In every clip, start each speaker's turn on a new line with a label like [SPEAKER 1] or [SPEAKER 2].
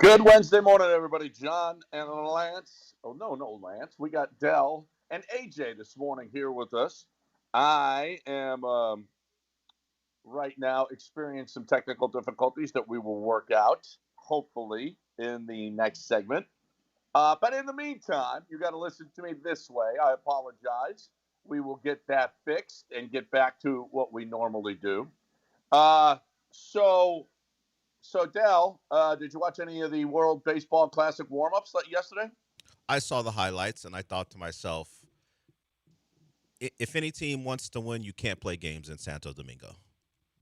[SPEAKER 1] Good Wednesday morning, everybody. John and Lance. Oh, no, Lance. We got Dell and AJ this morning here with us. I am right now experiencing some technical difficulties that we will work out, hopefully, in the next segment. But in the meantime, you got to listen to me this way. I apologize. We will get that fixed and get back to what we normally do. Uh, so so, Dell, did you watch any of the World Baseball Classic warm-ups yesterday?
[SPEAKER 2] I saw the highlights and I thought to myself, if any team wants to win, you can't play games in Santo Domingo.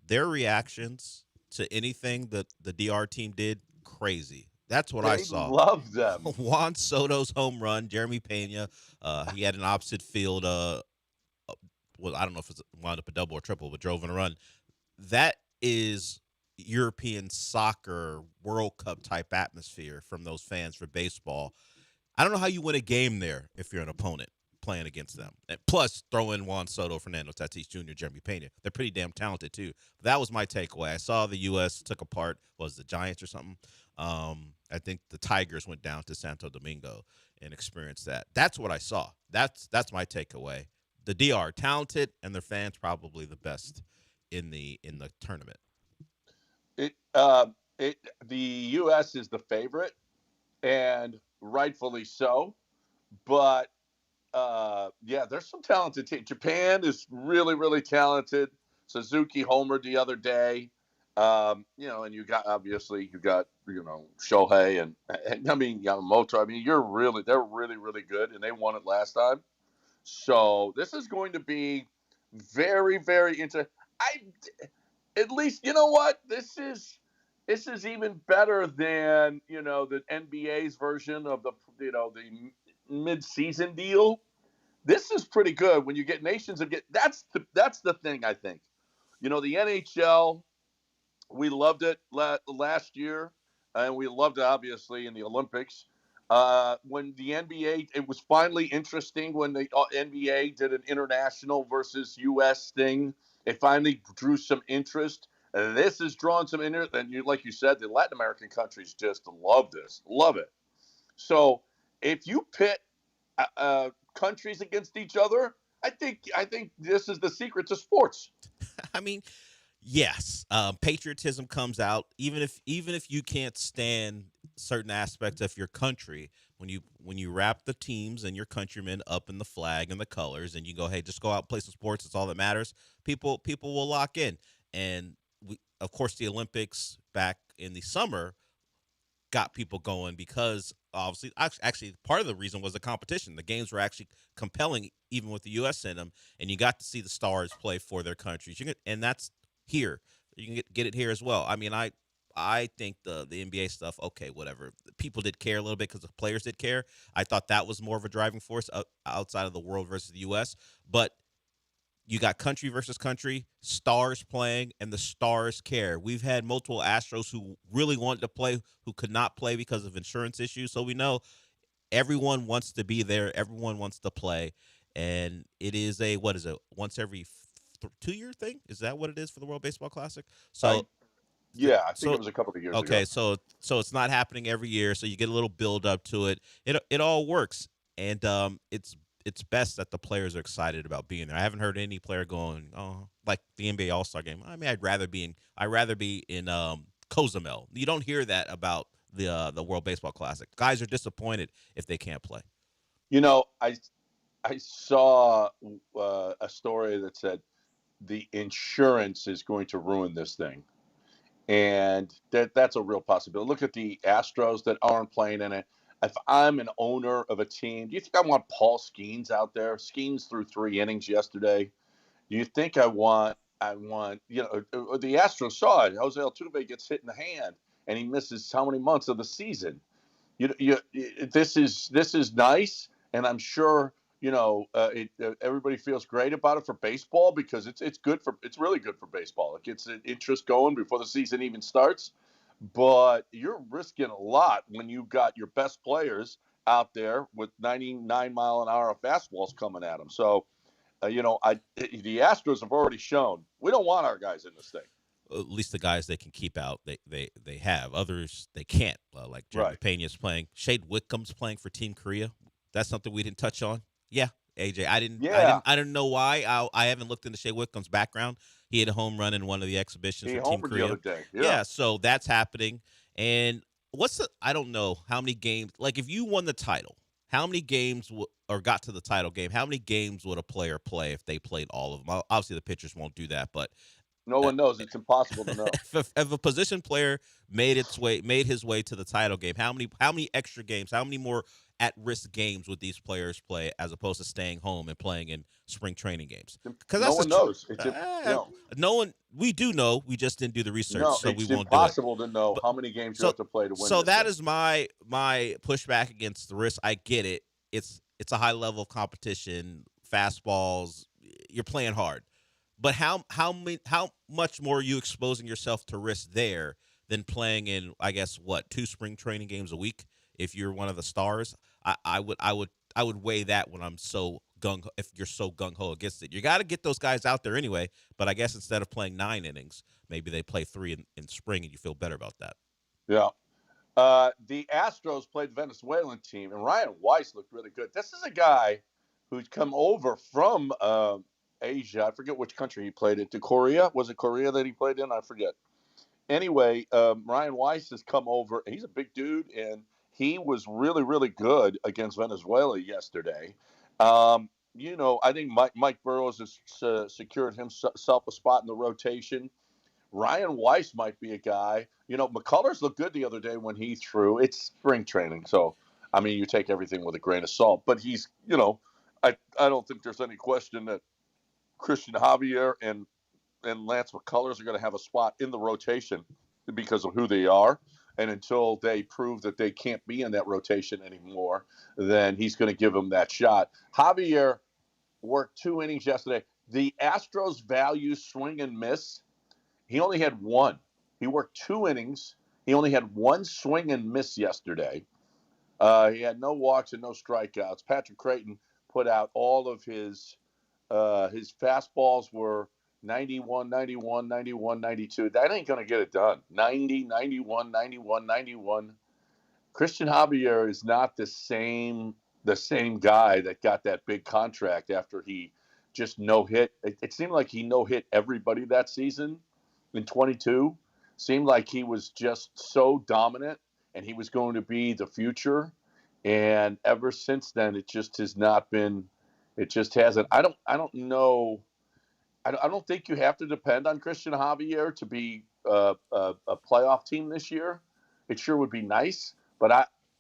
[SPEAKER 2] Their reactions to anything that the DR team did, crazy. That's what I
[SPEAKER 1] They
[SPEAKER 2] saw.
[SPEAKER 1] love them.
[SPEAKER 2] Juan Soto's home run, Jeremy Pena, he had an opposite field. Well, I don't know if it's wound up a double or triple, but drove in a run. That is European soccer World Cup type atmosphere from those fans for baseball. I don't know how you win a game there if you're an opponent playing against them. And plus, throw in Juan Soto, Fernando Tatis Jr., Jeremy Pena. They're pretty damn talented too. But that was my takeaway. I saw the U.S. took apart was the Giants or something. I think the Tigers went down to Santo Domingo and experienced that. That's what I saw. That's my takeaway. The DR talented and their fans probably the best in the tournament.
[SPEAKER 1] It, uh, the U.S. is the favorite, and rightfully so. But yeah, there's some talented teams. Japan is really, really talented. Suzuki homered the other day. And you got Shohei and I mean Yamamoto. I mean, they're really, really good, and they won it last time. So this is going to be very, very interesting. I At least you know what this is even better than the NBA's version of the mid-season deal. This is pretty good when you get nations and get that's the thing I think. The NHL, we loved it last year, and we loved it obviously in the Olympics. When the NBA, it was finally interesting when the NBA did an international versus U.S. thing. It finally drew some interest. This has drawn some interest, and like you said, the Latin American countries just love it. So if you pit countries against each other, I think this is the secret to sports.
[SPEAKER 2] I mean, yes, patriotism comes out even if you can't stand certain aspects of your country. When you wrap the teams and your countrymen up in the flag and the colors, and you go, hey, just go out and play some sports. It's all that matters. People will lock in, and of course, the Olympics back in the summer got people going because obviously, actually, part of the reason was the competition. The games were actually compelling, even with the U.S. in them, and you got to see the stars play for their countries. And that's here. You can get it here as well. I mean, I think the NBA stuff, okay, whatever. People did care a little bit because the players did care. I thought that was more of a driving force outside of the world versus the U.S. But you got country versus country, stars playing, and the stars care. We've had multiple Astros who really wanted to play, who could not play because of insurance issues. So we know everyone wants to be there, everyone wants to play, and it is a what is it? Once every 2 year thing? Is that what it is for the World Baseball Classic?
[SPEAKER 1] I
[SPEAKER 2] So
[SPEAKER 1] Yeah, I think it
[SPEAKER 2] so
[SPEAKER 1] was a couple of years
[SPEAKER 2] okay,
[SPEAKER 1] ago.
[SPEAKER 2] so it's not happening every year, so you get a little build up to it. It all works, and it's best that the players are excited about being there. I haven't heard any player going, oh, like the NBA All Star game. I mean, I'd rather be in Cozumel. You don't hear that about the World Baseball Classic. Guys are disappointed if they can't play.
[SPEAKER 1] You know, I saw a story that said the insurance is going to ruin this thing, and that's a real possibility. Look at the Astros that aren't playing in it. If I'm an owner of a team, do you think I want Paul Skeens out there? Skeens threw 3 innings yesterday. Do you think I want the Astros saw it. Jose Altuve gets hit in the hand, and he misses how many months of the season? This is nice, and I'm sure everybody feels great about it for baseball because it's really good for baseball. It gets interest going before the season even starts, but you're risking a lot when you got your best players out there with 99-mile-an-hour fastballs coming at them. So the Astros have already shown we don't want our guys in this thing.
[SPEAKER 2] at least the guys they can keep out, they have. Others they can't. Like Jeremy
[SPEAKER 1] Right.
[SPEAKER 2] Pena's playing. Shade Wickham's playing for Team Korea. That's something we didn't touch on. Yeah, AJ.
[SPEAKER 1] Yeah.
[SPEAKER 2] I didn't know why. I haven't looked into Shade Wickham's background. He had a home run in one of the exhibitions
[SPEAKER 1] He
[SPEAKER 2] for Team
[SPEAKER 1] homered the
[SPEAKER 2] Korea.
[SPEAKER 1] other day. Yeah.
[SPEAKER 2] Yeah, so that's happening. And I don't know how many games. Like if you won the title, how many games or got to the title game? How many games would a player play if they played all of them? Obviously, the pitchers won't do that, but
[SPEAKER 1] No
[SPEAKER 2] uh,
[SPEAKER 1] one knows. It's impossible to know.
[SPEAKER 2] if a position player made his way to the title game, how many extra games, how many more at risk games would these players play as opposed to staying home and playing in spring training games? Because
[SPEAKER 1] No
[SPEAKER 2] that's
[SPEAKER 1] one knows. It's
[SPEAKER 2] no one. We do know. We just didn't do the research,
[SPEAKER 1] no.
[SPEAKER 2] so we
[SPEAKER 1] It's
[SPEAKER 2] won't do it.
[SPEAKER 1] impossible to know
[SPEAKER 2] But
[SPEAKER 1] how many games you
[SPEAKER 2] so
[SPEAKER 1] have to play to win.
[SPEAKER 2] so
[SPEAKER 1] This
[SPEAKER 2] that
[SPEAKER 1] thing.
[SPEAKER 2] is my pushback against the risk. I get it. It's a high level of competition. Fastballs. You're playing hard. But how much more are you exposing yourself to risk there than playing in, I guess, what, 2 spring training games a week if you're one of the stars? I would weigh that when I'm so if you're so gung ho against it. You got to get those guys out there anyway. But I guess instead of playing 9 innings, maybe they play 3 in spring, and you feel better about that.
[SPEAKER 1] Yeah. The Astros played the Venezuelan team, and Ryan Weiss looked really good. This is a guy who's come over from Asia. I forget which country he played in. To Korea? Was it Korea that he played in? I forget. Anyway, Ryan Weiss has come over. He's a big dude, and he was really, really good against Venezuela yesterday. I think Mike Burrows has secured himself a spot in the rotation. Ryan Weiss might be a guy. McCullers looked good the other day when he threw. It's spring training, so I mean, you take everything with a grain of salt. But he's, I don't think there's any question that Christian Javier and Lance McCullers are going to have a spot in the rotation because of who they are. And until they prove that they can't be in that rotation anymore, then he's going to give them that shot. Javier worked 2 innings yesterday. The Astros value swing and miss. He only had 1. He worked 2 innings. He only had 1 swing and miss yesterday. He had no walks and no strikeouts. Patrick Creighton put out all of his fastballs were 91, 91, 91, 92. That ain't going to get it done. 90, 91, 91, 91. Christian Javier is not the same guy that got that big contract after he just no-hit. It seemed like he no-hit everybody that season in 22. Seemed like he was just so dominant and he was going to be the future. And ever since then, it just has not been. It just hasn't. I don't know. I don't think you have to depend on Christian Javier to be a playoff team this year. It sure would be nice, but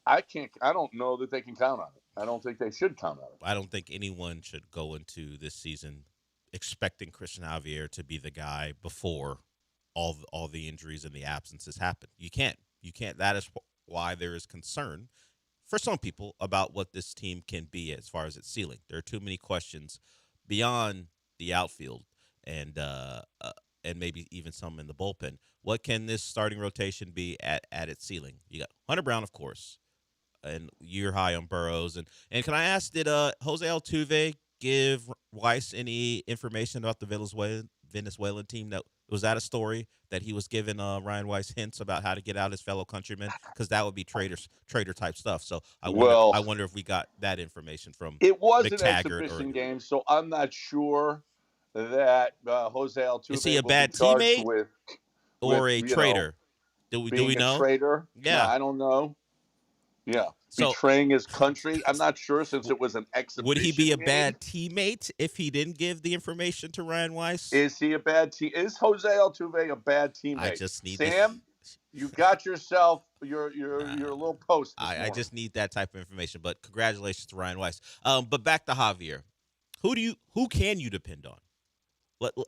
[SPEAKER 1] I can't. I don't know that they can count on it. I don't think they should count on it.
[SPEAKER 2] I don't think anyone should go into this season expecting Christian Javier to be the guy before all the injuries and the absences happen. You can't. That is why there is concern for some people about what this team can be as far as its ceiling. There are too many questions beyond the outfield and maybe even some in the bullpen. What can this starting rotation be at its ceiling? You got Hunter Brown, of course, and you're high on Burrows. And can I ask, did Jose Altuve give Weiss any information about the Venezuelan team? Was that a story that he was giving Ryan Weiss hints about how to get out his fellow countrymen? Because that would be traitor type stuff. So I wonder if we got that information from
[SPEAKER 1] it was an
[SPEAKER 2] McTaggart
[SPEAKER 1] exhibition game, so I'm not sure that Jose Altuve
[SPEAKER 2] is he a
[SPEAKER 1] will
[SPEAKER 2] bad
[SPEAKER 1] be charged
[SPEAKER 2] teammate or a traitor? Do we know?
[SPEAKER 1] A traitor?
[SPEAKER 2] Yeah,
[SPEAKER 1] No, I don't know. Yeah.
[SPEAKER 2] So,
[SPEAKER 1] betraying his country. I'm not sure since it was an exhibition.
[SPEAKER 2] Would he be a
[SPEAKER 1] game.
[SPEAKER 2] bad teammate if he didn't give the information to Ryan Weiss?
[SPEAKER 1] Is he a bad team? Is Jose Altuve a bad teammate?
[SPEAKER 2] I just need
[SPEAKER 1] Sam. You got yourself your little post.
[SPEAKER 2] I just need that type of information. But congratulations to Ryan Weiss. But back to Javier. Who can you depend on?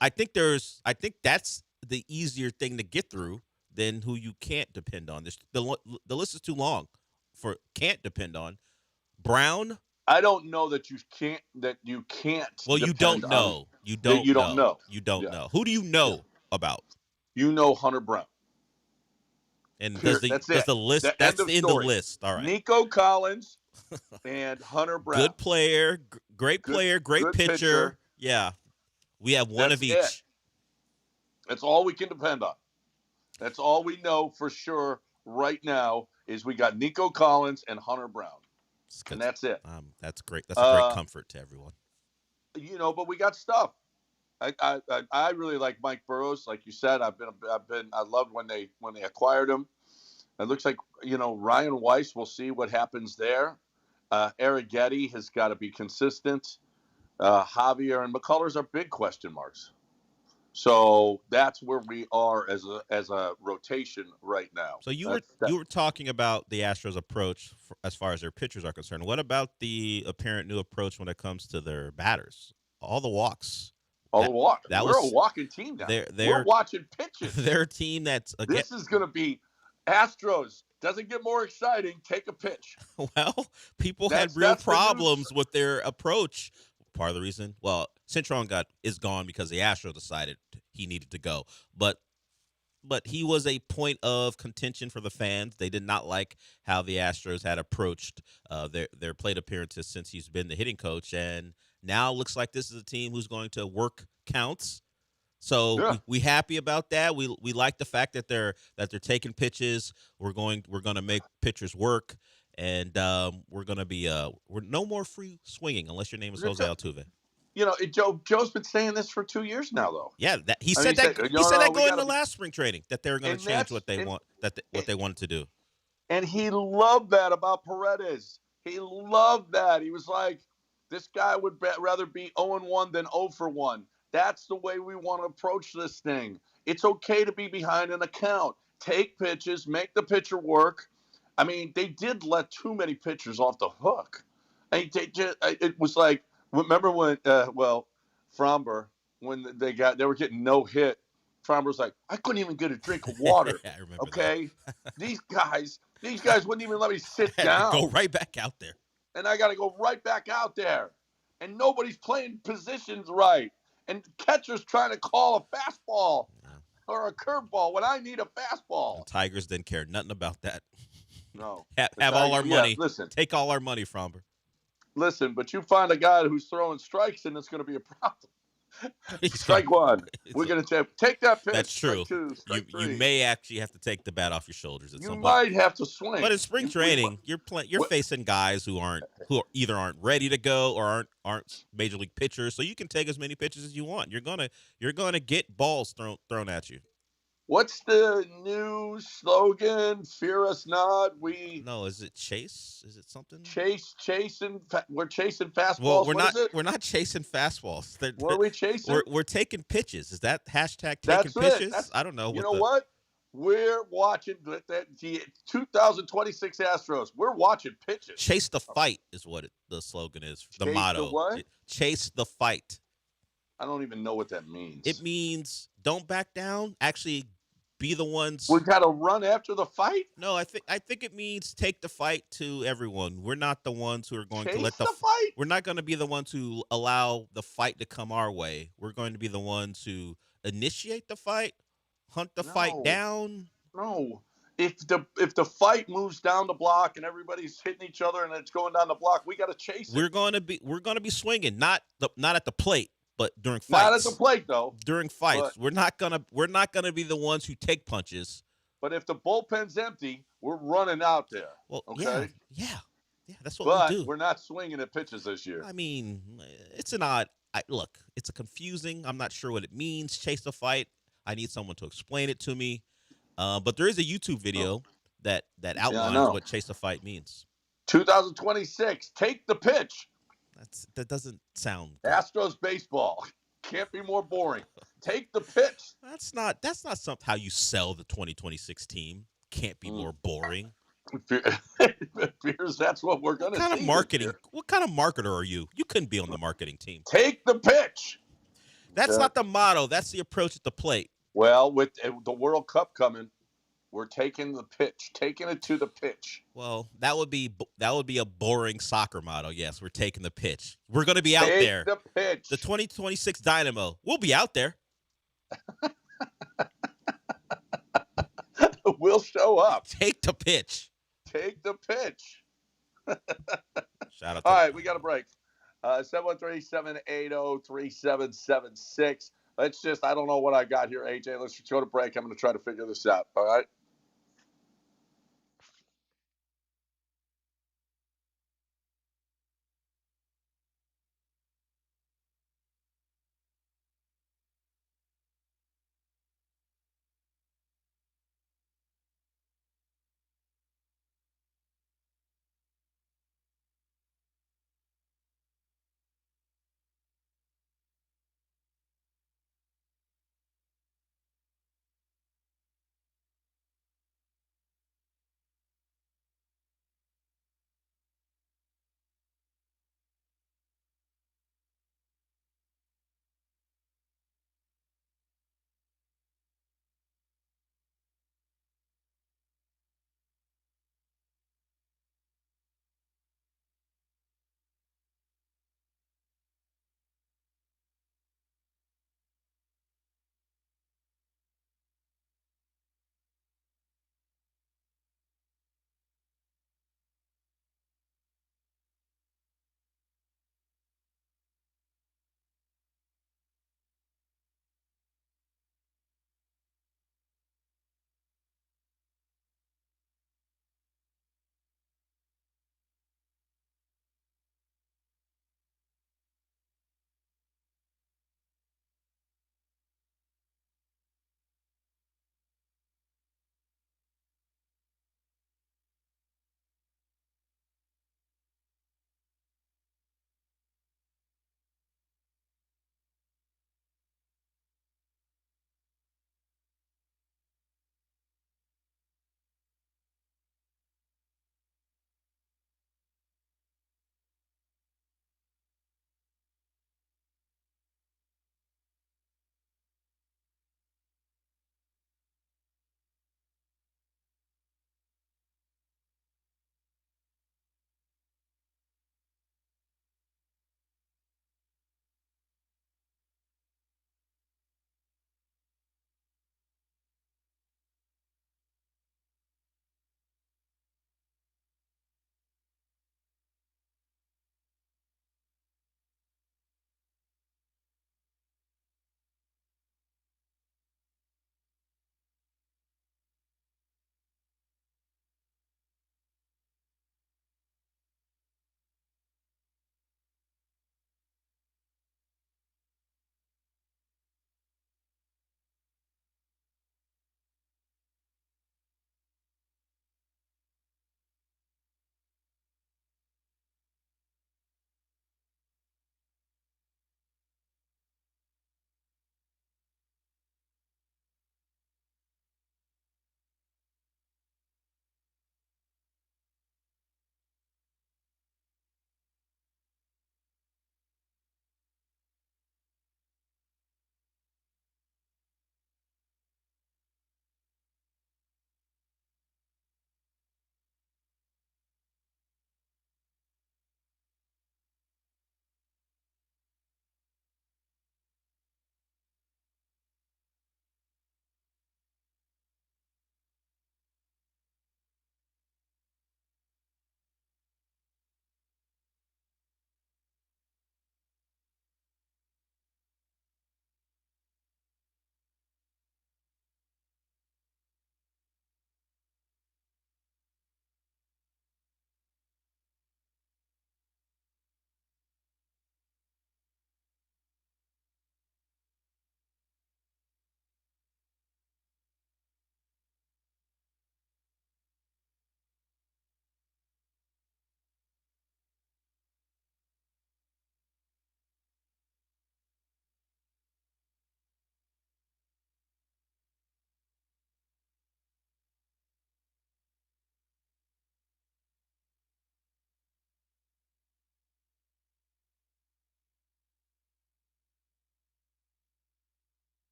[SPEAKER 2] I think that's the easier thing to get through than who you can't depend on. The list is too long for can't depend on. Brown.
[SPEAKER 1] I don't know that you can't.
[SPEAKER 2] Well, you don't know. You don't know. You don't know. Who do you know about?
[SPEAKER 1] You know Hunter Brown.
[SPEAKER 2] And does the list? That's in the list. All right.
[SPEAKER 1] Nico Collins and Hunter Brown.
[SPEAKER 2] Good player, great player, great pitcher. Yeah, we have one of each.
[SPEAKER 1] That's all we can depend on. That's all we know for sure right now is we got Nico Collins and Hunter Brown, and that's it.
[SPEAKER 2] That's great. That's a great
[SPEAKER 1] Uh,
[SPEAKER 2] comfort to everyone.
[SPEAKER 1] but we got stuff. I really like Mike Burrows. Like you said, I loved when they acquired him. It looks like Ryan Weiss. We'll see what happens there. Eric Getty has got to be consistent. Javier and McCullers are big question marks. So that's where we are as a rotation right now.
[SPEAKER 2] So you were talking about the Astros' approach as far as their pitchers are concerned. What about the apparent new approach when it comes to their batters? All the walks.
[SPEAKER 1] All the walk. We're a
[SPEAKER 2] Was
[SPEAKER 1] walking team now. We're watching pitches.
[SPEAKER 2] Their team
[SPEAKER 1] this is going to be Astros. Doesn't get more exciting. Take a pitch.
[SPEAKER 2] Well, people had real problems with their approach. Part of the reason, Cintron is gone because the Astros decided he needed to go. But he was a point of contention for the fans. They did not like how the Astros had approached their plate appearances since he's been the hitting coach, and now it looks like this is a team who's going to work counts. So we happy about that. We like the fact that they're taking pitches. We're going to make pitchers work. And we're gonna be we're no more free swinging unless your name is Jose Altuve.
[SPEAKER 1] Joe's been saying this for 2 years now, though.
[SPEAKER 2] Yeah, he said that going into last spring training that they were going to change what they wanted to do.
[SPEAKER 1] And he loved that about Paredes. He loved that. He was like, this guy would rather be 0-1 than 0-1. That's the way we want to approach this thing. It's okay to be behind an account. Take pitches, make the pitcher work. I mean, they did let too many pitchers off the hook. It was like, remember when, Fromber, when they were getting no hit, Fromber was like, I couldn't even get a drink of water.
[SPEAKER 2] Yeah, I remember.
[SPEAKER 1] Okay, these guys wouldn't even let me sit down.
[SPEAKER 2] Go right back out there,
[SPEAKER 1] and I got to go right back out there, and nobody's playing positions right, and catcher's trying to call a fastball or a curveball when I need a fastball.
[SPEAKER 2] The Tigers didn't care nothing about that.
[SPEAKER 1] No.
[SPEAKER 2] Have all our money.
[SPEAKER 1] Yeah, listen.
[SPEAKER 2] Take all our money, Fromber.
[SPEAKER 1] Listen, but you find a guy who's throwing strikes, and it's going to be a problem. Strike one. We're going to take that pitch.
[SPEAKER 2] That's true.
[SPEAKER 1] Strike two, strike three.
[SPEAKER 2] You may actually have to take the bat off your shoulders at some point.
[SPEAKER 1] You might have to swing.
[SPEAKER 2] But in spring training, you're facing guys who either aren't ready to go or aren't major league pitchers. So you can take as many pitches as you want. You're gonna get balls thrown at you.
[SPEAKER 1] What's the new slogan? Fear us not.
[SPEAKER 2] Is it chase? Is it something?
[SPEAKER 1] Chasing. We're chasing fastballs.
[SPEAKER 2] Well, we're not chasing fastballs.
[SPEAKER 1] What are we chasing?
[SPEAKER 2] We're taking pitches. Is that hashtag taking pitches? I don't know.
[SPEAKER 1] You know what? We're watching the 2026 Astros. We're watching pitches.
[SPEAKER 2] Chase the fight is what the slogan is. The motto.
[SPEAKER 1] The what?
[SPEAKER 2] Chase the fight.
[SPEAKER 1] I don't even know what that means.
[SPEAKER 2] It means don't back down. Actually, be the ones.
[SPEAKER 1] We got to run after the fight.
[SPEAKER 2] No, I think it means take the fight to everyone. We're not the ones who are going to let the
[SPEAKER 1] fight.
[SPEAKER 2] We're not going to be the ones who allow the fight to come our way. We're going to be the ones who initiate the fight, hunt the fight down.
[SPEAKER 1] No, if the fight moves down the block and everybody's hitting each other and it's going down the block, we got to chase it.
[SPEAKER 2] We're going to be swinging, not at the plate. But during fights,
[SPEAKER 1] not at the plate though.
[SPEAKER 2] During fights, we're not gonna be the ones who take punches.
[SPEAKER 1] But if the bullpen's empty, we're running out there.
[SPEAKER 2] Well,
[SPEAKER 1] okay,
[SPEAKER 2] yeah, that's what we do.
[SPEAKER 1] But we're not swinging at pitches this year.
[SPEAKER 2] I mean, it's an odd. Look, it's a confusing. I'm not sure what it means. Chase the fight. I need someone to explain it to me. But there is a YouTube video that outlines what chase the fight means.
[SPEAKER 1] 2026. Take the pitch.
[SPEAKER 2] That doesn't sound good.
[SPEAKER 1] Astros baseball can't be more boring. Take the pitch.
[SPEAKER 2] That's not how you sell the 2026 team. Can't be more boring.
[SPEAKER 1] Fears that's what we're going to see.
[SPEAKER 2] What kind of marketing? What kind of marketer are you? You couldn't be on the marketing team.
[SPEAKER 1] Take the pitch.
[SPEAKER 2] That's not the motto. That's the approach at the plate.
[SPEAKER 1] Well, with the World Cup coming, we're taking the pitch, taking it to the pitch.
[SPEAKER 2] Well, that would be a boring soccer motto. Yes, we're taking the pitch. We're going to be out there.
[SPEAKER 1] Take the pitch.
[SPEAKER 2] The 2026 Dynamo. We'll be out there.
[SPEAKER 1] We'll show up.
[SPEAKER 2] Take the pitch.
[SPEAKER 1] Take the pitch.
[SPEAKER 2] Shout out.
[SPEAKER 1] All right, we got a break. 713-780-3776. let's just, I don't know what I got here, AJ. Let's just go to break. I'm going to try to figure this out. All right.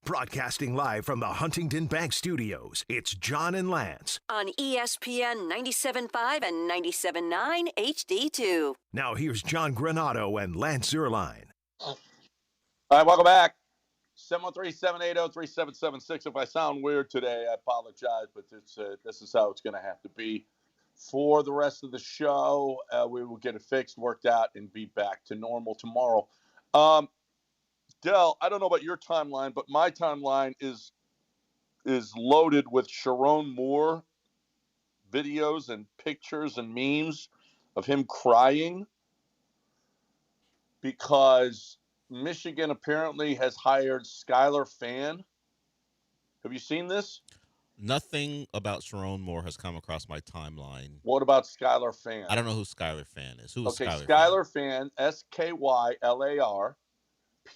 [SPEAKER 3] Broadcasting live from the Huntington Bank Studios, it's John and Lance.
[SPEAKER 4] On ESPN 97.5 and 97.9 HD2.
[SPEAKER 3] Now here's John Granato and Lance Zierlein.
[SPEAKER 1] All right, welcome back. 713-780-3776. If I sound weird today, I apologize, but this is how it's going to have to be for the rest of the show. We will get it fixed, worked out, and be back to normal tomorrow. Del, I don't know about your timeline, but my timeline is loaded with Sharon Moore videos and pictures and memes of him crying because Michigan apparently has hired Skylar Fan. Have you seen this?
[SPEAKER 2] Nothing about Sharon Moore has come across my timeline.
[SPEAKER 1] What about Skylar Fan?
[SPEAKER 2] I don't know who Skylar Fan is. Who is Skylar Fan?
[SPEAKER 1] Skylar Fan, Skylar Phan.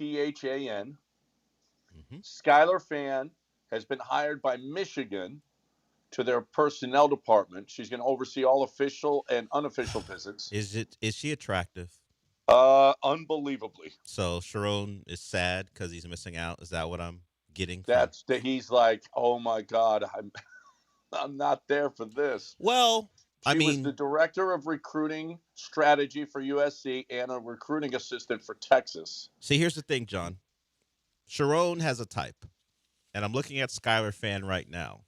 [SPEAKER 2] Mm-hmm.
[SPEAKER 1] Skylar Fan has been hired by Michigan to their personnel department. She's going to oversee all official and unofficial visits.
[SPEAKER 2] Is she attractive?
[SPEAKER 1] Unbelievably.
[SPEAKER 2] So Sharon is sad because he's missing out. Is that what I'm getting?
[SPEAKER 1] He's like, oh my God, I'm not there for this.
[SPEAKER 2] Well,
[SPEAKER 1] She was the director of recruiting strategy for USC and a recruiting assistant for Texas.
[SPEAKER 2] See, here's the thing, John. Sharon has a type, and I'm looking at Skylar Fan right now.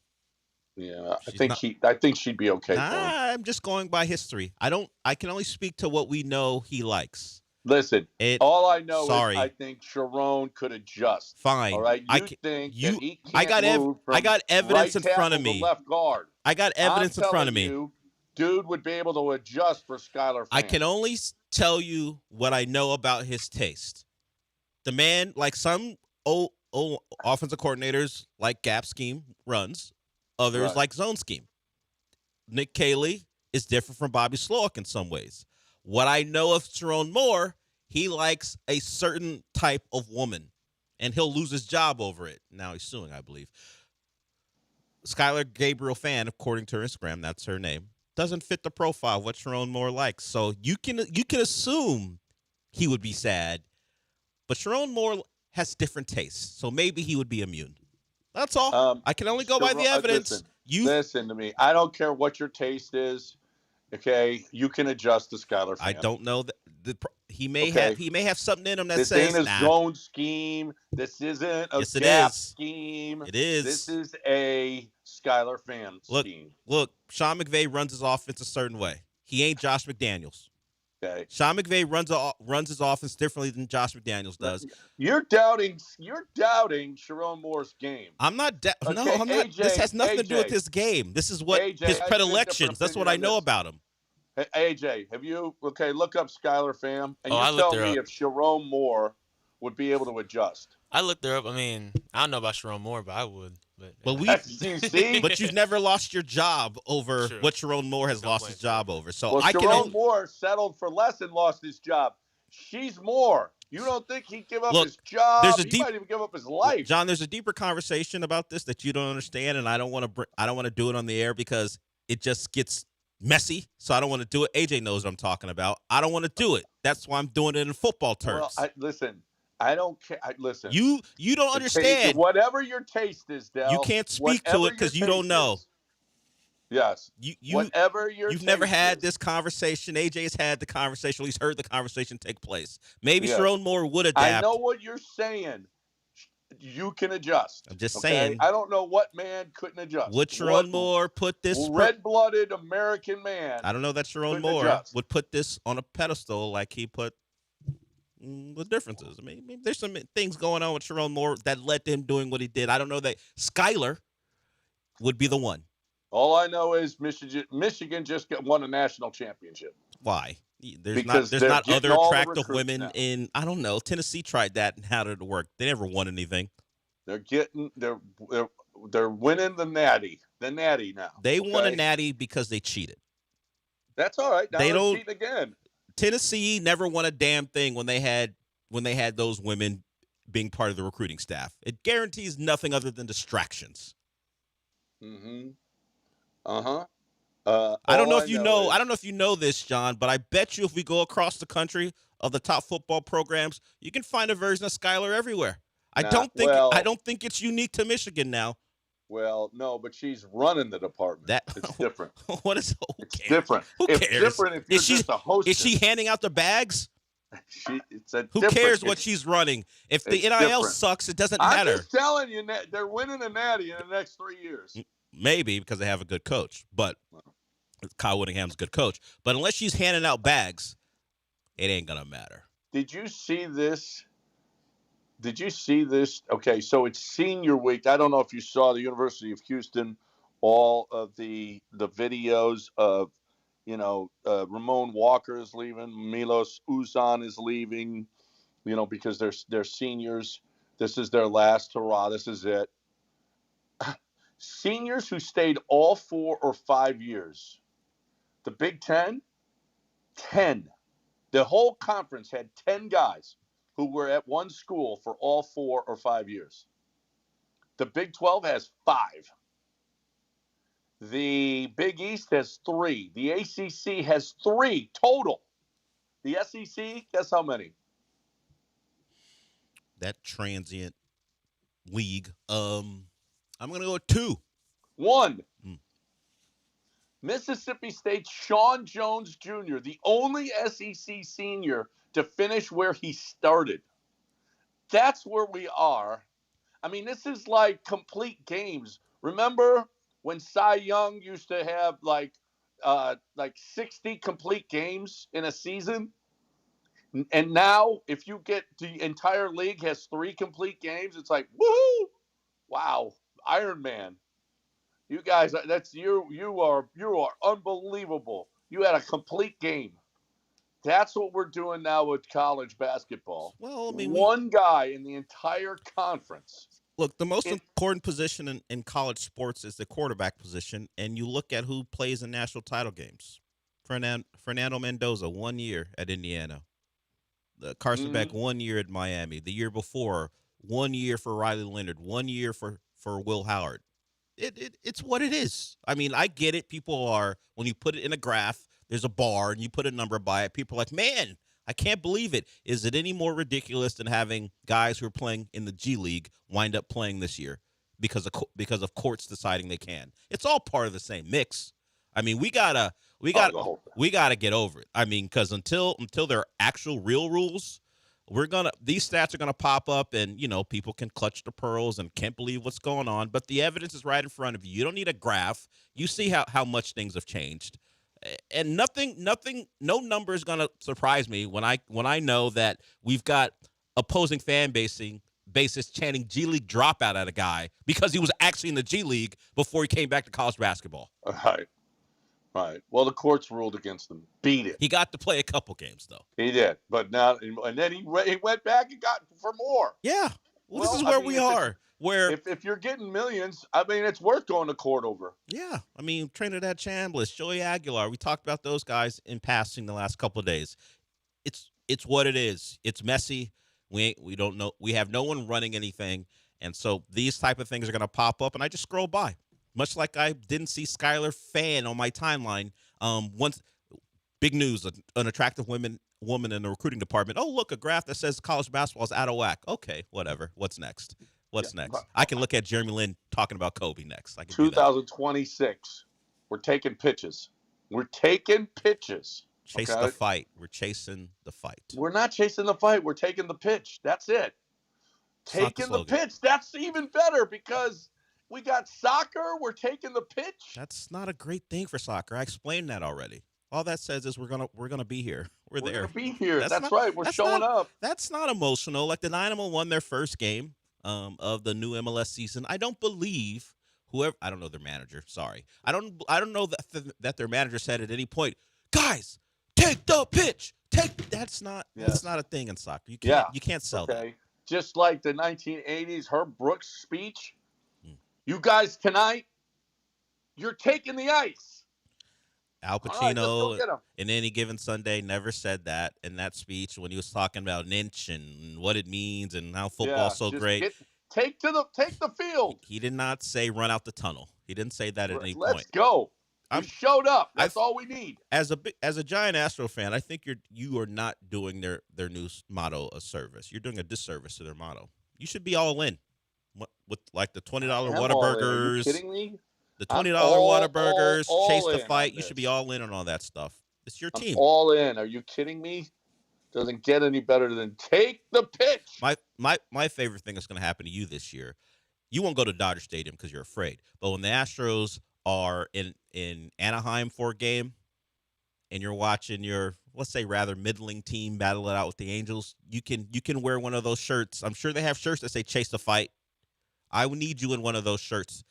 [SPEAKER 1] Yeah, I think she'd be okay.
[SPEAKER 2] I'm just going by history. I can only speak to what we know he likes.
[SPEAKER 1] Listen, all I know is I think Sharon could adjust.
[SPEAKER 2] Fine.
[SPEAKER 1] All right. That he can't
[SPEAKER 2] I got evidence in front of me.
[SPEAKER 1] Left guard.
[SPEAKER 2] I got evidence in front of me.
[SPEAKER 1] Dude would be able to adjust for Skylar Fan.
[SPEAKER 2] I can only tell you what I know about his taste. The man, like some old offensive coordinators, like gap scheme runs. Others like zone scheme. Nick Caley is different from Bobby Slowick in some ways. What I know of Sharon Moore, he likes a certain type of woman, and he'll lose his job over it. Now he's suing, I believe. Skylar Gabriel Fan, according to her Instagram, that's her name, doesn't fit the profile of what Sharon Moore likes. So you can assume he would be sad, but Sharon Moore has different tastes, so maybe he would be immune. That's all. I can only go by the evidence.
[SPEAKER 1] Listen to me. I don't care what your taste is. Okay, you can adjust to Skylar Fan.
[SPEAKER 2] I don't know that he may have something in him that
[SPEAKER 1] this
[SPEAKER 2] says
[SPEAKER 1] ain't a zone scheme. This isn't a gap scheme.
[SPEAKER 2] It is.
[SPEAKER 1] This is a Skylar Fan scheme.
[SPEAKER 2] Look, Sean McVay runs his offense a certain way. He ain't Josh McDaniels.
[SPEAKER 1] Okay.
[SPEAKER 2] Sean McVay runs his offense differently than Josh McDaniels does.
[SPEAKER 1] You're doubting Sharon Moore's game.
[SPEAKER 2] I'm not. No, I'm not. This has nothing to do with his game. This is what his predilections. That's what I know about him.
[SPEAKER 1] Hey, AJ, have you look up Skylar Fan and you tell me if Sharon Moore would be able to adjust.
[SPEAKER 5] I looked her up. I mean, I don't know about Sharon Moore, but I would.
[SPEAKER 2] But but you've never lost your job over what Sharon Moore has lost his job over. So
[SPEAKER 1] Sharon Moore settled for less and lost his job. She's Moore. You don't think he'd give up his job? He might even give up his life.
[SPEAKER 2] John, there's a deeper conversation about this that you don't understand, and I don't want to do it on the air because it just gets messy. So I don't want to do it. AJ knows what I'm talking about. I don't want to do it. That's why I'm doing it in football terms.
[SPEAKER 1] Well, listen. I don't care. Listen.
[SPEAKER 2] You don't understand.
[SPEAKER 1] Whatever your taste is, Del.
[SPEAKER 2] You can't speak to it because you don't know.
[SPEAKER 1] Yes.
[SPEAKER 2] You've never had this conversation. AJ's had the conversation. He's heard the conversation take place. Maybe Sharon Moore would adapt.
[SPEAKER 1] I know what you're saying. You can adjust.
[SPEAKER 2] I'm just saying.
[SPEAKER 1] I don't know what man couldn't adjust.
[SPEAKER 2] Would Sharon Moore put this
[SPEAKER 1] red-blooded American man?
[SPEAKER 2] I don't know that Sharon Moore would put this on a pedestal like he put. The differences. I mean, there's some things going on with Sharon Moore that led to him doing what he did. I don't know that Skylar would be the one.
[SPEAKER 1] All I know is Michigan just won a national championship.
[SPEAKER 2] Why? There's not other attractive women in. I don't know. Tennessee tried that and how did it work? They never won anything.
[SPEAKER 1] They're winning the natty. The natty now.
[SPEAKER 2] They won a natty because they cheated.
[SPEAKER 1] That's all right. Now they don't cheat again.
[SPEAKER 2] Tennessee never won a damn thing when they had those women being part of the recruiting staff. It guarantees nothing other than distractions.
[SPEAKER 1] Mm-hmm.
[SPEAKER 2] I don't know if you know this, John, but I bet you if we go across the country of the top football programs, you can find a version of Skylar everywhere. I
[SPEAKER 1] Nah,
[SPEAKER 2] don't think it's unique to Michigan now.
[SPEAKER 1] well, no, but she's running the department.
[SPEAKER 2] That
[SPEAKER 1] It's different.
[SPEAKER 2] what is who
[SPEAKER 1] It's
[SPEAKER 2] cares?
[SPEAKER 1] different.
[SPEAKER 2] Who
[SPEAKER 1] It's
[SPEAKER 2] cares?
[SPEAKER 1] different if you're just a hostess.
[SPEAKER 2] Is she handing out the bags?
[SPEAKER 1] It's a
[SPEAKER 2] Who
[SPEAKER 1] different.
[SPEAKER 2] cares what she's running? If the
[SPEAKER 1] it's
[SPEAKER 2] NIL
[SPEAKER 1] different.
[SPEAKER 2] sucks, it doesn't
[SPEAKER 1] I'm
[SPEAKER 2] matter.
[SPEAKER 1] just telling you, they're winning a natty in the next 3 years.
[SPEAKER 2] Maybe because they have a good coach, but Kyle Whittingham's a good coach. But unless she's handing out bags, it ain't gonna matter.
[SPEAKER 1] Did you see this? Okay, so it's senior week. I don't know if you saw the University of Houston, all of the videos of, Ramon Walker is leaving, Milos Uzan is leaving, because they're seniors. This is their last hurrah. This is it. Seniors who stayed all 4 or 5 years. The Big 10, 10. The whole conference had 10 guys who were at one school for all 4 or 5 years. The Big 12 has 5. The Big East has 3. The ACC has 3 total. The SEC, guess how many?
[SPEAKER 2] That transient league. I'm gonna go with 2.
[SPEAKER 1] 1. Mississippi State's Sean Jones Jr., the only SEC senior to finish where he started. That's where we are. I mean, this is like complete games. Remember when Cy Young used to have like 60 complete games in a season? And now, if you get the entire league has 3 complete games, it's like, woohoo! Wow, Iron Man. You guys, you are unbelievable. You had a complete game. That's what we're doing now with college basketball.
[SPEAKER 2] Well, I mean,
[SPEAKER 1] one guy in the entire conference.
[SPEAKER 2] Look, the most important position in college sports is the quarterback position, and you look at who plays in national title games. Fernando Mendoza, 1 year at Indiana. Carson Beck, 1 year at Miami. The year before, 1 year for Riley Leonard, 1 year for Will Howard. It's what it is. I mean, I get it. People are, when you put it in a graph, there's a bar, and you put a number by it. People are like, man, I can't believe it. Is it any more ridiculous than having guys who are playing in the G League wind up playing this year because of courts deciding they can? It's all part of the same mix. I mean, we gotta get over it. I mean, because until there are actual real rules, these stats are gonna pop up, and people can clutch the pearls and can't believe what's going on. But the evidence is right in front of you. You don't need a graph. You see how much things have changed, and no number is gonna surprise me when I know that we've got opposing fan bases chanting G League dropout at a guy because he was actually in the G League before he came back to college basketball.
[SPEAKER 1] Right. Well, the courts ruled against him. Beat it.
[SPEAKER 2] He got to play a couple games, though.
[SPEAKER 1] He did. But now, and then he went back and got for more.
[SPEAKER 2] Yeah. Well, this is where we are.
[SPEAKER 1] If you're getting millions, I mean, it's worth going to court over.
[SPEAKER 2] Yeah. I mean, Trinidad Chambliss, Joey Aguilar, we talked about those guys in passing the last couple of days. It's what it is. It's messy. We don't know. We have no one running anything. And so these type of things are going to pop up, and I just scroll by. Much like I didn't see Skylar Fan on my timeline. Once, big news: an attractive woman in the recruiting department. Oh, look, a graph that says college basketball is out of whack. Okay, whatever. What's next? I can look at Jeremy Lin talking about Kobe next. I can
[SPEAKER 1] 2026. We're taking pitches.
[SPEAKER 2] Chase the fight. We're chasing the fight.
[SPEAKER 1] We're not chasing the fight. We're taking the pitch. That's it. Taking the pitch. That's even better because we got soccer. We're taking the pitch.
[SPEAKER 2] That's not a great thing for soccer. I explained that already. All that says is we're gonna be here. We're there.
[SPEAKER 1] We're gonna be here. That's right. We're showing up.
[SPEAKER 2] That's not emotional. Like the Dynamo won their first game of the new MLS season. I don't believe I don't know their manager. Sorry, I don't know that their manager said at any point, guys, take the pitch. That's not a thing in soccer. You can't sell that.
[SPEAKER 1] Just like the 1980s Herb Brooks speech. You guys tonight, you're taking the ice.
[SPEAKER 2] Al Pacino, in Any Given Sunday, never said that in that speech when he was talking about an inch and what it means and how football's so great.
[SPEAKER 1] Take the field.
[SPEAKER 2] He did not say run out the tunnel. He didn't say that at any point.
[SPEAKER 1] Let's go. We showed up. That's all we need.
[SPEAKER 2] As a giant Astro fan, I think you are not doing their new motto a service. You're doing a disservice to their motto. You should be all in. With like the $20
[SPEAKER 1] I am all in. Are you
[SPEAKER 2] Whataburgers,
[SPEAKER 1] kidding me?
[SPEAKER 2] the
[SPEAKER 1] I'm
[SPEAKER 2] $20
[SPEAKER 1] all,
[SPEAKER 2] Whataburgers, Chase
[SPEAKER 1] all
[SPEAKER 2] the
[SPEAKER 1] in on
[SPEAKER 2] Fight. You should be
[SPEAKER 1] this.
[SPEAKER 2] all in on all that stuff. It's your
[SPEAKER 1] I'm
[SPEAKER 2] team.
[SPEAKER 1] all in. Are you kidding me? Doesn't get any better than take the pitch.
[SPEAKER 2] My favorite thing that's going to happen to you this year. You won't go to Dodger Stadium because you're afraid. But when the Astros are in Anaheim for a game, and you're watching your, let's say, rather middling team battle it out with the Angels, you can wear one of those shirts. I'm sure they have shirts that say "Chase the Fight." I would need you in one of those shirts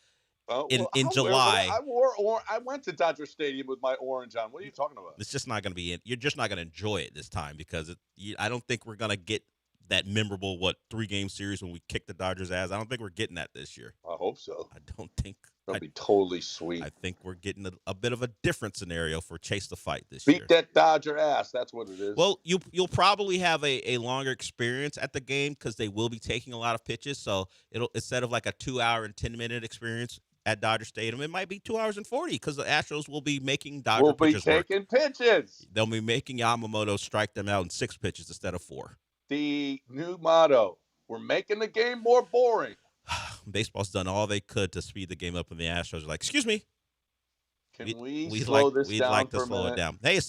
[SPEAKER 2] in
[SPEAKER 1] Well,
[SPEAKER 2] in
[SPEAKER 1] I'll wear what
[SPEAKER 2] July.
[SPEAKER 1] I wore. Or I went to Dodger Stadium with my orange on. What are you talking about?
[SPEAKER 2] It's just not going to be in. You're just not going to enjoy it this time because I don't think we're going to get that memorable 3-game series when we kick the Dodgers' ass. I don't think we're getting that this year.
[SPEAKER 1] I hope so.
[SPEAKER 2] I don't think.
[SPEAKER 1] That'll be totally sweet.
[SPEAKER 2] I think we're getting a bit of a different scenario for Chase the Fight this
[SPEAKER 1] Beat
[SPEAKER 2] year.
[SPEAKER 1] that Dodger ass. That's what it is.
[SPEAKER 2] Well, you'll probably have a longer experience at the game because they will be taking a lot of pitches. So it'll, instead of like a 2-hour and 10-minute experience at Dodger Stadium, it might be 2 hours and 40 because the Astros will be making Dodger
[SPEAKER 1] we'll be
[SPEAKER 2] pitchers work.
[SPEAKER 1] taking pitches.
[SPEAKER 2] They'll be making Yamamoto strike them out in 6 pitches instead of 4.
[SPEAKER 1] The new motto: we're making the game more boring.
[SPEAKER 2] Baseball's done all they could to speed the game up, and the Astros are like, "Excuse me,
[SPEAKER 1] Can we
[SPEAKER 2] we'd
[SPEAKER 1] slow
[SPEAKER 2] like,
[SPEAKER 1] this
[SPEAKER 2] we'd
[SPEAKER 1] down
[SPEAKER 2] like
[SPEAKER 1] for
[SPEAKER 2] to
[SPEAKER 1] a
[SPEAKER 2] slow it
[SPEAKER 1] minute?
[SPEAKER 2] down." Hey,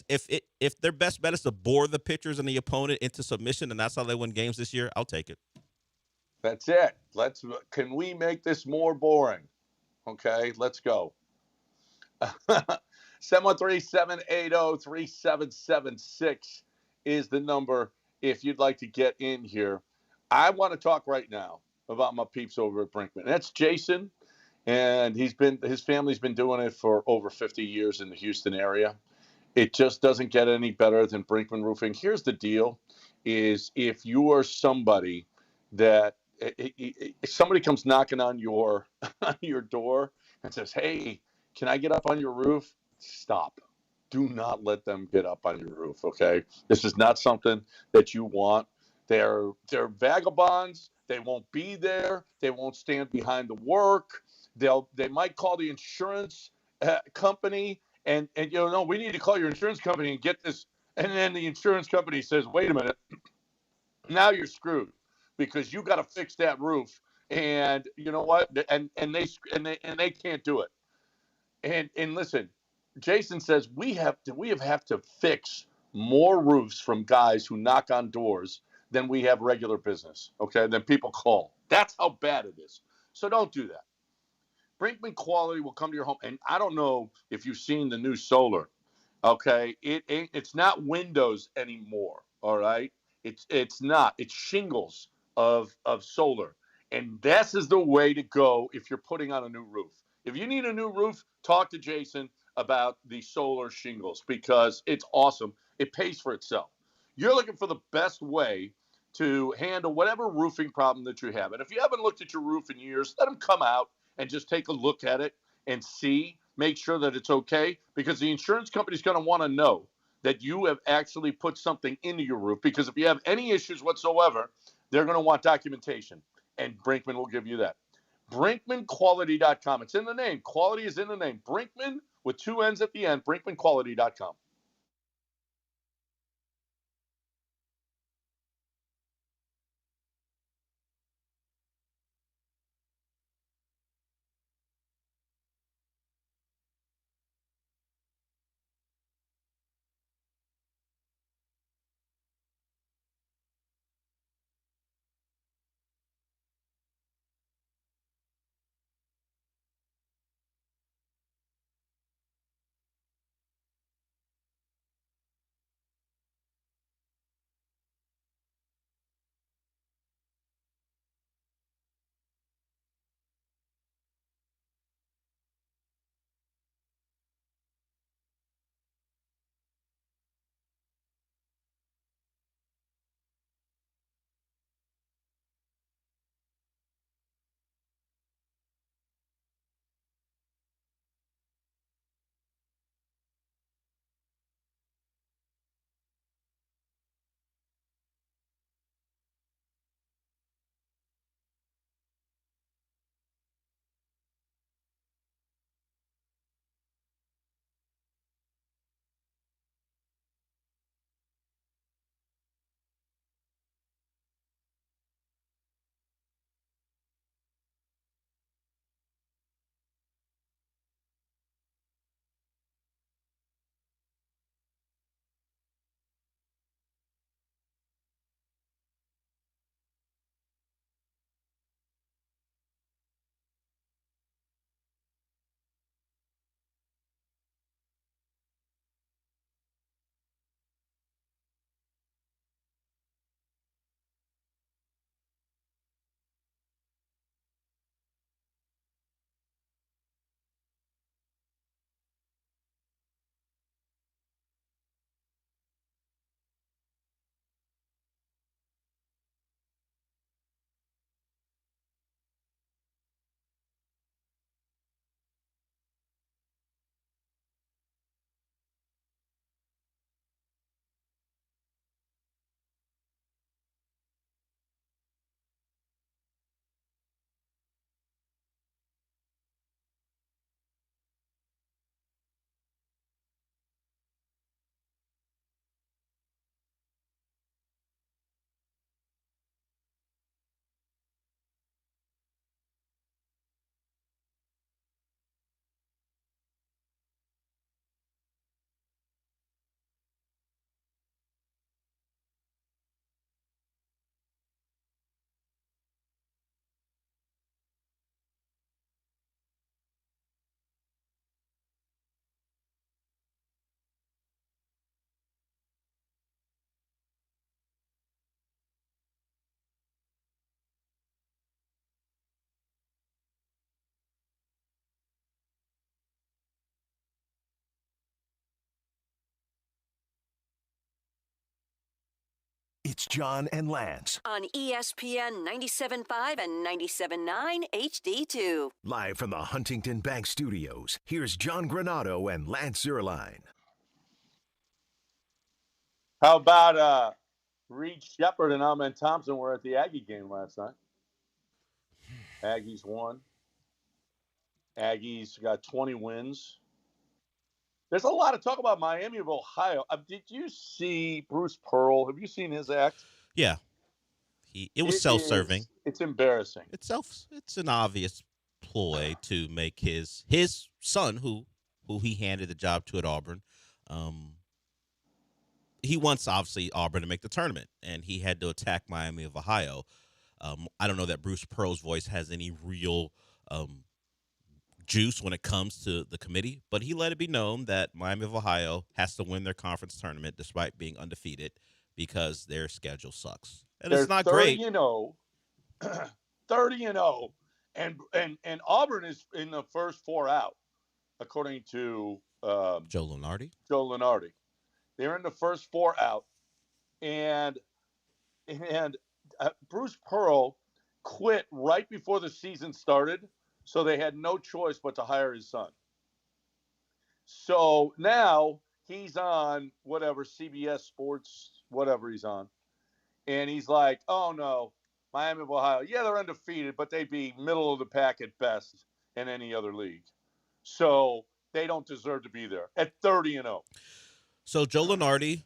[SPEAKER 2] if their best bet is to bore the pitchers and the opponent into submission, and that's how they win games this year, I'll take it.
[SPEAKER 1] That's it. Can we make this more boring? Okay, let's go. 713-780-3776 is the number if you'd like to get in here. I want to talk right now about my peeps over at Brinkman. That's Jason, and his family's been doing it for over 50 years in the Houston area. It just doesn't get any better than Brinkman Roofing. Here's the deal: is if you are somebody that if somebody comes knocking on your door and says, "Hey, can I get up on your roof?" Stop. Do not let them get up on your roof, okay? This is not something that you want. They're vagabonds. They won't be there. They won't stand behind the work. They might call the insurance company and no, we need to call your insurance company and get this. And then the insurance company says, "Wait a minute, now you're screwed because you got to fix that roof." And you know what? And they can't do it. And listen, Jason says we have to fix more roofs from guys who knock on doors than we have regular business. Okay, than people call. That's how bad it is. So don't do that. Brinkman Quality will come to your home, and I don't know if you've seen the new solar. Okay, it's not windows anymore. All right, it's not. It's shingles of solar, and this is the way to go if you're putting on a new roof. If you need a new roof, talk to Jason about the solar shingles because it's awesome. It pays for itself. You're looking for the best way to handle whatever roofing problem that you have. And if you haven't looked at your roof in years, let them come out and just take a look at it and see, make sure that it's okay, because the insurance company is going to want to know that you have actually put something into your roof, because if you have any issues whatsoever, they're going to want documentation, and Brinkman will give you that. BrinkmanQuality.com. It's in the name. Quality is in the name. Brinkman with 2 N's at the end. BrinkmanQuality.com.
[SPEAKER 3] John and Lance.
[SPEAKER 4] On ESPN 97.5 and 97.9 HD2.
[SPEAKER 3] Live from the Huntington Bank Studios, here's John Granado and Lance Zierlein.
[SPEAKER 1] How about Reed Shepard and Ahmed Thompson were at the Aggie game last night? Aggies won. Aggies got 20 wins. There's a lot of talk about Miami of Ohio. Did you see Bruce Pearl? Have you seen his act?
[SPEAKER 2] Yeah. It was self-serving.
[SPEAKER 1] It's embarrassing.
[SPEAKER 2] It's an obvious ploy to make his son, who he handed the job to at Auburn, he wants, obviously, Auburn to make the tournament, and he had to attack Miami of Ohio. I don't know that Bruce Pearl's voice has any real juice when it comes to the committee, but he let it be known that Miami of Ohio has to win their conference tournament despite being undefeated because their schedule sucks. And it's not great.
[SPEAKER 1] 30-0, 30-0, and Auburn is in the first four out, according to
[SPEAKER 2] Joe Lunardi.
[SPEAKER 1] They're in the first four out, and Bruce Pearl quit right before the season started, so they had no choice but to hire his son. So now he's on whatever, CBS Sports, whatever he's on, and he's like, oh no, Miami of Ohio, yeah, they're undefeated, but they'd be middle of the pack at best in any other league. So they don't deserve to be there at 30-0.
[SPEAKER 2] So Joe Lunardi,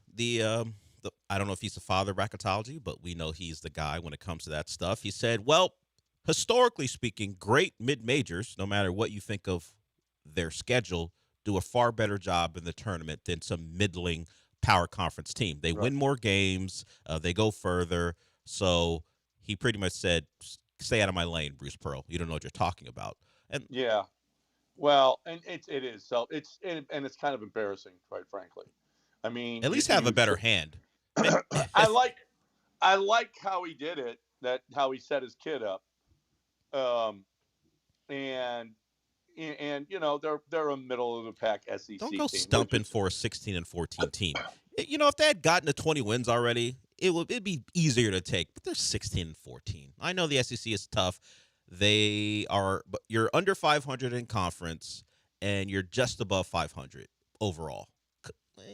[SPEAKER 2] I don't know if he's the father of bracketology, but we know he's the guy when it comes to that stuff. He said, well, historically speaking, great mid-majors, no matter what you think of their schedule, do a far better job in the tournament than some middling power conference team. They win more games. They go further. So he pretty much said, stay out of my lane, Bruce Pearl. You don't know what you're talking about. And
[SPEAKER 1] yeah. Well, and it is. So it's kind of embarrassing, quite frankly. I mean,
[SPEAKER 2] at least have a better hand.
[SPEAKER 1] I like how he did it. How he set his kid up. And you know they're a middle of the pack SEC.
[SPEAKER 2] Don't go
[SPEAKER 1] team,
[SPEAKER 2] stumping for a 16-14 team. You know, if they had gotten to 20 wins already, it'd be easier to take. But they're 16-14. I know the SEC is tough. But you're under 500 in conference, and you're just above 500 overall.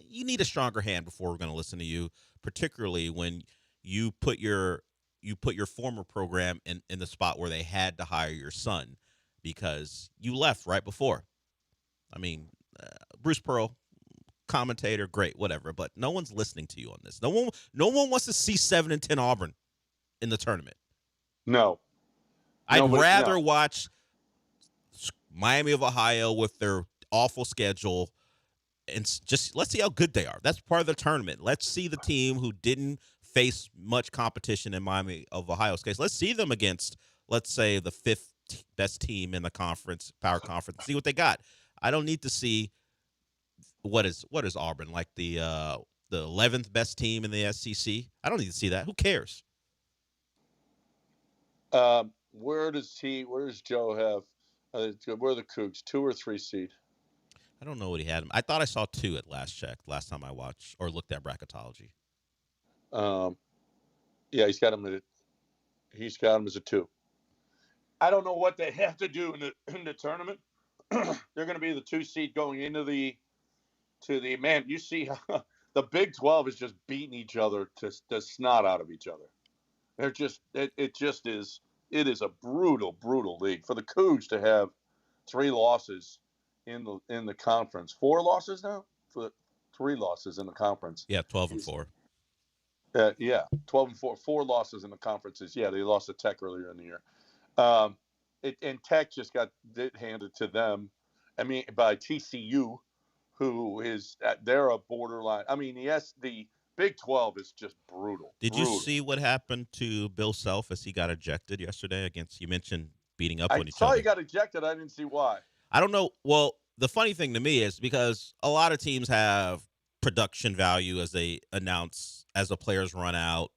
[SPEAKER 2] You need a stronger hand before we're going to listen to you, particularly when you put your former program in the spot where they had to hire your son because you left right before. I mean, Bruce Pearl, commentator, great, whatever, but no one's listening to you on this. No one wants to see 7-10 Auburn in the tournament.
[SPEAKER 1] No.
[SPEAKER 2] I'd rather watch Miami of Ohio with their awful schedule and just let's see how good they are. That's part of the tournament. Let's see the team who didn't face much competition in Miami of Ohio's case. Let's see them against, let's say, the fifth best team in the conference, power conference. See what they got. I don't need to see what is Auburn, like the 11th best team in the SEC. I don't need to see that. Who cares?
[SPEAKER 1] Where does Joe have? Where are the Cougs? 2 or 3 seed?
[SPEAKER 2] I don't know what he had. I thought I saw 2 at last time I watched or looked at bracketology.
[SPEAKER 1] Yeah, he's got him as a 2. I don't know what they have to do in the tournament. They're going to be the 2 seed going into the man. You see how the Big 12 is just beating each other to snot out of each other. They're just it is a brutal league for the Cougs to have 3 losses in the conference. 4 losses now for 3 losses in the conference.
[SPEAKER 2] Yeah, 12-4.
[SPEAKER 1] Yeah, 12-4. 4 losses in the conferences. Yeah, they lost to Tech earlier in the year. And Tech just got handed to them. I mean, by TCU, who is they're a borderline. I mean, the Big 12 is just brutal.
[SPEAKER 2] Did you see what happened to Bill Self as he got ejected yesterday against? You mentioned beating up on each other.
[SPEAKER 1] I saw he got ejected. I didn't see why.
[SPEAKER 2] I don't know. Well, the funny thing to me is because a lot of teams have production value as they announce as the players run out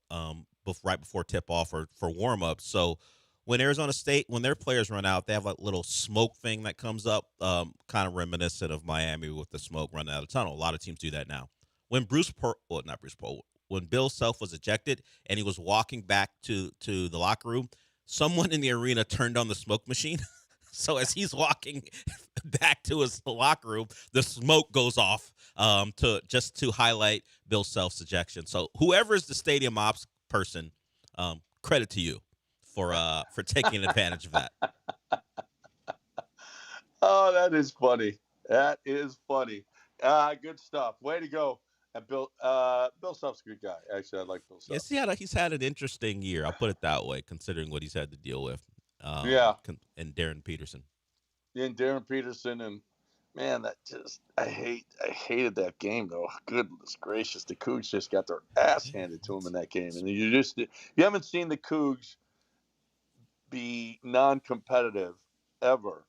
[SPEAKER 2] right before tip-off or for warm-ups. So when Arizona State, when their players run out, they have like a little smoke thing that comes up, kind of reminiscent of Miami with the smoke running out of the tunnel. A lot of teams do that now. When not Bruce Pearl, when Bill Self was ejected and he was walking back to the locker room, someone in the arena turned on the smoke machine. So as he's walking back to his locker room, the smoke goes off to highlight Bill Self's ejection. So whoever is the stadium ops person, credit to you for taking advantage of that.
[SPEAKER 1] Oh, that is funny. That is funny. Good stuff. Way to go. And Bill Self's a good guy. Actually, I like Bill Self.
[SPEAKER 2] Yes, he's had an interesting year. I'll put it that way, considering what he's had to deal with.
[SPEAKER 1] Yeah.
[SPEAKER 2] And Darren Peterson.
[SPEAKER 1] And Darren Peterson, and man, that just I hated that game though. Goodness gracious, the Cougs just got their ass handed to them in that game, and you haven't seen the Cougs be non-competitive ever,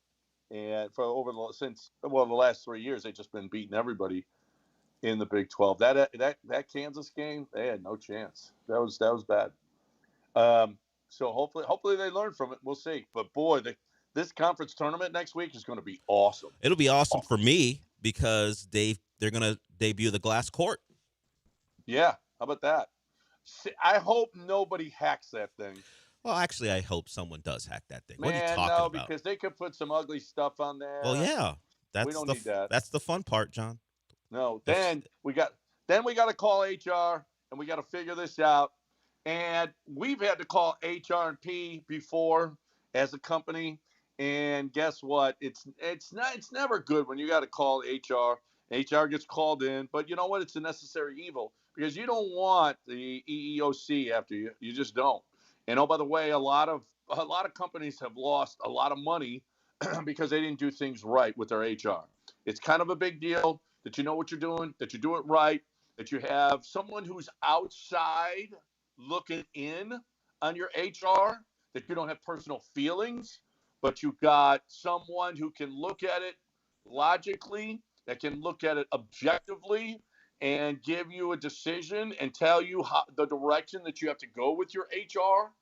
[SPEAKER 1] and the last 3 years they've just been beating everybody in the Big 12. That Kansas game, they had no chance. That was bad. So hopefully they learn from it. We'll see. But boy, this conference tournament next week is going to be awesome.
[SPEAKER 2] It'll be awesome for me because they're going to debut the glass court.
[SPEAKER 1] Yeah, how about that? See, I hope nobody hacks that thing.
[SPEAKER 2] Well, actually, I hope someone does hack that thing.
[SPEAKER 1] Man,
[SPEAKER 2] what are you talking about?
[SPEAKER 1] Because they could put some ugly stuff on there.
[SPEAKER 2] Well, yeah,
[SPEAKER 1] we don't need that.
[SPEAKER 2] That's the fun part, John.
[SPEAKER 1] No, then we got to call HR and we got to figure this out. And we've had to call HR&P before as a company, and guess what? It's never good when you got to call HR. HR gets called in, but you know what? It's a necessary evil because you don't want the EEOC after you. You just don't. And oh, by the way, a lot of companies have lost a lot of money because they didn't do things right with their HR. It's kind of a big deal that you know what you're doing, that you do it right, that you have someone who's outside looking in on your HR, that you don't have personal feelings, but you've got someone who can look at it logically, that can look at it objectively and give you a decision and tell you the direction that you have to go with your HR.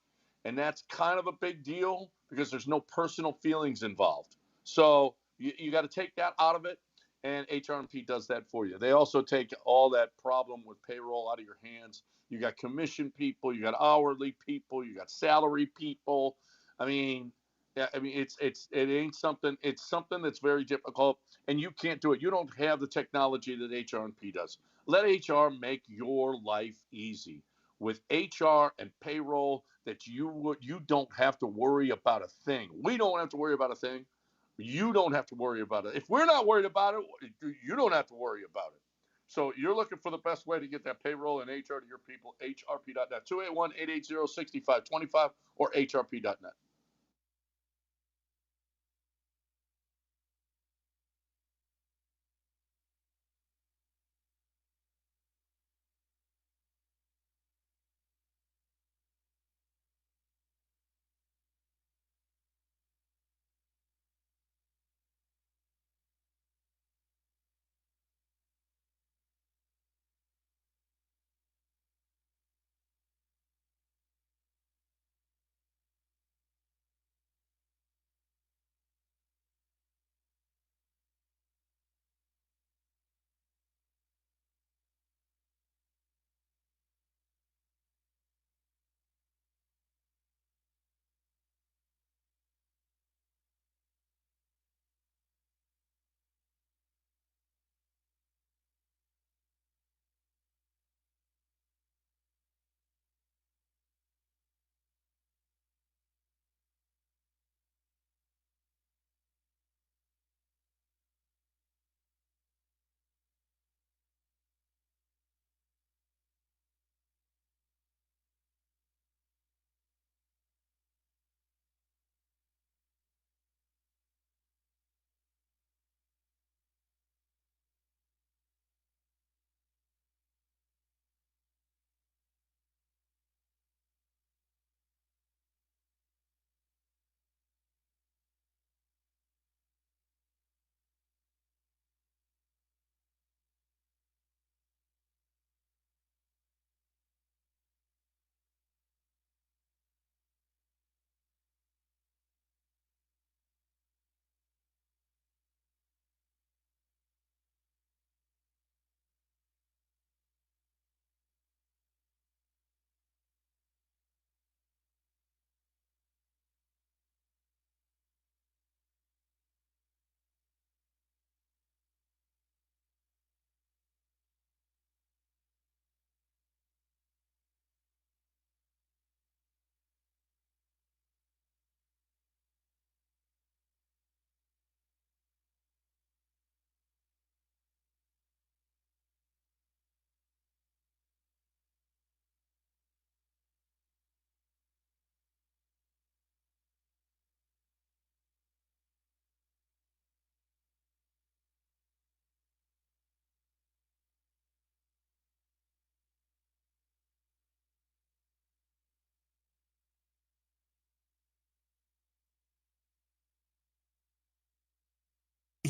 [SPEAKER 1] And that's kind of a big deal because there's no personal feelings involved. So you got to take that out of it, and HR&P does that for you. They also take all that problem with payroll out of your hands. You got commission people, you got hourly people, you got salary people. I mean, it ain't something. It's something that's very difficult, and you can't do it. You don't have the technology that HR&P does. Let HR make your life easy with HR and payroll. That you don't have to worry about a thing. We don't have to worry about a thing. You don't have to worry about it. If we're not worried about it, you don't have to worry about it. So you're looking for the best way to get that payroll and HR to your people, hrp.net, 281-880-6525 or hrp.net.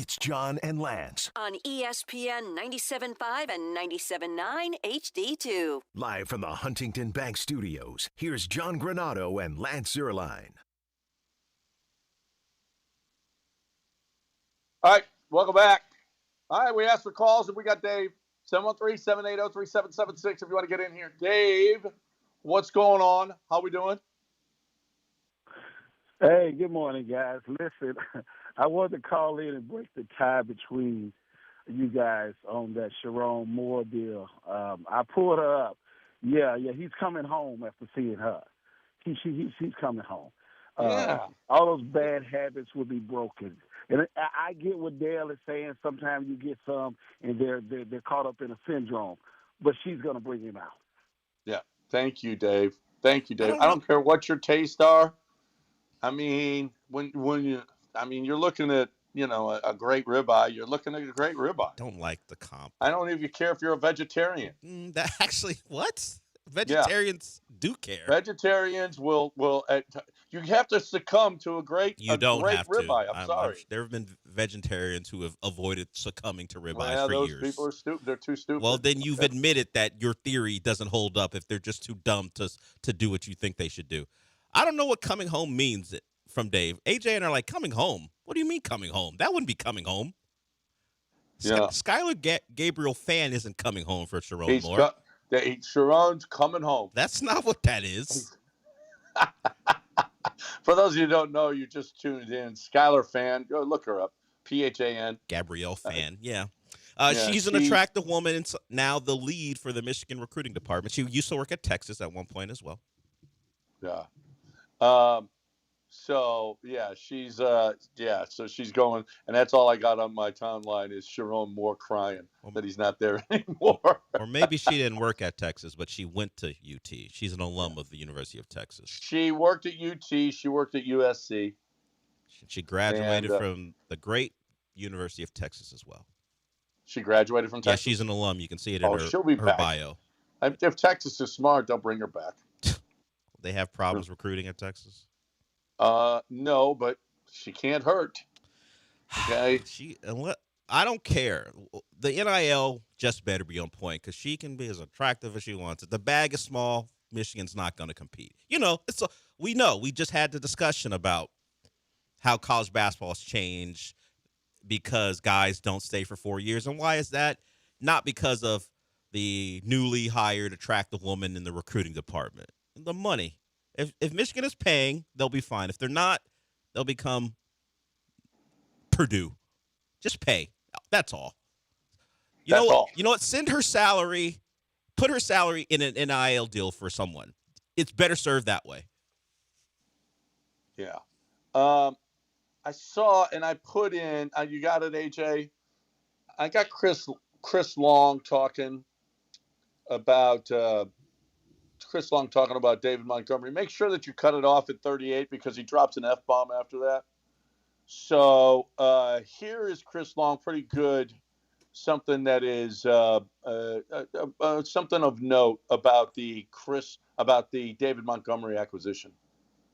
[SPEAKER 3] It's John and Lance.
[SPEAKER 4] On ESPN 97.5 and 97.9 HD2.
[SPEAKER 3] Live from the Huntington Bank Studios, here's John Granado and Lance Zierlein.
[SPEAKER 1] All right, welcome back. All right, we asked for calls, and we got Dave. 713-780-3776 if you want to get in here. Dave, what's going on? How we doing?
[SPEAKER 6] Hey, good morning, guys. Listen, I wanted to call in and break the tie between you guys on that Sharon Moore deal. I pulled her up. Yeah, he's coming home after seeing her. He's coming home.
[SPEAKER 1] Yeah.
[SPEAKER 6] All those bad habits will be broken. And I get what Dale is saying. Sometimes you get some, and they're caught up in a syndrome. But she's going to bring him out.
[SPEAKER 1] Yeah. Thank you, Dave. Thank you, Dave. I don't care what your tastes are. I mean, you're looking at, a great ribeye. You're looking at a great ribeye.
[SPEAKER 2] Don't like the comp.
[SPEAKER 1] I don't even care if you're a vegetarian.
[SPEAKER 2] That actually, what? Vegetarians do care.
[SPEAKER 1] Vegetarians will you have to succumb to a great ribeye. I'm sorry.
[SPEAKER 2] There have been vegetarians who have avoided succumbing to ribeyes for
[SPEAKER 1] those
[SPEAKER 2] years.
[SPEAKER 1] People are stupid. They're too stupid.
[SPEAKER 2] Well, then you've admitted that your theory doesn't hold up if they're just too dumb to do what you think they should do. I don't know what coming home means from Dave. AJ and I are like, coming home? What do you mean coming home? That wouldn't be coming home.
[SPEAKER 1] Yeah.
[SPEAKER 2] Skylar Gabriel fan isn't coming home for Sharon Moore.
[SPEAKER 1] Sharon's coming home.
[SPEAKER 2] That's not what that is.
[SPEAKER 1] For those of you who don't know, you just tuned in. Skylar fan, go look her up. PHAN.
[SPEAKER 2] Gabrielle fan, yeah. She's an attractive woman and now the lead for the Michigan recruiting department. She used to work at Texas at one point as well.
[SPEAKER 1] Yeah. She's so she's going, and that's all I got on my timeline is Sharon Moore crying that he's not there anymore.
[SPEAKER 2] Or maybe she didn't work at Texas, but she went to UT. She's an alum of the University of Texas.
[SPEAKER 1] She worked at UT. She worked at USC.
[SPEAKER 2] She graduated from the great University of Texas as well.
[SPEAKER 1] She graduated from Texas?
[SPEAKER 2] Yeah, she's an alum. You can see it in her bio.
[SPEAKER 1] If Texas is smart, they'll bring her back.
[SPEAKER 2] They have problems recruiting at Texas?
[SPEAKER 1] No, but she can't hurt. Okay.
[SPEAKER 2] I don't care. The NIL just better be on point because she can be as attractive as she wants. If the bag is small, Michigan's not going to compete. We know. We just had the discussion about how college basketball has changed because guys don't stay for 4 years. And why is that? Not because of the newly hired attractive woman in the recruiting department. The money. If Michigan is paying, they'll be fine. If they're not, they'll become Purdue. Just pay. That's all. You know what? Send her salary, put her salary in an NIL deal for someone. It's better served that way.
[SPEAKER 1] Yeah. I saw and I put in, you got it, AJ? I got Chris Long talking about David Montgomery. Make sure that you cut it off at 38 because he drops an F-bomb after that. So here is Chris Long, pretty good. Something that is something of note about the David Montgomery acquisition.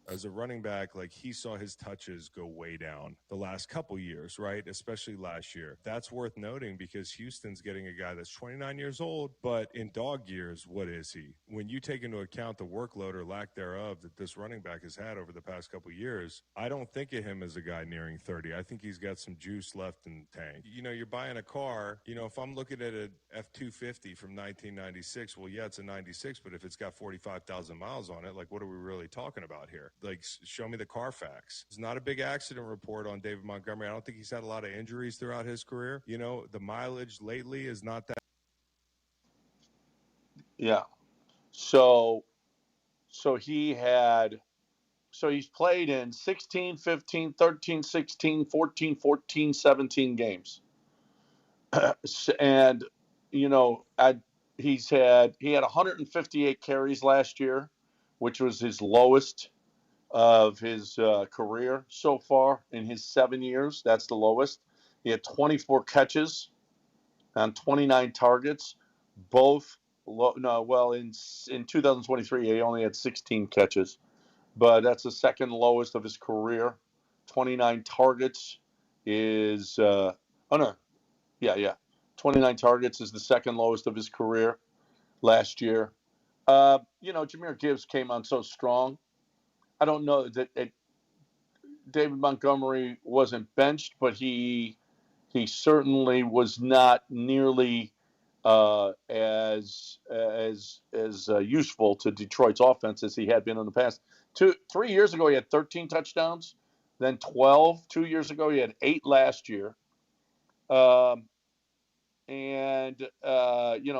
[SPEAKER 7] As a running back, he saw his touches go way down the last couple years, right? Especially last year. That's worth noting because Houston's getting a guy that's 29 years old, but in dog years, what is he? When you take into account the workload or lack thereof that this running back has had over the past couple years, I don't think of him as a guy nearing 30. I think he's got some juice left in the tank. You're buying a car, if I'm looking at an F-250 from 1996, well, yeah, it's a 96, but if it's got 45,000 miles on it, what are we really talking about here? Show me the Carfax. It's not a big accident report on David Montgomery. I don't think he's had a lot of injuries throughout his career. The mileage lately is not that.
[SPEAKER 1] Yeah. So he's played in 16, 15, 13, 16, 14, 14, 17 games. And, he had 158 carries last year, which was his lowest of his career so far in his 7 years. That's the lowest. He had 24 catches on 29 targets. In 2023, he only had 16 catches, but that's the second lowest of his career. 29 targets is Oh no, yeah. 29 targets is the second lowest of his career last year. Jahmyr Gibbs came on so strong. I don't know that David Montgomery wasn't benched, but he certainly was not nearly as useful to Detroit's offense as he had been in the past. 3 years ago, he had 13 touchdowns, then 12. 2 years ago, he had 8 last year.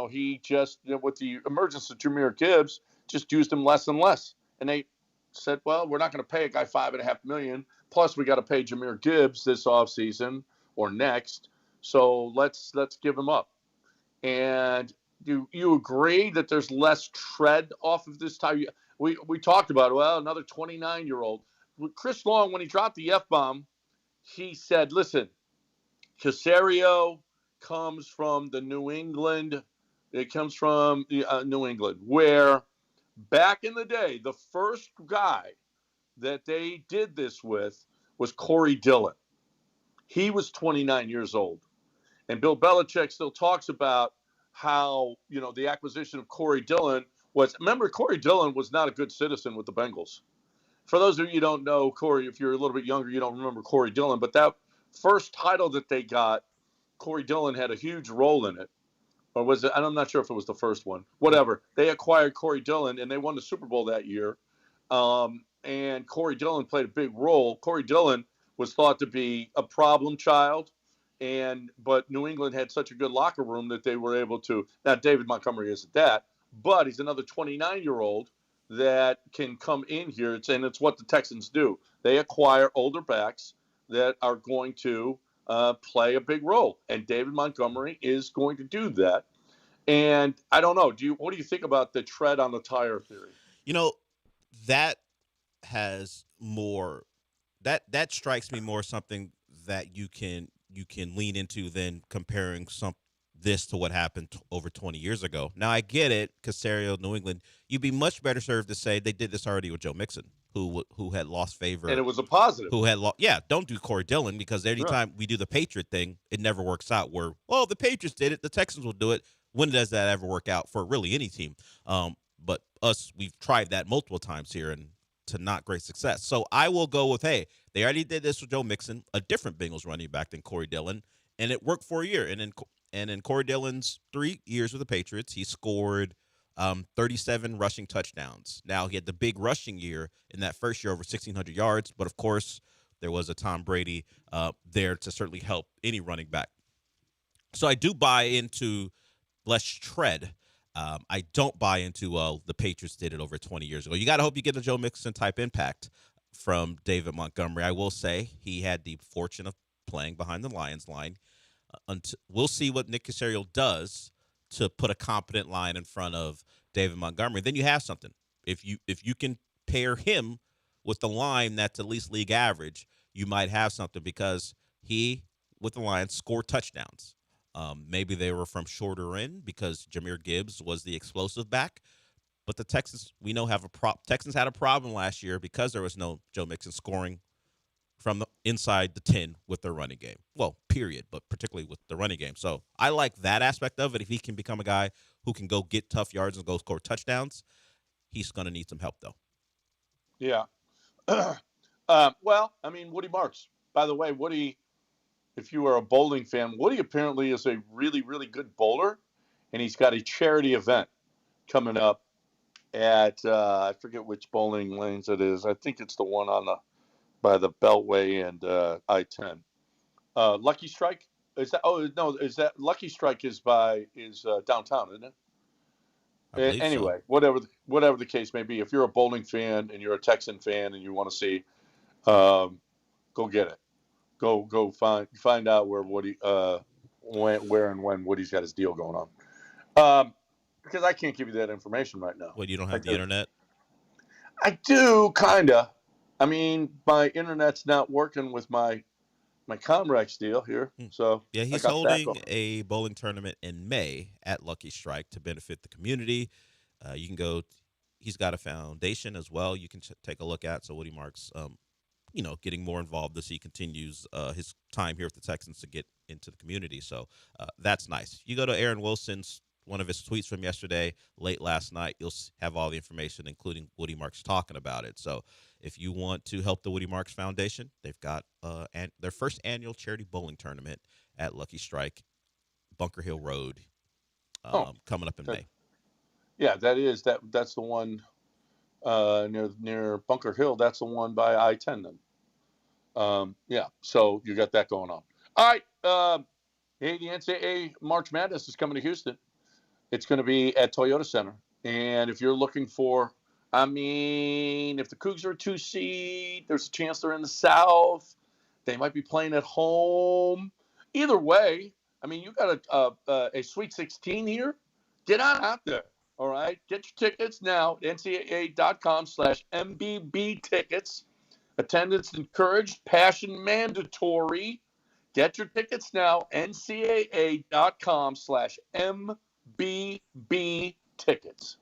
[SPEAKER 1] He just, with the emergence of Jahmyr Gibbs, just used him less and less. And they said, well, we're not going to pay a guy $5.5 million. Plus, we got to pay Jahmyr Gibbs this offseason or next. So let's give him up. And you agree that there's less tread off of this time? We talked about, well, another 29-year-old. Chris Long, when he dropped the F-bomb, he said, listen, Caserio comes from New England, where back in the day, the first guy that they did this with was Corey Dillon. He was 29 years old. And Bill Belichick still talks about how, the acquisition of Corey Dillon remember, Corey Dillon was not a good citizen with the Bengals. For those of you who don't know Corey, if you're a little bit younger, you don't remember Corey Dillon, but that first title that they got, Corey Dillon had a huge role in it. Or was it? I'm not sure if it was the first one. Whatever. They acquired Corey Dillon, and they won the Super Bowl that year. And Corey Dillon played a big role. Corey Dillon was thought to be a problem child, but New England had such a good locker room that they were able to. Now, David Montgomery isn't that, but he's another 29-year-old that can come in here, and it's what the Texans do. They acquire older backs that are going to play a big role, and David Montgomery is going to do that. And I don't know. What do you think about the tread on the tire theory?
[SPEAKER 2] That has more. That strikes me more something that you can lean into than comparing this to what happened over 20 years ago. Now I get it, Caserio, New England. You'd be much better served to say they did this already with Joe Mixon, who had lost favor,
[SPEAKER 1] and it was a positive.
[SPEAKER 2] Don't do Corey Dillon, because anytime we do the Patriot thing, it never works out. Where the Patriots did it, the Texans will do it. When does that ever work out for really any team? But we've tried that multiple times here and to not great success. So I will go with, hey, they already did this with Joe Mixon, a different Bengals running back than Corey Dillon, and it worked for a year. And in Corey Dillon's 3 years with the Patriots, he scored 37 rushing touchdowns. Now, he had the big rushing year in that first year, over 1,600 yards. But, of course, there was a Tom Brady there to certainly help any running back. So I do buy into less tread. I don't buy into, the Patriots did it over 20 years ago. You got to hope you get a Joe Mixon-type impact from David Montgomery. I will say he had the fortune of playing behind the Lions line. We'll see what Nick Caserio does to put a competent line in front of David Montgomery. Then you have something. If you can pair him with the line that's at least league average, you might have something, because he, with the Lions, scored touchdowns. Maybe they were from shorter end because Jahmyr Gibbs was the explosive back. But the Texans, we know, Texans had a problem last year because there was no Joe Mixon scoring from the inside the 10 with their running game. Well, period, but particularly with the running game. So I like that aspect of it. If he can become a guy who can go get tough yards and go score touchdowns, he's going to need some help, though.
[SPEAKER 1] Yeah. Woody Marks. By the way, Woody, if you are a bowling fan, Woody apparently is a really, really good bowler, and he's got a charity event coming up at I forget which bowling lanes it is. I think it's the one by the Beltway and I-10. Lucky Strike? Is that Lucky Strike is downtown, isn't it? Anyway,
[SPEAKER 2] so.
[SPEAKER 1] whatever the case may be, if you're a bowling fan and you're a Texan fan and you want to see, go get it. Go find out where Woody, where and when Woody's got his deal going on. Because I can't give you that information right now.
[SPEAKER 2] Well, you don't have the internet?
[SPEAKER 1] I do, kinda. I mean, my internet's not working with my Comrex deal here. So
[SPEAKER 2] yeah, he's holding a bowling tournament in May at Lucky Strike to benefit the community. You can go. He's got a foundation as well. You can take a look at. So Woody Marks getting more involved as he continues his time here with the Texans to get into the community. So that's nice. You go to Aaron Wilson's one of his tweets from yesterday, late last night, you'll have all the information, including Woody Marks talking about it. So if you want to help the Woody Marks Foundation, they've got their first annual charity bowling tournament at Lucky Strike, Bunker Hill Road, coming up in May.
[SPEAKER 1] Yeah, that's the one near Bunker Hill. That's the one by I-10 then. Yeah, so you got that going on. All right. Hey, the NCAA March Madness is coming to Houston. It's going to be at Toyota Center. And if you're looking for, if the Cougs are a 2 seed, there's a chance they're in the South. They might be playing at home. Either way, you got a Sweet 16 here. Get on out there. All right. Get your tickets now at ncaa.com/MBB tickets. Attendance encouraged, passion mandatory. Get your tickets now, ncaa.com/MBB tickets.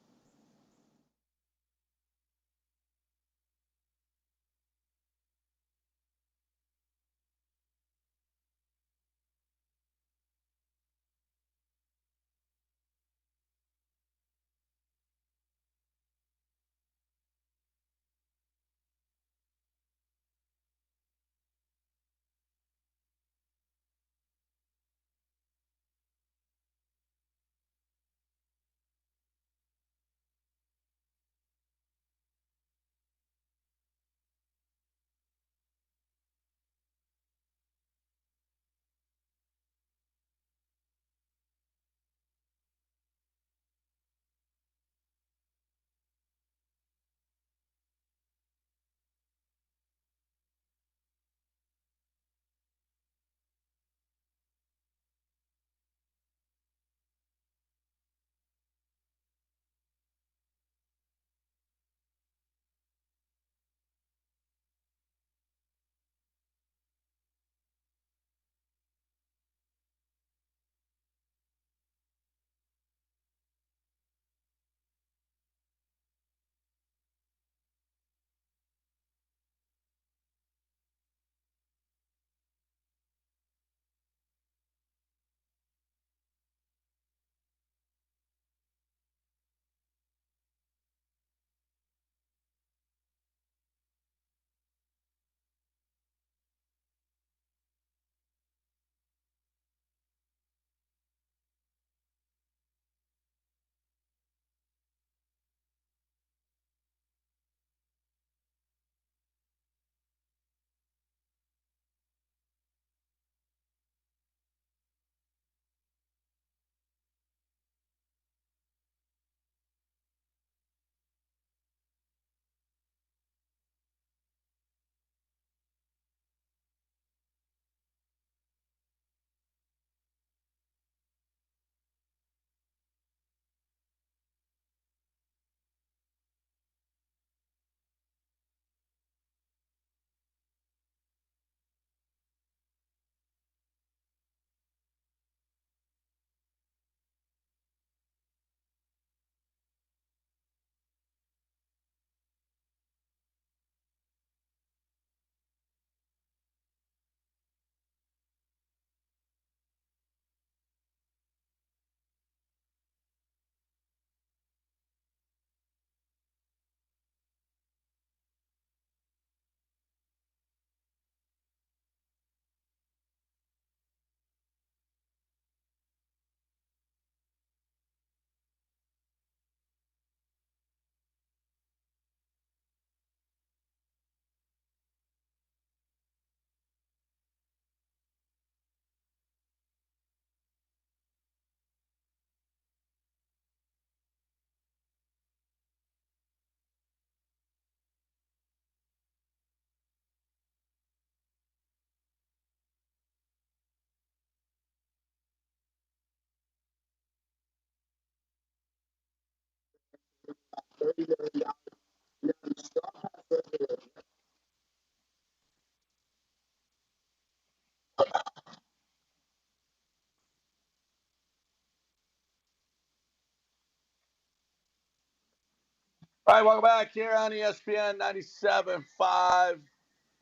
[SPEAKER 1] All right, welcome back here on ESPN 97.5.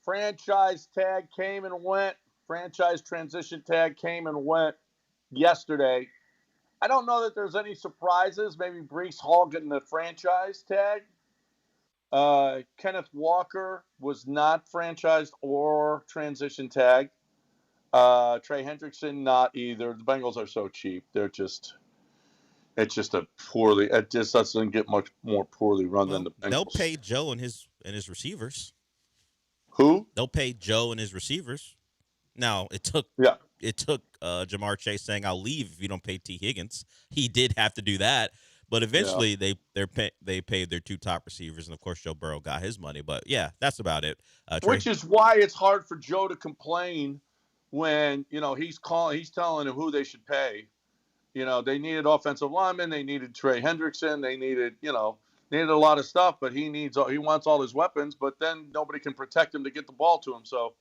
[SPEAKER 1] franchise tag came and went. Franchise transition tag came and went yesterday. I don't know that there's any surprises. Maybe Breece Hall getting the franchise tag. Kenneth Walker was not franchised or transition tag. Trey Hendrickson, not either. The Bengals are so cheap. It's just it just doesn't get much more poorly run than the Bengals.
[SPEAKER 2] They'll pay Joe and his receivers.
[SPEAKER 1] Who?
[SPEAKER 2] They'll pay Joe and his receivers. Now, it took Jamar Chase saying, "I'll leave if you don't pay T. Higgins." He did have to do that, but eventually they paid their two top receivers, and of course Joe Burrow got his money. But yeah, that's about it.
[SPEAKER 1] Which is why it's hard for Joe to complain when he's telling them who they should pay. They needed offensive linemen, they needed Trey Hendrickson, they needed a lot of stuff, but he wants all his weapons, but then nobody can protect him to get the ball to him. So,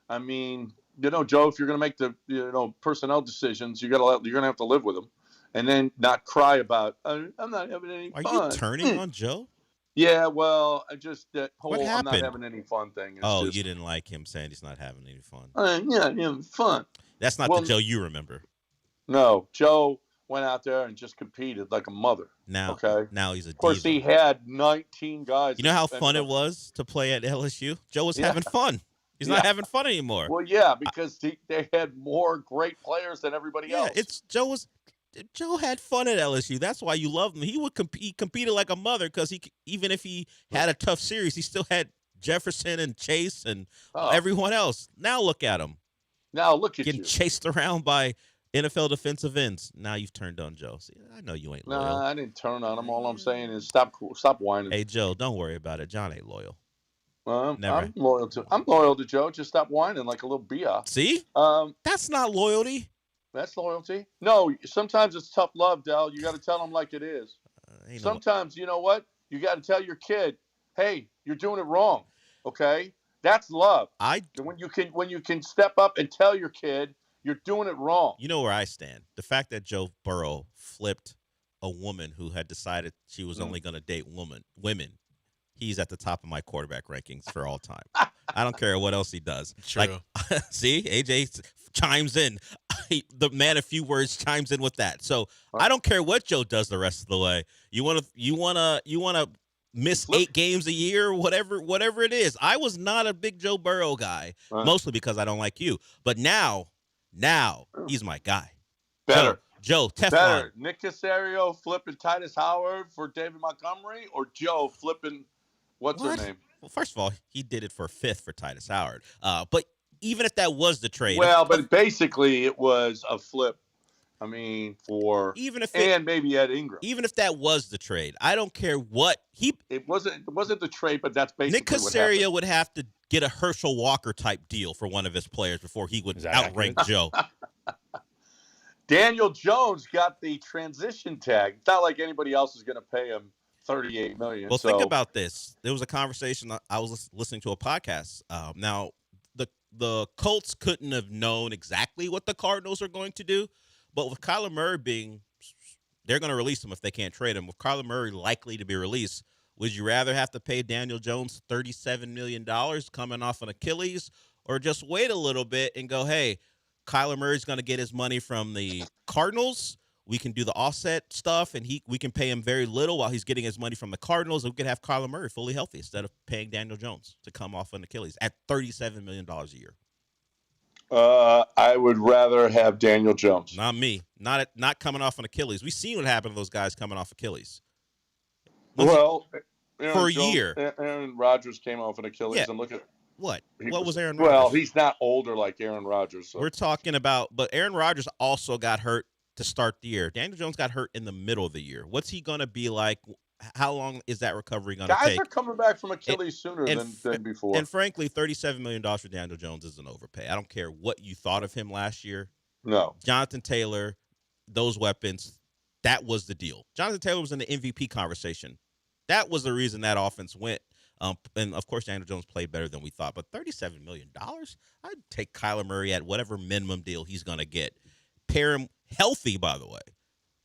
[SPEAKER 1] I mean, Joe, if you're going to make the personnel decisions, you're going to have to live with them, and then not cry about I'm not having any fun.
[SPEAKER 2] Are you turning on Joe?
[SPEAKER 1] Yeah, well, I just that whole
[SPEAKER 2] What happened?
[SPEAKER 1] I'm not having any fun thing.
[SPEAKER 2] You didn't like him saying he's not having any fun.
[SPEAKER 1] Yeah, having fun.
[SPEAKER 2] That's not the Joe you remember.
[SPEAKER 1] No, Joe went out there and just competed like a mother.
[SPEAKER 2] Now he's a diva.
[SPEAKER 1] Of course, he had 19 guys.
[SPEAKER 2] You know how fun it was to play at LSU? Joe was having fun. He's not having fun anymore.
[SPEAKER 1] Well, yeah, because they had more great players than everybody else.
[SPEAKER 2] Joe had fun at LSU. That's why you loved him. He competed like a mother because even if he had a tough series, he still had Jefferson and Chase and everyone else. Now look at him.
[SPEAKER 1] Now look at
[SPEAKER 2] getting chased around by NFL defensive ends. Now you've turned on Joe. See, I know you ain't loyal.
[SPEAKER 1] Nah, I didn't turn on him. All I'm saying is stop whining.
[SPEAKER 2] Hey, Joe, don't worry about it. John ain't loyal.
[SPEAKER 1] I'm loyal to Joe. Just stop whining like a little biatch.
[SPEAKER 2] See? That's not loyalty.
[SPEAKER 1] That's loyalty. No, sometimes it's tough love, Del. You got to tell them like it is. Sometimes, you know what? You got to tell your kid, hey, you're doing it wrong. Okay? That's love. When you can step up and tell your kid you're doing it wrong.
[SPEAKER 2] You know where I stand. The fact that Joe Burrow flipped a woman who had decided she was only going to date women. He's at the top of my quarterback rankings for all time. I don't care what else he does.
[SPEAKER 5] True.
[SPEAKER 2] Like, see, AJ chimes in. The man of few words chimes in with that. So I don't care what Joe does the rest of the way. You want to miss 8 games a year, whatever it is. I was not a big Joe Burrow guy, mostly because I don't like you. But now he's my guy.
[SPEAKER 1] Better.
[SPEAKER 2] Joe, Teflon.
[SPEAKER 1] Better. Nick Caserio flipping Titus Howard for David Montgomery, or Joe flipping what's her name?
[SPEAKER 2] Well, first of all, he did it for a 5th for Titus Howard. But even if that was the trade.
[SPEAKER 1] Well, but basically it was a flip. I mean, and maybe Ed Ingram.
[SPEAKER 2] Even if that was the trade, I don't care what
[SPEAKER 1] It wasn't the trade, but that's basically
[SPEAKER 2] Nick Caserio would have to get a Herschel Walker type deal for one of his players before he would outrank Joe.
[SPEAKER 1] Daniel Jones got the transition tag. It's not like anybody else is going to pay him $38 million.
[SPEAKER 2] Well, think about this. There was a conversation. I was listening to a podcast. Now, the Colts couldn't have known exactly what the Cardinals are going to do, but with Kyler Murray they're going to release him if they can't trade him. With Kyler Murray likely to be released, would you rather have to pay Daniel Jones $37 million coming off an Achilles, or just wait a little bit and go, hey, Kyler Murray's going to get his money from the Cardinals. We can do the offset stuff, and we can pay him very little while he's getting his money from the Cardinals. And we could have Kyler Murray fully healthy instead of paying Daniel Jones to come off an Achilles at $37 million a year.
[SPEAKER 1] I would rather have Daniel Jones.
[SPEAKER 2] Not me. Not coming off an Achilles. We've seen what happened to those guys coming off Achilles.
[SPEAKER 1] For
[SPEAKER 2] a year.
[SPEAKER 1] Aaron Rodgers came off an Achilles, and look at
[SPEAKER 2] what was Aaron Rodgers?
[SPEAKER 1] Well, he's not older like Aaron Rodgers. So.
[SPEAKER 2] We're talking about, but Aaron Rodgers also got hurt to start the year. Daniel Jones got hurt in the middle of the year. What's he going to be like? How long is that recovery going to take?
[SPEAKER 1] Guys are coming back from Achilles sooner than before.
[SPEAKER 2] And frankly, $37 million for Daniel Jones is an overpay. I don't care what you thought of him last year.
[SPEAKER 1] No.
[SPEAKER 2] Jonathan Taylor, those weapons, that was the deal. Jonathan Taylor was in the MVP conversation. That was the reason that offense went. And, of course, Daniel Jones played better than we thought. But $37 million? I'd take Kyler Murray at whatever minimum deal he's going to get. Pair him healthy, by the way.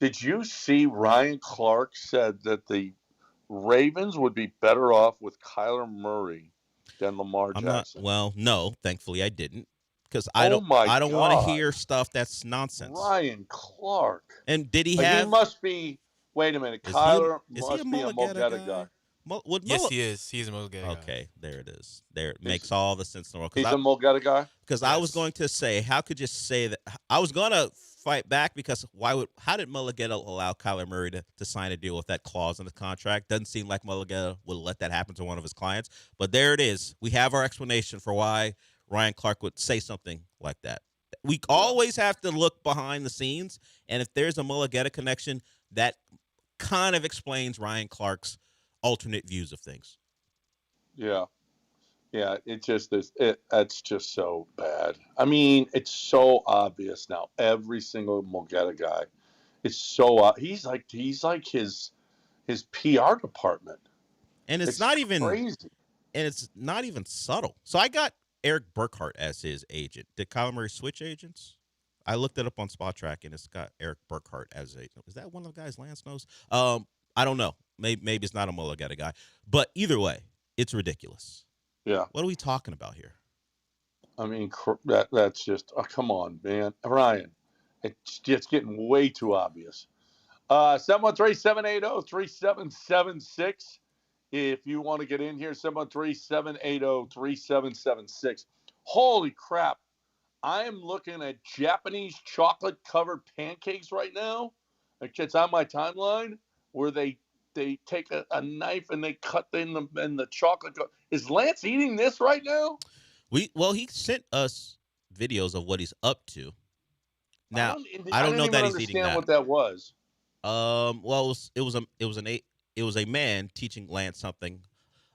[SPEAKER 1] Did you see Ryan Clark said that the Ravens would be better off with Kyler Murray than Lamar
[SPEAKER 2] I'm not.
[SPEAKER 1] Jackson.
[SPEAKER 2] Well, no, thankfully I didn't, because
[SPEAKER 1] Oh my
[SPEAKER 2] I don't want to
[SPEAKER 1] God.
[SPEAKER 2] hear stuff that's nonsense.
[SPEAKER 1] Ryan Clark.
[SPEAKER 2] And did he
[SPEAKER 1] He
[SPEAKER 2] have?
[SPEAKER 1] must be. Wait a minute.
[SPEAKER 2] Is he a
[SPEAKER 1] Kyler must be a
[SPEAKER 2] Mulligetta
[SPEAKER 1] Mulgetta guy.
[SPEAKER 5] Yes, he is. He's a Mulligetta guy.
[SPEAKER 2] Okay, there it is. There it makes all the sense in the world.
[SPEAKER 1] He's a Mulgetta guy.
[SPEAKER 2] Because I was going to say, how could you say that? I was going to fight back because how did Mulligetta allow Kyler Murray to sign a deal with that clause in the contract? Doesn't seem like Mulligetta would let that happen to one of his clients. But there it is. We have our explanation for why Ryan Clark would say something like that. We always have to look behind the scenes, and if there's a Mulligetta connection, that kind of explains Ryan Clark's alternate views of things.
[SPEAKER 1] Yeah. Yeah, it just is. That's just so bad. I mean, it's so obvious now. Every single Mulgetta guy, it's so he's like his PR department,
[SPEAKER 2] and it's not even
[SPEAKER 1] crazy,
[SPEAKER 2] and it's not even subtle. So I got Eric Burkhart as his agent. Did Kyler Murray switch agents? I looked it up on Spot Track, and it's got Eric Burkhart as a. Is that one of the guys Lance knows? I don't know. Maybe it's not a Mulligetta guy, but either way, it's ridiculous.
[SPEAKER 1] Yeah.
[SPEAKER 2] What are we talking about here?
[SPEAKER 1] I mean, that's just come on, man, Ryan. It's getting way too obvious. 713-780-3776. If you want to get in here, 713-780-3776. Holy crap. I am looking at Japanese chocolate-covered pancakes right now. It's on my timeline where they take a knife and they cut in the chocolate. Is Lance eating this right now?
[SPEAKER 2] He sent us videos of what he's up to. Now I don't know
[SPEAKER 1] even
[SPEAKER 2] that he's eating that.
[SPEAKER 1] What that was.
[SPEAKER 2] Well, it was a man teaching Lance something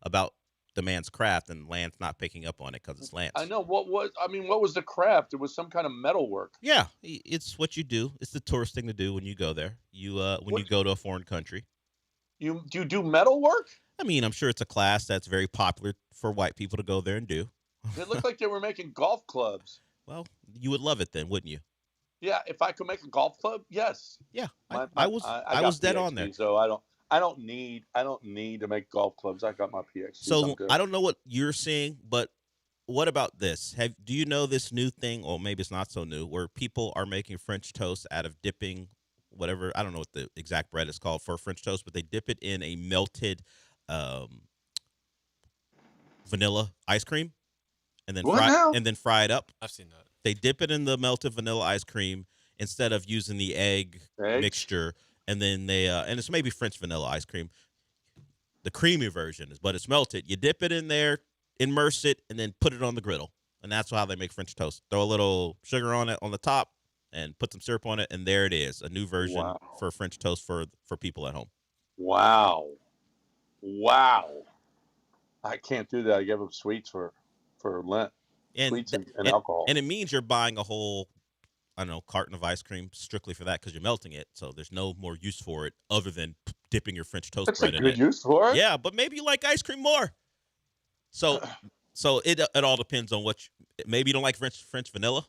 [SPEAKER 2] about the man's craft, and Lance not picking up on it because it's Lance.
[SPEAKER 1] I know what was the craft? It was some kind of metal work.
[SPEAKER 2] Yeah, it's what you do. It's the tourist thing to do when you go there. You go to a foreign country.
[SPEAKER 1] Do you do metal work?
[SPEAKER 2] I mean, I'm sure it's a class that's very popular for white people to go there and do.
[SPEAKER 1] It looked like they were making golf clubs.
[SPEAKER 2] Well, you would love it then, wouldn't you?
[SPEAKER 1] Yeah, if I could make a golf club, yes.
[SPEAKER 2] Yeah, I was dead on there.
[SPEAKER 1] So I don't need to make golf clubs. I got my PhD.
[SPEAKER 2] So I don't know what you're seeing, but what about this? Do you know this new thing, or maybe it's not so new, where people are making French toast out of dipping whatever, I don't know what the exact bread is called for French toast, but they dip it in a melted vanilla ice cream and then fry it up.
[SPEAKER 5] I've seen that.
[SPEAKER 2] They dip it in the melted vanilla ice cream instead of using the egg mixture, and then they and it's maybe French vanilla ice cream, the creamy version, but it's melted. You dip it in there, immerse it, and then put it on the griddle, and that's how they make French toast. Throw a little sugar on it on the top, and put some syrup on it, and there it is, a new version for French toast for people at home.
[SPEAKER 1] Wow. I can't do that. I give them sweets for Lent. Sweets and alcohol.
[SPEAKER 2] And it means you're buying a whole, carton of ice cream strictly for that because you're melting it. So there's no more use for it other than dipping your French toast bread in it.
[SPEAKER 1] That's a good use for it.
[SPEAKER 2] Yeah, but maybe you like ice cream more. So it all depends on maybe you don't like French vanilla.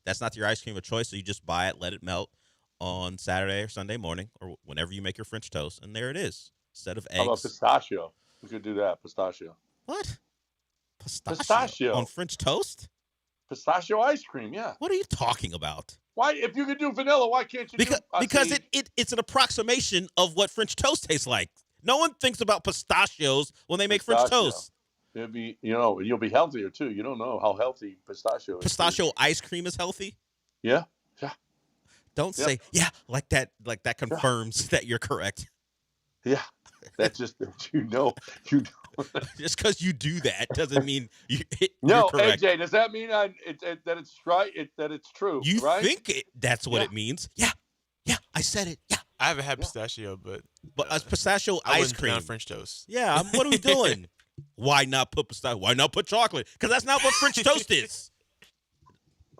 [SPEAKER 2] That's not your ice cream of choice, so you just buy it, let it melt on Saturday or Sunday morning or whenever you make your French toast, and there it is. Instead of eggs.
[SPEAKER 1] How about pistachio? We could do that. Pistachio.
[SPEAKER 2] What? Pistachio on French toast?
[SPEAKER 1] Pistachio ice cream, yeah.
[SPEAKER 2] What are you talking about?
[SPEAKER 1] Why, if you could do vanilla, why can't you
[SPEAKER 2] because it's an approximation of what French toast tastes like. No one thinks about pistachios when they make French toast.
[SPEAKER 1] It'd be, you'll be healthier too. You don't know how healthy pistachio is.
[SPEAKER 2] Pistachio ice cream is healthy?
[SPEAKER 1] Yeah.
[SPEAKER 2] Don't say, like that confirms that you're correct.
[SPEAKER 1] Yeah. That's just, you know.
[SPEAKER 2] Just because you do that doesn't mean you're correct.
[SPEAKER 1] AJ, does that mean that it's right? That it's true?
[SPEAKER 2] You
[SPEAKER 1] right?
[SPEAKER 2] think that's what it means? Yeah, I said it. Yeah,
[SPEAKER 5] I haven't had pistachio, but
[SPEAKER 2] pistachio ice cream
[SPEAKER 5] on French toast.
[SPEAKER 2] Yeah, what are we doing? Why not put pistachio? Why not put chocolate? Because that's not what French toast is.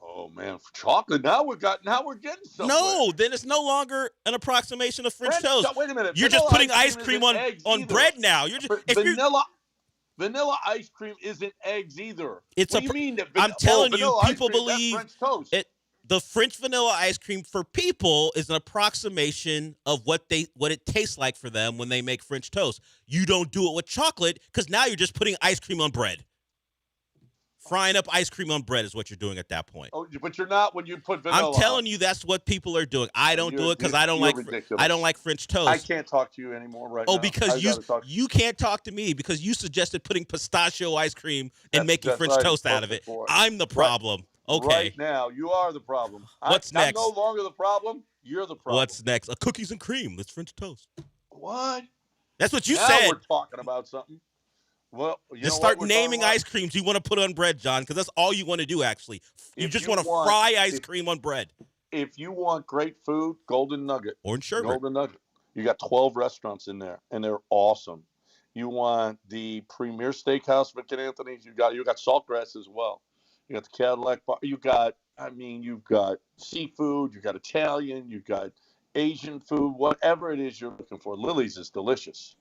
[SPEAKER 1] Oh man, chocolate. Now we're getting somewhere.
[SPEAKER 2] No, then it's no longer an approximation of French toast.
[SPEAKER 1] Wait a minute.
[SPEAKER 2] You're just putting ice cream on bread now. You're just
[SPEAKER 1] vanilla ice cream isn't eggs either.
[SPEAKER 2] What do you mean that? I'm telling you, people believe the French vanilla ice cream for people is an approximation of what it tastes like for them when they make French toast. You don't do it with chocolate because now you're just putting ice cream on bread. Frying up ice cream on bread is what you're doing at that point.
[SPEAKER 1] Oh, but you're not when you put vanilla.
[SPEAKER 2] I'm telling you, that's what people are doing. I don't do it because I don't like French toast.
[SPEAKER 1] I can't talk to you anymore right
[SPEAKER 2] now.
[SPEAKER 1] Oh,
[SPEAKER 2] because you can't talk to me because you suggested putting pistachio ice cream and making French toast out of it. I'm the problem.
[SPEAKER 1] Right,
[SPEAKER 2] okay.
[SPEAKER 1] Right now, you are the problem.
[SPEAKER 2] What's next?
[SPEAKER 1] I'm no longer the problem. You're the problem.
[SPEAKER 2] What's next? Cookies and cream. That's French toast.
[SPEAKER 1] What?
[SPEAKER 2] That's what you
[SPEAKER 1] now
[SPEAKER 2] said.
[SPEAKER 1] We're talking about something. Well,
[SPEAKER 2] just start naming ice creams you want to put on bread, John, because that's all you want to do, actually. You just want to fry ice cream on bread.
[SPEAKER 1] If you want great food, Golden Nugget.
[SPEAKER 2] Orange sherbet.
[SPEAKER 1] Golden Nugget. You got 12 restaurants in there, and they're awesome. You want the Premier Steakhouse, Vic and Anthony's. You got Saltgrass as well. You got the Cadillac Bar. You've got seafood. You got Italian. You got Asian food. Whatever it is you're looking for, Lily's is delicious.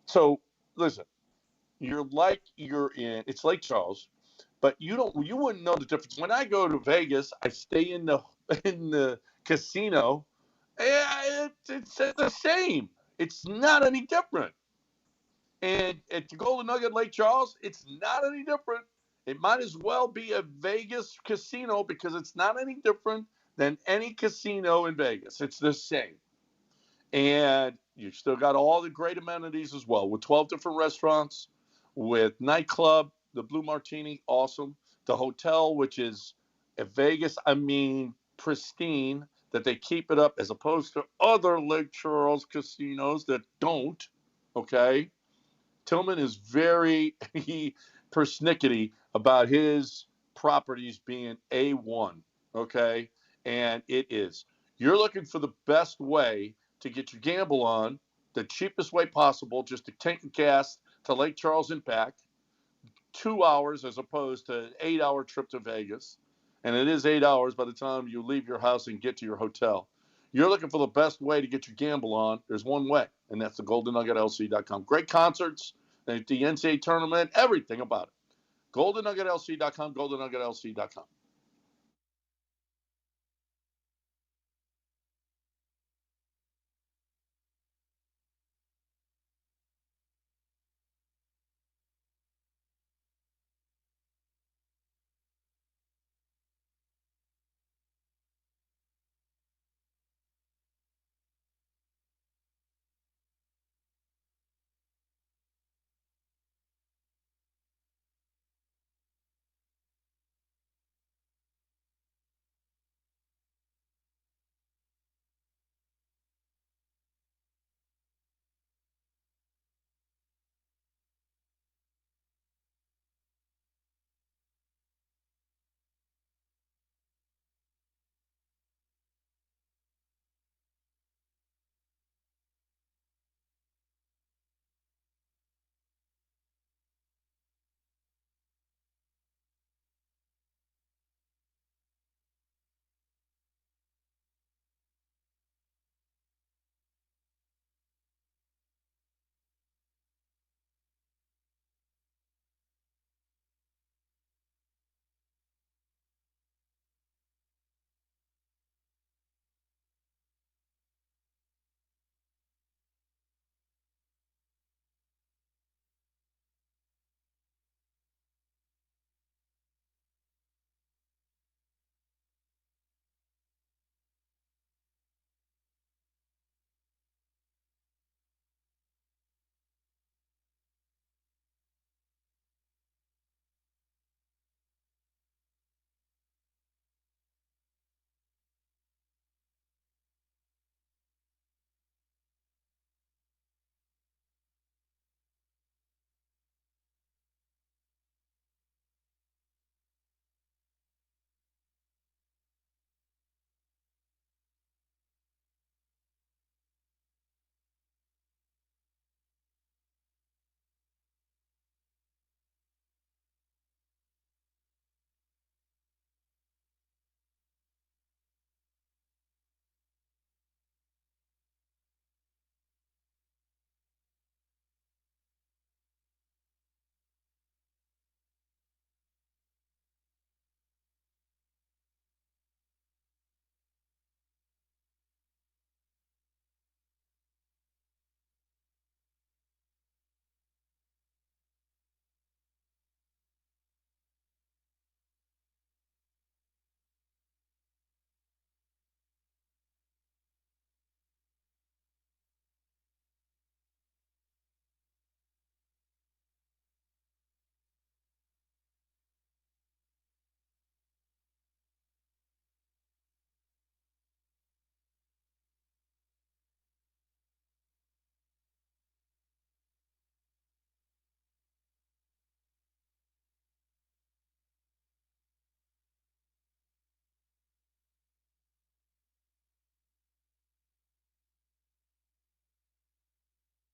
[SPEAKER 1] So, listen. It's Lake Charles, but you wouldn't know the difference. When I go to Vegas, I stay in the casino. It's the same. It's not any different. And at the Golden Nugget Lake Charles, it's not any different. It might as well be a Vegas casino because it's not any different than any casino in Vegas. It's the same. And you still got all the great amenities as well with 12 different restaurants. With nightclub, the Blue Martini, awesome. The hotel, which is at Vegas, pristine, that they keep it up as opposed to other Lake Charles casinos that don't, okay? Tillman is very persnickety about his properties being A1, okay? And it is. You're looking for the best way to get your gamble on, the cheapest way possible, just to tank and gas to Lake Charles Impact, 2 hours as opposed to an 8-hour trip to Vegas. And it is 8 hours by the time you leave your house and get to your hotel. You're looking for the best way to get your gamble on. There's one way, and that's the GoldenNuggetLC.com. Great concerts, the NCAA tournament, everything about it. GoldenNuggetLC.com, GoldenNuggetLC.com.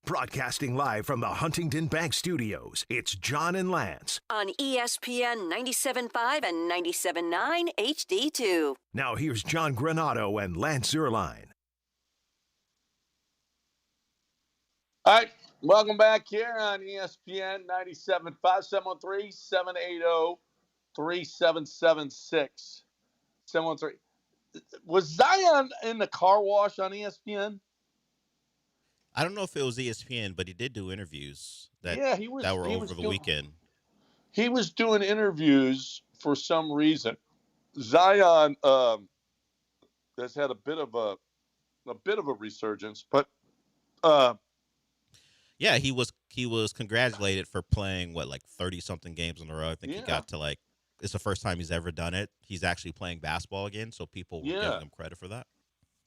[SPEAKER 3] Broadcasting live from the Huntington Bank Studios, it's John and Lance.
[SPEAKER 4] On ESPN 97.5 and 97.9 HD2.
[SPEAKER 3] Now here's John Granato and Lance Zierlein.
[SPEAKER 1] All right, welcome back here on ESPN 97.5, 713-780-3776. 713. Was Zion in the car wash on ESPN?
[SPEAKER 2] I don't know if it was ESPN, but he did do interviews that were over the weekend.
[SPEAKER 1] He was doing interviews for some reason. Zion has had a bit of a resurgence, but
[SPEAKER 2] yeah, he was congratulated for playing 30-something games in a row. I think he got to it's the first time he's ever done it. He's actually playing basketball again, so people were giving him credit for that.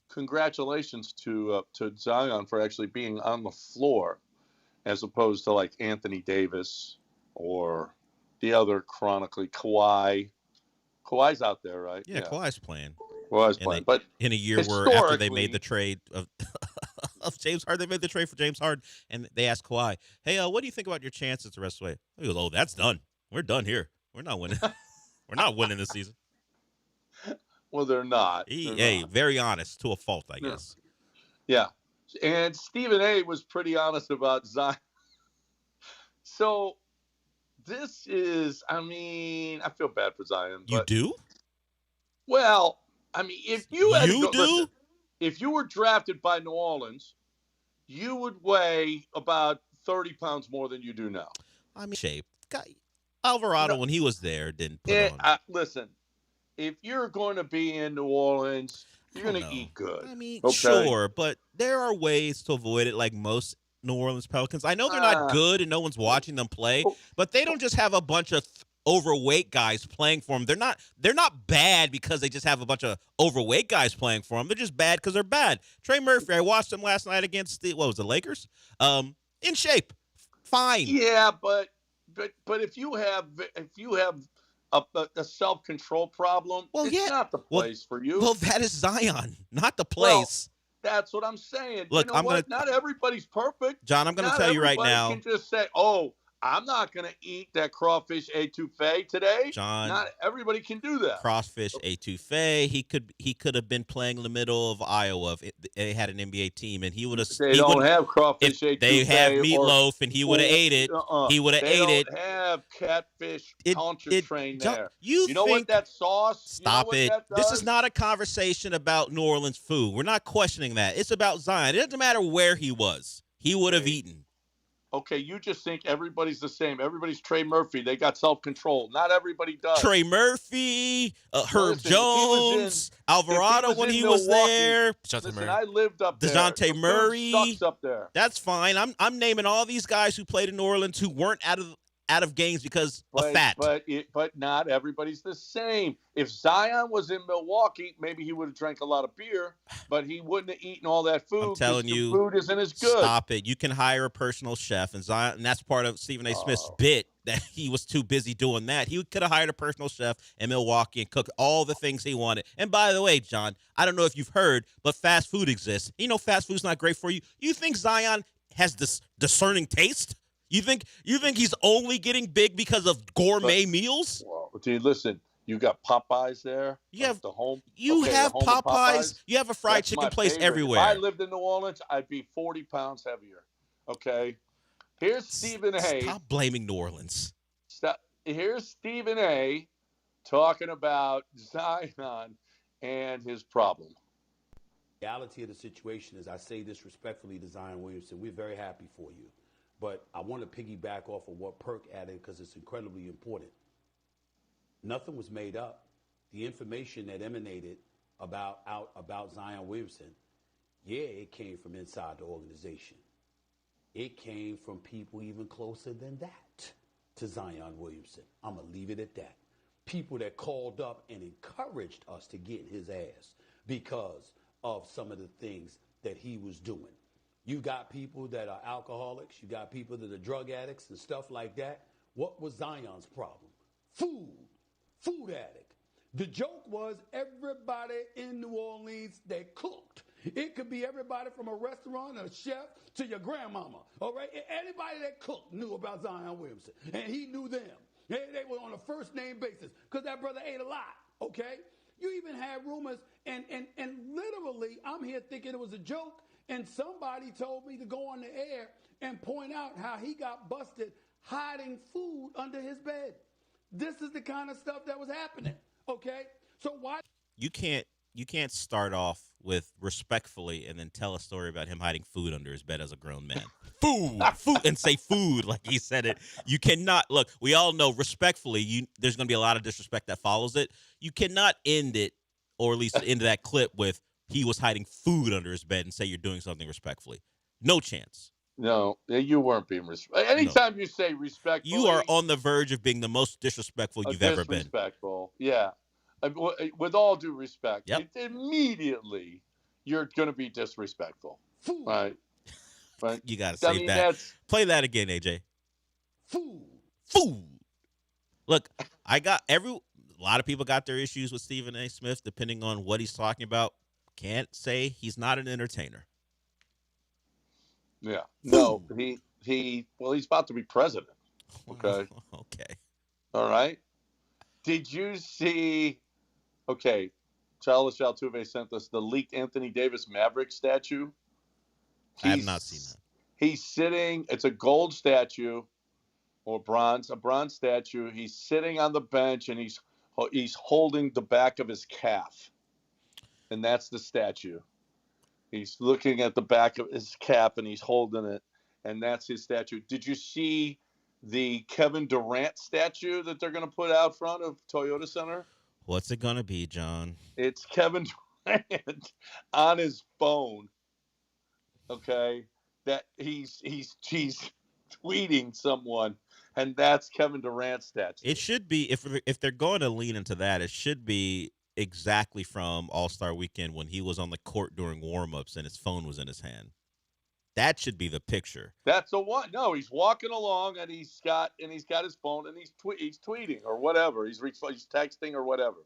[SPEAKER 1] Congratulations to Zion for actually being on the floor, as opposed to Anthony Davis or the other chronically Kawhi. Kawhi's out there, right?
[SPEAKER 2] Yeah, Kawhi's playing.
[SPEAKER 1] But
[SPEAKER 2] in a year where after they made the trade of James Harden, they made the trade for James Harden, and they asked Kawhi, "Hey, what do you think about your chances the rest of the way?" He goes, "Oh, that's done. We're done here. We're not winning. We're not winning this season."
[SPEAKER 1] Well, they're not.
[SPEAKER 2] Very honest to a fault, I guess.
[SPEAKER 1] Yeah. And Stephen A. was pretty honest about Zion. So this is, I feel bad for Zion.
[SPEAKER 2] You do?
[SPEAKER 1] Well, if you if you were drafted by New Orleans, you would weigh about 30 pounds more than you do now.
[SPEAKER 2] Shape. Alvarado, when he was there, didn't put on.
[SPEAKER 1] Listen. If you're going to be in New Orleans, you're going to eat good.
[SPEAKER 2] Sure, but there are ways to avoid it, like most New Orleans Pelicans. I know they're not good and no one's watching them play, but they don't just have a bunch of overweight guys playing for them. They're not bad because they just have a bunch of overweight guys playing for them. They're just bad because they're bad. Trey Murphy, I watched him last night against the Lakers. In shape, fine.
[SPEAKER 1] Yeah, but if you have a self-control problem, it's not the place for you.
[SPEAKER 2] Well, that is Zion, not the place.
[SPEAKER 1] Well, that's what I'm saying.
[SPEAKER 2] Look,
[SPEAKER 1] not everybody's perfect.
[SPEAKER 2] John, I'm going to tell you right now.
[SPEAKER 1] Everybody can just say, "Oh, I'm not going to eat that crawfish etouffee today."
[SPEAKER 2] John,
[SPEAKER 1] not everybody can do that.
[SPEAKER 2] Crawfish etouffee. He could have been playing in the middle of Iowa if they had an NBA team, and he would have.
[SPEAKER 1] They don't have crawfish etouffee.
[SPEAKER 2] They have meatloaf, and he would have ate it. He would have ate it.
[SPEAKER 1] They don't have catfish pontchartrain there.
[SPEAKER 2] You
[SPEAKER 1] know what that sauce?
[SPEAKER 2] Stop it. This is not a conversation about New Orleans food. We're not questioning that. It's about Zion. It doesn't matter where he was. He would have eaten.
[SPEAKER 1] Okay, you just think everybody's the same. Everybody's Trey Murphy. They got self-control. Not everybody does.
[SPEAKER 2] Trey Murphy, Herb Jones, Alvarado when he was there.
[SPEAKER 1] Listen, I lived up there.
[SPEAKER 2] DeJounte Murray.
[SPEAKER 1] Sucks up there.
[SPEAKER 2] That's fine. I'm naming all these guys who played in New Orleans who weren't out of games because of fat.
[SPEAKER 1] But not everybody's the same. If Zion was in Milwaukee, maybe he would have drank a lot of beer, but he wouldn't have eaten all that food.
[SPEAKER 2] I'm telling you,
[SPEAKER 1] food isn't as good.
[SPEAKER 2] Stop it. You can hire a personal chef, and Zion, and that's part of Stephen A. Smith's bit that he was too busy doing that. He could have hired a personal chef in Milwaukee and cooked all the things he wanted. And by the way, John, I don't know if you've heard, but fast food exists. You know fast food's not great for you. You think Zion has this discerning taste? You think he's only getting big because of gourmet meals?
[SPEAKER 1] Well, dude, listen, you got Popeyes there.
[SPEAKER 2] You have
[SPEAKER 1] the home.
[SPEAKER 2] You have
[SPEAKER 1] the home
[SPEAKER 2] Popeyes. You have a fried chicken place everywhere.
[SPEAKER 1] If I lived in New Orleans, I'd be 40 pounds heavier. Okay, here's Stephen A.
[SPEAKER 2] Stop blaming New Orleans.
[SPEAKER 1] Here's Stephen A. talking about Zion and his problem.
[SPEAKER 8] The reality of the situation is, I say this respectfully to Zion Williamson, we're very happy for you. But I want to piggyback off of what Perk added because it's incredibly important. Nothing was made up. The information that emanated about Zion Williamson, it came from inside the organization. It came from people even closer than that to Zion Williamson. I'm going to leave it at that. People that called up and encouraged us to get his ass because of some of the things that he was doing. You got people that are alcoholics. You got people that are drug addicts and stuff like that. What was Zion's problem? Food addict. The joke was everybody in New Orleans, they cooked. It could be everybody from a restaurant and a chef to your grandmama. All right? Anybody that cooked knew about Zion Williamson, and he knew them. They were on a first name basis because that brother ate a lot. Okay? You even had rumors, and literally, I'm here thinking it was a joke, and somebody told me to go on the air and point out how he got busted hiding food under his bed. This is the kind of stuff that was happening. Okay? So why?
[SPEAKER 2] You can't start off with respectfully and then tell a story about him hiding food under his bed as a grown man. Food, and say food like he said it. You cannot look. We all know respectfully. There's going to be a lot of disrespect that follows it. You cannot end it, or at least end that clip with he was hiding food under his bed and say you're doing something respectfully. No chance.
[SPEAKER 1] No, you weren't being respectful. Anytime you say respectfully,
[SPEAKER 2] you are on the verge of being the most disrespectful you've ever been.
[SPEAKER 1] Disrespectful, yeah. With all due respect,
[SPEAKER 2] yep.
[SPEAKER 1] Immediately you're going to be disrespectful, right?
[SPEAKER 2] You got to save that. Play that again, AJ. Food. Look, a lot of people got their issues with Stephen A. Smith, depending on what he's talking about. Can't say he's not an entertainer.
[SPEAKER 1] Yeah. No, he's about to be president. Okay.
[SPEAKER 2] Okay.
[SPEAKER 1] All right. Did you see? Okay, Charles Altuve sent us the leaked Anthony Davis Maverick statue.
[SPEAKER 2] I have not seen that.
[SPEAKER 1] He's sitting. It's a gold statue, or a bronze statue. He's sitting on the bench and he's holding the back of his calf, and that's the statue. He's looking at the back of his calf and he's holding it, and that's his statue. Did you see the Kevin Durant statue that they're going to put out front of Toyota Center?
[SPEAKER 2] What's it going to be, John?
[SPEAKER 1] It's Kevin Durant on his phone. Okay, that he's tweeting someone, and that's Kevin Durant's statue.
[SPEAKER 2] It should be, if they're going to lean into that, it should be exactly from All-Star Weekend when he was on the court during warm-ups and his phone was in his hand. That should be the picture.
[SPEAKER 1] That's the one. No, he's walking along and he's got his phone and he's tweeting or whatever. He's texting or whatever,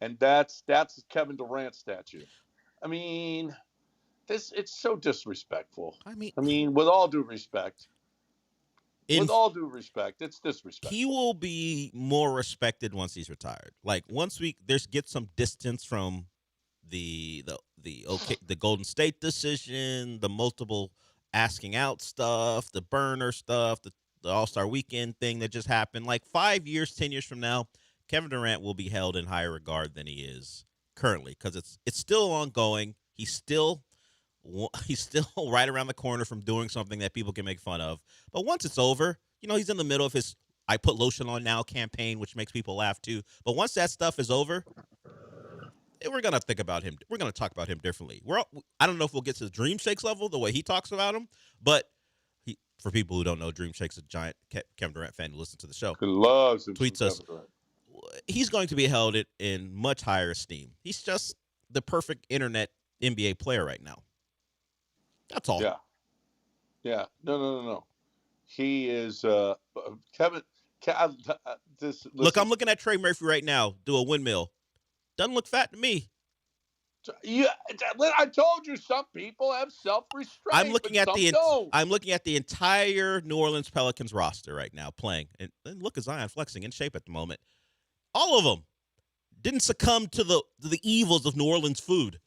[SPEAKER 1] and that's Kevin Durant's statue. I mean, it's so disrespectful. I mean, with all due respect. With all due respect, it's disrespectful.
[SPEAKER 2] He will be more respected once he's retired. Like once get some distance from the Golden State decision, the multiple asking out stuff, the burner stuff, the All-Star Weekend thing that just happened. Like 5 years, 10 years from now, Kevin Durant will be held in higher regard than he is currently because it's still ongoing. He's still right around the corner from doing something that people can make fun of. But once it's over, he's in the middle of his I Put Lotion On Now campaign, which makes people laugh too. But once that stuff is over, we're going to think about him. We're going to talk about him differently. I don't know if we'll get to the Dream Shakes level, the way he talks about him. But for people who don't know, Dream Shakes is a giant Kevin Durant fan who listens to the show.
[SPEAKER 1] He loves him.
[SPEAKER 2] Tweets us. He's going to be held in much higher esteem. He's just the perfect internet NBA player right now. That's all.
[SPEAKER 1] Yeah. No. He is Kevin.
[SPEAKER 2] Look, I'm looking at Trey Murphy right now. Do a windmill. Doesn't look fat to me.
[SPEAKER 1] Yeah, I told you some people have self-restraint.
[SPEAKER 2] I'm looking at the entire New Orleans Pelicans roster right now playing, and look at Zion flexing in shape at the moment. All of them didn't succumb to the evils of New Orleans food.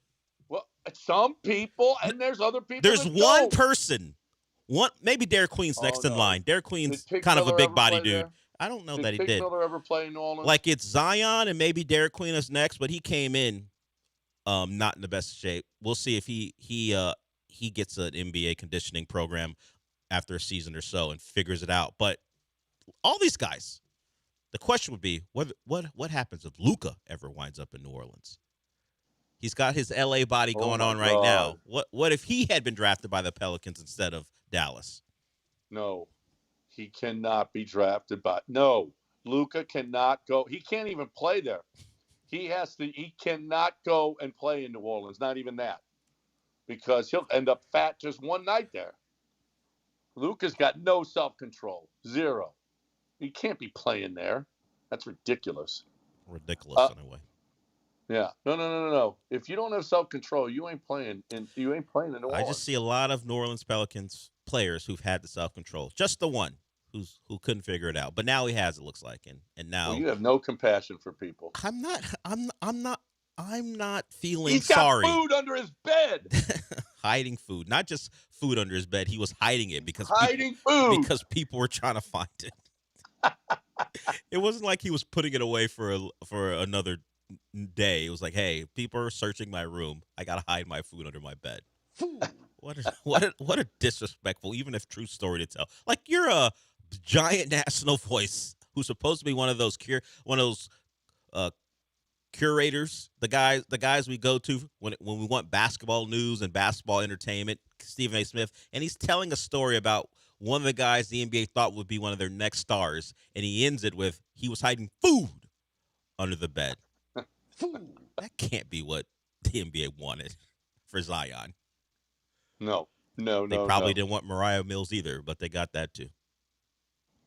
[SPEAKER 1] Well, some people, and there's other people.
[SPEAKER 2] There's one person. Maybe Derek Queen's next in line. Derek Queen's kind of a big body dude.
[SPEAKER 1] There?
[SPEAKER 2] I don't know that he
[SPEAKER 1] did.
[SPEAKER 2] did.
[SPEAKER 1] Miller ever play in New Orleans?
[SPEAKER 2] Like it's Zion and maybe Derek Queen is next, but he came in not in the best shape. We'll see if he gets an NBA conditioning program after a season or so and figures it out. But all these guys, the question would be what happens if Luka ever winds up in New Orleans? He's got his LA body going on right now. What if he had been drafted by the Pelicans instead of Dallas?
[SPEAKER 1] No. He cannot be drafted by. No, Luka cannot go. He can't even play there. He cannot go and play in New Orleans. Not even that, because he'll end up fat just one night there. Luka's got no self-control, zero. He can't be playing there. That's ridiculous.
[SPEAKER 2] Ridiculous anyway.
[SPEAKER 1] Yeah. No. If you don't have self-control, you ain't playing in New
[SPEAKER 2] I
[SPEAKER 1] Orleans.
[SPEAKER 2] just see a lot of New Orleans Pelicans players who've had the self control. Just the one who couldn't figure it out, but now he has. It looks like, and
[SPEAKER 1] Well,
[SPEAKER 2] now
[SPEAKER 1] you have no compassion for people.
[SPEAKER 2] I'm not feeling
[SPEAKER 1] He's got
[SPEAKER 2] sorry.
[SPEAKER 1] food under his bed.
[SPEAKER 2] Hiding food, not just food under his bed. He was hiding it
[SPEAKER 1] Hiding food.
[SPEAKER 2] because people were trying to find it. It wasn't like he was putting it away for another day. It was like, hey, people are searching my room. I gotta hide my food under my bed. What a disrespectful, even if true story to tell. Like, you're a giant national voice who's supposed to be one of those uh, curators, the guys we go to when we want basketball news and basketball entertainment, Stephen A. Smith, and he's telling a story about one of the guys the NBA thought would be one of their next stars, and he ends it with he was hiding food under the bed. That can't be what the NBA wanted for Zion.
[SPEAKER 1] No.
[SPEAKER 2] They probably didn't want Mariah Mills either, but they got that too.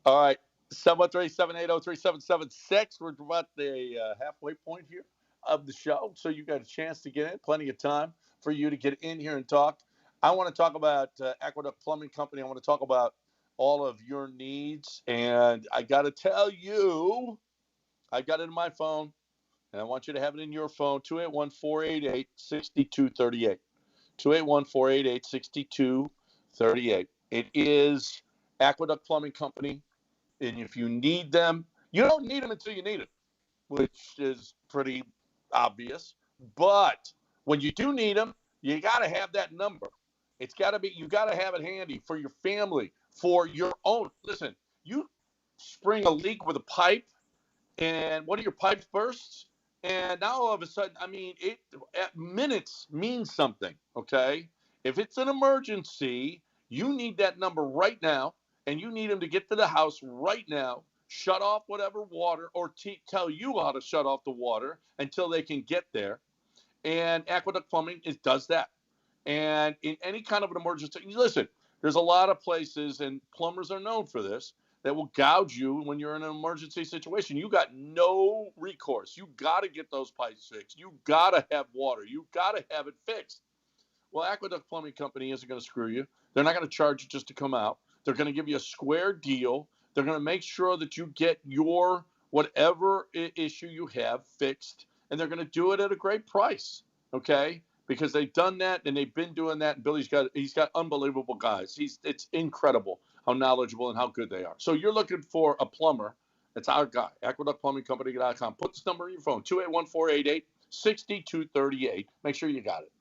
[SPEAKER 1] All right. 713-780-3776. We're about the halfway point here of the show, so you got a chance to get in. Plenty of time for you to get in here and talk. I want to talk about Aqueduct Plumbing Company. I want to talk about all of your needs, and I got to tell you, I got it in my phone, and I want you to have it in your phone. 281-488-6238. 281-488-6238. It is Aqueduct Plumbing Company. And if you need them, you don't need them until you need them, which is pretty obvious. But when you do need them, you got to have that number. It's got to be, you got to have it handy for your family, for your own. Listen, you spring a leak with a pipe, and one of your pipes bursts, and now all of a sudden, I mean, it at minutes means something. Okay, if it's an emergency, you need that number right now, and you need them to get to the house right now, shut off whatever water, or tell you how to shut off the water until they can get there. And Aqueduct Plumbing does that. And in any kind of an emergency, listen, there's a lot of places, and plumbers are known for this, that will gouge you when you're in an emergency situation. You got no recourse. You got to get those pipes fixed. You got to have water. You got to have it fixed. Well, Aqueduct Plumbing Company isn't going to screw you. They're not going to charge you just to come out. They're going to give you a square deal. They're going to make sure that you get your whatever issue you have fixed, and they're going to do it at a great price. Okay? Because they've done that and they've been doing that. And he's got unbelievable guys. It's incredible how knowledgeable and how good they are. So you're looking for a plumber. It's our guy, aqueductplumbingcompany.com. Put this number in your phone, 281-488-6238. Make sure you got it.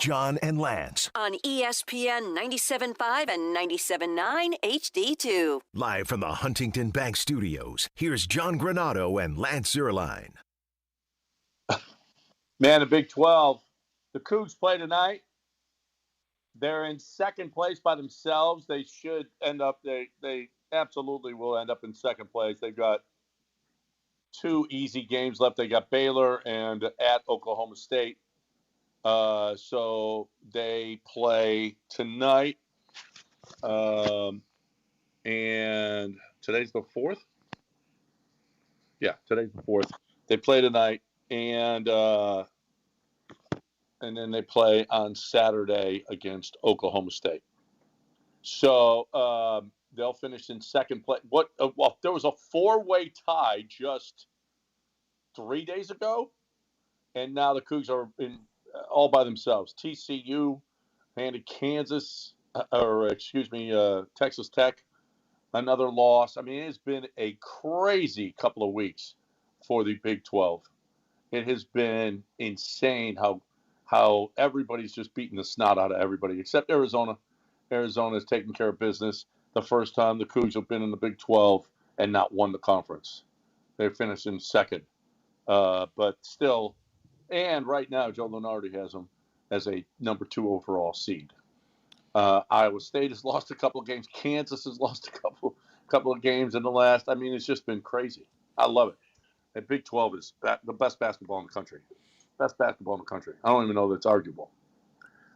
[SPEAKER 3] John and Lance.
[SPEAKER 4] On ESPN 97.5 and 97.9 HD2.
[SPEAKER 3] Live from the Huntington Bank Studios, here's John Granado and Lance Zierlein.
[SPEAKER 1] Man, the Big 12, the Cougs play tonight. They're in second place by themselves. They should end up, they absolutely will end up in second place. They've got 2 easy games left. They got Baylor and at Oklahoma State. So they play tonight. And today's the 4th? Yeah, today's the 4th. They play tonight. And then they play on Saturday against Oklahoma State. So they'll finish in second place. Well, there was a 4-way tie just 3 days ago, and now the Cougs are in all by themselves. TCU handed Texas Tech another loss. I mean, it's been a crazy couple of weeks for the Big 12. It has been insane how everybody's just beating the snot out of everybody, except Arizona. Arizona is taking care of business. The first time the Cougs have been in the Big 12 and not won the conference. They finished in second. But still, and right now, Joe Lunardi has them as a number 2 overall seed. Iowa State has lost a couple of games. Kansas has lost a couple of games in the last. I mean, it's just been crazy. I love it. The Big 12 is the best basketball in the country. Best basketball in the country. I don't even know that's arguable.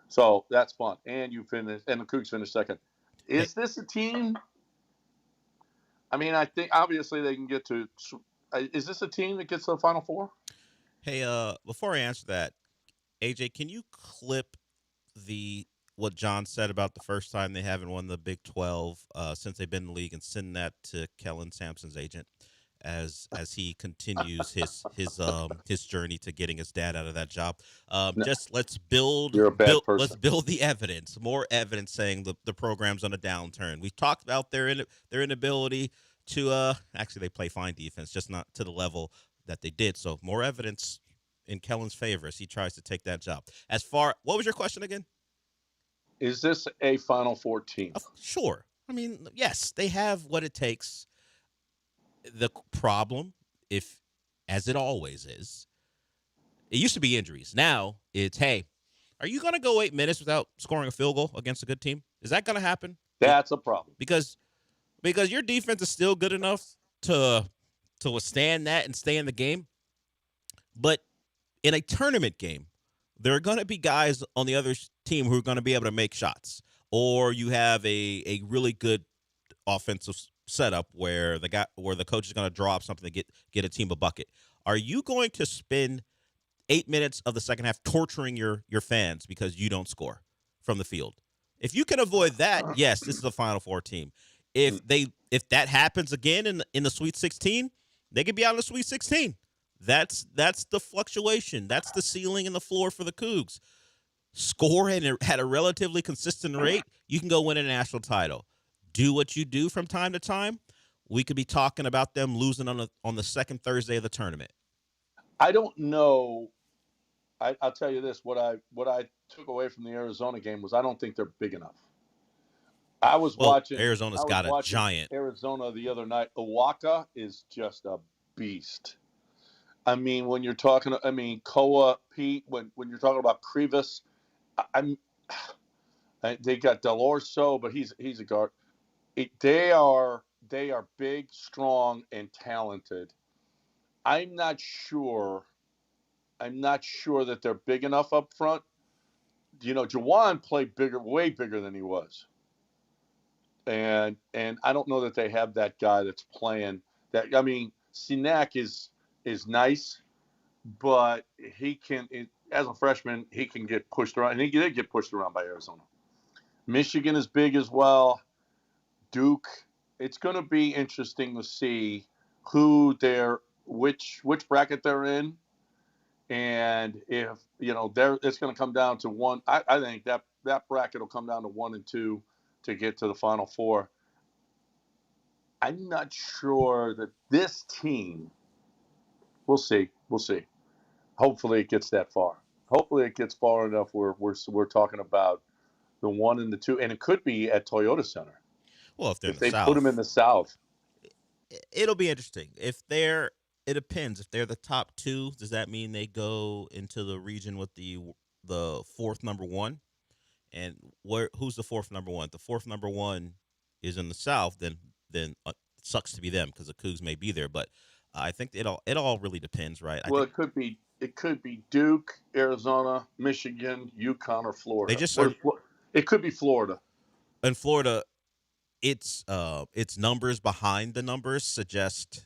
[SPEAKER 1] So that's fun. And the Cougs finished second. Is this a team? I mean, I think obviously they can get to. Is this a team that gets to the Final Four?
[SPEAKER 2] Hey, before I answer that, AJ, can you clip what John said about the first time they haven't won the Big 12 since they've been in the league, and send that to Kellen Sampson's agent as he continues his journey to getting his dad out of that job. Just let's build the evidence, more evidence saying the program's on a downturn. We've talked about their inability to actually they play fine defense, just not to the level that they did. So more evidence in Kellen's favor as he tries to take that job. What was your question again?
[SPEAKER 1] Is this a Final Four team?
[SPEAKER 2] Sure. I mean, yes, they have what it takes. The problem, as it always is, it used to be injuries. Now it's, hey, are you going to go 8 minutes without scoring a field goal against a good team? Is that going to happen?
[SPEAKER 1] That's a problem.
[SPEAKER 2] Because your defense is still good enough to withstand that and stay in the game. But in a tournament game, there are going to be guys on the other team who are going to be able to make shots. Or you have a really good offensive setup where the coach is going to draw up something to get a team a bucket. Are you going to spend 8 minutes of the second half torturing your fans because you don't score from the field? If you can avoid that, yes, this is a Final Four team. If that happens again in the Sweet 16, they could be out in the Sweet 16. That's the fluctuation. That's the ceiling and the floor for the Cougs. Score at a relatively consistent rate, you can go win a national title. Do what you do from time to time, we could be talking about them losing on the second Thursday of the tournament.
[SPEAKER 1] I don't know. I'll tell you this: what I took away from the Arizona game was I don't think they're big enough. I was watching
[SPEAKER 2] Arizona's got a giant.
[SPEAKER 1] Arizona the other night. Owaka is just a beast. I mean, when you're talking, Koa, Pete. When you're talking about Krivas, they got Delorso, but he's a guard. They are big, strong, and talented. I'm not sure that they're big enough up front. You know, Jawan played way bigger than he was. And I don't know that they have that guy that's playing that. I mean, Sinak is nice, but he can, as a freshman, he can get pushed around. And he did get pushed around by Arizona. Michigan is big as well. Duke. It's going to be interesting to see which bracket they're in, and if it's going to come down to one. I think that bracket will come down to 1 and 2 to get to the Final Four. I'm not sure that this team. We'll see. Hopefully, it gets that far. Hopefully, it gets far enough where we're talking about the 1 and the 2, and it could be at Toyota Center.
[SPEAKER 2] Well, if they're
[SPEAKER 1] If
[SPEAKER 2] in the
[SPEAKER 1] they
[SPEAKER 2] South,
[SPEAKER 1] put them in the South,
[SPEAKER 2] it'll be interesting. It depends. If they're the top 2, does that mean they go into the region with the fourth number 1? And who's the fourth number 1? If the fourth number 1 is in the South, then it sucks to be them because the Cougs may be there. But I think it all really depends, right?
[SPEAKER 1] it could be Duke, Arizona, Michigan, UConn, or Florida. It could be Florida.
[SPEAKER 2] In Florida, its numbers behind the numbers suggest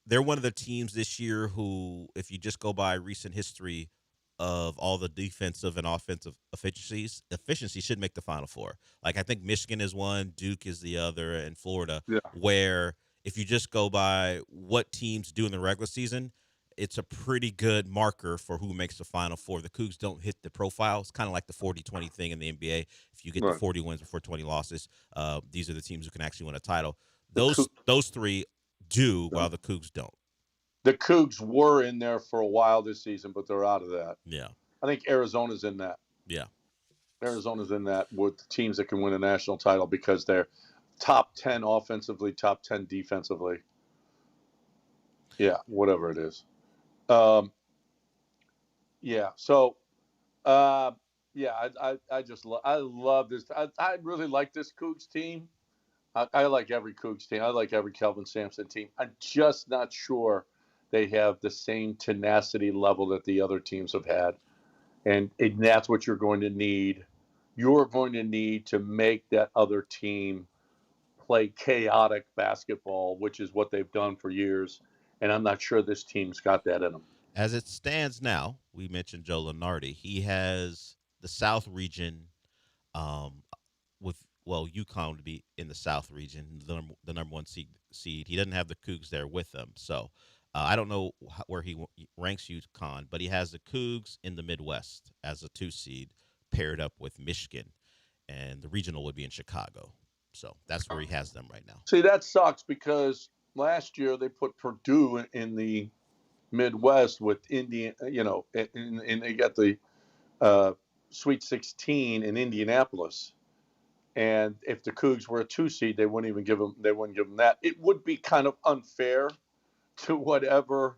[SPEAKER 2] they're one of the teams this year who, if you just go by recent history of all the defensive and offensive efficiency should make the Final Four. Like I think Michigan is one, Duke is the other, and Florida, where if you just go by what teams do in the regular season, it's a pretty good marker for who makes the Final Four. The Cougs don't hit the profile. It's kind of like the 40-20 thing in the NBA. If you get to 40 wins before 20 losses, these are the teams who can actually win a title. Those three do, while the Cougs don't.
[SPEAKER 1] The Cougs were in there for a while this season, but they're out of that.
[SPEAKER 2] Yeah.
[SPEAKER 1] I think Arizona's in that.
[SPEAKER 2] Yeah.
[SPEAKER 1] Arizona's in that with the teams that can win a national title because they're top 10 offensively, top 10 defensively. Yeah, whatever it is. Yeah. So, I love this. I really like this Cougs team. I like every Cougs team. I like every Kelvin Sampson team. I'm just not sure they have the same tenacity level that the other teams have had. And that's what you're going to need. You're going to need to make that other team play chaotic basketball, which is what they've done for years. And I'm not sure this team's got that in them.
[SPEAKER 2] As it stands now, we mentioned Joe Lunardi. He has the South region UConn would be in the South region, the number 1 seed. He doesn't have the Cougs there with them. So I don't know where he ranks UConn, but he has the Cougs in the Midwest as a 2 seed paired up with Michigan, and the regional would be in Chicago. So that's where he has them right now.
[SPEAKER 1] See, that sucks because last year they put Purdue in the Midwest with Indiana, and they got the Sweet 16 in Indianapolis. And if the Cougs were a 2 seed, they wouldn't give them that. It would be kind of unfair to whatever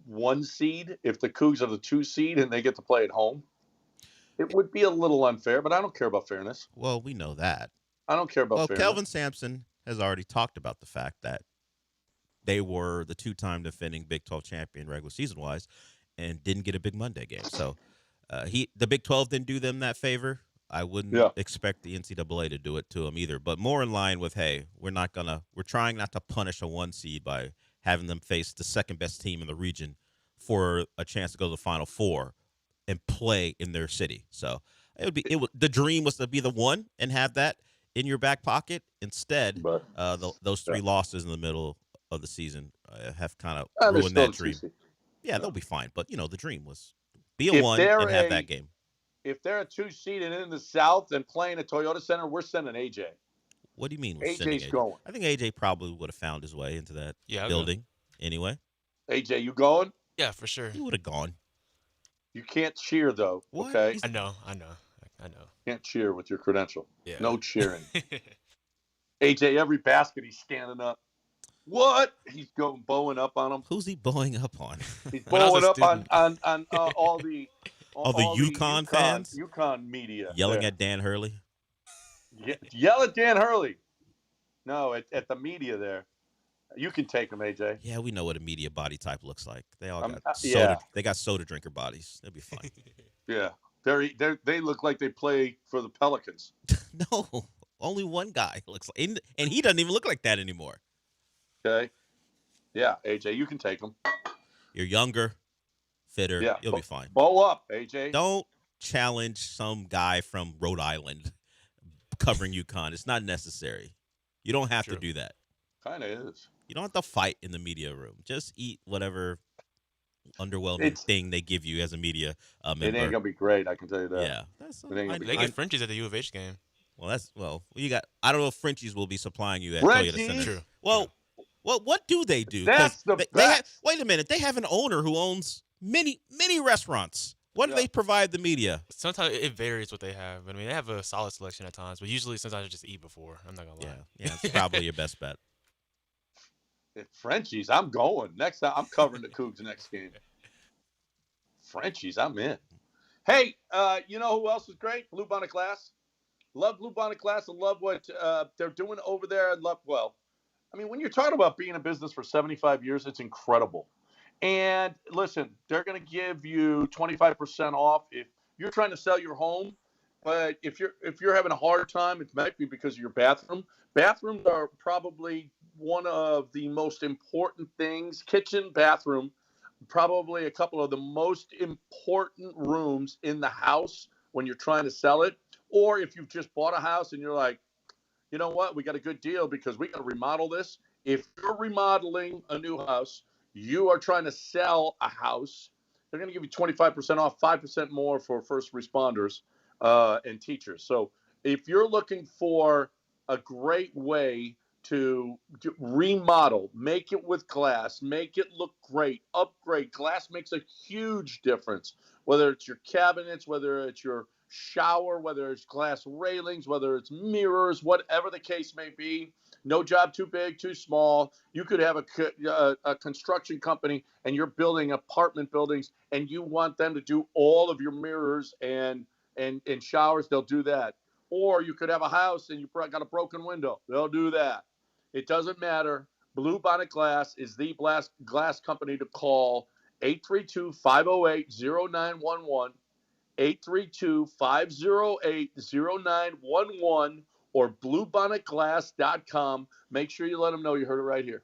[SPEAKER 1] 1 seed if the Cougs are the 2 seed and they get to play at home. It would be a little unfair, but I don't care about fairness.
[SPEAKER 2] Well, we know that.
[SPEAKER 1] I don't care about fairness.
[SPEAKER 2] Kelvin Sampson has already talked about the fact that they were the 2-time defending Big 12 champion regular season-wise and didn't get a Big Monday game. So the Big 12 didn't do them that favor. I wouldn't expect the NCAA to do it to them either, but more in line with, hey, we're trying not to punish a 1 seed by having them face the second best team in the region for a chance to go to the Final Four and play in their city. So the dream was to be the 1 and have that in your back pocket. Instead, those 3 losses in the middle of the season have kind of ruined that dream. Yeah, they'll be fine, but the dream was be a 1 and have that game.
[SPEAKER 1] If they're a 2 seed and in the South and playing at Toyota Center, we're sending AJ.
[SPEAKER 2] What do you mean?
[SPEAKER 1] AJ's going.
[SPEAKER 2] I think AJ probably would have found his way into that building anyway.
[SPEAKER 1] AJ, you going?
[SPEAKER 5] Yeah, for sure.
[SPEAKER 2] He would have gone.
[SPEAKER 1] You can't cheer though.
[SPEAKER 2] What?
[SPEAKER 1] Okay.
[SPEAKER 5] I know.
[SPEAKER 1] Can't cheer with your credential.
[SPEAKER 5] Yeah.
[SPEAKER 1] No cheering. AJ, every basket he's standing up. What? He's going bowing up on him.
[SPEAKER 2] Who's he bowing up on?
[SPEAKER 1] He's bowing up on all the
[SPEAKER 2] UConn fans?
[SPEAKER 1] UConn media.
[SPEAKER 2] Yelling at Dan Hurley?
[SPEAKER 1] Yell at Dan Hurley. No, at the media there. You can take them, AJ.
[SPEAKER 2] Yeah, we know what a media body type looks like. They all got soda. They got soda drinker bodies. They'll be fine.
[SPEAKER 1] Yeah. They look like they play for the Pelicans.
[SPEAKER 2] No, only one guy looks like, and he doesn't even look like that anymore.
[SPEAKER 1] Okay. Yeah, AJ, you can take them.
[SPEAKER 2] You're younger, fitter. Yeah, you'll be fine.
[SPEAKER 1] Bow up, AJ.
[SPEAKER 2] Don't challenge some guy from Rhode Island covering UConn. It's not necessary. You don't have to do that.
[SPEAKER 1] Kind of is.
[SPEAKER 2] You don't have to fight in the media room. Just eat whatever underwhelming thing they give you as a media member.
[SPEAKER 1] It ain't gonna be great, I can tell you that.
[SPEAKER 2] Yeah,
[SPEAKER 5] they get Frenchies at the U of H game.
[SPEAKER 2] Well, you got. I don't know if Frenchies will be supplying you at Toyota Center.
[SPEAKER 5] True.
[SPEAKER 2] Well, what do they do?
[SPEAKER 1] That's the best.
[SPEAKER 2] Wait a minute. They have an owner who owns many restaurants. What do they provide the media?
[SPEAKER 5] Sometimes it varies what they have. I mean, they have a solid selection at times, but usually sometimes I just eat before. I'm not gonna lie.
[SPEAKER 2] Yeah, it's probably your best bet.
[SPEAKER 1] If Frenchies, I'm going. Next time, I'm covering the Cougs next game. Frenchies, I'm in. Hey, you know who else is great? Blue Bonnet Glass. Love Blue Bonnet Glass and love what they're doing over there. I mean, when you're talking about being in business for 75 years, it's incredible. And listen, they're going to give you 25% off if you're trying to sell your home. But if you're having a hard time, it might be because of your bathroom. Bathrooms are probably one of the most important things. Kitchen, bathroom, probably a couple of the most important rooms in the house when you're trying to sell it. Or if you've just bought a house and you're like, you know what, we got a good deal because we got to remodel this. If you're remodeling a new house, you are trying to sell a house, they're going to give you 25% off, 5% more for first responders and teachers. So if you're looking for a great way to remodel, make it with glass, make it look great, upgrade. Glass makes a huge difference, whether it's your cabinets, whether it's your shower, whether it's glass railings, whether it's mirrors, whatever the case may be. No job too big, too small. You could have a construction company and you're building apartment buildings and you want them to do all of your mirrors and showers, they'll do that. Or you could have a house and you got a broken window. They'll do that. It doesn't matter. Blue Bonnet Glass is the glass company to call. 832-508-0911. 832-508-0911 or bluebonnetglass.com. Make sure you let them know you heard it right here.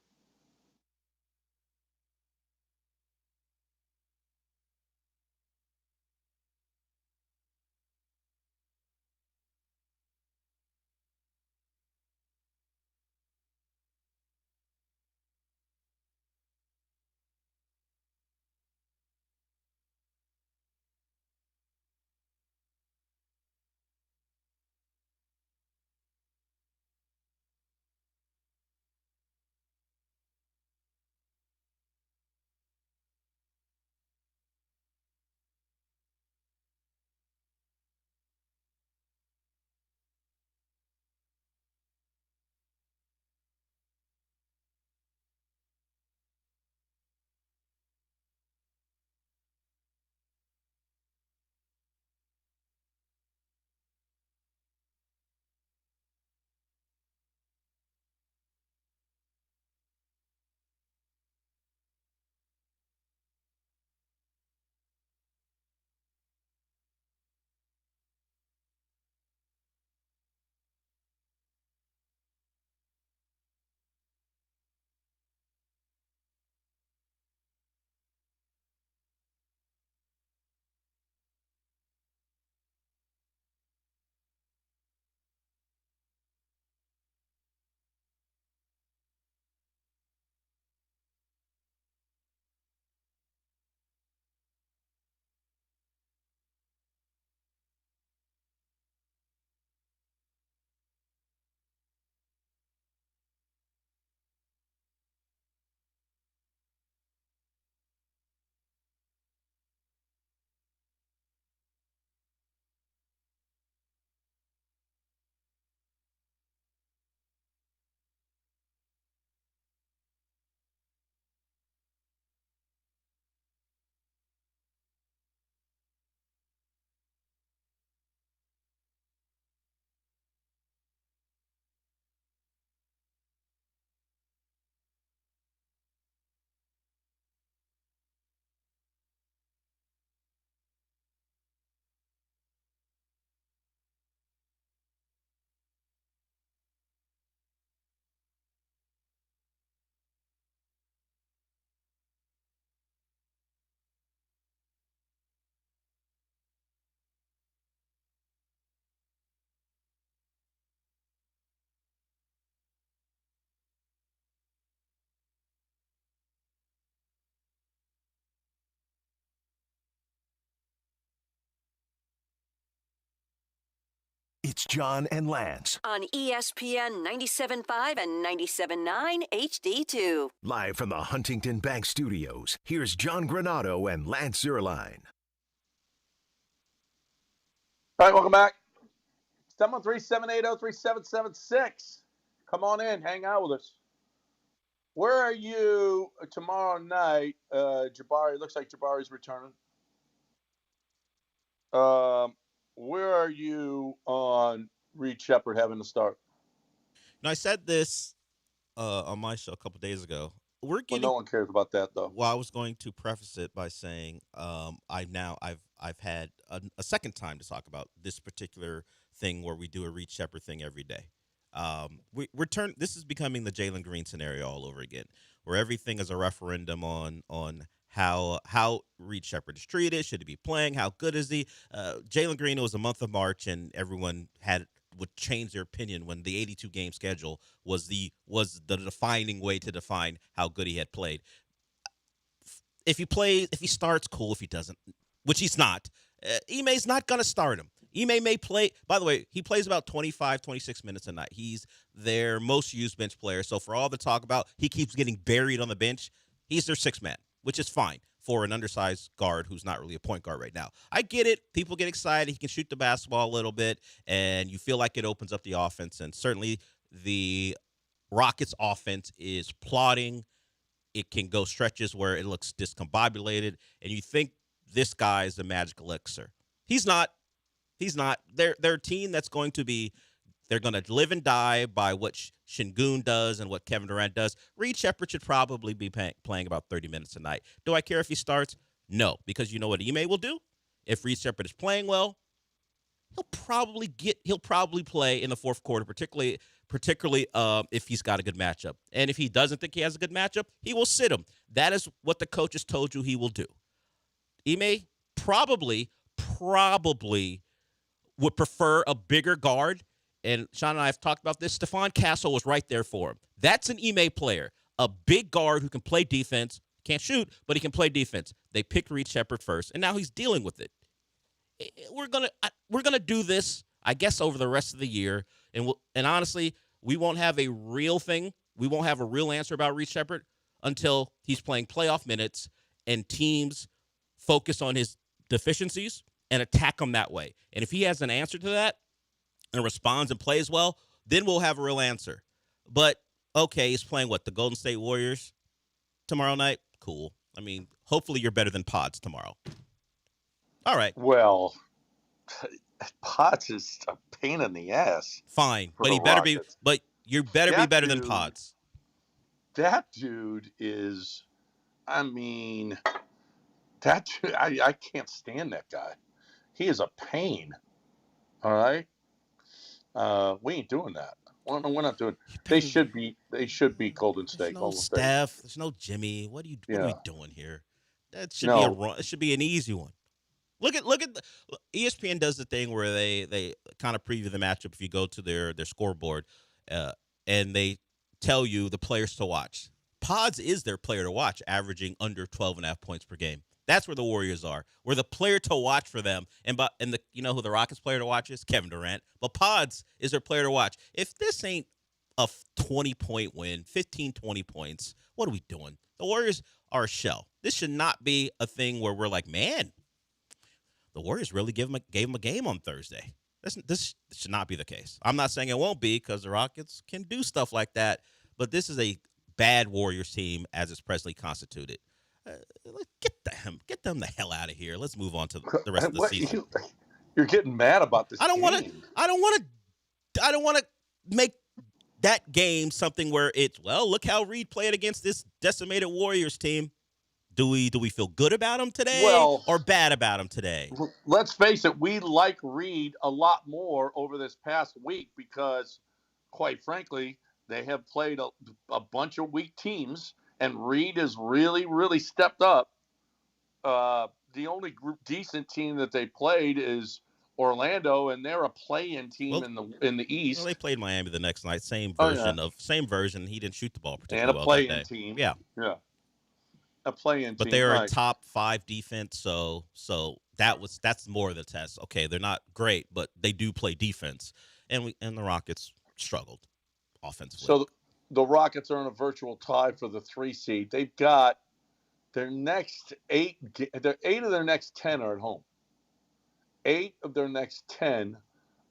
[SPEAKER 3] It's John and Lance.
[SPEAKER 4] On ESPN 97.5 and 97.9 HD2.
[SPEAKER 3] Live from the Huntington Bank Studios, here's John Granado and Lance Zierlein.
[SPEAKER 1] All right, welcome back. 713-780-3776. Come on in, hang out with us. Where are you tomorrow night? Jabari, looks like Jabari's returning. Where are you on Reed Shepherd having to start?
[SPEAKER 2] Now, I said this on my show a couple days ago. We're
[SPEAKER 1] Well,
[SPEAKER 2] getting.
[SPEAKER 1] no one cares about that, though.
[SPEAKER 2] Well, I was going to preface it by saying I've had a second time to talk about this particular thing where we do a Reed Shepherd thing every day. This is becoming the Jalen Green scenario all over again, where everything is a referendum on how Reed Shepherd is treated. Should he be playing? How good is he? Jalen Green, it was the month of March, and everyone would change their opinion when the 82 game schedule was the defining way to define how good he had played. If he starts, cool. If he doesn't, which he's not, Ime's not going to start him. Ime may play. By the way, he plays about 25, 26 minutes a night. He's their most used bench player. So for all the talk about he keeps getting buried on the bench, he's their sixth man, which is fine for an undersized guard who's not really a point guard right now. I get it. People get excited. He can shoot the basketball a little bit, and you feel like it opens up the offense. And certainly the Rockets' offense is plodding. It can go stretches where it looks discombobulated, and you think this guy is the magic elixir. He's not. He's not. They're a team that's going to be – they're going to live and die by what Şengün does and what Kevin Durant does. Reed Shepherd should probably be playing about 30 minutes a night. Do I care if he starts? No, because you know what Ime will do? If Reed Shepherd is playing well, he'll probably play in the fourth quarter, particularly if he's got a good matchup. And if he doesn't think he has a good matchup, he will sit him. That is what the coaches told you he will do. Ime probably would prefer a bigger guard. And Sean and I have talked about this. Stephon Castle was right there for him. That's an Ime player, a big guard who can play defense. Can't shoot, but he can play defense. They picked Reed Shepherd first, and now he's dealing with it. We're gonna do this, I guess, over the rest of the year, and honestly, we won't have a real thing. We won't have a real answer about Reed Shepherd until he's playing playoff minutes and teams focus on his deficiencies and attack him that way. And if he has an answer to that and responds and plays well, then we'll have a real answer. But okay, he's playing the Golden State Warriors tomorrow night. Cool. I mean, hopefully you're better than Pods tomorrow. All right.
[SPEAKER 1] Well, Potts is a pain in the ass.
[SPEAKER 2] Fine, but he better be. But you better be better than Pods.
[SPEAKER 1] That dude is. I mean, that dude, I can't stand that guy. He is a pain. All right. We ain't doing that. We're not doing. They should be Golden State.
[SPEAKER 2] There's no
[SPEAKER 1] Golden
[SPEAKER 2] Steph.
[SPEAKER 1] State.
[SPEAKER 2] There's no Jimmy. What are we doing here? That should be a run. It should be an easy one. Look at ESPN does the thing where they kind of preview the matchup if you go to their scoreboard, and they tell you the players to watch. Pods is their player to watch, averaging under 12.5 points per game. That's where the Warriors are. We're the player to watch for them. And you know who the Rockets player to watch is? Kevin Durant. But Pods is their player to watch. If this ain't a 20-point win, 15, 20 points, what are we doing? The Warriors are a shell. This should not be a thing where we're like, man, the Warriors really gave him a game on Thursday. This should not be the case. I'm not saying it won't be because the Rockets can do stuff like that, but this is a bad Warriors team as it's presently constituted. Get them the hell out of here. Let's move on to the rest of the season.
[SPEAKER 1] You're getting mad about this.
[SPEAKER 2] I don't want to make that game something where it's, well, look how Reed played against this decimated Warriors team. Do we feel good about him today or bad about him today?
[SPEAKER 1] Let's face it, we like Reed a lot more over this past week because, quite frankly, they have played a bunch of weak teams, and Reed has really, really stepped up. The only decent team that they played is Orlando, and they're a play-in team in the East.
[SPEAKER 2] Well, they played Miami the next night. Same version. He didn't shoot the ball particularly well that day.
[SPEAKER 1] And a play-in team.
[SPEAKER 2] Yeah.
[SPEAKER 1] A play-in team.
[SPEAKER 2] But they're a top 5 defense, so that's more of the test. Okay, they're not great, but they do play defense, and the Rockets struggled offensively.
[SPEAKER 1] So the Rockets are in a virtual tie for the 3 seed. They've got their next 8 of their next 10 are at home. 8 of their next 10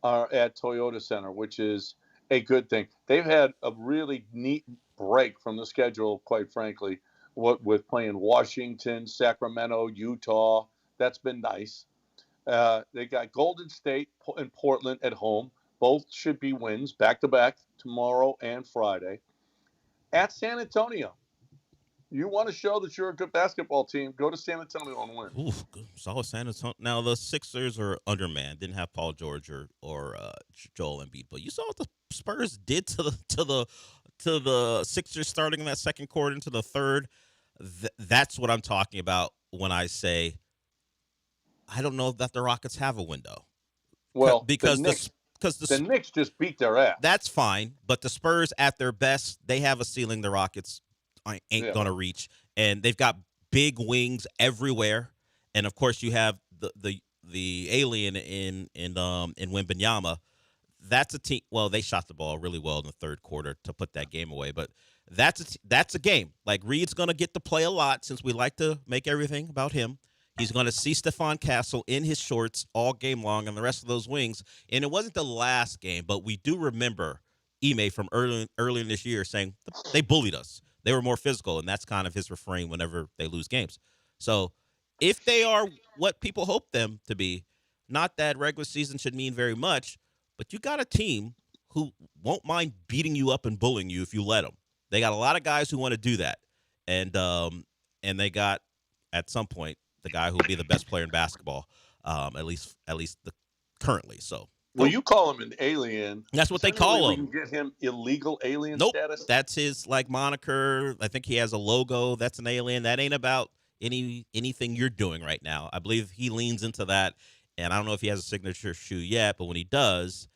[SPEAKER 1] are at Toyota Center, which is a good thing. They've had a really neat break from the schedule, quite frankly, with playing Washington, Sacramento, Utah. That's been nice. They got Golden State and Portland at home. Both should be wins, back-to-back, tomorrow and Friday. At San Antonio. You want to show that you're a good basketball team, go to San Antonio and win.
[SPEAKER 2] Ooh, solid San Antonio. Now the Sixers are undermanned. Didn't have Paul George or Joel Embiid, but you saw what the Spurs did to the Sixers starting in that second quarter into the third. That's what I'm talking about when I say I don't know that the Rockets have a window.
[SPEAKER 1] Well,
[SPEAKER 2] because
[SPEAKER 1] the Knicks just beat their ass.
[SPEAKER 2] That's fine, but the Spurs at their best, they have a ceiling the Rockets ain't gonna reach, and they've got big wings everywhere, and of course you have the alien in Wembanyama. That's a team. Well, they shot the ball really well in the third quarter to put that game away, but that's a game. Like Reed's gonna get to play a lot since we like to make everything about him. He's going to see Stephon Castle in his shorts all game long and the rest of those wings. And it wasn't the last game, but we do remember Ime from early in this year saying they bullied us. They were more physical, and that's kind of his refrain whenever they lose games. So if they are what people hope them to be, not that regular season should mean very much, but you got a team who won't mind beating you up and bullying you if you let them. They got a lot of guys who want to do that. And they got, at some point, the guy who will be the best player in basketball, at least currently. So,
[SPEAKER 1] well, you call him an alien.
[SPEAKER 2] That's what they call him.
[SPEAKER 1] We can get him illegal alien status.
[SPEAKER 2] That's his moniker. I think he has a logo. That's an alien. That ain't about anything you're doing right now. I believe he leans into that, and I don't know if he has a signature shoe yet, but when he does,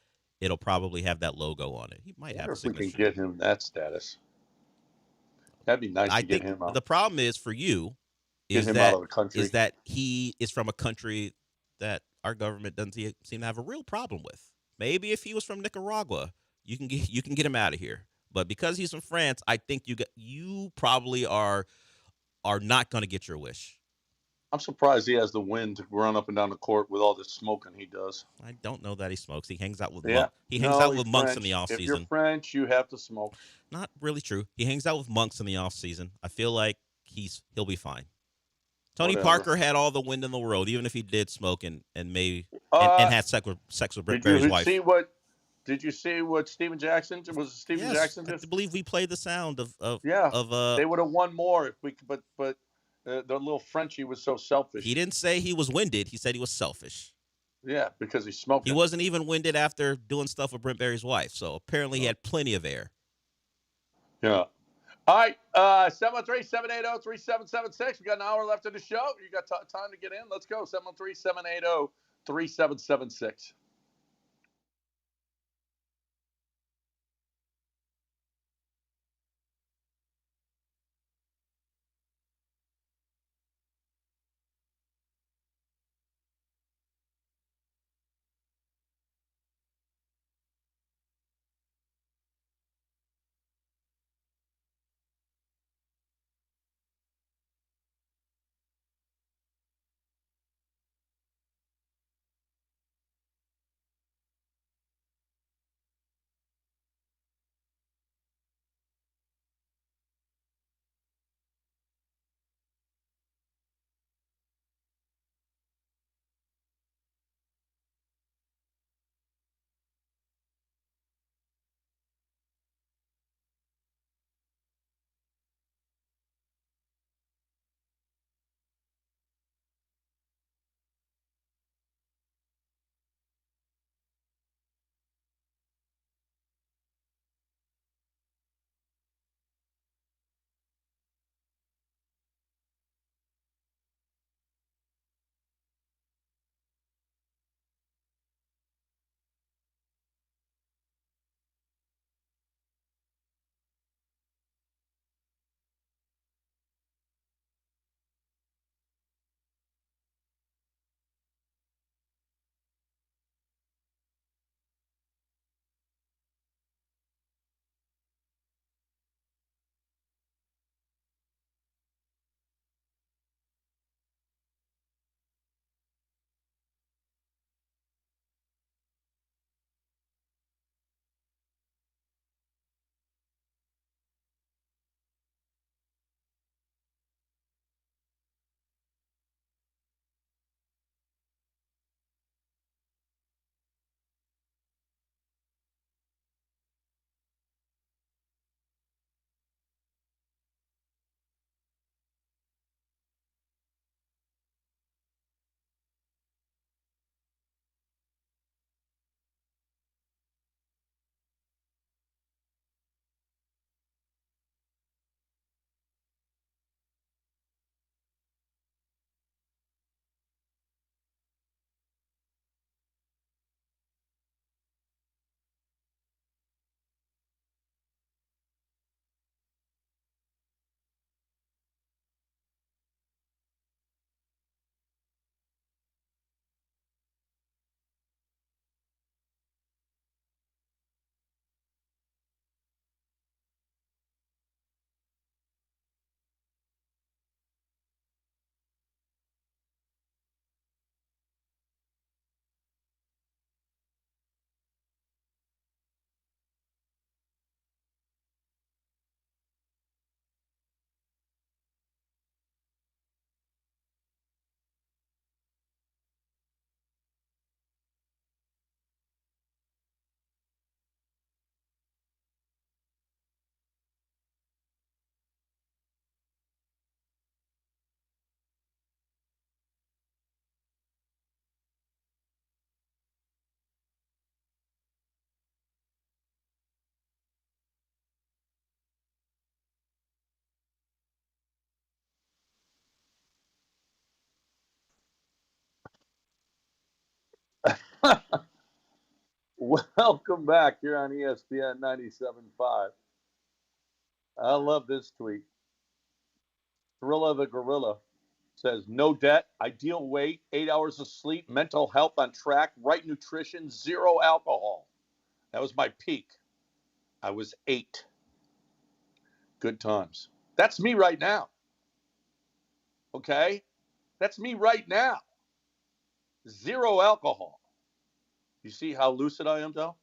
[SPEAKER 2] it'll probably have that logo on it. He might have a signature.
[SPEAKER 1] We can get him that status. That'd be nice to get him out.
[SPEAKER 2] The problem is for you. Is that he is from a country that our government doesn't seem to have a real problem with. Maybe if he was from Nicaragua, you can get him out of here. But because he's from France, I think you probably are not going to get your wish.
[SPEAKER 1] I'm surprised he has the wind to run up and down the court with all the smoking he does.
[SPEAKER 2] I don't know that he smokes. He hangs out with
[SPEAKER 1] French.
[SPEAKER 2] monks in the off season.
[SPEAKER 1] If you're French, you have to smoke.
[SPEAKER 2] Not really true. He hangs out with monks in the off season. I feel like he'll be fine. Tony Parker had all the wind in the world, even if he did smoke and had sex with Brett Barry's wife.
[SPEAKER 1] Did you see what Steven Jackson was? Steven Jackson did?
[SPEAKER 2] I believe we played the sound of
[SPEAKER 1] they would have won more if we. But the little Frenchie was so selfish.
[SPEAKER 2] He didn't say he was winded. He said he was selfish.
[SPEAKER 1] Yeah, because he smoked.
[SPEAKER 2] He wasn't even winded after doing stuff with Brent Barry's wife. So apparently he had plenty of air.
[SPEAKER 1] Yeah. All right, 713-780-3776. We got an hour left of the show. You got time to get in? Let's go. 713-780-3776. Welcome back here on ESPN 97.5. I love this tweet. Thrilla the Gorilla says, no debt, ideal weight, 8 hours of sleep, mental health on track, right nutrition, 0 alcohol. That was my peak. I was 8. Good times. That's me right now. Okay? That's me right now. 0 alcohol. You see how lucid I am, though?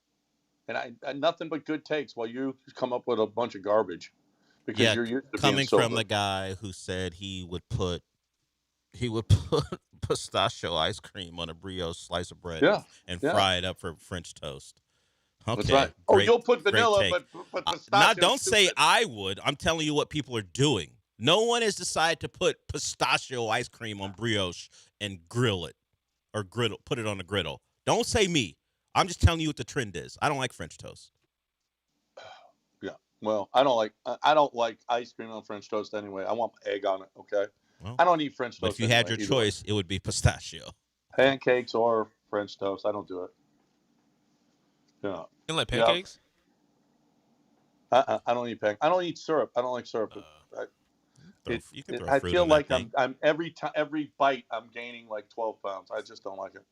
[SPEAKER 1] And I nothing but good takes while you come up with a bunch of garbage. Because you're used to
[SPEAKER 2] coming
[SPEAKER 1] being sober.
[SPEAKER 2] from the guy who said he would put pistachio ice cream on a brioche slice of bread and fry it up for French toast. Okay.
[SPEAKER 1] That's right. You'll put vanilla, but pistachio.
[SPEAKER 2] Now, don't say I would. I'm telling you what people are doing. No one has decided to put pistachio ice cream on brioche and grill it or put it on a griddle. Don't say me. I'm just telling you what the trend is. I don't like French toast.
[SPEAKER 1] Yeah. Well, I don't like ice cream on French toast anyway. I want egg on it. Okay.
[SPEAKER 2] Well,
[SPEAKER 1] I don't eat French toast.
[SPEAKER 2] But if you had your choice, it would be pistachio.
[SPEAKER 1] Pancakes or French toast. I don't do it. Yeah.
[SPEAKER 5] You don't like pancakes?
[SPEAKER 1] I don't eat pancakes. I don't eat syrup. I don't like syrup. I feel like I'm every bite I'm gaining like 12 pounds. I just don't like it.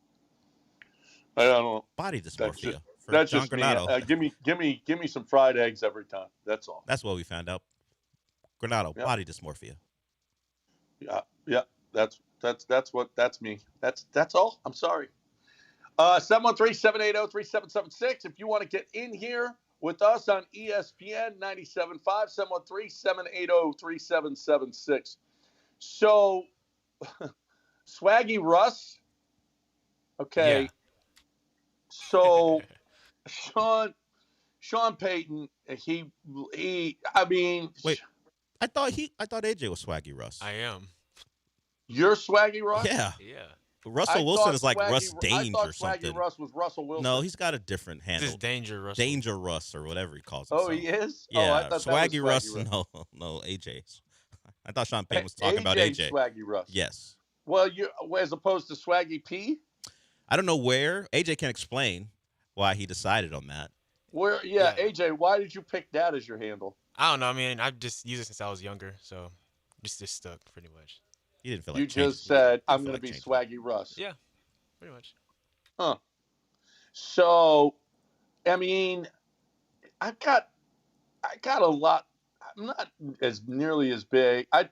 [SPEAKER 1] I don't know.
[SPEAKER 2] Body dysmorphia.
[SPEAKER 1] That's just me. Give me some fried eggs every time. That's all.
[SPEAKER 2] That's what we found out. Granado, body dysmorphia.
[SPEAKER 1] Yeah. That's me. That's all. I'm sorry. 713-780-3776. If you want to get in here with us on ESPN 97.5, 713-780-3776. So, Swaggy Russ. Okay. Yeah. So, Sean Payton, I mean.
[SPEAKER 2] Wait, I thought AJ was Swaggy Russ.
[SPEAKER 5] I am.
[SPEAKER 1] You're Swaggy Russ?
[SPEAKER 2] Yeah. Russell Wilson is like Russ Danger or something.
[SPEAKER 1] Swaggy Russ was Russell Wilson.
[SPEAKER 2] No, he's got a different handle.
[SPEAKER 5] This is Danger Russ.
[SPEAKER 2] Danger Russ or whatever he calls it.
[SPEAKER 1] Oh, he is?
[SPEAKER 2] Yeah.
[SPEAKER 1] Oh,
[SPEAKER 2] Swaggy Russ. No, AJ. I thought Sean Payton was talking about AJ.
[SPEAKER 1] Swaggy Russ.
[SPEAKER 2] Yes.
[SPEAKER 1] Well, as opposed to Swaggy P?
[SPEAKER 2] I don't know where. AJ can explain why he decided on that.
[SPEAKER 1] AJ, why did you pick that as your handle?
[SPEAKER 5] I don't know. I mean, I've just used it since I was younger, so just stuck pretty much.
[SPEAKER 2] You didn't feel like
[SPEAKER 1] you just said I'm going to be Swaggy Russ.
[SPEAKER 5] Yeah, pretty much.
[SPEAKER 1] Huh. So, I mean, I got a lot. I'm not as nearly as big. I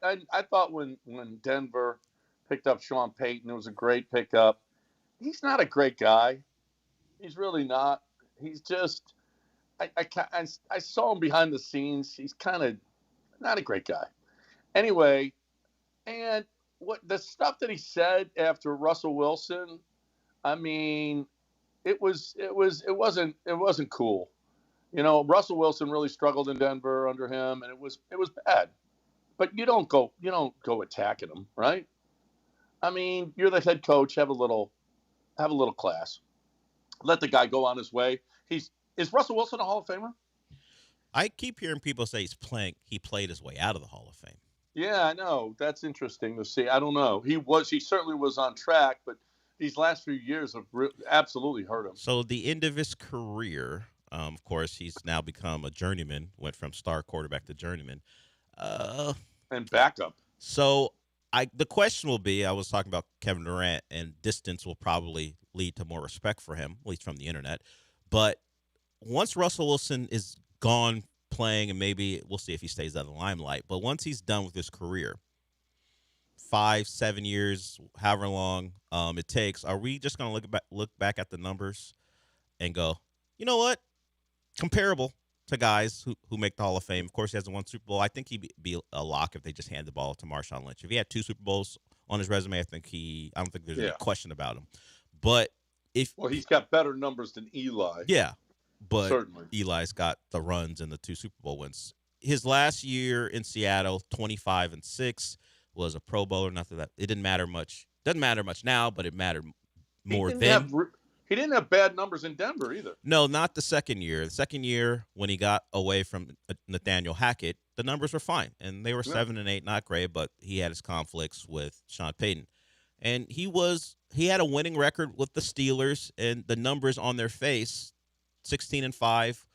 [SPEAKER 1] thought when Denver picked up Sean Payton, it was a great pickup. He's not a great guy. He's really not. He's just. I saw him behind the scenes. He's kind of not a great guy. Anyway, and what the stuff that he said after Russell Wilson, I mean, it wasn't cool. You know, Russell Wilson really struggled in Denver under him, and it was bad. But you don't go attacking him, right? I mean, you're the head coach. Have a little class. Let the guy go on his way. Is Russell Wilson a Hall of Famer?
[SPEAKER 2] I keep hearing people say he played his way out of the Hall of Fame.
[SPEAKER 1] Yeah, I know. That's interesting to see. I don't know. He certainly was on track, but these last few years have absolutely hurt him.
[SPEAKER 2] So the end of his career, of course, he's now become a journeyman, went from star quarterback to journeyman.
[SPEAKER 1] And backup.
[SPEAKER 2] So the question will be, I was talking about Kevin Durant, and distance will probably lead to more respect for him, at least from the internet. But once Russell Wilson is gone playing, and maybe we'll see if he stays out of the limelight, but once he's done with his career, 5-7 years, however long it takes, are we just going to look back at the numbers and go, you know what? Comparable to guys who make the Hall of Fame. Of course, he hasn't won Super Bowl. I think he'd be a lock if they just hand the ball to Marshawn Lynch. If he had 2 Super Bowls on his resume, I don't think there's any question about him. But
[SPEAKER 1] he's got better numbers than Eli.
[SPEAKER 2] Yeah, but
[SPEAKER 1] certainly
[SPEAKER 2] Eli's got the runs and the 2 Super Bowl wins. His last year in Seattle, 25-6, was a Pro Bowler. Not that it didn't matter much. Doesn't matter much now, but it mattered more then.
[SPEAKER 1] He didn't have bad numbers in Denver either.
[SPEAKER 2] No, not the second year. The second year, when he got away from Nathaniel Hackett, the numbers were fine, and they were 7-8, not great. But he had his conflicts with Sean Payton, and he had a winning record with the Steelers, and the numbers on their face 16-5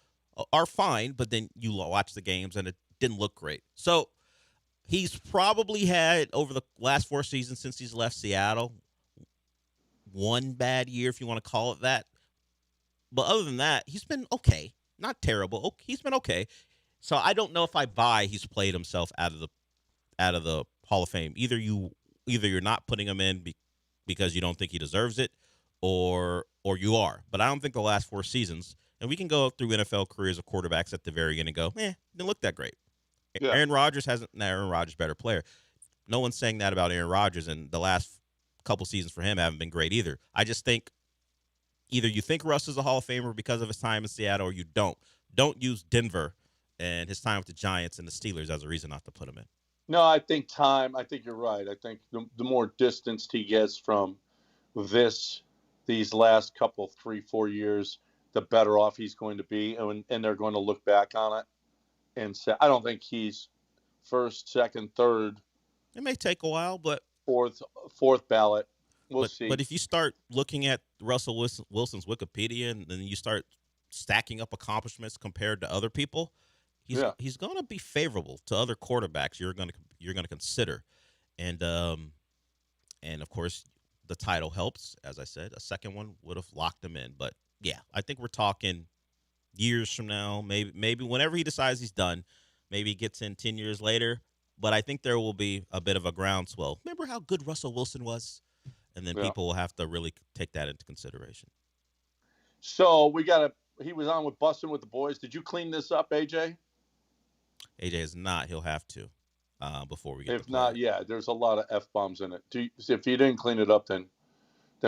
[SPEAKER 2] are fine, but then you watch the games and it didn't look great. So he's probably had, over the last 4 seasons since he's left Seattle, one bad year, if you want to call it that. But other than that, he's been okay. Not terrible. He's been okay. So I don't know if I buy he's played himself out of the Hall of Fame. Either you're not putting him in because you don't think he deserves it, or you are. But I don't think the last 4 seasons, and we can go through NFL careers of quarterbacks at the very end and go, didn't look that great.
[SPEAKER 1] Yeah.
[SPEAKER 2] Aaron Rodgers better player. No one's saying that about Aaron Rodgers, and the last couple seasons for him haven't been great either. I just think either you think Russ is a Hall of Famer because of his time in Seattle, or you don't. Don't use Denver and his time with the Giants and the Steelers as a reason not to put him in.
[SPEAKER 1] No, I think time. I think you're right. I think the more distanced he gets from these last couple 3-4 years, the better off he's going to be, and they're going to look back on it and say, I don't think he's first, second, third.
[SPEAKER 2] It may take a while, but
[SPEAKER 1] fourth ballot. We'll see.
[SPEAKER 2] But if you start looking at Russell Wilson's Wikipedia and then you start stacking up accomplishments compared to other people, he's going to be favorable to other quarterbacks you're going to consider, and of course the title helps. As I said, a second one would have locked him in. But yeah, I think we're talking years from now, maybe whenever he decides he's done, maybe he gets in 10 years later. But I think there will be a bit of a groundswell. Remember how good Russell Wilson was? And then people will have to really take that into consideration.
[SPEAKER 1] So he was on with Bussin' with the Boys. Did you clean this up, AJ?
[SPEAKER 2] AJ is not. He'll have to before we get.
[SPEAKER 1] If not, there's a lot of F-bombs in it. If you didn't clean it up, then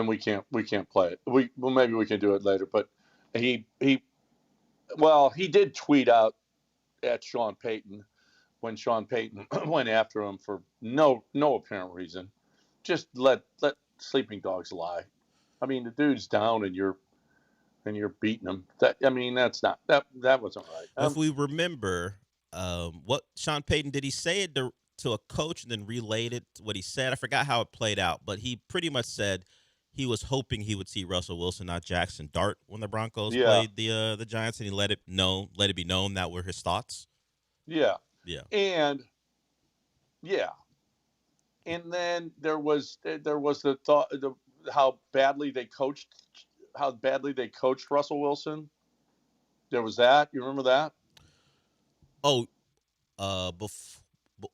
[SPEAKER 1] we can't play it. Maybe we can do it later. But he did tweet out at Sean Payton when Sean Payton went after him for no apparent reason. Just let sleeping dogs lie. I mean, the dude's down and you're beating him. That's not that wasn't right.
[SPEAKER 2] If we remember, what Sean Payton did, he say it to a coach and then relayed it what he said. I forgot how it played out, but he pretty much said he was hoping he would see Russell Wilson, not Jackson Dart, when the Broncos played the Giants, and he let it be known that were his thoughts.
[SPEAKER 1] Yeah.
[SPEAKER 2] Yeah.
[SPEAKER 1] And then there was the thought how badly they coached Russell Wilson. There was that. You remember that?
[SPEAKER 2] Oh,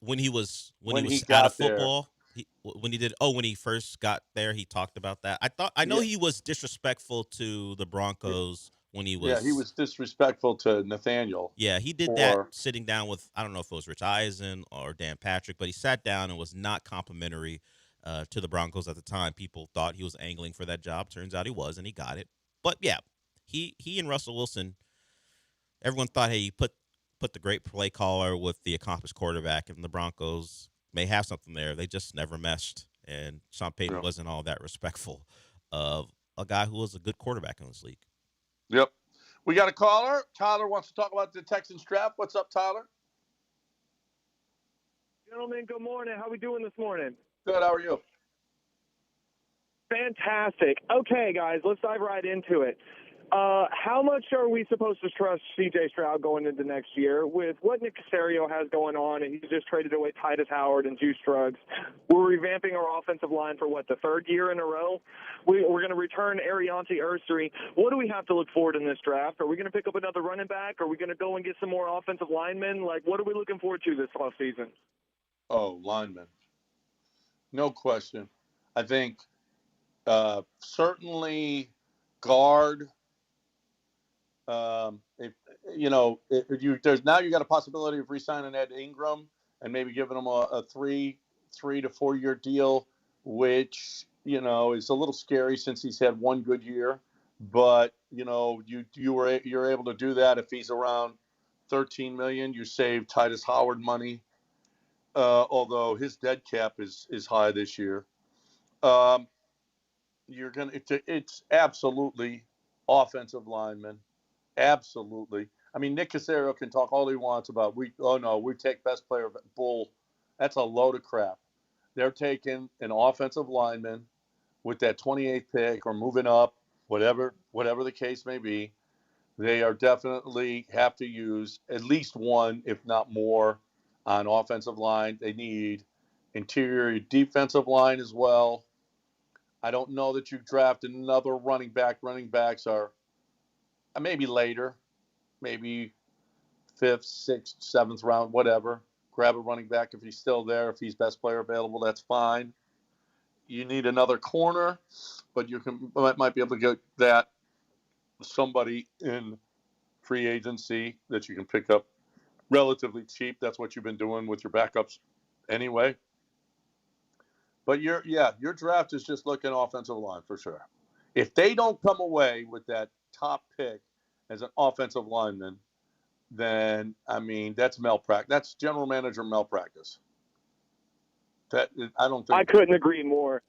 [SPEAKER 2] when he was
[SPEAKER 1] he
[SPEAKER 2] out of
[SPEAKER 1] got
[SPEAKER 2] football, when he first got there, he talked about that. I know he was disrespectful to the Broncos when he was.
[SPEAKER 1] Yeah, he was disrespectful to Nathaniel.
[SPEAKER 2] Yeah, he did that sitting down with, I don't know if it was Rich Eisen or Dan Patrick, but he sat down and was not complimentary to the Broncos at the time. People thought he was angling for that job. Turns out he was, and he got it. But yeah, he and Russell Wilson, everyone thought, hey, you put the great play caller with the accomplished quarterback, and the Broncos may have something there. They just never meshed, and Sean Payton wasn't all that respectful of a guy who was a good quarterback in this league.
[SPEAKER 1] Yep. We got a caller. Tyler wants to talk about the Texans draft. What's up, Tyler?
[SPEAKER 9] Gentlemen, good morning. How we doing this morning?
[SPEAKER 1] Good. How are you?
[SPEAKER 9] Fantastic. Okay, guys, let's dive right into it. How much are we supposed to trust C.J. Stroud going into next year with what Nick Caserio has going on, and he's just traded away Titus Howard and Juice Drugs? We're revamping our offensive line for, the third year in a row? We're going to return Ariante Ursary. What do we have to look forward in this draft? Are we going to pick up another running back? Are we going to go and get some more offensive linemen? What are we looking forward to this offseason?
[SPEAKER 1] Oh, linemen. No question. I think certainly guard. There's now you got a possibility of re-signing Ed Ingram and maybe giving him a 3 to 4 year deal, which is a little scary since he's had one good year. But you're able to do that if he's around $13 million. You save Titus Howard money, although his dead cap is high this year. It's absolutely offensive linemen. Absolutely. I mean, Nick Caserio can talk all he wants about we take best player bull. That's a load of crap. They're taking an offensive lineman with that 28th pick or moving up, whatever the case may be. They are definitely have to use at least one, if not more, on offensive line. They need interior defensive line as well. I don't know that you draft another running back. Running backs are maybe later, maybe fifth, sixth, seventh round, whatever. Grab a running back if he's still there. If he's best player available, that's fine. You need another corner, but you might be able to get that somebody in free agency that you can pick up relatively cheap. That's what you've been doing with your backups anyway. But your draft is just looking offensive line for sure. If they don't come away with that top pick as an offensive lineman, then I mean that's malpractice. That's general manager malpractice. That I don't think.
[SPEAKER 9] I couldn't agree more.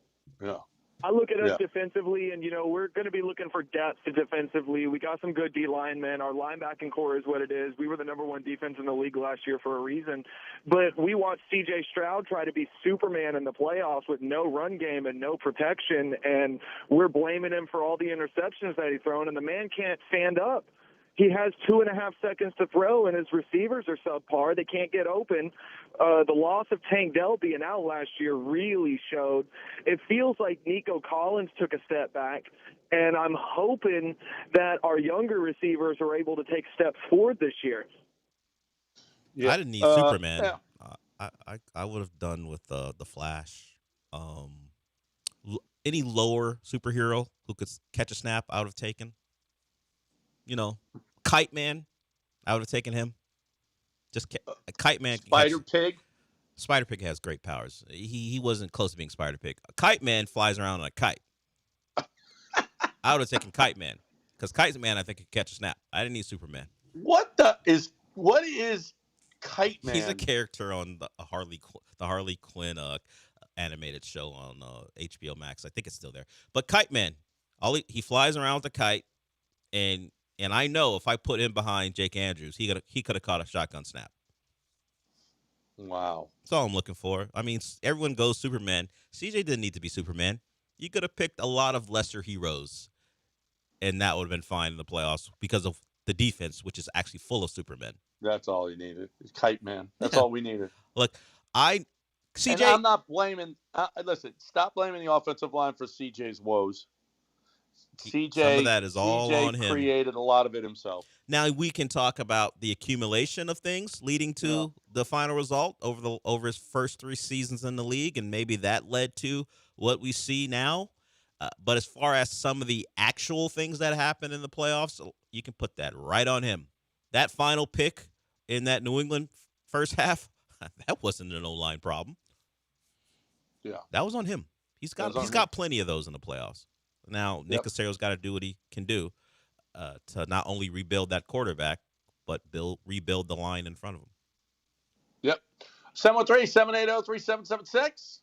[SPEAKER 1] Yeah.
[SPEAKER 9] I look at us defensively, and, we're going to be looking for depth defensively. We got some good D linemen. Our linebacking core is what it is. We were the number one defense in the league last year for a reason. But we watched C.J. Stroud try to be Superman in the playoffs with no run game and no protection, and we're blaming him for all the interceptions that he's thrown, and the man can't stand up. He has 2.5 seconds to throw, and his receivers are subpar. They can't get open. The loss of Tank Dell being out last year really showed. It feels like Nico Collins took a step back, and I'm hoping that our younger receivers are able to take steps forward this year.
[SPEAKER 2] Yeah. I didn't need Superman. Yeah. I would have done with the Flash. Any lower superhero who could catch a snap, I would have taken. Kite Man, I would have taken him. Just Kite Man.
[SPEAKER 1] Spider Pig.
[SPEAKER 2] Spider Pig has great powers. He wasn't close to being Spider Pig. Kite Man flies around on a kite. I would have taken Kite Man because Kite Man I think could catch a snap. I didn't need Superman.
[SPEAKER 1] What is Kite Man?
[SPEAKER 2] He's a character on the Harley Quinn animated show on HBO Max. I think it's still there. But Kite Man, he flies around with a kite, and I know if I put him behind Jake Andrews, he could have caught a shotgun snap.
[SPEAKER 1] Wow.
[SPEAKER 2] That's all I'm looking for. I mean, everyone goes Superman. CJ didn't need to be Superman. You could have picked a lot of lesser heroes, and that would have been fine in the playoffs because of the defense, which is actually full of Supermen.
[SPEAKER 1] That's all he needed. Kite Man. That's all we needed.
[SPEAKER 2] Look, CJ.
[SPEAKER 1] And I'm not blaming. Listen, stop blaming the offensive line for CJ's woes. CJ,
[SPEAKER 2] some of that is all
[SPEAKER 1] CJ
[SPEAKER 2] on him.
[SPEAKER 1] Created a lot of it himself.
[SPEAKER 2] Now we can talk about the accumulation of things leading to the final result over his first 3 seasons in the league, and maybe that led to what we see now. But as far as some of the actual things that happened in the playoffs, you can put that right on him. That final pick in that New England first half, that wasn't an O-line problem.
[SPEAKER 1] Yeah,
[SPEAKER 2] that was on him. He's got plenty of those in the playoffs. Now, Nick Caserio's got to do what he can do to not only rebuild that quarterback, but rebuild the line in front of him.
[SPEAKER 1] Yep. 713-780-3776.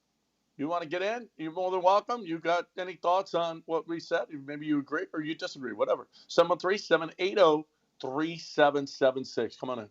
[SPEAKER 1] You want to get in? You're more than welcome. You got any thoughts on what we said? Maybe you agree or you disagree, whatever. 713-780-3776. Come on in.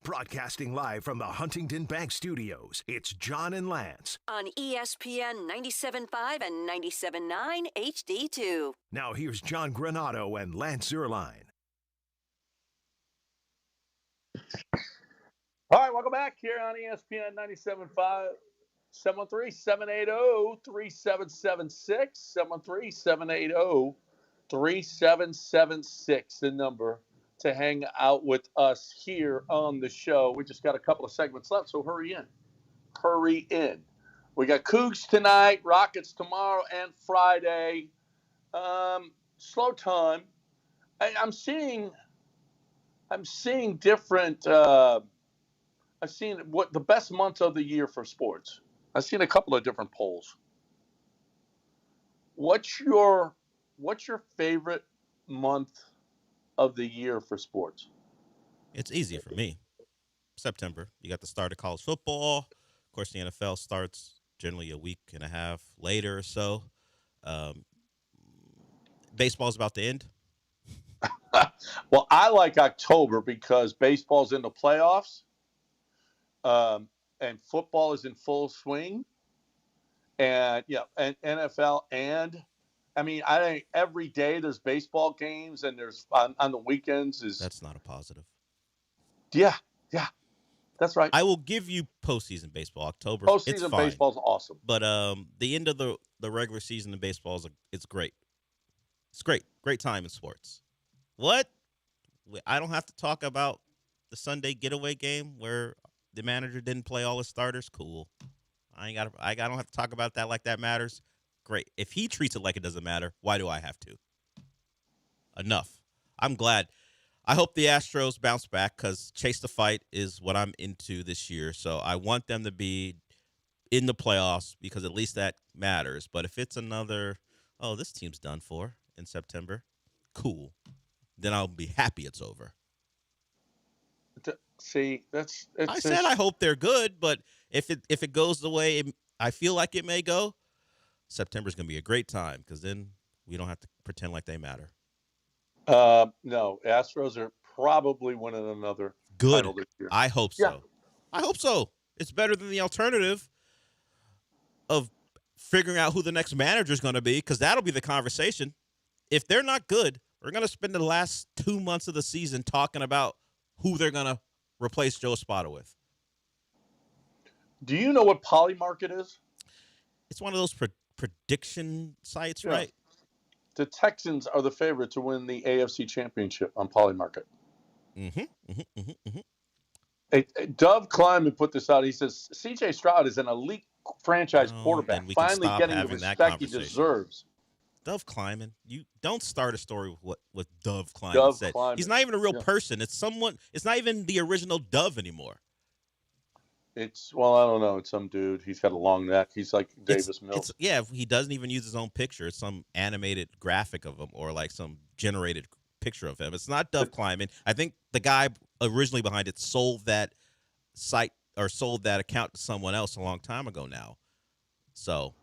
[SPEAKER 3] Broadcasting live from the Huntington Bank Studios, it's John and Lance.
[SPEAKER 4] On ESPN 97.5 and 97.9 HD2.
[SPEAKER 3] Now here's John Granato and Lance Zierlein.
[SPEAKER 1] All right, welcome back here on ESPN 97.5. 713-780-3776. 713-780-3776, the number to hang out with us here on the show. We just got a couple of segments left, so hurry in. Hurry in. We got Cougs tonight, Rockets tomorrow and Friday. Slow time. I'm seeing different. I've seen what the best months of the year for sports. I've seen a couple of different polls. What's your favorite month of the year for sports?
[SPEAKER 2] It's easy for me. September. You got the start of college football. Of course, the NFL starts generally a week and a half later or so. Baseball's about to end.
[SPEAKER 1] Well, I like October because baseball's in the playoffs, and football is in full swing, and and NFL, and I mean, I think every day there's baseball games, and there's on the weekends
[SPEAKER 2] That's not a positive.
[SPEAKER 1] Yeah, that's right.
[SPEAKER 2] I will give you postseason baseball. October.
[SPEAKER 1] Postseason baseball's awesome,
[SPEAKER 2] but the end of the regular season in baseball it's great. It's great time in sports. What? I don't have to talk about the Sunday getaway game where the manager didn't play all his starters. Cool. I don't have to talk about that like that matters. Great. If he treats it like it doesn't matter, why do I have to? Enough. I'm glad. I hope the Astros bounce back because chase the fight is what I'm into this year. So I want them to be in the playoffs because at least that matters. But if it's another, this team's done for in September, cool. Then I'll be happy it's over.
[SPEAKER 1] See,
[SPEAKER 2] I said I hope they're good, but if it goes the way I feel like it may go, September's going to be a great time because then we don't have to pretend like they matter.
[SPEAKER 1] No, Astros are probably winning another title this year.
[SPEAKER 2] I hope so. Yeah. I hope so. It's better than the alternative of figuring out who the next manager is going to be because that'll be the conversation. If they're not good, we're going to spend the last 2 months of the season talking about who they're going to replace Joe Espada with.
[SPEAKER 1] Do you know what Polymarket is?
[SPEAKER 2] It's one of those prediction sites, right?
[SPEAKER 1] The Texans are the favorite to win the AFC Championship on Polymarket. Dove Kleiman put this out. He says, C.J. Stroud is an elite franchise quarterback, finally getting the respect he deserves.
[SPEAKER 2] Dove Kleiman, you don't start a story with what Dove Kleiman said. He's not even a real person. It's someone. It's not even the original Dove anymore.
[SPEAKER 1] I don't know. It's some dude. He's got a long neck. He's like Davis Mills.
[SPEAKER 2] He doesn't even use his own picture. It's some animated graphic of him or like some generated picture of him. It's not Dove Kleiman. I think the guy originally behind it sold that site or sold that account to someone else a long time ago now. So,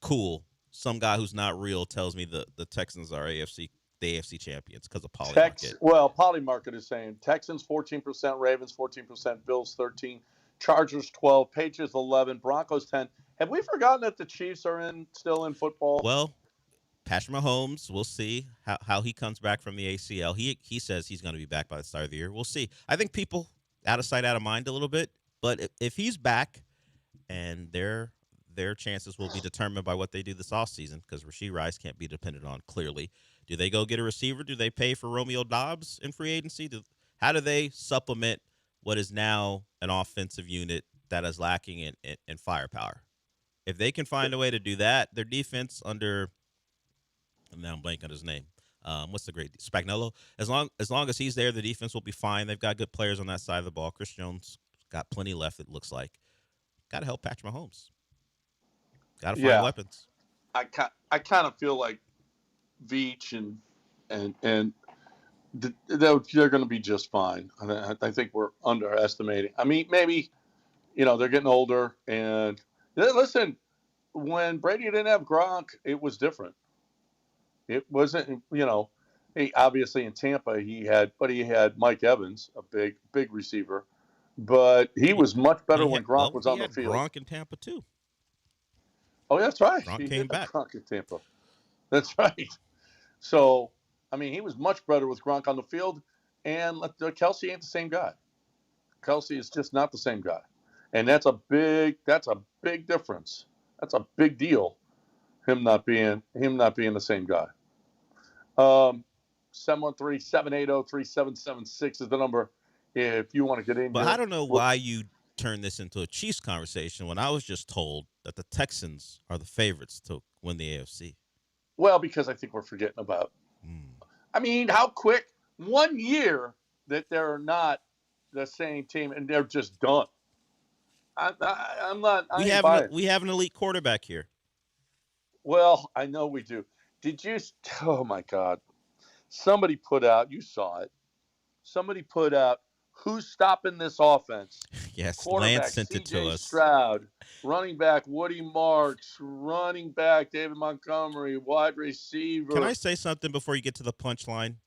[SPEAKER 2] cool. Some guy who's not real tells me the Texans are the AFC champions because of Polymarket.
[SPEAKER 1] Polymarket is saying Texans 14%, Ravens 14%, Bills 13%, Chargers 12%, Patriots 11%, Broncos 10%. Have we forgotten that the Chiefs are still in football?
[SPEAKER 2] Well, Patrick Mahomes, we'll see how he comes back from the ACL. He says he's going to be back by the start of the year. We'll see. I think people out of sight, out of mind a little bit. But if he's back and their chances will be determined by what they do this offseason because Rashee Rice can't be depended on, clearly. Do they go get a receiver? Do they pay for Romeo Doubs in free agency? How do they supplement what is now an offensive unit that is lacking in firepower? If they can find a way to do that, their defense under – now I'm blanking on his name. What's the great – Spagnuolo? As long as he's there, the defense will be fine. They've got good players on that side of the ball. Chris Jones got plenty left, it looks like. Got to help Patrick Mahomes. Got to find weapons.
[SPEAKER 1] I kind of feel like Veach and they're going to be just fine. I think we're underestimating. I mean, maybe, they're getting older. And listen, when Brady didn't have Gronk, it was different. It wasn't, obviously in Tampa he had Mike Evans, a big receiver. but he was much better when Gronk was
[SPEAKER 2] he
[SPEAKER 1] on the
[SPEAKER 2] had
[SPEAKER 1] field.
[SPEAKER 2] Gronk in Tampa too.
[SPEAKER 1] Oh, that's right.
[SPEAKER 2] Gronk
[SPEAKER 1] He
[SPEAKER 2] came
[SPEAKER 1] did
[SPEAKER 2] back.
[SPEAKER 1] have Gronk in Tampa. That's right. So, I mean, he was much better with Gronk on the field, and Kelsey ain't the same guy. Kelsey is just not the same guy, and that's a big difference. That's a big deal. Him not being the same guy. 713-780-3776 is the number if you want to get in.
[SPEAKER 2] But I don't know why you turn this into a Chiefs conversation when I was just told that the Texans are the favorites to win the AFC.
[SPEAKER 1] Well, because I think we're forgetting about. I mean, how quick 1 year that they're not the same team and they're just done. I'm not.
[SPEAKER 2] We have an elite quarterback here.
[SPEAKER 1] Well, I know we do. Did you? Oh my God! Somebody put out. You saw it. Somebody put out. Who's stopping this offense?
[SPEAKER 2] Yes,
[SPEAKER 1] Quarterback,
[SPEAKER 2] Lance sent it to us.
[SPEAKER 1] Stroud, running back Woody Marks, running back David Montgomery, wide receiver.
[SPEAKER 2] Can I say something before you get to the punchline?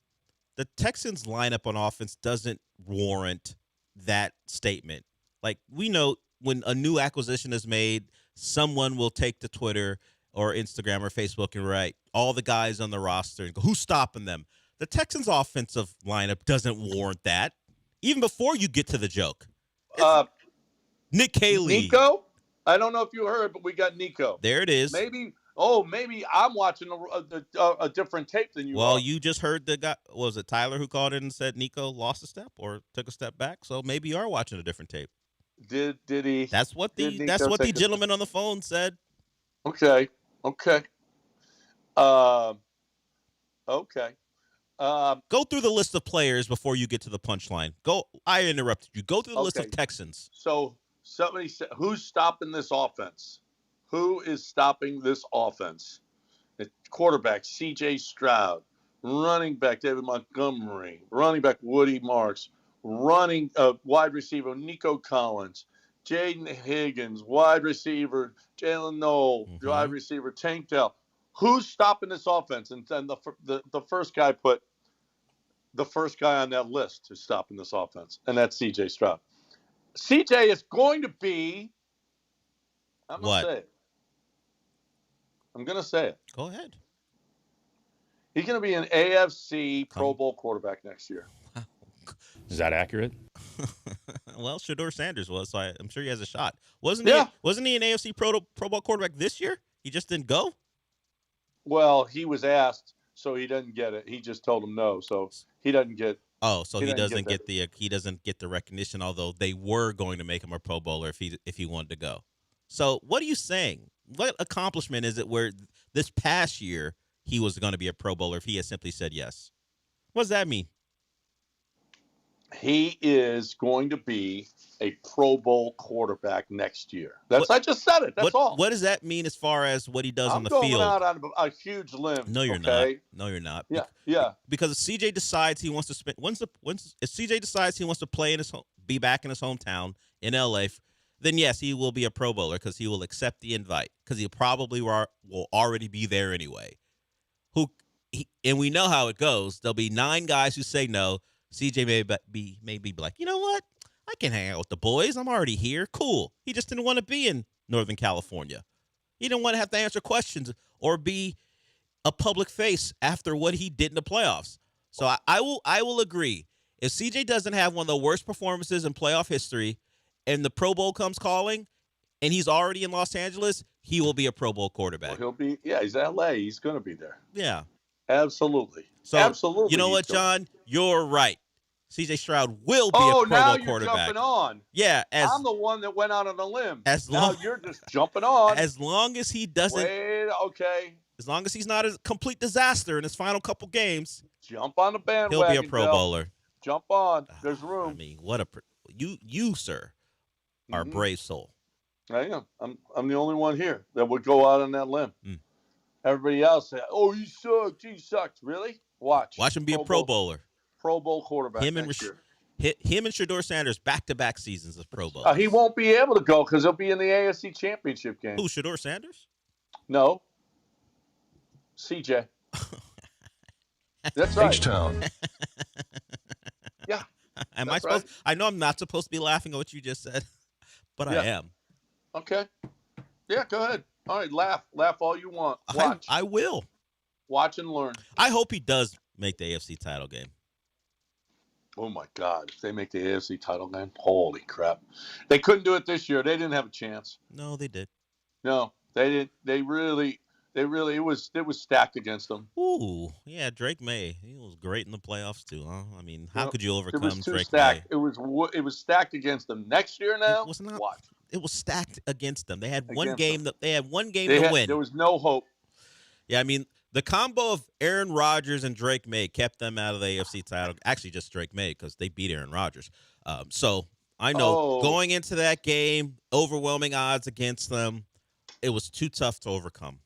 [SPEAKER 2] The Texans lineup on offense doesn't warrant that statement. Like, we know when a new acquisition is made, someone will take to Twitter or Instagram or Facebook and write all the guys on the roster and go, who's stopping them? The Texans offensive lineup doesn't warrant that. Even before you get to the joke. Nick Caley.
[SPEAKER 1] Nico? I don't know if you heard, but we got Nico.
[SPEAKER 2] There it is.
[SPEAKER 1] Maybe I'm watching a different tape than you are.
[SPEAKER 2] Well, you just heard the guy. Was it Tyler who called in and said Nico lost a step or took a step back? So maybe you are watching a different tape.
[SPEAKER 1] Did he?
[SPEAKER 2] That's what the gentleman on the phone said.
[SPEAKER 1] Okay. Okay.
[SPEAKER 2] Go through the list of players before you get to the punchline. I interrupted you. Go through the list of Texans.
[SPEAKER 1] So somebody said, who's stopping this offense? Who is stopping this offense? The quarterback, C.J. Stroud. Running back, David Montgomery. Running back, Woody Marks. Wide receiver, Nico Collins. Jaden Higgins. Wide receiver, Jalen Noel.
[SPEAKER 2] Mm-hmm.
[SPEAKER 1] Wide receiver, Tank Dell. Who's stopping this offense? And then the first guy put the first guy on that list who's stopping this offense, and that's C.J. Stroud. C.J. is going to be. I'm going to say it. I'm going to say it.
[SPEAKER 2] Go ahead.
[SPEAKER 1] He's going to be an AFC Pro Bowl quarterback next year.
[SPEAKER 10] Is that accurate?
[SPEAKER 2] Well, Shedeur Sanders was, so I'm sure he has a shot. Wasn't he an AFC Pro Bowl quarterback this year? He just didn't go?
[SPEAKER 1] Well, he was asked, so he doesn't get it. He just told him no, so he doesn't get.
[SPEAKER 2] Oh, so he doesn't get the recognition. Although they were going to make him a Pro Bowler if he wanted to go. So what are you saying? What accomplishment is it where this past year he was going to be a Pro Bowler if he had simply said yes? What does that mean?
[SPEAKER 1] He is going to be a Pro Bowl quarterback next year. I just said it. That's all.
[SPEAKER 2] What does that mean as far as what he does on the field?
[SPEAKER 1] I'm going out on a huge limb.
[SPEAKER 2] No, you're not. No, you're not.
[SPEAKER 1] Yeah.
[SPEAKER 2] Because if CJ decides he wants to spend if CJ decides he wants to play be back in his hometown in LA, then yes, he will be a Pro Bowler because he will accept the invite because he probably will already be there anyway. And we know how it goes. There'll be 9 guys who say no. CJ may be like, you know what? I can hang out with the boys. I'm already here. Cool. He just didn't want to be in Northern California. He didn't want to have to answer questions or be a public face after what he did in the playoffs. So I will agree. If CJ doesn't have one of the worst performances in playoff history and the Pro Bowl comes calling and he's already in Los Angeles, he will be a Pro Bowl quarterback.
[SPEAKER 1] Well, he's LA. He's going to be there.
[SPEAKER 2] Yeah.
[SPEAKER 1] Absolutely.
[SPEAKER 2] So,
[SPEAKER 1] absolutely.
[SPEAKER 2] You know what, John? You're right. C.J. Stroud will be a Pro Bowl
[SPEAKER 1] quarterback.
[SPEAKER 2] Jumping
[SPEAKER 1] on.
[SPEAKER 2] Yeah,
[SPEAKER 1] I'm the one that went out on a limb. Now you're just jumping on.
[SPEAKER 2] As long as he doesn't.
[SPEAKER 1] Okay.
[SPEAKER 2] As long as he's not a complete disaster in his final couple games.
[SPEAKER 1] Jump on the bandwagon.
[SPEAKER 2] He'll be a Pro Bowler.
[SPEAKER 1] Jump on. There's room.
[SPEAKER 2] I mean, you sir, are a brave soul.
[SPEAKER 1] I am. I'm the only one here that would go out on that limb. Everybody else said, "Oh, he sucked. He sucked." Really? Watch
[SPEAKER 2] him be a Pro Bowler.
[SPEAKER 1] Pro Bowl quarterback.
[SPEAKER 2] Him and Shedeur Sanders back-to-back seasons of Pro Bowl.
[SPEAKER 1] He won't be able to go because he'll be in the AFC Championship game.
[SPEAKER 2] Who, Shedeur Sanders?
[SPEAKER 1] No. CJ. That's right.
[SPEAKER 3] H-Town.
[SPEAKER 1] Yeah.
[SPEAKER 2] Am I
[SPEAKER 1] That's
[SPEAKER 2] supposed?
[SPEAKER 1] right.
[SPEAKER 2] I know I'm not supposed to be laughing at what you just said, but I
[SPEAKER 1] Yeah.
[SPEAKER 2] am.
[SPEAKER 1] Okay. Yeah, go ahead. All right, laugh all you want.
[SPEAKER 2] I
[SPEAKER 1] Watch,
[SPEAKER 2] I will.
[SPEAKER 1] watch and learn.
[SPEAKER 2] I hope he does make the AFC title game.
[SPEAKER 1] Oh my God! If they make the AFC title game, holy crap! They couldn't do it this year. They didn't have a chance.
[SPEAKER 2] No, they did.
[SPEAKER 1] No, they didn't. They really. It was stacked against them.
[SPEAKER 2] Ooh, yeah, Drake May. He was great in the playoffs too, huh? I mean, how
[SPEAKER 1] Yep.
[SPEAKER 2] could you
[SPEAKER 1] It was
[SPEAKER 2] overcome
[SPEAKER 1] too
[SPEAKER 2] Drake May?
[SPEAKER 1] stacked. It was stacked against them. Next year
[SPEAKER 2] It
[SPEAKER 1] now,
[SPEAKER 2] was not.
[SPEAKER 1] watch
[SPEAKER 2] It was stacked against them. They had one
[SPEAKER 1] against them.
[SPEAKER 2] game. They had one game
[SPEAKER 1] They
[SPEAKER 2] to
[SPEAKER 1] had
[SPEAKER 2] win.
[SPEAKER 1] there was no hope.
[SPEAKER 2] Yeah, I mean, the combo of Aaron Rodgers and Drake May kept them out of the AFC title. Actually, just Drake May because they beat Aaron Rodgers. So I know
[SPEAKER 1] Oh,
[SPEAKER 2] going into that game, overwhelming odds against them, it was too tough to overcome.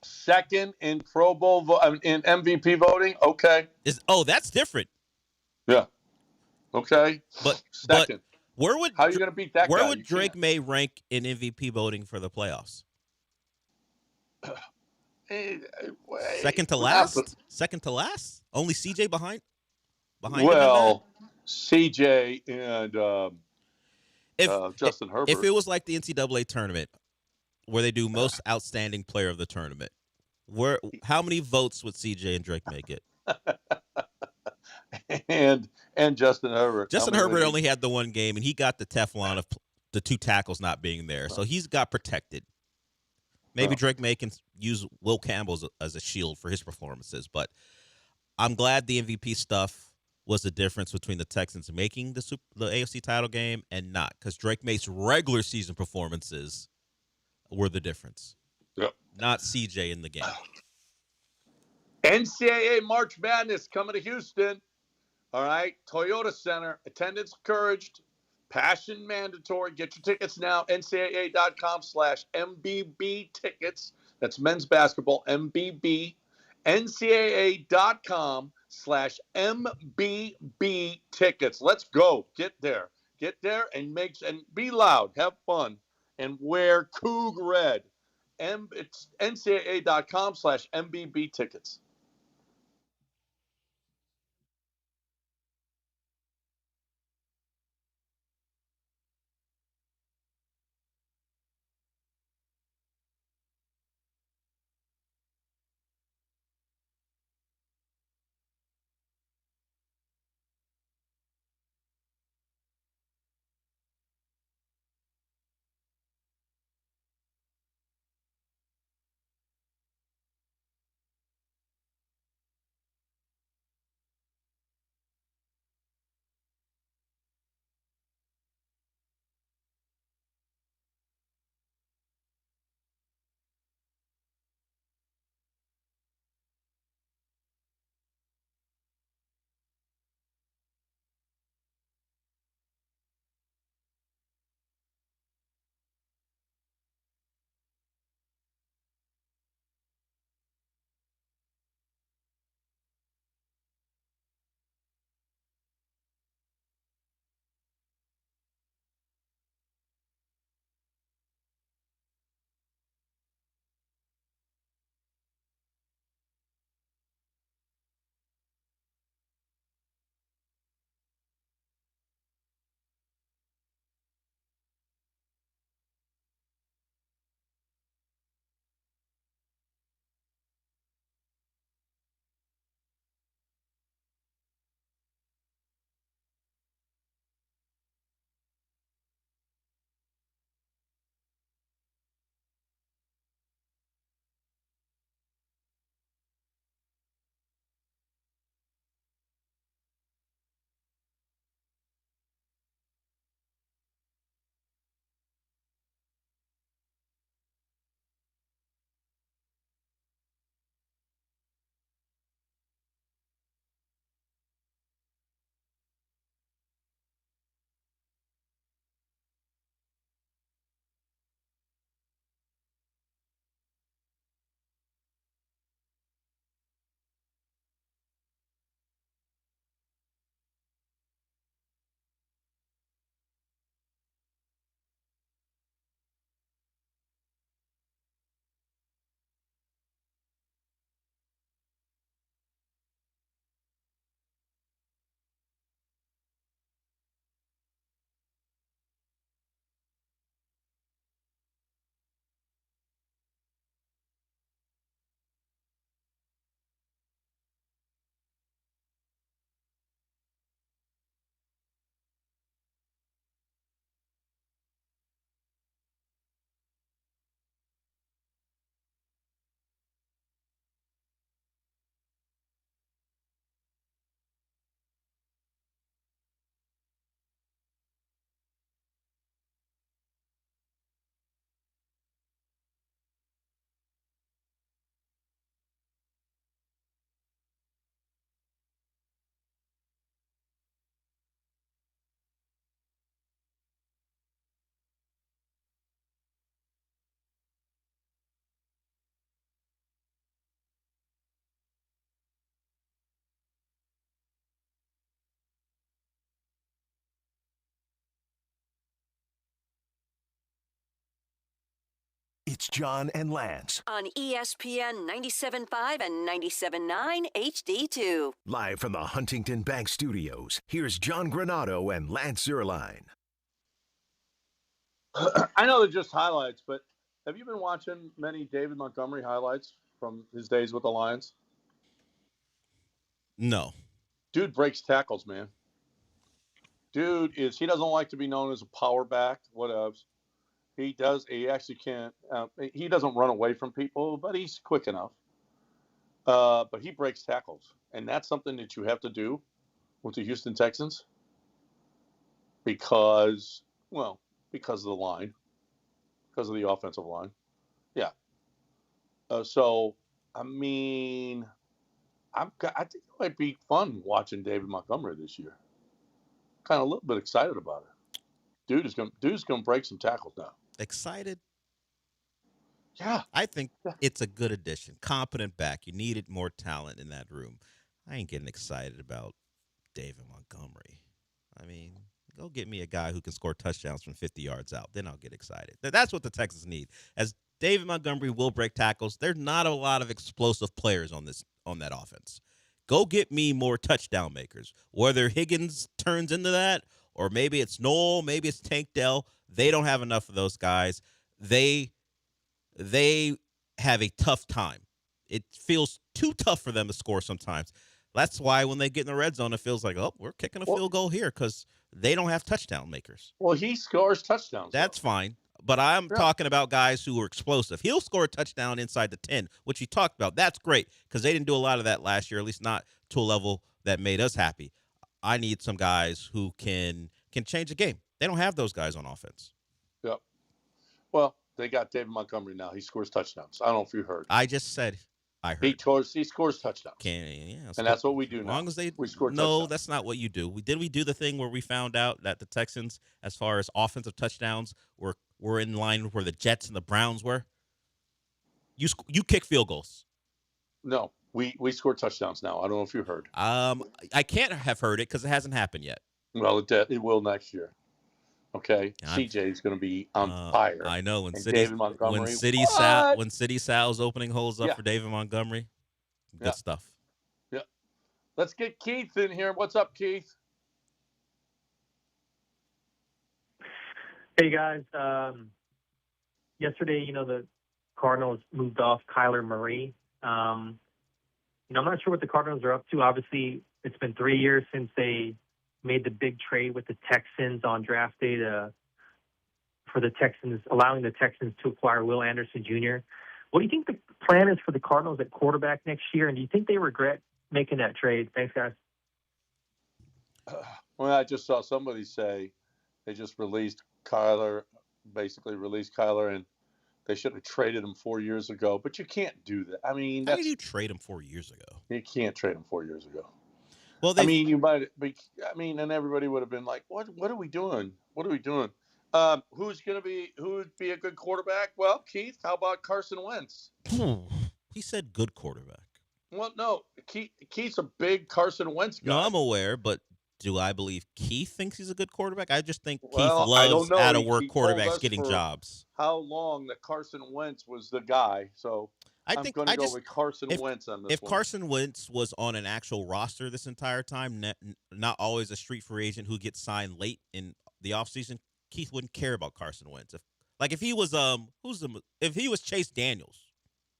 [SPEAKER 1] second in Pro Bowl in MVP voting. Okay,
[SPEAKER 2] That's different.
[SPEAKER 1] yeah. Okay,
[SPEAKER 2] But
[SPEAKER 1] second.
[SPEAKER 2] where would
[SPEAKER 1] How are you going to beat that
[SPEAKER 2] where
[SPEAKER 1] guy?
[SPEAKER 2] would
[SPEAKER 1] You
[SPEAKER 2] Drake
[SPEAKER 1] can't.
[SPEAKER 2] May rank in MVP voting for the playoffs? Second to last? Second to last? Only CJ behind him in that?
[SPEAKER 1] Well, CJ and
[SPEAKER 2] If
[SPEAKER 1] Justin
[SPEAKER 2] if
[SPEAKER 1] Herbert.
[SPEAKER 2] it was like the NCAA tournament where they do most outstanding player of the tournament, how many votes would CJ and Drake May get?
[SPEAKER 1] and Justin Herbert. How
[SPEAKER 2] Justin
[SPEAKER 1] many would
[SPEAKER 2] Herbert
[SPEAKER 1] he?
[SPEAKER 2] only had the one game, and he got the Teflon of the two tackles not being there, so he's got protected. Maybe
[SPEAKER 1] Oh.
[SPEAKER 2] Drake May can use Will Campbell as a shield for his performances, but I'm glad the MVP stuff was the difference between the Texans making the AFC title game and not, because Drake May's regular season performances were the difference,
[SPEAKER 1] Yep.
[SPEAKER 2] not CJ in the game.
[SPEAKER 1] NCAA March Madness coming to Houston. All right. Toyota Center. Attendance encouraged. Passion mandatory. Get your tickets now. NCAA.com/MBB tickets. That's men's basketball. MBB. NCAA.com/MBB tickets. Let's go. Get there. Get there and be loud. Have fun. And wear Coug Red. It's NCAA.com/MBB tickets.
[SPEAKER 3] It's John and Lance.
[SPEAKER 4] On ESPN 97.5 and 97.9 HD2.
[SPEAKER 3] Live from the Huntington Bank Studios, here's John Granado and Lance Zierlein.
[SPEAKER 1] I know they're just highlights, but have you been watching many David Montgomery highlights from his days with the Lions?
[SPEAKER 2] No.
[SPEAKER 1] Dude breaks tackles, man. He doesn't like to be known as a power back, whatever. He does. He actually can't. He doesn't run away from people, but he's quick enough. But he breaks tackles, and that's something that you have to do with the Houston Texans because of the line, because of the offensive line. Yeah. I think it might be fun watching David Montgomery this year. Kind of a little bit excited about it. Dude's gonna break some tackles now.
[SPEAKER 2] Excited?
[SPEAKER 1] Yeah.
[SPEAKER 2] I think it's a good addition. Competent back. You needed more talent in that room. I ain't getting excited about David Montgomery. I mean, go get me a guy who can score touchdowns from 50 yards out. Then I'll get excited. That's what the Texans need. As David Montgomery will break tackles, there's not a lot of explosive players on that offense. Go get me more touchdown makers. Whether Higgins turns into that, or maybe it's Noel, maybe it's Tank Dell. They don't have enough of those guys. They have a tough time. It feels too tough for them to score sometimes. That's why when they get in the red zone, it feels like, oh, we're kicking a field goal here because they don't have touchdown makers.
[SPEAKER 1] Well, he scores touchdowns.
[SPEAKER 2] That's fine. But I'm talking about guys who are explosive. He'll score a touchdown inside the 10, which you talked about. That's great because they didn't do a lot of that last year, at least not to a level that made us happy. I need some guys who can change the game. They don't have those guys on offense.
[SPEAKER 1] Yep. Well, they got David Montgomery now. He scores touchdowns. I don't know if you heard.
[SPEAKER 2] I just said I heard.
[SPEAKER 1] He scores touchdowns. And that's what we do now.
[SPEAKER 2] As long as
[SPEAKER 1] we score
[SPEAKER 2] no,
[SPEAKER 1] touchdowns.
[SPEAKER 2] That's not what you do. We do the thing where we found out that the Texans, as far as offensive touchdowns, were in line with where the Jets and the Browns were. You kick field goals.
[SPEAKER 1] No, we score touchdowns now. I don't know if you heard.
[SPEAKER 2] I can't have heard it because it hasn't happened yet.
[SPEAKER 1] Well, it will next year. Okay, CJ is going to be on fire.
[SPEAKER 2] I know when
[SPEAKER 1] David Montgomery.
[SPEAKER 2] When City Sal's opening holds up for David Montgomery, good stuff.
[SPEAKER 1] Yeah, let's get Keith in here. What's up, Keith?
[SPEAKER 11] Hey guys, yesterday, the Cardinals moved off Kyler Murray. I'm not sure what the Cardinals are up to. Obviously, it's been 3 years since they made the big trade with the Texans on draft day for the Texans, allowing the Texans to acquire Will Anderson Jr. What do you think the plan is for the Cardinals at quarterback next year? And do you think they regret making that trade? Thanks, guys.
[SPEAKER 1] Well, I just saw somebody say they just released Kyler, and they should have traded him 4 years ago. But you can't do that. I mean,
[SPEAKER 2] how did you trade him 4 years ago?
[SPEAKER 1] You can't trade him 4 years ago.
[SPEAKER 2] Well,
[SPEAKER 1] you might be. And everybody would have been like, "What are we doing? What are we doing? Who would be a good quarterback?" Well, Keith, how about Carson Wentz?
[SPEAKER 2] He said good quarterback.
[SPEAKER 1] Well, no, Keith's a big Carson Wentz guy.
[SPEAKER 2] No, I'm aware, but do I believe Keith thinks he's a good quarterback? I just think Keith
[SPEAKER 1] I don't
[SPEAKER 2] loves
[SPEAKER 1] know.
[SPEAKER 2] out-of-work
[SPEAKER 1] He told
[SPEAKER 2] quarterbacks
[SPEAKER 1] us
[SPEAKER 2] getting
[SPEAKER 1] for
[SPEAKER 2] jobs.
[SPEAKER 1] How long that Carson Wentz was the guy? So I'm going to go with Carson Wentz on this
[SPEAKER 2] If
[SPEAKER 1] one.
[SPEAKER 2] Carson Wentz was on an actual roster this entire time, not always a street free agent who gets signed late in the offseason, Keith wouldn't care about Carson Wentz. If he was if he was Chase Daniels,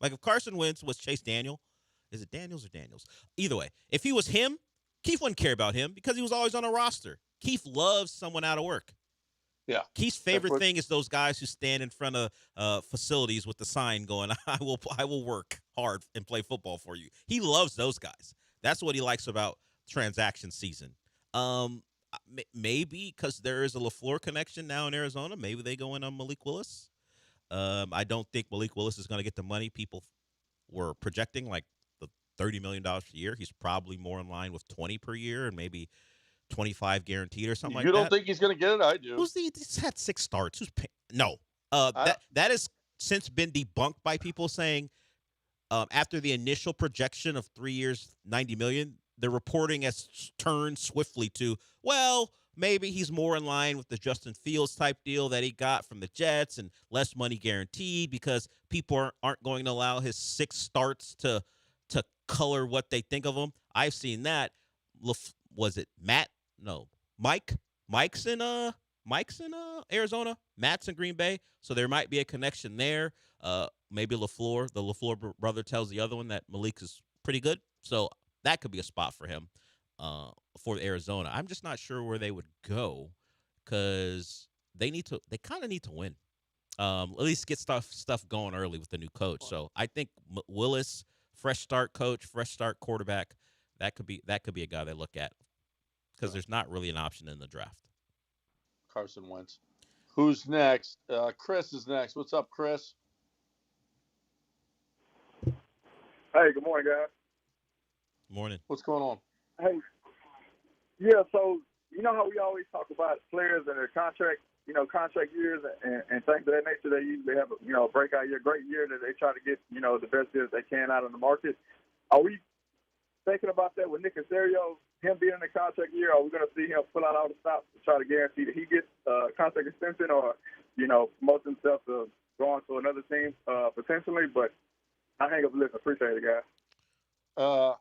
[SPEAKER 2] like if Carson Wentz was Chase Daniel, is it Daniels or Daniels? Either way, if he was him, Keith wouldn't care about him because he was always on a roster. Keith loves someone out of work.
[SPEAKER 1] Yeah.
[SPEAKER 2] Keith's favorite thing is those guys who stand in front of facilities with the sign going, I will work hard and play football for you. He loves those guys. That's what he likes about transaction season. Maybe because there is a LaFleur connection now in Arizona, maybe they go in on Malik Willis. I don't think Malik Willis is going to get the money people were projecting, like the $30 million a year. He's probably more in line with 20 per year and maybe 25 guaranteed or something like that.
[SPEAKER 1] You don't think he's going to get it? I do.
[SPEAKER 2] He's had 6 starts. Who's paying? No. That has since been debunked by people saying after the initial projection of 3 years, $90 million, the reporting has turned swiftly to, well, maybe he's more in line with the Justin Fields type deal that he got from the Jets and less money guaranteed because people aren't going to allow his 6 starts to color what they think of him. I've seen that. Was it Matt? No, Mike. Mike's in Arizona. Matt's in Green Bay. So there might be a connection there. Maybe LaFleur, the LaFleur brother, tells the other one that Malik is pretty good. So that could be a spot for him for Arizona. I'm just not sure where they would go because they kind of need to win. At least get stuff going early with the new coach. So I think Willis, fresh start coach, fresh start quarterback, that could be a guy they look at because there's not really an option in the draft.
[SPEAKER 1] Carson Wentz. Who's next? Chris is next. What's up, Chris?
[SPEAKER 12] Hey, good morning, guys.
[SPEAKER 2] Morning.
[SPEAKER 1] What's going on?
[SPEAKER 12] Hey, yeah, so you know how we always talk about players and their contract years and things of that nature. They usually have a breakout year, great year that they try to get the best deals they can out of the market. Are we thinking about that with Nick Caserio, him being in the contract year? Are we going to see him pull out all the stops to try to guarantee that he gets a contract extension or promote himself to going to another team potentially? But I hang up and listen. Appreciate it, guys.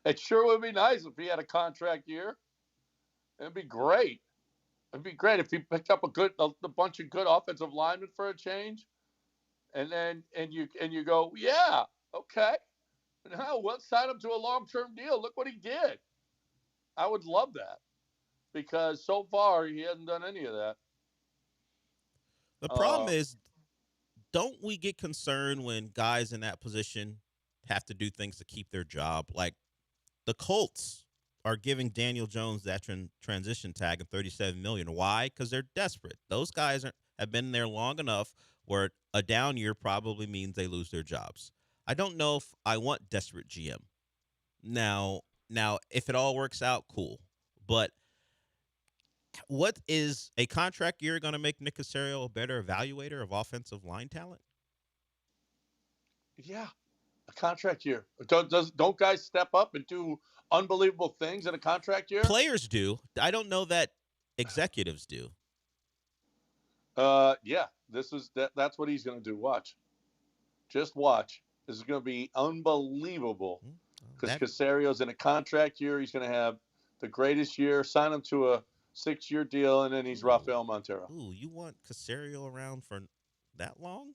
[SPEAKER 1] It sure would be nice if he had a contract year. It'd be great. It'd be great if he picked up a bunch of good offensive linemen for a change, and you go, yeah, okay. Now let's sign him to a long-term deal. Look what he did. I would love that because so far he hasn't done any of that.
[SPEAKER 2] The problem is, don't we get concerned when guys in that position have to do things to keep their job? Like the Colts are giving Daniel Jones that transition tag of $37 million. Why? Because they're desperate. Those guys have been there long enough where a down year probably means they lose their jobs. I don't know if I want desperate GM. Now, if it all works out, cool. But what is a contract year going to make Nick Caserio a better evaluator of offensive line talent?
[SPEAKER 1] Yeah, a contract year. Don't guys step up and do unbelievable things in a contract year?
[SPEAKER 2] Players do. I don't know that executives do.
[SPEAKER 1] Yeah, that's what he's going to do. Watch. Just watch. This is going to be unbelievable because Caserio's in a contract year. He's going to have the greatest year. Sign him to a 6-year deal, and then he's Rafael Montero.
[SPEAKER 2] Ooh, you want Caserio around for that long?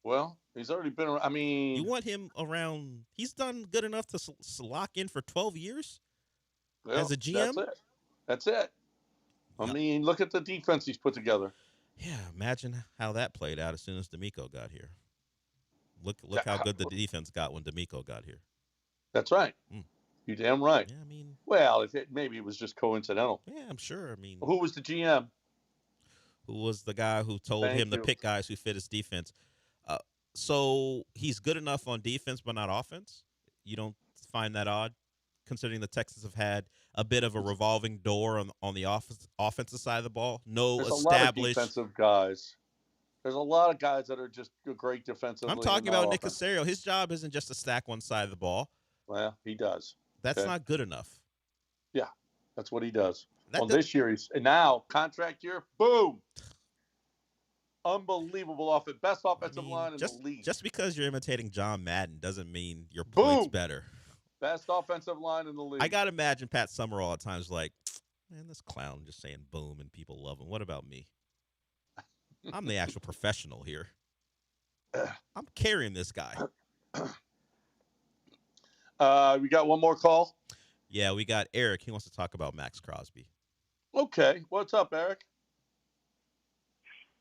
[SPEAKER 1] Well, he's already been around. I mean,
[SPEAKER 2] you want him around. He's done good enough to lock in for 12 years as a GM?
[SPEAKER 1] That's it. I mean, look at the defense he's put together.
[SPEAKER 2] Yeah, imagine how that played out as soon as D'Amico got here. Look how good the defense got when D'Amico got here.
[SPEAKER 1] That's right. You're damn right.
[SPEAKER 2] Yeah, I mean,
[SPEAKER 1] well, maybe it was just coincidental.
[SPEAKER 2] Yeah, I'm sure. I mean,
[SPEAKER 1] who was the GM?
[SPEAKER 2] Who was the guy who told him to pick guys who fit his defense? So he's good enough on defense, but not offense. You don't find that odd, considering the Texans have had a bit of a revolving door on the offensive side of the ball.
[SPEAKER 1] There's established a lot of defensive guys. There's a lot of guys that are just great defensively.
[SPEAKER 2] I'm talking about Nick Caserio. His job isn't just to stack one side of the ball.
[SPEAKER 1] Well, he does.
[SPEAKER 2] That's not good enough.
[SPEAKER 1] Yeah, that's what he does. This year, now contract year, boom. Unbelievable best offensive line in the league.
[SPEAKER 2] Just because you're imitating John Madden doesn't mean your point's better.
[SPEAKER 1] Best offensive line in the league.
[SPEAKER 2] I got to imagine Pat Summerall at times like, man, this clown just saying boom and people love him. What about me? I'm the actual professional here. I'm carrying this guy.
[SPEAKER 1] We got one more call?
[SPEAKER 2] Yeah, we got Eric. He wants to talk about Max Crosby.
[SPEAKER 1] Okay. What's up, Eric?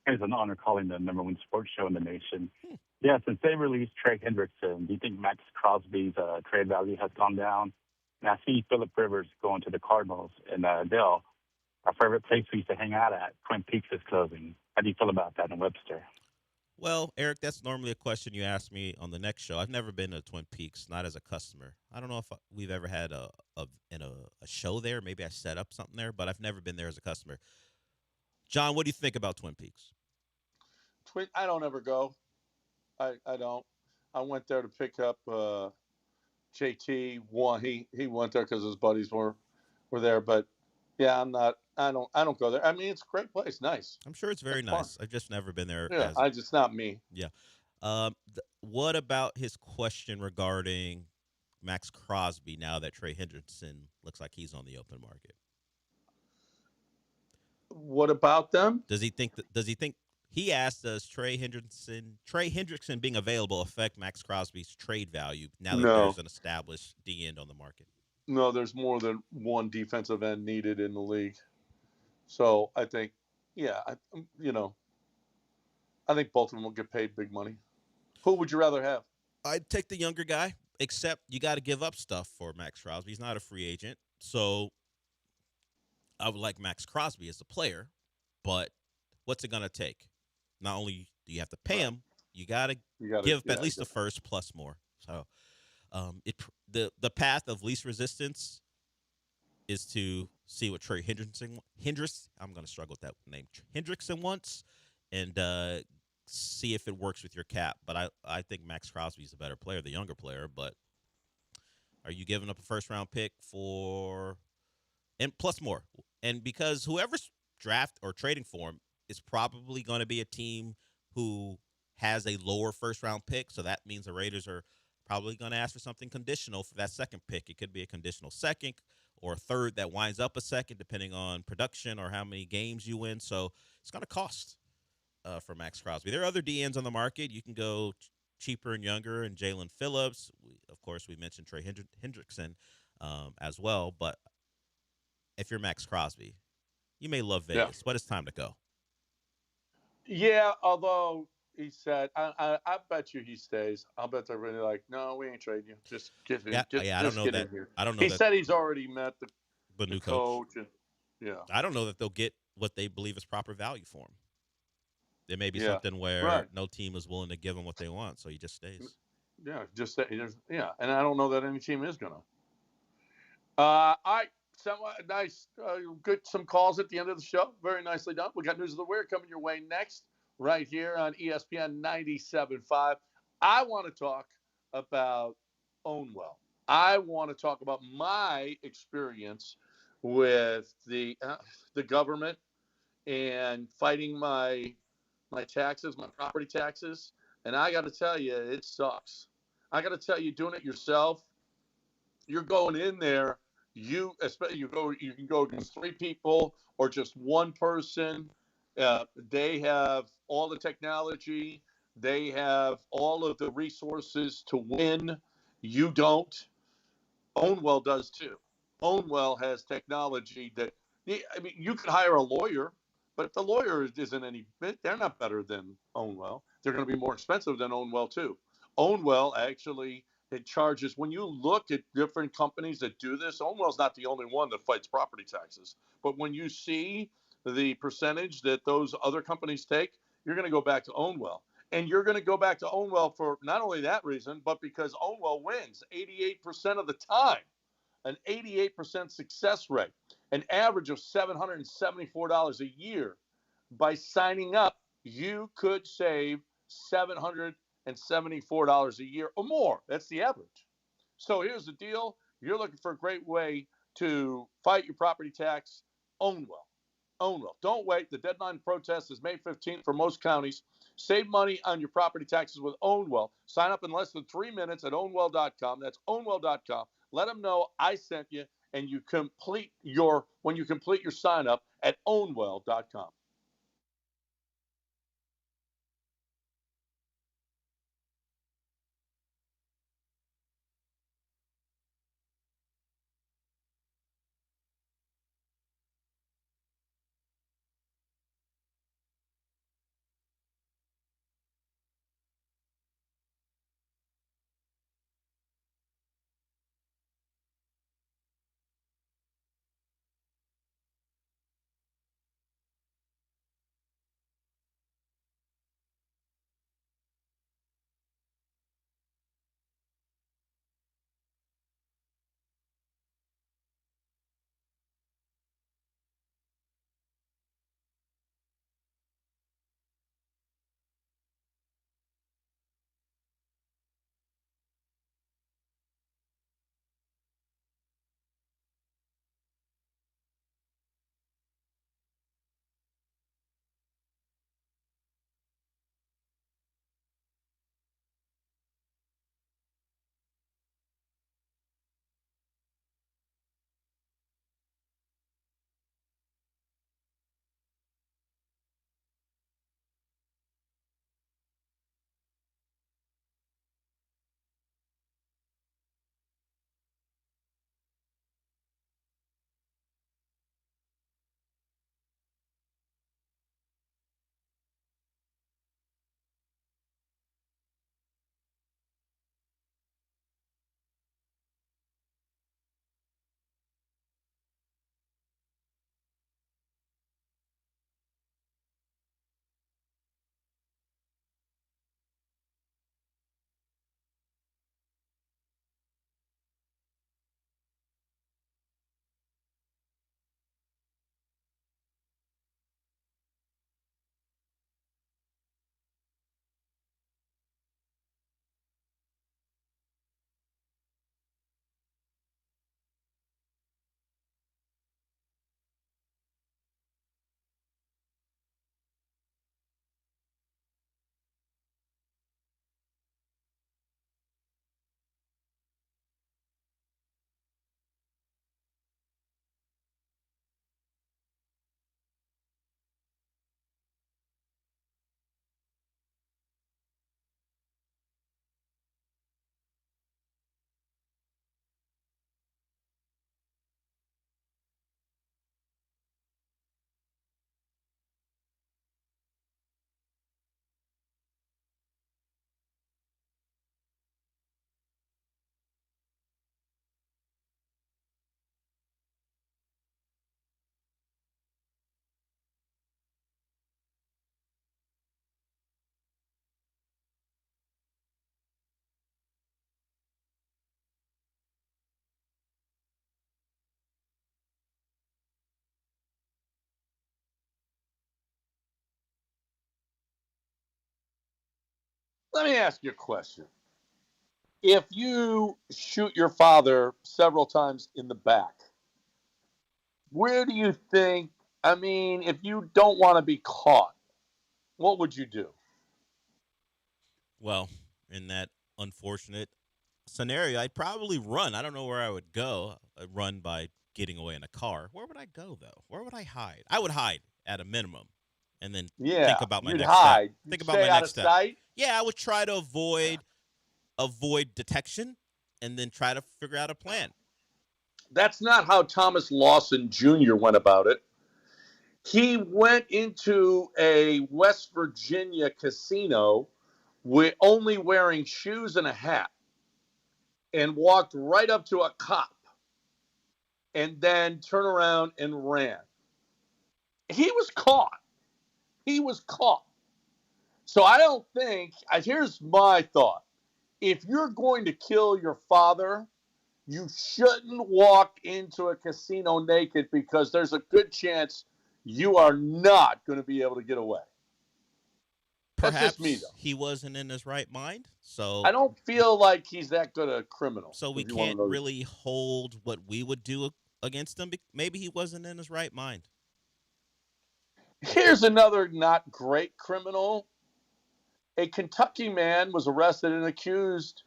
[SPEAKER 13] It's an honor calling the #1 sports show in the nation. Yeah, since they released Trey Hendrickson, do you think Max Crosby's trade value has gone down? And I see Phillip Rivers going to the Cardinals, and Dale, our favorite place we used to hang out at, Twin Peaks, is closing. How do you feel about that in Webster?
[SPEAKER 2] Well, Eric, that's normally a question you ask me on the next show. I've never been to Twin Peaks, not as a customer. I don't know if we've ever had a show there. Maybe I set up something there, but I've never been there as a customer. John, what do you think about Twin Peaks?
[SPEAKER 1] I don't ever go. I don't. I went there to pick up JT. He went there because his buddies were there, but Yeah, I'm not. I don't go there. I mean, it's a great place. Nice.
[SPEAKER 2] I'm sure it's very
[SPEAKER 1] It's fun.
[SPEAKER 2] nice. I've just never been there
[SPEAKER 1] Yeah,
[SPEAKER 2] as.
[SPEAKER 1] I just not me.
[SPEAKER 2] Yeah. What about his question regarding Max Crosby now that Trey Hendrickson looks like he's on the open market?
[SPEAKER 1] What about them?
[SPEAKER 2] Does he think he asked, does Trey Hendrickson being available affect Max Crosby's trade value now that
[SPEAKER 1] No,
[SPEAKER 2] there's an established D end on the market?
[SPEAKER 1] no. There's more than one defensive end needed in the league. So I think, yeah, I think both of them will get paid big money. Who would you rather have?
[SPEAKER 2] I'd take the younger guy, except you got to give up stuff for Max Crosby. He's not a free agent. So I would like Max Crosby as a player, but what's it going to take? Not only do you have to pay him, you got to give
[SPEAKER 1] Yeah,
[SPEAKER 2] at least the first plus more. So the path of least resistance is to see what Trey I'm going to struggle with that name, Hendrickson wants, and see if it works with your cap. But I think Max Crosby is a better player, the younger player. But are you giving up a first round pick for and plus more? And because whoever's draft or trading for him is probably going to be a team who has a lower first round pick, so that means the Raiders are probably going to ask for something conditional for that second pick. It could be a conditional second or a third that winds up a second, depending on production or how many games you win. So it's going to cost for Max Crosby. There are other DNs on the market. You can go cheaper and younger, and Jalen Phillips. Of course, we mentioned Trey Hendrickson as well. But if you're Max Crosby, you may love Vegas, but it's time to go.
[SPEAKER 1] Yeah, although he said, I bet you he stays. I'll bet they're really like, no, we ain't trading you. Just get in.
[SPEAKER 2] I don't know
[SPEAKER 1] get
[SPEAKER 2] that.
[SPEAKER 1] in here.
[SPEAKER 2] I don't know.
[SPEAKER 1] He said he's already met
[SPEAKER 2] the new
[SPEAKER 1] coach. And, yeah.
[SPEAKER 2] I don't know that they'll get what they believe is proper value for him. There may be something where no team is willing to give him what they want, so he just stays.
[SPEAKER 1] Yeah, and I don't know that any team is gonna. Nice, good. Some calls at the end of the show. Very nicely done. We got News of the Weird coming your way next, right here on ESPN 97.5. I want to talk about Ownwell. I want to talk about my experience with the government and fighting my taxes, my property taxes. And I got to tell you, it sucks. I got to tell you, doing it yourself, you're going in there. You can go against three people or just one person. They have all the technology. They have all of the resources to win. You don't. Ownwell does too. Ownwell has technology that, I mean, you could hire a lawyer, but if the lawyer isn't any, they're not better than Ownwell. They're going to be more expensive than Ownwell too. Ownwell actually, it charges, when you look at different companies that do this, Ownwell's not the only one that fights property taxes. But when you see the percentage that those other companies take, you're going to go back to Ownwell. And you're going to go back to Ownwell for not only that reason, but because Ownwell wins 88% of the time, an 88% success rate, an average of $774 a year. By signing up, you could save $774 a year or more. That's the average. So here's the deal. You're looking for a great way to fight your property tax. Ownwell. Ownwell. Don't wait. The deadline to protest is May 15th for most counties. Save money on your property taxes with Ownwell. Sign up in less than 3 minutes at ownwell.com. That's ownwell.com. Let them know I sent you, and when you complete your sign up at ownwell.com. Let me ask you a question. If you shoot your father several times in the back, where do you think, I mean, if you don't want to be caught, what would you do?
[SPEAKER 2] Well, in that unfortunate scenario, I'd probably run. I don't know where I would go. I'd run by getting away in a car. Where would I go, though? Where would I hide? I would hide at a minimum and then
[SPEAKER 1] Yeah,
[SPEAKER 2] think about my
[SPEAKER 1] you'd
[SPEAKER 2] next step.
[SPEAKER 1] hide. You'd
[SPEAKER 2] Think about
[SPEAKER 1] stay
[SPEAKER 2] my
[SPEAKER 1] out
[SPEAKER 2] next
[SPEAKER 1] of
[SPEAKER 2] step.
[SPEAKER 1] sight.
[SPEAKER 2] Yeah, I would try to avoid detection and then try to figure out a plan.
[SPEAKER 1] That's not how Thomas Lawson Jr. went about it. He went into a West Virginia casino with only wearing shoes and a hat and walked right up to a cop and then turned around and ran. He was caught. He was caught. So I don't think, here's my thought. If you're going to kill your father, you shouldn't walk into a casino naked because there's a good chance you are not going to be able to get away. That's
[SPEAKER 2] Perhaps
[SPEAKER 1] just me, though.
[SPEAKER 2] he wasn't in his right mind, so
[SPEAKER 1] I don't feel like he's that good a criminal.
[SPEAKER 2] so we
[SPEAKER 1] if you wanna
[SPEAKER 2] can't
[SPEAKER 1] know.
[SPEAKER 2] really hold what we would do against him. Maybe he wasn't in his right mind.
[SPEAKER 1] Here's another not great criminal. A Kentucky man was arrested and accused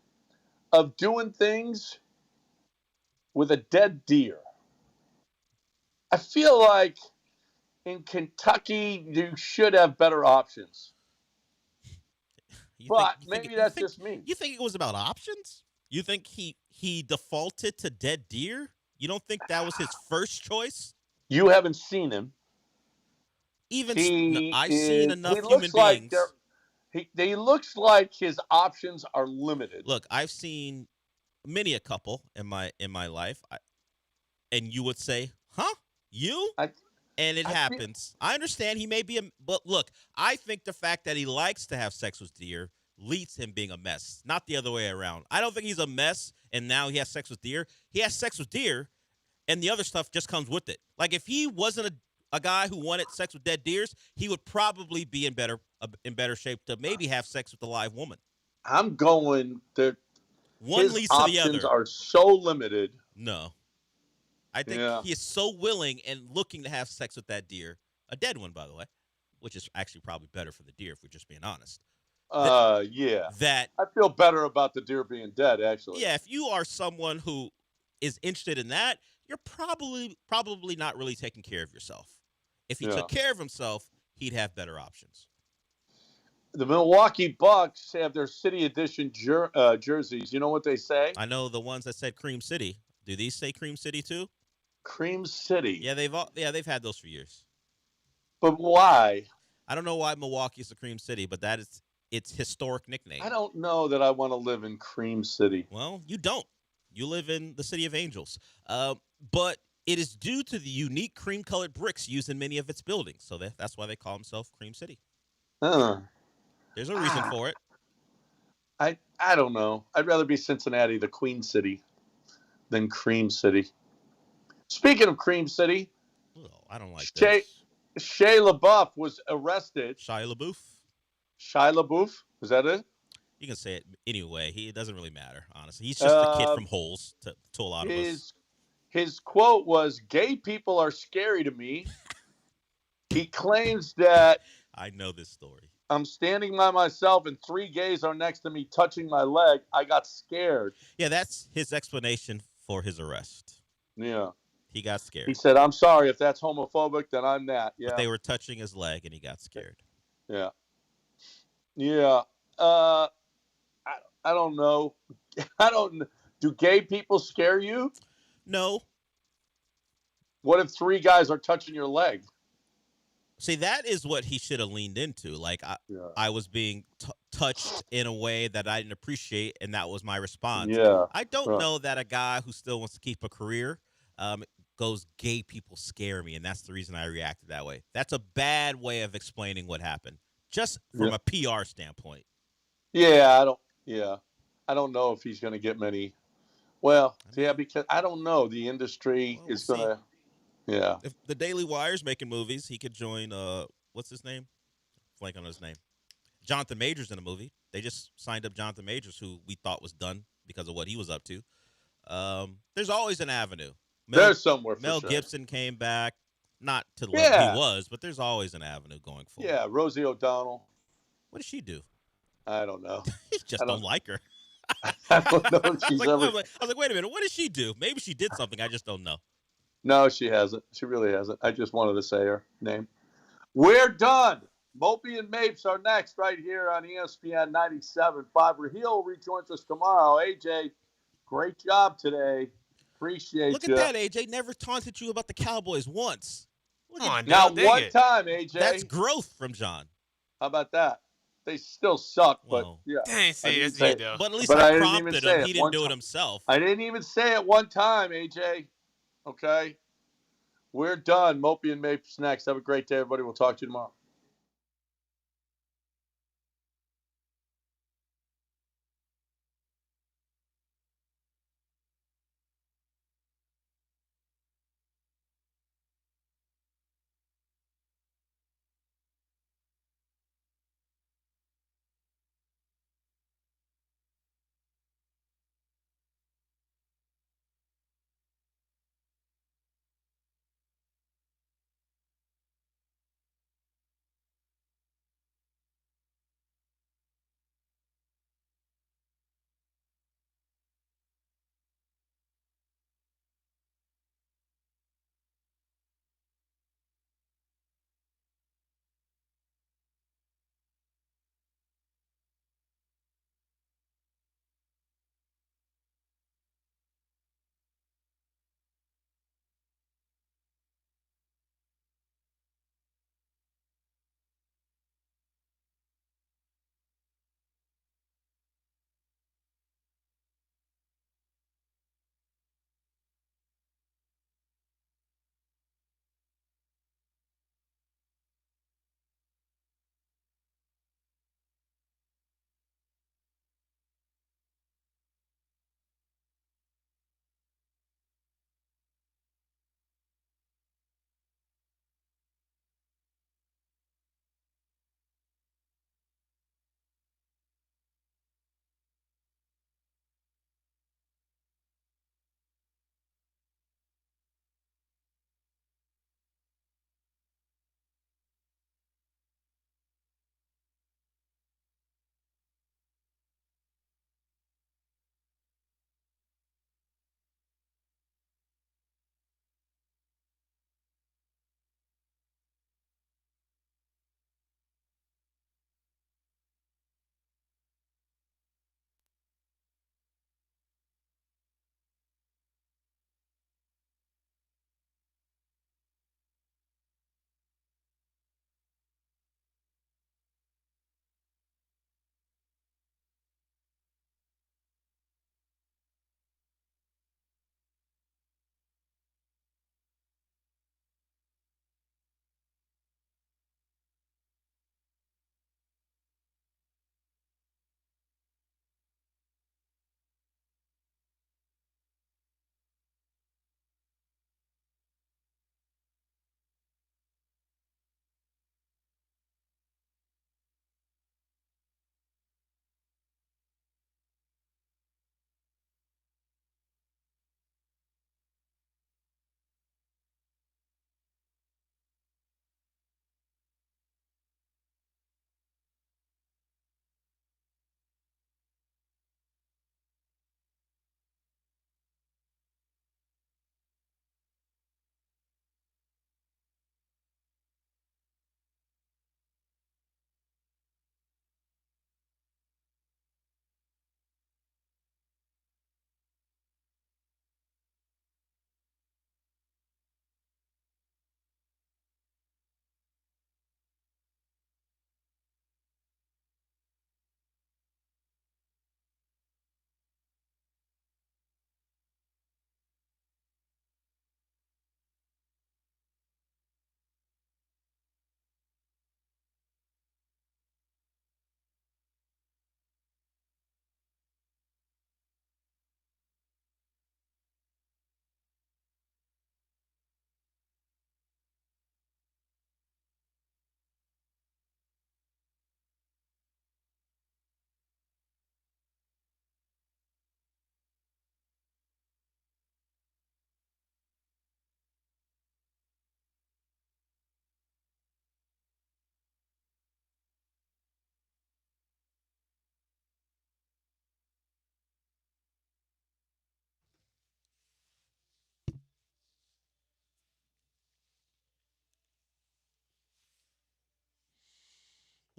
[SPEAKER 1] of doing things with a dead deer. I feel like in Kentucky you should have better options. But maybe that's just me.
[SPEAKER 2] You think it was about options? You think he defaulted to dead deer? You don't think that was his first choice?
[SPEAKER 1] You haven't seen him.
[SPEAKER 2] I've seen enough
[SPEAKER 1] he
[SPEAKER 2] human
[SPEAKER 1] looks like
[SPEAKER 2] beings.
[SPEAKER 1] he looks like his options are limited.
[SPEAKER 2] Look, I've seen many a couple in my life, and you would say, "Huh, you?" And it happens. I understand he may be but look, I think the fact that he likes to have sex with deer leads him being a mess, not the other way around. I don't think he's a mess and now he has sex with deer. He has sex with deer and the other stuff just comes with it. Like if he wasn't a guy who wanted sex with dead deers, he would probably be in better shape to maybe have sex with a live woman.
[SPEAKER 1] I'm going that
[SPEAKER 2] one
[SPEAKER 1] his
[SPEAKER 2] leads to the
[SPEAKER 1] options
[SPEAKER 2] other.
[SPEAKER 1] are so limited.
[SPEAKER 2] No. I think he is so willing and looking to have sex with that deer, a dead one, by the way, which is actually probably better for the deer if we're just being honest.
[SPEAKER 1] Yeah. I feel better about the deer being dead, actually.
[SPEAKER 2] Yeah, if you are someone who is interested in that, you're probably not really taking care of yourself. If he took care of himself, he'd have better options.
[SPEAKER 1] The Milwaukee Bucks have their City Edition jerseys. You know what they say?
[SPEAKER 2] I know the ones that said Cream City. Do these say Cream City too?
[SPEAKER 1] Cream City.
[SPEAKER 2] Yeah, they've had those for years.
[SPEAKER 1] But why?
[SPEAKER 2] I don't know why Milwaukee's the Cream City, but that is its historic nickname.
[SPEAKER 1] I don't know that I want to live in Cream City.
[SPEAKER 2] Well, you don't. You live in the City of Angels. But it is due to the unique cream-colored bricks used in many of its buildings. So that's why they call themselves Cream City. There's a reason for it.
[SPEAKER 1] I don't know. I'd rather be Cincinnati, the Queen City, than Cream City. Speaking of Cream City,
[SPEAKER 2] I don't like this.
[SPEAKER 1] Shia LaBeouf was arrested.
[SPEAKER 2] Shia LaBeouf?
[SPEAKER 1] Shia LaBeouf? Is that it?
[SPEAKER 2] You can say it anyway. It doesn't really matter, honestly. He's just a kid from Holes to a lot of us.
[SPEAKER 1] His quote was, "Gay people are scary to me." He claims that
[SPEAKER 2] I know this story.
[SPEAKER 1] I'm standing by myself and 3 gays are next to me touching my leg. I got scared.
[SPEAKER 2] Yeah, that's his explanation for his arrest.
[SPEAKER 1] Yeah.
[SPEAKER 2] He got scared.
[SPEAKER 1] He said, "I'm sorry if that's homophobic, then I'm that." Yeah.
[SPEAKER 2] But they were touching his leg and he got scared.
[SPEAKER 1] Yeah. Yeah. I don't know. Do gay people scare you?
[SPEAKER 2] No.
[SPEAKER 1] What if 3 guys are touching your leg?
[SPEAKER 2] See, that is what he should have leaned into. Like, I was being touched in a way that I didn't appreciate, and that was my response.
[SPEAKER 1] Yeah.
[SPEAKER 2] I don't know that a guy who still wants to keep a career goes, "Gay people scare me," and that's the reason I reacted that way. That's a bad way of explaining what happened, just from a PR standpoint.
[SPEAKER 1] Yeah, I don't know if he's going to get many. Well, yeah, because I don't know. The industry is going to. Yeah.
[SPEAKER 2] If the Daily Wire's making movies, he could join. What's his name? Blank on his name. Jonathan Majors in a movie. They just signed up Jonathan Majors, who we thought was done because of what he was up to. There's always an avenue.
[SPEAKER 1] There's somewhere for
[SPEAKER 2] Mel
[SPEAKER 1] sure.
[SPEAKER 2] Gibson came back, not to the level he was, but there's always an avenue going forward.
[SPEAKER 1] Yeah, Rosie O'Donnell.
[SPEAKER 2] What does she do?
[SPEAKER 1] I don't know.
[SPEAKER 2] You just don't like her.
[SPEAKER 1] I don't know if she's
[SPEAKER 2] I was like, wait a minute. What did she do? Maybe she did something. I just don't know.
[SPEAKER 1] No, she hasn't. She really hasn't. I just wanted to say her name. We're done. Mopey and Mapes are next right here on ESPN 97.5. Raheel rejoins us tomorrow. AJ, great job today. Appreciate
[SPEAKER 2] Look
[SPEAKER 1] you.
[SPEAKER 2] at that, AJ. Never taunted you about the Cowboys once.
[SPEAKER 5] Come on,
[SPEAKER 1] Not
[SPEAKER 5] dang
[SPEAKER 1] one
[SPEAKER 5] it.
[SPEAKER 1] time, AJ.
[SPEAKER 2] That's growth from John.
[SPEAKER 1] How about that? They still suck, but
[SPEAKER 2] Well,
[SPEAKER 1] yeah.
[SPEAKER 5] Dang, see, that's
[SPEAKER 1] say
[SPEAKER 5] you,
[SPEAKER 1] it.
[SPEAKER 5] though.
[SPEAKER 2] But at least
[SPEAKER 1] But
[SPEAKER 2] I
[SPEAKER 1] I didn't even
[SPEAKER 2] prompted
[SPEAKER 1] say
[SPEAKER 2] him.
[SPEAKER 1] it
[SPEAKER 2] He didn't
[SPEAKER 1] one
[SPEAKER 2] do it
[SPEAKER 1] time.
[SPEAKER 2] himself.
[SPEAKER 1] I didn't even say it one time, AJ. Okay? We're done. Mopey and Mapes next. Have a great day, everybody. We'll talk to you tomorrow.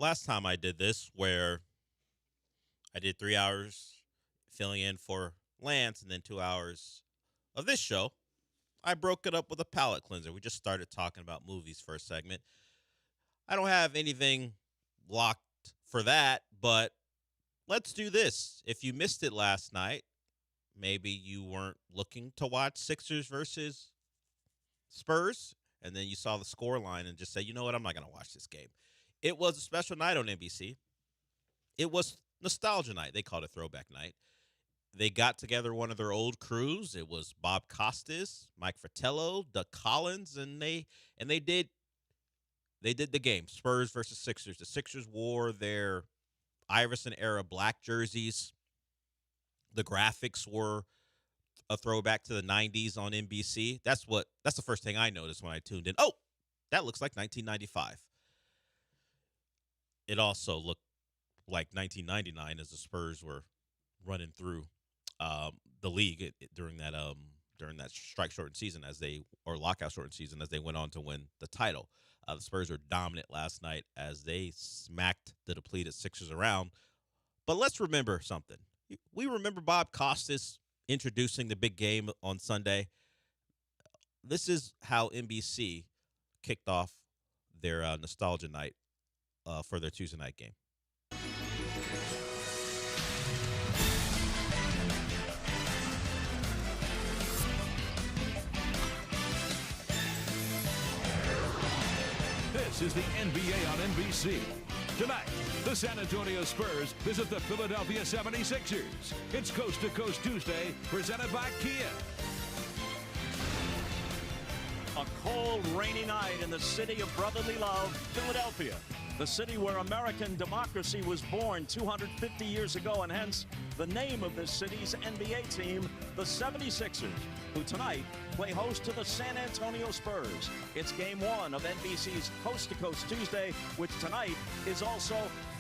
[SPEAKER 2] last time I did this, where I did 3 hours filling in for Lance and then 2 hours of this show, I broke it up with a palate cleanser. We just started talking about movies for a segment. I don't have anything locked for that, but let's do this. If you missed it last night, maybe you weren't looking to watch Sixers versus Spurs, and then you saw the score line and just said, you know what, I'm not going to watch this game. It was a special night on NBC. It was nostalgia night. They called it throwback night. They got together one of their old crews. It was Bob Costas, Mike Fratello, Doug Collins, and they did the game, Spurs versus Sixers. The Sixers wore their Iverson-era black jerseys. The graphics were a throwback to the 90s on NBC. That's the first thing I noticed when I tuned in. Oh, that looks like 1995. It also looked like 1999 as the Spurs were running through the league during that strike shortened season or lockout shortened season as they went on to win the title. The Spurs were dominant last night as they smacked the depleted Sixers around. But let's remember something. We remember Bob Costas introducing the big game on Sunday. This is how NBC kicked off their nostalgia night for their Tuesday night game.
[SPEAKER 14] This is the NBA on NBC. Tonight, the San Antonio Spurs visit the Philadelphia 76ers. It's Coast to Coast Tuesday, presented by Kia.
[SPEAKER 15] A cold, rainy night in the city of brotherly love, Philadelphia. The city where American democracy was born 250 years ago, and hence the name of this city's NBA team, the 76ers, who tonight play host to the San Antonio Spurs. It's Game 1 of NBC's Coast to Coast Tuesday, which tonight is also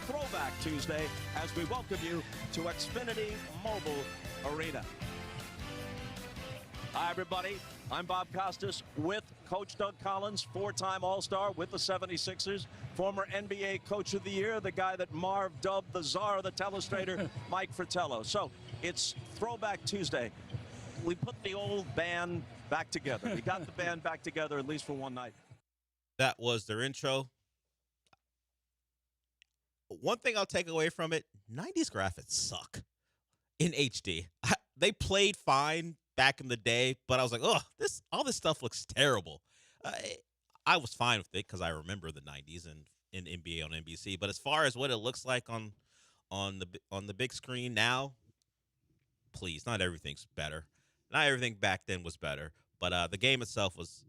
[SPEAKER 15] Throwback Tuesday, as we welcome you to Xfinity Mobile Arena. Hi, everybody. I'm Bob Costas with Coach Doug Collins, four-time All-Star with the 76ers, former NBA Coach of the Year, the guy that Marv dubbed the czar of the telestrator, Mike Fratello. So it's Throwback Tuesday. We put the old band back together. We got the band back together, at least for one night.
[SPEAKER 2] That was their intro. One thing I'll take away from it, 90s graphics suck in HD. They played fine back in the day, but I was like, oh, all this stuff looks terrible. I was fine with it because I remember the 90s and in NBA on NBC. But as far as what it looks like on the big screen now, please, not everything's better. Not everything back then was better, but the game itself was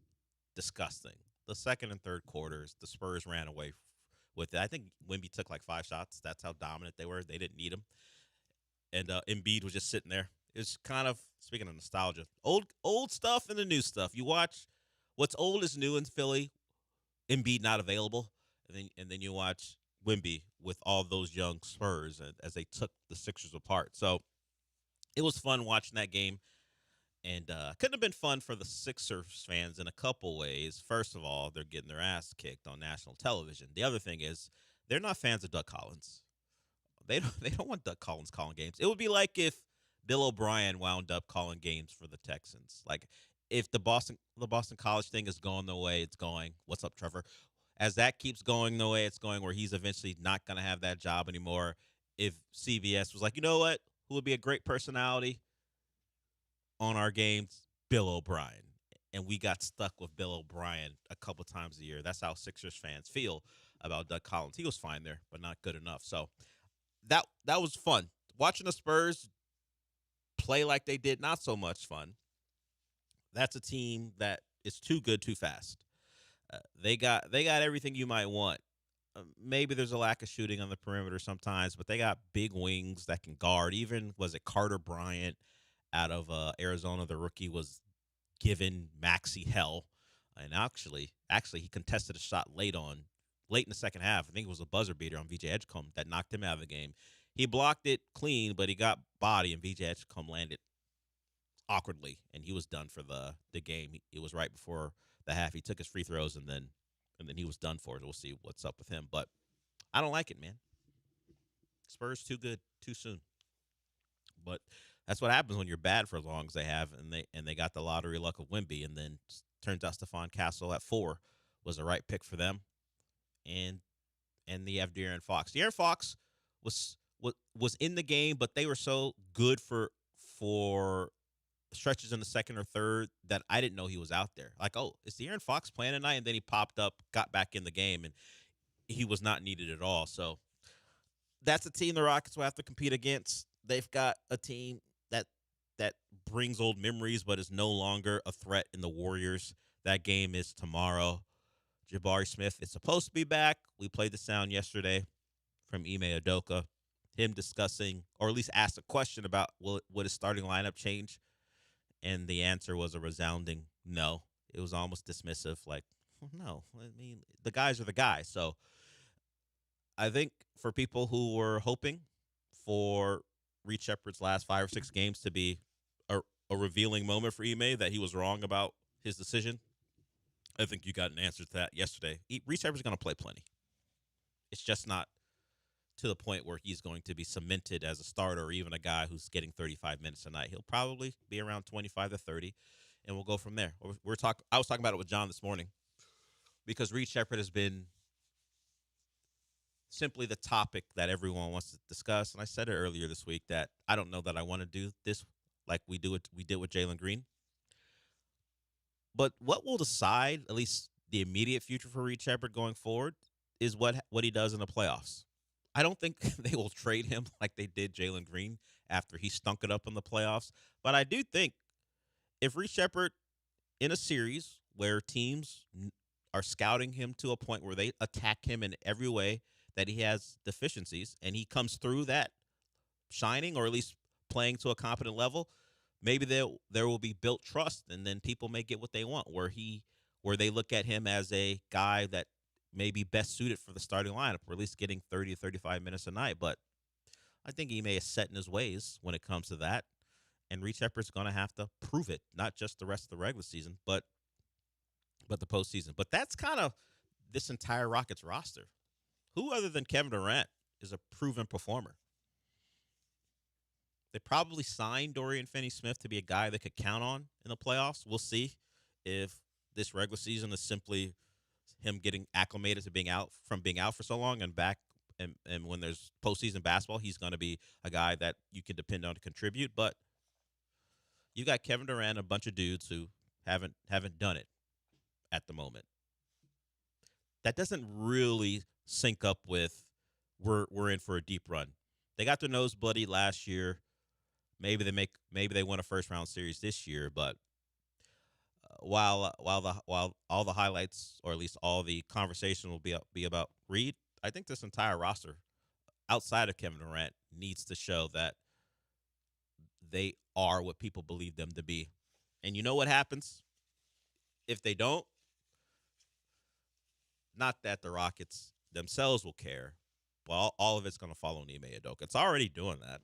[SPEAKER 2] disgusting. The second and third quarters, the Spurs ran away with it. I think Wemby took like 5 shots. That's how dominant they were. They didn't need him. And Embiid was just sitting there. It's kind of, speaking of nostalgia, old stuff and the new stuff. You watch what's old is new in Philly, Embiid not available, and then you watch Wemby with all those young Spurs as they took the Sixers apart. So it was fun watching that game, and couldn't have been fun for the Sixers fans in a couple ways. First of all, they're getting their ass kicked on national television. The other thing is they're not fans of Doug Collins. They don't want Doug Collins calling games. It would be like if Bill O'Brien wound up calling games for the Texans. Like if the Boston College thing is going the way it's going. What's up, Trevor? As that keeps going the way it's going, where he's eventually not going to have that job anymore. If CBS was like, you know what, who would be a great personality on our games? Bill O'Brien. And we got stuck with Bill O'Brien a couple times a year. That's how Sixers fans feel about Doug Collins. He was fine there, but not good enough. So that was fun. Watching the Spurs play like they did, not so much fun. That's a team that is too good too fast. They got everything you might want. Maybe there's a lack of shooting on the perimeter sometimes, but they got big wings that can guard. Even, was it Carter Bryant out of Arizona, the rookie, was giving Maxey hell. And actually he contested a shot late in the second half. I think it was a buzzer beater on VJ Edgecombe that knocked him out of the game. He blocked it clean, but he got body, and VJ Edgecombe landed awkwardly, and he was done for the game. It was right before the half. He took his free throws, and then he was done for it. We'll see what's up with him. But I don't like it, man. Spurs too good too soon. But that's what happens when you're bad for as long as they have, and they got the lottery luck of Wemby, and then turns out Stephon Castle at 4 was the right pick for them, and they have De'Aaron Fox. De'Aaron Fox was in the game, but they were so good for stretches in the second or third that I didn't know he was out there. Like, oh, is De'Aaron Fox playing tonight? And then he popped up, got back in the game, and he was not needed at all. So that's a team the Rockets will have to compete against. They've got a team that brings old memories, but is no longer a threat in the Warriors. That game is tomorrow. Jabari Smith is supposed to be back. We played the sound yesterday from Ime Udoka, him discussing, or at least asked a question about would his starting lineup change, and the answer was a resounding no. It was almost dismissive, like, no. I mean, the guys are the guys. So I think for people who were hoping for Reed Shepherd's last 5 or 6 games to be a revealing moment for Ime, that he was wrong about his decision, I think you got an answer to that yesterday. Reed Shepherd's going to play plenty. It's just not to the point where he's going to be cemented as a starter or even a guy who's getting 35 minutes a night. He'll probably be around 25 to 30, and we'll go from there. I was talking about it with John this morning because Reed Shepherd has been simply the topic that everyone wants to discuss. And I said it earlier this week that I don't know that I want to do this like we did with Jalen Green. But what will decide, at least the immediate future for Reed Shepherd going forward, is what he does in the playoffs. I don't think they will trade him like they did Jalen Green after he stunk it up in the playoffs. But I do think if Reed Shepherd, in a series where teams are scouting him to a point where they attack him in every way that he has deficiencies, and he comes through that shining or at least playing to a competent level, maybe there will be built trust, and then people may get what they want, where they look at him as a guy that may be best suited for the starting lineup, or at least getting 30 to 35 minutes a night. But I think he may have set in his ways when it comes to that, and Reed Shepherd's going to have to prove it, not just the rest of the regular season, but the postseason. But that's kind of this entire Rockets roster. Who other than Kevin Durant is a proven performer? They probably signed Dorian Finney-Smith to be a guy they could count on in the playoffs. We'll see if this regular season is simply him getting acclimated to being out for so long and back. And when there's postseason basketball, he's going to be a guy that you can depend on to contribute. But you got Kevin Durant and a bunch of dudes who haven't done it at the moment. That doesn't really sync up with we're in for a deep run. They got their nose bloody last year. Maybe they win a first round series this year, but while all the highlights, or at least all the conversation, will be about Reed, I think this entire roster, outside of Kevin Durant, needs to show that they are what people believe them to be. And you know what happens if they don't? Not that the Rockets themselves will care, but all of it's going to fall on Ime Udoka. It's already doing that.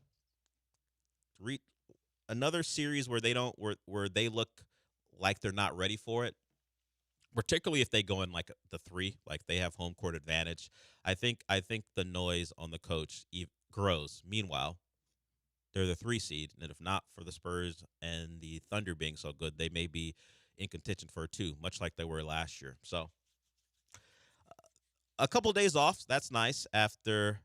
[SPEAKER 2] Another series where they look like they're not ready for it, particularly if they go in like the 3, like they have home court advantage. I think the noise on the coach grows. Meanwhile, they're the 3 seed, and if not for the Spurs and the Thunder being so good, they may be in contention for a 2, much like they were last year. So a couple of days off, that's nice after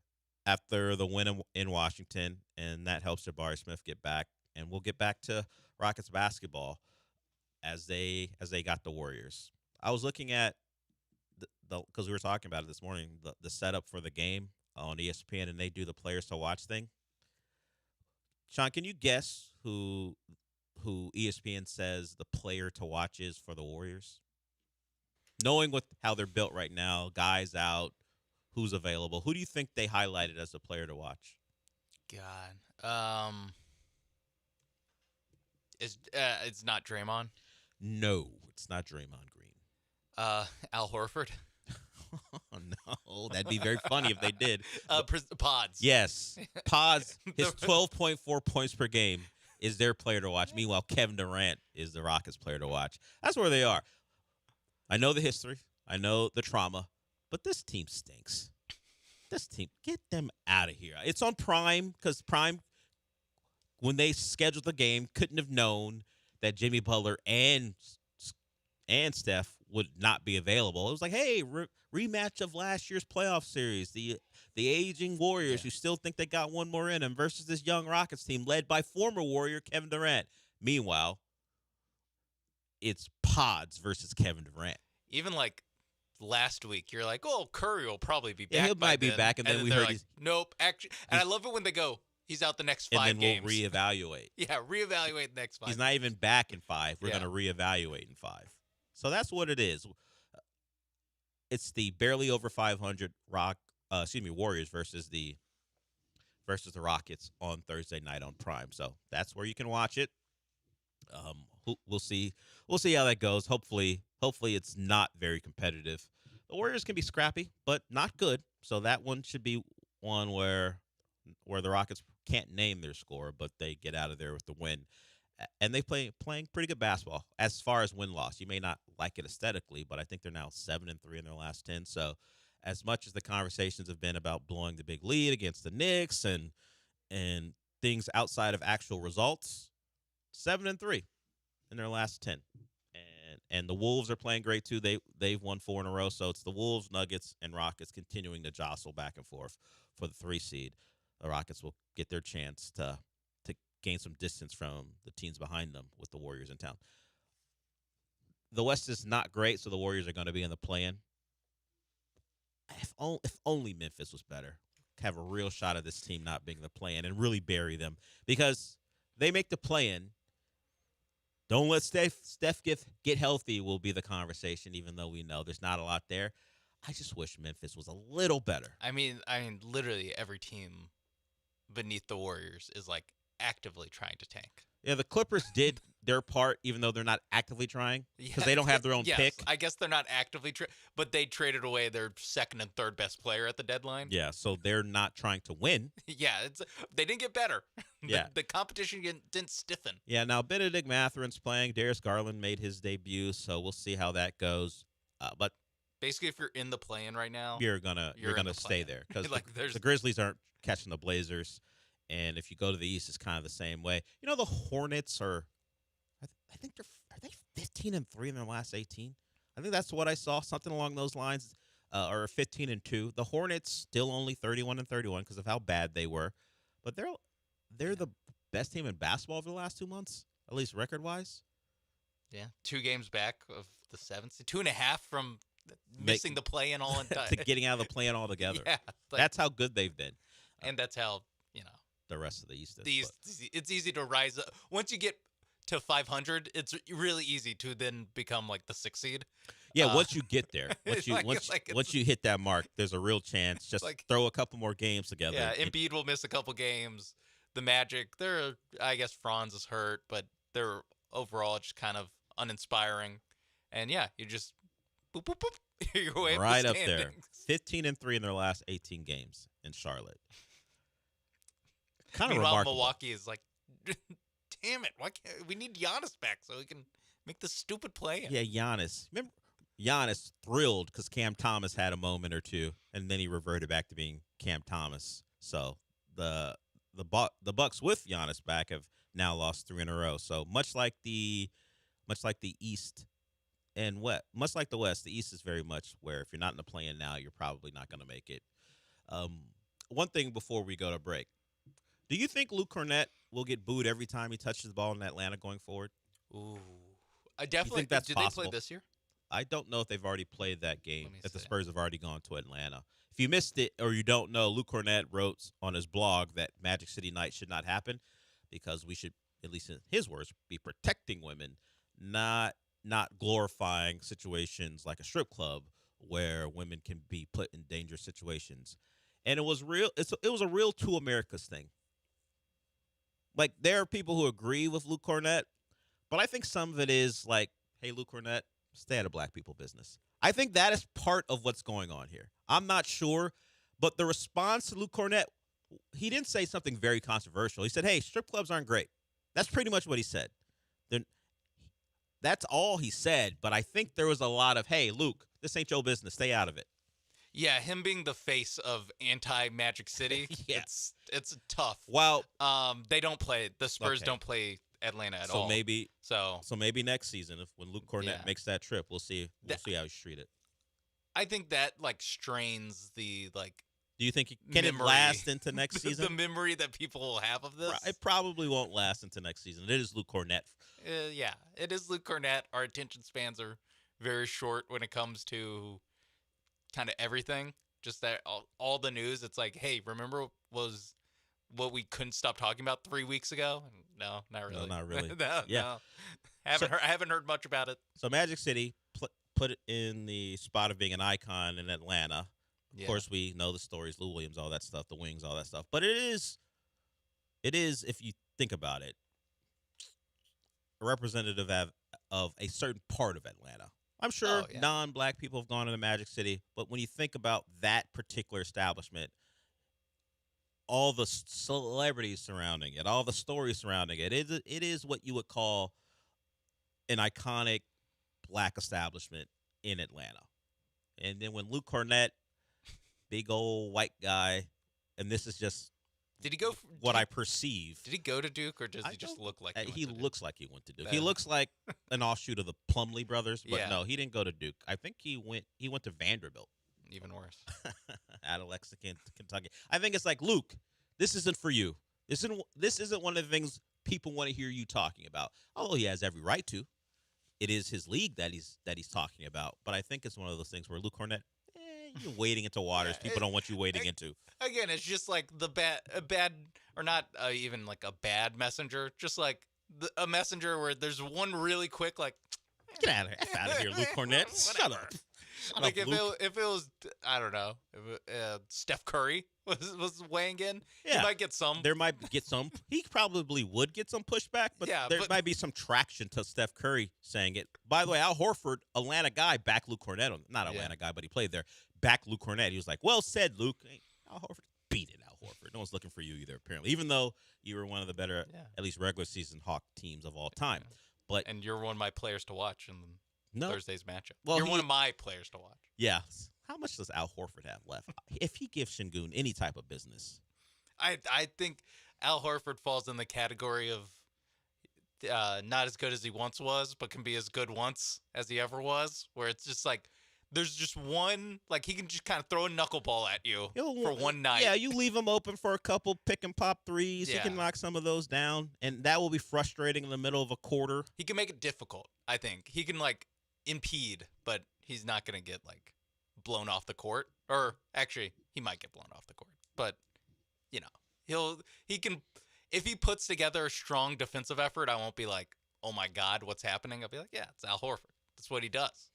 [SPEAKER 2] the win in Washington, and that helps Jabari Smith get back. And we'll get back to Rockets basketball as they got the Warriors. I was looking at because we were talking about it this morning, the setup for the game on ESPN, and they do the players to watch thing. Sean, can you guess who ESPN says the player to watch is for the Warriors? Knowing how they're built right now, guys out, who's available, who do you think they highlighted as a player to watch?
[SPEAKER 5] God. It's not Draymond?
[SPEAKER 2] No, it's not Draymond Green.
[SPEAKER 5] Al Horford?
[SPEAKER 2] Oh, no, that'd be very funny if they did.
[SPEAKER 5] Pods.
[SPEAKER 2] Yes, Pods, his 12.4 points per game is their player to watch. Meanwhile, Kevin Durant is the Rockets player to watch. That's where they are. I know the history. I know the trauma, but this team stinks. this team, get them out of here. It's on Prime because Prime, when they scheduled the game, couldn't have known that Jimmy Butler and Steph would not be available. It was like, hey, rematch of last year's playoff series. The aging Warriors who still think they got one more in them versus this young Rockets team led by former Warrior Kevin Durant. Meanwhile, it's Pods versus Kevin Durant.
[SPEAKER 16] Even like last week, you're like, oh, Curry will probably be back.
[SPEAKER 2] Yeah, he
[SPEAKER 16] by
[SPEAKER 2] might be
[SPEAKER 16] then.
[SPEAKER 2] back, and then we heard
[SPEAKER 16] like, nope. Actually, and I love it when they go, he's out the next 5
[SPEAKER 2] and then
[SPEAKER 16] games.
[SPEAKER 2] We'll reevaluate.
[SPEAKER 16] Yeah, reevaluate the next 5.
[SPEAKER 2] He's not even back in 5. We're going to reevaluate in 5. So that's what it is. It's the barely over 500 Warriors versus the Rockets on Thursday night on Prime. So that's where you can watch it. We'll see how that goes. Hopefully it's not very competitive. The Warriors can be scrappy, but not good. So that one should be one where the Rockets can't name their score, but they get out of there with the win. And they playing pretty good basketball as far as win-loss. You may not like it aesthetically, but I think they're now 7-3 in their last 10. So as much as the conversations have been about blowing the big lead against the Knicks and things outside of actual results, 7-3 in their last 10. And the Wolves are playing great too. They've won 4 in a row. So it's the Wolves, Nuggets, and Rockets continuing to jostle back and forth for the 3 seed. The Rockets will get their chance to gain some distance from the teams behind them with the Warriors in town. The West is not great, so the Warriors are going to be in the play-in. If only Memphis was better, have a real shot at this team not being in the play-in and really bury them, because they make the play-in. Don't let Steph get healthy will be the conversation, even though we know there's not a lot there. I just wish Memphis was a little better.
[SPEAKER 16] I mean, literally every team beneath the Warriors is like actively trying to tank.
[SPEAKER 2] Yeah, the Clippers did their part, even though they're not actively trying, because they don't have their own pick.
[SPEAKER 16] I guess they're not actively, but they traded away their second and third best player at the deadline.
[SPEAKER 2] Yeah, so they're not trying to win.
[SPEAKER 16] Yeah, they didn't get better.
[SPEAKER 2] Yeah,
[SPEAKER 16] the competition didn't stiffen.
[SPEAKER 2] Yeah, now Benedict Matherin's playing. Darius Garland made his debut, so we'll see how that goes. But
[SPEAKER 16] basically, if you're in the play-in right now,
[SPEAKER 2] you're gonna stay there, because
[SPEAKER 16] like,
[SPEAKER 2] the Grizzlies aren't catching the Blazers. And if you go to the East, it's kind of the same way. You know, the Hornets are they 15-3 in their last 18? I think that's what I saw, something along those lines, or 15-2. The Hornets still only 31-31 because of how bad they were, but they're the best team in basketball over the last 2 months, at least record-wise.
[SPEAKER 16] Yeah, 2 games back of the 7th, 2.5 from missing the play-in all
[SPEAKER 2] to getting out of the play-in altogether.
[SPEAKER 16] Yeah,
[SPEAKER 2] that's how good they've been,
[SPEAKER 16] and that's how
[SPEAKER 2] the rest of the East is.
[SPEAKER 16] It's easy to rise up. Once you get to 500, it's really easy to then become like the 6th seed.
[SPEAKER 2] Yeah, once you get there, once you hit that mark, there's a real chance. Just throw a couple more games together.
[SPEAKER 16] Yeah, Embiid will miss a couple games. The Magic, I guess Franz is hurt, but they're overall just kind of uninspiring. And yeah, you just boop boop boop. You're way
[SPEAKER 2] right
[SPEAKER 16] up
[SPEAKER 2] up there. 15-3 in their last 18 games in Charlotte. Kind of remarkable.
[SPEAKER 16] Milwaukee is like, damn it! Why can't we need Giannis back so we can make this stupid play?
[SPEAKER 2] Yeah, Giannis. Remember, Giannis thrilled because Cam Thomas had a moment or two, and then he reverted back to being Cam Thomas. So the Bucks with Giannis back have now lost 3 in a row. So much like the East and much like the West, the East is very much where if you're not in the play-in now, you're probably not going to make it. One thing before we go to break. Do you think Luke Cornett will get booed every time he touches the ball in Atlanta going forward?
[SPEAKER 16] Ooh, I definitely
[SPEAKER 2] think that's
[SPEAKER 16] did
[SPEAKER 2] possible?
[SPEAKER 16] They play this year?
[SPEAKER 2] I don't know if they've already played that game, if the Spurs have already gone to Atlanta. If you missed it or you don't know, Luke Cornett wrote on his blog that Magic City Night should not happen because we should, at least in his words, be protecting women, not glorifying situations like a strip club where women can be put in dangerous situations. And it was a real Two Americas thing. Like, there are people who agree with Luke Cornett, but I think some of it is like, hey, Luke Cornett, stay out of black people business. I think that is part of what's going on here. I'm not sure, but the response to Luke Cornett, he didn't say something very controversial. He said, hey, strip clubs aren't great. That's pretty much what he said. That's all he said, but I think there was a lot of, hey, Luke, this ain't your business. Stay out of it.
[SPEAKER 16] Yeah, him being the face of anti-Magic City,
[SPEAKER 2] Yeah.
[SPEAKER 16] it's tough.
[SPEAKER 2] Well,
[SPEAKER 16] they don't play. The Spurs
[SPEAKER 2] Okay.
[SPEAKER 16] don't play Atlanta at
[SPEAKER 2] so
[SPEAKER 16] all.
[SPEAKER 2] so maybe next season, when Luke Cornett
[SPEAKER 16] Yeah.
[SPEAKER 2] makes that trip, we'll see how he's treated.
[SPEAKER 16] I think that like strains the like.
[SPEAKER 2] Do you think can it
[SPEAKER 16] memory.
[SPEAKER 2] last into next
[SPEAKER 16] The
[SPEAKER 2] season?
[SPEAKER 16] memory that people will have of this.
[SPEAKER 2] It probably won't last into next season. It is Luke Cornett.
[SPEAKER 16] Yeah, it is Luke Cornett. Our attention spans are very short when it comes to kind of everything. Just that all the news. It's like, hey, remember was what we couldn't stop talking about 3 weeks ago? No, not really.
[SPEAKER 2] No, not really.
[SPEAKER 16] No. I haven't heard much about it.
[SPEAKER 2] So Magic City put it in the spot of being an icon in Atlanta. Of course, we know the stories, Lou Williams, all that stuff, the Wings, all that stuff. But it is, if you think about it, representative of a certain part of Atlanta. I'm sure non-black people have gone into Magic City, but when you think about that particular establishment, all the celebrities surrounding it, all the stories surrounding it, it is what you would call an iconic black establishment in Atlanta. And then when Luke Cornett, big old white guy, and this is just
[SPEAKER 16] Did he go?
[SPEAKER 2] I perceive.
[SPEAKER 16] Did he go to Duke, or does he just look like
[SPEAKER 2] he looks like he went to Duke? He looks like an offshoot of the Plumlee brothers, but no, he didn't go to Duke. I think he went to Vanderbilt.
[SPEAKER 16] Even worse.
[SPEAKER 2] Out of Lexington, Kentucky. I think it's like, Luke, this isn't for you. This isn't one of the things people want to hear you talking about. Although he has every right to. It is his league that he's talking about. But I think it's one of those things where Luke Cornett, you're wading into waters people don't want you wading into.
[SPEAKER 16] Again, it's just like a bad, or not even like a bad messenger, just like a messenger where there's one really quick, like,
[SPEAKER 2] get out of here, Luke Cornett. Shut up.
[SPEAKER 16] Like if it was, I don't know, if Steph Curry was weighing in, he might get some.
[SPEAKER 2] There might get some. He probably would get some pushback, but there might be some traction to Steph Curry saying it. By the way, Al Horford, Atlanta guy, backed Luke Cornett. Not Atlanta guy, but he played there. Backed Luke Cornett. He was like, well said, Luke. Hey, Al Horford, beat it, Al Horford. No one's looking for you either, apparently, even though you were one of the better, at least regular season Hawk teams of all time.
[SPEAKER 16] And you're one of my players to watch in Thursday's matchup.
[SPEAKER 2] Well,
[SPEAKER 16] you're one of my players to watch.
[SPEAKER 2] Yeah. How much does Al Horford have left? If he gives Şengün any type of business.
[SPEAKER 16] I think Al Horford falls in the category of not as good as he once was, but can be as good once as he ever was, where it's just like there's just one, like he can just kind of throw a knuckleball at you for one night.
[SPEAKER 2] Yeah, you leave him open for a couple pick and pop threes. He can knock some of those down, and that will be frustrating in the middle of a quarter.
[SPEAKER 16] He can make it difficult, I think. He can, like, impede, but he's not going to get, like, blown off the court. Or, actually, he might get blown off the court. But, you know, he can, if he puts together a strong defensive effort, I won't be like, oh my God, what's happening? I'll be like, yeah, it's Al Horford. That's what he does.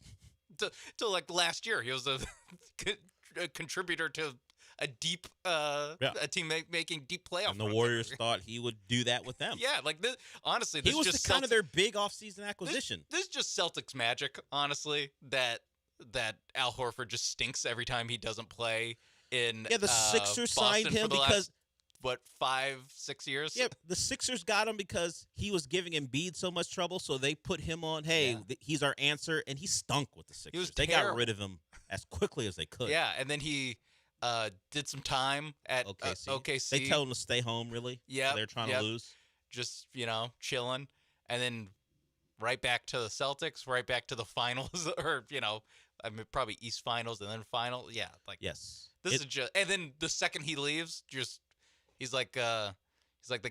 [SPEAKER 16] Till like last year, he was a contributor to a deep a team making deep playoff.
[SPEAKER 2] And the Warriors thought he would do that with them.
[SPEAKER 16] Yeah, like this, honestly,
[SPEAKER 2] he was just kind of their big offseason acquisition.
[SPEAKER 16] This is just Celtics magic, honestly. That Al Horford just stinks every time he doesn't play in.
[SPEAKER 2] Yeah, the Sixers
[SPEAKER 16] Boston
[SPEAKER 2] signed him
[SPEAKER 16] for the
[SPEAKER 2] because.
[SPEAKER 16] What, 5-6 years?
[SPEAKER 2] Yeah, the Sixers got him because he was giving Embiid so much trouble, so they put him on, he's our answer, and he stunk with the Sixers. They got rid of him as quickly as they could.
[SPEAKER 16] Yeah, and then he did some time at OKC.
[SPEAKER 2] They told him to stay home, really.
[SPEAKER 16] Yeah.
[SPEAKER 2] They're trying to lose.
[SPEAKER 16] Just, chilling. And then right back to the Celtics, right back to the finals, or, probably East Finals and then final. Yeah, like,
[SPEAKER 2] yes.
[SPEAKER 16] This is just, and then the second he leaves, he's like the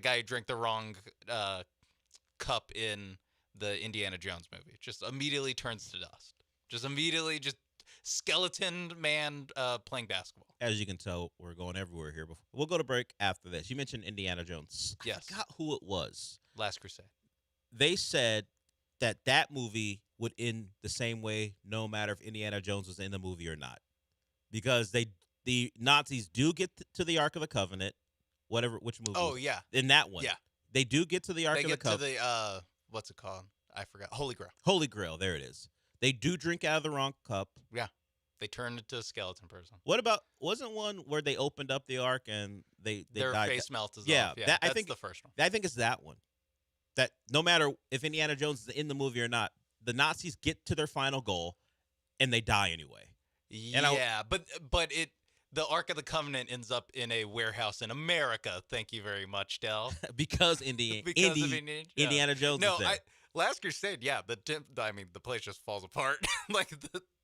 [SPEAKER 16] guy who drank the wrong cup in the Indiana Jones movie. Just immediately turns to dust. Just skeleton man playing basketball.
[SPEAKER 2] As you can tell, we're going everywhere here. We'll go to break after this. You mentioned Indiana Jones.
[SPEAKER 16] Yes.
[SPEAKER 2] I forgot who it was.
[SPEAKER 16] Last Crusade.
[SPEAKER 2] They said that movie would end the same way no matter if Indiana Jones was in the movie or not. Because the Nazis do get to the Ark of the Covenant. Which movie?
[SPEAKER 16] Oh, yeah.
[SPEAKER 2] In that one.
[SPEAKER 16] Yeah.
[SPEAKER 2] They do get to the Ark of the Covenant.
[SPEAKER 16] They get to the, what's it called? I forgot. Holy Grail.
[SPEAKER 2] Holy Grail, there it is. They do drink out of the wrong cup.
[SPEAKER 16] Yeah. They turned into a skeleton person.
[SPEAKER 2] What about, wasn't one where they opened up the Ark and they
[SPEAKER 16] their
[SPEAKER 2] died?
[SPEAKER 16] face melts off?
[SPEAKER 2] Yeah,
[SPEAKER 16] I think the first one.
[SPEAKER 2] I think it's that one. That no matter if Indiana Jones is in the movie or not, the Nazis get to their final goal and they die anyway.
[SPEAKER 16] Yeah, but the Ark of the Covenant ends up in a warehouse in America. Thank you very much, Del.
[SPEAKER 2] because
[SPEAKER 16] Of Indiana,
[SPEAKER 2] Indiana Jones is there.
[SPEAKER 16] Last Crusade, yeah, the place just falls apart. Like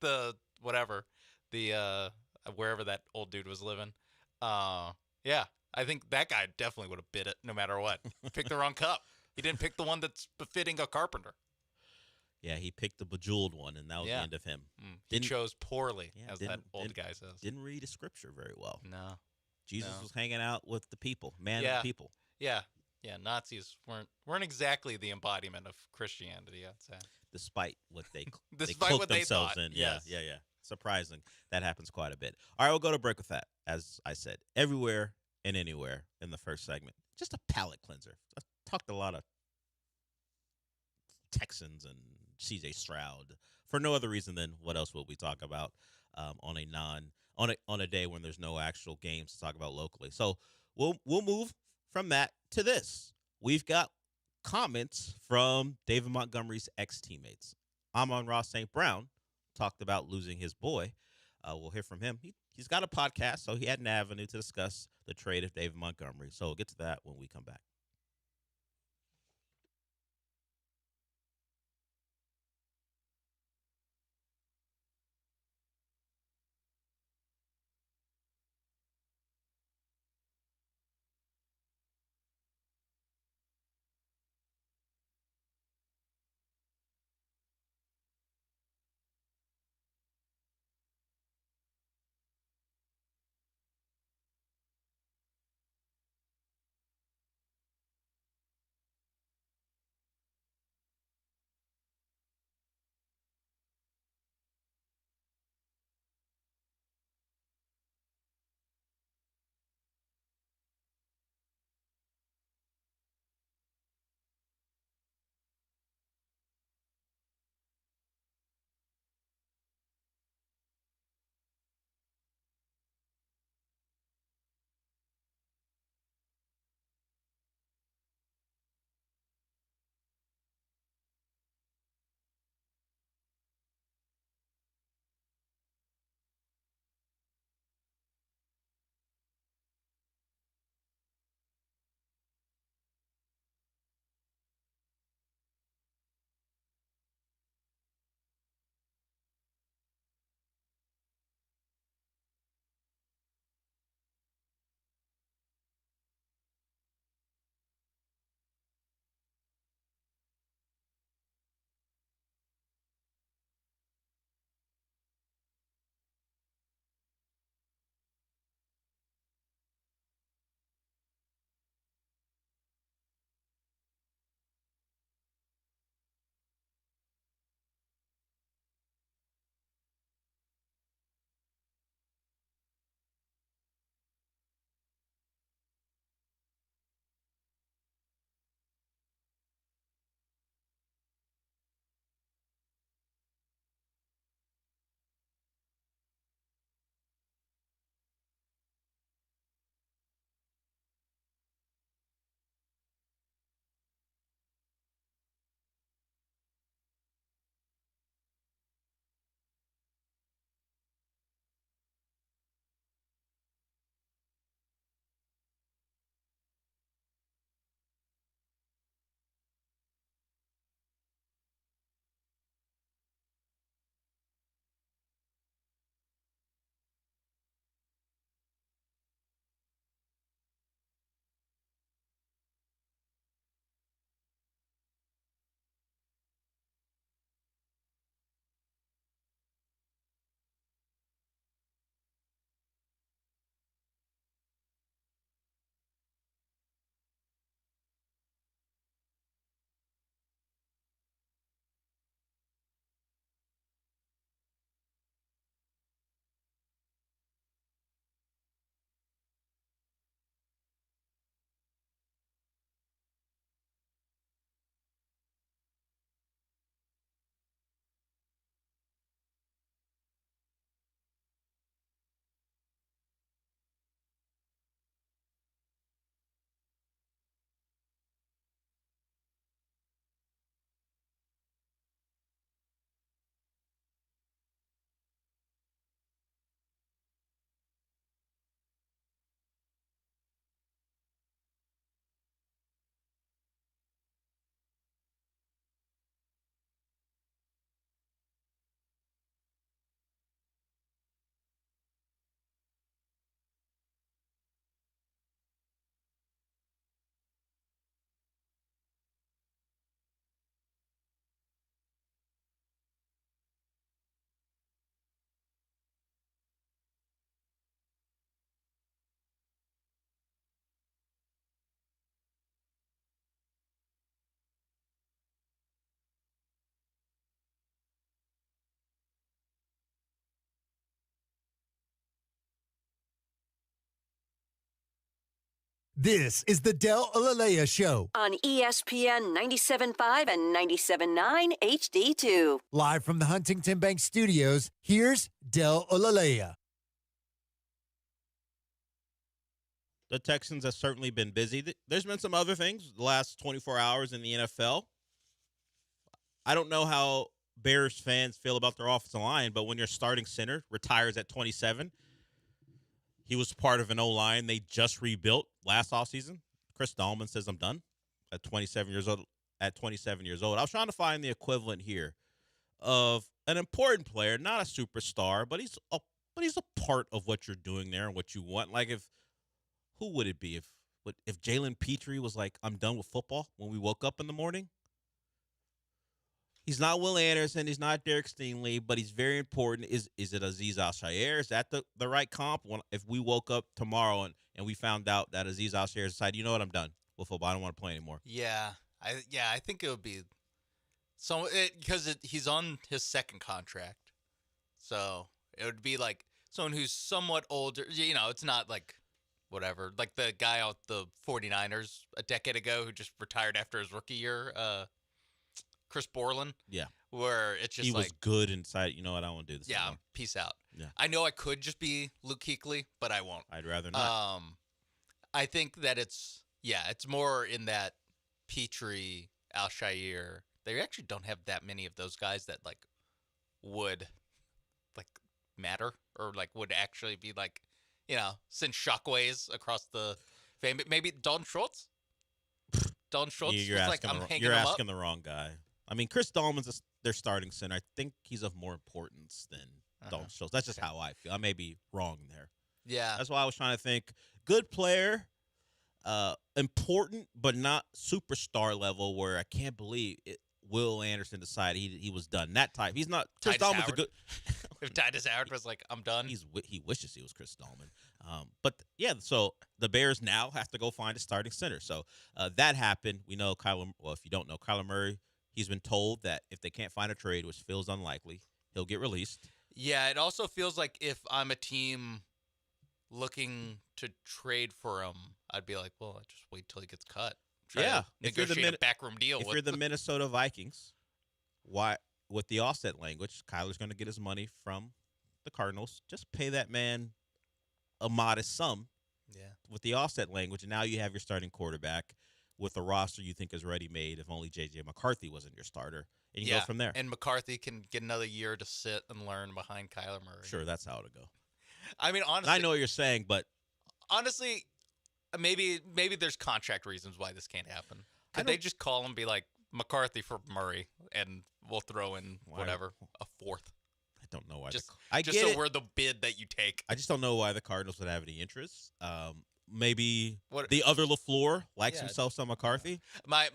[SPEAKER 16] the whatever, the wherever that old dude was living. Yeah, I think that guy definitely would have bit it no matter what. Picked the wrong cup. He didn't pick the one that's befitting a carpenter.
[SPEAKER 2] Yeah, he picked the bejeweled one, and that was the end of him.
[SPEAKER 16] He chose poorly, as that old guy says.
[SPEAKER 2] Didn't read the scripture very well.
[SPEAKER 16] No.
[SPEAKER 2] Jesus was hanging out with the people, of the people.
[SPEAKER 16] Yeah. Yeah, Nazis weren't exactly the embodiment of Christianity, I'd say.
[SPEAKER 2] Despite what they
[SPEAKER 16] Despite
[SPEAKER 2] cloak
[SPEAKER 16] what they
[SPEAKER 2] themselves
[SPEAKER 16] thought,
[SPEAKER 2] in.
[SPEAKER 16] yes.
[SPEAKER 2] Yeah. Surprising. That happens quite a bit. All right, we'll go to break with that. As I said, everywhere and anywhere in the first segment. Just a palate cleanser. I talked a lot of Texans and CJ Stroud for no other reason than what else will we talk about on a day when there's no actual games to talk about locally. So we'll move from that to this. We've got comments from David Montgomery's ex-teammates. Amon-Ra St. Brown talked about losing his boy. We'll hear from him. He's got a podcast, so he had an avenue to discuss the trade of David Montgomery. So we'll get to that when we come back.
[SPEAKER 17] This is the Del Alalea Show.
[SPEAKER 4] On ESPN 97.5 and 97.9 HD2.
[SPEAKER 17] Live from the Huntington Bank Studios, here's Del Alalea.
[SPEAKER 2] The Texans have certainly been busy. There's been some other things the last 24 hours in the NFL. I don't know how Bears fans feel about their offensive line, but when your starting center retires at 27, he was part of an O-line they just rebuilt last offseason. Chris Dahlman says, I'm done at 27 years old. I was trying to find the equivalent here of an important player, not a superstar, but he's a part of what you're doing there and what you want. Like who would it be if Jalen Petrie was like, I'm done with football when we woke up in the morning? He's not Will Anderson. He's not Derek Stingley, but he's very important. Is it Azeez Al-Shaair? Is that the right comp? If we woke up tomorrow and we found out that Azeez Al-Shaair decided, you know what, I'm done with football. I don't want to play anymore.
[SPEAKER 16] Yeah, I think it would be because he's on his second contract, so it would be like someone who's somewhat older. You know, it's not like whatever, like the guy out the 49ers a decade ago who just retired after his rookie year. Chris Borland.
[SPEAKER 2] Yeah.
[SPEAKER 16] Where it's just
[SPEAKER 2] he was good inside. You know what? I won't do this.
[SPEAKER 16] Yeah,
[SPEAKER 2] anymore.
[SPEAKER 16] Peace out.
[SPEAKER 2] Yeah.
[SPEAKER 16] I know I could just be Luke Kuechly, but I won't.
[SPEAKER 2] I'd rather not.
[SPEAKER 16] I think that it's more in that Petrie, Al-Shaair. They actually don't have that many of those guys that like would like matter or like would actually be like, you know, send shockwaves across the fame. Maybe Dalton Schultz. Dalton Schultz
[SPEAKER 2] you're
[SPEAKER 16] was
[SPEAKER 2] asking
[SPEAKER 16] like, I'm hanging
[SPEAKER 2] You're
[SPEAKER 16] him
[SPEAKER 2] asking
[SPEAKER 16] up.
[SPEAKER 2] the wrong guy. I mean, Chris Dahlman's their starting center. I think he's of more importance than Dalton Schultz. That's just how I feel. I may be wrong there.
[SPEAKER 16] Yeah.
[SPEAKER 2] That's why I was trying to think. Good player, important, but not superstar level where I can't believe it. Will Anderson decided he was done. That type. He's not. Chris Dahlman's a good.
[SPEAKER 16] If Titus Howard was like, I'm done.
[SPEAKER 2] He wishes he was Chris Dahlman. But yeah, so the Bears now have to go find a starting center. So that happened. We know if you don't know, Kyler Murray, he's been told that if they can't find a trade, which feels unlikely, he'll get released.
[SPEAKER 16] Yeah, it also feels like if I'm a team looking to trade for him, I'd be like, well, just wait till he gets cut. Try to negotiate a backroom deal.
[SPEAKER 2] If you're the Minnesota Vikings, with the offset language, Kyler's going to get his money from the Cardinals. Just pay that man a modest sum.
[SPEAKER 16] Yeah.
[SPEAKER 2] With the offset language, and now you have your starting quarterback with a roster you think is ready made. If only J.J. McCarthy wasn't your starter, and you go from there.
[SPEAKER 16] And McCarthy can get another year to sit and learn behind Kyler Murray.
[SPEAKER 2] Sure, that's how it'll go.
[SPEAKER 16] I mean, honestly,
[SPEAKER 2] I know what you're saying, but
[SPEAKER 16] honestly, maybe there's contract reasons why this can't happen. Could they just call him and be like, McCarthy for Murray, and we'll throw in whatever, a fourth?
[SPEAKER 2] I don't know why.
[SPEAKER 16] Just
[SPEAKER 2] get
[SPEAKER 16] so
[SPEAKER 2] it.
[SPEAKER 16] we're the bid that you take.
[SPEAKER 2] I just don't know why the Cardinals would have any interest. Maybe
[SPEAKER 16] What-
[SPEAKER 2] the other LaFleur likes
[SPEAKER 16] Yeah.
[SPEAKER 2] himself some McCarthy.
[SPEAKER 16] My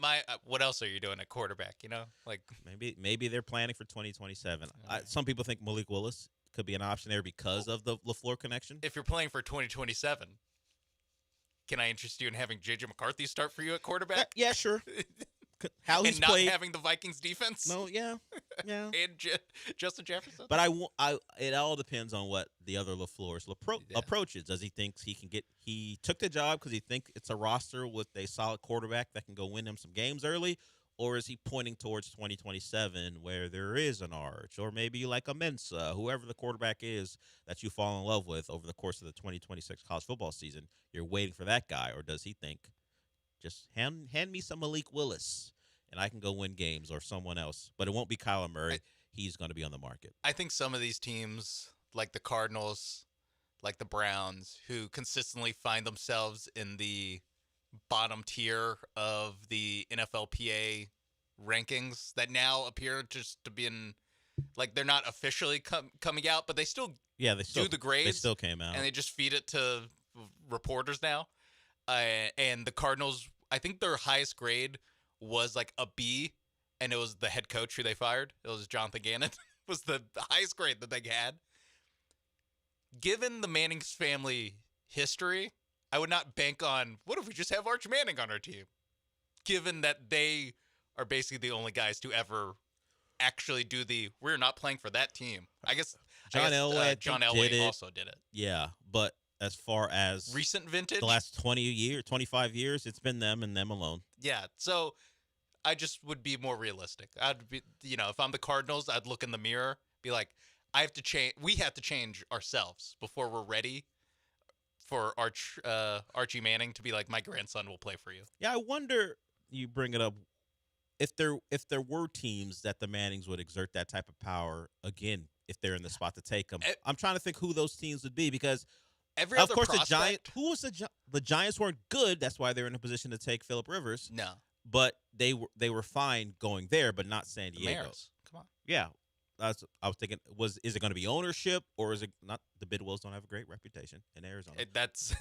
[SPEAKER 16] what else are you doing at quarterback? You know, like
[SPEAKER 2] Maybe they're planning for 2027. Some people think Malik Willis could be an option there because of the LaFleur connection.
[SPEAKER 16] if you're playing for 2027, can I interest you in having J.J. McCarthy start for you at quarterback?
[SPEAKER 2] Yeah, sure. How he's
[SPEAKER 16] and not
[SPEAKER 2] played.
[SPEAKER 16] having the Vikings defense?
[SPEAKER 2] No, yeah.
[SPEAKER 16] and Justin Jefferson?
[SPEAKER 2] But it all depends on what the other LaFleur's approach is. Does he think he took the job because he thinks it's a roster with a solid quarterback that can go win him some games early? Or is he pointing towards 2027 where there is an arch, or maybe like a Mensa, whoever the quarterback is that you fall in love with over the course of the 2026 college football season? You're waiting for that guy, or does he think, just hand me some Malik Willis and I can go win games, or someone else? But it won't be Kyler Murray. He's going to be on the market.
[SPEAKER 16] I think some of these teams, like the Cardinals, like the Browns, who consistently find themselves in the bottom tier of the NFLPA rankings that now appear just to be in, like, they're not officially coming out, but they still do the grades.
[SPEAKER 2] They still came out.
[SPEAKER 16] And they just feed it to reporters now. And the Cardinals, I think their highest grade was like a B, and it was the head coach who they fired. It was Jonathan Gannon. Was the highest grade that they had. Given the Manning's family history, I would not bank on, what if we just have Arch Manning on our team? Given that they are basically the only guys to ever actually do we're not playing for that team. I guess
[SPEAKER 2] John Elway
[SPEAKER 16] also did it.
[SPEAKER 2] Yeah, but as far as
[SPEAKER 16] recent vintage,
[SPEAKER 2] the last 25 years, it's been them and them alone.
[SPEAKER 16] Yeah. So I just would be more realistic. I'd be, if I'm the Cardinals, I'd look in the mirror, be like, I have to change. We have to change ourselves before we're ready for Archie Manning to be like, my grandson will play for you.
[SPEAKER 2] Yeah, I wonder. You bring it up. If there were teams that the Mannings would exert that type of power again, if they're in the spot to take them, I'm trying to think who those teams would be because.
[SPEAKER 16] Every
[SPEAKER 2] of
[SPEAKER 16] other
[SPEAKER 2] course,
[SPEAKER 16] prospect,
[SPEAKER 2] the Giants. Who was the Giants weren't good. That's why they're in a position to take Phillip Rivers.
[SPEAKER 16] No,
[SPEAKER 2] but they were fine going there, but not San Diego.
[SPEAKER 16] Maris. Come on.
[SPEAKER 2] Yeah, I was thinking, is it going to be ownership or is it not? The Bidwells don't have a great reputation in Arizona.
[SPEAKER 16] That's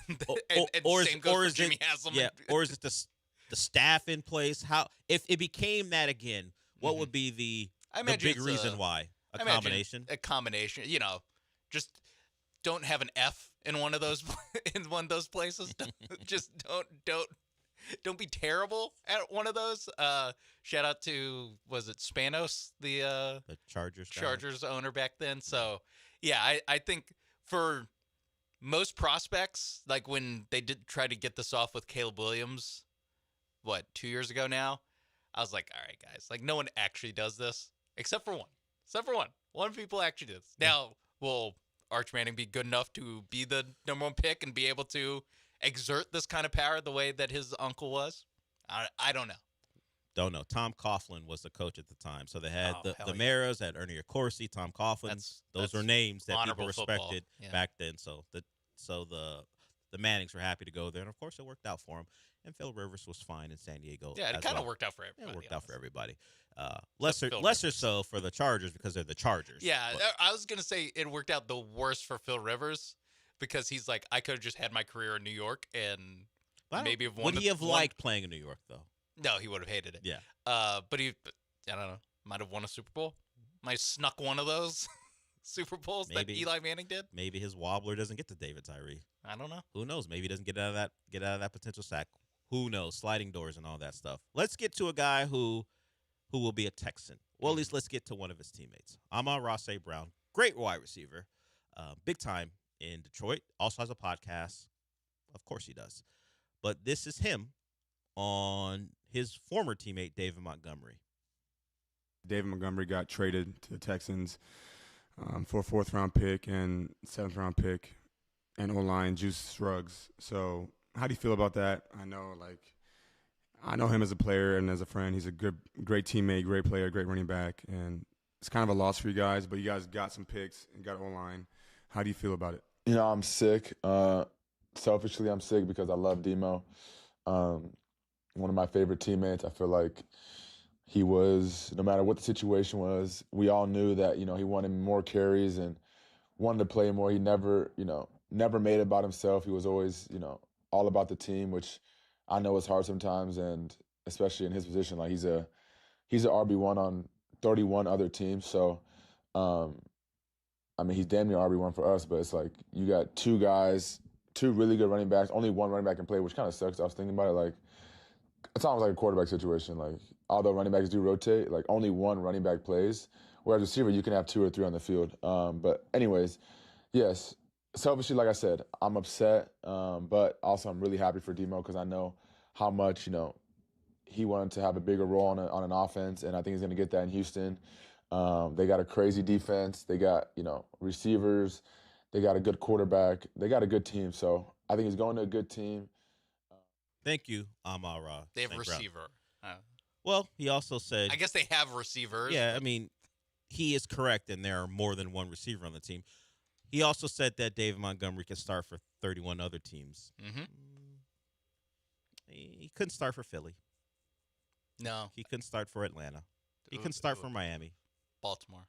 [SPEAKER 2] or
[SPEAKER 16] same goes for Jimmy Haslam.
[SPEAKER 2] Yeah, or is it the staff in place? How if it became that again? What would be the big reason why? A combination.
[SPEAKER 16] A combination. Just don't have an F in one of those places. Don't be terrible at one of those. Shout out to was it Spanos, the Chargers owner back then. So yeah, I think for most prospects, like when they did try to get this off with Caleb Williams, 2 years ago now, I was like, all right, guys, like no one actually does this except for one. One people actually does. Now, will Arch Manning be good enough to be the number one pick and be able to exert this kind of power the way that his uncle was? I don't know.
[SPEAKER 2] Don't know. Tom Coughlin was the coach at the time. So they had the Maras, had Ernie Accorsi, Tom Coughlin. Those are names that people respected back then. So the Mannings were happy to go there. And, of course, it worked out for him. And Phil Rivers was fine in San Diego.
[SPEAKER 16] Yeah, it kind of worked out for everybody.
[SPEAKER 2] It worked out for everybody. Lesser so for the Chargers because they're the Chargers.
[SPEAKER 16] Yeah, I was going to say it worked out the worst for Phil Rivers because he's like, I could have just had my career in New York and maybe have won.
[SPEAKER 2] Would he have liked playing in New York, though?
[SPEAKER 16] No, he would have hated it.
[SPEAKER 2] Yeah.
[SPEAKER 16] But I don't know, might have won a Super Bowl. Might have snuck one of those Super Bowls that Eli Manning did.
[SPEAKER 2] Maybe his wobbler doesn't get to David Tyree.
[SPEAKER 16] I don't know.
[SPEAKER 2] Who knows? Maybe he doesn't get out of that potential sack. Who knows? Sliding doors and all that stuff. Let's get to a guy who will be a Texan. Well, at least let's get to one of his teammates. Amon-Ra St. Brown, great wide receiver, big time in Detroit. Also has a podcast. Of course he does. But this is him on his former teammate, David Montgomery.
[SPEAKER 18] David Montgomery got traded to the Texans for a 4th-round pick and 7th-round pick and O-line Juice Ruggs. So how do you feel about that? I know him as a player and as a friend. He's a great teammate, great player, great running back. And it's kind of a loss for you guys, but you guys got some picks and got O-line. How do you feel about it?
[SPEAKER 19] I'm sick. Selfishly, I'm sick because I love Demo. One of my favorite teammates. I feel like he was, no matter what the situation was, we all knew that, he wanted more carries and wanted to play more. He never made it about himself. He was always, all about the team, which I know is hard sometimes, and especially in his position, like he's a RB1 on 31 other teams. So, he's damn near RB1 for us, but it's like you got two really good running backs, only one running back can play, which kind of sucks. I was thinking about it, like it's almost like a quarterback situation. Like although running backs do rotate, like only one running back plays, whereas receiver you can have 2 or 3 on the field. But anyways, yes. Selfishly, like I said, I'm upset, but also I'm really happy for Demo because I know how much, he wanted to have a bigger role on an offense, and I think he's going to get that in Houston. They got a crazy defense. They got, receivers. They got a good quarterback. They got a good team. So I think he's going to a good team.
[SPEAKER 2] Thank you, Amon-Ra.
[SPEAKER 16] They have a receiver.
[SPEAKER 2] Well, he also said...
[SPEAKER 16] I guess they have receivers.
[SPEAKER 2] Yeah, he is correct, and there are more than one receiver on the team. He also said that David Montgomery can start for 31 other teams.
[SPEAKER 16] Mm-hmm.
[SPEAKER 2] He couldn't start for Philly.
[SPEAKER 16] No.
[SPEAKER 2] He couldn't start for Atlanta. He couldn't start for Miami.
[SPEAKER 16] Baltimore.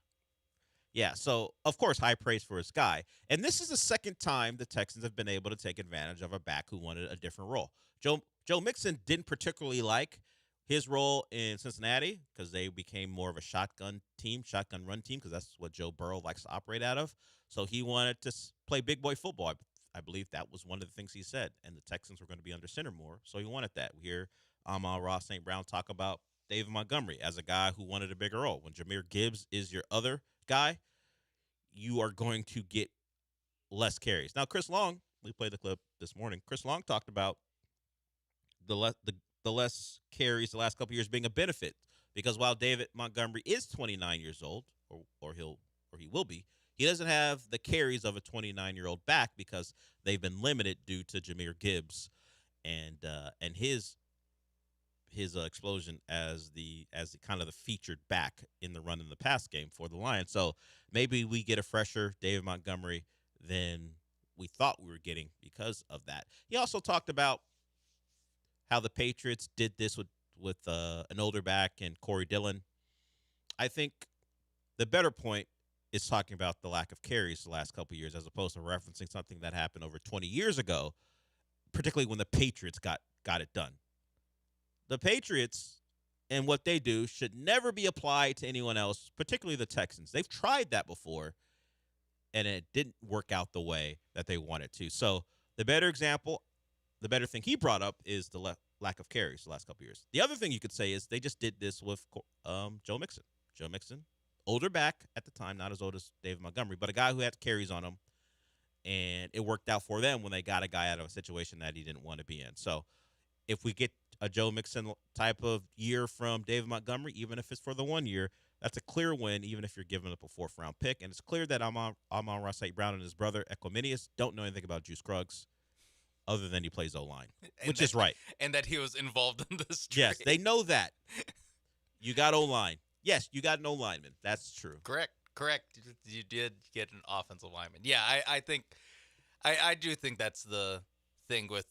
[SPEAKER 2] Yeah, so, of course, high praise for his guy. And this is the second time the Texans have been able to take advantage of a back who wanted a different role. Joe Mixon didn't particularly like his role in Cincinnati because they became more of a shotgun run team, because that's what Joe Burrow likes to operate out of. So he wanted to play big boy football. I believe that was one of the things he said. And the Texans were going to be under center more, so he wanted that. We hear Amon-Ra St. Brown talk about David Montgomery as a guy who wanted a bigger role. When Jahmyr Gibbs is your other guy, you are going to get less carries. Now, Chris Long we played the clip this morning. Chris Long talked about the less carries the last couple of years being a benefit because while David Montgomery is 29 years old, or he will be, he doesn't have the carries of a 29-year-old back because they've been limited due to Jahmyr Gibbs and his explosion as the kind of the featured back in the run in the pass game for the Lions. So maybe we get a fresher David Montgomery than we thought we were getting because of that. He also talked about how the Patriots did this with an older back and Corey Dillon. I think the better point is talking about the lack of carries the last couple of years as opposed to referencing something that happened over 20 years ago, particularly when the Patriots got it done. The Patriots and what they do should never be applied to anyone else, particularly the Texans. They've tried that before, and it didn't work out the way that they wanted to. So the better thing he brought up is the lack of carries the last couple of years. The other thing you could say is they just did this with Joe Mixon. Joe Mixon, older back at the time, not as old as David Montgomery, but a guy who had carries on him, and it worked out for them when they got a guy out of a situation that he didn't want to be in. So if we get a Joe Mixon type of year from David Montgomery, even if it's for the 1 year, that's a clear win, even if you're giving up a 4th-round pick. And it's clear that Amon-Ra St. Brown and his brother, Equiminius, don't know anything about Juice Scruggs other than he plays O-line, which is right.
[SPEAKER 16] And that he was involved in this trade.
[SPEAKER 2] Yes, they know that. You got O-line. Yes, you got an O-lineman. That's true.
[SPEAKER 16] Correct. You did get an offensive lineman. Yeah, I do think that's the thing with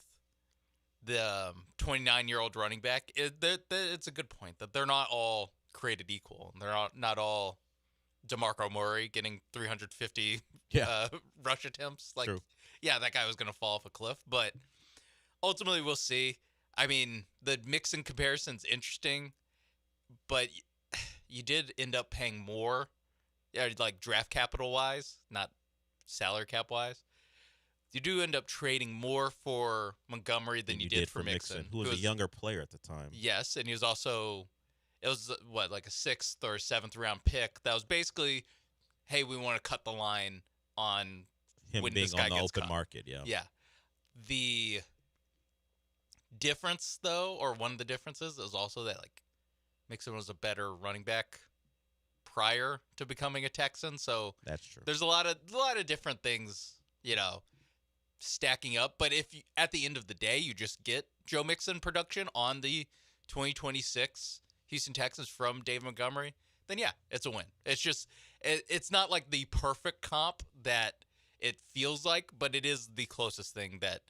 [SPEAKER 16] the 29-year-old running back. It's a good point that they're not all created equal. They're not all DeMarco Murray getting 350 rush attempts. Like,
[SPEAKER 2] True.
[SPEAKER 16] Yeah, that guy was going to fall off a cliff. But ultimately, we'll see. I mean, the Mixon comparison's interesting, but you did end up paying more, like draft capital wise, not salary cap wise. You do end up trading more for Montgomery than you did for Mixon,
[SPEAKER 2] who was a younger player at the time.
[SPEAKER 16] Yes, and he was also, it was like a 6th or 7th round pick. That was basically, hey, we want to cut the line on
[SPEAKER 2] him
[SPEAKER 16] when
[SPEAKER 2] being
[SPEAKER 16] this guy
[SPEAKER 2] on the
[SPEAKER 16] gets
[SPEAKER 2] open
[SPEAKER 16] cut.
[SPEAKER 2] market. Yeah.
[SPEAKER 16] Yeah. The difference, though, or one of the differences, is also that like Mixon was a better running back prior to becoming a Texan. So
[SPEAKER 2] that's true.
[SPEAKER 16] There's a lot of different things, stacking up. But if you, at the end of the day, you just get Joe Mixon production on the 2026 Houston Texans from Dave Montgomery, then yeah, it's a win. It's just, it's not like the perfect comp that it feels like, but it is the closest thing that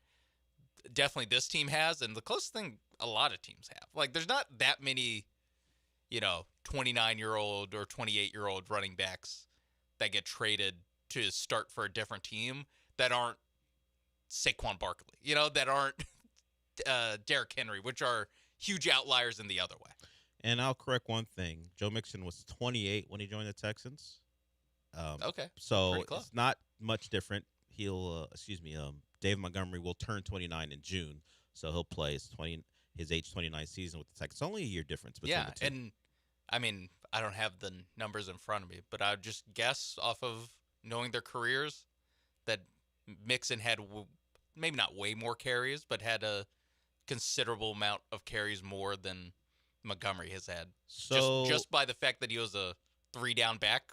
[SPEAKER 16] definitely this team has, and the closest thing a lot of teams have. Like, there's not that many, 29-year-old or 28-year-old running backs that get traded to start for a different team that aren't Saquon Barkley, that aren't Derrick Henry, which are huge outliers in the other way.
[SPEAKER 2] And I'll correct one thing. Joe Mixon was 28 when he joined the Texans.
[SPEAKER 16] Okay.
[SPEAKER 2] So it's not much different. Dave Montgomery will turn 29 in June, so he'll play his age 29 season with the Texans. It's only a year difference between the two.
[SPEAKER 16] And I mean, I don't have the numbers in front of me, but I would just guess off of knowing their careers that Mixon had maybe not way more carries, but had a considerable amount of carries more than Montgomery has had.
[SPEAKER 2] So
[SPEAKER 16] just by the fact that he was a 3-down back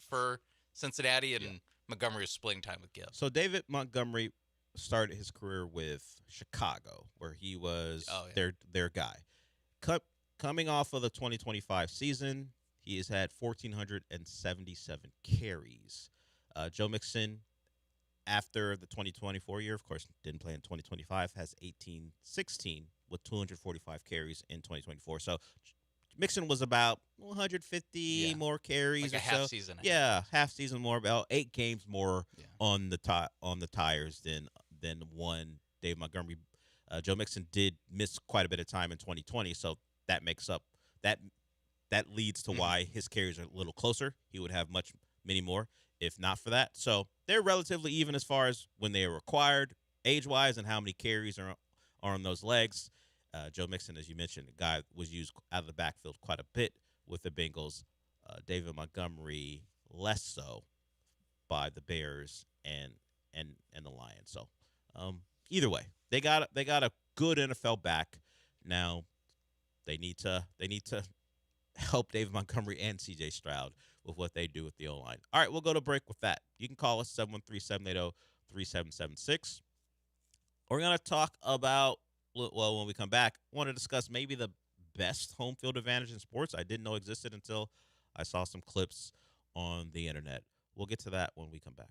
[SPEAKER 16] for Cincinnati, and Montgomery was splitting time with Gibbs.
[SPEAKER 2] So David Montgomery started his career with Chicago, where he was their guy. Coming off of the 2025 season, he has had 1,477 carries. Joe Mixon, after the 2024 year, of course, didn't play in 2025, has 1,816 with 245 carries in 2024. So Mixon was about 150 more carries,
[SPEAKER 16] like
[SPEAKER 2] or
[SPEAKER 16] a half
[SPEAKER 2] so.
[SPEAKER 16] Season.
[SPEAKER 2] Half season more, about 8 games more on the tires than one Dave Montgomery. Joe Mixon did miss quite a bit of time in 2020, so that makes up that leads to why his carries are a little closer. He would have many more if not for that. So they're relatively even as far as when they are required, age-wise, and how many carries are on those legs. Joe Mixon, as you mentioned, a guy was used out of the backfield quite a bit with the Bengals. David Montgomery less so by the Bears and the Lions. So Either way, they got a good NFL back. Now they need to help David Montgomery and C.J. Stroud with what they do with the O-line. All right, we'll go to break with that. You can call us 713-780-3776. We're going to talk about, well, when we come back, I want to discuss maybe the best home field advantage in sports I didn't know existed until I saw some clips on the internet. We'll get to that when we come back.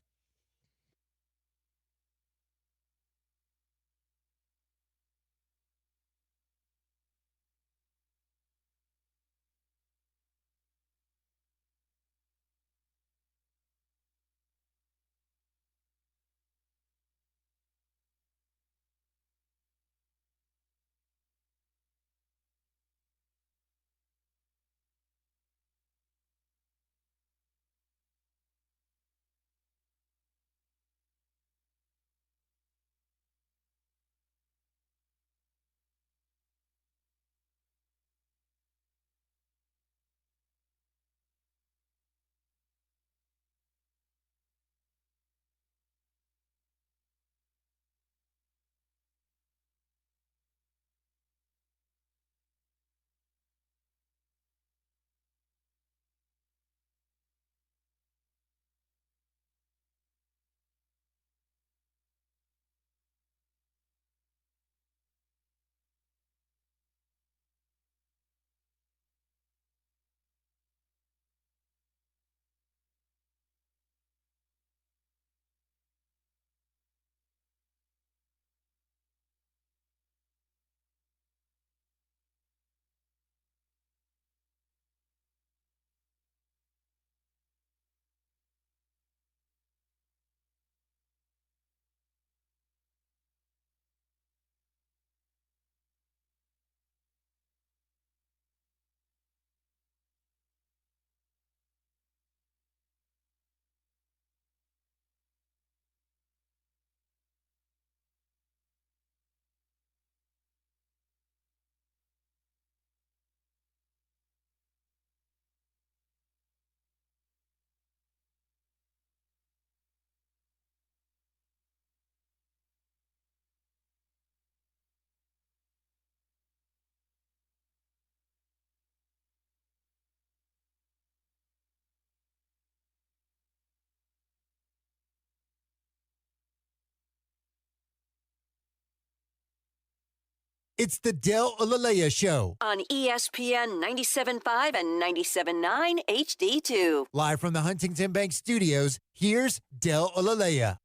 [SPEAKER 17] It's the Del Olalea Show.
[SPEAKER 4] On ESPN 97.5 and 97.9 HD2.
[SPEAKER 17] Live from the Huntington Bank Studios, here's Del Olalea.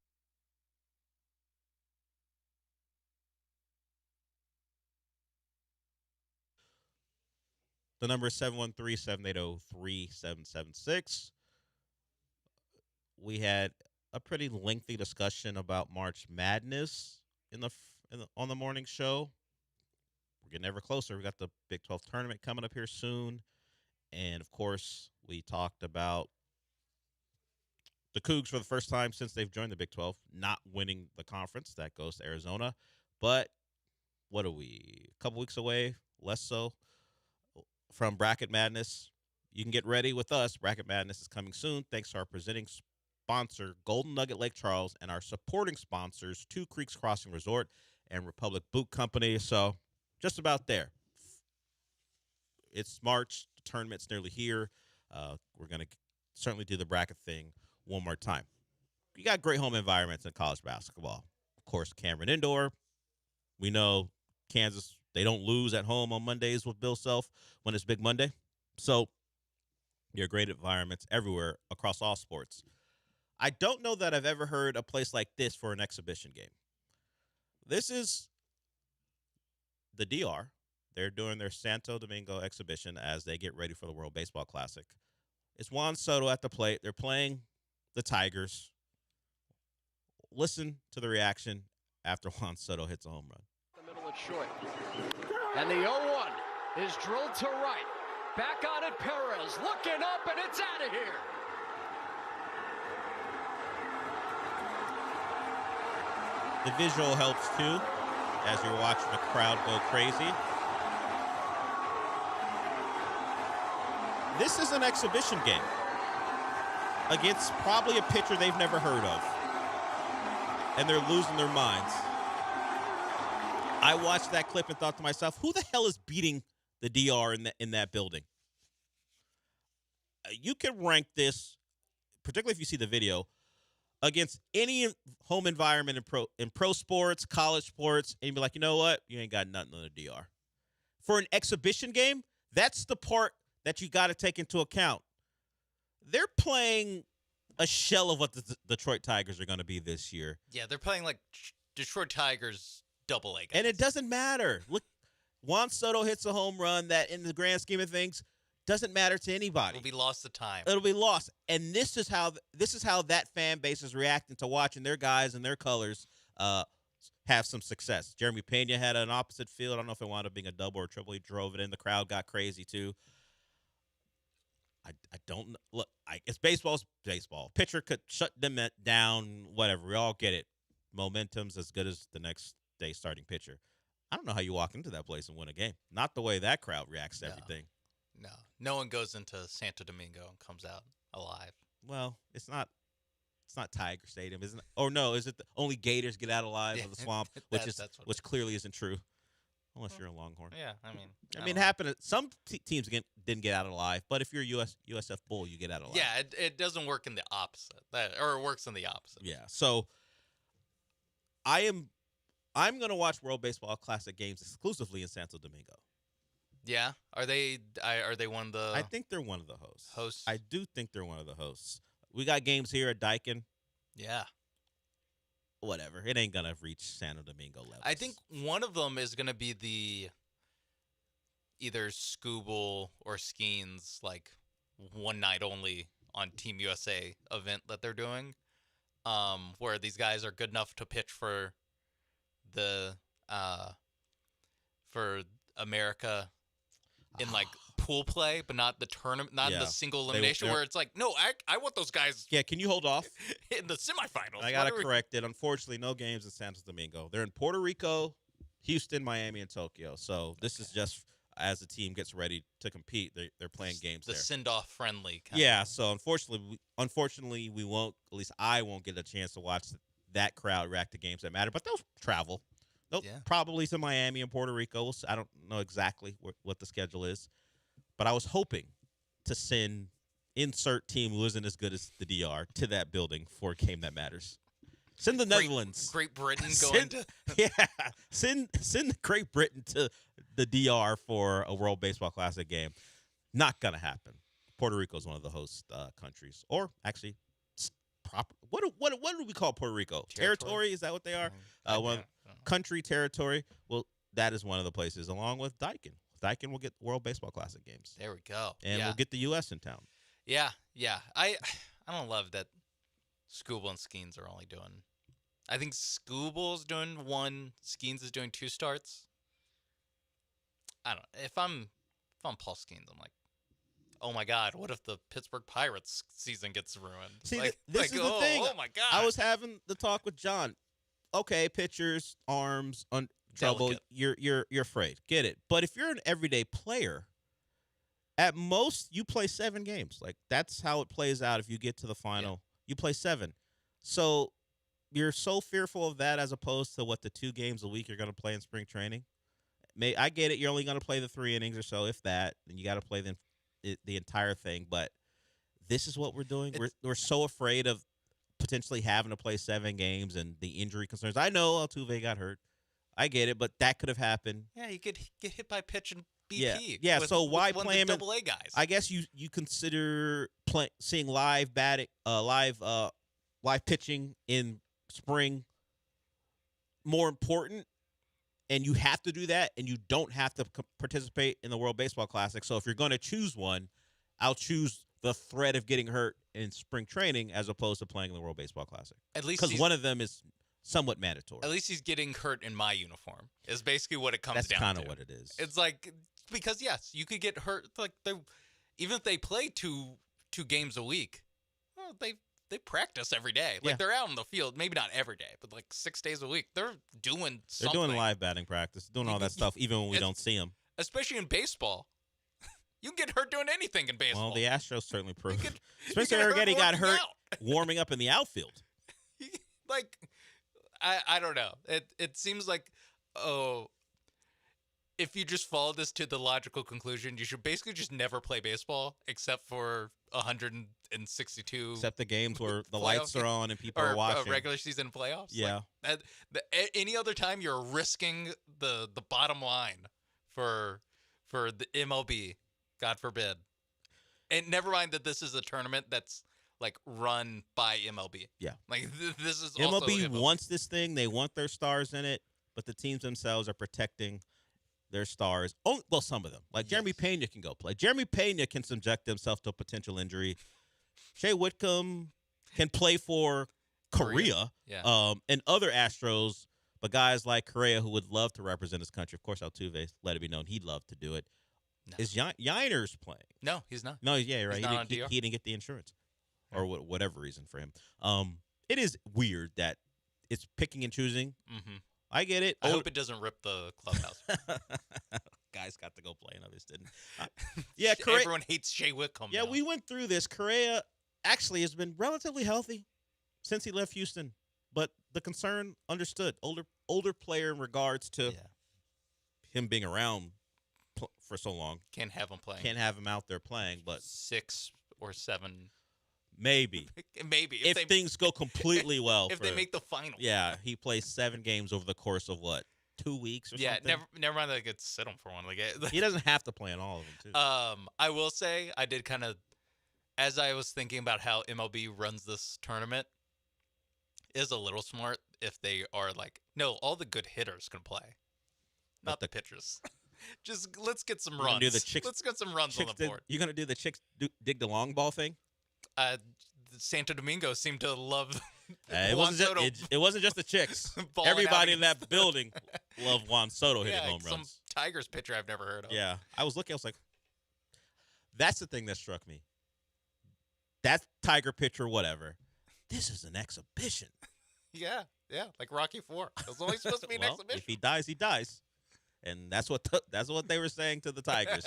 [SPEAKER 2] The number is 713-780-3776. We had a pretty lengthy discussion about March Madness on the morning show. We're getting ever closer. We got the Big 12 tournament coming up here soon. And, of course, we talked about the Cougs for the first time since they've joined the Big 12, not winning the conference. That goes to Arizona. But what are we, a couple weeks away, less so, from Bracket Madness? You can get ready with us. Bracket Madness is coming soon. Thanks to our presenting sponsor, Golden Nugget Lake Charles, and our supporting sponsors, Two Creeks Crossing Resort and Republic Boot Company. So just about there. It's March. The tournament's nearly here. We're going to certainly do the bracket thing one more time. You got great home environments in college basketball. Of course, Cameron Indoor. We know Kansas, they don't lose at home on Mondays with Bill Self when it's Big Monday. So there are great environments everywhere across all sports. I don't know that I've ever heard a place like this for an exhibition game. This is the DR. They're doing their Santo Domingo exhibition as they get ready for the World Baseball Classic. It's Juan Soto at the plate. They're playing the Tigers. Listen to the reaction after Juan Soto hits a home run.
[SPEAKER 20] The middle at short. And the 0-1 is drilled to right. Back on it, Perez looking up, and it's out of here.
[SPEAKER 2] The visual helps too, as you're watching the crowd go crazy. This is an exhibition game against probably a pitcher they've never heard of. And they're losing their minds. I watched that clip and thought to myself, who the hell is beating the DR in that building? You can rank this, particularly if you see the video, against any home environment in pro sports, college sports, and you'd be like, you know what? You ain't got nothing on the DR. For an exhibition game, that's the part that you got to take into account. They're playing a shell of what the Detroit Tigers are going to be this year.
[SPEAKER 16] Yeah, they're playing like Detroit Tigers AA guys.
[SPEAKER 2] And it doesn't matter. Look, Juan Soto hits a home run that, in the grand scheme of things, doesn't matter to anybody.
[SPEAKER 16] It'll be lost to time.
[SPEAKER 2] It'll be lost. And this is how that fan base is reacting to watching their guys and their colors have some success. Jeremy Pena had an opposite field. I don't know if it wound up being a double or triple. He drove it in. The crowd got crazy too. I don't look. It's baseball's baseball. Pitcher could shut them down. Whatever. We all get it. Momentum's as good as the next day starting pitcher. I don't know how you walk into that place and win a game. Not the way that crowd reacts to everything.
[SPEAKER 16] No one goes into Santo Domingo and comes out alive.
[SPEAKER 2] Well, it's not Tiger Stadium, isn't it? Or no, is it only Gators get out alive of the swamp, which clearly isn't true, unless you're a Longhorn.
[SPEAKER 16] Yeah,
[SPEAKER 2] I mean, it happened. Some teams didn't get out alive, but if you're a USF Bull, you get out alive.
[SPEAKER 16] Yeah, it doesn't work in the opposite, or it works in the opposite.
[SPEAKER 2] Yeah, so I'm going to watch World Baseball Classic games exclusively in Santo Domingo.
[SPEAKER 16] Yeah, are they one of the?
[SPEAKER 2] I think they're one of the hosts.
[SPEAKER 16] Hosts.
[SPEAKER 2] I do think they're one of the hosts. We got games here at Daikin.
[SPEAKER 16] Yeah.
[SPEAKER 2] Whatever. It ain't gonna reach Santo Domingo levels.
[SPEAKER 16] I think one of them is gonna be the either Scooble or Skeens, like one night only on Team USA event that they're doing, where these guys are good enough to pitch for the for America in like pool play, but not the tournament, not in the single elimination, where it's like, no, I want those guys.
[SPEAKER 2] Yeah, can you hold off
[SPEAKER 16] in the semifinals?
[SPEAKER 2] I gotta correct it. Unfortunately, no games in Santo Domingo. They're in Puerto Rico, Houston, Miami, and Tokyo. So this is just as the team gets ready to compete. They're playing games
[SPEAKER 16] the
[SPEAKER 2] there.
[SPEAKER 16] send-off friendly.
[SPEAKER 2] So unfortunately, we won't. At least I won't get a chance to watch that crowd react to games that matter. But they'll travel. They'll probably to Miami and Puerto Rico. I don't know exactly what the schedule is, but I was hoping to insert team who isn't as good as the DR to that building for a game that matters. Send the Netherlands,
[SPEAKER 16] Great Britain going to
[SPEAKER 2] send Great Britain to the DR for a World Baseball Classic game. Not gonna happen. Puerto Rico is one of the host countries, or actually, proper. What do we call Puerto Rico? Territory? Is that what they are? Country, territory. Well, that is one of the places, along with Daikin. Daikin will get World Baseball Classic games.
[SPEAKER 16] There we go.
[SPEAKER 2] And we'll get the U.S. in town.
[SPEAKER 16] Yeah. I don't love that Scooble and Skeens are only doing. I think Scooble's doing one, Skeens is doing 2 starts. I don't know. If I'm Paul Skeens, I'm like, oh my God, what if the Pittsburgh Pirates season gets ruined?
[SPEAKER 2] See, this is the thing.
[SPEAKER 16] Oh my God.
[SPEAKER 2] I was having the talk with John. Okay, pitchers, arms, trouble. You're afraid. Get it. But if you're an everyday player, at most you play 7 games. Like that's how it plays out. If you get to the final, you play 7. So you're so fearful of that as opposed to what the 2 games a week you're going to play in spring training. I get it. You're only going to play the 3 innings or so, if that, and you got to play the entire thing. But this is what we're doing. We're so afraid of potentially having to play 7 games and the injury concerns. I know Altuve got hurt. I get it, but that could have happened.
[SPEAKER 16] Yeah, you could get hit by pitch and BP.
[SPEAKER 2] Yeah. So why play him?
[SPEAKER 16] AA guys.
[SPEAKER 2] I guess you consider seeing live batting, live pitching in spring more important, and you have to do that, and you don't have to participate in the World Baseball Classic. So if you're going to choose one, I'll choose the threat of getting hurt in spring training as opposed to playing in the World Baseball Classic.
[SPEAKER 16] At least
[SPEAKER 2] because one of them is somewhat mandatory.
[SPEAKER 16] At least he's getting hurt in my uniform is basically what it comes down to.
[SPEAKER 2] That's kind of what it is.
[SPEAKER 16] It's like, because yes, you could get hurt. Like even if they play two games a week, well, they practice every day. Like they're out in the field, maybe not every day, but like 6 days a week. They're doing something.
[SPEAKER 2] They're doing live batting practice, doing all that stuff, even when we don't see them.
[SPEAKER 16] Especially in baseball. You can get hurt doing anything in baseball.
[SPEAKER 2] Well, the Astros certainly proved. Spencer Arrighetti got hurt warming up in the outfield.
[SPEAKER 16] Like, I don't know. It seems like Oh, if you just follow this to the logical conclusion, you should basically just never play baseball except for 162.
[SPEAKER 2] Except the games where the lights are on and people
[SPEAKER 16] or,
[SPEAKER 2] are watching.
[SPEAKER 16] regular season playoffs.
[SPEAKER 2] Yeah.
[SPEAKER 16] Like, any other time you're risking the bottom line for the MLB, God forbid. And never mind that this is a tournament that's like run by MLB.
[SPEAKER 2] Yeah.
[SPEAKER 16] Like this is
[SPEAKER 2] MLB,
[SPEAKER 16] also MLB
[SPEAKER 2] wants this thing. They want their stars in it, but the teams themselves are protecting their stars. Oh, well, some of them. Like Jeremy Pena can go play. Jeremy Pena can subject himself to a potential injury. Shea Whitcomb can play for Korea.
[SPEAKER 16] Yeah.
[SPEAKER 2] And other Astros, but guys like Correa who would love to represent his country. Of course, Altuve, let it be known he'd love to do it.
[SPEAKER 16] No.
[SPEAKER 2] Is Yiners playing?
[SPEAKER 16] No, he's not.
[SPEAKER 2] No, yeah, right.
[SPEAKER 16] He's not on DR.
[SPEAKER 2] He didn't get the insurance, or whatever reason for him. It is weird that it's picking and choosing.
[SPEAKER 16] Mm-hmm.
[SPEAKER 2] I get it.
[SPEAKER 16] I hope it doesn't rip the clubhouse.
[SPEAKER 2] Guys got to go play, and others didn't. Yeah, Correa,
[SPEAKER 16] everyone hates Shea Whitcomb.
[SPEAKER 2] Yeah,
[SPEAKER 16] now.
[SPEAKER 2] we went through this. Correa actually has been relatively healthy since he left Houston, but the concern understood. Older player in regards to him being around for so long.
[SPEAKER 16] Can't have him playing.
[SPEAKER 2] Can't have him out there playing, but
[SPEAKER 16] 6 or 7.
[SPEAKER 2] Maybe.
[SPEAKER 16] Maybe.
[SPEAKER 2] If things go completely well.
[SPEAKER 16] If they make the final.
[SPEAKER 2] Yeah, he plays 7 games over the course of, 2 weeks or something?
[SPEAKER 16] Yeah, never mind that I could sit him for one.
[SPEAKER 2] He doesn't have to play in all of them, too.
[SPEAKER 16] I will say, I did kind of, as I was thinking about how MLB runs this tournament, is a little smart if they are no, all the good hitters can play. Not the pitchers. Just let's get some runs. Let's get some runs on the board.
[SPEAKER 2] You're going to do the chicks dig the long ball thing?
[SPEAKER 16] Santo Domingo seemed to love
[SPEAKER 2] it wasn't just the chicks. Everybody in that building loved Juan Soto hitting home runs.
[SPEAKER 16] Some Tigers pitcher I've never heard of.
[SPEAKER 2] Yeah. I was looking, I was like, that's the thing that struck me. That Tiger pitcher, whatever. This is an exhibition.
[SPEAKER 16] Yeah, like Rocky IV. It was only supposed to be an exhibition.
[SPEAKER 2] If he dies, he dies. And that's what they were saying to the Tigers.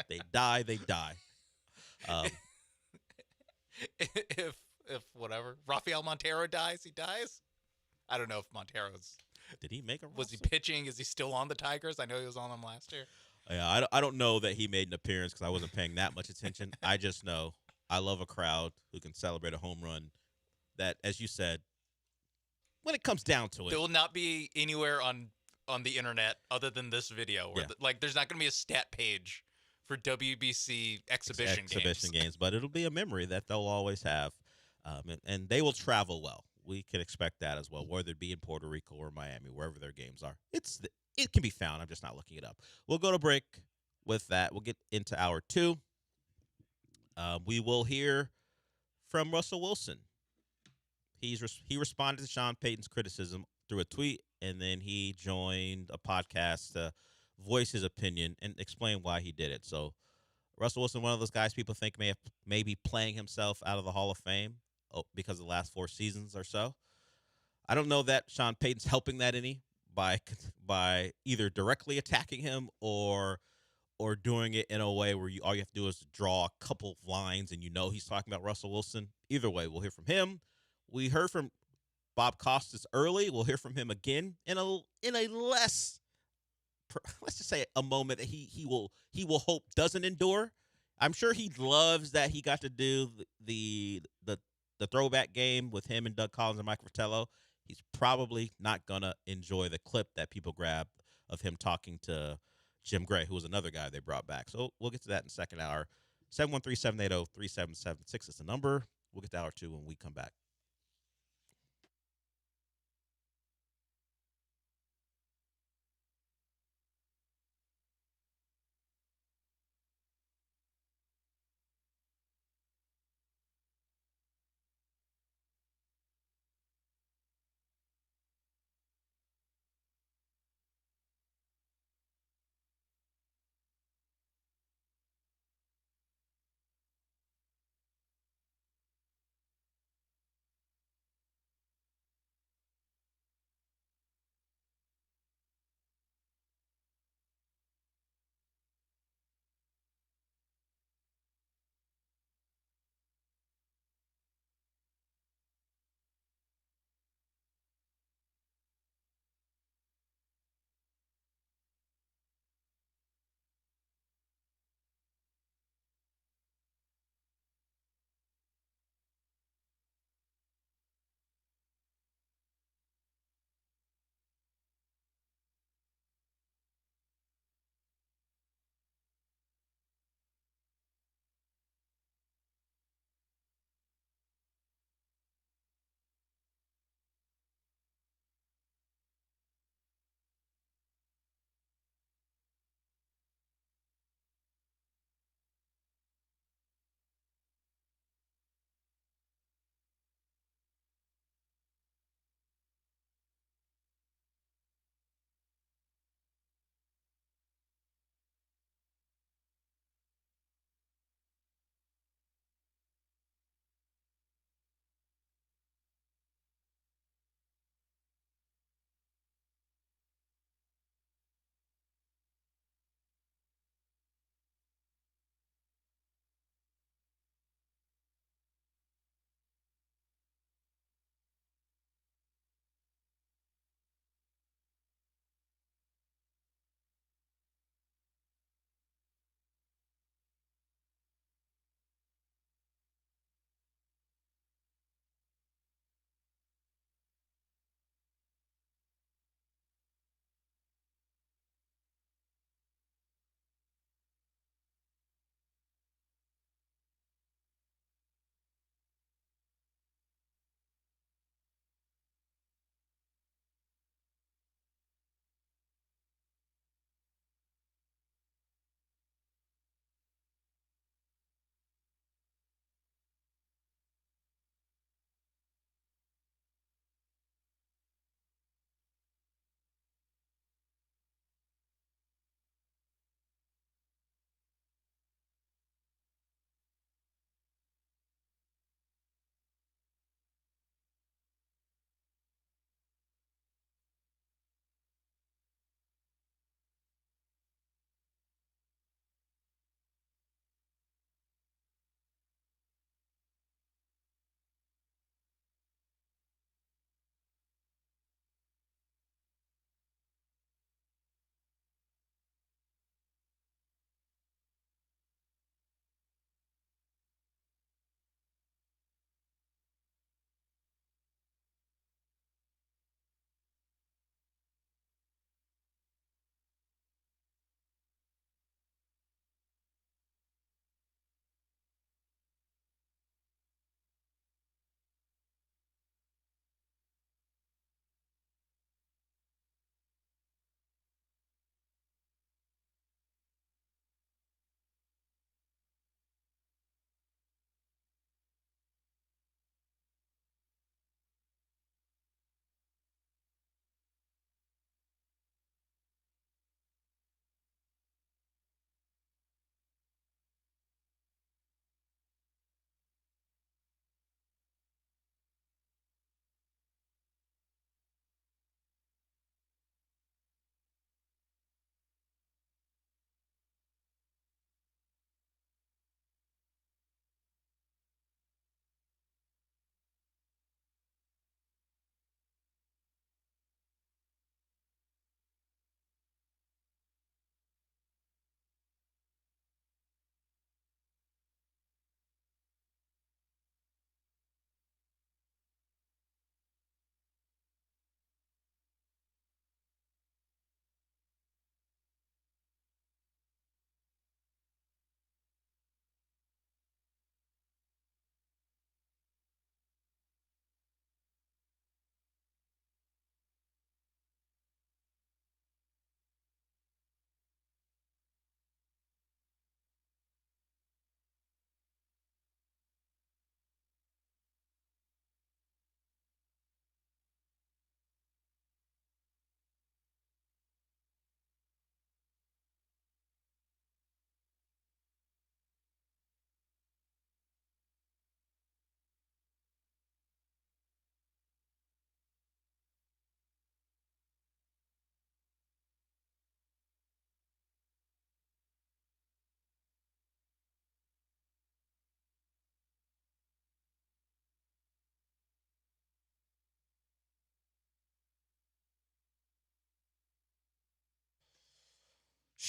[SPEAKER 2] They die, they die.
[SPEAKER 16] If whatever Rafael Montero dies, he dies. I don't know if Montero's.
[SPEAKER 2] Did he make a?
[SPEAKER 16] Was he pitching? Is he still on the Tigers? I know he was on them last year.
[SPEAKER 2] Yeah, I don't know that he made an appearance because I wasn't paying that much attention. I just know I love a crowd who can celebrate a home run. That, as you said, when it comes down to it,
[SPEAKER 16] there will not be anywhere on the internet other than this video. Where there's not going to be a stat page for WBC exhibition
[SPEAKER 2] games, but it'll be a memory that they'll always have, and they will travel well. We can expect that as well, whether it be in Puerto Rico or Miami, wherever their games are. It can be found. I'm just not looking it up. We'll go to break with that. We'll get into hour 2. We will hear from Russell Wilson. He responded to Sean Payton's criticism through a tweet, and then he joined a podcast to voice his opinion and explain why he did it. So Russell Wilson, one of those guys people think may be playing himself out of the Hall of Fame because of the last 4 seasons or so. I don't know that Sean Payton's helping that any by either directly attacking him or doing it in a way where all you have to do is draw a couple of lines and he's talking about Russell Wilson. Either way, we'll hear from him. We heard from Bob Costas early. We'll hear from him again in a less, let's just say, a moment that he will hope doesn't endure. I'm sure he loves that he got to do the throwback game with him and Doug Collins and Mike Fratello. He's probably not gonna enjoy the clip that people grabbed of him talking to Jim Gray, who was another guy they brought back. So we'll get to that in the second hour. 713-780-3776 is the number. We'll get to hour 2 when we come back.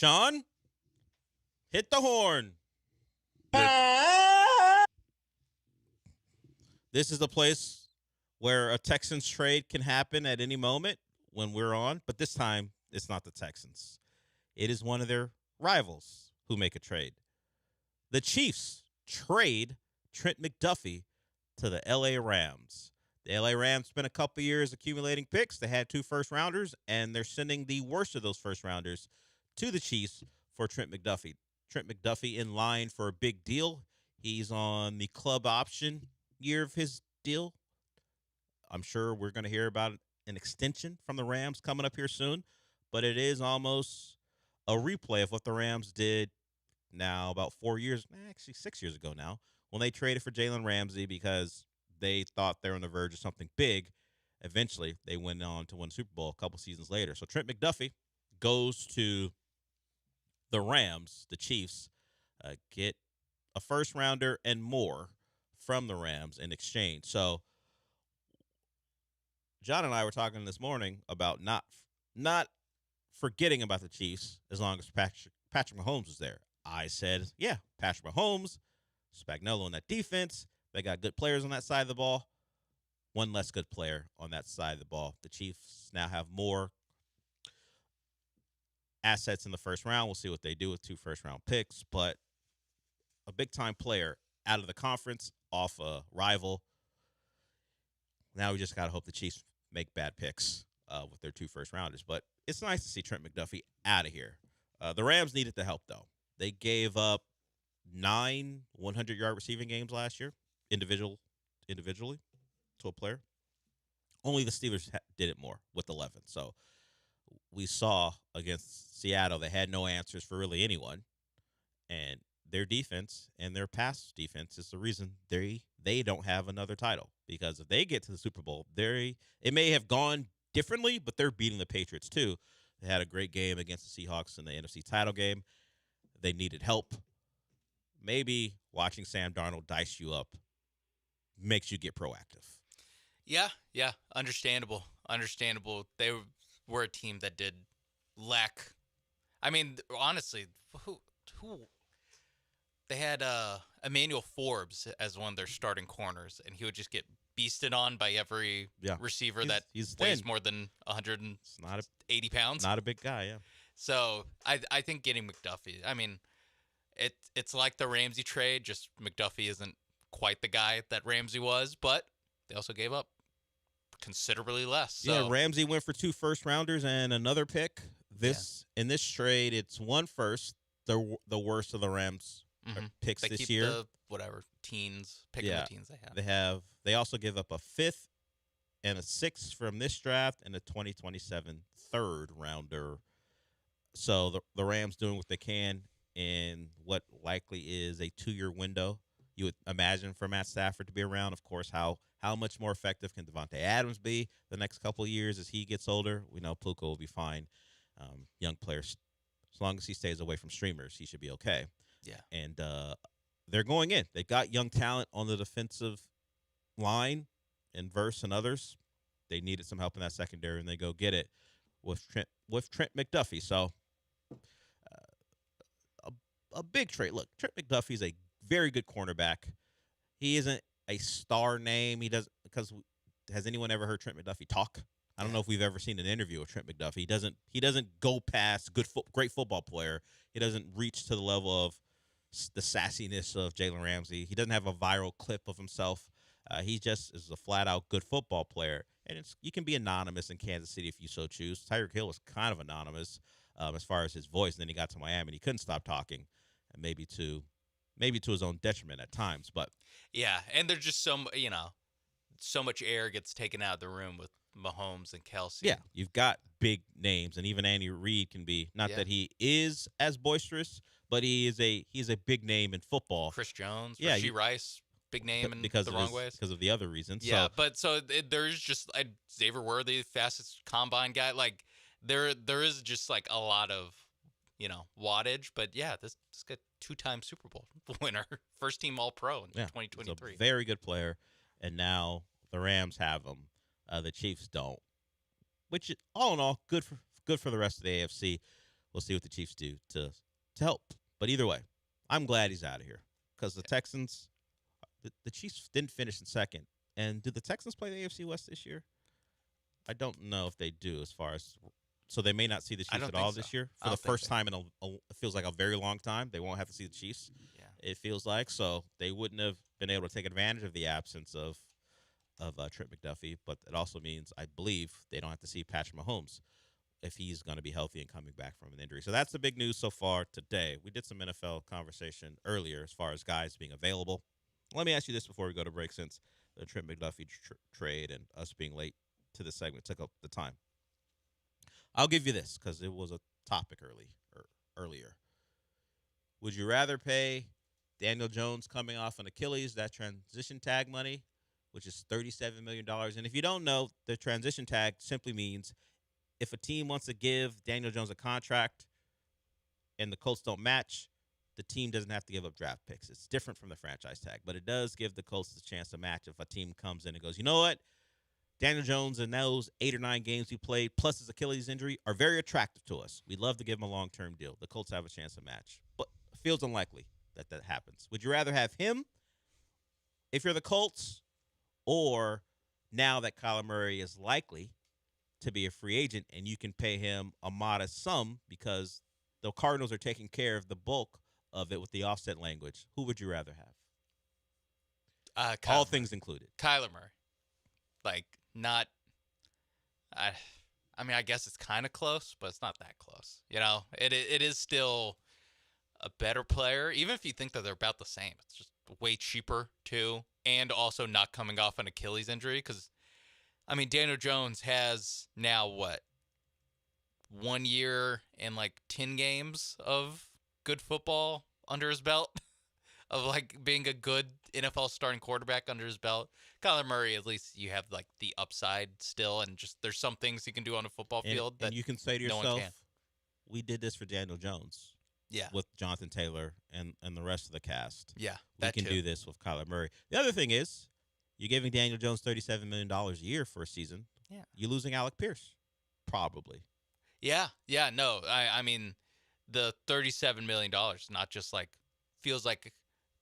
[SPEAKER 2] Sean, hit the horn. This is the place where a Texans trade can happen at any moment when we're on, but this time it's not the Texans. It is one of their rivals who make a trade. The Chiefs trade Trent McDuffie to the L.A. Rams. The L.A. Rams spent a couple years accumulating picks. They had 2 first-rounders, and they're sending the worst of those first-rounders to the Chiefs for Trent McDuffie. Trent McDuffie in line for a big deal. He's on the club option year of his deal. I'm sure we're going to hear about an extension from the Rams coming up here soon, but it is almost a replay of what the Rams did now about 6 years ago now, when they traded for Jalen Ramsey because they thought they were on the verge of something big. Eventually, they went on to win the Super Bowl a couple seasons later. So Trent McDuffie goes to the Rams, the Chiefs, get a first-rounder and more from the Rams in exchange. So John and I were talking this morning about not forgetting about the Chiefs as long as Patrick Mahomes was there. I said, yeah, Patrick Mahomes, Spagnuolo in that defense. They got good players on that side of the ball. One less good player on that side of the ball. The Chiefs now have more assets in the first round. We'll see what they do with 2 first-round picks, but a big-time player out of the conference, off a rival. Now we just got to hope the Chiefs make bad picks with their 2 first-rounders. But it's nice to see Trent McDuffie out of here. The Rams needed the help, though. They gave up 9 100-yard receiving games last year individually to a player. Only the Steelers did it more with 11. So we saw against Seattle they had no answers for really anyone. And their defense and their pass defense is the reason they don't have another title. Because if they get to the Super Bowl, it may have gone differently, but they're beating the Patriots too. They had a great game against the Seahawks in the NFC title game. They needed help. Maybe watching Sam Darnold dice you up makes you get proactive.
[SPEAKER 16] Yeah, understandable. They were a team that did lack. I mean, honestly, who they had Emmanuel Forbes as one of their starting corners, and he would just get beasted on by every receiver that weighs more than 180 pounds.
[SPEAKER 2] Not a big guy, yeah.
[SPEAKER 16] So I think getting McDuffie, I mean, it's like the Ramsey trade, just McDuffie isn't quite the guy that Ramsey was, but they also gave up considerably less. So.
[SPEAKER 2] Yeah, Ramsey went for 2 first-rounders and another pick. In this trade, it's 1 first, the worst of the Rams picks
[SPEAKER 16] they
[SPEAKER 2] this
[SPEAKER 16] keep
[SPEAKER 2] year.
[SPEAKER 16] The teens, picking the teens they have.
[SPEAKER 2] They also give up a 5th and a 6th from this draft and a 2027 third-rounder. So the Rams doing what they can in what likely is a 2-year window. You would imagine for Matt Stafford to be around. Of course, how much more effective can Devontae Adams be the next couple of years as he gets older? We know Puka will be fine. Young players, as long as he stays away from streamers, he should be okay.
[SPEAKER 16] Yeah.
[SPEAKER 2] And they're going in. They got young talent on the defensive line and Verse and others. They needed some help in that secondary, and they go get it with Trent McDuffie. So a big trade. Look, Trent McDuffie's a very good cornerback. He isn't a star name. He doesn't, because has anyone ever heard Trent McDuffie talk? I don't know if we've ever seen an interview with Trent McDuffie. He doesn't go past great football player. He doesn't reach to the level of the sassiness of Jalen Ramsey. He doesn't have a viral clip of himself. He just is a flat-out good football player. And you can be anonymous in Kansas City if you so choose. Tyreek Hill was kind of anonymous as far as his voice, and then he got to Miami and he couldn't stop talking, and maybe to his own detriment at times. But
[SPEAKER 16] yeah, and there's just so much air gets taken out of the room with Mahomes and Kelsey.
[SPEAKER 2] Yeah, you've got big names, and even Andy Reid can be that he is as boisterous, but he's a big name in football.
[SPEAKER 16] Chris Jones, Rashee Rice, big name in the wrong ways
[SPEAKER 2] because of the other reasons.
[SPEAKER 16] Yeah, but there's just Xavier Worthy, fastest combine guy. Like there is just like a lot of wattage. But yeah, this got 2-time Super Bowl winner, first team All Pro in 2023.
[SPEAKER 2] He's a very good player, and now the Rams have him. The Chiefs don't, which all in all, good for the rest of the AFC. we'll see what the Chiefs do to help. But either way, I'm glad he's out of here because the Texans, the Chiefs didn't finish in second. And do the Texans play the AFC West this year? I don't know if they do so they may not see the Chiefs at all this year. For the first time in it feels like a very long time, they won't have to see the Chiefs.
[SPEAKER 16] Yeah.
[SPEAKER 2] It feels like. So they wouldn't have been able to take advantage of the absence of Trent McDuffie. But it also means, I believe, they don't have to see Patrick Mahomes if he's going to be healthy and coming back from an injury. So that's the big news so far today. We did some NFL conversation earlier as far as guys being available. Let me ask you this before we go to break, since the Trent McDuffie trade and us being late to the segment took up the time. I'll give you this because it was a topic earlier. Would you rather pay Daniel Jones coming off an Achilles, that transition tag money, which is $37 million? And if you don't know, the transition tag simply means if a team wants to give Daniel Jones a contract and the Colts don't match, the team doesn't have to give up draft picks. It's different from the franchise tag, but it does give the Colts the chance to match if a team comes in and goes, you know what? Daniel Jones and those 8 or 9 games he played, plus his Achilles injury, are very attractive to us. We'd love to give him a long-term deal. The Colts have a chance to match, but it feels unlikely that happens. Would you rather have him if you're the Colts, or now that Kyler Murray is likely to be a free agent and you can pay him a modest sum because the Cardinals are taking care of the bulk of it with the offset language? Who would you rather have? All things included.
[SPEAKER 16] Kyler Murray. Like, not – I mean, I guess it's kind of close, but it's not that close. You know, it is still a better player, even if you think that they're about the same. It's just way cheaper, too, and also not coming off an Achilles injury because, I mean, Daniel Jones has now, 1 year and, 10 games of good football under his belt, of, being a good NFL starting quarterback under his belt. Kyler Murray, at least you have, the upside still, and just there's some things he can do on a football field that
[SPEAKER 2] and you can say to
[SPEAKER 16] no one
[SPEAKER 2] yourself,
[SPEAKER 16] can.
[SPEAKER 2] we did this for Daniel Jones.
[SPEAKER 16] Yeah.
[SPEAKER 2] With Jonathan Taylor and the rest of the cast.
[SPEAKER 16] Yeah,
[SPEAKER 2] we
[SPEAKER 16] that
[SPEAKER 2] can
[SPEAKER 16] too.
[SPEAKER 2] do this with Kyler Murray. The other thing is, you're giving Daniel Jones $37 million a year for a season.
[SPEAKER 16] Yeah.
[SPEAKER 2] You're losing Alec Pierce. Probably.
[SPEAKER 16] Yeah, no. I mean, the $37 million, not just feels like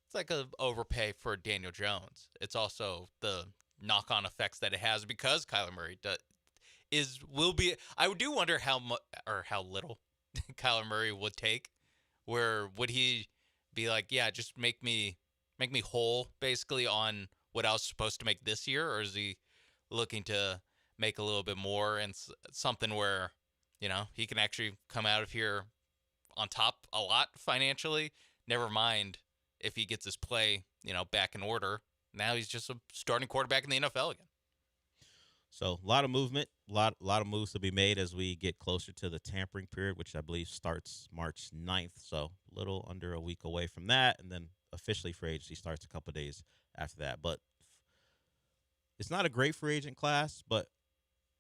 [SPEAKER 16] it's like a overpay for Daniel Jones. It's also the knock-on effects that it has because Kyler Murray will be. I do wonder how much or how little Kyler Murray would take. Where would he be like, yeah, just make me whole basically on what I was supposed to make this year, or is he looking to make a little bit more and something where, he can actually come out of here on top a lot financially? Never mind if he gets his play, back in order. Now he's just a starting quarterback in the NFL again.
[SPEAKER 2] So a lot of movement, a lot of moves to be made as we get closer to the tampering period, which I believe starts March 9th. So a little under a week away from that, and then officially free agency starts a couple of days after that. But it's not a great free agent class, but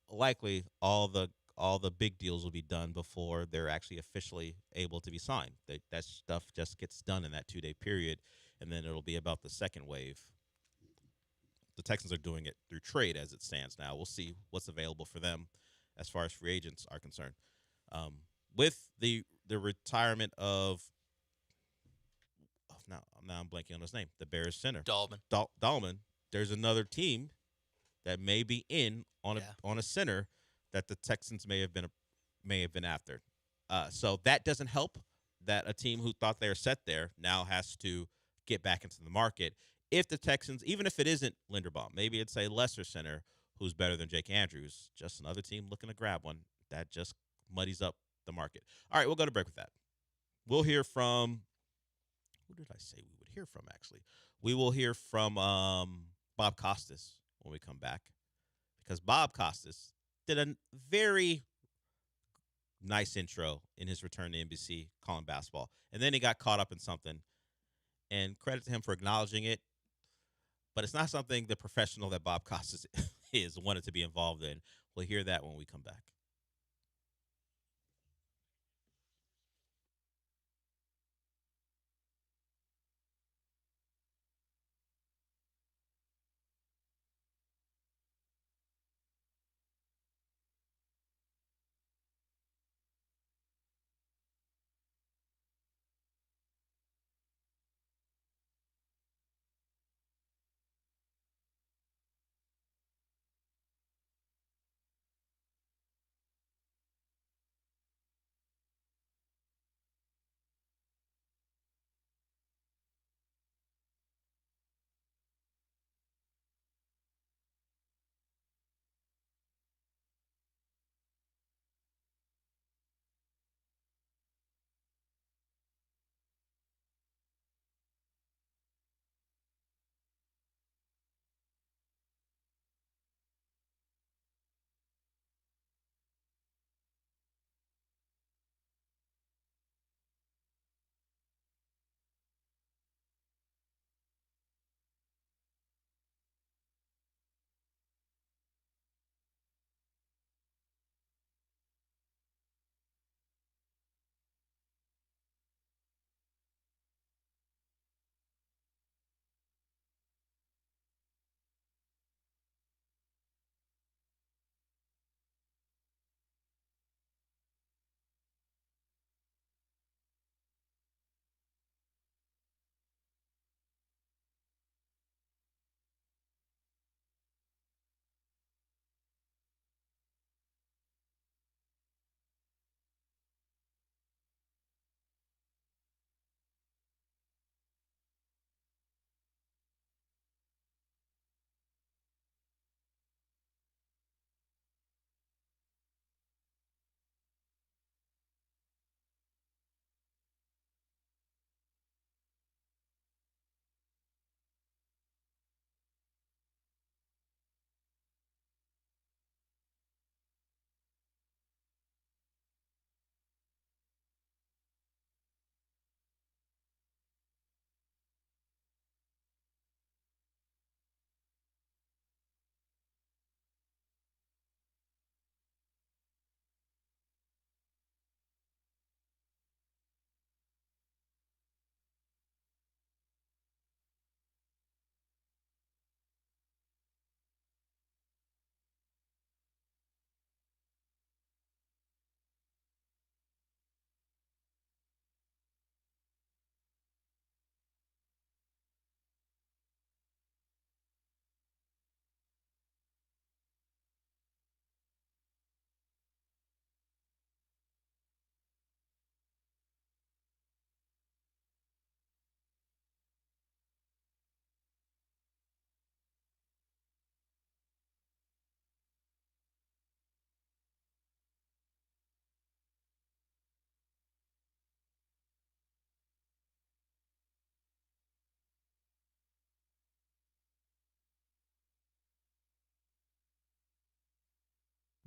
[SPEAKER 2] likely all the big deals will be done before they're actually officially able to be signed. That stuff just gets done in that 2-day period, and then it'll be about the second wave. The Texans are doing it through trade as it stands now. We'll see what's available for them as far as free agents are concerned. With the retirement of now I'm blanking on his name, the Bears center. Dahlman. There's another team that may be in on a center that the Texans may have been after. So that doesn't help that a team who thought they were set there now has to get back into the market. If the Texans, even if it isn't Linderbaum, maybe it's a lesser center who's better than Jake Andrews, just another team looking to grab one, that just muddies up the market. All right, we'll go to break with that. We'll hear from, who did I say we would hear from, actually? We will hear from Bob Costas when we come back, because Bob Costas did a very nice intro in his return to NBC calling basketball, and then he got caught up in something, and credit to him for acknowledging it. But it's not something the professional that Bob Costas is wanted to be involved in. We'll hear that when we come back.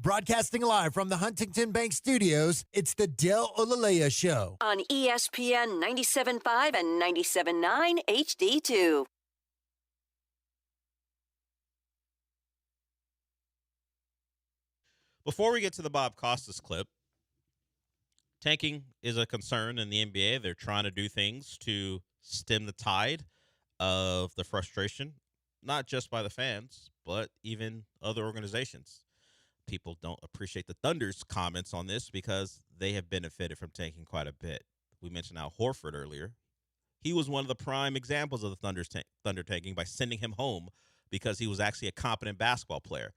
[SPEAKER 17] Broadcasting live from the Huntington Bank Studios, it's the Del Olalea Show.
[SPEAKER 4] On ESPN 97.5 and 97.9 HD2.
[SPEAKER 2] Before we get to the Bob Costas clip, tanking is a concern in the NBA. They're trying to do things to stem the tide of the frustration, not just by the fans, but even other organizations. People don't appreciate the Thunder's comments on this because they have benefited from tanking quite a bit. We mentioned Al Horford earlier. He was one of the prime examples of the Thunder tanking by sending him home because he was actually a competent basketball player.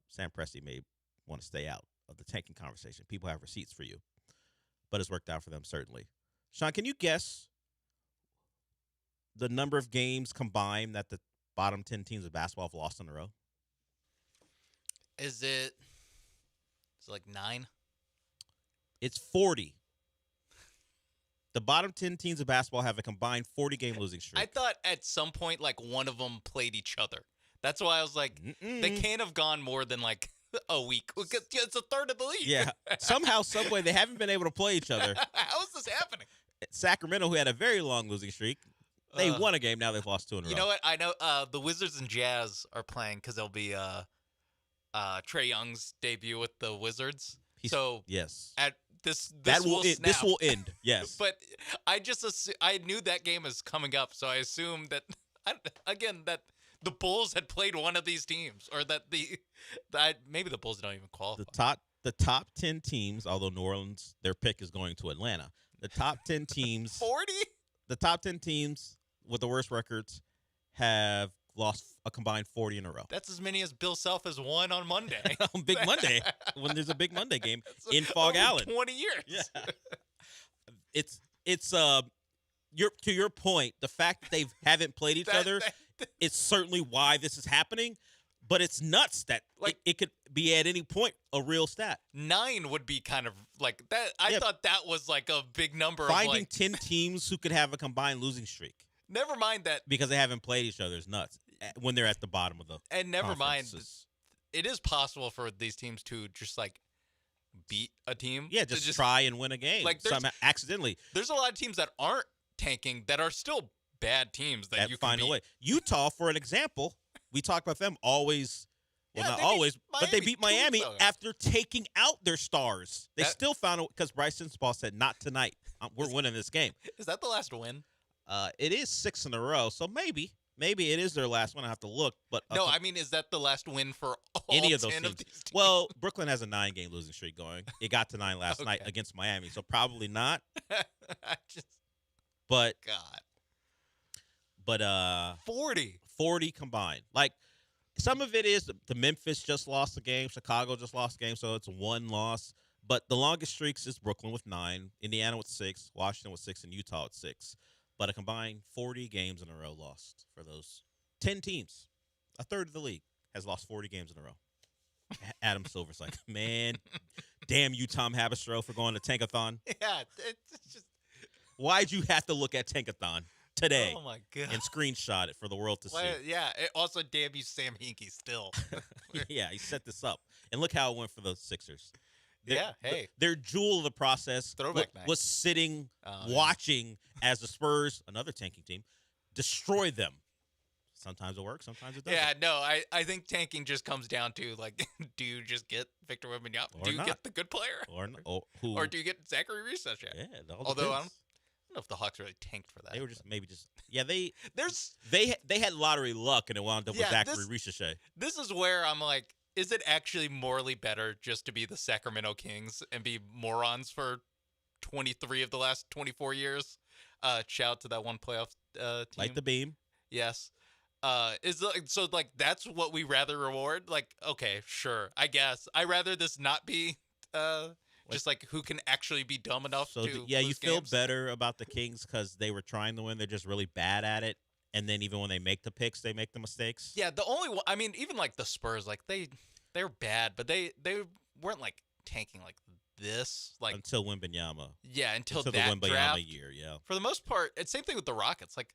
[SPEAKER 2] Sam Presti may want to stay out of the tanking conversation. People have receipts for you. But it's worked out for them, certainly. Sean, can you guess the number of games combined that the bottom 10 teams of basketball have lost in a row?
[SPEAKER 16] Is it like 9?
[SPEAKER 2] It's 40. The bottom 10 teams of basketball have a combined 40-game losing streak.
[SPEAKER 16] I thought at some point, like, one of them played each other. That's why I was like, they can't have gone more than, like, a week. It's a third of the league.
[SPEAKER 2] Yeah. Somehow, someway, they haven't been able to play each other.
[SPEAKER 16] How is this happening?
[SPEAKER 2] Sacramento, who had a very long losing streak, they won a game. Now they've lost 2 in a row.
[SPEAKER 16] You know what? I know the Wizards and Jazz are playing because they'll be Trae Young's debut with the Wizards.
[SPEAKER 2] Yes.
[SPEAKER 16] At this
[SPEAKER 2] will end. Yes.
[SPEAKER 16] But I knew that game is coming up, so I assumed that that the Bulls had played one of these teams, or that maybe the Bulls don't even qualify.
[SPEAKER 2] The top 10 teams, although New Orleans, their pick is going to Atlanta. The top 10 teams
[SPEAKER 16] 40?
[SPEAKER 2] The top 10 teams with the worst records have lost a combined 40 in a row.
[SPEAKER 16] That's as many as Bill Self has won on Monday.
[SPEAKER 2] On Big Monday, when there's a Big Monday game in Fog Allen.
[SPEAKER 16] 20 years.
[SPEAKER 2] Yeah. It's to your point, the fact that they haven't played each other, it's certainly why this is happening. But it's nuts that it could be at any point a real stat.
[SPEAKER 16] 9 would be kind of like that. I thought that was like a big number.
[SPEAKER 2] Finding 10 teams who could have a combined losing streak.
[SPEAKER 16] Never mind that.
[SPEAKER 2] Because they haven't played each other is nuts when they're at the bottom of the
[SPEAKER 16] And never mind,
[SPEAKER 2] conferences.
[SPEAKER 16] it is possible for these teams to just like beat a team.
[SPEAKER 2] Yeah, just try and win a game.
[SPEAKER 16] Like
[SPEAKER 2] somehow, accidentally.
[SPEAKER 16] There's a lot of teams that aren't tanking that are still bad teams that you can
[SPEAKER 2] find
[SPEAKER 16] beat.
[SPEAKER 2] a way. Utah, for an example, we talk about them always. Well, not always, but they beat Miami after taking out their stars. They still found it because Bryson Ball said, "Not tonight. We're winning this game."
[SPEAKER 16] Is that the last win?
[SPEAKER 2] It is 6 in a row, so maybe it is their last one. I have to look, but
[SPEAKER 16] No, I mean, is that the last win for all
[SPEAKER 2] any of those
[SPEAKER 16] 10
[SPEAKER 2] teams?
[SPEAKER 16] of these teams?
[SPEAKER 2] Well, Brooklyn has a 9-game losing streak going. It got to 9 last night against Miami, so probably not. But 40 combined. Like, some of it is the Memphis just lost a game, Chicago just lost a game, so it's 1 loss. But the longest streaks is Brooklyn with 9, Indiana with 6, Washington with 6, and Utah with 6. But a combined 40 games in a row lost for those 10 teams. A third of the league has lost 40 games in a row. Adam Silver's like, man, damn you, Tom Haberstroh, for going to Tankathon.
[SPEAKER 16] Yeah, it's just.
[SPEAKER 2] Why'd you have to look at Tankathon today?
[SPEAKER 16] Oh, my God.
[SPEAKER 2] And screenshot it for the world to see.
[SPEAKER 16] Yeah, also, damn you, Sam Hinkie, still.
[SPEAKER 2] Yeah, he set this up. And look how it went for the Sixers. Their jewel of the process was sitting, watching as the Spurs, another tanking team, destroy them. Sometimes it works, sometimes it doesn't.
[SPEAKER 16] Yeah, no, I think tanking just comes down to, like, do you just get Victor Wembanyama? Do you get the good player? Or do you get Zachary Research?
[SPEAKER 2] Yeah,
[SPEAKER 16] although I don't know if the Hawks really tanked for that.
[SPEAKER 2] They were they had lottery luck and it wound up with Zachary Ricochet.
[SPEAKER 16] This is where I'm like, is it actually morally better just to be the Sacramento Kings and be morons for 23 of the last 24 years? Shout out to that one playoff team.
[SPEAKER 2] Light the beam.
[SPEAKER 16] Yes. So that's what we rather reward? Like, okay, sure, I guess. I rather this not be just like who can actually be dumb enough to lose
[SPEAKER 2] you feel
[SPEAKER 16] games.
[SPEAKER 2] better about the Kings because they were trying to win. They're just really bad at it. And then even when they make the picks, they make the mistakes.
[SPEAKER 16] Yeah, the only one, I mean, even like the Spurs, like they're bad, but they weren't like tanking like this, like
[SPEAKER 2] until Wembanyama.
[SPEAKER 16] Yeah, until
[SPEAKER 2] the
[SPEAKER 16] that
[SPEAKER 2] Wembanyama
[SPEAKER 16] draft
[SPEAKER 2] year. Yeah,
[SPEAKER 16] for the most part, it's same thing with the Rockets. Like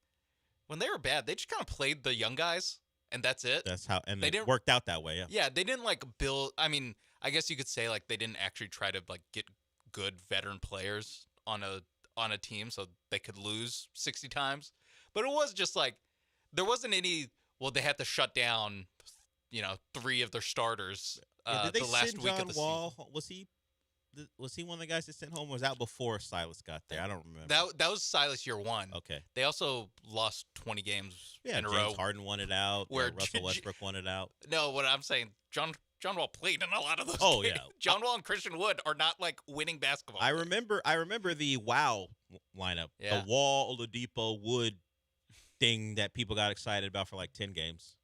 [SPEAKER 16] when they were bad, they just kind of played the young guys, and that's it.
[SPEAKER 2] That's how, and
[SPEAKER 16] They
[SPEAKER 2] it
[SPEAKER 16] didn't-
[SPEAKER 2] worked out that way. Yeah.
[SPEAKER 16] Yeah, they didn't like build. I mean, I guess you could say like they didn't actually try to like get good veteran players on a team so they could lose 60 times. But it was just like there wasn't any. Well, they had to shut down, 3 of their starters.
[SPEAKER 2] Did they
[SPEAKER 16] the last
[SPEAKER 2] send
[SPEAKER 16] week
[SPEAKER 2] John
[SPEAKER 16] of the
[SPEAKER 2] Wall? Was he one of the guys that sent home? Or was that before Silas got there? I don't remember.
[SPEAKER 16] That was Silas year 1.
[SPEAKER 2] Okay.
[SPEAKER 16] They also lost 20 games in a
[SPEAKER 2] James
[SPEAKER 16] row.
[SPEAKER 2] Harden won it out.
[SPEAKER 16] Where
[SPEAKER 2] Russell Westbrook won it out.
[SPEAKER 16] No, what I'm saying, John Wall played in a lot of those.
[SPEAKER 2] Oh,
[SPEAKER 16] games.
[SPEAKER 2] yeah.
[SPEAKER 16] John Wall and Christian Wood are not like winning basketball.
[SPEAKER 2] I remember the WoW lineup.
[SPEAKER 16] Yeah.
[SPEAKER 2] The Wall, Oladipo, Wood thing that people got excited about for like 10 games.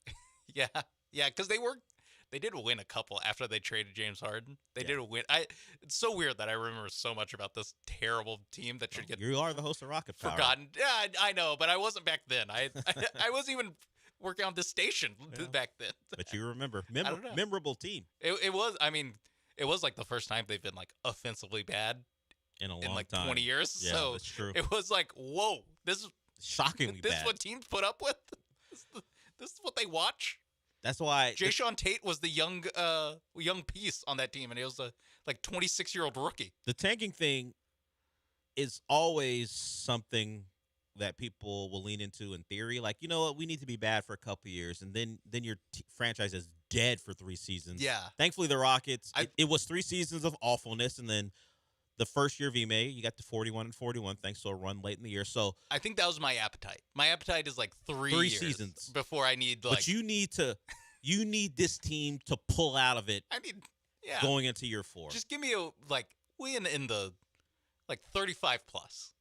[SPEAKER 16] Yeah, because they did win a couple after they traded James Harden. They did win. It's so weird that I remember so much about this terrible team that should get.
[SPEAKER 2] You are the host of Rocket Power.
[SPEAKER 16] Forgotten. Yeah, I know, but I wasn't back then. I wasn't even working on this station back then.
[SPEAKER 2] But you remember.
[SPEAKER 16] I don't know.
[SPEAKER 2] Memorable team.
[SPEAKER 16] It was. I mean, it was like the first time they've been like offensively bad
[SPEAKER 2] in a long
[SPEAKER 16] in like
[SPEAKER 2] time.
[SPEAKER 16] 20 years.
[SPEAKER 2] Yeah,
[SPEAKER 16] so
[SPEAKER 2] that's true.
[SPEAKER 16] It was like, whoa, this is
[SPEAKER 2] shockingly
[SPEAKER 16] this
[SPEAKER 2] bad.
[SPEAKER 16] is what teams put up with. This is what they watch.
[SPEAKER 2] That's why
[SPEAKER 16] Jayshawn Tate was the young piece on that team, and he was a like 26-year-old rookie.
[SPEAKER 2] The tanking thing is always something that people will lean into in theory. Like, you know what, we need to be bad for a couple years, and then your franchise is dead for 3 seasons.
[SPEAKER 16] Yeah.
[SPEAKER 2] Thankfully, the Rockets, it was 3 seasons of awfulness, and then the first year of Ime, you got to 41-41 thanks to a run late in the year. So
[SPEAKER 16] I think that was my appetite. My appetite is like 3 years
[SPEAKER 2] seasons
[SPEAKER 16] before I need like.
[SPEAKER 2] But you need this team to pull out of it. Going into year 4.
[SPEAKER 16] Just give me a win in the 35 plus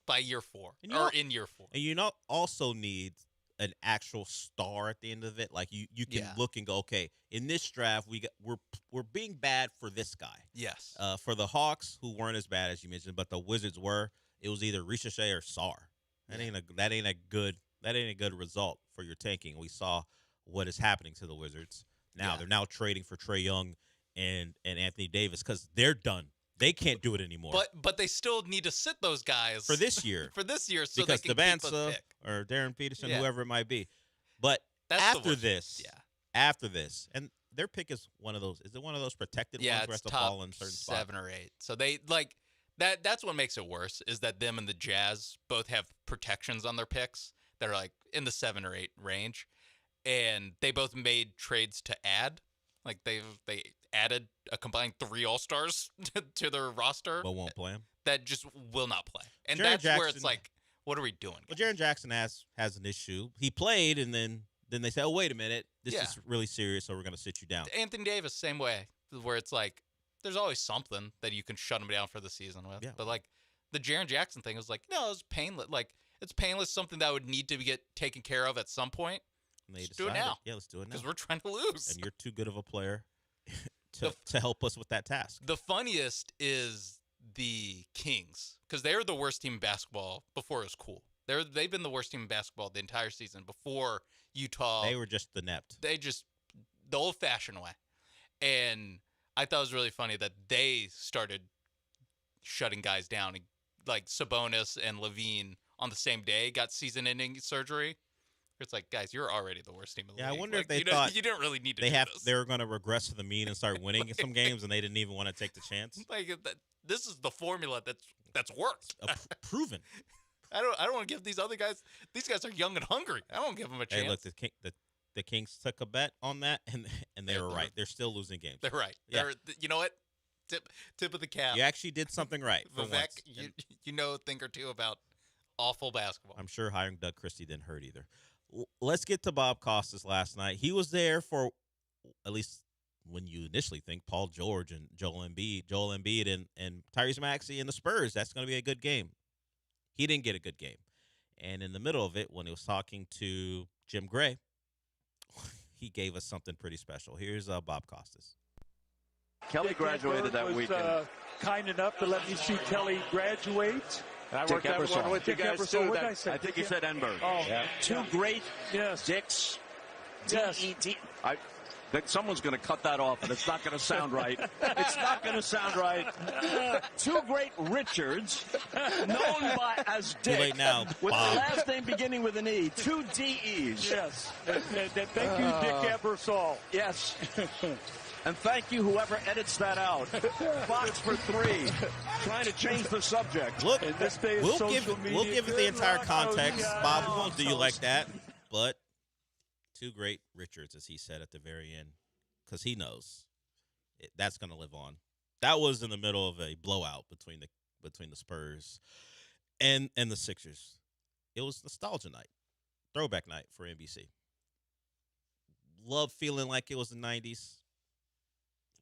[SPEAKER 16] by year 4 or in year 4.
[SPEAKER 2] And you also need an actual star at the end of it. Like you can look and go, okay, in this draft we're being bad for this guy.
[SPEAKER 16] Yes.
[SPEAKER 2] For the Hawks, who weren't as bad as you mentioned, but the Wizards were. It was either Ricochet or Sarr. That ain't a good result for your tanking. We saw what is happening to the Wizards now. They're now trading for Trae Young and Anthony Davis because they're done. They can't do it anymore.
[SPEAKER 16] But they still need to sit those guys
[SPEAKER 2] for this year.
[SPEAKER 16] so
[SPEAKER 2] because
[SPEAKER 16] they can keep a
[SPEAKER 2] Devanza
[SPEAKER 16] pick.
[SPEAKER 2] or Darren Peterson, whoever it might be. But
[SPEAKER 16] That's
[SPEAKER 2] after this, and their pick is one of those. Is it one of those protected ones where it has to fall in certain spots?
[SPEAKER 16] 7 or 8. So they that. That's what makes it worse is that them and the Jazz both have protections on their picks that are like in the 7 or 8 range, and they both made trades to add. Like they added a combined 3 All-Stars to their roster.
[SPEAKER 2] But won't play them.
[SPEAKER 16] That just will not play. And
[SPEAKER 2] Jaren
[SPEAKER 16] that's where
[SPEAKER 2] Jackson-
[SPEAKER 16] it's like, what are we doing?
[SPEAKER 2] Well, Jaren Jackson has an issue. He played, and then they say, "Oh, wait a minute, this is really serious, so we're going to sit you down."
[SPEAKER 16] Anthony Davis, same way, where it's like, there's always something that you can shut him down for the season with.
[SPEAKER 2] Yeah.
[SPEAKER 16] But like the Jaren Jackson thing was like, no, it's painless. Like it's painless, something that would need to get taken care of at some point.
[SPEAKER 2] And they
[SPEAKER 16] Let's do it
[SPEAKER 2] decided,
[SPEAKER 16] now.
[SPEAKER 2] Yeah, let's do it now.
[SPEAKER 16] Because we're trying to lose.
[SPEAKER 2] And you're too good of a player to help us with that task.
[SPEAKER 16] The funniest is the Kings, because they're the worst team in basketball before it was cool. They've been the worst team in basketball the entire season before Utah.
[SPEAKER 2] They were just inept.
[SPEAKER 16] They just the old-fashioned way. And I thought it was really funny that they started shutting guys down. Like Sabonis and Levine on the same day got season-ending surgery. It's like, guys, you're already the worst team in the league.
[SPEAKER 2] I wonder
[SPEAKER 16] like,
[SPEAKER 2] if they
[SPEAKER 16] you
[SPEAKER 2] thought
[SPEAKER 16] you didn't really need to
[SPEAKER 2] they
[SPEAKER 16] do this.
[SPEAKER 2] were going to regress to the mean and start winning some games, and they didn't even want to take the chance.
[SPEAKER 16] Like this is the formula that's worked.
[SPEAKER 2] Proven.
[SPEAKER 16] I don't want to give these other guys. These guys are young and hungry. I don't give them a chance.
[SPEAKER 2] Hey, look, the Kings took a bet on that, and they were right. They're still losing games.
[SPEAKER 16] They're right.
[SPEAKER 2] Yeah.
[SPEAKER 16] You know what? Tip of the cap.
[SPEAKER 2] You actually did something right for
[SPEAKER 16] Vivek,
[SPEAKER 2] once.
[SPEAKER 16] you know a thing or two about awful basketball.
[SPEAKER 2] I'm sure hiring Doug Christie didn't hurt either. Let's get to Bob Costas last night. He was there for, at least when you initially think, Paul George and Joel Embiid and Tyrese Maxey and the Spurs. That's going to be a good game. He didn't get a good game. And in the middle of it, when he was talking to Jim Gray, he gave us something pretty special. Here's Bob Costas.
[SPEAKER 21] Kelly graduated that weekend.
[SPEAKER 22] Kind enough to let me see Kelly graduate.
[SPEAKER 21] I worked out with you guys too.
[SPEAKER 22] What did I say?
[SPEAKER 21] I think you said Enberg.
[SPEAKER 22] Oh,
[SPEAKER 21] yeah.
[SPEAKER 22] Two great Dicks. Yes.
[SPEAKER 21] D-E-D. that someone's going to cut that off, and it's not going to sound right. It's not going to sound right. Two great Richards, known as Dick.
[SPEAKER 2] Too late now,
[SPEAKER 21] with
[SPEAKER 2] Bob.
[SPEAKER 21] the last name beginning with an E. Two D-E's.
[SPEAKER 22] Yes. Thank you, Dick Ebersol.
[SPEAKER 21] Yes. And thank you, whoever edits that out. Fox for 3, trying to change the subject.
[SPEAKER 2] Look,
[SPEAKER 22] In this day of
[SPEAKER 2] we'll
[SPEAKER 22] social
[SPEAKER 2] give
[SPEAKER 22] media,
[SPEAKER 2] it the entire
[SPEAKER 22] good
[SPEAKER 2] context.
[SPEAKER 22] luck.
[SPEAKER 2] Bob, we won't do you like that. But two great Richards, as he said at the very end, because he knows that's going to live on. That was in the middle of a blowout between the Spurs and the Sixers. It was nostalgia night, throwback night for NBC. Love feeling like it was the 90s.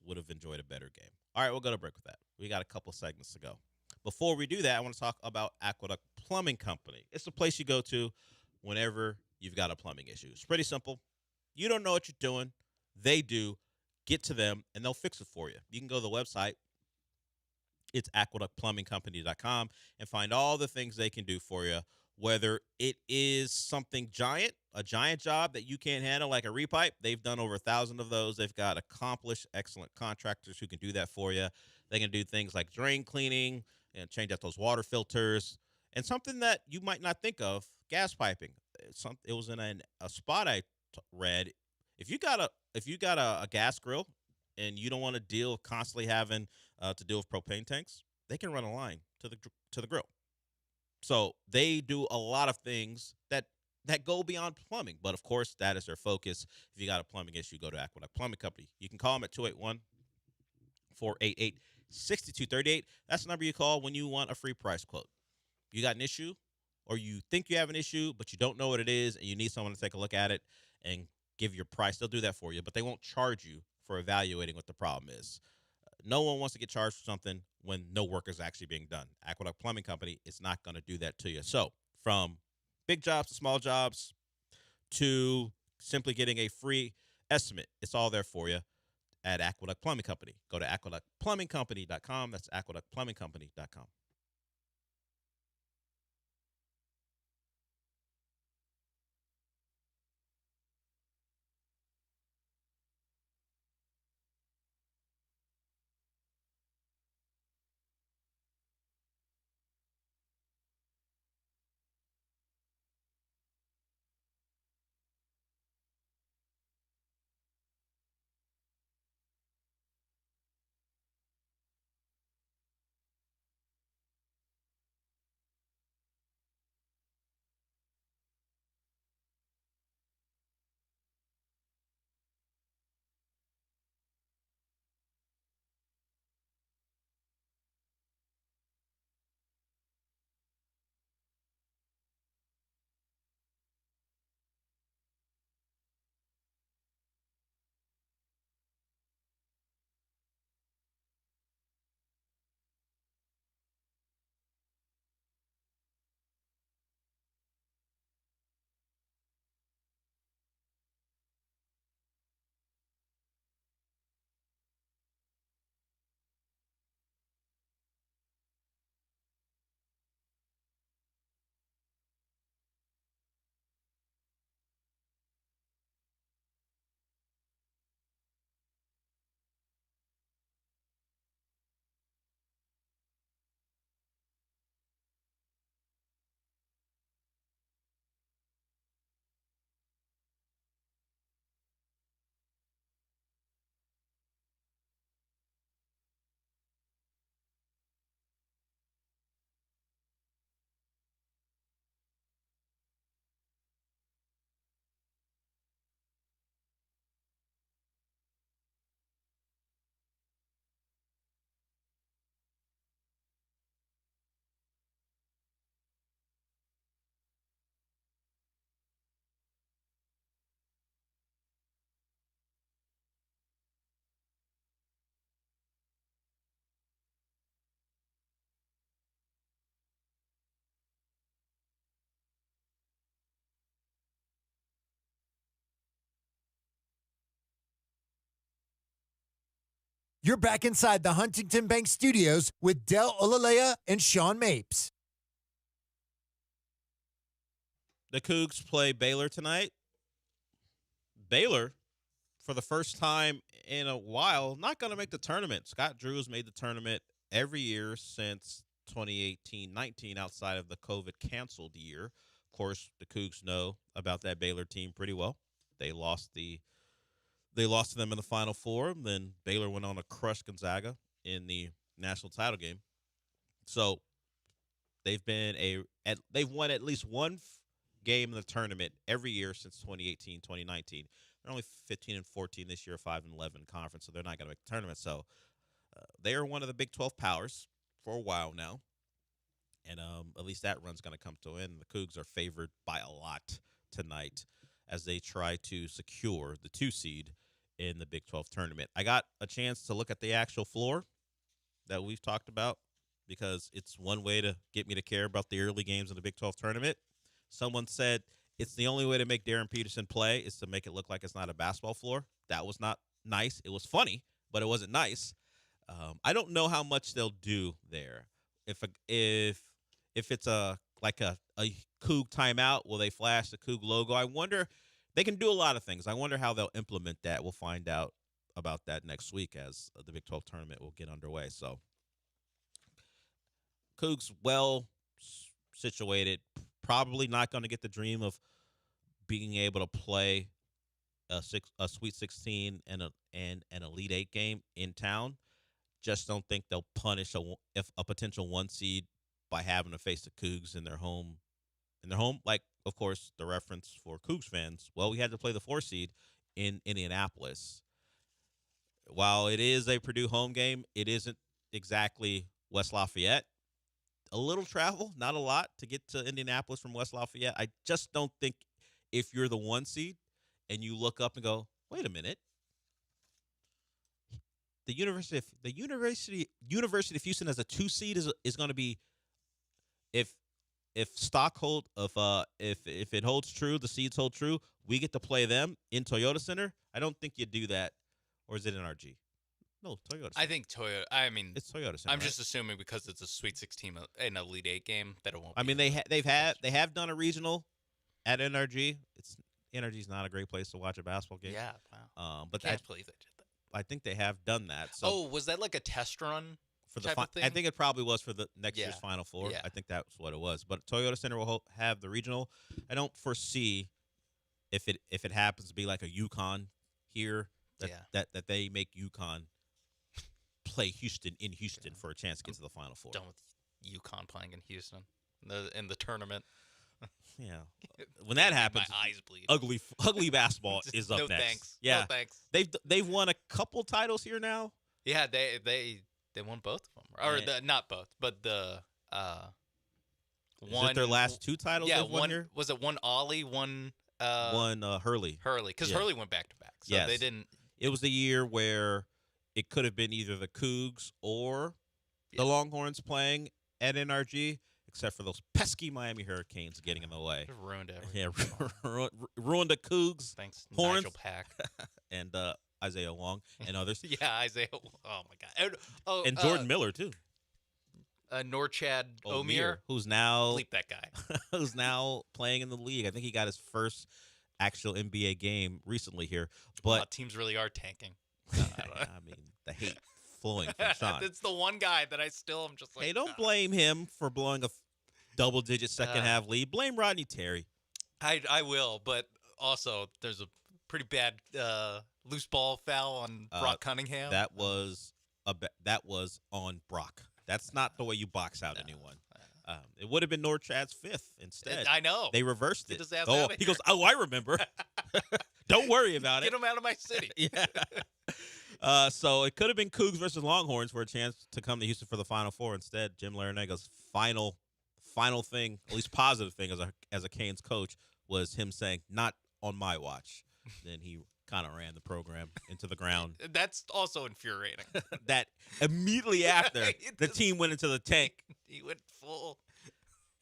[SPEAKER 2] Would have enjoyed a better game. All right, we'll go to break with that. We got a couple segments to go. Before we do that, I want to talk about Aqueduct Plumbing Company. It's the place you go to whenever you've got a plumbing issue. It's pretty simple. You don't know what you're doing. They do. Get to them, and they'll fix it for you. You can go to the website. It's aqueductplumbingcompany.com and find all the things they can do for you, whether it is something giant, a giant job that you can't handle like a repipe. They've done over 1,000 of those. They've got accomplished, excellent contractors who can do that for you. They can do things like drain cleaning and change out those water filters. And something that you might not think of, gas piping. It was in a spot I read. If you got a gas grill and you don't want to constantly having to deal with propane tanks, they can run a line to the grill. So they do a lot of things that go beyond plumbing. But, of course, that is their focus. If you got a plumbing issue, go to Aqueduct Plumbing Company. You can call them at 281-488-6238. That's the number you call when you want a free price quote. You got an issue or you think you have an issue, but you don't know what it is, and you need someone to take a look at it and give your price. They'll do that for you, but they won't charge you for evaluating what the problem is. No one wants to get charged for something when no work is actually being done. Aqueduct Plumbing Company is not going to do that to you. So from big jobs to small jobs to simply getting a free estimate, it's all there for you at Aqueduct Plumbing Company. Go to aqueductplumbingcompany.com. That's aqueductplumbingcompany.com.
[SPEAKER 17] You're back inside the Huntington Bank Studios with Del Olalea and Sean Mapes.
[SPEAKER 2] The Cougs play Baylor tonight. Baylor for the first time in a while, not going to make the tournament. Scott Drew has made the tournament every year since 2018-19 outside of the COVID canceled year. Of course, the Cougs know about that Baylor team pretty well. They lost to them in the Final Four. Then Baylor went on to crush Gonzaga in the national title game. So they've won at least one game in the tournament every year since 2018-2019. They're only 15-14 this year, 5-11 conference, so they're not going to make the tournament. So they are one of the Big 12 powers for a while now, and at least that run's going to come to an end. The Cougs are favored by a lot tonight as they try to secure the 2 seed in the Big 12 tournament. I got a chance to look at the actual floor that we've talked about because it's one way to get me to care about the early games in the Big 12 tournament. Someone said it's the only way to make Darren Peterson play is to make it look like it's not a basketball floor. That was not nice. It was funny, but it wasn't nice. I don't know how much they'll do there. If it's a Coug timeout, will they flash the Coug logo? I wonder. They can do a lot of things. I wonder how they'll implement that. We'll find out about that next week as the Big 12 tournament will get underway. So Cougs well situated, probably not going to get the dream of being able to play a Sweet 16 and an Elite 8 game in town. Just don't think they'll punish a potential 1 seed by having to face the Cougs in their home. Like, of course, the reference for Cougs fans, well, we had to play the 4 seed in Indianapolis. While it is a Purdue home game, it isn't exactly West Lafayette. A little travel, not a lot, to get to Indianapolis from West Lafayette. I just don't think if you're the 1 seed and you look up and go, wait a minute, the University of Houston as a 2 seed is going to be if it holds true, the seeds hold true, we get to play them in Toyota Center. I don't think you do that, or is it NRG? No, Toyota Center.
[SPEAKER 16] I think Toyota. I mean,
[SPEAKER 2] it's Toyota Center.
[SPEAKER 16] I'm just assuming because it's a Sweet 16 and Elite 8 game that it won't.
[SPEAKER 2] I mean, they have done a regional at NRG. NRG's not a great place to watch a basketball game.
[SPEAKER 16] Yeah, wow.
[SPEAKER 2] But
[SPEAKER 16] Can't believe they did that.
[SPEAKER 2] I think they have done that. So
[SPEAKER 16] was that like a test run?
[SPEAKER 2] For the I think it probably was for the next year's Final Four.
[SPEAKER 16] Yeah.
[SPEAKER 2] I think that's what it was. But Toyota Center will have the regional. I don't foresee if it happens to be like a UConn here that they make UConn play Houston in Houston for a chance to get to the Final Four.
[SPEAKER 16] Done with UConn playing in Houston in the tournament.
[SPEAKER 2] Yeah, when that happens,
[SPEAKER 16] my eyes bleed.
[SPEAKER 2] Ugly basketball is up
[SPEAKER 16] no
[SPEAKER 2] next.
[SPEAKER 16] Thanks.
[SPEAKER 2] Yeah,
[SPEAKER 16] no thanks.
[SPEAKER 2] They've won a couple titles here now.
[SPEAKER 16] Yeah, they won both of them, or not both, but the
[SPEAKER 2] one. Is it their last 2 titles?
[SPEAKER 16] Yeah,
[SPEAKER 2] one here?
[SPEAKER 16] Was it one Ollie, one
[SPEAKER 2] Hurley?
[SPEAKER 16] Hurley, because Hurley went back to back, so
[SPEAKER 2] yes.
[SPEAKER 16] they didn't.
[SPEAKER 2] It was the year where it could have been either the Cougs or the Longhorns playing at NRG. Except for those pesky Miami Hurricanes getting in the way.
[SPEAKER 16] It ruined everything.
[SPEAKER 2] Yeah, ruined the Cougs.
[SPEAKER 16] Thanks,
[SPEAKER 2] Horns,
[SPEAKER 16] Nigel Pack.
[SPEAKER 2] And Isaiah Wong and others.
[SPEAKER 16] Yeah, Isaiah. Oh, my God.
[SPEAKER 2] And Jordan Miller, too.
[SPEAKER 16] Norchad Omier.
[SPEAKER 2] Who's now...
[SPEAKER 16] Bleep that guy.
[SPEAKER 2] Who's now playing in the league. I think he got his first actual NBA game recently here. But
[SPEAKER 16] wow, teams really are tanking.
[SPEAKER 2] I mean, the hate flowing from Sean.
[SPEAKER 16] It's the one guy that I still am just like...
[SPEAKER 2] Hey, don't blame him for blowing a double-digit second-half lead. Blame Rodney Terry.
[SPEAKER 16] I will, but also there's a pretty bad loose ball foul on Brock Cunningham.
[SPEAKER 2] That was on Brock. That's not the way you box out anyone. It would have been Norchad's 5th instead.
[SPEAKER 16] I know.
[SPEAKER 2] They reversed
[SPEAKER 16] Get
[SPEAKER 2] it.
[SPEAKER 16] his ass out of
[SPEAKER 2] He
[SPEAKER 16] here.
[SPEAKER 2] goes, I remember. Don't worry about it.
[SPEAKER 16] Get him out of my city.
[SPEAKER 2] Yeah. So it could have been Cougs versus Longhorns for a chance to come to Houston for the Final Four. Instead, Jim Larenega's final thing, at least positive thing as a Canes coach, was him saying, not on my watch. Then he kind of ran the program into the ground.
[SPEAKER 16] That's also infuriating.
[SPEAKER 2] That immediately after, the team went into the tank.
[SPEAKER 16] He went full.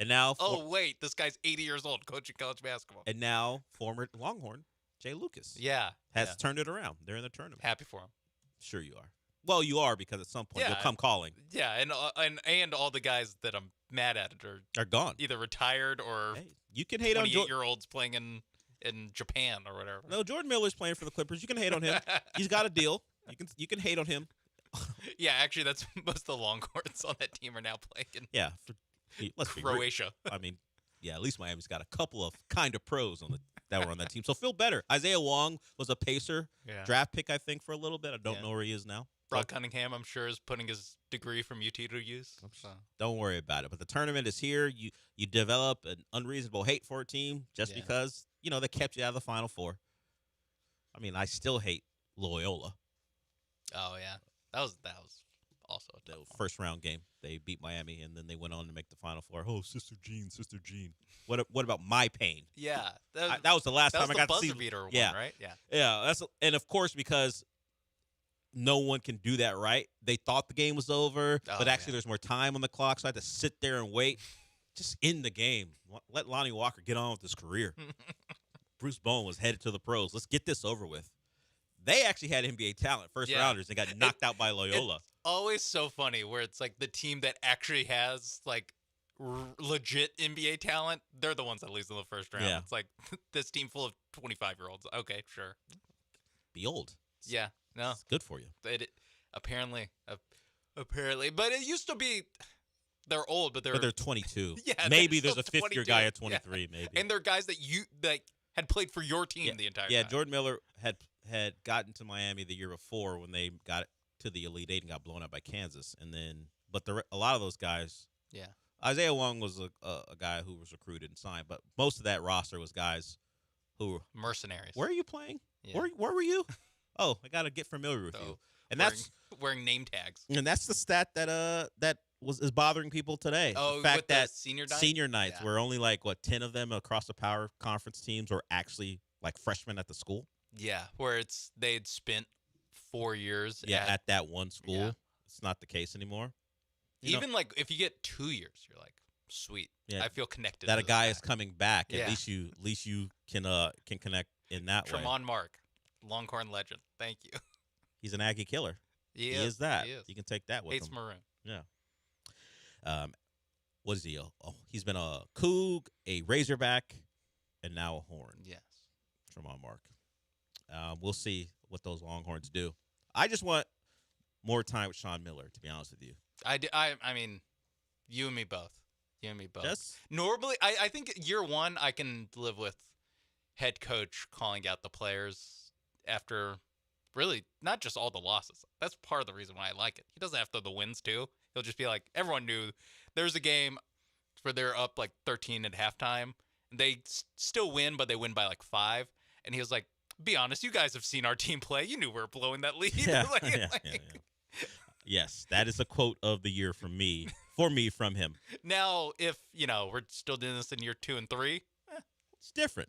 [SPEAKER 2] And now...
[SPEAKER 16] wait, this guy's 80 years old coaching college basketball.
[SPEAKER 2] And now former Longhorn, Jay Lucas.
[SPEAKER 16] Yeah.
[SPEAKER 2] Has turned it around. They're in the tournament.
[SPEAKER 16] Happy for him.
[SPEAKER 2] Sure you are. Well, you are, because at some point you'll come calling.
[SPEAKER 16] Yeah, and all the guys that I'm mad at
[SPEAKER 2] are gone.
[SPEAKER 16] Either retired or
[SPEAKER 2] you can hate on
[SPEAKER 16] 28-year-olds playing in in Japan or whatever.
[SPEAKER 2] No, Jordan Miller's playing for the Clippers. You can hate on him. He's got a deal. You can hate on him.
[SPEAKER 16] Yeah, actually, that's most of the Longhorns on that team are now playing in
[SPEAKER 2] Yeah, let's
[SPEAKER 16] Croatia.
[SPEAKER 2] I mean, yeah, at least Miami's got a couple of kind of pros that were on that team. So feel better. Isaiah Wong was a Pacer draft pick, I think, for a little bit. I don't know where he is now.
[SPEAKER 16] Brock Cunningham, I'm sure, is putting his degree from UT to use. So.
[SPEAKER 2] Don't worry about it. But the tournament is here. You develop an unreasonable hate for a team just because, they kept you out of the Final Four. I mean, I still hate Loyola.
[SPEAKER 16] Oh, yeah. That was also a tough
[SPEAKER 2] the first round game. They beat Miami, and then they went on to make the Final Four. Oh, Sister Jean. What about my pain?
[SPEAKER 16] Yeah.
[SPEAKER 2] That was the last time I got to see.
[SPEAKER 16] That was the buzzer beater one, right? Yeah.
[SPEAKER 2] Yeah. And of course, because no one can do that right. They thought the game was over, but actually there's more time on the clock, so I had to sit there and wait. Just end the game. Let Lonnie Walker get on with his career. Bruce Bowen was headed to the pros. Let's get this over with. They actually had NBA talent, first rounders, and got knocked out by Loyola.
[SPEAKER 16] It's always so funny where it's like the team that actually has like legit NBA talent, they're the ones that lose in the first round.
[SPEAKER 2] Yeah.
[SPEAKER 16] It's like this team full of 25-year-olds. Okay, sure.
[SPEAKER 2] Be old.
[SPEAKER 16] Yeah, no.
[SPEAKER 2] It's good for you.
[SPEAKER 16] Apparently. But it used to be they're old, but they're
[SPEAKER 2] 22.
[SPEAKER 16] Yeah,
[SPEAKER 2] maybe
[SPEAKER 16] they're
[SPEAKER 2] there's a
[SPEAKER 16] still
[SPEAKER 2] fifth-year
[SPEAKER 16] 22.
[SPEAKER 2] guy at 23, maybe.
[SPEAKER 16] And they're guys that had played for your team the entire time.
[SPEAKER 2] Yeah, Jordan Miller had gotten to Miami the year before when they got to the Elite Eight and got blown out by Kansas. But a lot of those guys, Isaiah Wong was a guy who was recruited and signed, but most of that roster was guys who were
[SPEAKER 16] mercenaries.
[SPEAKER 2] Where are you playing?
[SPEAKER 16] Yeah.
[SPEAKER 2] Where were you? Oh, I got to get familiar with you. And that's
[SPEAKER 16] wearing name tags.
[SPEAKER 2] And that's the stat that is bothering people today.
[SPEAKER 16] Oh,
[SPEAKER 2] the fact
[SPEAKER 16] with
[SPEAKER 2] that
[SPEAKER 16] the
[SPEAKER 2] senior nights, where only 10 of them across the power conference teams were actually like freshmen at the school.
[SPEAKER 16] Yeah, where they'd spent 4 years.
[SPEAKER 2] At that one school. Yeah. It's not the case anymore.
[SPEAKER 16] Even if you get 2 years, you're like, sweet. Yeah, I feel connected.
[SPEAKER 2] That a guy is coming back. At least you can connect in that way.
[SPEAKER 16] Tremont Mark, Longhorn legend. Thank you.
[SPEAKER 2] He's an Aggie killer. He is that. You can take that with
[SPEAKER 16] Hates
[SPEAKER 2] him.
[SPEAKER 16] Maroon.
[SPEAKER 2] Yeah. What is he? Oh, he's been a Coug, a Razorback, and now a Horn.
[SPEAKER 16] Yes.
[SPEAKER 2] Tremont Mark. We'll see what those Longhorns do. I just want more time with Sean Miller, to be honest with you.
[SPEAKER 16] I mean, you and me both.
[SPEAKER 2] Yes.
[SPEAKER 16] Normally, I think year one, I can live with head coach calling out the players after really not just all the losses. That's part of the reason why I like it. He doesn't have to the wins, too. He'll just be like, everyone knew there's a game where they're up 13 at halftime. And they still win, but they win by 5. And he was like, be honest, you guys have seen our team play. You knew we were blowing that lead.
[SPEAKER 2] Yeah. Yes, that is a quote of the year from me from him.
[SPEAKER 16] Now, if, we're still doing this in year 2 and 3,
[SPEAKER 2] it's different.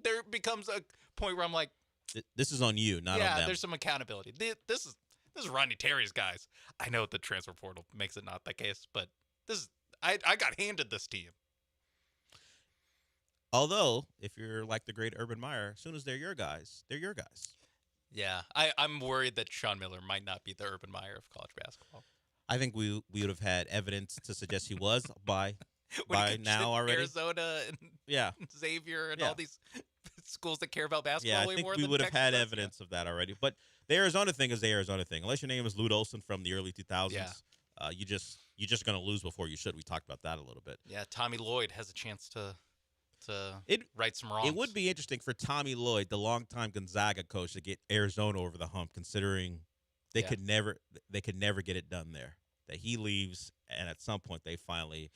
[SPEAKER 16] There becomes a point where I'm like,
[SPEAKER 2] this is on you, not on them.
[SPEAKER 16] Yeah, there's some accountability. This is Rodney Terry's guys. I know the transfer portal makes it not the case, but I got handed this team.
[SPEAKER 2] Although, if you're like the great Urban Meyer, as soon as they're your guys, they're your guys.
[SPEAKER 16] Yeah, I'm worried that Sean Miller might not be the Urban Meyer of college basketball.
[SPEAKER 2] I think we would have had evidence to suggest he was by now already.
[SPEAKER 16] Arizona and Xavier and all these schools that care about basketball way more than
[SPEAKER 2] we would have
[SPEAKER 16] Texas
[SPEAKER 2] had
[SPEAKER 16] does.
[SPEAKER 2] evidence of that already. But the Arizona thing is the Arizona thing. Unless your name is Lute Olson from the early 2000s, you're just going to lose before you should. We talked about that a little bit.
[SPEAKER 16] Yeah, Tommy Lloyd has a chance to right some wrongs.
[SPEAKER 2] It would be interesting for Tommy Lloyd, the longtime Gonzaga coach, to get Arizona over the hump, considering they could never get it done there. That he leaves, and at some point they finally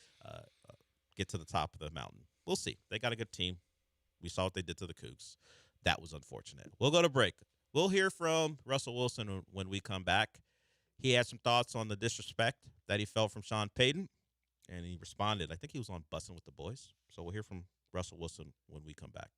[SPEAKER 2] get to the top of the mountain. We'll see. They got a good team. We saw what they did to the Cougs. That was unfortunate. We'll go to break. We'll hear from Russell Wilson when we come back. He had some thoughts on the disrespect that he felt from Sean Payton, and he responded. I think he was on Bussin' with the Boys. So we'll hear from Russell Wilson when we come back.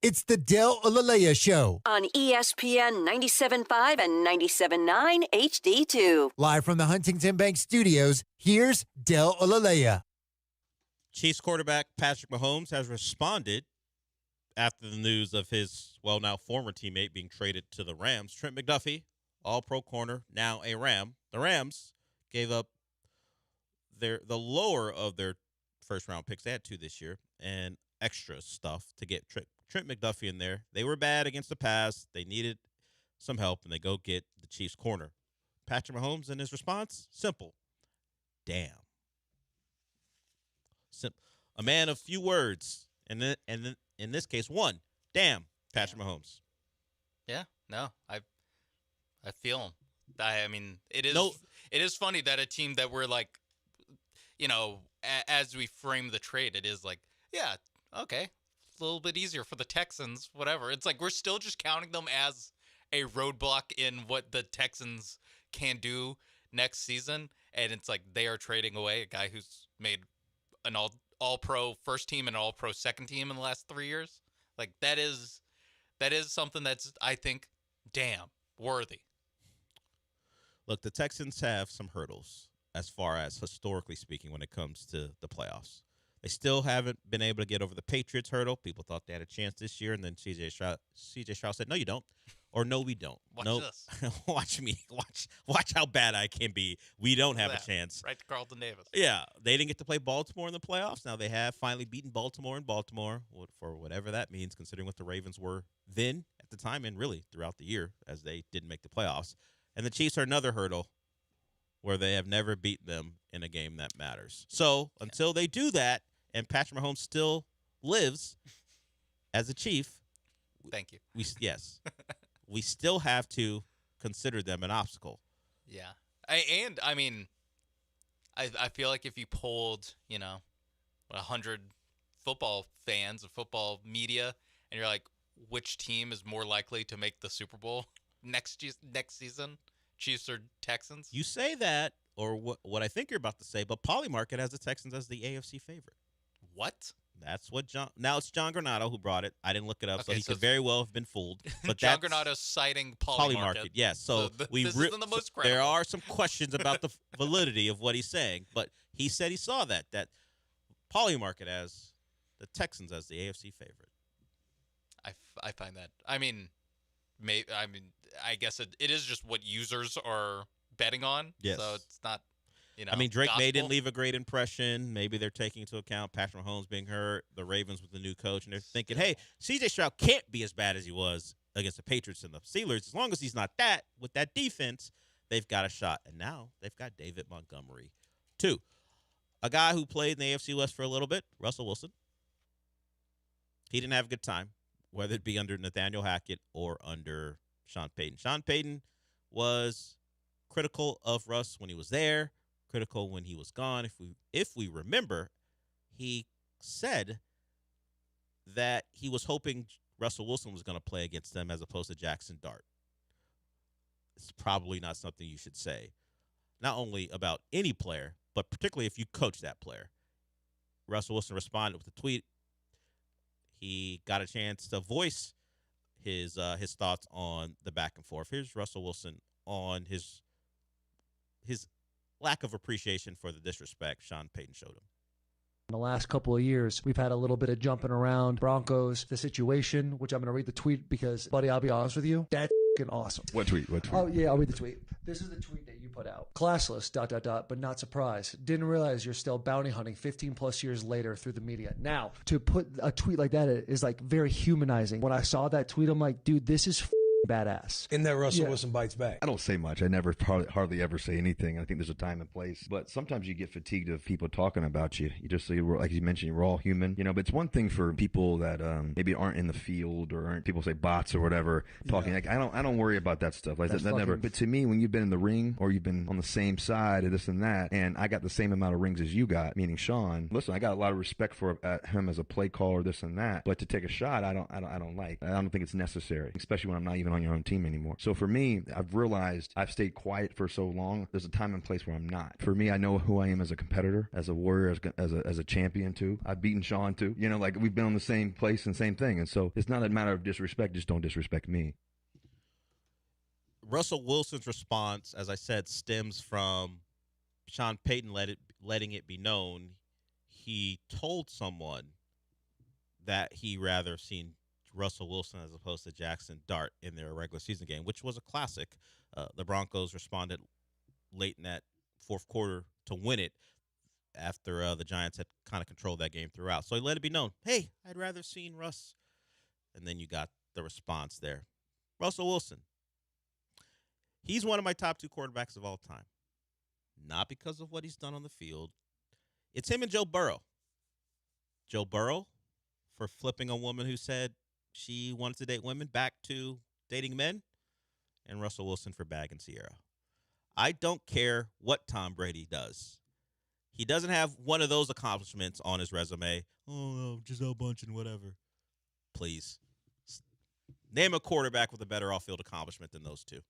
[SPEAKER 17] It's the Del Olaleya Show.
[SPEAKER 4] On ESPN 97.5 and 97.9 HD2.
[SPEAKER 17] Live from the Huntington Bank Studios, here's Del Olaleya.
[SPEAKER 2] Chiefs quarterback Patrick Mahomes has responded after the news of his, now former teammate being traded to the Rams. Trent McDuffie, all-pro corner, now a Ram. The Rams gave up the lower of their first-round picks. They had 2 this year, and extra stuff to get Trent McDuffie in there. They were bad against the pass. They needed some help, and they go get the Chiefs corner. Patrick Mahomes, in his response, simple. Damn. A man of few words, and then in this case, one. Damn, Patrick Mahomes.
[SPEAKER 16] Yeah, no, I feel him. I mean, it is funny that a team that we're like, as we frame the trade, it is like, yeah, okay, a little bit easier for the Texans, whatever. It's like we're still just counting them as a roadblock in what the Texans can do next season, and it's like they are trading away a guy who's made an all-pro first team and all-pro second team in the last 3 years. Like that is something that's, I think, damn worthy.
[SPEAKER 2] Look, the Texans have some hurdles as far as historically speaking when it comes to the playoffs. They still haven't been able to get over the Patriots hurdle. People thought they had a chance this year, and then C.J. Stroud said, "No, you don't," or "No, we don't."
[SPEAKER 16] Watch this.
[SPEAKER 2] Watch me. Watch how bad I can be. We don't have a chance.
[SPEAKER 16] Right to Carlton Davis.
[SPEAKER 2] Yeah, they didn't get to play Baltimore in the playoffs. Now they have finally beaten Baltimore in Baltimore, for whatever that means, considering what the Ravens were then at the time and really throughout the year, as they didn't make the playoffs. And the Chiefs are another hurdle where they have never beaten them in a game that matters. So until they do that, and Patrick Mahomes still lives as a Chief.
[SPEAKER 16] Thank you.
[SPEAKER 2] We still have to consider them an obstacle.
[SPEAKER 16] Yeah. I mean, I feel like if you polled, 100 football fans of football media, and you're like, which team is more likely to make the Super Bowl next season, Chiefs or Texans?
[SPEAKER 2] You say that, or what I think you're about to say, but Polymarket has the Texans as the AFC favorite.
[SPEAKER 16] What?
[SPEAKER 2] That's what Now it's John Granado who brought it. I didn't look it up,
[SPEAKER 16] Okay,
[SPEAKER 2] so he could very well have been fooled. But
[SPEAKER 16] John Granado's citing Polymarket.
[SPEAKER 2] Yes. So
[SPEAKER 16] this isn't the most credible.
[SPEAKER 2] There are some questions about the validity of what he's saying, but he said he saw that Polymarket as the Texans as the AFC favorite.
[SPEAKER 16] I find that. I guess it is just what users are betting on.
[SPEAKER 2] Yes.
[SPEAKER 16] So it's not.
[SPEAKER 2] Drake May didn't
[SPEAKER 16] gospel.
[SPEAKER 2] leave a great impression. Maybe they're taking into account Patrick Mahomes being hurt, the Ravens with the new coach, and they're thinking, hey, C.J. Stroud can't be as bad as he was against the Patriots and the Steelers. As long as he's not that, with that defense, they've got a shot. And now they've got David Montgomery, too. A guy who played in the AFC West for a little bit, Russell Wilson. He didn't have a good time, whether it be under Nathaniel Hackett or under Sean Payton. Sean Payton was critical of Russ when he was there, critical when he was gone. If we remember, he said that he was hoping Russell Wilson was going to play against them as opposed to Jackson Dart. It's probably not something you should say, not only about any player, but particularly if you coach that player. Russell Wilson responded with a tweet. He got a chance to voice his thoughts on the back and forth. Here's Russell Wilson on his lack of appreciation for the disrespect Sean Payton showed him.
[SPEAKER 6] In the last couple of years, we've had a little bit of jumping around. Broncos, the situation, which I'm going to read the tweet because, buddy, I'll be honest with you, that's fucking awesome.
[SPEAKER 7] What tweet?
[SPEAKER 6] Oh, yeah, I'll read the tweet. This is the tweet that you put out. Classless, ... but not surprised. Didn't realize you're still bounty hunting 15 plus years later through the media. Now, to put a tweet like that is like very humanizing. When I saw that tweet, I'm like, dude, this is badass.
[SPEAKER 23] And that Russell Wilson bites back.
[SPEAKER 7] I don't say much. I never hardly ever say anything. I think there's a time and place. But sometimes you get fatigued of people talking about you. You just say, like you mentioned, we're all human. But it's one thing for people that maybe aren't in the field or aren't, people say bots or whatever, talking. Like, I don't worry about that stuff. Like that never. But to me, when you've been in the ring or you've been on the same side of this and that, and I got the same amount of rings as you got, meaning Sean. Listen, I got a lot of respect for him as a play caller, this and that. But to take a shot, I don't like. I don't think it's necessary, especially when I'm not even even on your own team anymore. So for me, I've realized I've stayed quiet for so long. There's a time and place where I'm not. For me, I know who I am as a competitor, as a warrior, as a champion too. I've beaten Sean too. You know, like we've been on the same place and same thing. And so it's not a matter of disrespect. Just don't disrespect me.
[SPEAKER 2] Russell Wilson's response, as I said, stems from Sean Payton letting it be known he told someone that he rather seen Russell Wilson as opposed to Jackson Dart in their regular season game, which was a classic. The Broncos responded late in that fourth quarter to win it after the Giants had kind of controlled that game throughout. So he let it be known, hey, I'd rather seen Russ. And then you got the response there. Russell Wilson. He's one of my top 2 quarterbacks of all time. Not because of what he's done on the field. It's him and Joe Burrow. Joe Burrow for flipping a woman who said she wanted to date women back to dating men. And Russell Wilson for bagging Sierra. I don't care what Tom Brady does. He doesn't have one of those accomplishments on his resume. Oh, no, Giselle Bundchen, whatever. Please. Name a quarterback with a better off-field accomplishment than those 2.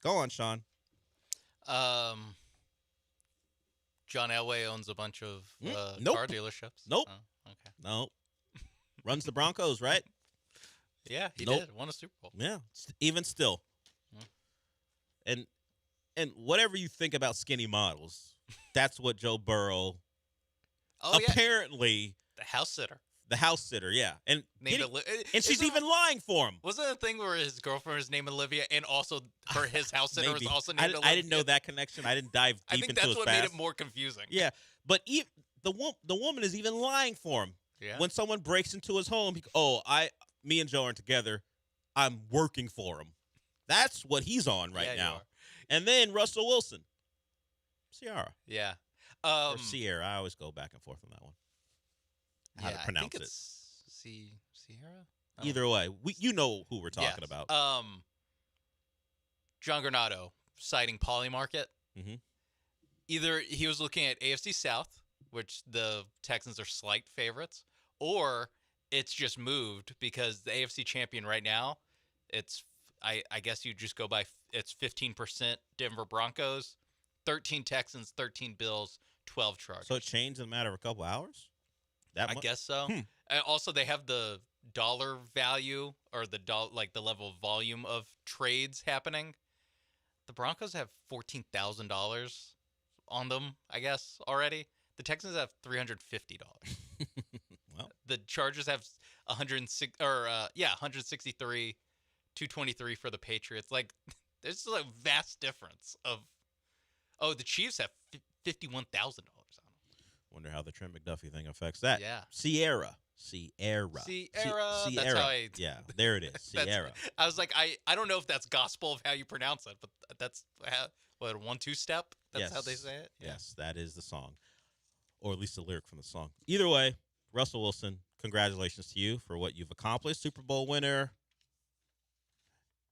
[SPEAKER 2] Go on, Sean.
[SPEAKER 16] John Elway owns a bunch of
[SPEAKER 2] nope.
[SPEAKER 16] car dealerships.
[SPEAKER 2] Nope.
[SPEAKER 16] Oh, okay.
[SPEAKER 2] Nope. Runs the Broncos, right?
[SPEAKER 16] Yeah, he
[SPEAKER 2] nope.
[SPEAKER 16] did. Won a Super Bowl.
[SPEAKER 2] Yeah, even still. And whatever you think about skinny models, that's what Joe Burrow apparently
[SPEAKER 16] the house sitter.
[SPEAKER 2] The house sitter, yeah. And she's even lying for him.
[SPEAKER 16] Wasn't it a thing where his girlfriend was named Olivia and also his house sitter was also named Olivia?
[SPEAKER 2] I didn't know that connection. I didn't dive deep into his past.
[SPEAKER 16] I think that's what made it more confusing.
[SPEAKER 2] Yeah, but the woman is even lying for him.
[SPEAKER 16] Yeah.
[SPEAKER 2] When someone breaks into his home, me and Joe aren't together. I'm working for him. That's what he's on right now. And then Russell Wilson. Ciara.
[SPEAKER 16] Yeah.
[SPEAKER 2] Or Sierra. I always go back and forth on that one. How to pronounce
[SPEAKER 16] I think it's Sierra?
[SPEAKER 2] Either way, you know who we're talking about.
[SPEAKER 16] John Granado citing Polymarket.
[SPEAKER 2] Mm-hmm.
[SPEAKER 16] Either he was looking at AFC South, which the Texans are slight favorites, or it's just moved because the AFC champion right now, it's I guess you just go by it's 15% Denver Broncos, 13 Texans, 13 Bills, 12 Chargers.
[SPEAKER 2] So it changed in a matter of a couple hours?
[SPEAKER 16] I guess so. And also, they have the dollar value or the level of volume of trades happening. The Broncos have $14,000 on them, I guess, already. The Texans have $350.
[SPEAKER 2] Well,
[SPEAKER 16] the Chargers have 163, 223 for the Patriots. Like, there's a vast difference of. Oh, the Chiefs have $51,000 on them.
[SPEAKER 2] Wonder how the Trent McDuffie thing affects that.
[SPEAKER 16] Yeah.
[SPEAKER 2] Sierra.
[SPEAKER 16] That's how
[SPEAKER 2] yeah, there it is. Sierra.
[SPEAKER 16] I was like, I don't know if that's gospel of how you pronounce it, but that's what, a 1-2 step? That's how they say it?
[SPEAKER 2] Yeah. Yes, that is the song. Or at least the lyric from the song. Either way, Russell Wilson, congratulations to you for what you've accomplished. Super Bowl winner.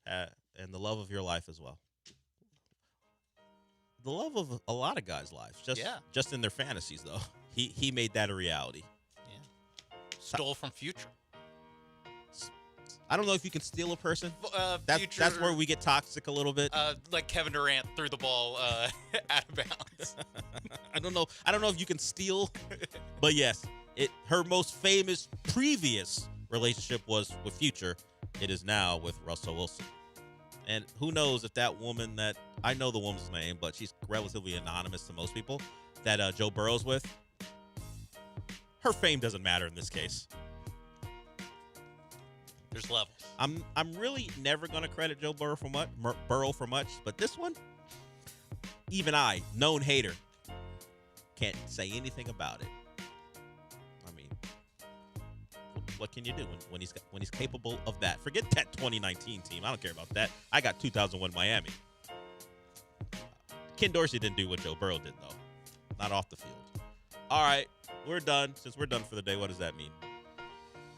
[SPEAKER 2] And the love of your life as well. The love of a lot of guys' lives, just in their fantasies, though. He made that a reality.
[SPEAKER 16] Yeah. Stole from Future.
[SPEAKER 2] I don't know if you can steal a person.
[SPEAKER 16] Future,
[SPEAKER 2] that's where we get toxic a little bit.
[SPEAKER 16] Like Kevin Durant threw the ball out of bounds.
[SPEAKER 2] I don't know if you can steal, but yes, her most famous previous relationship was with Future. It is now with Russell Wilson. And who knows if that woman that I know the woman's name, but she's relatively anonymous to most people, that Joe Burrow's with, her fame doesn't matter in this case.
[SPEAKER 16] There's levels.
[SPEAKER 2] I'm really never gonna credit Joe Burrow for much, but this one, even I, known hater, can't say anything about it. I mean, what can you do when he's capable of that? Forget that 2019 team. I don't care about that. I got 2001 Miami. Ken Dorsey didn't do what Joe Burrow did, though. Not off the field. All right, we're done. Since we're done for the day, what does that mean?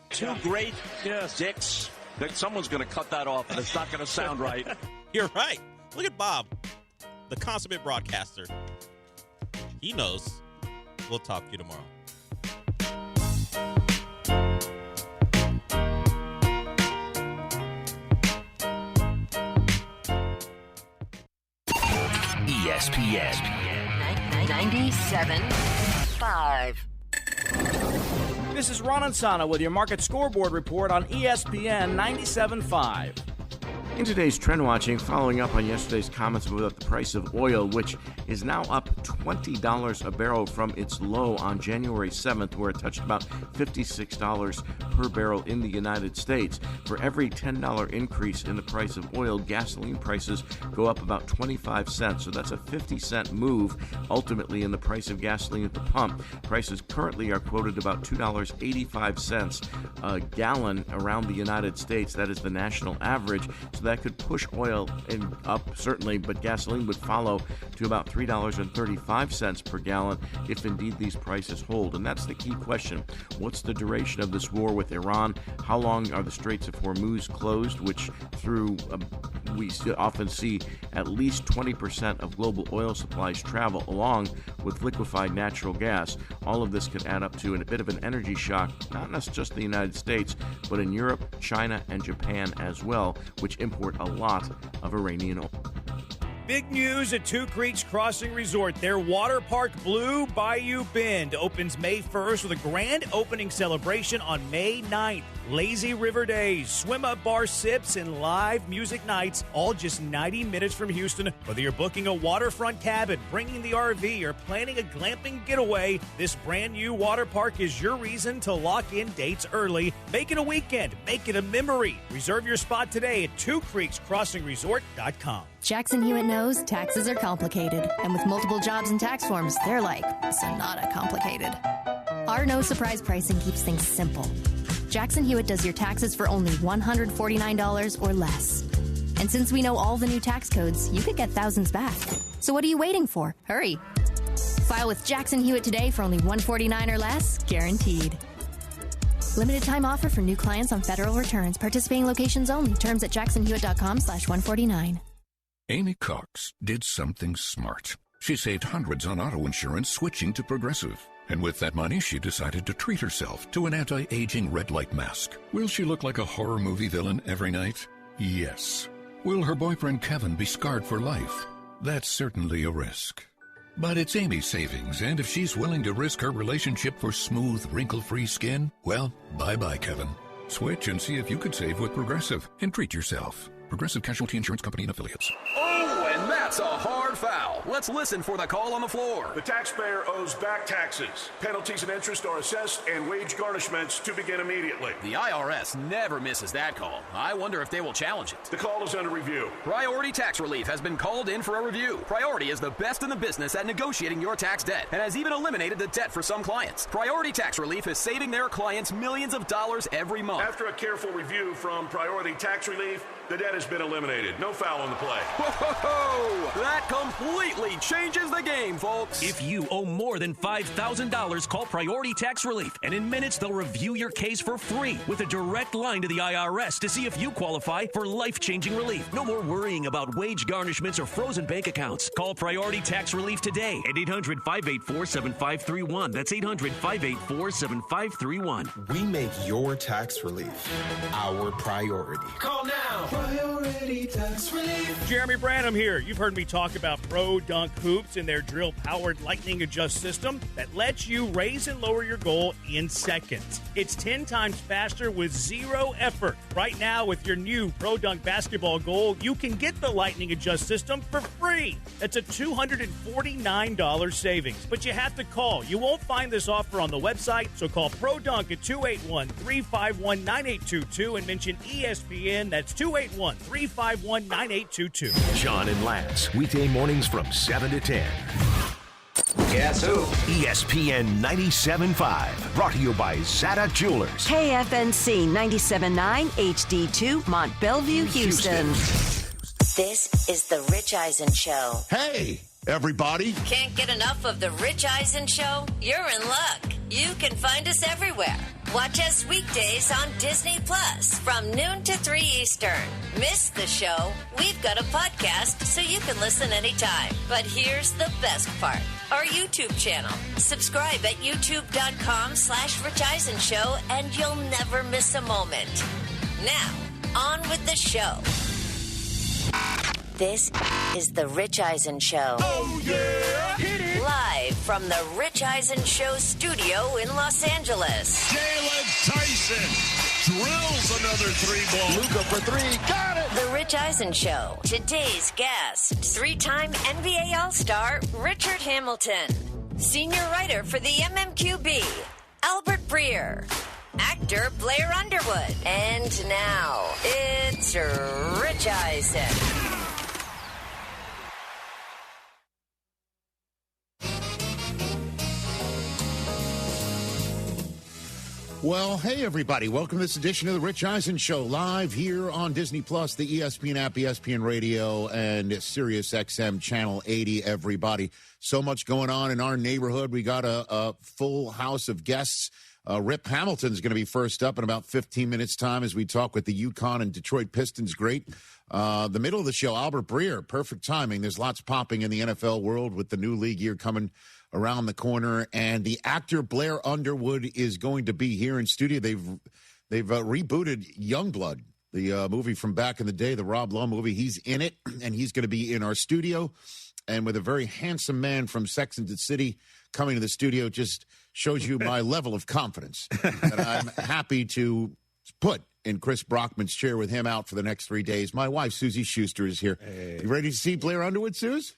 [SPEAKER 21] Two great dicks that someone's going to cut that off, and it's not going to sound right.
[SPEAKER 2] You're right. Look at Bob, the consummate broadcaster. He knows. We'll talk to you tomorrow.
[SPEAKER 3] ESPN
[SPEAKER 4] 97.5.
[SPEAKER 8] This is Ron Ansana with your market scoreboard report on ESPN 97.5.
[SPEAKER 9] In today's trend watching, following up on yesterday's comments about the price of oil, which is now up $20 a barrel from its low on January 7th, where it touched about $56 per barrel in the United States. For every $10 increase in the price of oil, gasoline prices go up about 25 cents. So that's a 50-cent move ultimately in the price of gasoline at the pump. Prices currently are quoted about $2.85 a gallon around the United States. That is the national average. So that could push oil up, certainly, but gasoline would follow to about $3.35 per gallon if indeed these prices hold. And that's the key question. What's the duration of this war with Iran? How long are the Straits of Hormuz closed, which through we often see at least 20% of global oil supplies travel along with liquefied natural gas. All of this could add up to a bit of an energy shock, not just the United States, but in Europe, China, and Japan as well, which import a lot of Iranian oil.
[SPEAKER 23] Big news at Two Creeks Crossing Resort. Their water park Blue Bayou Bend opens May 1st with a grand opening celebration on May 9th. Lazy River Days, swim-up bar sips, and live music nights, all just 90 minutes from Houston. Whether you're booking a waterfront cabin, bringing the RV, or planning a glamping getaway, this brand new water park is your reason to lock in dates early. Make it a weekend. Make it a memory. Reserve your spot today at twocreekscrossingresort.com.
[SPEAKER 24] Jackson Hewitt knows taxes are complicated, and with multiple jobs and tax forms, they're like Sonata complicated. Our no surprise pricing keeps things simple. Jackson Hewitt does your taxes for only $149 or less. And since we know all the new tax codes, you could get thousands back. So what are you waiting for? Hurry. File with Jackson Hewitt today for only $149 or less, guaranteed. Limited time offer for new clients on federal returns. Participating locations only. Terms at jacksonhewitt.com/149.
[SPEAKER 25] Amy Cox did something smart. She saved hundreds on auto insurance switching to Progressive. And with that money, she decided to treat herself to an anti-aging red light mask. Will she look like a horror movie villain every night? Yes. Will her boyfriend Kevin be scarred for life? That's certainly a risk. But it's Amy's savings, and if she's willing to risk her relationship for smooth, wrinkle-free skin, well, bye-bye, Kevin. Switch and see if you could save with Progressive and treat yourself. Progressive Casualty Insurance Company and Affiliates.
[SPEAKER 26] Oh, and that's a hard foul. Let's listen for the call on the floor.
[SPEAKER 27] The taxpayer owes back taxes. Penalties and interest are assessed and wage garnishments to begin immediately.
[SPEAKER 26] The IRS never misses that call. I wonder if they will challenge it.
[SPEAKER 27] The call is under review.
[SPEAKER 26] Priority Tax Relief has been called in for a review. Priority is the best in the business at negotiating your tax debt and has even eliminated the debt for some clients. Priority Tax Relief is saving their clients millions of dollars every month.
[SPEAKER 27] After a careful review from Priority Tax Relief, the debt has been eliminated. No foul on the play.
[SPEAKER 26] Whoa! That completely changes the game, folks.
[SPEAKER 28] If you owe more than $5,000, call Priority Tax Relief, and in minutes they'll review your case for free with a direct line to the IRS to see if you qualify for life-changing relief. No more worrying about wage garnishments or frozen bank accounts. Call Priority Tax Relief today at 800-584-7531. That's 800-584-7531.
[SPEAKER 29] We make your tax relief our priority.
[SPEAKER 23] Call now. Priority Tax Relief. Jeremy Branham here. You've heard me talk about Pro Dunk Hoops and their drill-powered lightning adjust system that lets you raise and lower your goal in seconds. It's 10 times faster with zero effort. Right now, with your new Pro Dunk basketball goal, you can get the lightning adjust system for free. That's a $249 savings. But you have to call. You won't find this offer on the website, so call Pro Dunk at 281-351-9822 and mention ESPN. That's 281-351-9822.
[SPEAKER 3] John and Lance, weekday mornings from 7 to 10.
[SPEAKER 4] Guess who?
[SPEAKER 3] ESPN 97.5, brought to you by Zada Jewelers.
[SPEAKER 4] KFNC 97.9 HD2 Mont Bellevue, Houston. This is the Rich Eisen Show.
[SPEAKER 30] Hey, everybody.
[SPEAKER 4] Can't get enough of the Rich Eisen Show? You're in luck. You can find us everywhere. Watch us weekdays on Disney Plus from noon to 3 Eastern. Miss the show? We've got a podcast so you can listen anytime. But here's the best part. Our YouTube channel. Subscribe at youtube.com/Rich Eisen Show and you'll never miss a moment. Now, on with the show. This is The Rich Eisen Show.
[SPEAKER 21] Oh, yeah. Hit it.
[SPEAKER 4] Live from The Rich Eisen Show studio in Los Angeles.
[SPEAKER 21] Jalen Tyson drills another 3-ball. Luka for 3. Got it.
[SPEAKER 4] The Rich Eisen Show. Today's guest, 3-time NBA All-Star Richard Hamilton. Senior writer for the MMQB, Albert Breer. Actor Blair Underwood. And now, it's Rich Eisen.
[SPEAKER 1] Well, hey, everybody. Welcome to this edition of The Rich Eisen Show, live here on Disney Plus, the ESPN app, ESPN Radio, and Sirius XM Channel 80, everybody. So much going on in our neighborhood. We got a full house of guests. Rip Hamilton's going to be first up in about 15 minutes' time as we talk with the UConn and Detroit Pistons great. The middle of the show, Albert Breer, perfect timing. There's lots popping in the NFL world with the new league year coming around the corner, and the actor Blair Underwood is going to be here in studio. They've rebooted Youngblood, the movie from back in the day, the Rob Lowe movie. He's in it, and he's going to be in our studio. And with a very handsome man from Sex and the City coming to the studio, just shows you my level of confidence that I'm happy to put in Chris Brockman's chair with him out for the next 3 days. My wife, Susie Schuster, is here. Hey. You ready to see Blair Underwood, Suze?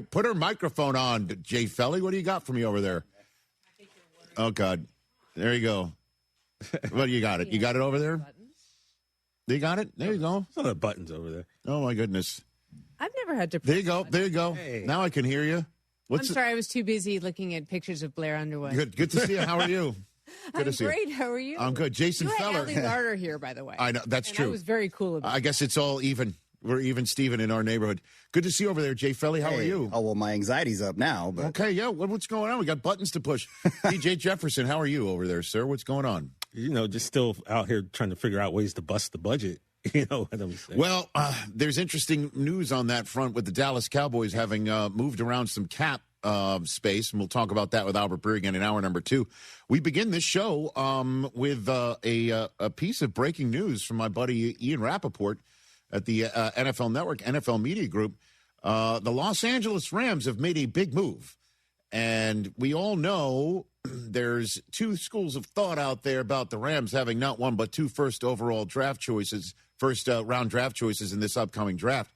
[SPEAKER 1] Put her microphone on, Jay Felly. What do you got for me over there? Oh, God. There you go. Well, you got it. You got it over there? You got it? There you go.
[SPEAKER 5] Some of the buttons over there.
[SPEAKER 1] Oh, my goodness.
[SPEAKER 10] I've never had to.
[SPEAKER 1] There you go. There you go. Hey. Now I can hear you.
[SPEAKER 10] I'm sorry. I was too busy looking at pictures of Blair Underwood.
[SPEAKER 1] Good to see you. How are you?
[SPEAKER 10] Good to see great. You. How are you?
[SPEAKER 1] I'm good. Jason Feller.
[SPEAKER 10] You had Allie Larder here, by the way.
[SPEAKER 1] I know. That's true.
[SPEAKER 10] I was very cool about it.
[SPEAKER 1] I guess it's all even. We're even, Steven, in our neighborhood. Good to see you over there, Jay Felly. How are you?
[SPEAKER 11] Oh, well, my anxiety's up now. But
[SPEAKER 1] okay, yeah. What's going on? We got buttons to push. DJ Jefferson, how are you over there, sir? What's going on?
[SPEAKER 5] You know, just still out here trying to figure out ways to bust the budget. You know what I'm saying?
[SPEAKER 1] Well, there's interesting news on that front with the Dallas Cowboys having moved around some cap space, and we'll talk about that with Albert Breer again in hour number 2. We begin this show with a piece of breaking news from my buddy Ian Rappaport at the NFL Network, NFL Media Group. The Los Angeles Rams have made a big move. And we all know there's 2 schools of thought out there about the Rams having not 1 but 2 first round draft choices in this upcoming draft,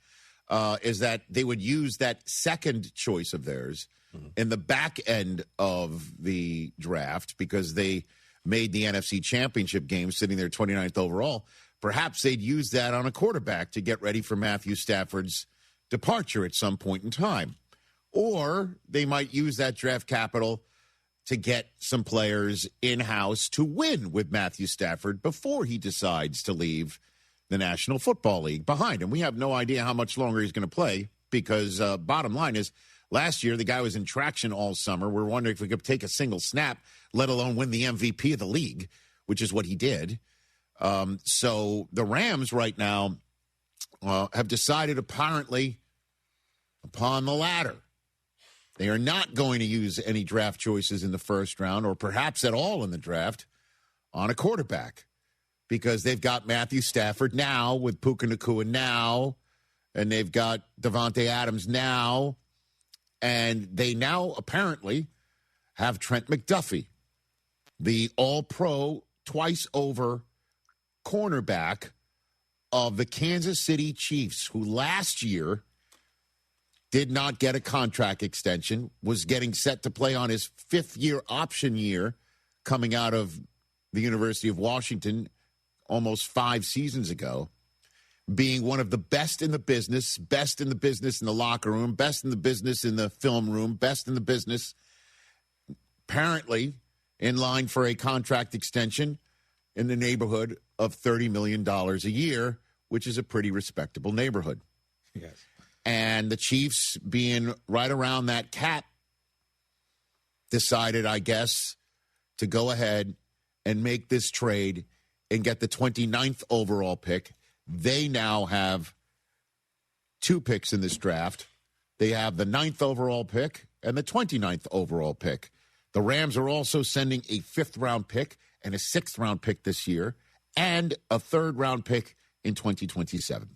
[SPEAKER 1] is that they would use that second choice of theirs in the back end of the draft because they made the NFC Championship game sitting there 29th overall. Perhaps they'd use that on a quarterback to get ready for Matthew Stafford's departure at some point in time. Or they might use that draft capital to get some players in-house to win with Matthew Stafford before he decides to leave the National Football League behind him. We have no idea how much longer he's going to play because bottom line is last year the guy was in traction all summer. We're wondering if we could take a single snap, let alone win the MVP of the league, which is what he did. So the Rams right now have decided apparently upon the latter. They are not going to use any draft choices in the first round or perhaps at all in the draft on a quarterback because they've got Matthew Stafford now with Puka Nacua now, and they've got Devontae Adams now, and they now apparently have Trent McDuffie, the all-pro, twice-over cornerback of the Kansas City Chiefs, who last year did not get a contract extension, was getting set to play on his 5th-year option year coming out of the University of Washington almost 5 seasons ago, being one of the best in the business in the locker room, best in the business in the film room, best in the business, apparently in line for a contract extension in the neighborhood of $30 million a year, which is a pretty respectable neighborhood.
[SPEAKER 5] Yes.
[SPEAKER 1] And the Chiefs, being right around that cap, decided, I guess, to go ahead and make this trade and get the 29th overall pick. They now have 2 picks in this draft. They have the 9th overall pick and the 29th overall pick. The Rams are also sending a 5th-round pick and a 6th-round pick this year and a 3rd-round pick in 2027.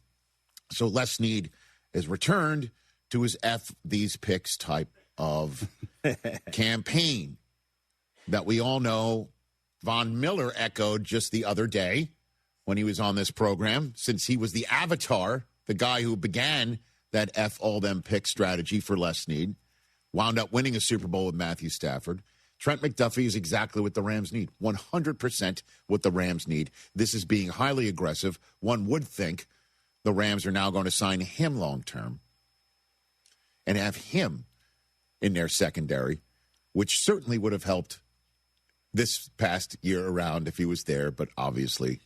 [SPEAKER 1] So Les Snead is returned to his F these picks type of campaign that we all know Von Miller echoed just the other day when he was on this program, since he was the avatar, the guy who began that F all them pick strategy for Les Snead, wound up winning a Super Bowl with Matthew Stafford. Trent McDuffie is exactly what the Rams need, 100% what the Rams need. This is being highly aggressive. One would think the Rams are now going to sign him long-term and have him in their secondary, which certainly would have helped this past year around if he was there. But obviously,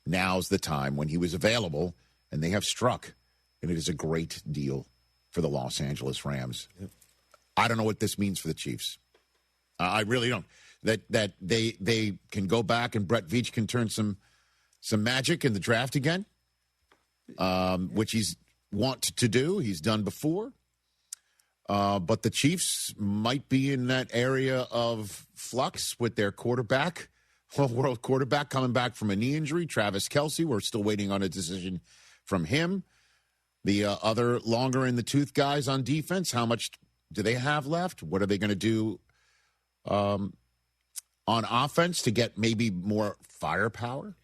[SPEAKER 1] now's the time when he was available, and they have struck, and it is a great deal for the Los Angeles Rams. Yep. I don't know what this means for the Chiefs. I really don't. That they can go back and Brett Veach can turn some magic in the draft again, which he's want to do. He's done before. But the Chiefs might be in that area of flux with their quarterback, world quarterback coming back from a knee injury, Travis Kelce. We're still waiting on a decision from him. The other longer in the tooth guys on defense, how much do they have left? What are they going to do on offense to get maybe more firepower?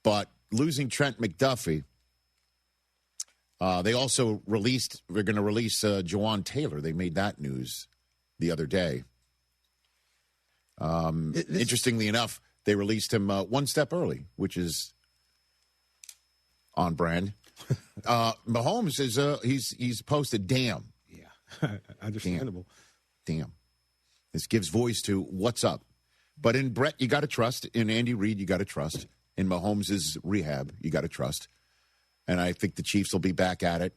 [SPEAKER 1] But losing Trent McDuffie, they also they're going to release Jawan Taylor. They made that news the other day. Interestingly enough, they released him one step early, which is on brand. Mahomes is he's posted, damn.
[SPEAKER 5] Yeah, understandable.
[SPEAKER 1] Damn. This gives voice to what's up. But in Brett, you got to trust. In Andy Reid, you got to trust. In Mahomes' rehab, you got to trust. And I think the Chiefs will be back at it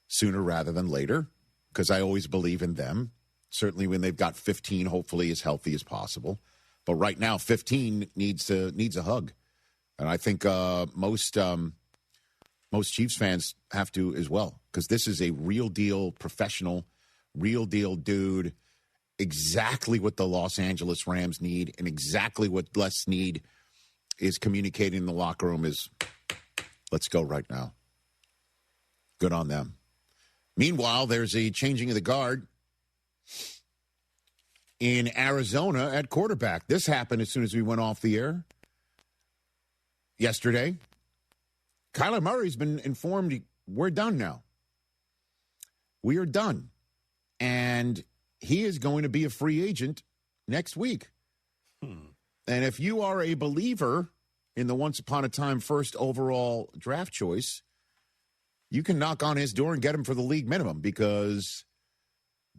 [SPEAKER 1] sooner rather than later, because I always believe in them. Certainly when they've got 15, hopefully as healthy as possible. But right now, 15 needs a hug. And I think most Chiefs fans have to as well, because this is a real deal professional, real deal dude, exactly what the Los Angeles Rams need and exactly what Les Snead is communicating in the locker room is, let's go right now. Good on them. Meanwhile, there's a changing of the guard in Arizona at quarterback. This happened as soon as we went off the air yesterday. Kyler Murray's been informed we're done now. We are done. And he is going to be a free agent next week. And if you are a believer in the once upon a time first overall draft choice, you can knock on his door and get him for the league minimum, because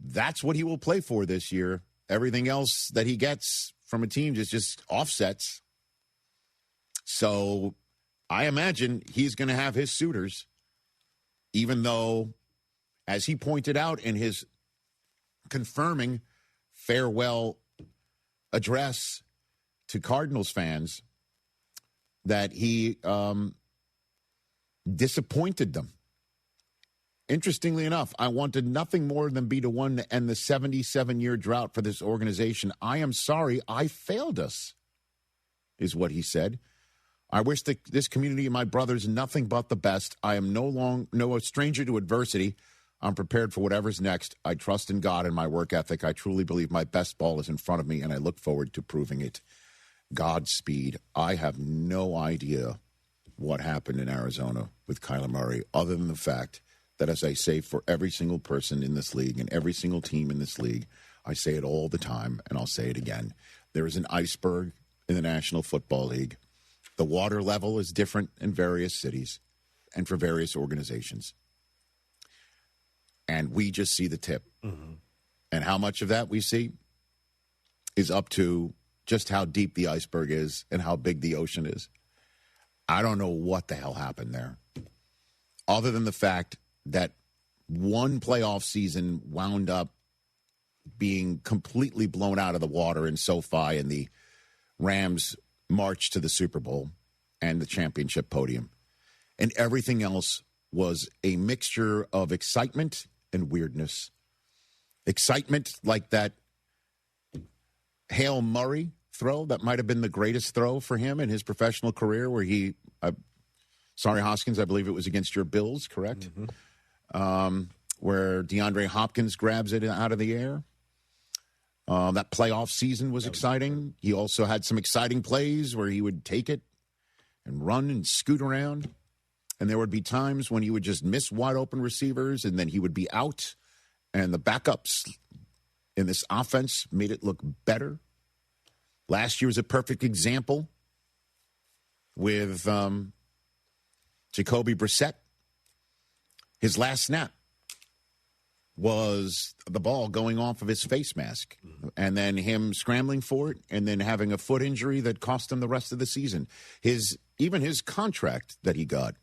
[SPEAKER 1] that's what he will play for this year. Everything else that he gets from a team is just offsets. So I imagine he's going to have his suitors, even though, as he pointed out in his confirming farewell address to Cardinals fans, that he disappointed them. Interestingly enough, I wanted nothing more than be the one to end the 77-year drought for this organization. I am sorry I failed us, is what he said. I wish this community and my brothers nothing but the best. I am no stranger to adversity. I'm prepared for whatever's next. I trust in God and my work ethic. I truly believe my best ball is in front of me, and I look forward to proving it. Godspeed. I have no idea what happened in Arizona with Kyler Murray, other than the fact that, as I say for every single person in this league and every single team in this league, I say it all the time, and I'll say it again. There is an iceberg in the National Football League. The water level is different in various cities and for various organizations. And we just see the tip. Mm-hmm. And how much of that we see is up to just how deep the iceberg is and how big the ocean is. I don't know what the hell happened there, other than the fact that one playoff season wound up being completely blown out of the water in SoFi, and the Rams march to the Super Bowl and the championship podium. And everything else was a mixture of excitement and weirdness. Excitement like that Hail Murray throw that might have been the greatest throw for him in his professional career, where he Sorry, Hoskins, I believe it was against your Bills, correct? Where DeAndre Hopkins grabs it out of the air. That playoff season was exciting. He also had some exciting plays where he would take it and run and scoot around. And there would be times when he would just miss wide open receivers, and then he would be out. And the backups in this offense made it look better. Last year was a perfect example with Jacoby Brissett. His last snap was the ball going off of his face mask, and then him scrambling for it, and then having a foot injury that cost him the rest of the season. Even his contract that he got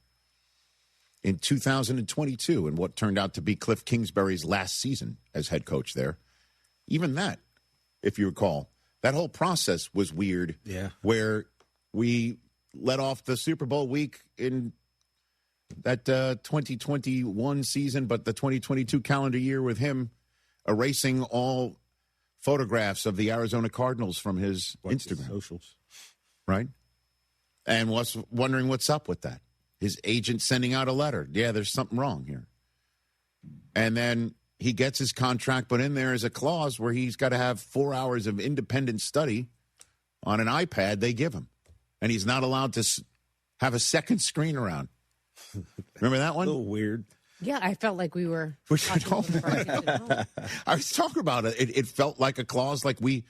[SPEAKER 1] in 2022, and what turned out to be Cliff Kingsbury's last season as head coach there, even that, if you recall, that whole process was weird.
[SPEAKER 5] Yeah.
[SPEAKER 1] Where we let off the Super Bowl week in that 2021 season, but the 2022 calendar year with him erasing all photographs of the Arizona Cardinals from his Instagram.
[SPEAKER 5] Socials.
[SPEAKER 1] Right? And was wondering what's up with that. His agent sending out a letter. Yeah, there's something wrong here. And then he gets his contract, but in there is a clause where he's got to have 4 hours of independent study on an iPad they give him. And he's not allowed to have a second screen around. Remember that one?
[SPEAKER 5] A little weird.
[SPEAKER 10] Yeah, I felt like we were.
[SPEAKER 1] I was talking about it. It felt like a clause, like we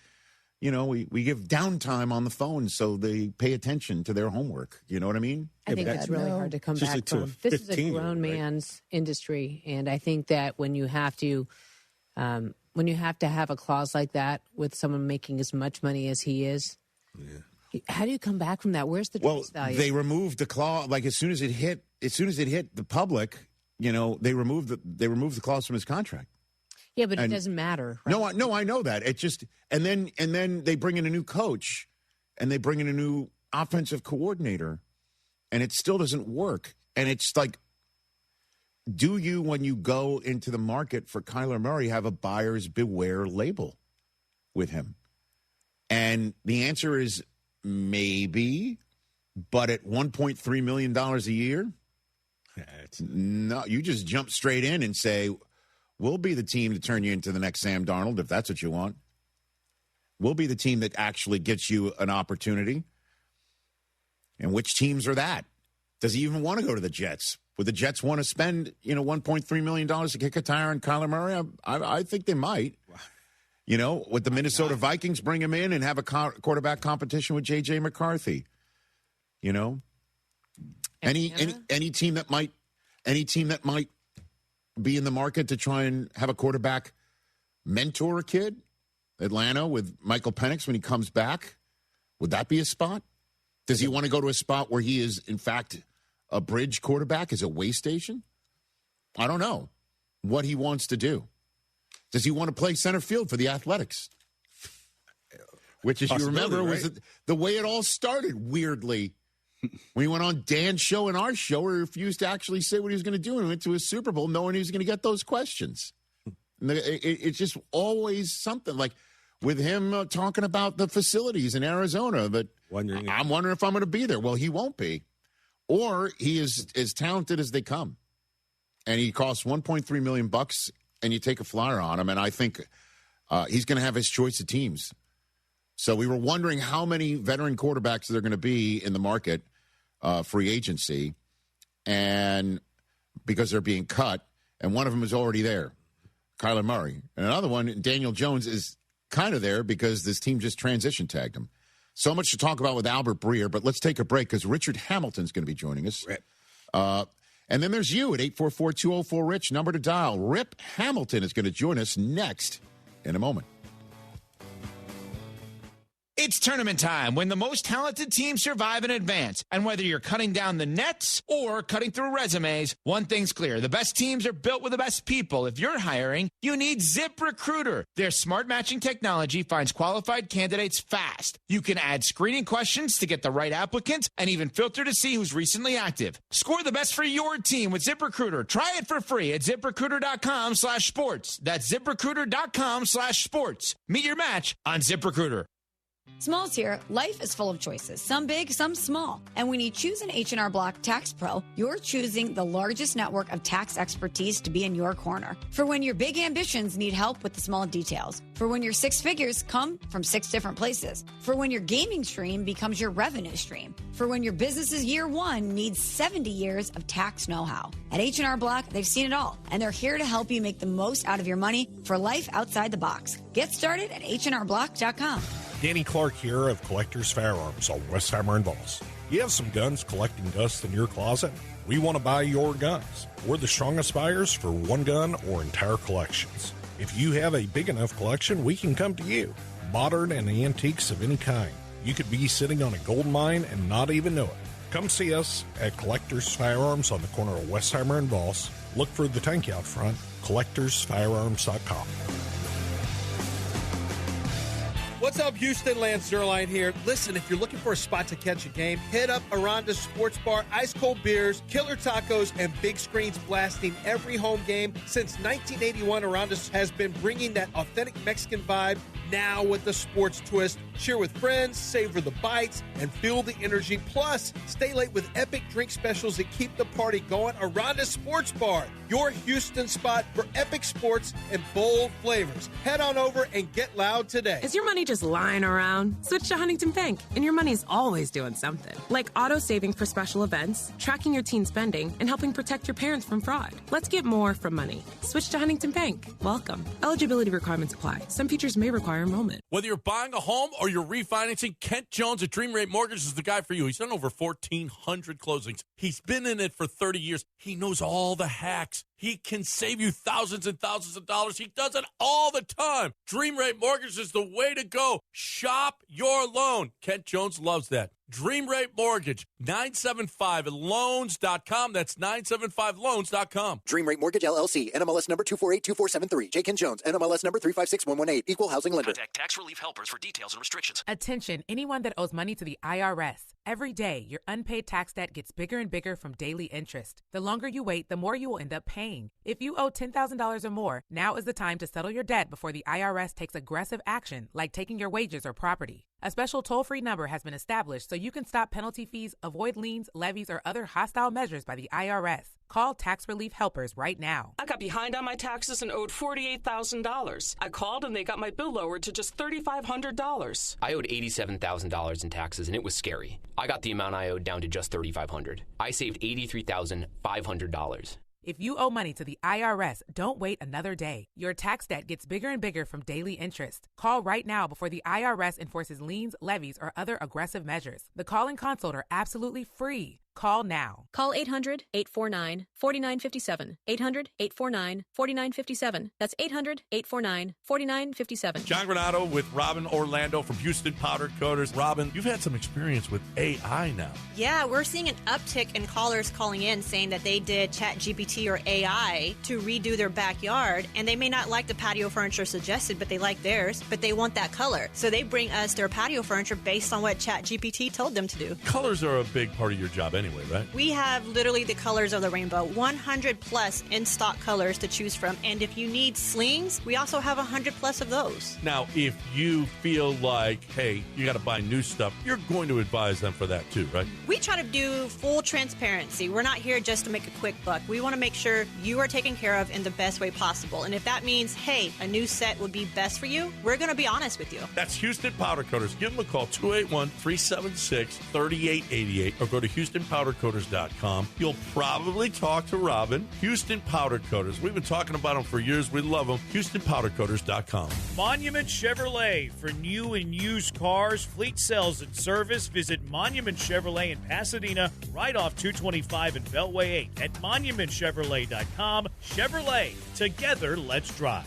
[SPEAKER 1] give downtime on the phone so they pay attention to their homework. You know what I mean?
[SPEAKER 10] I think that's really hard to come back from. This is a grown man's industry, and I think that when you have to have a clause like that with someone making as much money as he is, how do you come back from that? Where's the trace value?
[SPEAKER 1] They removed the clause like as soon as it hit the public. They removed the clause from his contract.
[SPEAKER 10] Yeah, but it doesn't matter. Right?
[SPEAKER 1] No, I know that. It just and then they bring in a new coach and they bring in a new offensive coordinator, and it still doesn't work. And it's like, do you, when you go into the market for Kyler Murray, have a buyer's beware label with him? And the answer is maybe, but at $1.3 million a year, no, you just jump straight in and say, we'll be the team to turn you into the next Sam Darnold, if that's what you want. We'll be the team that actually gets you an opportunity. And which teams are that? Does he even want to go to the Jets? Would the Jets want to spend, $1.3 million to kick a tire on Kyler Murray? I think they might. Would the Minnesota Vikings bring him in and have a quarterback competition with J.J. McCarthy? Any team that might be in the market to try and have a quarterback mentor a kid? Atlanta with Michael Penix when he comes back, would that be a spot? Does he want to go to a spot where he is, in fact, a bridge quarterback, as a way station? I don't know what he wants to do. Does he want to play center field for the Athletics? Which, as you remember, was the way it all started, weirdly. When he went on Dan's show and our show, he refused to actually say what he was going to do and went to a Super Bowl knowing he was going to get those questions. It's just always something. Like with him talking about the facilities in Arizona, but I'm wondering if I'm going to be there. Well, he won't be. Or he is as talented as they come. And he costs $1.3 million, and you take a flyer on him, and I think he's going to have his choice of teams. So we were wondering how many veteran quarterbacks there are going to be in the market, free agency, and because they're being cut, and one of them is already there, Kyler Murray. And another one, Daniel Jones, is kind of there because this team just transition tagged him. So much to talk about with Albert Breer, but let's take a break because Richard Hamilton's going to be joining us. And then there's you at 844-204-RICH, number to dial. Rip Hamilton is going to join us next in a moment.
[SPEAKER 6] It's tournament time when the most talented teams survive and advance. And whether you're cutting down the nets or cutting through resumes, one thing's clear. The best teams are built with the best people. If you're hiring, you need ZipRecruiter. Their smart matching technology finds qualified candidates fast. You can add screening questions to get the right applicants and even filter to see who's recently active. Score the best for your team with ZipRecruiter. Try it for free at ZipRecruiter.com/sports. That's ZipRecruiter.com/sports. Meet your match on ZipRecruiter.
[SPEAKER 7] Smalls here, life is full of choices, some big, some small. And when you choose an H&R Block Tax Pro, you're choosing the largest network of tax expertise to be in your corner. For when your big ambitions need help with the small details. For when your six figures come from 6 different places. For when your gaming stream becomes your revenue stream. For when your business's year one needs 70 years of tax know-how. At H&R Block, they've seen it all, and they're here to help you make the most out of your money for life outside the box. Get started at HRBlock.com.
[SPEAKER 12] Danny Clark here of Collectors Firearms on Westheimer and Voss. You have some guns collecting dust in your closet? We want to buy your guns. We're the strongest buyers for one gun or entire collections. If you have a big enough collection, we can come to you. Modern and antiques of any kind. You could be sitting on a gold mine and not even know it. Come see us at Collectors Firearms on the corner of Westheimer and Voss. Look for the tank out front, collectorsfirearms.com.
[SPEAKER 13] What's up, Houston? Lance Zerline here. Listen, if you're looking for a spot to catch a game, hit up Aranda's Sports Bar, ice cold beers, killer tacos, and big screens blasting every home game. Since 1981, Aranda's has been bringing that authentic Mexican vibe, now with the sports twist. Cheer with friends, savor the bites, and feel the energy. Plus, stay late with epic drink specials that keep the party going. Aranda's Sports Bar, your Houston spot for epic sports and bold flavors. Head on over and get loud today.
[SPEAKER 14] Is your money just lying around? Switch to Huntington Bank, and your money's always doing something. Like auto saving for special events, tracking your teen spending, and helping protect your parents from fraud. Let's get more from money. Switch to Huntington Bank. Welcome. Eligibility requirements apply. Some features may require enrollment.
[SPEAKER 15] Whether you're buying a home or you're refinancing, Kent Jones at Dream Rate Mortgage is the guy for you. He's done over 1,400 closings. He's been in it for 30 years. He knows all the hacks. He can save you thousands and thousands of dollars. He does it all the time. Dream Rate Mortgage is the way to go. Shop your loan. Kent Jones loves that. Dream Rate Mortgage, 975loans.com. That's 975loans.com.
[SPEAKER 17] Dream Rate Mortgage, LLC, NMLS number 2482473. J. Ken Jones, NMLS number 356118. Equal housing lender.
[SPEAKER 28] Contact Tax Relief Helpers for details and restrictions.
[SPEAKER 18] Attention, anyone that owes money to the IRS. Every day, your unpaid tax debt gets bigger and bigger from daily interest. The longer you wait, the more you will end up paying. If you owe $10,000 or more, now is the time to settle your debt before the IRS takes aggressive action, like taking your wages or property. A special toll-free number has been established so you can stop penalty fees, avoid liens, levies, or other hostile measures by the IRS. Call Tax Relief Helpers right now.
[SPEAKER 19] I got behind on my taxes and owed $48,000. I called and they got my bill lowered to just $3,500.
[SPEAKER 20] I owed $87,000 in taxes and it was scary. I got the amount I owed down to just $3,500. I saved $83,500.
[SPEAKER 18] If you owe money to the IRS, don't wait another day. Your tax debt gets bigger and bigger from daily interest. Call right now before the IRS enforces liens, levies, or other aggressive measures. The call and consult are absolutely free. Call now.
[SPEAKER 22] Call 800-849-4957. 800-849-4957. That's 800-849-4957.
[SPEAKER 15] John Granado with Robin Orlando from Houston Powder Coaters. Robin, you've had some experience with AI now.
[SPEAKER 31] Yeah, we're seeing an uptick in callers calling in saying that they did ChatGPT or AI to redo their backyard, and they may not like the patio furniture suggested, but they like theirs, but they want that color. So they bring us their patio furniture based on what ChatGPT told them to do.
[SPEAKER 15] Colors are a big part of your job anyway, right?
[SPEAKER 31] We have literally the colors of the rainbow, 100 plus in-stock colors to choose from. And if you need slings, we also have 100 plus of those.
[SPEAKER 15] Now, if you feel like, hey, you got to buy new stuff, you're going to advise them for that too, right?
[SPEAKER 31] We try to do full transparency. We're not here just to make a quick buck. We want to make sure you are taken care of in the best way possible. And if that means, hey, a new set would be best for you, we're going to be honest with you.
[SPEAKER 15] That's Houston Powder Coaters. Give them a call, 281-376-3888, or go to HoustonPowderCoaters.com. You'll probably talk to Robin. Houston Powder Coaters. We've been talking about them for years. We love them. HoustonPowderCoaters.com.
[SPEAKER 23] Monument Chevrolet. For new and used cars, fleet sales and service, visit Monument Chevrolet in Pasadena, right off 225 and Beltway 8 at MonumentChevrolet.com. Chevrolet. Together, let's drive.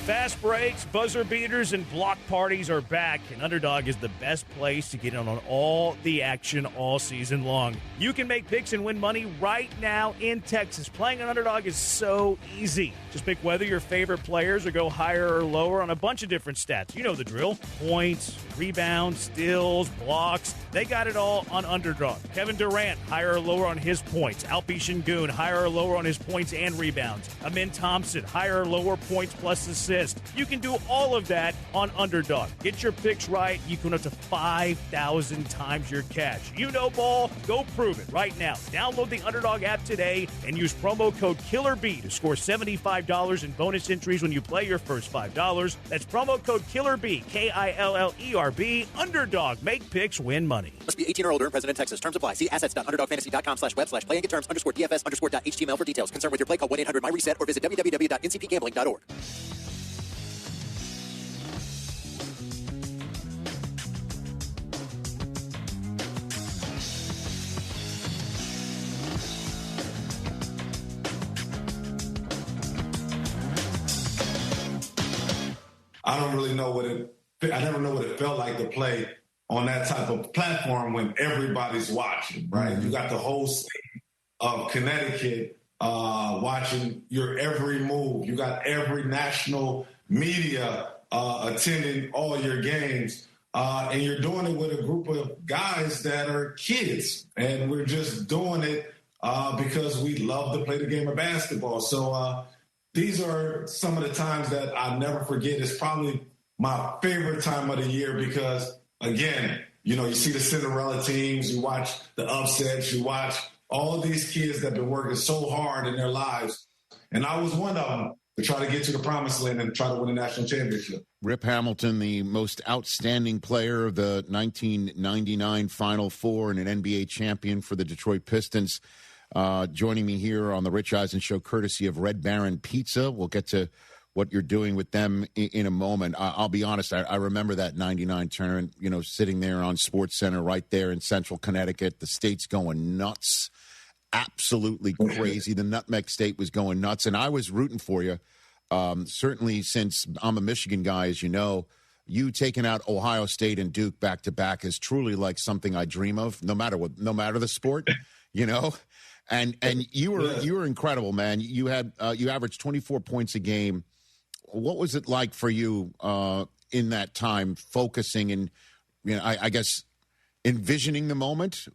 [SPEAKER 23] Fast breaks, buzzer beaters, and block parties are back, and Underdog is the best place to get in on all the action all season long. You can make picks and win money right now in Texas. Playing on Underdog is so easy. Just pick whether your favorite players or go higher or lower on a bunch of different stats. You know the drill. Points, rebounds, steals, blocks. They got it all on Underdog. Kevin Durant, higher or lower on his points. Alpi Şengün, higher or lower on his points and rebounds. Amin Thompson, higher or lower points plus assists. assist. You can do all of that on Underdog. Get your picks right. You can win up to 5,000 times your cash. You know ball. Go prove it right now. Download the Underdog app today and use promo code KILLERB to score $75 in bonus entries when you play your first $5. That's promo code KILLERB, KILLERB. Underdog. Make picks, win money.
[SPEAKER 17] Must be 18 or older in President, Texas. Terms apply. See assets.underdogfantasy.com/web/play and get terms _DFS_.html for details. Concerned with your play, call 1-800-MyReset or visit www.ncpgambling.org.
[SPEAKER 2] I don't really know I never know what it felt like to play on that type of platform when everybody's watching, right? Mm-hmm. You got the whole state of Connecticut watching your every move. You got every national media attending all your games. And you're doing it with a group of guys that are kids. And we're just doing it because we love to play the game of basketball. So these are some of the times that I'll never forget. It's probably my favorite time of the year because, again, you see the Cinderella teams, you watch the upsets, you watch all of these kids that have been working so hard in their lives. And I was one of them to try to get to the promised land and try to win a national championship.
[SPEAKER 1] Rip Hamilton, the most outstanding player of the 1999 Final Four and an NBA champion for the Detroit Pistons, joining me here on the Rich Eisen Show, courtesy of Red Baron Pizza. We'll get to what you're doing with them in a moment. I'll be honest, I remember that 99 tournament, sitting there on SportsCenter right there in central Connecticut. The state's going nuts, absolutely crazy. The Nutmeg State was going nuts, and I was rooting for you. Certainly since I'm a Michigan guy, as you know, you taking out Ohio State and Duke back-to-back is truly like something I dream of, no matter the sport, And you were incredible, man. You averaged 24 points a game. What was it like for you in that time, focusing and I guess envisioning the moment?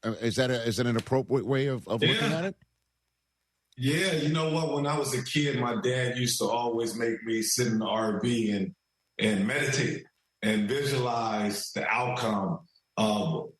[SPEAKER 1] Is that an appropriate way of looking at it?
[SPEAKER 2] Yeah, you know what? When I was a kid, my dad used to always make me sit in the RV and meditate and visualize the outcome of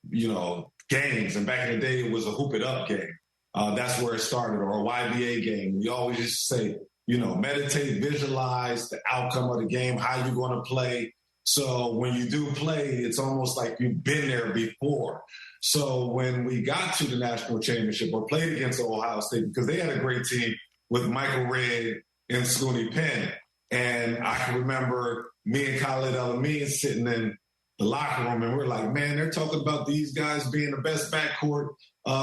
[SPEAKER 2] games. And back in the day, it was a hoop it up game. That's where it started, or a YBA game. We always used to say, meditate, visualize the outcome of the game, how you're going to play. So when you do play, it's almost like you've been there before. So when we got to the national championship or played against Ohio State, because they had a great team with Michael Redd and Scooney Penn. And I can remember me and Khalid El-Amin sitting in the locker room, and we're like, man, they're talking about these guys being the best backcourt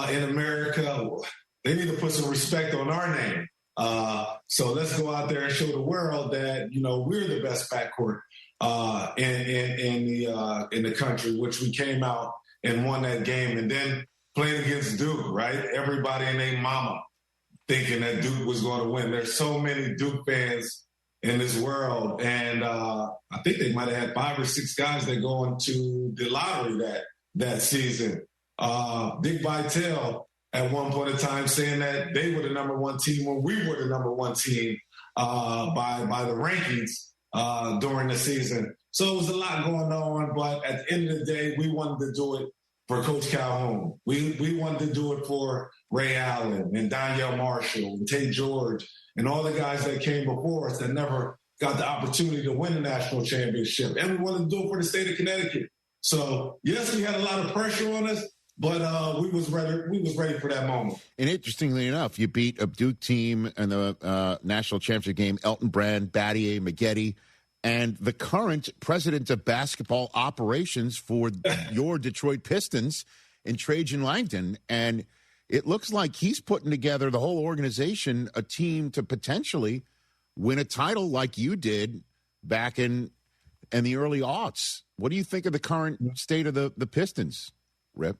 [SPEAKER 2] in America. They need to put some respect on our name. So let's go out there and show the world that, we're the best backcourt in the country, which we came out and won that game. And then playing against Duke, right? Everybody and their mama thinking that Duke was going to win. There's so many Duke fans in this world. And I think they might have had 5 or 6 guys that go into the lottery that season. Dick Vitale at one point in time saying that they were the number one team when we were the number one team by the rankings during the season. So it was a lot going on, but at the end of the day, we wanted to do it for Coach Calhoun. We wanted to do it for Ray Allen and Donyell Marshall and Tate George and all the guys that came before us that never got the opportunity to win a national championship. And we wanted to do it for the state of Connecticut. So, yes, we had a lot of pressure on us, but we was ready for that moment.
[SPEAKER 1] And interestingly enough, you beat a Duke team in the national championship game, Elton Brand, Battier, Maggette, and the current president of basketball operations for your Detroit Pistons in Trajan Langdon. And it looks like he's putting together the whole organization, a team to potentially win a title like you did back in the early aughts. What do you think of the current state of the Pistons, Rip?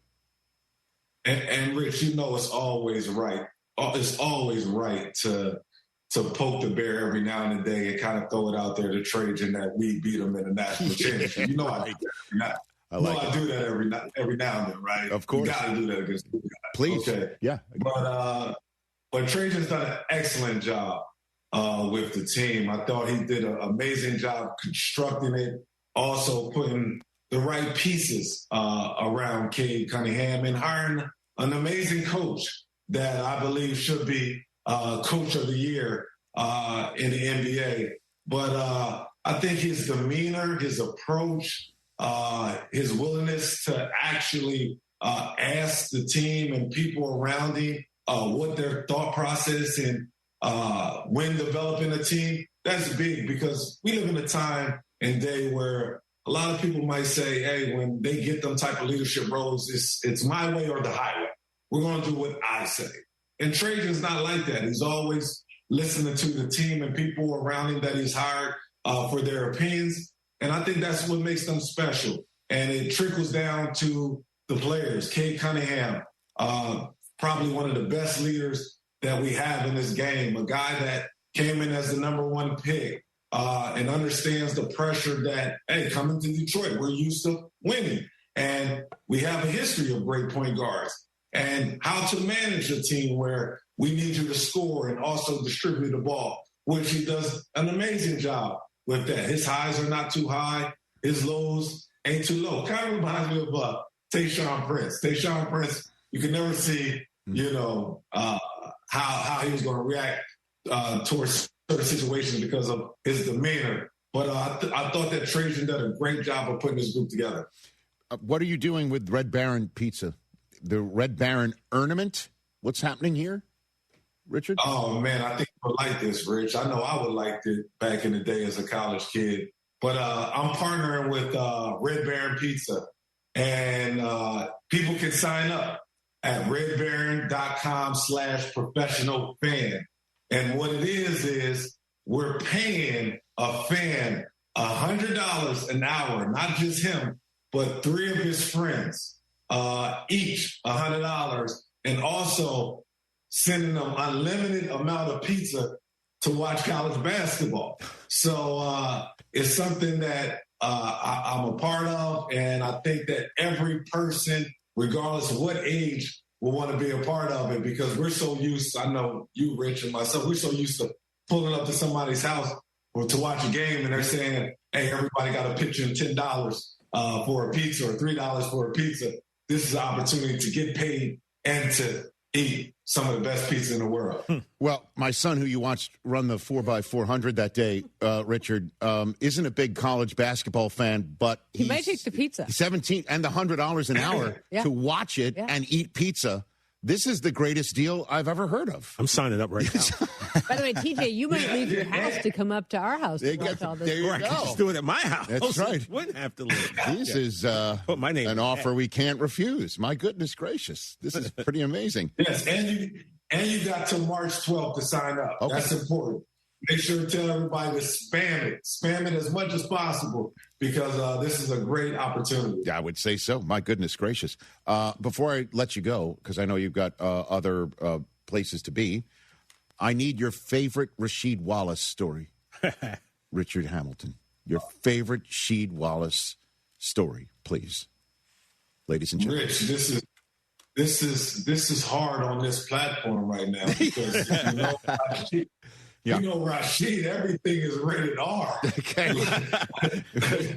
[SPEAKER 2] And Rich, it's always right. It's always right to poke the bear every now and then and kind of throw it out there to Trajan that we beat them in the national championship. I do that every night. I do that every now and then, right?
[SPEAKER 1] Of course.
[SPEAKER 2] You got to do that against the guys.
[SPEAKER 1] Please.
[SPEAKER 2] Okay.
[SPEAKER 1] Yeah.
[SPEAKER 2] But Trajan's done an excellent job with the team. I thought he did an amazing job constructing it, also putting the right pieces around Cade Cunningham and hiring an amazing coach that I believe should be Coach of the Year in the NBA. But I think his demeanor, his approach, his willingness to actually ask the team and people around him what their thought process and when developing a team, that's big, because we live in a time and day where a lot of people might say, hey, when they get them type of leadership roles, it's my way or the highway. We're going to do what I say. And Trajan's not like that. He's always listening to the team and people around him that he's hired for their opinions. And I think that's what makes them special. And it trickles down to the players. Cade Cunningham, probably one of the best leaders that we have in this game, a guy that came in as the number one pick and understands the pressure that, hey, coming to Detroit, we're used to winning. And we have a history of great point guards and how to manage a team where we need you to score and also distribute the ball, which he does an amazing job with that. His highs are not too high. His lows ain't too low. Kind of reminds me of Tayshaun Prince. Tayshaun Prince, you can never see, how he was going to react towards certain situations because of his demeanor. But I thought that Trajan did a great job of putting this group together.
[SPEAKER 1] What are you doing with Red Baron Pizza? The Red Baron ornament? What's happening here, Richard?
[SPEAKER 2] Oh, man, I think you would like this, Rich. I know I would like it back in the day as a college kid. But I'm partnering with Red Baron Pizza. And people can sign up at redbaron.com/professional fan. And what it is we're paying a fan $100 an hour, not just him, but 3 of his friends, each $100, and also sending them unlimited amount of pizza to watch college basketball. So it's something that I'm a part of, and I think that every person, regardless of what age, will want to be a part of it, because we're so used, I know you, Rich, and myself, we're so used to pulling up to somebody's house or to watch a game, and they're saying, hey, everybody got to pitch in $10 for a pizza or $3 for a pizza. This is an opportunity to get paid and to eat some of the best pizza in the world.
[SPEAKER 1] Well, my son, who you watched run the 4x400 that day, Richard, isn't a big college basketball fan, but
[SPEAKER 10] he might take the pizza.
[SPEAKER 1] 17 and the $100 an hour to watch it and eat pizza. This is the greatest deal I've ever heard of.
[SPEAKER 5] I'm signing up right now.
[SPEAKER 10] By the way, TJ, you might leave your house to come up to our house to watch all this.
[SPEAKER 1] There you
[SPEAKER 5] go. Just do it at my house.
[SPEAKER 1] That's right.
[SPEAKER 5] Wouldn't have to leave.
[SPEAKER 1] This is
[SPEAKER 5] put my name
[SPEAKER 1] an offer we can't refuse. My goodness gracious. This is pretty amazing.
[SPEAKER 2] Yes, and you got till March 12th to sign up. Okay. That's important. Make sure to tell everybody to spam it. Spam it as much as possible, because this is a great opportunity.
[SPEAKER 1] Yeah, I would say so. My goodness gracious. Before I let you go, because I know you've got other places to be, I need your favorite Rasheed Wallace story. Richard Hamilton, your favorite Rasheed Wallace story, please. Ladies and gentlemen.
[SPEAKER 2] Rich, this is hard on this platform right now, because you know, Rasheed, everything is rated R.
[SPEAKER 1] Okay.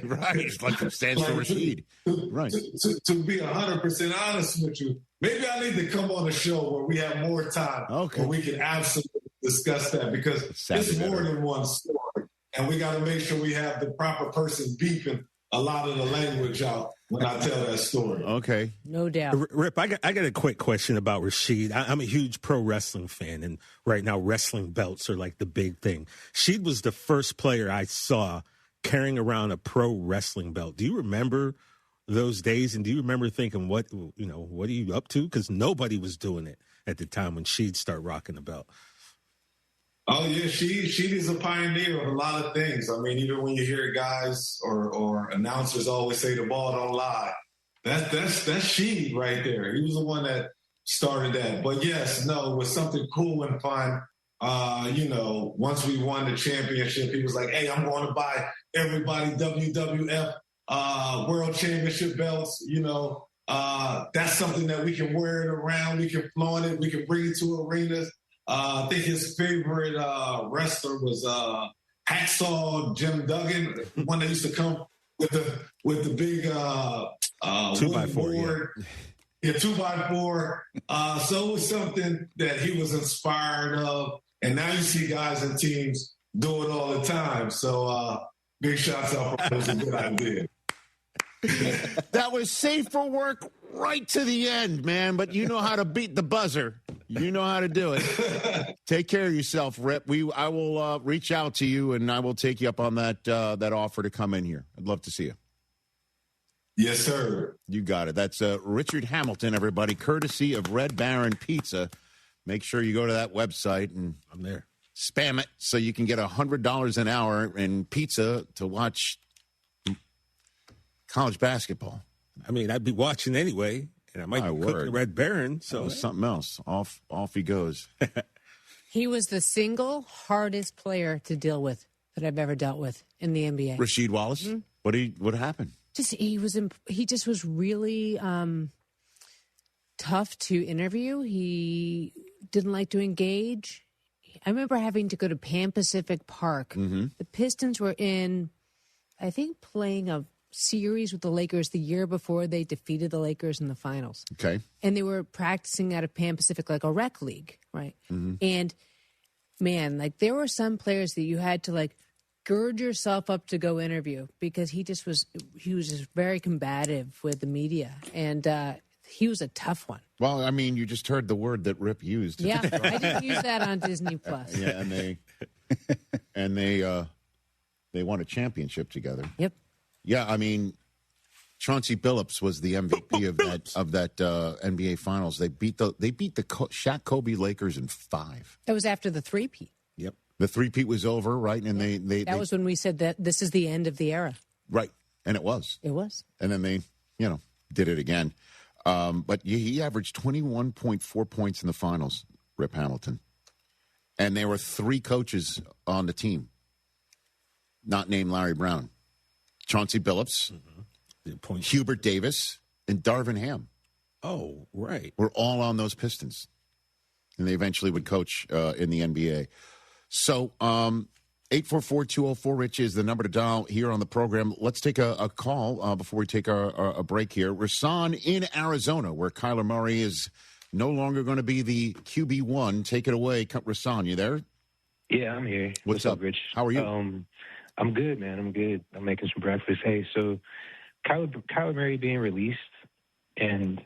[SPEAKER 1] Right. It's like it stands for Rasheed. Right.
[SPEAKER 2] To be 100% honest with you, maybe I need to come on a show where we have more time.
[SPEAKER 1] Okay.
[SPEAKER 2] Where we can absolutely discuss that, because it's more than one story. And we got to make sure we have the proper person beeping a lot of the language out when I tell that story.
[SPEAKER 1] Okay.
[SPEAKER 10] No doubt.
[SPEAKER 5] Rip, I got a quick question about Rasheed. I'm a huge pro wrestling fan, and right now wrestling belts are like the big thing. Rasheed was the first player I saw carrying around a pro wrestling belt. Do you remember those days? And do you remember thinking, what are you up to? Because nobody was doing it at the time when Sheed started rocking the belt.
[SPEAKER 2] Oh, yeah, Sheed is a pioneer of a lot of things. I mean, even when you hear guys or announcers always say the ball don't lie, that's Sheed right there. He was the one that started that. But yes, it was something cool and fun. Once we won the championship, he was like, hey, I'm going to buy everybody WWF World Championship belts. That's something that we can wear it around. We can flaunt it. We can bring it to arenas. I think his favorite wrestler was Hacksaw Jim Duggan, one that used to come with the big
[SPEAKER 5] 2x4
[SPEAKER 2] board. Yeah, 2x4. So it was something that he was inspired of. And now you see guys and teams do it all the time. So big shots out for it was a good idea.
[SPEAKER 1] That was safe for work right to the end, man. But you know how to beat the buzzer. You know how to do it. Take care of yourself, Rip. I will reach out to you, and I will take you up on that offer to come in here. I'd love to see you.
[SPEAKER 2] Yes, sir.
[SPEAKER 1] You got it. That's Richard Hamilton, everybody, courtesy of Red Baron Pizza. Make sure you go to that website and
[SPEAKER 5] I'm there.
[SPEAKER 1] Spam it so you can get $100 an hour in pizza to watch college basketball.
[SPEAKER 5] I mean, I'd be watching anyway, and I might be cooking Red Baron. So
[SPEAKER 1] something else. Off he goes.
[SPEAKER 10] He was the single hardest player to deal with that I've ever dealt with in the NBA.
[SPEAKER 1] Rasheed Wallace. Mm-hmm. What happened?
[SPEAKER 10] He just was really tough to interview. He didn't like to engage. I remember having to go to Pan Pacific Park.
[SPEAKER 1] Mm-hmm.
[SPEAKER 10] The Pistons were playing a series with the Lakers the year before they defeated the Lakers in the finals.
[SPEAKER 1] Okay.
[SPEAKER 10] And they were practicing out of Pan Pacific like a rec league, right?
[SPEAKER 1] Mm-hmm.
[SPEAKER 10] And, man, there were some players that you had to, gird yourself up to go interview because he was just very combative with the media. And he was a tough one.
[SPEAKER 1] Well, I mean, you just heard the word that Rip used.
[SPEAKER 10] Yeah, I didn't use that on Disney Plus.
[SPEAKER 1] Yeah, and they won a championship together.
[SPEAKER 10] Yep.
[SPEAKER 1] Yeah, I mean, Chauncey Billups was the MVP of that NBA Finals. They beat the Shaq Kobe Lakers in 5.
[SPEAKER 10] That was after the three-peat.
[SPEAKER 1] Yep. The three-peat was over, right? And
[SPEAKER 10] that was when we said that this is the end of the era.
[SPEAKER 1] Right. And it was.
[SPEAKER 10] It was.
[SPEAKER 1] And then they, did it again. But he averaged 21.4 points in the finals, Rip Hamilton. And there were 3 coaches on the team, not named Larry Brown. Chauncey Billups, Hubert Davis, and Darvin Ham.
[SPEAKER 5] Oh, right.
[SPEAKER 1] Were all on those Pistons. And they eventually would coach in the NBA. So 844-204-RICH is the number to dial here on the program. Let's take a call before we take a break here. Rasan in Arizona, where Kyler Murray is no longer going to be the QB1. Take it away, Rasan. You there?
[SPEAKER 3] Yeah, I'm here.
[SPEAKER 1] What's up,
[SPEAKER 3] Rich?
[SPEAKER 1] How are you?
[SPEAKER 3] I'm good, man. I'm good. I'm making some breakfast. Hey, so Kyler Murray being released, and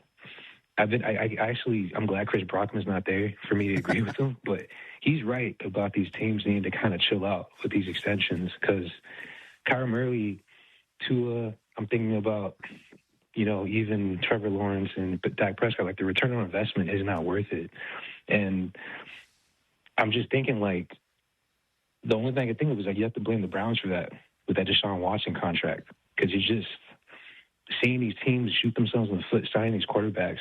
[SPEAKER 3] I'm glad Chris Brockman's not there for me to agree with him, but he's right about these teams needing to kind of chill out with these extensions because Kyler Murray, Tua, I'm thinking about, even Trevor Lawrence and Dak Prescott, the return on investment is not worth it. And I'm just thinking, the only thing I can think of is you have to blame the Browns for that with that Deshaun Watson contract because you're just seeing these teams shoot themselves in the foot, signing these quarterbacks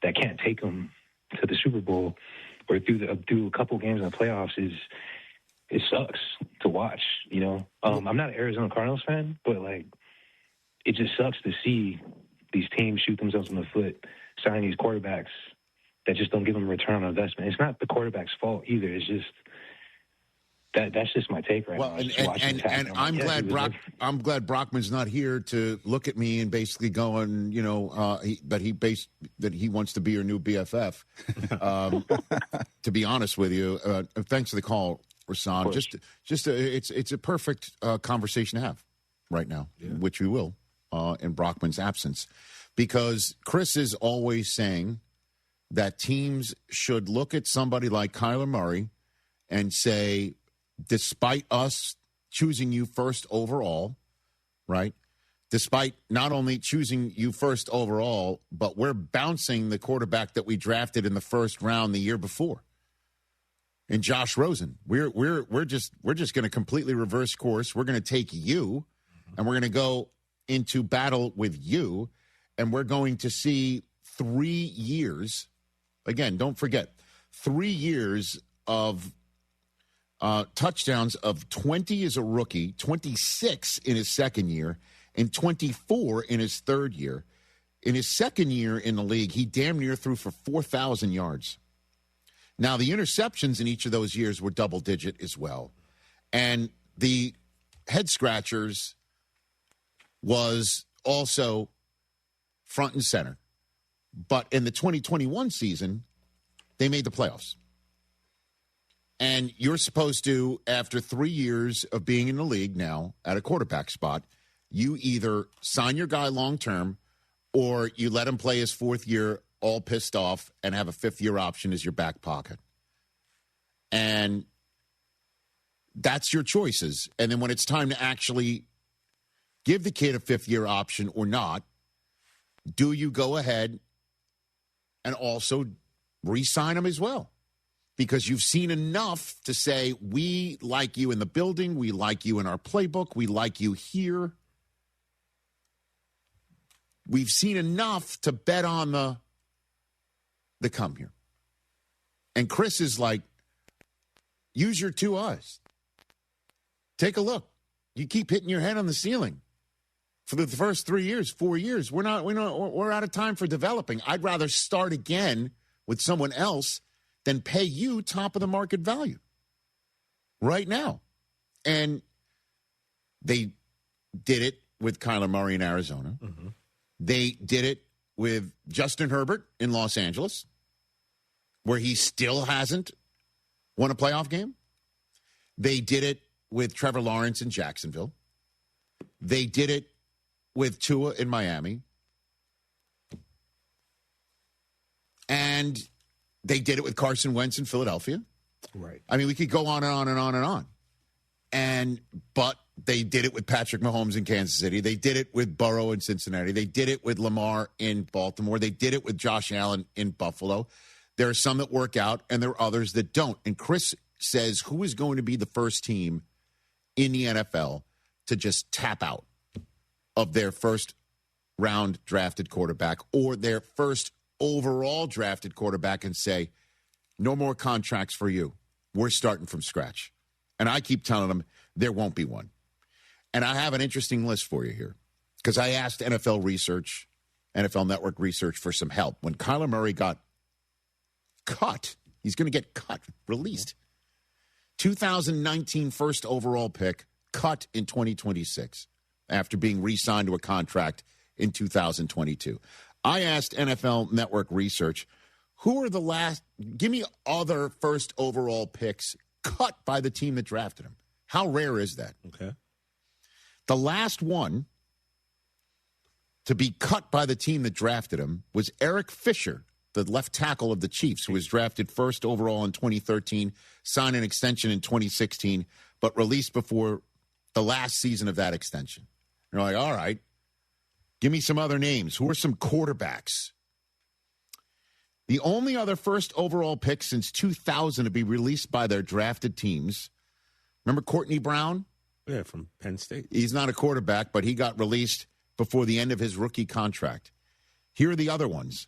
[SPEAKER 3] that can't take them to the Super Bowl or through a couple games in the playoffs it sucks to watch. I'm not an Arizona Cardinals fan, but it just sucks to see these teams shoot themselves in the foot, signing these quarterbacks that just don't give them a return on investment. It's not the quarterback's fault either. It's just that's just my take right now.
[SPEAKER 1] And I'm glad Brockman's not here to look at me and basically going, that he wants to be your new BFF. To be honest with you, thanks for the call, Rasan. It's a perfect conversation to have right now, which we will in Brockman's absence, because Chris is always saying that teams should look at somebody like Kyler Murray and say, despite us choosing you first overall, right? Despite not only choosing you first overall, but we're bouncing the quarterback that we drafted in the first round the year before. And Josh Rosen, we're just going to completely reverse course. We're going to take you, and we're going to go into battle with you, and we're going to see 3 years. Again, don't forget, 3 years of touchdowns of 20 as a rookie, 26 in his second year, and 24 in his third year. In his second year in the league, he damn near threw for 4,000 yards. Now, the interceptions in each of those years were double-digit as well. And the head-scratchers was also front and center. But in the 2021 season, they made the playoffs. And you're supposed to, after 3 years of being in the league now at a quarterback spot, you either sign your guy long-term or you let him play his fourth year all pissed off and have a fifth-year option as your back pocket. And that's your choices. And then when it's time to actually give the kid a fifth-year option or not, do you go ahead and also re-sign him as well? Because you've seen enough to say, we like you in the building, we like you in our playbook, we like you here. We've seen enough to bet on the come here. And Chris is like, use your two eyes. Take a look. You keep hitting your head on the ceiling. For the first 3 years, 4 years, we're out of time for developing. I'd rather start again with someone else than pay you top of the market value right now. And they did it with Kyler Murray in Arizona. Mm-hmm. They did it with Justin Herbert in Los Angeles, where he still hasn't won a playoff game. They did it with Trevor Lawrence in Jacksonville. They did it with Tua in Miami. And they did it with Carson Wentz in Philadelphia.
[SPEAKER 5] Right.
[SPEAKER 1] I mean, we could go on and on and on and on. But they did it with Patrick Mahomes in Kansas City. They did it with Burrow in Cincinnati. They did it with Lamar in Baltimore. They did it with Josh Allen in Buffalo. There are some that work out, and there are others that don't. And Chris says, who is going to be the first team in the NFL to just tap out of their first round drafted quarterback or their first overall drafted quarterback and say, no more contracts for you. We're starting from scratch. And I keep telling them there won't be one. And I have an interesting list for you here because I asked NFL Network Research for some help. When Kyler Murray got cut, he's going to get cut, released. 2019 first overall pick, cut in 2026 after being re-signed to a contract in 2022. I asked NFL Network Research, who are the last, give me other first overall picks cut by the team that drafted him. How rare is that?
[SPEAKER 5] Okay.
[SPEAKER 1] The last one to be cut by the team that drafted him was Eric Fisher, the left tackle of the Chiefs, who was drafted first overall in 2013, signed an extension in 2016, but released before the last season of that extension. You're like, all right, give me some other names. Who are some quarterbacks? The only other first overall pick since 2000 to be released by their drafted teams. Remember Courtney Brown?
[SPEAKER 5] Yeah, from Penn State.
[SPEAKER 1] He's not a quarterback, but he got released before the end of his rookie contract. Here are the other ones.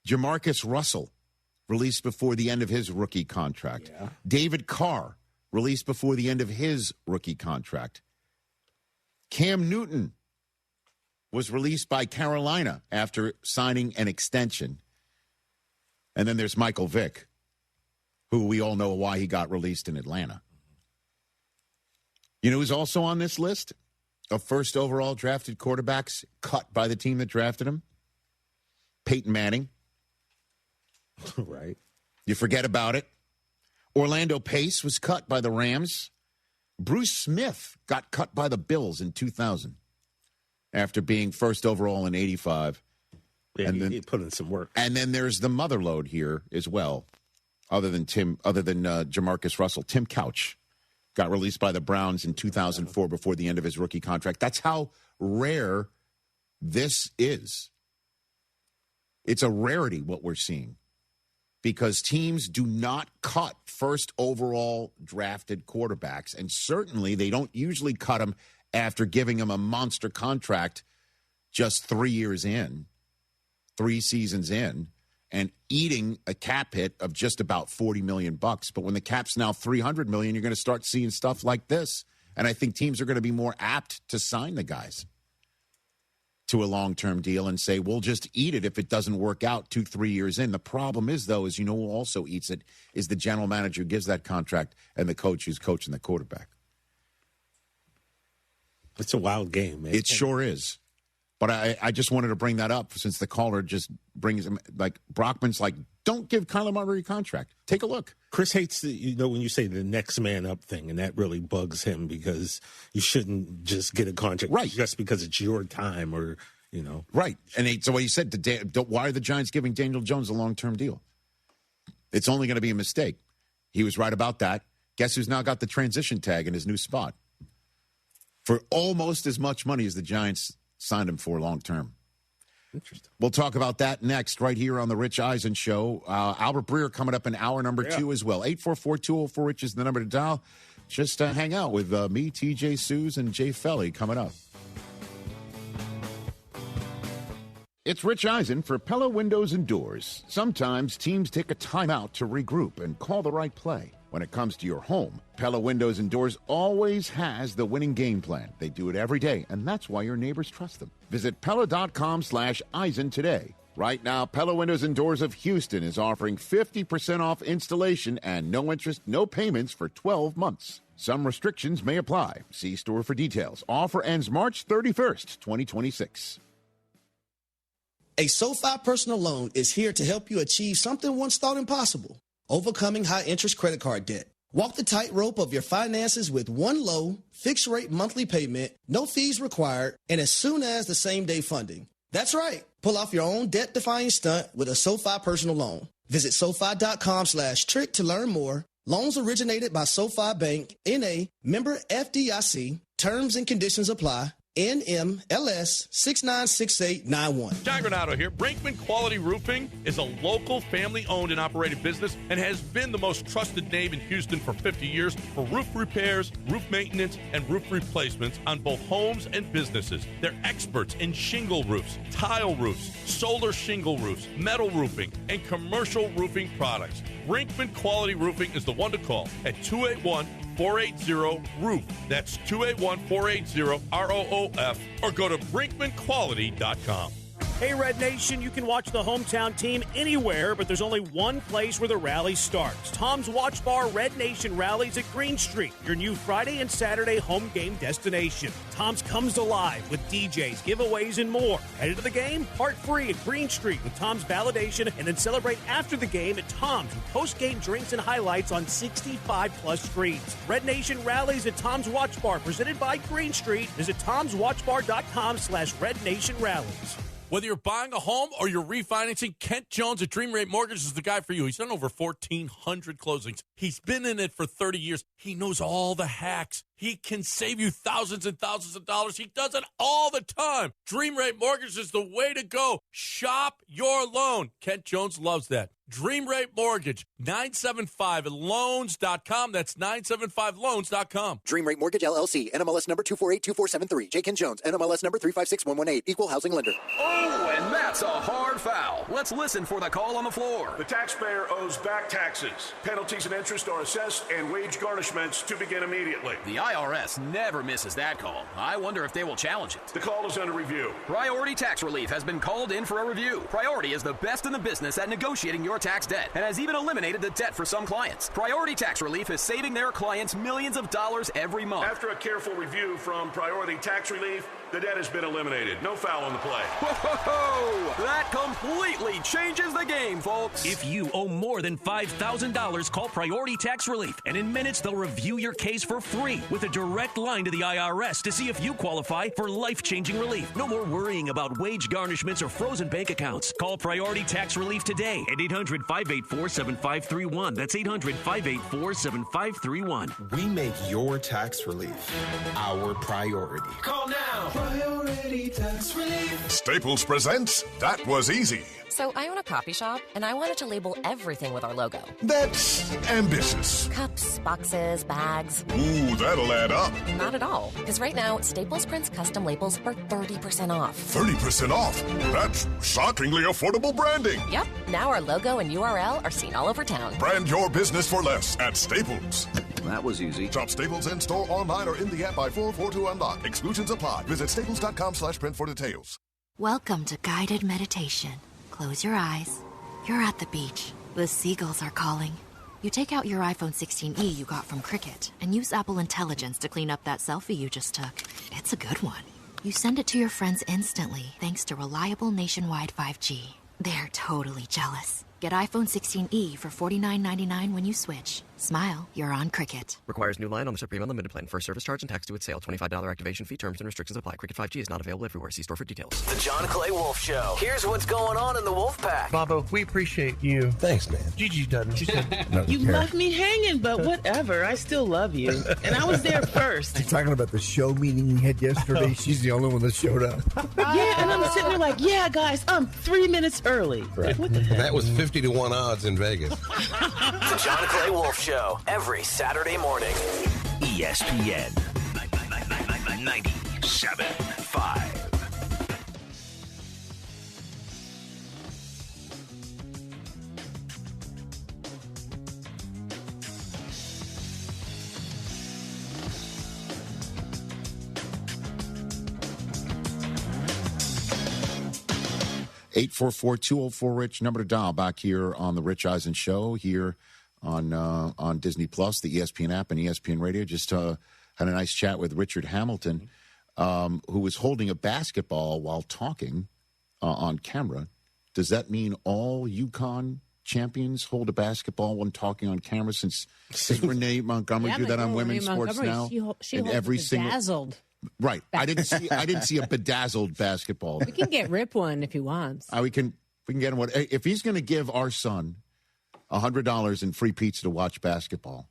[SPEAKER 1] Jamarcus Russell, released before the end of his rookie contract.
[SPEAKER 5] Yeah.
[SPEAKER 1] David Carr, released before the end of his rookie contract. Cam Newton was released by Carolina after signing an extension. And then there's Michael Vick, who we all know why he got released in Atlanta. You know who's also on this list of first overall drafted quarterbacks cut by the team that drafted him? Peyton Manning.
[SPEAKER 5] Right.
[SPEAKER 1] You forget about it. Orlando Pace was cut by the Rams. Bruce Smith got cut by the Bills in 2000 after being first overall in 85.
[SPEAKER 5] Yeah,
[SPEAKER 1] and then
[SPEAKER 5] he put in some work.
[SPEAKER 1] And then there's the motherlode here as well, other than Jamarcus Russell. Tim Couch got released by the Browns in 2004 before the end of his rookie contract. That's how rare this is. It's a rarity what we're seeing because teams do not cut first overall drafted quarterbacks, and certainly they don't usually cut them after giving them a monster contract just 3 years in. 3 seasons in and eating a cap hit of just about $40 million. But when the cap's now $300 million, you're going to start seeing stuff like this. And I think teams are going to be more apt to sign the guys. to a long-term deal and say, we'll just eat it if it doesn't work out 2-3 years in. The problem is, though, is who also eats it is the general manager who gives that contract and the coach who's coaching the quarterback.
[SPEAKER 5] It's a wild game, man.
[SPEAKER 1] It sure is. But I just wanted to bring that up since the caller just brings him, like, Brockman's like, don't give Kyler Murray a contract. Take a look.
[SPEAKER 5] Chris hates when you say the next man up thing, and that really bugs him because you shouldn't just get a contract just because it's your time or,
[SPEAKER 1] Right. And so what he said, why are the Giants giving Daniel Jones a long-term deal? It's only going to be a mistake. He was right about that. Guess who's now got the transition tag in his new spot? For almost as much money as the Giants signed him for long-term.
[SPEAKER 5] Interesting.
[SPEAKER 1] We'll talk about that next right here on the Rich Eisen Show. Albert Breer coming up in hour number 2 as well. 844-204-RICH is the number to dial. Just hang out with me, TJ Suze, and Jay Felly coming up. It's Rich Eisen for Pella Windows and Doors. Sometimes teams take a timeout to regroup and call the right play. When it comes to your home, Pella Windows and Doors always has the winning game plan. They do it every day, and that's why your neighbors trust them. Visit Pella.com/Eisen today. Right now, Pella Windows and Doors of Houston is offering 50% off installation and no interest, no payments for 12 months. Some restrictions may apply. See store for details. Offer ends March 31st, 2026.
[SPEAKER 8] A SoFi personal loan is here to help you achieve something once thought impossible. Overcoming high-interest credit card debt. Walk the tightrope of your finances with one low, fixed-rate monthly payment, no fees required, and as soon as the same-day funding. That's right. Pull off your own debt-defying stunt with a SoFi personal loan. Visit SoFi.com/trick to learn more. Loans originated by SoFi Bank, N.A., member FDIC. Terms and conditions apply. NMLS 696891.
[SPEAKER 15] John Granado here. Brinkman Quality Roofing is a local family-owned and operated business and has been the most trusted name in Houston for 50 years for roof repairs, roof maintenance, and roof replacements on both homes and businesses. They're experts in shingle roofs, tile roofs, solar shingle roofs, metal roofing, and commercial roofing products. Brinkman Quality Roofing is the one to call at 281-480-ROOF. That's 281-480-ROOF, or go to brinkmanquality.com.
[SPEAKER 23] Hey, Red Nation, you can watch the hometown team anywhere, but there's only one place where the rally starts. Tom's Watch Bar Red Nation Rallies at Green Street, your new Friday and Saturday home game destination. Tom's comes alive with DJs, giveaways, and more. Headed to the game? Park free at Green Street with Tom's Validation, and then celebrate after the game at Tom's with post-game drinks and highlights on 65-plus screens. Red Nation Rallies at Tom's Watch Bar, presented by Green Street. Visit tomswatchbar.com/Red Nation Rallies.
[SPEAKER 15] Whether you're buying a home or you're refinancing, Kent Jones at Dream Rate Mortgage is the guy for you. He's done over 1,400 closings. He's been in it for 30 years. He knows all the hacks. He can save you thousands and thousands of dollars. He does it all the time. Dream Rate Mortgage is the way to go. Shop your loan. Kent Jones loves that. Dream Rate Mortgage, 975loans.com. That's 975loans.com.
[SPEAKER 17] Dream Rate Mortgage, LLC, NMLS number 2482473. J. Ken Jones, NMLS number 356118. Equal housing lender.
[SPEAKER 9] Oh, and that's a hard foul. Let's listen for the call on the floor.
[SPEAKER 16] The taxpayer owes back taxes. Penalties and interest are assessed and wage garnishments to begin immediately.
[SPEAKER 9] The IRS never misses that call. I wonder if they will challenge it.
[SPEAKER 16] The call is under review.
[SPEAKER 9] Priority Tax Relief has been called in for a review. Priority is the best in the business at negotiating your tax debt and has even eliminated the debt for some clients. Priority Tax Relief is saving their clients millions of dollars every month.
[SPEAKER 16] After a careful review from Priority Tax Relief, the debt has been eliminated. No foul on the play.
[SPEAKER 9] Whoa! That completely changes the game, folks.
[SPEAKER 28] If you owe more than $5,000, call Priority Tax Relief, and in minutes they'll review your case for free with a direct line to the IRS to see if you qualify for life-changing relief. No more worrying about wage garnishments or frozen bank accounts. Call Priority Tax Relief today at 800-584-7531. That's 800-584-7531.
[SPEAKER 21] We make your tax relief our priority.
[SPEAKER 9] Call now.
[SPEAKER 21] Priority Tax Relief.
[SPEAKER 22] Staples presents That Was Easy.
[SPEAKER 21] So I own a coffee shop, and I wanted to label everything with our logo.
[SPEAKER 22] That's ambitious.
[SPEAKER 21] Cups, boxes, bags.
[SPEAKER 22] Ooh, that'll add up.
[SPEAKER 21] Not at all, because right now, Staples prints custom labels for 30% off.
[SPEAKER 22] 30% off? That's shockingly affordable branding.
[SPEAKER 21] Yep. Now our logo and URL are seen all over town.
[SPEAKER 22] Brand your business for less at Staples.
[SPEAKER 24] That was easy.
[SPEAKER 22] Shop Staples in-store, online, or in the app by 442 Unlock. Exclusions apply. Visit staples.com/print for details.
[SPEAKER 4] Welcome to guided meditation. Close your eyes. You're at the beach. The seagulls are calling. You take out your iPhone 16e you got from Cricket and use Apple Intelligence to clean up that selfie you just took. It's a good one. You send it to your friends instantly thanks to reliable nationwide 5G. They're totally jealous. Get iPhone 16e for $49.99 when you switch. Smile, you're on Cricket.
[SPEAKER 6] Requires new line on the Supreme Unlimited plan. First service charge and tax due at sale. $25 activation fee. Terms and restrictions apply. Cricket 5G is not available everywhere. See store for details.
[SPEAKER 7] The John Clay Wolf Show. Here's what's going on in the Wolf Pack.
[SPEAKER 11] Bobo, we appreciate you.
[SPEAKER 12] Thanks, man.
[SPEAKER 11] Gigi doesn't. She said,
[SPEAKER 24] you left me hanging, but whatever. I still love you. And I was there first.
[SPEAKER 12] You're talking about the show meeting we had yesterday. She's the only one that showed up.
[SPEAKER 24] Yeah, and I'm sitting there like, yeah, guys, I'm 3 minutes early.
[SPEAKER 12] Right.
[SPEAKER 24] What the heck?
[SPEAKER 12] That was 50-1 odds in Vegas.
[SPEAKER 7] The John Clay Wolf Show. Every Saturday morning.
[SPEAKER 28] ESPN 97.5.
[SPEAKER 1] Eight 844-204-RICH, number to dial back here on the Rich Eisen Show here on Disney Plus, the ESPN app, and ESPN Radio. Just had a nice chat with Richard Hamilton, who was holding a basketball while talking on camera. Does that mean all UConn champions hold a basketball when talking on camera? Since Renee Montgomery do that on women's sports now,
[SPEAKER 10] she
[SPEAKER 1] and
[SPEAKER 10] holds
[SPEAKER 1] every
[SPEAKER 10] bedazzled.
[SPEAKER 1] Right. I didn't see a bedazzled basketball.
[SPEAKER 10] We can get Rip one if he wants.
[SPEAKER 1] We can get him one. If he's going to give our son $100 in free pizza to watch basketball.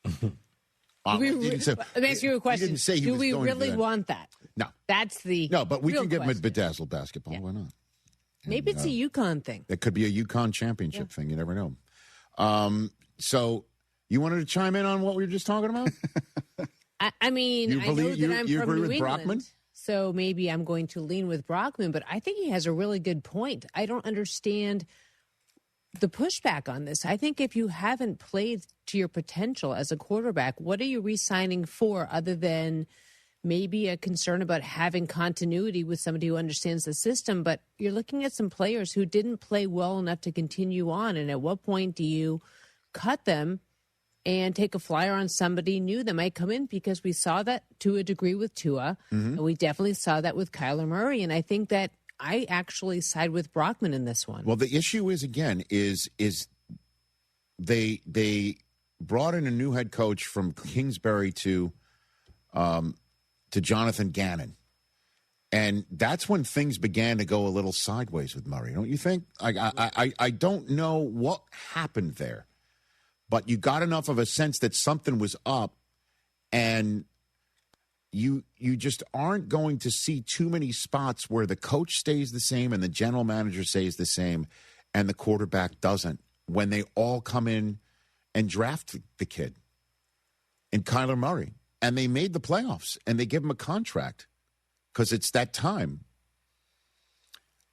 [SPEAKER 10] Let me ask you a question.
[SPEAKER 1] He didn't say
[SPEAKER 10] do we
[SPEAKER 1] going to
[SPEAKER 10] really
[SPEAKER 1] that.
[SPEAKER 10] want that?
[SPEAKER 1] No.
[SPEAKER 10] That's the
[SPEAKER 1] No, but we
[SPEAKER 10] real
[SPEAKER 1] can give him a
[SPEAKER 10] question.
[SPEAKER 1] bedazzled basketball.
[SPEAKER 10] Yeah.
[SPEAKER 1] Why not?
[SPEAKER 10] Maybe it's a UConn thing.
[SPEAKER 1] It could be a UConn championship thing. You never know. So you wanted to chime in on what we were just talking about?
[SPEAKER 10] I mean, I know that I'm
[SPEAKER 1] you
[SPEAKER 10] from
[SPEAKER 1] agree
[SPEAKER 10] New
[SPEAKER 1] with
[SPEAKER 10] England,
[SPEAKER 1] Brockman?
[SPEAKER 10] so maybe I'm going to lean with Brockman, but I think he has a really good point. I don't understand the pushback on this. I think if you haven't played to your potential as a quarterback, what are you re-signing for other than maybe a concern about having continuity with somebody who understands the system? But you're looking at some players who didn't play well enough to continue on, and at what point do you cut them and take a flyer on somebody new that might come in? Because we saw that to a degree with Tua, and we definitely saw that with Kyler Murray. And I think that I actually side with Brockman in this one.
[SPEAKER 1] Well, the issue is, again, is they brought in a new head coach from Kingsbury to Jonathan Gannon. And that's when things began to go a little sideways with Murray, don't you think? I don't know what happened there. But you got enough of a sense that something was up, and you just aren't going to see too many spots where the coach stays the same and the general manager stays the same and the quarterback doesn't when they all come in and draft the kid and Kyler Murray. And they made the playoffs, and they give him a contract because it's that time.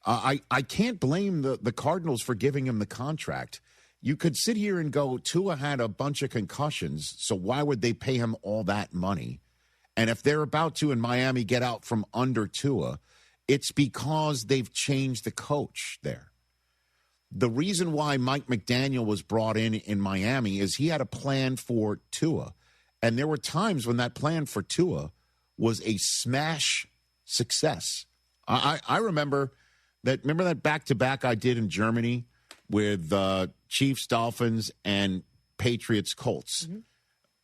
[SPEAKER 1] I can't blame the Cardinals for giving him the contract. You could sit here and go, Tua had a bunch of concussions, so why would they pay him all that money? And if they're about to, in Miami, get out from under Tua, it's because they've changed the coach there. The reason why Mike McDaniel was brought in Miami is he had a plan for Tua. And there were times when that plan for Tua was a smash success. I remember that back-to-back I did in Germany with Chiefs, Dolphins, and Patriots, Colts. Mm-hmm.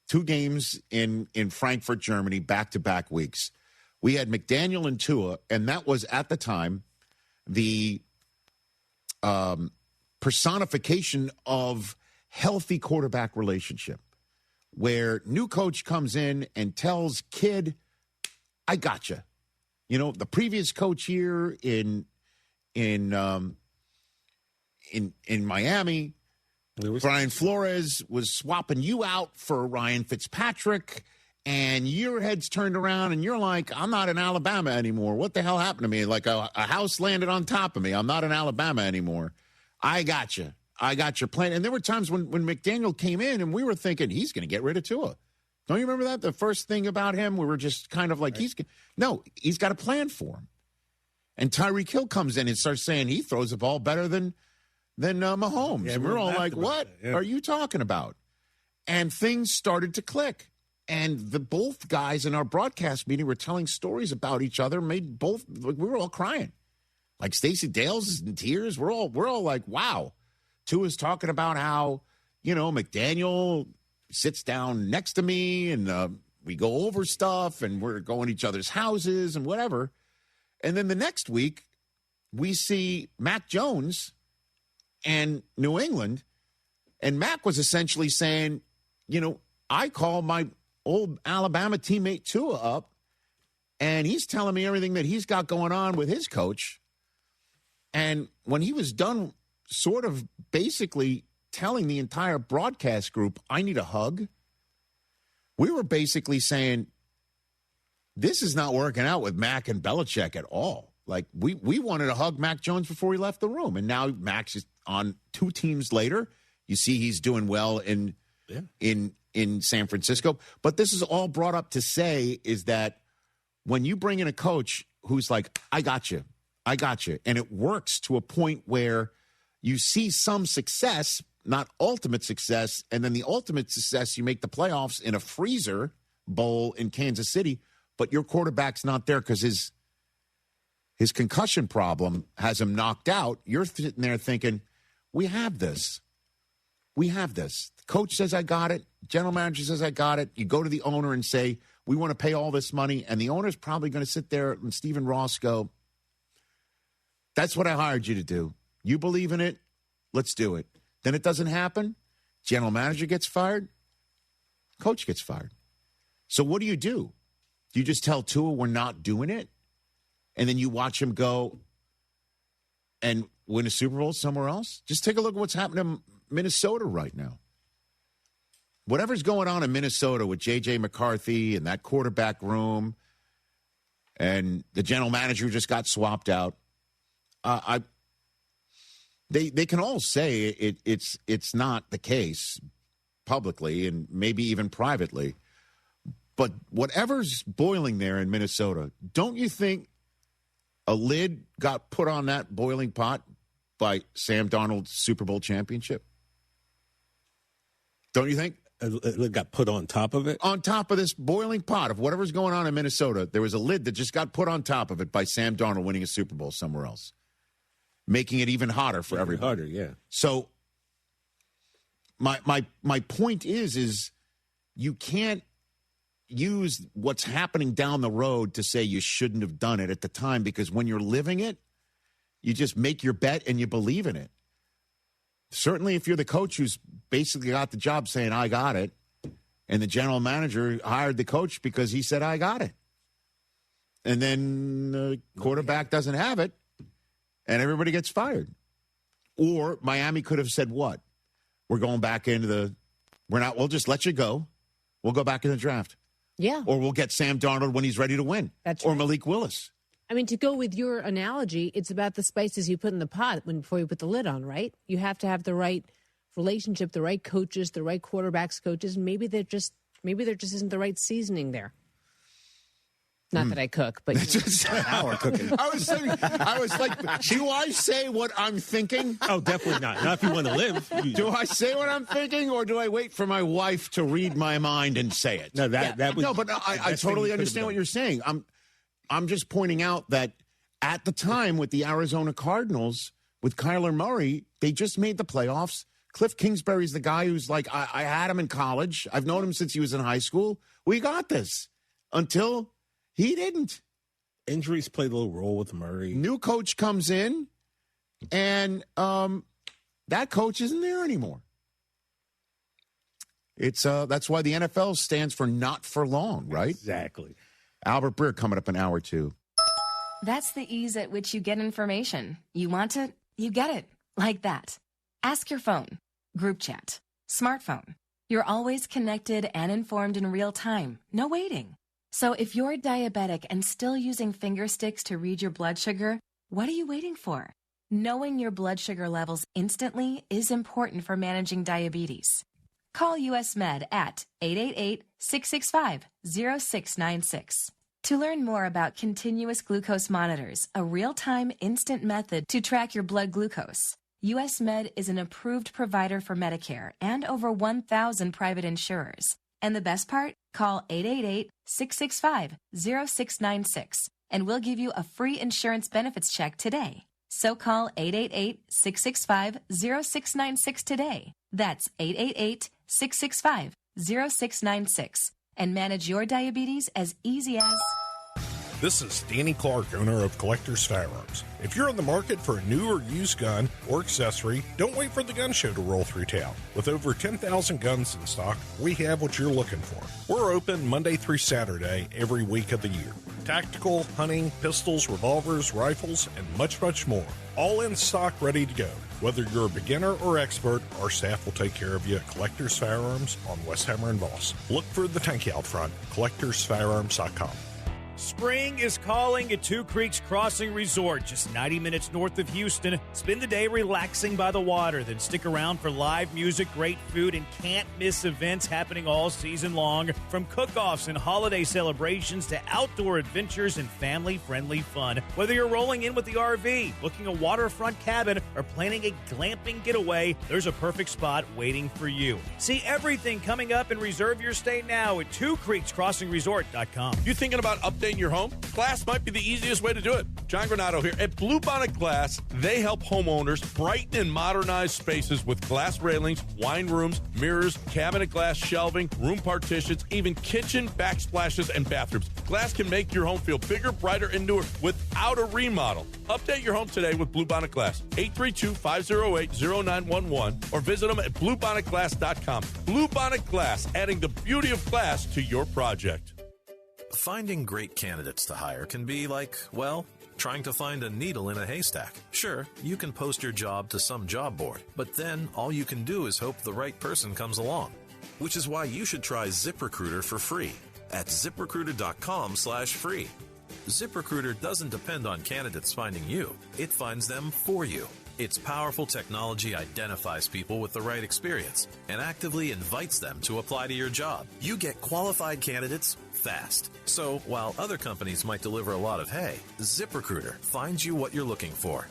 [SPEAKER 1] 2 games in Frankfurt, Germany, back-to-back weeks. We had McDaniel and Tua, and that was, at the time, the personification of healthy quarterback relationship, where new coach comes in and tells kid, I gotcha. You know, the previous coach here in Miami, Brian Flores, was swapping you out for Ryan Fitzpatrick, and your head's turned around, and you're like, I'm not in Alabama anymore. What the hell happened to me? Like a house landed on top of me. I'm not in Alabama anymore. I got you. I got your plan. And there were times when McDaniel came in, and we were thinking, he's going to get rid of Tua. Don't you remember that? The first thing about him, we were just kind of like, he's got a plan for him. And Tyreek Hill comes in and starts saying he throws the ball better than Mahomes.
[SPEAKER 5] Yeah,
[SPEAKER 1] and we're all like, what are you talking about? And things started to click. And both guys in our broadcast meeting were telling stories about each other, we were all crying. Like Stacey Dale's in tears. We're all like, wow. Tua's talking about how, McDaniel sits down next to me and we go over stuff and we're going to each other's houses and whatever. And then the next week, we see Mac Jones and New England. And Mac was essentially saying, I call my old Alabama teammate Tua up, and he's telling me everything that he's got going on with his coach. And when he was done sort of basically telling the entire broadcast group, I need a hug, we were basically saying, this is not working out with Mac and Belichick at all. Like, we wanted to hug Mac Jones before he left the room. And now Mac's is on 2 teams later. You see he's doing well in San Francisco. But this is all brought up to say is that when you bring in a coach who's like, I got you, and it works to a point where you see some success, not ultimate success, and then the ultimate success, you make the playoffs in a freezer bowl in Kansas City, but your quarterback's not there because his concussion problem has him knocked out. You're sitting there thinking, we have this. The coach says, I got it. General manager says, I got it. You go to the owner and say, we want to pay all this money. And the owner's probably going to sit there and Stephen Ross go, that's what I hired you to do. You believe in it. Let's do it. Then it doesn't happen. General manager gets fired. Coach gets fired. So what do? Do you just tell Tua we're not doing it? And then you watch him go and win a Super Bowl somewhere else? Just take a look at what's happening in Minnesota right now. Whatever's going on in Minnesota with J.J. McCarthy and that quarterback room and the general manager who just got swapped out, they can all say it's not the case publicly and maybe even privately. But whatever's boiling there in Minnesota, don't you think a lid got put on that boiling pot by Sam Darnold's Super Bowl championship? Don't you think?
[SPEAKER 5] It got put on top of it?
[SPEAKER 1] On top of this boiling pot of whatever's going on in Minnesota, there was a lid that just got put on top of it by Sam Darnold winning a Super Bowl somewhere else, making it even hotter for everybody.
[SPEAKER 5] Harder, yeah.
[SPEAKER 1] So my point is you can't use what's happening down the road to say you shouldn't have done it at the time, because when you're living it, you just make your bet and you believe in it. Certainly if you're the coach who's basically got the job saying, I got it, and the general manager hired the coach because he said, I got it. And then the quarterback doesn't have it, and everybody gets fired. Or Miami could have said what? We're going back into we'll just let you go. We'll go back in the draft.
[SPEAKER 10] Yeah.
[SPEAKER 1] Or we'll get Sam Darnold when he's ready to win.
[SPEAKER 10] That's
[SPEAKER 1] or
[SPEAKER 10] right.
[SPEAKER 1] Malik Willis.
[SPEAKER 10] I mean, to go with your analogy, it's about the spices you put in the pot before you put the lid on, right? You have to have the right relationship, the right coaches, the right quarterbacks, coaches. And maybe there just isn't the right seasoning there. Not that I cook, but
[SPEAKER 5] our cooking.
[SPEAKER 1] I was like, do I say what I'm thinking?
[SPEAKER 5] Oh, definitely not. Not if you want to live.
[SPEAKER 1] Do I say what I'm thinking, or do I wait for my wife to read my mind and say it?
[SPEAKER 5] No, that was.
[SPEAKER 1] No, but I totally understand what you're saying. I'm just pointing out that at the time with the Arizona Cardinals, with Kyler Murray, they just made the playoffs. Cliff Kingsbury's the guy who's like, I had him in college. I've known him since he was in high school. We got this. Until he didn't.
[SPEAKER 5] Injuries played a little role with Murray.
[SPEAKER 1] New coach comes in, and that coach isn't there anymore. It's that's why the NFL stands for not for long, right?
[SPEAKER 5] Exactly.
[SPEAKER 1] Albert Breer coming up in hour 2.
[SPEAKER 21] That's the ease at which you get information. You want it, you get it. Like that. Ask your phone. Group chat. Smartphone. You're always connected and informed in real time. No waiting. So if you're diabetic and still using finger sticks to read your blood sugar, what are you waiting for? Knowing your blood sugar levels instantly is important for managing diabetes. Call US Med at 888-665-0696. To learn more about continuous glucose monitors, a real-time instant method to track your blood glucose, US Med is an approved provider for Medicare and over 1,000 private insurers. And the best part? Call 888-665-0696 and we'll give you a free insurance benefits check today. So call 888-665-0696 today. That's 888-665-0696 and manage your diabetes as easy as...
[SPEAKER 13] This is Danny Clark, owner of Collector's Firearms. If you're in the market for a new or used gun or accessory, don't wait for the gun show to roll through town. With over 10,000 guns in stock, we have what you're looking for. We're open Monday through Saturday every week of the year. Tactical, hunting, pistols, revolvers, rifles, and much, much more. All in stock, ready to go. Whether you're a beginner or expert, our staff will take care of you at Collector's Firearms on Westheimer and Voss. Look for the tank out front, collectorsfirearms.com.
[SPEAKER 23] Spring is calling at Two Creeks Crossing Resort, just 90 minutes north of Houston. Spend the day relaxing by the water, then stick around for live music, great food, and can't-miss events happening all season long. From cook-offs and holiday celebrations to outdoor adventures and family-friendly fun. Whether you're rolling in with the RV, booking a waterfront cabin, or planning a glamping getaway, there's a perfect spot waiting for you. See everything coming up and reserve your stay now at twocreekscrossingresort.com.
[SPEAKER 15] You thinking about updating your home? Glass might be the easiest way to do it. John Granato here. At Bluebonnet Glass, they help homeowners brighten and modernize spaces with glass railings, wine rooms, mirrors, cabinet glass shelving, room partitions, even kitchen backsplashes and bathrooms. Glass can make your home feel bigger, brighter, and newer without a remodel. Update your home today with Bluebonnet Glass. 832-508-0911 or visit them at bluebonnetglass.com. Bluebonnet Glass, adding the beauty of glass to your project.
[SPEAKER 14] Finding great candidates to hire can be like, well, trying to find a needle in a haystack. Sure, you can post your job to some job board, but then all you can do is hope the right person comes along. Which is why you should try ZipRecruiter for free at ZipRecruiter.com/free. ZipRecruiter doesn't depend on candidates finding you. It finds them for you. Its powerful technology identifies people with the right experience and actively invites them to apply to your job. You get qualified candidates fast. So while other companies might deliver a lot of hay, ZipRecruiter finds you what you're looking for.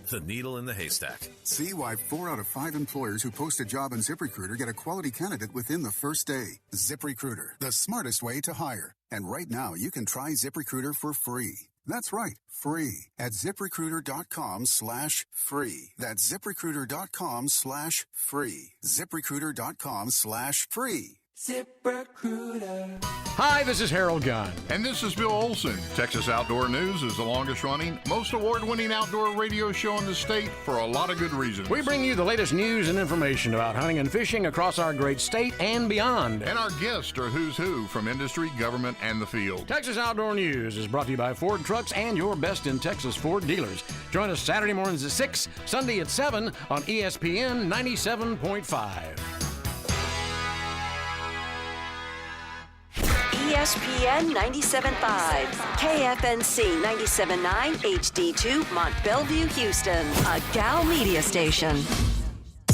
[SPEAKER 14] The needle in the haystack.
[SPEAKER 18] See why 4 out of 5 employers who post a job on ZipRecruiter get a quality candidate within the first day. ZipRecruiter, the smartest way to hire. And right now, you can try ZipRecruiter for free. That's right, free at ZipRecruiter.com/free. That's ZipRecruiter.com/free. ZipRecruiter.com/free.
[SPEAKER 19] ZipRecruiter.
[SPEAKER 20] Hi, this is Harold Gunn.
[SPEAKER 22] And this is Bill Olson. Texas Outdoor News is the longest running, most award-winning outdoor radio show in the state for a lot of good reasons.
[SPEAKER 20] We bring you the latest news and information about hunting and fishing across our great state and beyond.
[SPEAKER 22] And our guests are who's who from industry, government, and the field.
[SPEAKER 20] Texas Outdoor News is brought to you by Ford Trucks and your best in Texas Ford dealers. Join us Saturday mornings at 6, Sunday at 7 on ESPN 97.5.
[SPEAKER 25] ESPN 97.5, KFNC 97.9, HD2, Mont Bellevue, Houston, a Gal Media station.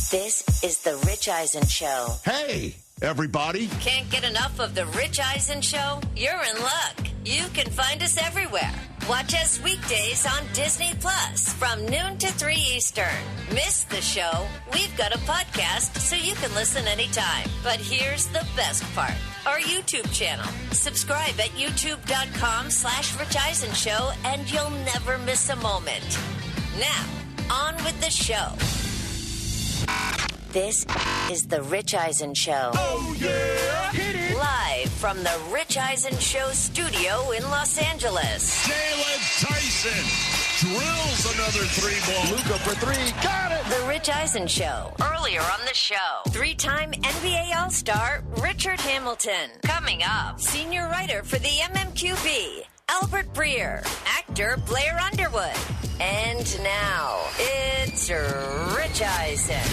[SPEAKER 26] This is The Rich Eisen Show.
[SPEAKER 1] Hey, everybody.
[SPEAKER 26] Can't get enough of The Rich Eisen Show? You're in luck. You can find us everywhere. Watch us weekdays on Disney Plus from noon to 3 Eastern. Miss the show? We've got a podcast so you can listen anytime. But here's the best part. Our YouTube channel. Subscribe at youtube.com/Rich Eisen Show and you'll never miss a moment. Now, on with the show. This is The Rich Eisen Show.
[SPEAKER 22] Oh, yeah!
[SPEAKER 26] Hit it! Live from the Rich Eisen Show studio in Los Angeles.
[SPEAKER 22] Jalen Tyson drills another 3-ball.
[SPEAKER 26] Luka for 3. Got it! The Rich Eisen Show. Earlier on the show, 3-time NBA All-Star Richard Hamilton. Coming up, senior writer for the MMQB, Albert Breer. Actor Blair Underwood. And now, it's Rich Eisen.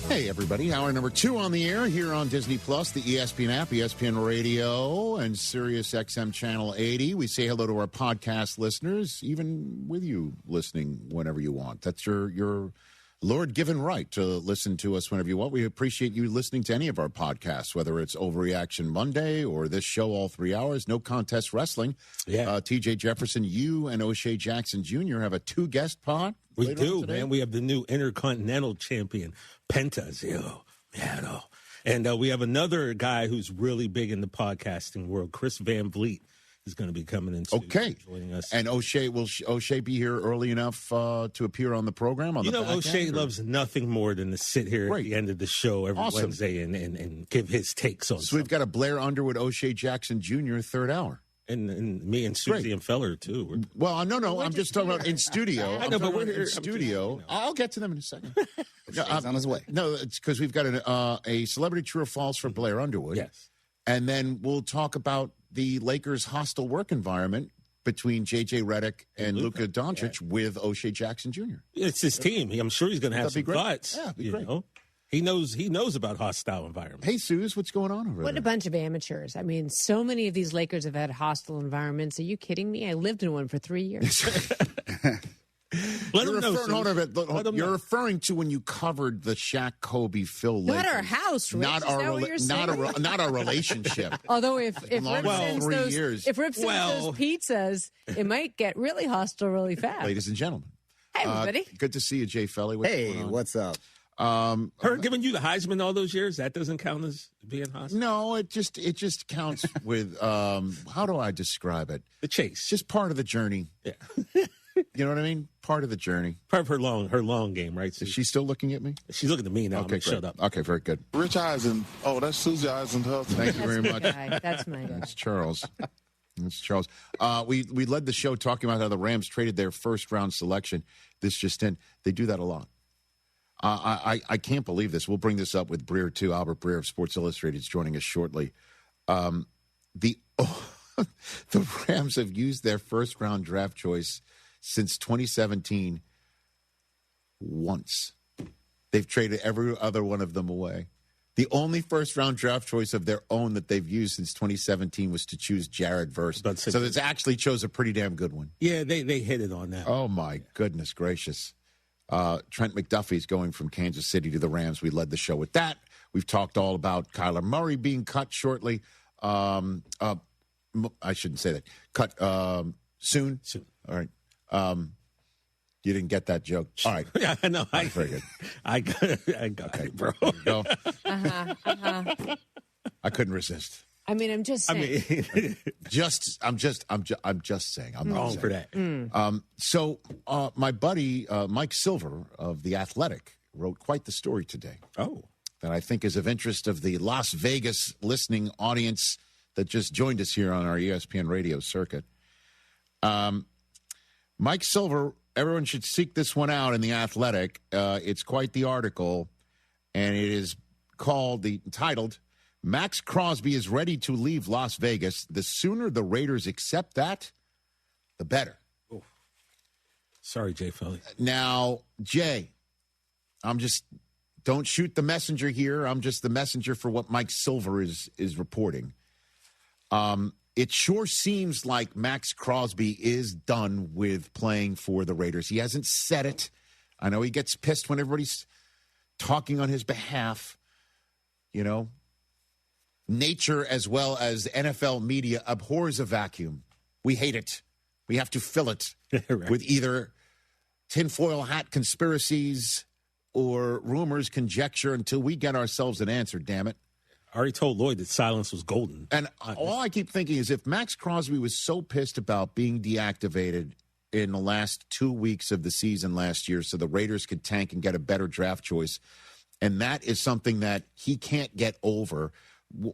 [SPEAKER 1] Hey, everybody. Hour number 2 on the air here on Disney Plus, the ESPN app, ESPN Radio, and Sirius XM Channel 80. We say hello to our podcast listeners, even with you listening whenever you want. That's your Lord given right to listen to us whenever you want. We appreciate you listening to any of our podcasts, whether it's Overreaction Monday or this show all 3 hours, No Contest Wrestling.
[SPEAKER 5] Yeah.
[SPEAKER 1] TJ Jefferson, you and O'Shea Jackson Jr. have a 2-guest pod.
[SPEAKER 5] We do, man. We have the new Intercontinental Champion, Pentas. And we have another guy who's really big in the podcasting world, Chris Van Vliet. Is going to be coming in soon, joining us.
[SPEAKER 1] And O'Shea, will O'Shea be here early enough to appear on the program?
[SPEAKER 5] O'Shea loves nothing more than to sit here at the end of the show every Wednesday and give his takes on.
[SPEAKER 1] So we've got a Blair Underwood, O'Shea Jackson Jr. third hour.
[SPEAKER 5] And me and Susie and Feller, too.
[SPEAKER 1] Well, no, I'm just talking about in studio.
[SPEAKER 5] I know, but we're here
[SPEAKER 1] in studio. I'll get to them in a second.
[SPEAKER 2] He's on his way.
[SPEAKER 1] No, it's because we've got a celebrity true or false for Blair Underwood.
[SPEAKER 5] Yes.
[SPEAKER 1] And then we'll talk about the Lakers' hostile work environment between J.J. Redick and Luka Doncic with O'Shea Jackson Jr.
[SPEAKER 5] It's his team. I'm sure he's going to have some thoughts.
[SPEAKER 1] Yeah, be great.
[SPEAKER 5] He knows about hostile environment.
[SPEAKER 1] Hey, Suze, what's going on over there?
[SPEAKER 10] What a bunch of amateurs. I mean, so many of these Lakers have had hostile environments. Are you kidding me? I lived in one for 3 years.
[SPEAKER 1] You're referring to when you covered the Shaq, Kobe, Phil Lakers.
[SPEAKER 10] Not our house, Rich. Is that what you're saying?
[SPEAKER 1] Not our relationship.
[SPEAKER 10] Although if Rip sends those pizzas, it might get really hostile really fast.
[SPEAKER 1] Ladies and gentlemen.
[SPEAKER 10] Hey, everybody.
[SPEAKER 1] Good to see you, Jay Felly.
[SPEAKER 2] What's up?
[SPEAKER 5] Her giving you the Heisman all those years, that doesn't count as being hostile?
[SPEAKER 1] No, it just counts with, how do I describe it?
[SPEAKER 5] The chase.
[SPEAKER 1] Just part of the journey.
[SPEAKER 5] Yeah.
[SPEAKER 1] You know what I mean? Part of the journey.
[SPEAKER 5] Part of her long game, right?
[SPEAKER 1] Is she still looking at me?
[SPEAKER 5] She's looking at me now.
[SPEAKER 1] Okay,
[SPEAKER 5] shut up.
[SPEAKER 1] Okay, very good.
[SPEAKER 3] Rich Eisen. Oh, that's Susie Eisen's husband.
[SPEAKER 1] Thank you very much.
[SPEAKER 10] That's my guy.
[SPEAKER 1] That's Charles. We led the show talking about how the Rams traded their first-round selection. This just in. They do that a lot. I can't believe this. We'll bring this up with Breer, too. Albert Breer of Sports Illustrated is joining us shortly. The Rams have used their first-round draft choice since 2017 once. They've traded every other one of them away. The only first-round draft choice of their own that they've used since 2017 was to choose Jared Verse. So it's actually chose a pretty damn good one.
[SPEAKER 5] Yeah, they hit it on that.
[SPEAKER 1] Oh, my goodness gracious. Trent McDuffie's going from Kansas City to the Rams. We led the show with that. We've talked all about Kyler Murray being cut shortly. I shouldn't say that. Cut soon.
[SPEAKER 5] Soon.
[SPEAKER 1] All right. You didn't get that joke. All right.
[SPEAKER 5] Yeah, I know.
[SPEAKER 1] Very good.
[SPEAKER 5] I got it, bro.
[SPEAKER 1] There you go. I couldn't resist.
[SPEAKER 10] I mean, I'm just saying.
[SPEAKER 1] I'm just saying. I'm
[SPEAKER 5] wrong for that.
[SPEAKER 1] So my buddy Mike Silver of The Athletic wrote quite the story today.
[SPEAKER 5] Oh.
[SPEAKER 1] That I think is of interest of the Las Vegas listening audience that just joined us here on our ESPN radio circuit. Mike Silver, everyone should seek this one out in The Athletic. It's quite the article, and it is entitled, Max Crosby is ready to leave Las Vegas. The sooner the Raiders accept that, the better.
[SPEAKER 5] Oh. Sorry, Jay Felly.
[SPEAKER 1] Now, Jay, don't shoot the messenger here. I'm just the messenger for what Mike Silver is reporting. It sure seems like Max Crosby is done with playing for the Raiders. He hasn't said it. I know he gets pissed when everybody's talking on his behalf. You know, nature as well as NFL media abhors a vacuum. We hate it. We have to fill it
[SPEAKER 5] right.
[SPEAKER 1] with either tinfoil hat conspiracies or rumors, conjecture until we get ourselves an answer, damn it.
[SPEAKER 5] I already told Lloyd that silence was golden.
[SPEAKER 1] And all I keep thinking is if Max Crosby was so pissed about being deactivated in the last 2 weeks of the season last year so the Raiders could tank and get a better draft choice, and that is something that he can't get over,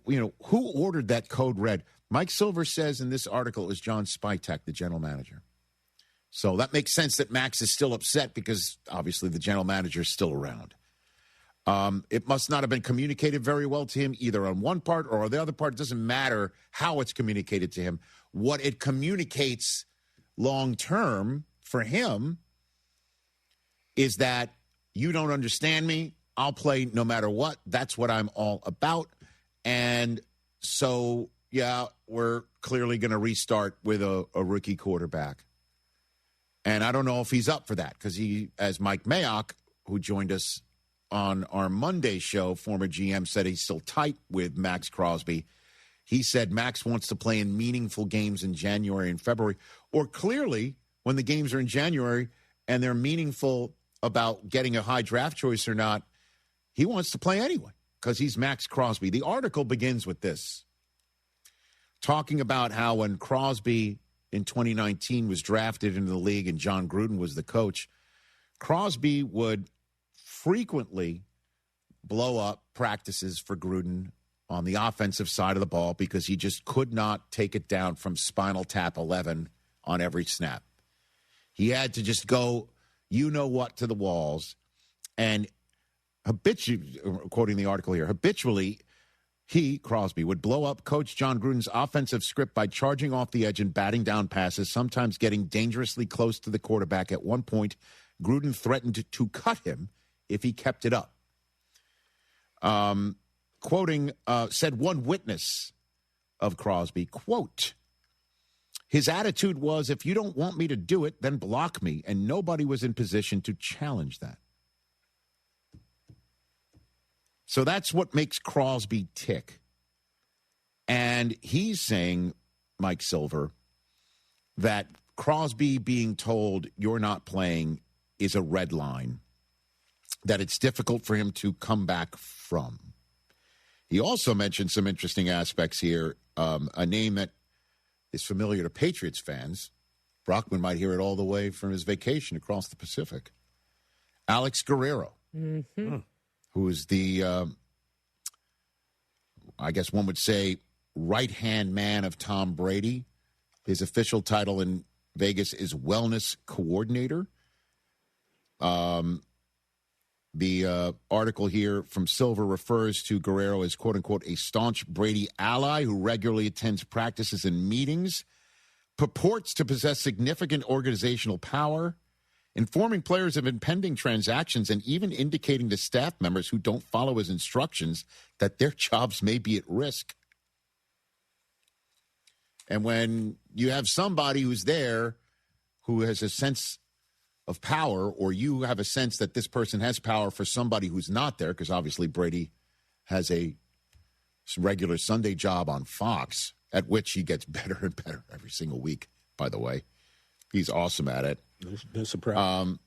[SPEAKER 1] you know, who ordered that code red? Mike Silver says in this article it was John Spytek, the general manager. So that makes sense that Max is still upset because obviously the general manager is still around. It must not have been communicated very well to him either on one part or the other part. It doesn't matter how it's communicated to him. What it communicates long term for him is that you don't understand me. I'll play no matter what. That's what I'm all about. And so, yeah, we're clearly going to restart with a rookie quarterback. And I don't know if he's up for that because he, as Mike Mayock who joined us on our Monday show, former GM, said he's still tight with Max Crosby. He said Max wants to play in meaningful games in January and February, or clearly when the games are in January and they're meaningful about getting a high draft choice or not, he wants to play anyway because he's Max Crosby. The article begins with this, talking about how when Crosby in 2019 was drafted into the league and John Gruden was the coach, Crosby would frequently blow up practices for Gruden on the offensive side of the ball because he just could not take it down from Spinal Tap 11 on every snap. He had to just go, you-know-what, to the walls. And habitually, quoting the article here, habitually, he, Crosby, would blow up Coach John Gruden's offensive script by charging off the edge and batting down passes, sometimes getting dangerously close to the quarterback. At one point, Gruden threatened to cut him if he kept it up. Quoting, said one witness of Crosby, quote, his attitude was, if you don't want me to do it, then block me, and nobody was in position to challenge that. So that's what makes Crosby tick. And he's saying, Mike Silver, that Crosby being told you're not playing is a red line, that it's difficult for him to come back from. He also mentioned some interesting aspects here, a name that is familiar to Patriots fans. Brockman might hear it all the way from his vacation across the Pacific. Alex Guerrero, who is the, I guess one would say, right-hand man of Tom Brady. His official title in Vegas is wellness coordinator. The article here from Silver refers to Guerrero as, quote-unquote, a staunch Brady ally who regularly attends practices and meetings, purports to possess significant organizational power, informing players of impending transactions, and even indicating to staff members who don't follow his instructions that their jobs may be at risk. And when you have somebody who's there who has a sense of power, or you have a sense that this person has power for somebody who's not there, because obviously Brady has a regular Sunday job on Fox, at which he gets better and better every single week, by the way. He's awesome at it.
[SPEAKER 5] No surprise.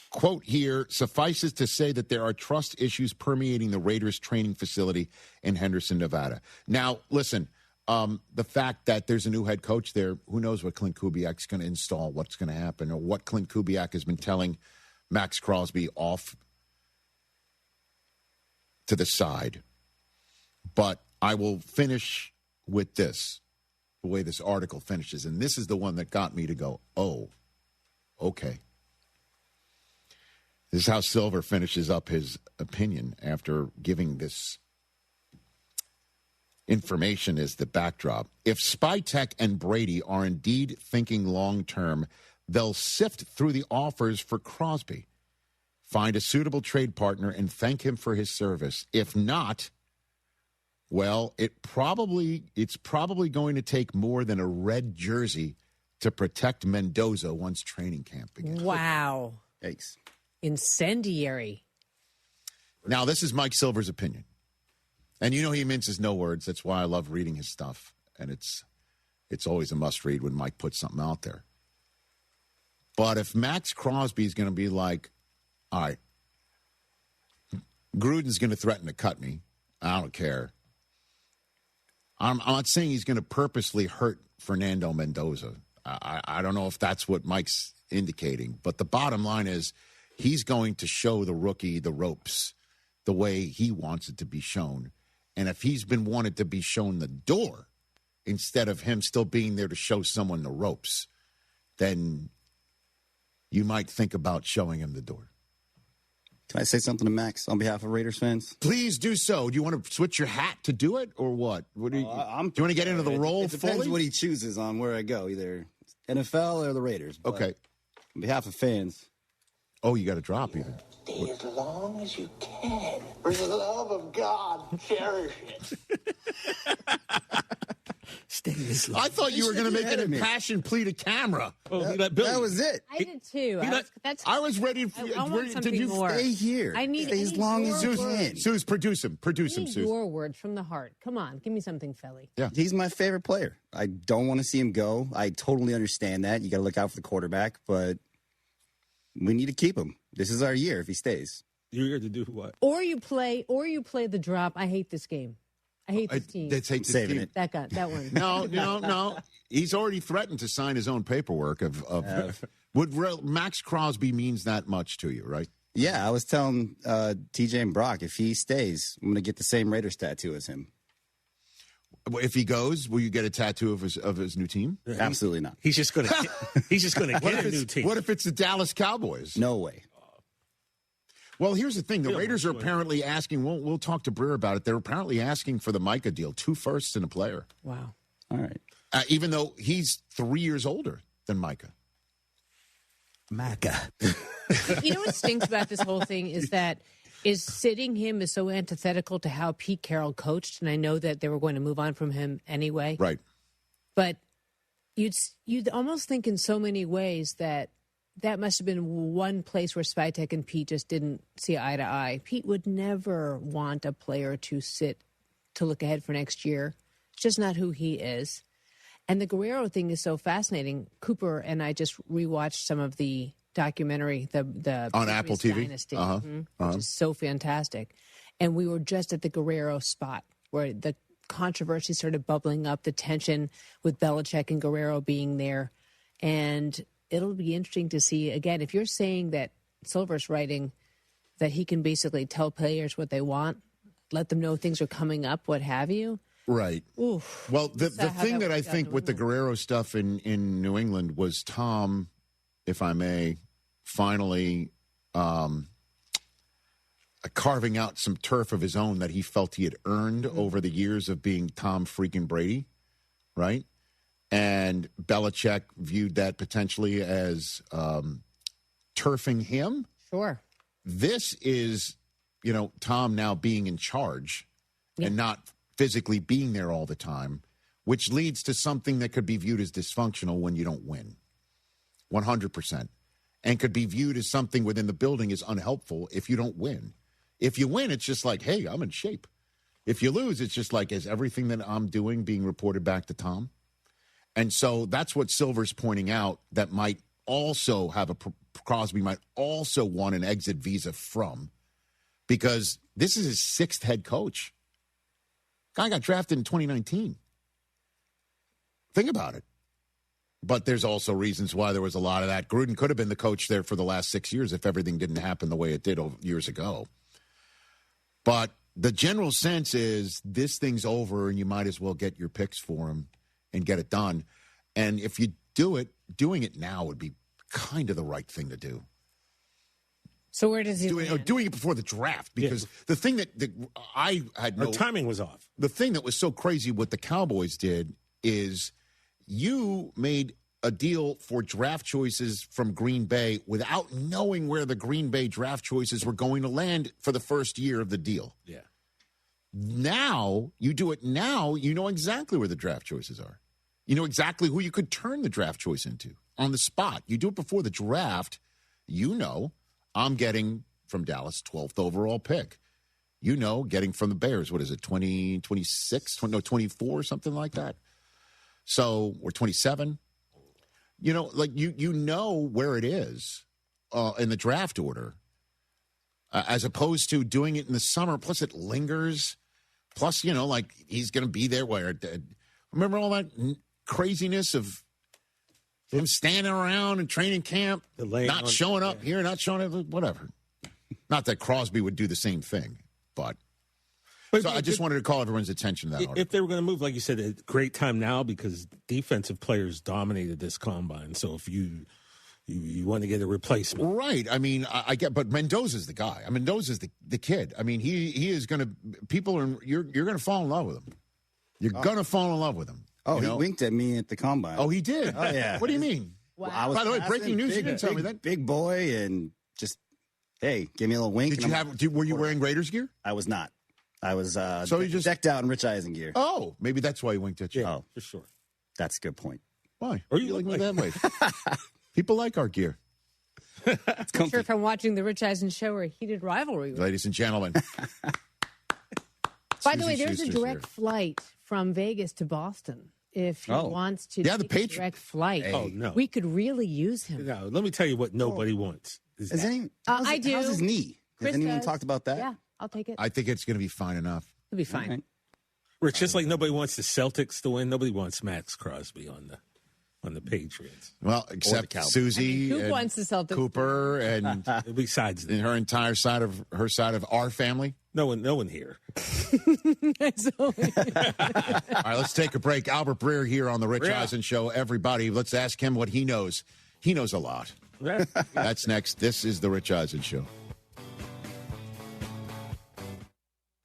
[SPEAKER 1] Quote here, suffices to say that there are trust issues permeating the Raiders training facility in Henderson, Nevada. Now, listen, the fact that there's a new head coach there, who knows what Clint Kubiak's going to install, what's going to happen, or what Clint Kubiak has been telling Max Crosby off to the side. But I will finish with this, the way this article finishes. And this is the one that got me to go, oh, okay. This is how Silver finishes up his opinion after giving this information as the backdrop. If Spytek and Brady are indeed thinking long-term, they'll sift through the offers for Crosby, find a suitable trade partner, and thank him for his service. If not, well, it's probably going to take more than a red jersey to protect Mendoza once training camp begins.
[SPEAKER 10] Wow.
[SPEAKER 1] Yikes.
[SPEAKER 10] Incendiary.
[SPEAKER 1] Now, this is Mike Silver's opinion. And you know he minces no words. That's why I love reading his stuff. And it's always a must-read when Mike puts something out there. But if Max Crosby is going to be like, all right, Gruden's going to threaten to cut me, I don't care. I'm not saying he's going to purposely hurt Fernando Mendoza. I don't know if that's what Mike's indicating. But the bottom line is he's going to show the rookie the ropes the way he wants it to be shown. And if he's been wanted to be shown the door instead of him still being there to show someone the ropes, then you might think about showing him the door.
[SPEAKER 2] Can I say something to Max on behalf of Raiders fans?
[SPEAKER 1] Please do so. Do you want to switch your hat to do it or what? Do you want to get into the role
[SPEAKER 2] It depends
[SPEAKER 1] fully?
[SPEAKER 2] what he chooses on where I go, either NFL or the Raiders. But
[SPEAKER 1] okay.
[SPEAKER 2] On behalf of fans.
[SPEAKER 1] Oh, you got to drop even.
[SPEAKER 19] Stay as long as you can. For the love of God, cherish it.
[SPEAKER 5] Stay this long.
[SPEAKER 1] I thought you were going to make an impassioned plea to camera.
[SPEAKER 2] That was it.
[SPEAKER 10] I did too.
[SPEAKER 1] I was ready.
[SPEAKER 10] I want something more.
[SPEAKER 2] Stay here?
[SPEAKER 10] I need
[SPEAKER 2] stay as long as you can.
[SPEAKER 1] Suze, produce him. Produce him, Suze.
[SPEAKER 10] Your words from the heart. Come on, give me something, Philly.
[SPEAKER 1] Yeah,
[SPEAKER 2] he's my favorite player. I don't want to see him go. I totally understand that. You got to look out for the quarterback, but we need to keep him. This is our year if he stays.
[SPEAKER 5] You're here to do what?
[SPEAKER 10] Or you play the drop. I hate this game. I hate this team.
[SPEAKER 1] That's hate this team.
[SPEAKER 10] That one.
[SPEAKER 1] No. He's already threatened to sign his own paperwork would Max Crosby means that much to you, right?
[SPEAKER 2] Yeah, I was telling TJ and Brock, if he stays, I'm going to get the same Raiders tattoo as him.
[SPEAKER 1] If he goes, will you get a tattoo of his new team?
[SPEAKER 2] Absolutely not.
[SPEAKER 5] He's just going to get a new team.
[SPEAKER 1] What if it's the Dallas Cowboys?
[SPEAKER 2] No way.
[SPEAKER 1] Well, here's the thing. The Raiders are apparently asking, we'll talk to Breer about it. They're apparently asking for the Micah deal, 2 firsts and a player.
[SPEAKER 10] Wow.
[SPEAKER 2] All right.
[SPEAKER 1] Even though he's 3 years older than Micah.
[SPEAKER 10] You know what stinks about this whole thing is sitting him is so antithetical to how Pete Carroll coached, and I know that they were going to move on from him anyway.
[SPEAKER 1] Right.
[SPEAKER 10] But you'd almost think in so many ways that must have been one place where Spytek and Pete just didn't see eye to eye. Pete would never want a player to sit to look ahead for next year. It's just not who he is. And the Guerrero thing is so fascinating. Cooper and I just rewatched some of the documentary, the
[SPEAKER 1] on Apple TV,
[SPEAKER 10] Dynasty, which is so fantastic. And we were just at the Guerrero spot where the controversy started bubbling up, the tension with Belichick and Guerrero being there. And it'll be interesting to see, again, if you're saying that Silver's writing that he can basically tell players what they want, let them know things are coming up, what have you.
[SPEAKER 1] Right.
[SPEAKER 10] Oof.
[SPEAKER 1] Well, the thing that I think with the Guerrero stuff in New England was Tom, if I may, finally carving out some turf of his own that he felt he had earned over the years of being Tom freaking Brady, right? And Belichick viewed that potentially as turfing him.
[SPEAKER 10] Sure.
[SPEAKER 1] This is, Tom now being in charge and not physically being there all the time, which leads to something that could be viewed as dysfunctional when you don't win. 100%. And could be viewed as something within the building as unhelpful if you don't win. If you win, it's just like, hey, I'm in shape. If you lose, it's just like, is everything that I'm doing being reported back to Tom? And so that's what Silver's pointing out, that might also have Crosby might also want an exit visa from, because this is his 6th head coach. Guy got drafted in 2019. Think about it. But there's also reasons why there was a lot of that. Gruden could have been the coach there for the last 6 years if everything didn't happen the way it did years ago. But the general sense is this thing's over and you might as well get your picks for him and get it done. And if you do it, doing it now would be kind of the right thing to do.
[SPEAKER 10] So where does he
[SPEAKER 1] doing it before the draft? Because the thing that I had
[SPEAKER 5] Our timing was off.
[SPEAKER 1] The thing that was so crazy what the Cowboys did is you made a deal for draft choices from Green Bay without knowing where the Green Bay draft choices were going to land for the first year of the deal.
[SPEAKER 5] Yeah.
[SPEAKER 1] Now, you do it now, you know exactly where the draft choices are. You know exactly who you could turn the draft choice into on the spot. You do it before the draft, I'm getting from Dallas 12th overall pick. Getting from the Bears, what is it, 26, 24, something like that. So, or 27. You know where it is in the draft order, as opposed to doing it in the summer. Plus, it lingers. Plus, he's going to be there. Remember all that craziness of him standing around in training camp, not showing up here, not showing up, whatever. Not that Crosby would do the same thing, but so I just wanted to call everyone's attention to that article.
[SPEAKER 5] If they were going to move, like you said, a great time now because defensive players dominated this combine. So if you want to get a replacement.
[SPEAKER 1] Right. I mean, I get, but Mendoza's the guy. I mean, Mendoza's the kid. I mean, he is going to, you're going to fall in love with him. You're going to fall in love with him.
[SPEAKER 2] Oh, he winked at me at the combine.
[SPEAKER 1] Oh, he did?
[SPEAKER 2] Oh, yeah.
[SPEAKER 1] What do you mean?
[SPEAKER 2] Wow.
[SPEAKER 1] By the way, breaking news, you didn't tell me that.
[SPEAKER 2] Big boy and just, hey, give me a little wink.
[SPEAKER 1] Were you wearing Raiders gear?
[SPEAKER 2] I was not. I was
[SPEAKER 1] So you just
[SPEAKER 2] decked out in Rich Eisen gear.
[SPEAKER 1] Oh, maybe that's why he winked at you.
[SPEAKER 5] Yeah, for sure.
[SPEAKER 2] That's a good point.
[SPEAKER 1] Why?
[SPEAKER 5] Or
[SPEAKER 1] you like me that way? People like our gear.
[SPEAKER 2] It's
[SPEAKER 10] I'm sure if I'm watching the Rich Eisen show or Heated Rivalry.
[SPEAKER 1] Ladies and gentlemen.
[SPEAKER 10] By the way,
[SPEAKER 1] Susie
[SPEAKER 10] there's a
[SPEAKER 1] Schuster's
[SPEAKER 10] direct flight from Vegas to Boston. If he wants to
[SPEAKER 1] Yeah, the
[SPEAKER 10] take a direct flight,
[SPEAKER 5] Oh, no.
[SPEAKER 10] we could really use him.
[SPEAKER 5] No, let me tell you what nobody wants. Is
[SPEAKER 2] Is
[SPEAKER 5] that.
[SPEAKER 2] any,
[SPEAKER 10] I do.
[SPEAKER 2] How's his knee?
[SPEAKER 10] Chris
[SPEAKER 2] Has anyone
[SPEAKER 10] does.
[SPEAKER 2] talked about that?
[SPEAKER 10] Yeah, I'll take it.
[SPEAKER 1] I think it's going to be fine enough.
[SPEAKER 10] It'll be fine.
[SPEAKER 2] All right.
[SPEAKER 5] Rich, just like nobody wants the Celtics to win, nobody wants Max Crosby on the Patriots.
[SPEAKER 1] Well, except
[SPEAKER 2] Cowboys.
[SPEAKER 1] Susie
[SPEAKER 10] Who
[SPEAKER 1] and
[SPEAKER 10] wants the Celtics?
[SPEAKER 1] Cooper and
[SPEAKER 5] Besides
[SPEAKER 1] and her entire side of our family.
[SPEAKER 5] no one here.
[SPEAKER 1] All right, let's take a break. Albert Breer here on the Rich Eisen Show. Everybody, let's ask him what he knows. He knows a lot. That's next. This is the Rich Eisen Show.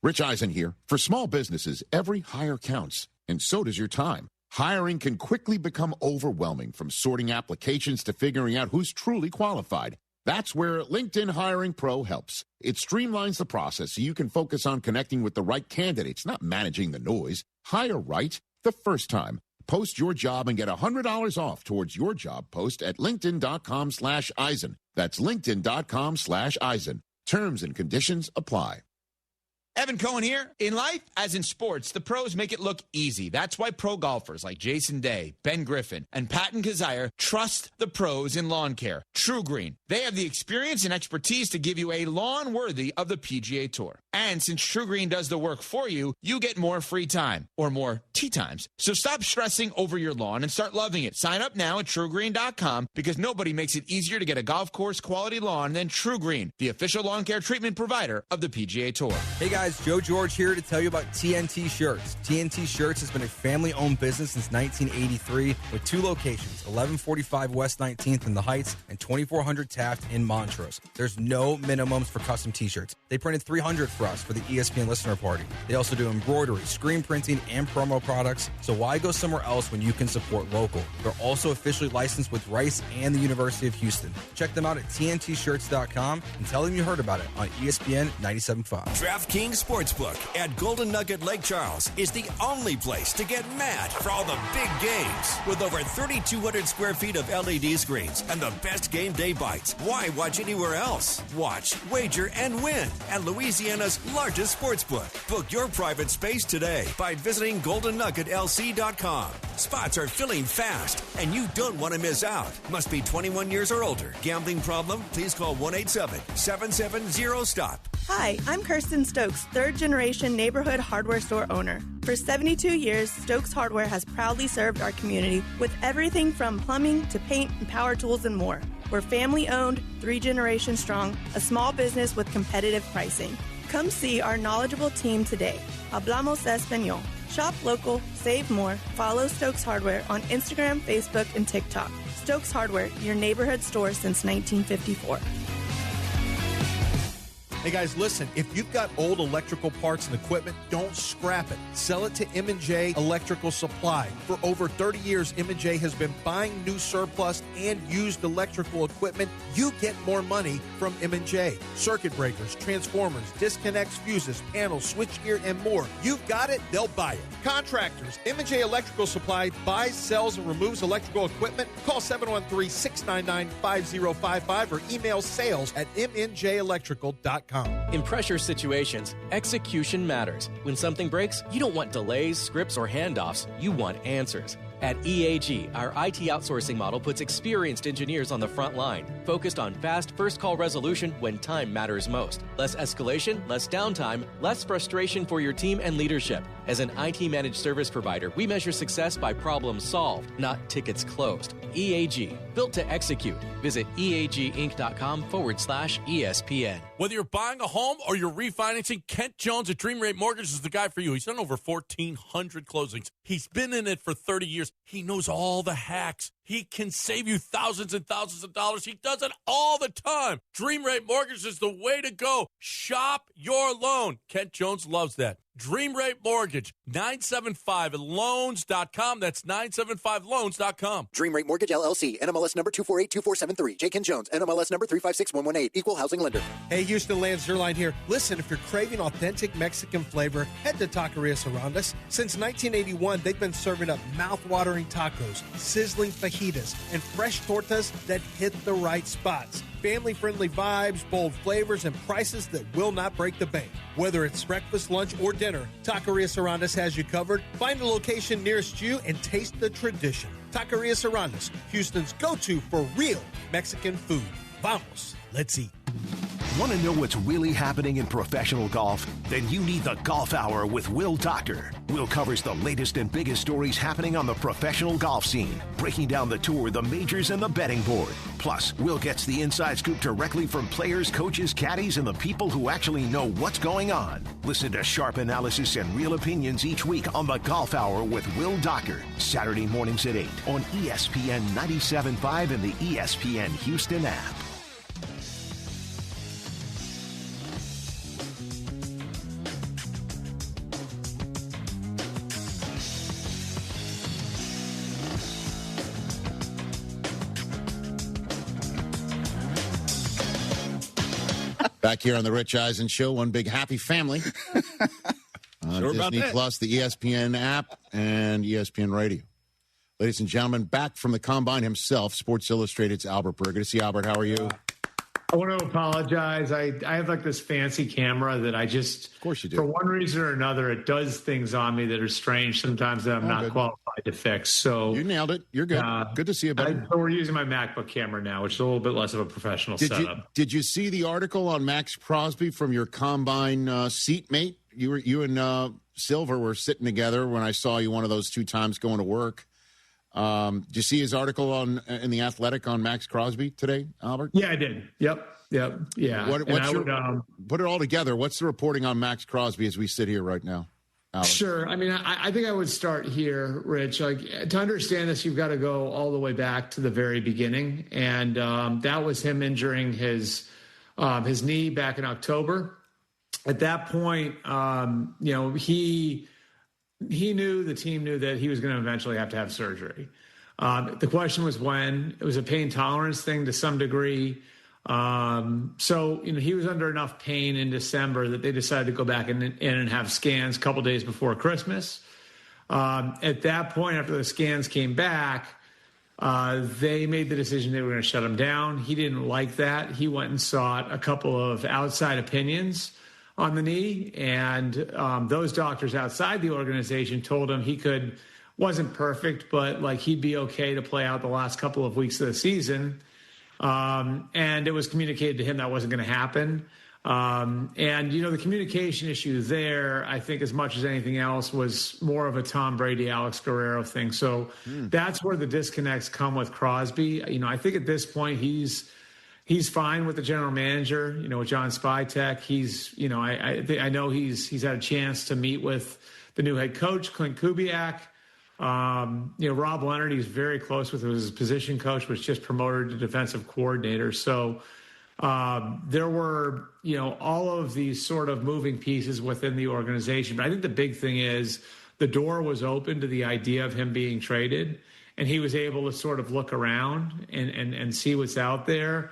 [SPEAKER 1] Rich Eisen here. For small businesses, every hire counts, and so does your time. Hiring can quickly become overwhelming, from sorting applications to figuring out who's truly qualified. That's where LinkedIn Hiring Pro helps. It streamlines the process so you can focus on connecting with the right candidates, not managing the noise. Hire right the first time. Post your job and get $100 off towards your job post at linkedin.com/Eisen. That's linkedin.com/Eisen. Terms and conditions apply.
[SPEAKER 4] Evan Cohen here. In life, as in sports, the pros make it look easy. That's why pro golfers like Jason Day, Ben Griffin, and Patton Kazire trust the pros in lawn care. True Green. They have the experience and expertise to give you a lawn worthy of the PGA Tour. And since True Green does the work for you, you get more free time, or more tee times. So stop stressing over your lawn and start loving it. Sign up now at TrueGreen.com, because nobody makes it easier to get a golf course quality lawn than True Green, the official lawn care treatment provider of the PGA Tour.
[SPEAKER 6] Hey guys, Joe George here to tell you about TNT Shirts. TNT Shirts has been a family-owned business since 1983 with 2 locations, 1145 West 19th in the Heights and 2400 Taft in Montrose. There's no minimums for custom t-shirts. They printed 300 for us for the ESPN listener party. They also do embroidery, screen printing, and promo products, so why go somewhere else when you can support local? They're also officially licensed with Rice and the University of Houston. Check them out at TNTshirts.com and tell them you heard about it on ESPN 97.5.
[SPEAKER 8] DraftKings Sportsbook at Golden Nugget Lake Charles is the only place to get mad for all the big games. With over 3,200 square feet of LED screens and the best game day bites, why watch anywhere else? Watch, wager, and win at Louisiana's largest sportsbook. Book your private space today by visiting GoldenNuggetLC.com. Spots are filling fast, and you don't want to miss out. Must be 21 years or older. Gambling problem? Please call 1-877-770-STOP.
[SPEAKER 9] Hi, I'm Kirsten Stokes, third-generation neighborhood hardware store owner. For 72 years, Stokes Hardware has proudly served our community with everything from plumbing to paint and power tools and more. We're family-owned, 3 generations strong, a small business with competitive pricing. Come see our knowledgeable team today. Hablamos Español. Shop local, save more. Follow Stokes Hardware on Instagram, Facebook, and TikTok. Stokes Hardware, your neighborhood store since 1954.
[SPEAKER 11] Hey guys, listen, if you've got old electrical parts and equipment, don't scrap it. Sell it to M&J Electrical Supply. For over 30 years, M&J has been buying new surplus and used electrical equipment. You get more money from M&J. Circuit breakers, transformers, disconnects, fuses, panels, switchgear, and more. You've got it, they'll buy it. Contractors, M&J Electrical Supply buys, sells, and removes electrical equipment. Call 713-699-5055 or email sales@mnjelectrical.com.
[SPEAKER 16] In pressure situations, execution matters. When something breaks, you don't want delays, scripts, or handoffs. You want answers. At EAG, our IT outsourcing model puts experienced engineers on the front line, focused on fast first-call resolution when time matters most. Less escalation, less downtime, less frustration for your team and leadership. As an IT managed service provider, we measure success by problems solved, not tickets closed. EAG, built to execute. Visit EAGinc.com/ESPN.
[SPEAKER 15] Whether you're buying a home or you're refinancing, Kent Jones at Dream Rate Mortgage is the guy for you. He's done over 1,400 closings. He's been in it for 30 years. He knows all the hacks. He can save you thousands and thousands of dollars. He does it all the time. Dream Rate Mortgage is the way to go. Shop your loan. Kent Jones loves that. Dream Rate Mortgage, 975loans.com. That's 975loans.com.
[SPEAKER 7] Dream Rate Mortgage, LLC, NMLS number 2482473. J. Ken Jones, NMLS number 356118. Equal housing lender.
[SPEAKER 11] Hey, Houston, Lance Zerline here. Listen, if you're craving authentic Mexican flavor, head to Taquerias Arandas. Since 1981, they've been serving up mouth-watering tacos, sizzling fajitas, and fresh tortas that hit the right spots. Family-friendly vibes, bold flavors, and prices that will not break the bank. Whether it's breakfast, lunch, or dinner, Taquerias Arandas has you covered. Find a location nearest you and taste the tradition. Taquerias Arandas, Houston's go-to for real Mexican food. Vamos, let's eat.
[SPEAKER 12] Want to know what's really happening in professional golf? Then you need the Golf Hour with Will Doctor. Will covers the latest and biggest stories happening on the professional golf scene, breaking down the tour, the majors, and the betting board. Plus, Will gets the inside scoop directly from players, coaches, caddies, and the people who actually know what's going on. Listen to sharp analysis and real opinions each week on the Golf Hour with Will Doctor. Saturday mornings at 8 on ESPN 97.5 and the ESPN Houston app.
[SPEAKER 1] Back here on the Rich Eisen Show, one big happy family.
[SPEAKER 5] Sure
[SPEAKER 1] Disney Plus, the ESPN app, and ESPN Radio. Ladies and gentlemen, back from the Combine himself, Sports Illustrated's Albert Berger. Good to see you, Albert. How are you?
[SPEAKER 13] I want to apologize. I have like this fancy camera that I just,
[SPEAKER 1] of course you do,
[SPEAKER 13] for one reason or another, it does things on me that are strange sometimes that I'm not qualified to fix. So
[SPEAKER 1] you nailed it. You're good. Good to see you, buddy.
[SPEAKER 13] So we're using my MacBook camera now, which is a little bit less of a professional setup.
[SPEAKER 1] Did you see the article on Max Crosby from your Combine seatmate? You and Silver were sitting together when I saw you one of those 2 times going to work. Did you see his article in The Athletic on Max Crosby today, Albert?
[SPEAKER 13] Yeah, I did. Yep. Yeah.
[SPEAKER 1] Put it all together. What's the reporting on Max Crosby as we sit here right now, Albert?
[SPEAKER 13] Sure. I mean, I think I would start here, Rich. Like, to understand this, you've got to go all the way back to the very beginning, and that was him injuring his knee back in October. At that point, he knew, the team knew that he was going to eventually have to have surgery. The question was when. It was a pain tolerance thing to some degree. So he was under enough pain in December that they decided to go back in and have scans a couple days before Christmas. At that point, after the scans came back, they made the decision they were going to shut him down. He didn't like that. He went and sought a couple of outside opinions on the knee, and those doctors outside the organization told him wasn't perfect, but like he'd be okay to play out the last couple of weeks of the season. And it was communicated to him that wasn't going to happen. And the communication issue there, I think as much as anything else, was more of a Tom Brady, Alex Guerrero thing. So that's where the disconnects come with Crosby. I think at this point he's fine with the general manager, with John Spytek. I know he's had a chance to meet with the new head coach, Clint Kubiak. Rob Leonard, he's very close with his position coach, was just promoted to defensive coordinator. So there were, all of these sort of moving pieces within the organization. But I think the big thing is the door was open to the idea of him being traded, and he was able to sort of look around and see what's out there.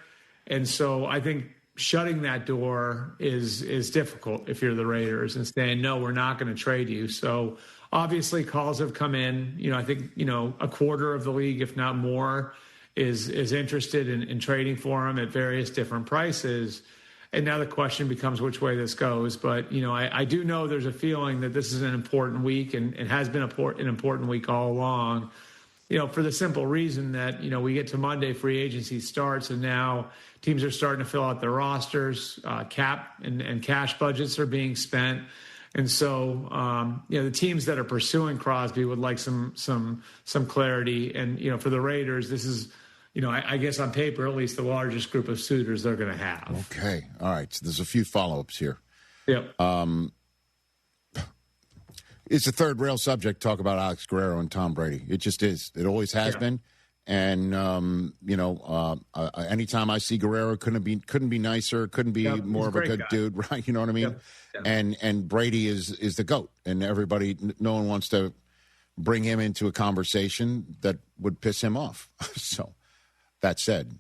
[SPEAKER 13] And so I think shutting that door is difficult if you're the Raiders and saying, no, we're not going to trade you. So obviously calls have come in. I think, a quarter of the league, if not more, is interested in trading for him at various different prices. And now the question becomes which way this goes. But, I do know there's a feeling that this is an important week and it has been an important week all along, for the simple reason that, we get to Monday, free agency starts, and now teams are starting to fill out their rosters, cap and cash budgets are being spent. And so, the teams that are pursuing Crosby would like some clarity. And, for the Raiders, this is, I guess on paper, at least the largest group of suitors they're going to have.
[SPEAKER 1] Okay. All right. So there's a few follow-ups here.
[SPEAKER 13] Yep.
[SPEAKER 1] It's a third rail subject, talk about Alex Guerrero and Tom Brady. It just is. It always has been. And anytime I see Guerrero, couldn't be nicer, couldn't be more of a good dude, right? You know what I mean? And Brady is the GOAT, and no one wants to bring him into a conversation that would piss him off. So, that said,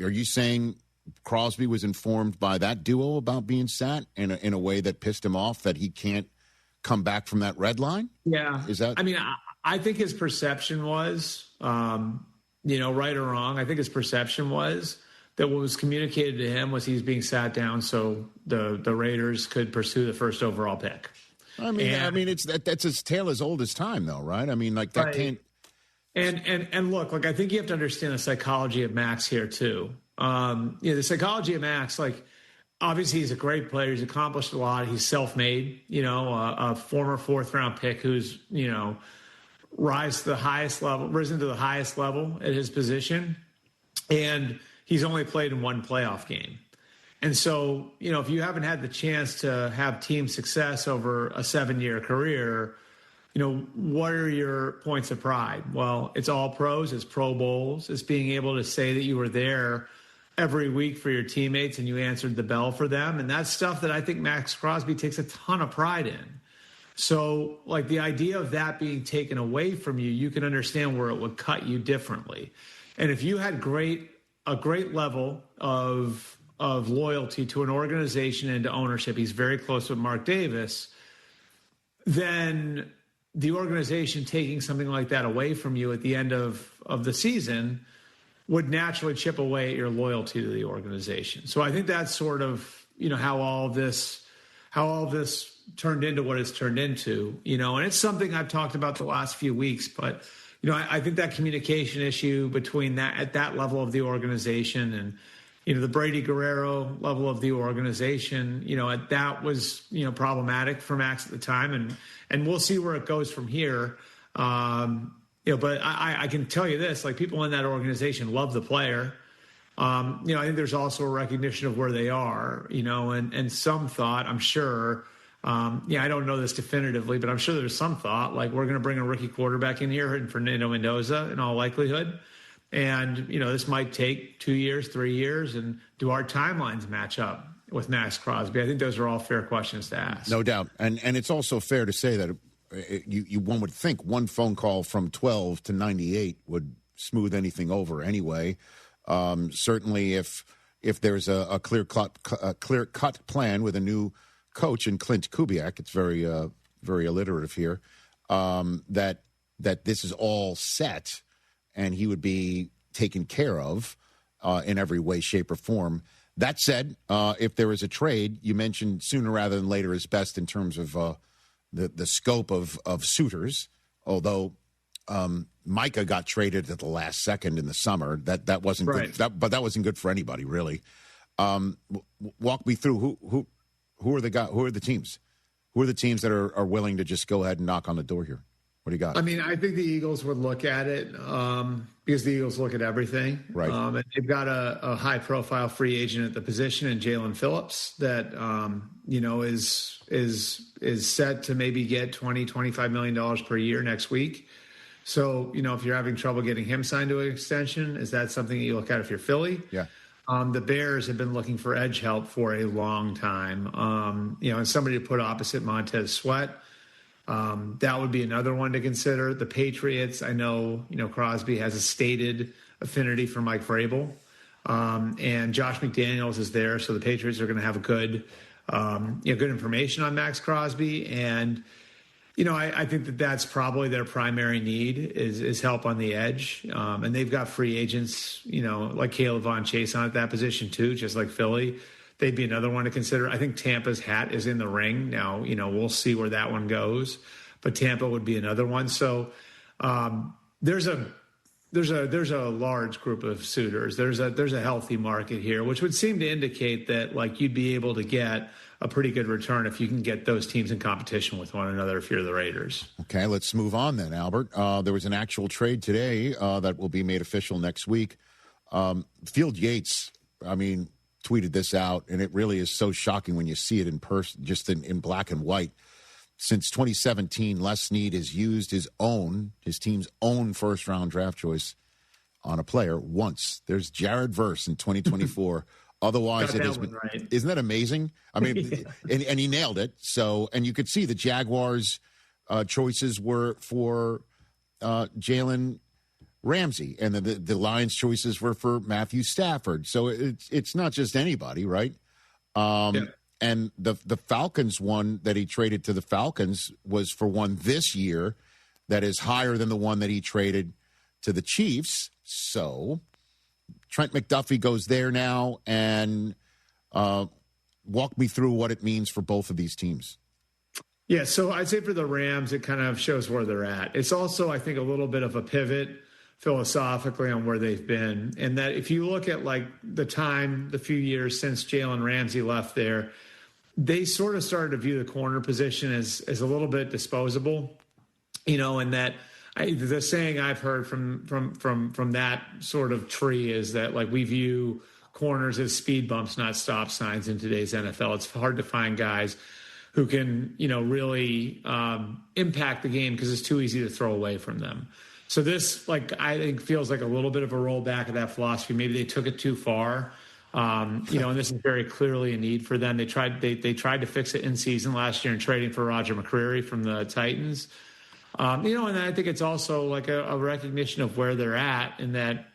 [SPEAKER 1] are you saying Crosby was informed by that duo about being sat in a way that pissed him off, that he can't come back from that red line?
[SPEAKER 13] Yeah.
[SPEAKER 1] Is that?
[SPEAKER 13] I mean, I think his perception was, right or wrong, I think his perception was that what was communicated to him was he's being sat down so the Raiders could pursue the first overall pick.
[SPEAKER 1] I mean, that's as tale as old as time, though, right? I mean, like that
[SPEAKER 13] right.
[SPEAKER 1] can't.
[SPEAKER 13] And look, like I think you have to understand the psychology of Max here too. The psychology of Max, like obviously he's a great player. He's accomplished a lot. He's self-made. A former 4th-round pick who's risen to the highest level at his position, and he's only played in one playoff game. And so, if you haven't had the chance to have team success over a 7-year career, what are your points of pride? Well, it's all pros, it's Pro Bowls, it's being able to say that you were there every week for your teammates and you answered the bell for them. And that's stuff that I think Max Crosby takes a ton of pride in. So, like, the idea of that being taken away from you, you can understand where it would cut you differently. And if you had a great level of loyalty to an organization and to ownership, he's very close with Mark Davis, then the organization taking something like that away from you at the end of the season would naturally chip away at your loyalty to the organization. So I think that's sort of, how all of this turned into what it's turned into, and it's something I've talked about the last few weeks, but I think that communication issue between at that level of the organization and, the Brady Guerrero level of the organization, that was, problematic for Max at the time. And we'll see where it goes from here. But I can tell you this, like, people in that organization love the player. I think there's also a recognition of where they are, and some thought, I'm sure, I don't know this definitively, but I'm sure there's some thought, like, we're going to bring a rookie quarterback in here, and Fernando Mendoza in all likelihood. And, this might take 2 years, 3 years. And do our timelines match up with Max Crosby? I think those are all fair questions to ask.
[SPEAKER 1] No doubt. And it's also fair to say that one would think one phone call from 12 to 98 would smooth anything over anyway. Certainly if there's a clear-cut plan with a new coach in Clint Kubiak, it's very alliterative here, that this is all set and he would be taken care of in every way, shape, or form. That said, if there is a trade, you mentioned sooner rather than later is best in terms of the scope of suitors, although Micah got traded at the last second in the summer. That wasn't
[SPEAKER 13] right.
[SPEAKER 1] Good, but that wasn't good for anybody, really. Walk me through who are the teams? Who are the teams that are willing to just go ahead and knock on the door here? What do you got?
[SPEAKER 13] I mean, I think the Eagles would look at it because the Eagles look at everything.
[SPEAKER 1] Right.
[SPEAKER 13] And they've got a high-profile free agent at the position in Jalen Phillips that, is set to maybe get $20-25 million per year next week. So, if you're having trouble getting him signed to an extension, is that something that you look at if you're Philly?
[SPEAKER 1] Yeah.
[SPEAKER 13] The Bears have been looking for edge help for a long time. And somebody to put opposite Montez Sweat. That would be another one to consider. The Patriots, I know, Crosby has a stated affinity for Mike Vrabel. And Josh McDaniels is there. So the Patriots are going to have a good information on Max Crosby. And, I think that's probably their primary need is help on the edge. And they've got free agents, like Caleb Von Chase on at that position too, just like Philly. They'd be another one to consider. I think Tampa's hat is in the ring now. We'll see where that one goes, but Tampa would be another one. So there's a large group of suitors. There's a healthy market here, which would seem to indicate that, like, you'd be able to get a pretty good return if you can get those teams in competition with one another if you're the Raiders.
[SPEAKER 1] Okay, let's move on then, Albert. There was an actual trade today that will be made official next week. Field Yates, tweeted this out, and it really is so shocking when you see it in person, just in black and white. Since 2017, Les Snead has used his team's own first-round draft choice on a player once. There's Jared Verse in 2024. Otherwise, it has been. Right. Isn't that amazing? I mean, and he nailed it. So, and you could see the Jaguars' choices were for Jalen Ramsey, and the Lions' choices were for Matthew Stafford. So it's not just anybody, right? And the Falcons one that he traded to the Falcons was for one this year that is higher than the one that he traded to the Chiefs. So Trent McDuffie goes there now, and walk me through what it means for both of these teams.
[SPEAKER 13] Yeah, so I'd say for the Rams, it kind of shows where they're at. It's also, I think, a little bit of a pivot philosophically on where they've been. And that if you look at like the few years since Jalen Ramsey left there, they sort of started to view the corner position as a little bit disposable, and that the saying I've heard from that sort of tree is that like we view corners as speed bumps, not stop signs in today's NFL. It's hard to find guys who can, really impact the game because it's too easy to throw away from them. So this, I think, feels like a little bit of a rollback of that philosophy. Maybe they took it too far, and this is very clearly a need for them. They tried to fix it in season last year in trading for Roger McCreary from the Titans. And I think it's also like a recognition of where they're at, in that,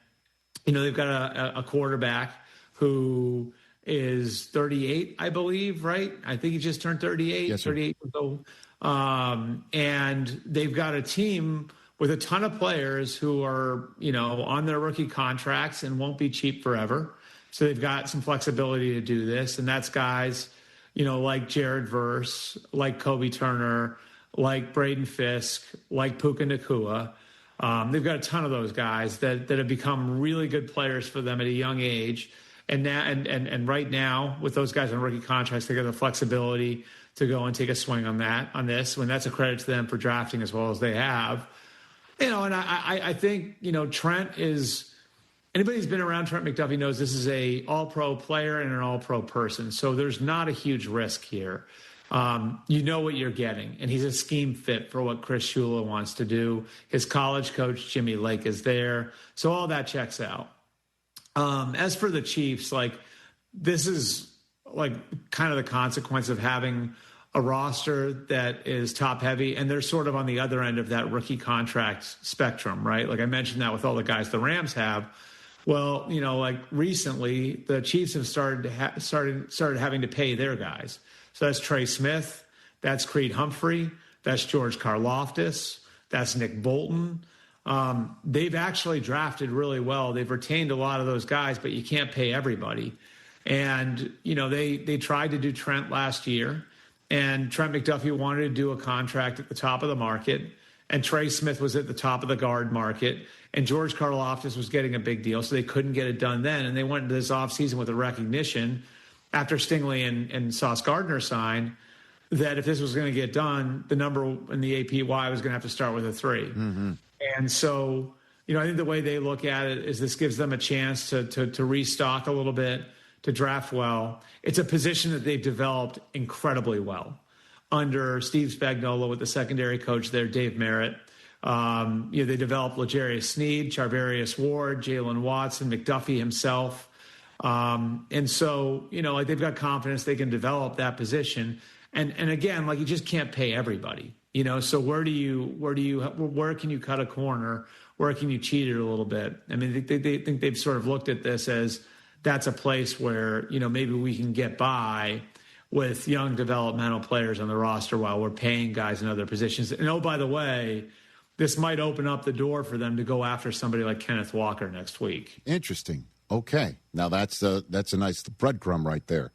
[SPEAKER 13] they've got a quarterback who is 38, I believe, right? I think he just turned 38, yes, 38 years old. And they've got a team with a ton of players who are, on their rookie contracts and won't be cheap forever. So they've got some flexibility to do this. And that's guys, like Jared Verse, like Kobe Turner, like Braden Fisk, like Puka Nacua. They've got a ton of those guys that have become really good players for them at a young age. And now, and right now, with those guys on rookie contracts, they got the flexibility to go and take a swing on this, when that's a credit to them for drafting as well as they have. And I think, Trent is, anybody who's been around Trent McDuffie knows this is a all-pro player and an all-pro person. So there's not a huge risk here. You know what you're getting, and he's a scheme fit for what Chris Shula wants to do. His college coach, Jimmy Lake, is there. So all that checks out. As for the Chiefs, this is kind of the consequence of having a roster that is top heavy, and they're sort of on the other end of that rookie contract spectrum, right? Like I mentioned that with all the guys the Rams have. Well, recently the Chiefs have started having to pay their guys. So that's Trey Smith, that's Creed Humphrey, that's George Karlaftis, that's Nick Bolton. They've actually drafted really well. They've retained a lot of those guys, but you can't pay everybody. And, they tried to do Trent last year, and Trent McDuffie wanted to do a contract at the top of the market, and Trey Smith was at the top of the guard market, and George Karlaftis was getting a big deal, so they couldn't get it done then. And they went into this offseason with a recognition after Stingley and Sauce Gardner signed that if this was going to get done, the number in the APY was going to have to start with a 3. Mm-hmm. And so, I think the way they look at it is this gives them a chance to restock a little bit, to draft well. It's a position that they've developed incredibly well under Steve Spagnuolo with the secondary coach there, Dave Merritt. They developed L'Jarius Sneed, Charvarius Ward, Jalen Watson, McDuffie himself. And so, they've got confidence they can develop that position. And again, you just can't pay everybody. So where can you cut a corner? Where can you cheat it a little bit? I mean, they think they've sort of looked at this as that's a place where, maybe we can get by with young developmental players on the roster while we're paying guys in other positions. And oh, by the way, this might open up the door for them to go after somebody like Kenneth Walker next week.
[SPEAKER 1] Interesting. Okay. Now that's a nice breadcrumb right there.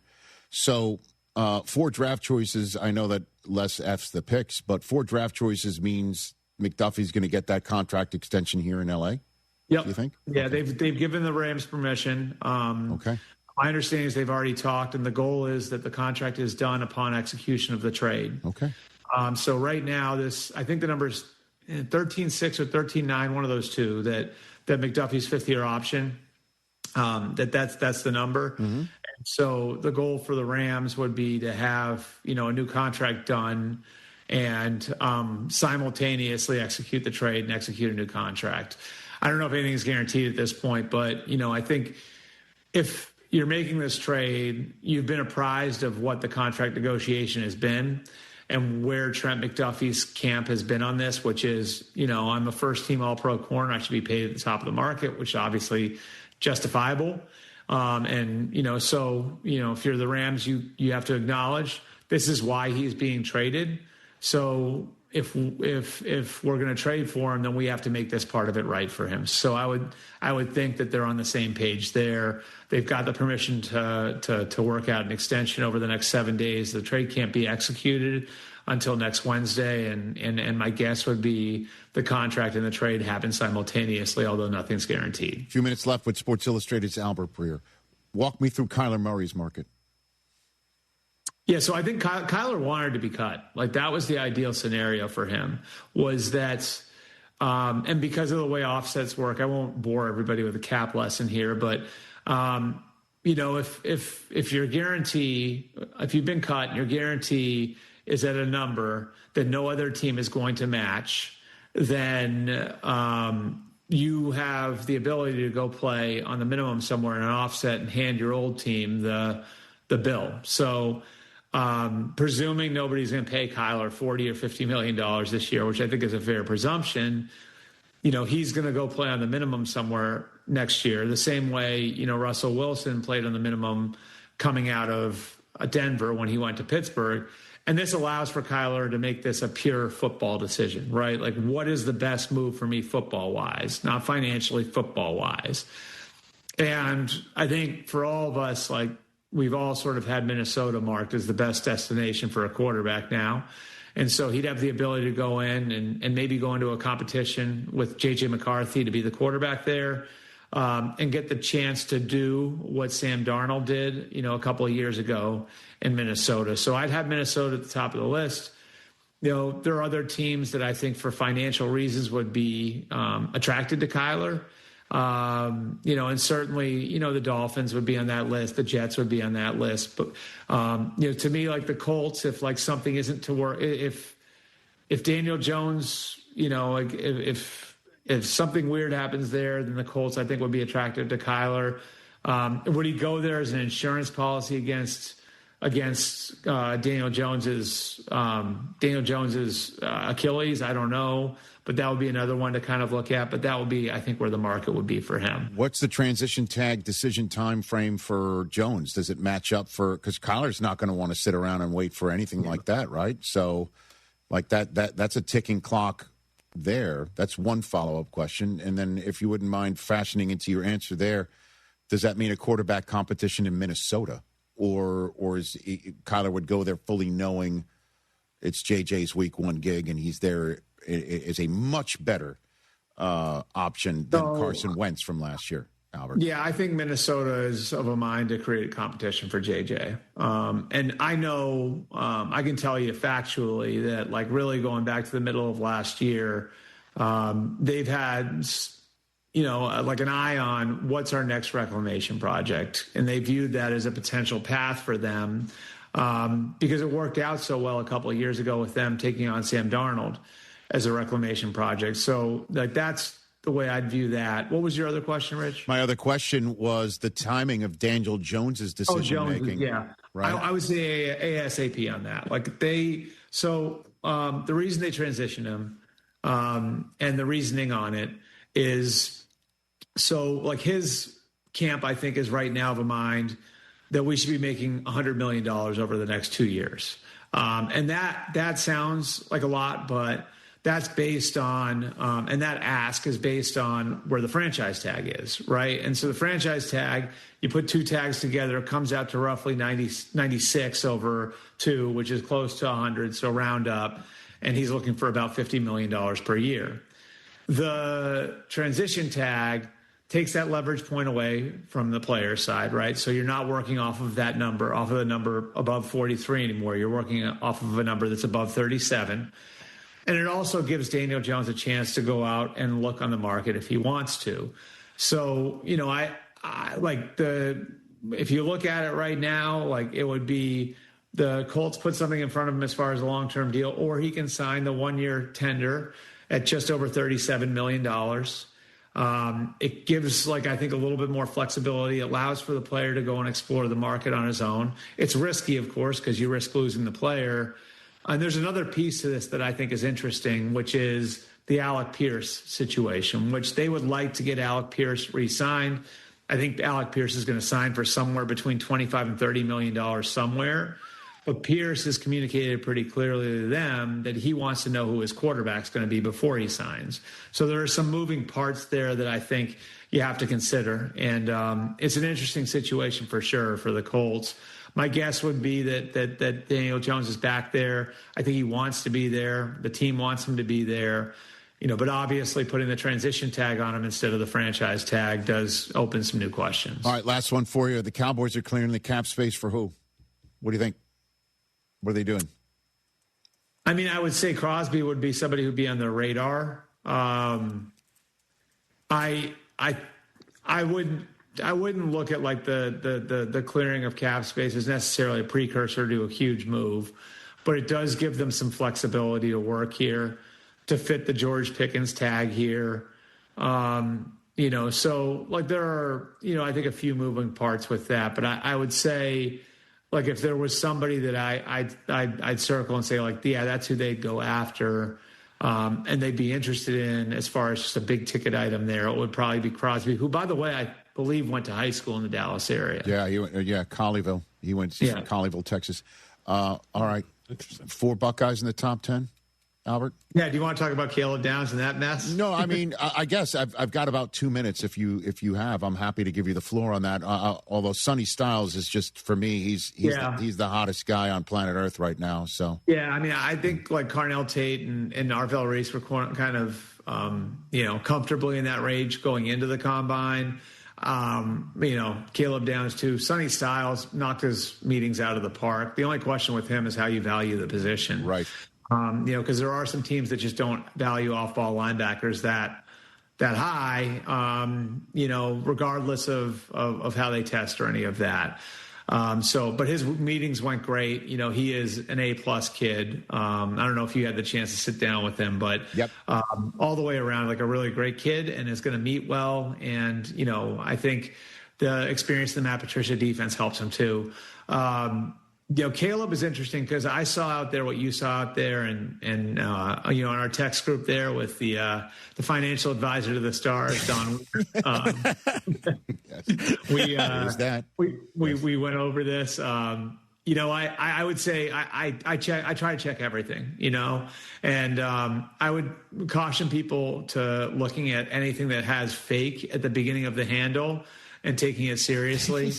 [SPEAKER 1] So 4 draft choices. I know that Les F's the picks, but 4 draft choices means McDuffie's going to get that contract extension here in L.A.?
[SPEAKER 13] Yep.
[SPEAKER 1] You think?
[SPEAKER 13] Yeah, okay. They've given the Rams permission.
[SPEAKER 1] Okay.
[SPEAKER 13] My understanding is they've already talked, and the goal is that the contract is done upon execution of the trade.
[SPEAKER 1] Okay.
[SPEAKER 13] So right now, I think the number's 13.6 or 13.9, one of those two, that McDuffie's 5th-year option, that's the number. Mm-hmm. So the goal for the Rams would be to have, a new contract done and simultaneously execute the trade and execute a new contract. I don't know if anything's guaranteed at this point, but, I think if you're making this trade, you've been apprised of what the contract negotiation has been and where Trent McDuffie's camp has been on this, which is, I'm a first-team All-Pro corner. I should be paid at the top of the market, which is obviously justifiable. So if you're the Rams, you have to acknowledge this is why he's being traded. So if we're going to trade for him, then we have to make this part of it right for him. So I would think that they're on the same page there. They've got the permission to work out an extension over the next 7 days. The trade can't be executed until next Wednesday, and my guess would be the contract and the trade happen simultaneously, although nothing's guaranteed.
[SPEAKER 1] A few minutes left with Sports Illustrated's Albert Breer. Walk me through Kyler Murray's market.
[SPEAKER 13] Yeah, so I think Kyler wanted to be cut. Like, that was the ideal scenario for him, was that, and because of the way offsets work, I won't bore everybody with a cap lesson here, but, if your guarantee, if you've been cut and your guarantee is at a number that no other team is going to match, then you have the ability to go play on the minimum somewhere in an offset and hand your old team the bill. So, presuming nobody's going to pay Kyler $40 or $50 million this year, which I think is a fair presumption, he's going to go play on the minimum somewhere next year. The same way, Russell Wilson played on the minimum coming out of Denver when he went to Pittsburgh. And this allows for Kyler to make this a pure football decision, right? Like, what is the best move for me football-wise, not financially, football-wise? And I think for all of us, like, we've all sort of had Minnesota marked as the best destination for a quarterback now. And so he'd have the ability to go in and maybe go into a competition with J.J. McCarthy to be the quarterback there, and get the chance to do what Sam Darnold did, a couple of years ago in Minnesota. So I'd have Minnesota at the top of the list. There are other teams that I think for financial reasons would be attracted to Kyler. And certainly, the Dolphins would be on that list. The Jets would be on that list. But, to me, like the Colts, if like something isn't to work, if Daniel Jones, if something weird happens there, then the Colts, I think, would be attractive to Kyler. Would he go there as an insurance policy against Daniel Jones's Achilles? I don't know. But that would be another one to kind of look at. But that would be, I think, where the market would be for him.
[SPEAKER 1] What's the transition tag decision time frame for Jones? Does it match up because Kyler's not going to want to sit around and wait for anything like that, right? So, like that's a ticking clock there. That's one follow-up question. And then if you wouldn't mind fashioning into your answer there, does that mean a quarterback competition in Minnesota? Or is Kyler would go there fully knowing it's JJ's week one gig and he's there is a much better option than Carson Wentz from last year, Albert?
[SPEAKER 13] Yeah, I think Minnesota is of a mind to create competition for JJ. And I know, I can tell you factually that, like, really going back to the middle of last year, they've had, like an eye on what's our next reclamation project. And they viewed that as a potential path for them because it worked out so well a couple of years ago with them taking on Sam Darnold as a reclamation project. So, like, that's the way I'd view that. What was your other question, Rich?
[SPEAKER 1] My other question was the timing of Daniel Jones's decision-making.
[SPEAKER 13] Yeah.
[SPEAKER 1] Right?
[SPEAKER 13] I would say ASAP on that. Like, the reason they transitioned him and the reasoning on it is, so, like, his camp, I think, is right now of a mind that we should be making $100 million over the next 2 years. And that sounds like a lot, but that's based on, and that ask is based on where the franchise tag is, right? And so the franchise tag, you put two tags together, it comes out to roughly 96 over 2, which is close to 100, so round up. And he's looking for about $50 million per year. The transition tag takes that leverage point away from the player's side, right? So you're not working off of that number, off of the number above 43 anymore. You're working off of a number that's above 37. And it also gives Daniel Jones a chance to go out and look on the market if he wants to. So, I like if you look at it right now, like, it would be the Colts put something in front of him as far as a long-term deal, or he can sign the 1-year tender at just over $37 million. It gives, I think, a little bit more flexibility. It allows for the player to go and explore the market on his own. It's risky, of course, because you risk losing the player. And there's another piece to this that I think is interesting, which is the Alec Pierce situation, which they would like to get Alec Pierce re-signed. I think Alec Pierce is going to sign for somewhere between $25 and $30 million somewhere. But Pierce has communicated pretty clearly to them that he wants to know who his quarterback's going to be before he signs. So there are some moving parts there that I think you have to consider. And it's an interesting situation for sure for the Colts. My guess would be that Daniel Jones is back there. I think he wants to be there. The team wants him to be there. But obviously putting the transition tag on him instead of the franchise tag does open some new questions.
[SPEAKER 1] All right, last one for you. The Cowboys are clearing the cap space for who? What do you think? What are they doing?
[SPEAKER 13] I mean, I would say Crosby would be somebody who'd be on their radar. I wouldn't look at the clearing of cap space as necessarily a precursor to a huge move, but it does give them some flexibility to work here, to fit the George Pickens tag here. So there are, I think a few moving parts with that, but I would say, if there was somebody that I'd circle and say, yeah, that's who they'd go after, and they'd be interested in as far as just a big ticket item there, it would probably be Crosby, who, by the way, I believe went to high school in the Dallas area.
[SPEAKER 1] Yeah, Colleyville. He went to Colleyville, Texas. All right, 4 Buckeyes in the top 10. Albert?
[SPEAKER 13] Yeah, do you want to talk about Caleb Downs and that mess?
[SPEAKER 1] No, I mean, I guess I've got about 2 minutes. If you have, I'm happy to give you the floor on that. Although Sonny Styles is just, for me, he's the hottest guy on planet Earth right now. So
[SPEAKER 13] yeah, I mean, I think Carnell Tate and Arvell Reese were kind of comfortably in that range going into the combine. Caleb Downs too. Sonny Styles knocked his meetings out of the park. The only question with him is how you value the position,
[SPEAKER 1] right?
[SPEAKER 13] Because there are some teams that just don't value off-ball linebackers that high, regardless of how they test or any of that. But his meetings went great. He is an A-plus kid. I don't know if you had the chance to sit down with him, but all the way around, a really great kid, and is going to meet well. And, I think the experience of the Matt Patricia defense helps him too. Caleb is interesting because I saw out there what you saw out there, and in our text group there with the financial advisor to the Stars, Don. We went over this. I would say I try to check everything, and I would caution people to looking at anything that has fake at the beginning of the handle and taking it seriously.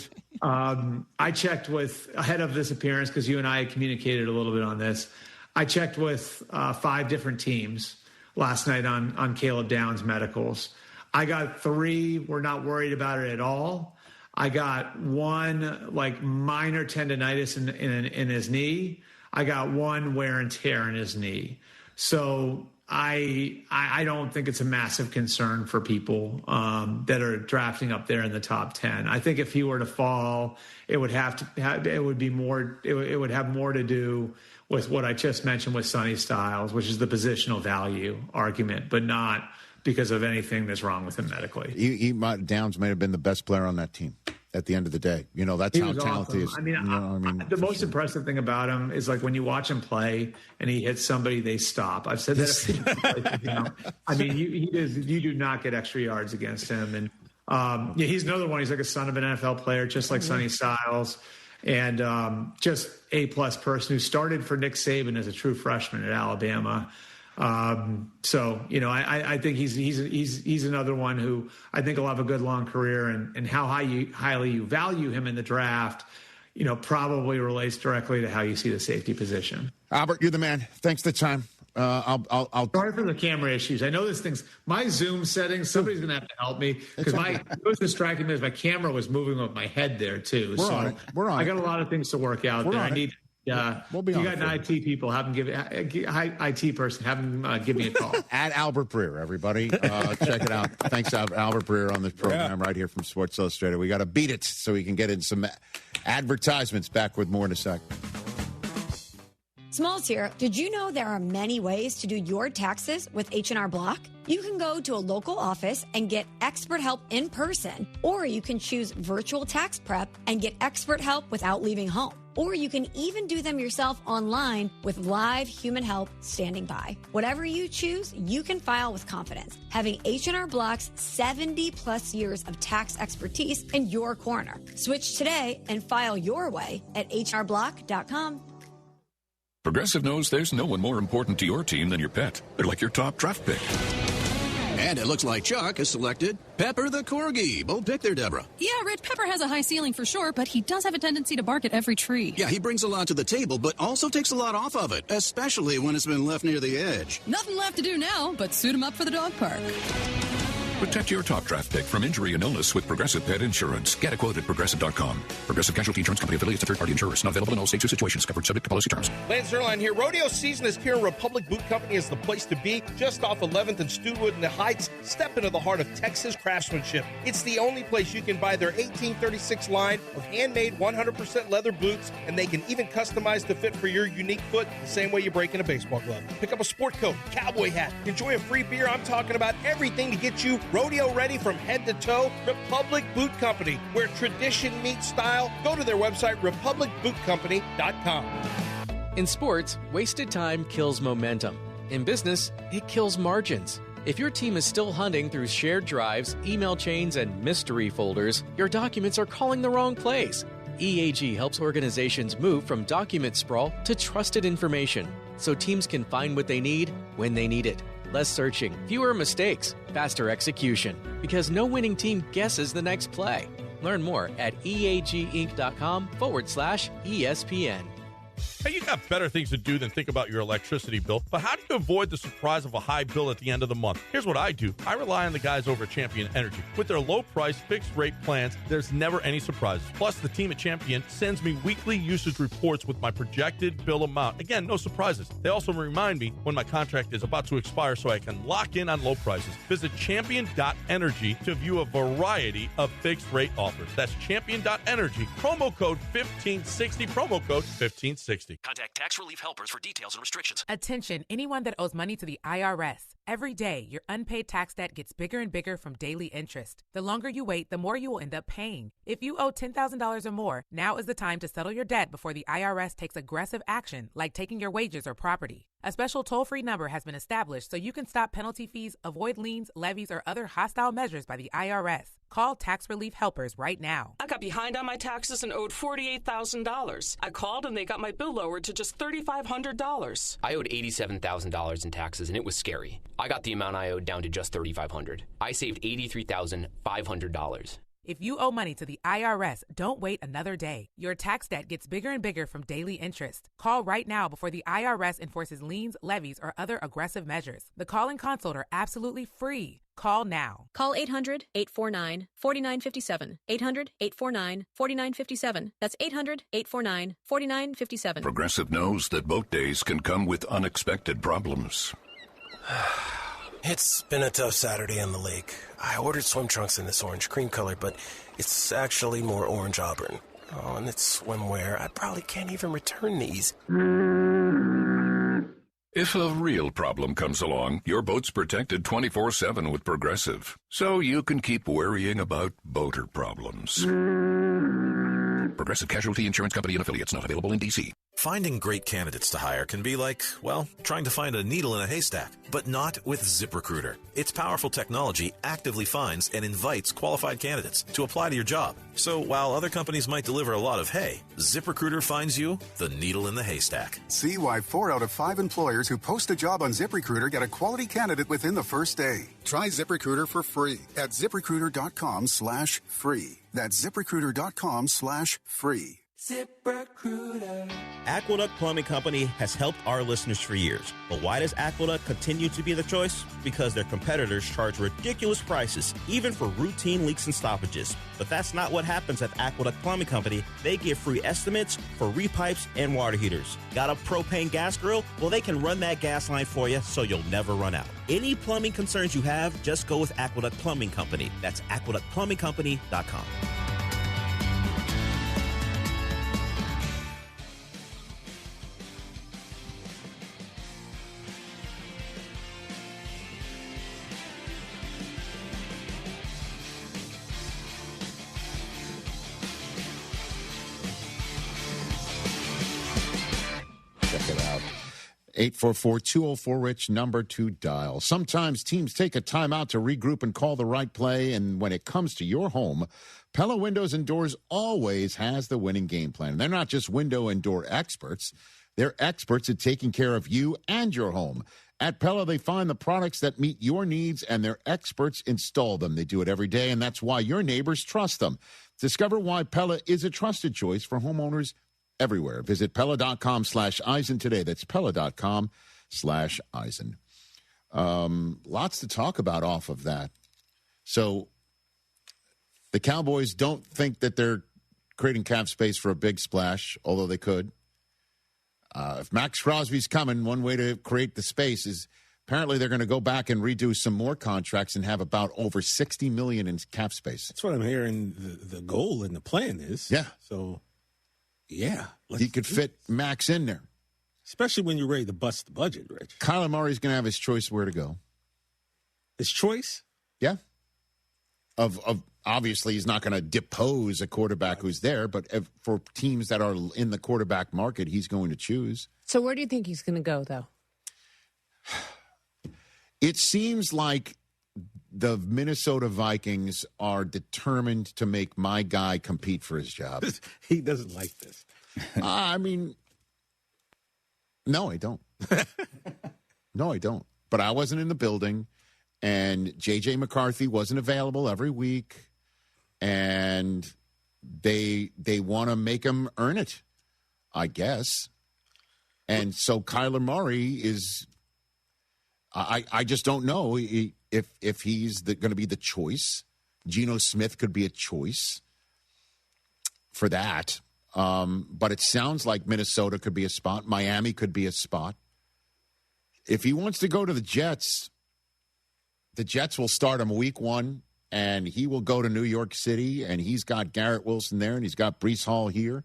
[SPEAKER 13] I checked ahead of this appearance, because you and I had communicated a little bit on this. I checked with 5 different teams last night on Caleb Downs medicals. I got 3. We're not worried about it at all. I got 1 minor tendonitis in his knee. I got 1 wear and tear in his knee. So I don't think it's a massive concern for people that are drafting up there in the top 10. I think if he were to fall, it would have more to do with what I just mentioned with Sonny Styles, which is the positional value argument, but not because of anything that's wrong with him medically.
[SPEAKER 1] Downs may have been the best player on that team at the end of the day. That's how talented he is.
[SPEAKER 13] The most impressive thing about him is when you watch him play and he hits somebody, they stop. I've said that. You do not get extra yards against him. And he's another one. He's like a son of an NFL player, just like Sonny Styles. And just A-plus person who started for Nick Saban as a true freshman at Alabama. I think he's another one who I think will have a good long career, and how highly you value him in the draft, probably relates directly to how you see the safety position.
[SPEAKER 1] Albert, you're the man. Thanks for the time. I'll
[SPEAKER 13] sorry for the camera issues. I know this thing's my Zoom settings. Somebody's going to have to help me, because what was distracting me is my camera was moving with my head there too.
[SPEAKER 1] We're on it.
[SPEAKER 13] I got a lot of things to work out there. I need.
[SPEAKER 1] We'll be
[SPEAKER 13] you got an IT people, have them IT person, have them give me a call.
[SPEAKER 1] At Albert Breer, everybody. Check it out. Thanks, Albert Breer, on this program right here from Sports Illustrated. We got to beat it so we can get in some advertisements. Back with more in a sec.
[SPEAKER 14] Smalls here. Did you know there are many ways to do your taxes with H&R Block? You can go to a local office and get expert help in person, or you can choose virtual tax prep and get expert help without leaving home. Or you can even do them yourself online with live human help standing by. Whatever you choose, you can file with confidence, having H&R Block's 70-plus years of tax expertise in your corner. Switch today and file your way at hrblock.com.
[SPEAKER 17] Progressive knows there's no one more important to your team than your pet. They're like your top draft pick.
[SPEAKER 18] And it looks like Chuck has selected Pepper the Corgi. Bold pick there, Deborah.
[SPEAKER 21] Yeah, Rich, Pepper has a high ceiling for sure, but he does have a tendency to bark at every tree.
[SPEAKER 18] Yeah, he brings a lot to the table, but also takes a lot off of it, especially when it's been left near the edge.
[SPEAKER 21] Nothing left to do now but suit him up for the dog park.
[SPEAKER 17] Protect your top draft pick from injury and illness with Progressive Pet Insurance. Get a quote at Progressive.com. Progressive Casualty Insurance Company affiliates and third-party insurers. Not available in all states or situations. Covered subject to policy terms.
[SPEAKER 11] Lance Zerline here. Rodeo season is here. Republic Boot Company is the place to be. Just off 11th and Studwood in the Heights. Step into the heart of Texas craftsmanship. It's the only place you can buy their 1836 line of handmade 100% leather boots, and they can even customize the fit for your unique foot the same way you break in a baseball glove. Pick up a sport coat, cowboy hat, enjoy a free beer. I'm talking about everything to get you rodeo ready from head to toe. Republic Boot Company, where tradition meets style. Go to their website, republicbootcompany.com.
[SPEAKER 16] In sports, wasted time kills momentum. In business, it kills margins. If your team is still hunting through shared drives, email chains, and mystery folders, your documents are calling the wrong place. EAG helps organizations move from document sprawl to trusted information, so teams can find what they need when they need it. Less searching, fewer mistakes, faster execution, because no winning team guesses the next play. Learn more at eaginc.com/ESPN.
[SPEAKER 15] Hey, you got better things to do than think about your electricity bill, but how do you avoid the surprise of a high bill at the end of the month? Here's what I do. I rely on the guys over at Champion Energy. With their low-price, fixed-rate plans, there's never any surprises. Plus, the team at Champion sends me weekly usage reports with my projected bill amount. Again, no surprises. They also remind me when my contract is about to expire so I can lock in on low prices. Visit champion.energy to view a variety of fixed-rate offers. That's champion.energy. Promo code 1560. Promo code 1560.
[SPEAKER 23] Contact Tax Relief Helpers for details and restrictions.
[SPEAKER 24] Attention, anyone that owes money to the IRS. Every day, your unpaid tax debt gets bigger and bigger from daily interest. The longer you wait, the more you will end up paying. If you owe $10,000 or more, now is the time to settle your debt before the IRS takes aggressive action, like taking your wages or property. A special toll-free number has been established so you can stop penalty fees, avoid liens, levies, or other hostile measures by the IRS. Call Tax Relief Helpers right now.
[SPEAKER 27] I got behind on my taxes and owed $48,000. I called and they got my bill lowered to just $3,500.
[SPEAKER 28] I owed $87,000 in taxes and it was scary. I got the amount I owed down to just $3,500. I saved $83,500.
[SPEAKER 24] If you owe money to the IRS, don't wait another day. Your tax debt gets bigger and bigger from daily interest. Call right now before the IRS enforces liens, levies, or other aggressive measures. The call and consult are absolutely free. Call now.
[SPEAKER 21] Call 800-849-4957. 800-849-4957. That's 800-849-4957.
[SPEAKER 17] Progressive knows that boat days can come with unexpected problems.
[SPEAKER 29] It's been a tough Saturday on the lake. I ordered swim trunks in this orange cream color, but it's actually more orange auburn. Oh, and it's swimwear. I probably can't even return these.
[SPEAKER 17] If a real problem comes along, your boat's protected 24/7 with Progressive, so you can keep worrying about boater problems. Progressive Casualty Insurance Company and affiliates, not available in D.C.
[SPEAKER 30] Finding great candidates to hire can be like, well, trying to find a needle in a haystack, but not with ZipRecruiter. Its powerful technology actively finds and invites qualified candidates to apply to your job. So while other companies might deliver a lot of hay, ZipRecruiter finds you the needle in the haystack.
[SPEAKER 31] See why 4 out of 5 employers who post a job on ZipRecruiter get a quality candidate within the first day. Try ZipRecruiter for free at ZipRecruiter.com/free. That's ZipRecruiter.com/free.
[SPEAKER 32] ZipRecruiter. Aqueduct Plumbing Company has helped our listeners for years. But why does Aqueduct continue to be the choice? Because their competitors charge ridiculous prices, even for routine leaks and stoppages. But that's not what happens at Aqueduct Plumbing Company. They give free estimates for repipes and water heaters. Got a propane gas grill? Well, they can run that gas line for you so you'll never run out. Any plumbing concerns you have, just go with Aqueduct Plumbing Company. That's aqueductplumbingcompany.com.
[SPEAKER 1] 844-204-RICH, number to dial. Sometimes teams take a timeout to regroup and call the right play, and when it comes to your home, Pella Windows and Doors always has the winning game plan. They're not just window and door experts. They're experts at taking care of you and your home. At Pella, they find the products that meet your needs, and their experts install them. They do it every day, and that's why your neighbors trust them. Discover why Pella is a trusted choice for homeowners everywhere. Visit Pella.com/Eisen today. That's Pella.com/Eisen. Lots to talk about off of that. So the Cowboys don't think that they're creating cap space for a big splash, although they could. If Max Crosby's coming, one way to create the space is apparently they're going to go back and redo some more contracts and have about over $60 million in cap space.
[SPEAKER 5] That's what I'm hearing the goal and the plan is.
[SPEAKER 1] Yeah.
[SPEAKER 5] So, yeah.
[SPEAKER 1] You could fit Max in there.
[SPEAKER 5] Especially when you're ready to bust the budget, Rich.
[SPEAKER 1] Kyler Murray's going to have his choice where to go.
[SPEAKER 5] His choice?
[SPEAKER 1] Yeah. Of obviously, he's not going to depose a quarterback who's there, but for teams that are in the quarterback market, he's going to choose.
[SPEAKER 2] So where do you think he's going to go, though?
[SPEAKER 1] It seems like the Minnesota Vikings are determined to make my guy compete for his job.
[SPEAKER 5] He doesn't like this.
[SPEAKER 1] I mean, no, I don't. No, I don't. But I wasn't in the building, and J.J. McCarthy wasn't available every week, and they want to make him earn it, I guess. And so Kyler Murray is I just don't know if he's going to be the choice. Geno Smith could be a choice for that. But it sounds like Minnesota could be a spot. Miami could be a spot. If he wants to go to the Jets will start him week 1, and he will go to New York City, and he's got Garrett Wilson there, and he's got Breece Hall here,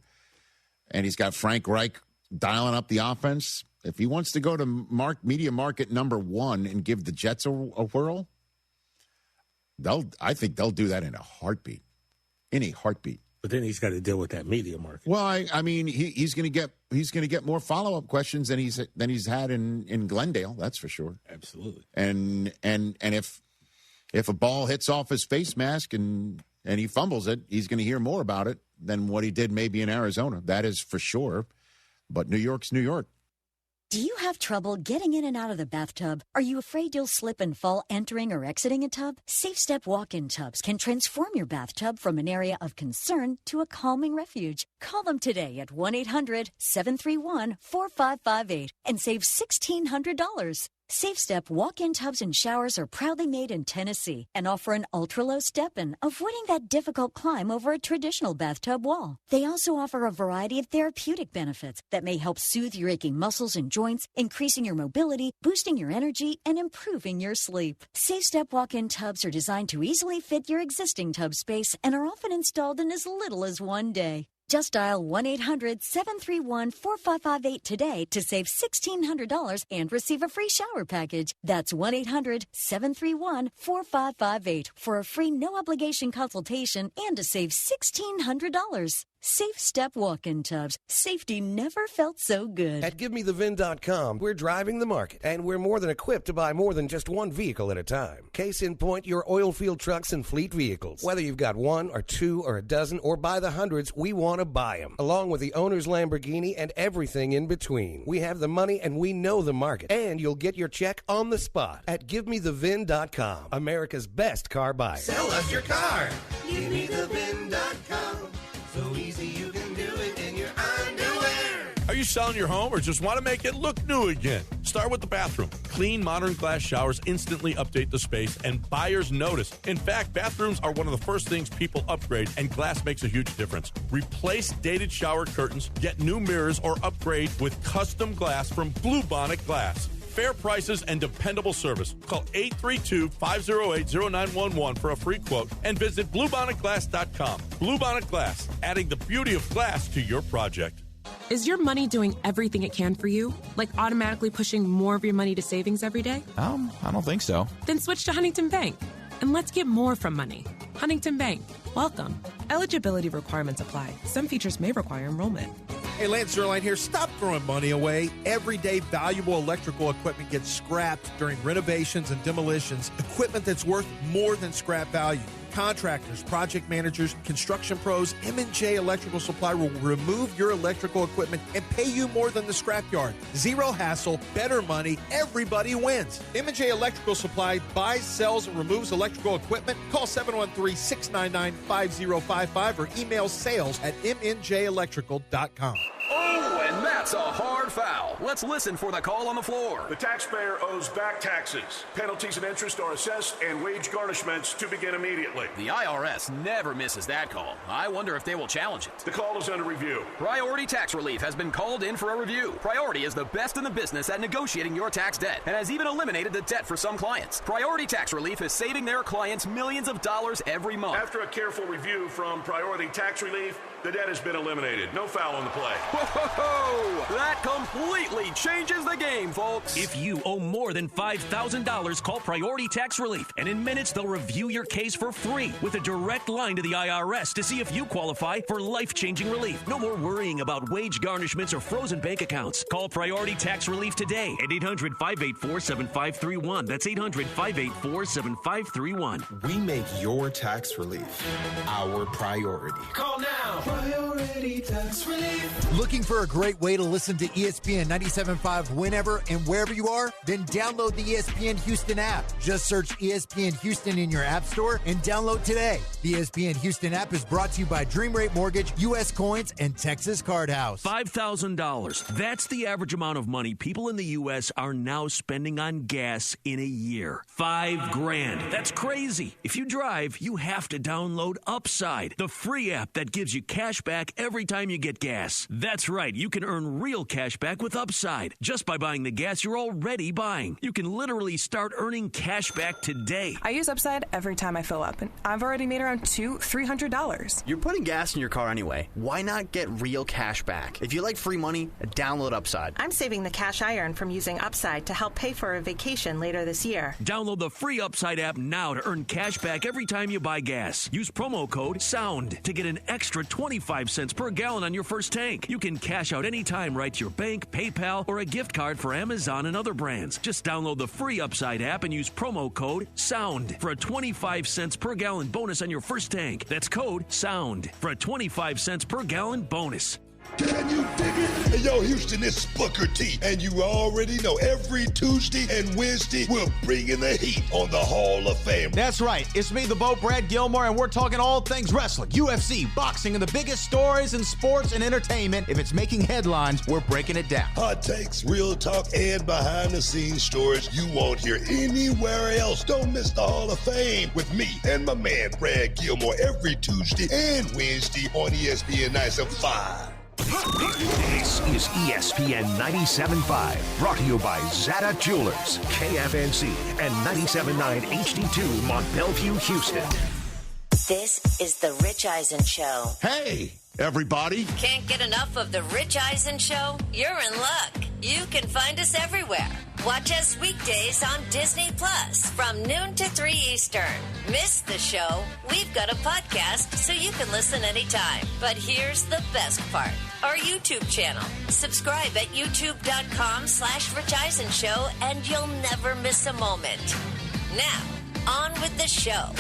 [SPEAKER 1] and he's got Frank Reich dialing up the offense. If he wants to go to media market number 1 and give the Jets a whirl, I think they'll do that in a heartbeat. In a heartbeat.
[SPEAKER 5] But then he's got to deal with that media market.
[SPEAKER 1] Well, I mean, he's going to get more follow-up questions than he's had in Glendale. That's for sure.
[SPEAKER 5] Absolutely.
[SPEAKER 1] And if a ball hits off his face mask and he fumbles it, he's going to hear more about it than what he did maybe in Arizona. That is for sure. But New York's New York.
[SPEAKER 3] Do you have trouble getting in and out of the bathtub? Are you afraid you'll slip and fall entering or exiting a tub? Safe Step walk-in tubs can transform your bathtub from an area of concern to a calming refuge. Call them today at 1-800-731-4558 and save $1,600. Safe Step walk-in tubs and showers are proudly made in Tennessee and offer an ultra-low step-in, avoiding that difficult climb over a traditional bathtub wall. They also offer a variety of therapeutic benefits that may help soothe your aching muscles and joints, increasing your mobility, boosting your energy, and improving your sleep. Safe Step walk-in tubs are designed to easily fit your existing tub space and are often installed in as little as 1 day. Just dial 1-800-731-4558 today to save $1,600 and receive a free shower package. That's 1-800-731-4558 for a free no-obligation consultation and to save $1,600. Safe Step walk-in tubs. Safety never felt so good.
[SPEAKER 4] At GiveMeTheVin.com, we're driving the market, and we're more than equipped to buy more than just one vehicle at a time. Case in point, your oil field trucks and fleet vehicles. Whether you've got 1 or 2 or a dozen or by the hundreds, we want to buy them, along with the owner's Lamborghini and everything in between. We have the money and we know the market, and you'll get your check on the spot at GiveMeTheVin.com, America's best car buyer.
[SPEAKER 6] Sell us your car. GiveMeTheVin.com. So easy you can do it in your underwear.
[SPEAKER 15] Are you selling your home or just want to make it look new again? Start with the bathroom. Clean, modern glass showers instantly update the space, and buyers notice. In fact, bathrooms are one of the first things people upgrade, and glass makes a huge difference. Replace dated shower curtains, get new mirrors, or upgrade with custom glass from Bluebonnet Glass. Fair prices and dependable service. Call 832-508-0911 for a free quote and visit BluebonnetGlass.com. Bluebonnet Glass, adding the beauty of glass to your project.
[SPEAKER 21] Is your money doing everything it can for you? Like automatically pushing more of your money to savings every day?
[SPEAKER 8] I don't think so.
[SPEAKER 21] Then switch to Huntington Bank. And let's get more from money. Huntington Bank. Welcome. Eligibility requirements apply. Some features may require enrollment.
[SPEAKER 11] Hey, Lance Zerline here. Stop throwing money away. Everyday valuable electrical equipment gets scrapped during renovations and demolitions. Equipment that's worth more than scrap value. Contractors, project managers, construction pros, M&J Electrical Supply will remove your electrical equipment and pay you more than the scrapyard. Zero hassle, better money, everybody wins. M&J Electrical Supply buys, sells, and removes electrical equipment. Call 713-699-5055 or email sales@mnjelectrical.com.
[SPEAKER 23] Oh, and that's a hard foul. Let's listen for the call on the floor.
[SPEAKER 7] The taxpayer owes back taxes. Penalties and interest are assessed and wage garnishments to begin immediately.
[SPEAKER 23] The IRS never misses that call. I wonder if they will challenge it.
[SPEAKER 7] The call is under review.
[SPEAKER 23] Priority Tax Relief has been called in for a review. Priority is the best in the business at negotiating your tax debt and has even eliminated the debt for some clients. Priority Tax Relief is saving their clients millions of dollars every month.
[SPEAKER 7] After a careful review from Priority Tax Relief, the debt has been eliminated. No foul on the play.
[SPEAKER 23] Whoa! That completely changes the game, folks. If you owe more than $5,000, call Priority Tax Relief, and in minutes they'll review your case for free with a direct line to the IRS to see if you qualify for life-changing relief. No more worrying about wage garnishments or frozen bank accounts. Call Priority Tax Relief today at 800-584-7531. That's 800-584-7531.
[SPEAKER 8] We make your tax relief our priority.
[SPEAKER 6] Call now. Priority Tax Relief.
[SPEAKER 9] Looking for a great way to listen to ESPN 97.5 whenever and wherever you are? Then download the ESPN Houston app. Just search ESPN Houston in your app store and download today. The ESPN Houston app is brought to you by Dream Rate Mortgage, U.S. Coins, and Texas Card House.
[SPEAKER 23] $5,000. That's the average amount of money people in the U.S. are now spending on gas in a year. $5,000. That's crazy. If you drive, you have to download Upside, the free app that gives you cash back every time you get gas. That's right. You can earn real cash back with Upside just by buying the gas you're already buying. You can literally start earning cash back today.
[SPEAKER 10] I use Upside every time I fill up, and I've already made around $300.
[SPEAKER 12] You're putting gas in your car anyway. Why not get real cash back? If you like free money, download Upside.
[SPEAKER 13] I'm saving the cash I earn from using Upside to help pay for a vacation later this year.
[SPEAKER 23] Download the free Upside app now to earn cash back every time you buy gas. Use promo code SOUND to get an extra 25 cents per gallon on your first tank. You can cash out anytime right to your bank, PayPal, or a gift card for Amazon and other brands. Just download the free Upside app and use promo code SOUND for a 25 cents per gallon bonus on your first tank. That's code SOUND for a 25 cents per gallon bonus.
[SPEAKER 14] Can you dig it? Hey, yo, Houston, it's Booker T. And you already know every Tuesday and Wednesday, we're bringing the heat on the Hall of Fame.
[SPEAKER 19] That's right. It's me, the Bo Brad Gilmore, and we're talking all things wrestling, UFC, boxing, and the biggest stories in sports and entertainment. If it's making headlines, we're breaking it down.
[SPEAKER 14] Hot takes, real talk, and behind-the-scenes stories you won't hear anywhere else. Don't miss the Hall of Fame with me and my man, Brad Gilmore, every Tuesday and Wednesday on ESPN 97.5.
[SPEAKER 20] This is ESPN 97.5, brought to you by Zada Jewelers, KFNC, and 97.9 HD2 Mont Bellevue, Houston.
[SPEAKER 22] This is The Rich Eisen Show.
[SPEAKER 1] Hey, everybody.
[SPEAKER 22] Can't get enough of The Rich Eisen Show? You're in luck. You can find us everywhere. Watch us weekdays on Disney Plus from noon to 3 Eastern. Miss the show? We've got a podcast so you can listen anytime. But here's the best part. Our YouTube channel. Subscribe at youtube.com/Rich Eisen Show and you'll never miss a moment. Now, on with the show.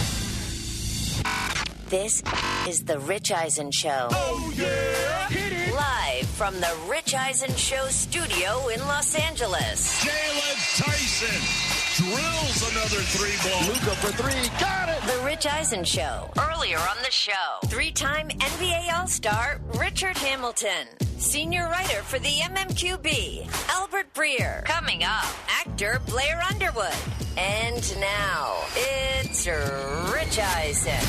[SPEAKER 22] This is The Rich Eisen Show.
[SPEAKER 6] Oh, yeah! Hit it!
[SPEAKER 22] Live from the Rich Eisen Show studio in Los Angeles.
[SPEAKER 6] Jalen Tyson drills another three-ball.
[SPEAKER 22] Luka for three. Got it! The Rich Eisen Show. Earlier on the show, three-time NBA All-Star Richard Hamilton. Senior writer for the MMQB, Albert Breer. Coming up, actor Blair Underwood. And now, it's Rich Eisen.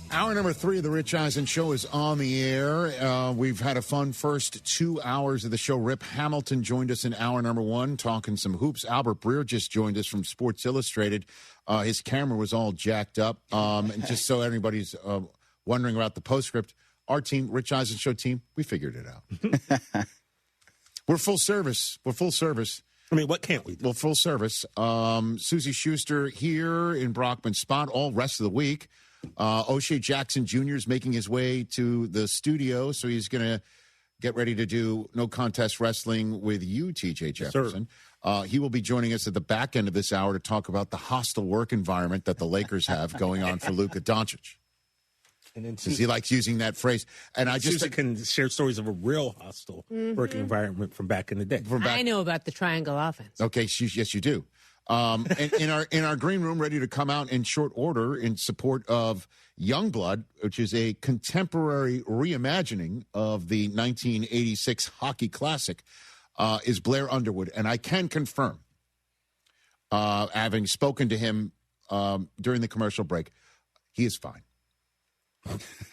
[SPEAKER 1] Hour number 3 of the Rich Eisen Show is on the air. We've had a fun first 2 hours of the show. Rip Hamilton joined us in hour number 1, talking some hoops. Albert Breer just joined us from Sports Illustrated. His camera was all jacked up. And just so everybody's wondering about the postscript, our team, Rich Eisen Show team, we figured it out. We're full service.
[SPEAKER 5] I mean, what can't we do?
[SPEAKER 1] Well, full service. Susie Schuster here in Brockman's spot all rest of the week. O'Shea Jackson Jr. is making his way to the studio, so he's going to get ready to do No Contest Wrestling with you, TJ Jefferson. He will be joining us at the back end of this hour to talk about the hostile work environment that the Lakers have going on for Luka Doncic.
[SPEAKER 5] And then
[SPEAKER 1] Because he likes using that phrase. And I just
[SPEAKER 5] Susie can share stories of a real hostile working environment from back in the day.
[SPEAKER 2] I know about the triangle offense.
[SPEAKER 1] Okay, yes, you do. And in our green room, ready to come out in short order in support of Youngblood, which is a contemporary reimagining of the 1986 hockey classic, is Blair Underwood. And I can confirm, having spoken to him during the commercial break, he is fine.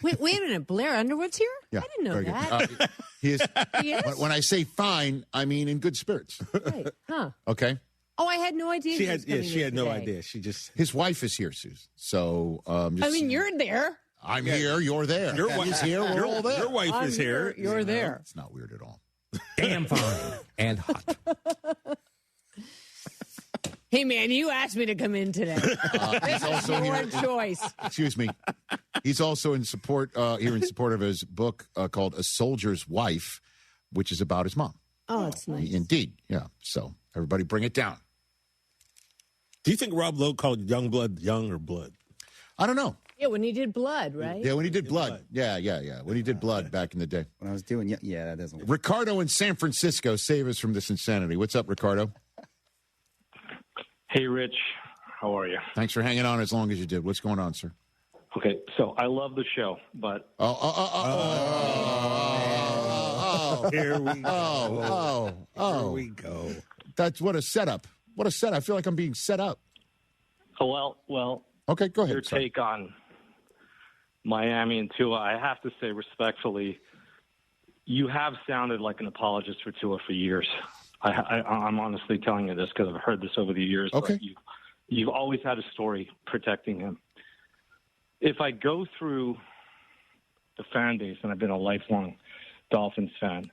[SPEAKER 2] Wait a minute. Blair Underwood's here?
[SPEAKER 1] Yeah,
[SPEAKER 2] I didn't know
[SPEAKER 1] very
[SPEAKER 2] that.
[SPEAKER 1] good. He is.
[SPEAKER 2] He is?
[SPEAKER 1] When I say fine, I mean in good spirits.
[SPEAKER 2] Right. Huh.
[SPEAKER 1] Okay.
[SPEAKER 2] Oh, I had no idea.
[SPEAKER 5] She
[SPEAKER 2] he was
[SPEAKER 5] had,
[SPEAKER 2] coming
[SPEAKER 5] she
[SPEAKER 2] in
[SPEAKER 5] had no
[SPEAKER 2] today.
[SPEAKER 5] idea. She just
[SPEAKER 1] His wife is here, Susan. So
[SPEAKER 2] I mean, you're there.
[SPEAKER 1] I'm here. You're there.
[SPEAKER 5] Your wife
[SPEAKER 1] He's here. We're all there.
[SPEAKER 5] Your wife
[SPEAKER 2] I'm
[SPEAKER 5] is here.
[SPEAKER 2] You're there.
[SPEAKER 1] It's not weird at all.
[SPEAKER 4] Damn fine and hot.
[SPEAKER 2] Hey, man, you asked me to come in today.
[SPEAKER 1] He's also
[SPEAKER 2] Your
[SPEAKER 1] here.
[SPEAKER 2] choice.
[SPEAKER 1] Excuse me. He's also in support here in support of his book called A Soldier's Wife, which is about his mom.
[SPEAKER 2] Oh, it's nice.
[SPEAKER 1] Indeed. Yeah. So everybody bring it down.
[SPEAKER 5] Do you think Rob Lowe called Youngblood young or blood?
[SPEAKER 1] I don't know.
[SPEAKER 2] Yeah, when he did Blood, right?
[SPEAKER 1] Yeah, when he did Blood. Yeah. When he did Blood back in the day.
[SPEAKER 16] When I was doing, yeah, that doesn't work.
[SPEAKER 1] Ricardo in San Francisco, save us from this insanity. What's up, Ricardo?
[SPEAKER 17] Hey, Rich. How are you?
[SPEAKER 1] Thanks for hanging on as long as you did. What's going on, sir?
[SPEAKER 17] Okay, so I love the show, but...
[SPEAKER 5] Here we go. Here we go.
[SPEAKER 1] That's what a setup. What a set. I feel like I'm being set up.
[SPEAKER 17] Well.
[SPEAKER 1] Okay, go ahead.
[SPEAKER 17] Your take on Miami and Tua, I have to say respectfully, you have sounded like an apologist for Tua for years. I'm honestly telling you this because I've heard this over the years.
[SPEAKER 1] Okay.
[SPEAKER 17] But you've always had a story protecting him. If I go through the fan base, and I've been a lifelong Dolphins fan,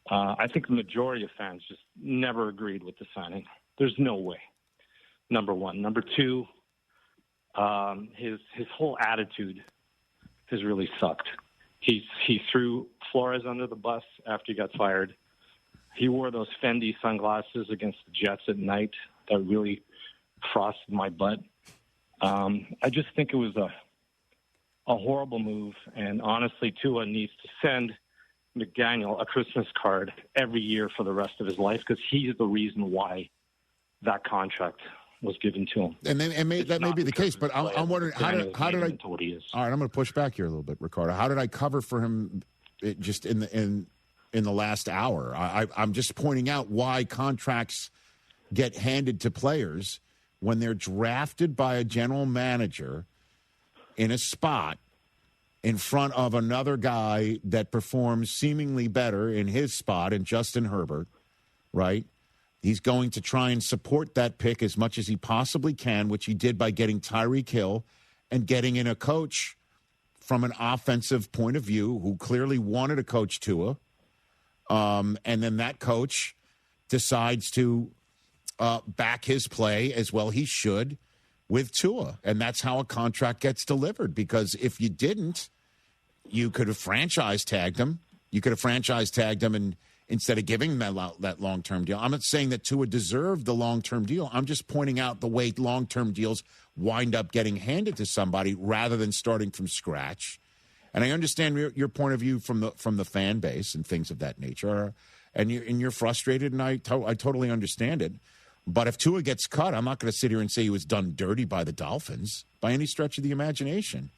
[SPEAKER 17] I think the majority of fans just never agreed with the signing. There's no way. Number one. Number two, his whole attitude has really sucked. He threw Flores under the bus after he got fired. He wore those Fendi sunglasses against the Jets at night that really frosted my butt. I just think it was a horrible move, and honestly, Tua needs to send McDaniel a Christmas card every year for the rest of his life because he's the reason why that contract was given to him.
[SPEAKER 1] And that may be the case, but I'm wondering how did I? All right, I'm going to push back here a little bit, Ricardo. How did I cover for him just in the last hour? I'm just pointing out why contracts get handed to players when they're drafted by a general manager in a spot in front of another guy that performs seemingly better in his spot, in Justin Herbert, right? He's going to try and support that pick as much as he possibly can, which he did by getting Tyreek Hill and getting in a coach from an offensive point of view who clearly wanted to coach Tua. And then that coach decides to back his play as well he should with Tua. And that's how a contract gets delivered. Because if you didn't, you could have franchise tagged him. You could have franchise tagged him and instead of giving him that long-term deal. I'm not saying that Tua deserved the long-term deal. I'm just pointing out the way long-term deals wind up getting handed to somebody rather than starting from scratch. And I understand your point of view from the fan base and things of that nature. And you're frustrated, and I totally understand it. But if Tua gets cut, I'm not going to sit here and say he was done dirty by the Dolphins by any stretch of the imagination.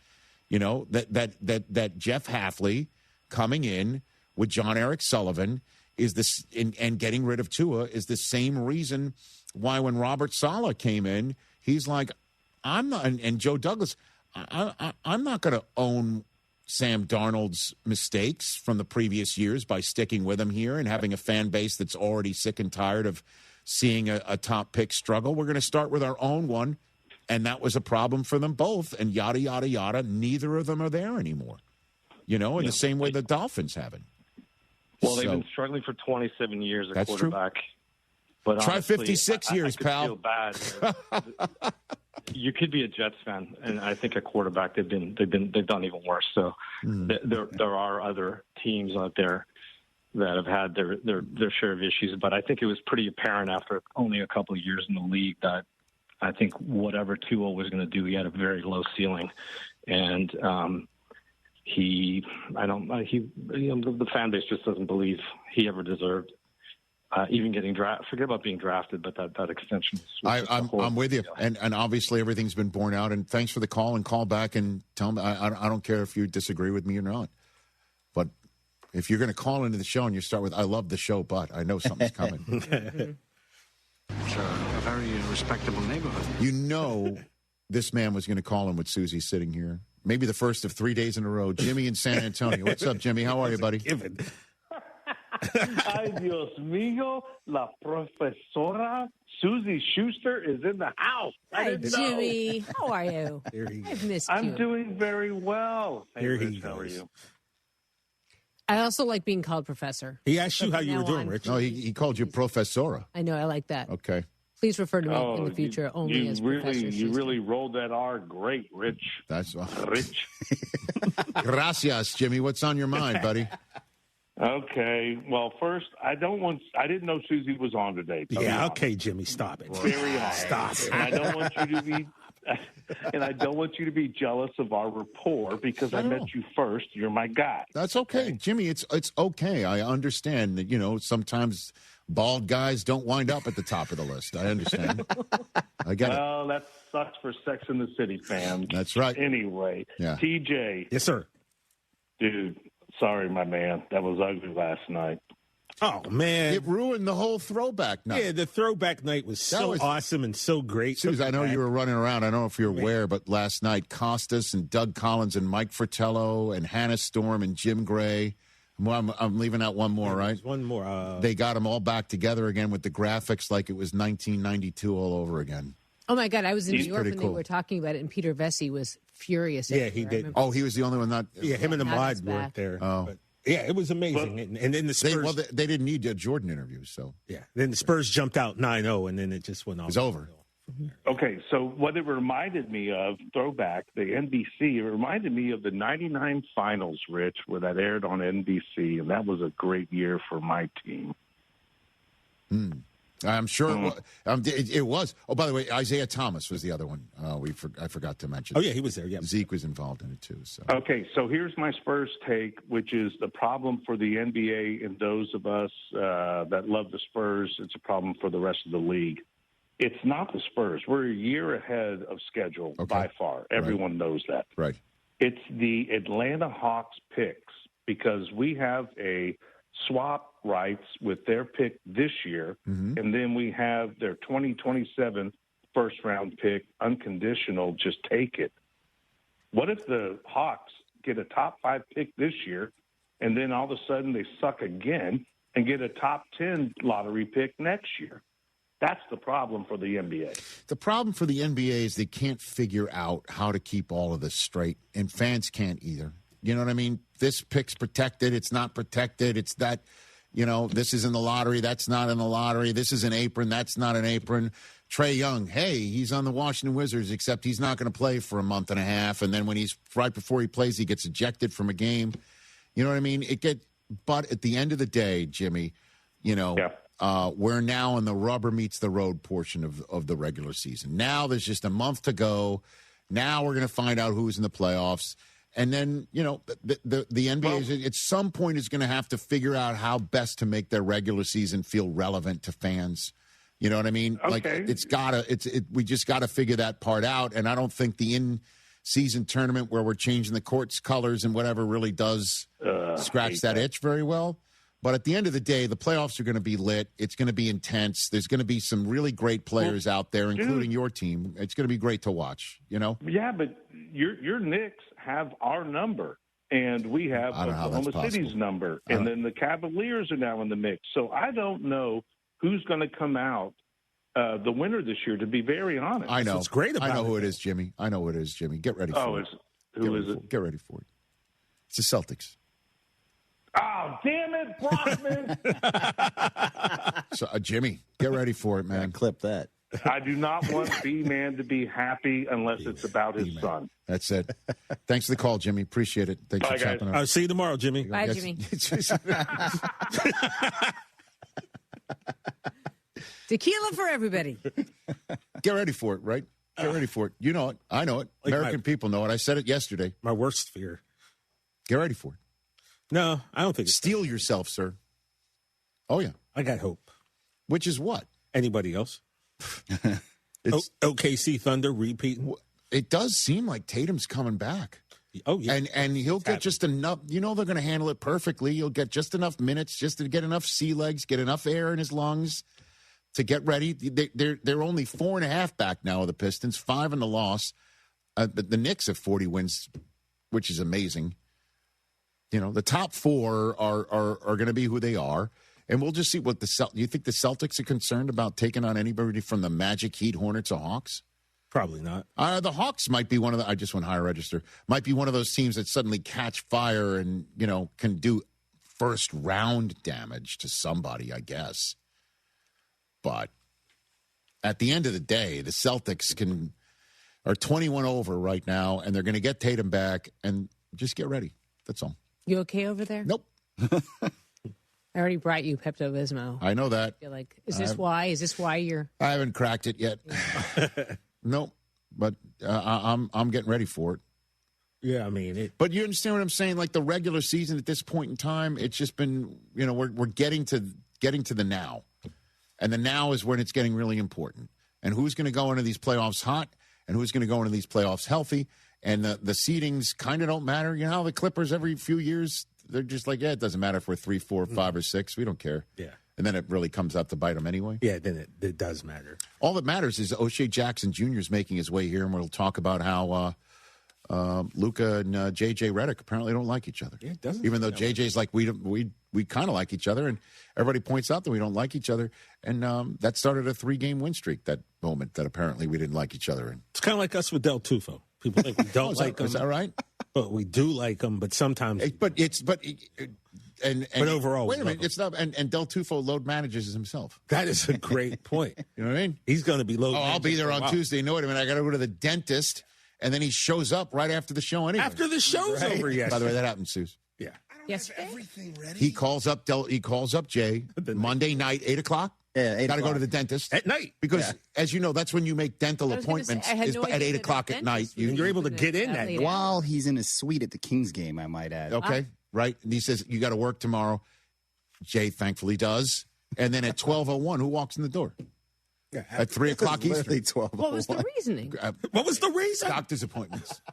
[SPEAKER 1] You know, that Jeff Hafley coming in with John Eric Sullivan is this and getting rid of Tua is the same reason why when Robert Saleh came in, he's like, I'm not, and Joe Douglas, I'm not going to own Sam Darnold's mistakes from the previous years by sticking with him here and having a fan base that's already sick and tired of seeing a top pick struggle. We're going to start with our own one, and that was a problem for them both, and yada, yada, yada. Neither of them are there anymore, you know, in the same way the Dolphins haven't.
[SPEAKER 17] Well, they've been struggling for 27 years at quarterback. But
[SPEAKER 1] try
[SPEAKER 17] honestly,
[SPEAKER 1] 56 years,
[SPEAKER 17] I
[SPEAKER 1] pal.
[SPEAKER 17] feel bad. You could be a Jets fan, and I think a quarterback they've done even worse. So there are other teams out there that have had their share of issues, but I think it was pretty apparent after only a couple of years in the league that I think whatever Tua was going to do, he had a very low ceiling, and the fan base just doesn't believe he ever deserved even getting drafted. Forget about being drafted, but that extension.
[SPEAKER 1] I'm with you, and obviously everything's been borne out. And thanks for the call, and call back and tell me. I don't care if you disagree with me or not, but if you're going to call into the show and you start with "I love the show," but I know something's coming.
[SPEAKER 3] It's a very respectable neighborhood.
[SPEAKER 1] You know, this man was going to call in with Susie sitting here. Maybe the first of 3 days in a row. Jimmy in San Antonio. What's up, Jimmy? How are you, buddy?
[SPEAKER 16] Ay, Dios mío, la profesora Susie Schuster is in the house.
[SPEAKER 2] Hi, Jimmy. How are you? I've missed you.
[SPEAKER 16] I'm doing very well. Hey,
[SPEAKER 5] Here he
[SPEAKER 16] Rich, how are
[SPEAKER 5] goes.
[SPEAKER 16] you?
[SPEAKER 2] I also like being called professor.
[SPEAKER 5] He asked you
[SPEAKER 2] From
[SPEAKER 5] how you were
[SPEAKER 2] now
[SPEAKER 5] doing,
[SPEAKER 2] on.
[SPEAKER 5] Rich.
[SPEAKER 1] No, he called you professora.
[SPEAKER 2] I know. I like that.
[SPEAKER 1] Okay.
[SPEAKER 2] Please refer to me in the future only as Professor
[SPEAKER 16] You
[SPEAKER 2] Schuster.
[SPEAKER 16] really rolled that R great, Rich.
[SPEAKER 1] That's
[SPEAKER 16] Rich.
[SPEAKER 1] Gracias, Jimmy. What's on your mind, buddy?
[SPEAKER 16] Okay. Well, first, I didn't know Susie was on today.
[SPEAKER 5] Yeah, okay, Jimmy, stop it.
[SPEAKER 16] Very honest.
[SPEAKER 5] Stop it.
[SPEAKER 16] And I don't want you to be and I don't want you to be jealous of our rapport because I met you first. You're my guy.
[SPEAKER 1] That's okay, Jimmy. It's okay. I understand that, sometimes bald guys don't wind up at the top of the list. I understand. I get it.
[SPEAKER 16] Well, that sucks for Sex in the City fans.
[SPEAKER 1] That's right.
[SPEAKER 16] Anyway,
[SPEAKER 1] Yeah.
[SPEAKER 16] TJ.
[SPEAKER 5] Yes, sir.
[SPEAKER 16] Dude, sorry, my man. That was ugly last night.
[SPEAKER 5] Oh, man.
[SPEAKER 1] It ruined the whole throwback night.
[SPEAKER 5] Yeah, the throwback night was so awesome and so great.
[SPEAKER 1] Susan, I know you were running around. I don't know if you're aware, but last night, Costas and Doug Collins and Mike Fratello and Hannah Storm and Jim Gray. Well, I'm leaving out one more, right?
[SPEAKER 5] One more.
[SPEAKER 1] They got them all back together again with the graphics like it was 1992 all over again.
[SPEAKER 2] Oh, my God. I was in New York
[SPEAKER 1] pretty
[SPEAKER 2] when
[SPEAKER 1] cool.
[SPEAKER 2] they were talking about it, and Peter Vesey was furious.
[SPEAKER 5] Yeah, he did.
[SPEAKER 1] Oh, he was the only one not.
[SPEAKER 5] Yeah, him and the
[SPEAKER 2] Now
[SPEAKER 5] mod
[SPEAKER 2] he's back.
[SPEAKER 5] weren't there.
[SPEAKER 1] Oh.
[SPEAKER 5] But, yeah, it was amazing. And then the Spurs.
[SPEAKER 1] They didn't need a Jordan interview, so.
[SPEAKER 5] Yeah, then the Spurs jumped out 9-0, and then it just went off.
[SPEAKER 1] It was over.
[SPEAKER 16] Okay, so what it reminded me of, throwback, the NBC, it reminded me of the 99 finals, Rich, where that aired on NBC, and that was a great year for my team.
[SPEAKER 1] I'm sure it was. Oh, by the way, Isaiah Thomas was the other one I forgot to mention.
[SPEAKER 5] Oh, yeah, he was there, yeah.
[SPEAKER 1] Zeke was involved in it, too. So.
[SPEAKER 16] Okay, so here's my Spurs take, which is the problem for the NBA and those of us that love the Spurs. It's a problem for the rest of the league. It's not the Spurs. We're a year ahead of schedule by far. Everyone knows that.
[SPEAKER 1] Right.
[SPEAKER 16] It's the Atlanta Hawks picks because we have a swap rights with their pick this year, and then we have their 2027 first-round pick unconditional, just take it. What if the Hawks get a top 5 pick this year, and then all of a sudden they suck again and get a top 10 lottery pick next year? That's the problem for the NBA.
[SPEAKER 1] The problem for the NBA is they can't figure out how to keep all of this straight, and fans can't either. You know what I mean? This pick's protected. It's not protected. It's that, this is in the lottery. That's not in the lottery. This is an apron. That's not an apron. Trae Young, hey, he's on the Washington Wizards, except he's not going to play for a month and a half. And then when right before he plays, he gets ejected from a game. You know what I mean? But at the end of the day, Jimmy, we're now in the rubber meets the road portion of the regular season. Now there's just a month to go. Now we're going to find out who's in the playoffs. And then, the NBA at some point is going to have to figure out how best to make their regular season feel relevant to fans. You know what I mean?
[SPEAKER 16] Okay.
[SPEAKER 1] Like we just got to figure that part out. And I don't think the in-season tournament where we're changing the court's colors and whatever really does scratch that itch very well. But at the end of the day, the playoffs are going to be lit. It's going to be intense. There's going to be some really great players out there, including your team. It's going to be great to watch,
[SPEAKER 16] Yeah, but your Knicks have our number, and we have Oklahoma City's number, and then the Cavaliers are now in the mix. So I don't know who's going to come out the winner this year, to be very honest.
[SPEAKER 1] I know.
[SPEAKER 5] What's great about
[SPEAKER 1] I know who it is, Jimmy. I know who it is, Jimmy. Get ready for it.
[SPEAKER 16] Who is it?
[SPEAKER 1] Get ready for it. It's the Celtics.
[SPEAKER 16] Oh, damn it, Brockman.
[SPEAKER 1] So, Jimmy, get ready for it, man.
[SPEAKER 15] Clip that.
[SPEAKER 16] I do not want B-Man to be happy unless it's about his son.
[SPEAKER 1] That's it. Thanks for the call, Jimmy. Appreciate it. Thanks
[SPEAKER 16] Bye,
[SPEAKER 1] for chopping
[SPEAKER 16] guys.
[SPEAKER 1] up.
[SPEAKER 5] I'll see you tomorrow, Jimmy.
[SPEAKER 2] Bye, Jimmy. Tequila for everybody.
[SPEAKER 1] Get ready for it, right? Get ready for it. You know it. I know it.
[SPEAKER 5] Like
[SPEAKER 1] American people know it. I said it yesterday.
[SPEAKER 5] My worst fear.
[SPEAKER 1] Get ready for it.
[SPEAKER 5] No, I don't think.
[SPEAKER 1] Steel yourself, sir. Oh, yeah.
[SPEAKER 5] I got hope.
[SPEAKER 1] Which is what?
[SPEAKER 5] Anybody else? OKC Thunder repeating.
[SPEAKER 1] It does seem like Tatum's coming back.
[SPEAKER 5] Oh, yeah.
[SPEAKER 1] And he'll get just enough. You know they're going to handle it perfectly. He'll get just enough minutes, just to get enough sea legs, get enough air in his lungs to get ready. They're only 4.5 back now of the Pistons, 5 in the loss. The Knicks have 40 wins, which is amazing. You know, the top 4 are going to be who they are. And we'll just see what you think the Celtics are concerned about taking on anybody from the Magic, Heat, Hornets, or Hawks?
[SPEAKER 5] Probably not.
[SPEAKER 1] The Hawks might be one of the, I just went higher register, might be one of those teams that suddenly catch fire and, can do first round damage to somebody, I guess. But at the end of the day, the Celtics are 21 over right now, and they're going to get Tatum back, and just get ready. That's all.
[SPEAKER 2] You okay over there?
[SPEAKER 1] Nope.
[SPEAKER 2] I already brought you Pepto-Bismol.
[SPEAKER 1] I know that.
[SPEAKER 2] You're like, is this why you're...
[SPEAKER 1] I haven't cracked it yet. Nope. But I'm getting ready for it.
[SPEAKER 5] Yeah, I mean...
[SPEAKER 1] But you understand what I'm saying? Like the regular season at this point in time, it's just been, we're getting to the now. And the now is when it's getting really important. And who's going to go into these playoffs hot and who's going to go into these playoffs healthy. And the seedings kind of don't matter. You know how the Clippers every few years... They're just like, it doesn't matter if we're 3, 4, 5, or 6. We don't care.
[SPEAKER 5] Yeah.
[SPEAKER 1] And then it really comes out to bite them anyway.
[SPEAKER 5] Yeah, then it does matter.
[SPEAKER 1] All that matters is O'Shea Jackson Jr. is making his way here, and we'll talk about how Luka and J.J. Redick apparently don't like each other.
[SPEAKER 5] Yeah, it doesn't.
[SPEAKER 1] Even though J.J.'s like, we kind of like each other, and everybody points out that we don't like each other. And that started a 3-game win streak, that moment that apparently we didn't like each other. And
[SPEAKER 5] it's kind of like us with Del Tufo. People think we don't like him.
[SPEAKER 1] Is that right?
[SPEAKER 5] But we do like him, but sometimes...
[SPEAKER 1] But
[SPEAKER 5] overall...
[SPEAKER 1] Wait a minute. It's not... And Del Tufo load manages himself.
[SPEAKER 5] That is a great point.
[SPEAKER 1] You know what I mean?
[SPEAKER 5] He's going to be load
[SPEAKER 1] I'll be there on Tuesday. No, wait a minute. I got to go to the dentist. And then he shows up right after the show anyway.
[SPEAKER 5] After the show's over, yes.
[SPEAKER 1] By the way, that happened, Suze.
[SPEAKER 5] Yeah.
[SPEAKER 2] Yes.
[SPEAKER 15] Everything ready.
[SPEAKER 1] He calls up Jay Monday night, 8 o'clock.
[SPEAKER 15] Yeah, 8
[SPEAKER 1] Got to go
[SPEAKER 15] o'clock.
[SPEAKER 1] to the dentist.
[SPEAKER 5] At night.
[SPEAKER 1] Because, as you know, that's when you make dental appointments
[SPEAKER 2] at
[SPEAKER 1] at 8 o'clock at night.
[SPEAKER 5] You're able to get in that
[SPEAKER 2] late.
[SPEAKER 15] While he's in his suite at the Kings game, I might add.
[SPEAKER 1] Okay, right? And he says, you got to work tomorrow. Jay thankfully does. And then at 12:01, who walks in the door?
[SPEAKER 5] Yeah,
[SPEAKER 1] at 3 o'clock Eastern.
[SPEAKER 15] 12.
[SPEAKER 2] What was the reasoning?
[SPEAKER 5] What was the reason?
[SPEAKER 1] Doctor's appointments.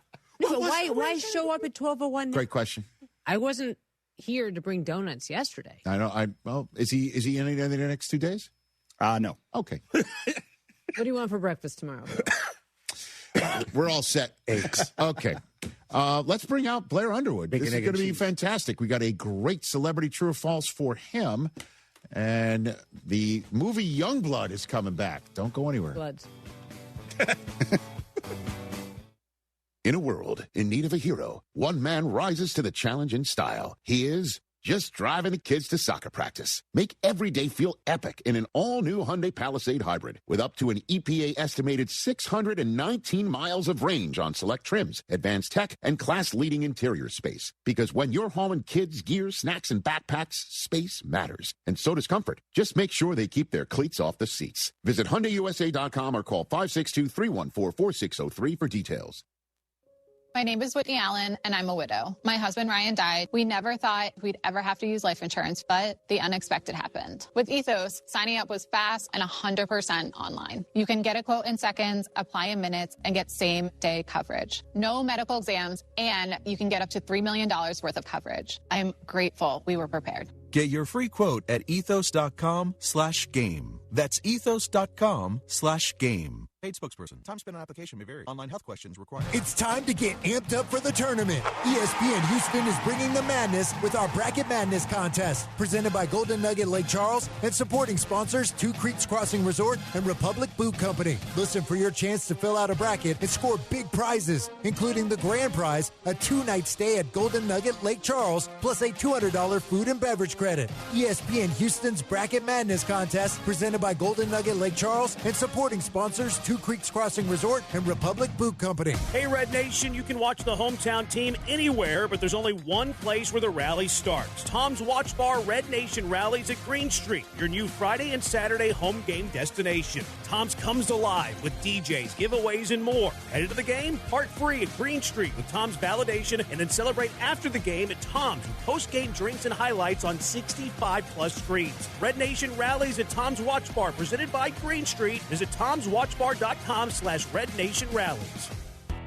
[SPEAKER 2] No, but why show up at 12:01?
[SPEAKER 1] Great question.
[SPEAKER 2] I wasn't here to bring donuts yesterday.
[SPEAKER 1] I know. Well, is he in any of the next 2 days?
[SPEAKER 15] No.
[SPEAKER 1] Okay.
[SPEAKER 2] What do you want for breakfast tomorrow?
[SPEAKER 1] We're all set.
[SPEAKER 5] Eggs.
[SPEAKER 1] Okay. Let's bring out Blair Underwood. This is going to be fantastic. We got a great celebrity true or false for him. And the movie Youngblood is coming back. Don't go anywhere.
[SPEAKER 2] Bloods.
[SPEAKER 1] In a world in need of a hero, one man rises to the challenge in style. He is just driving the kids to soccer practice. Make every day feel epic in an all-new Hyundai Palisade Hybrid with up to an EPA-estimated 619 miles of range on select trims, advanced tech, and class-leading interior space. Because when you're hauling kids, gear, snacks, and backpacks, space matters. And so does comfort. Just make sure they keep their cleats off the seats. Visit HyundaiUSA.com or call 562-314-4603 for details.
[SPEAKER 18] My name is Whitney Allen, and I'm a widow. My husband, Ryan, died. We never thought we'd ever have to use life insurance, but the unexpected happened. With Ethos, signing up was fast and 100% online. You can get a quote in seconds, apply in minutes, and get same-day coverage. No medical exams, and you can get up to $3 million worth of coverage. I'm grateful we were prepared.
[SPEAKER 21] Get your free quote at ethos.com/game. That's ethos.com/game.
[SPEAKER 19] Paid spokesperson. Time spent on application may vary. Online health questions required.
[SPEAKER 9] It's time to get amped up for the tournament. ESPN Houston is bringing the madness with our Bracket Madness contest, presented by Golden Nugget Lake Charles and supporting sponsors Two Creeks Crossing Resort and Republic Boot Company. Listen for your chance to fill out a bracket and score big prizes, including the grand prize, a 2-night stay at Golden Nugget Lake Charles, plus a $200 food and beverage credit. ESPN Houston's Bracket Madness contest, presented by Golden Nugget Lake Charles and supporting sponsors Two Creeks Crossing Resort and Republic Boot Company.
[SPEAKER 7] Hey, Red Nation, you can watch the hometown team anywhere, but there's only one place where the rally starts. Tom's Watch Bar Red Nation rallies at Green Street, your new Friday and Saturday home game destination. Tom's comes alive with DJs, giveaways, and more. Headed to the game? Park free at Green Street with Tom's Validation, and then celebrate after the game at Tom's with post-game drinks and highlights on 65-plus screens. Red Nation rallies at Tom's Watch Bar, presented by Green Street. Visit tomswatchbar.com/Red Nation rallies.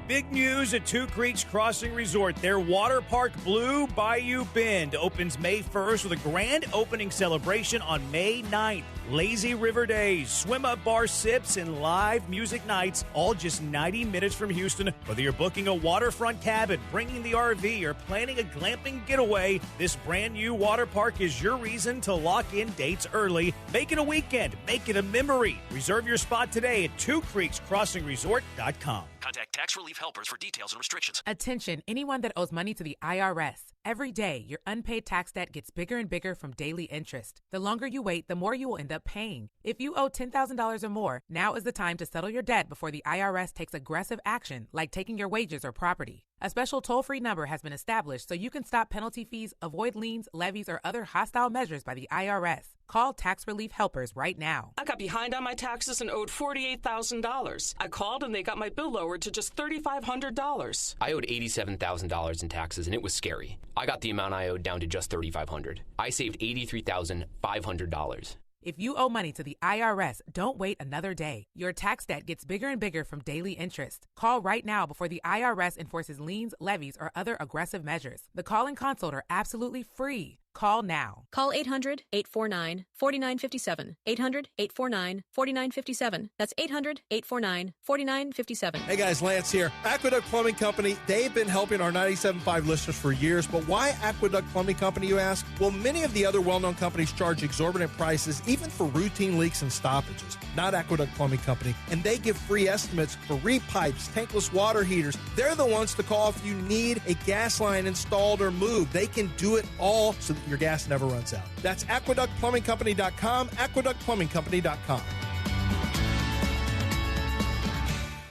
[SPEAKER 7] Big news at Two Creeks Crossing Resort. Their water park Blue Bayou Bend opens May 1st with a grand opening celebration on May 9th. Lazy River Days, swim-up bar sips, and live music nights, all just 90 minutes from Houston. Whether you're booking a waterfront cabin, bringing the RV, or planning a glamping getaway, this brand new water park is your reason to lock in dates early. Make it a weekend. Make it a memory. Reserve your spot today at twocreekscrossingresort.com.
[SPEAKER 23] Contact Tax Relief Helpers for details and restrictions.
[SPEAKER 11] Attention, anyone that owes money to the IRS. Every day, your unpaid tax debt gets bigger and bigger from daily interest. The longer you wait, the more you will end up paying. If you owe $10,000 or more, now is the time to settle your debt before the IRS takes aggressive action, like taking your wages or property. A special toll-free number has been established so you can stop penalty fees, avoid liens, levies, or other hostile measures by the IRS. Call Tax Relief Helpers right now.
[SPEAKER 21] I got behind on my taxes and owed $48,000. I called and they got my bill lowered to just $3,500.
[SPEAKER 24] I owed $87,000 in taxes and it was scary. I got the amount I owed down to just $3,500. I saved $83,500.
[SPEAKER 11] If you owe money to the IRS, don't wait another day. Your tax debt gets bigger and bigger from daily interest. Call right now before the IRS enforces liens, levies, or other aggressive measures. The call and consult are absolutely free. Call now.
[SPEAKER 25] Call 800-849-4957. 800-849-4957. That's 800-849-4957.
[SPEAKER 26] Hey guys, Lance here. Aqueduct Plumbing Company, they've been helping our 97.5 listeners for years, but why Aqueduct Plumbing Company, you ask? Well, many of the other well-known companies charge exorbitant prices, even for routine leaks and stoppages. Not Aqueduct Plumbing Company, and they give free estimates for repipes, tankless water heaters. They're the ones to call if you need a gas line installed or moved. They can do it all so that your gas never runs out. That's aqueductplumbingcompany.com, aqueductplumbingcompany.com.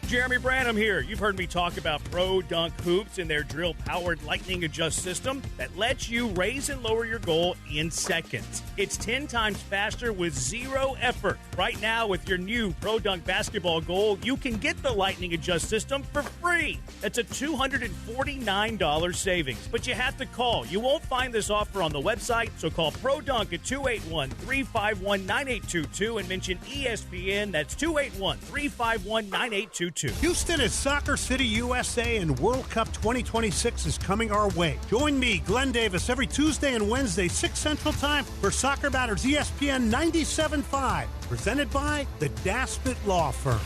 [SPEAKER 7] Jeremy Branham here. You've heard me talk about Pro Dunk Hoops and their drill-powered lightning adjust system that lets you raise and lower your goal in seconds. It's 10 times faster with zero effort. Right now, with your new Pro Dunk basketball goal, you can get the lightning adjust system for free. That's a $249 savings. But you have to call. You won't find this offer on the website, so call Pro Dunk at 281-351-9822 and mention ESPN. That's 281-351-9822.
[SPEAKER 27] Houston is Soccer City, USA, and World Cup 2026 is coming our way. Join me, Glenn Davis, every Tuesday and Wednesday, 6 Central Time, for Soccer Matters ESPN 97.5, presented by the Daspit Law Firm.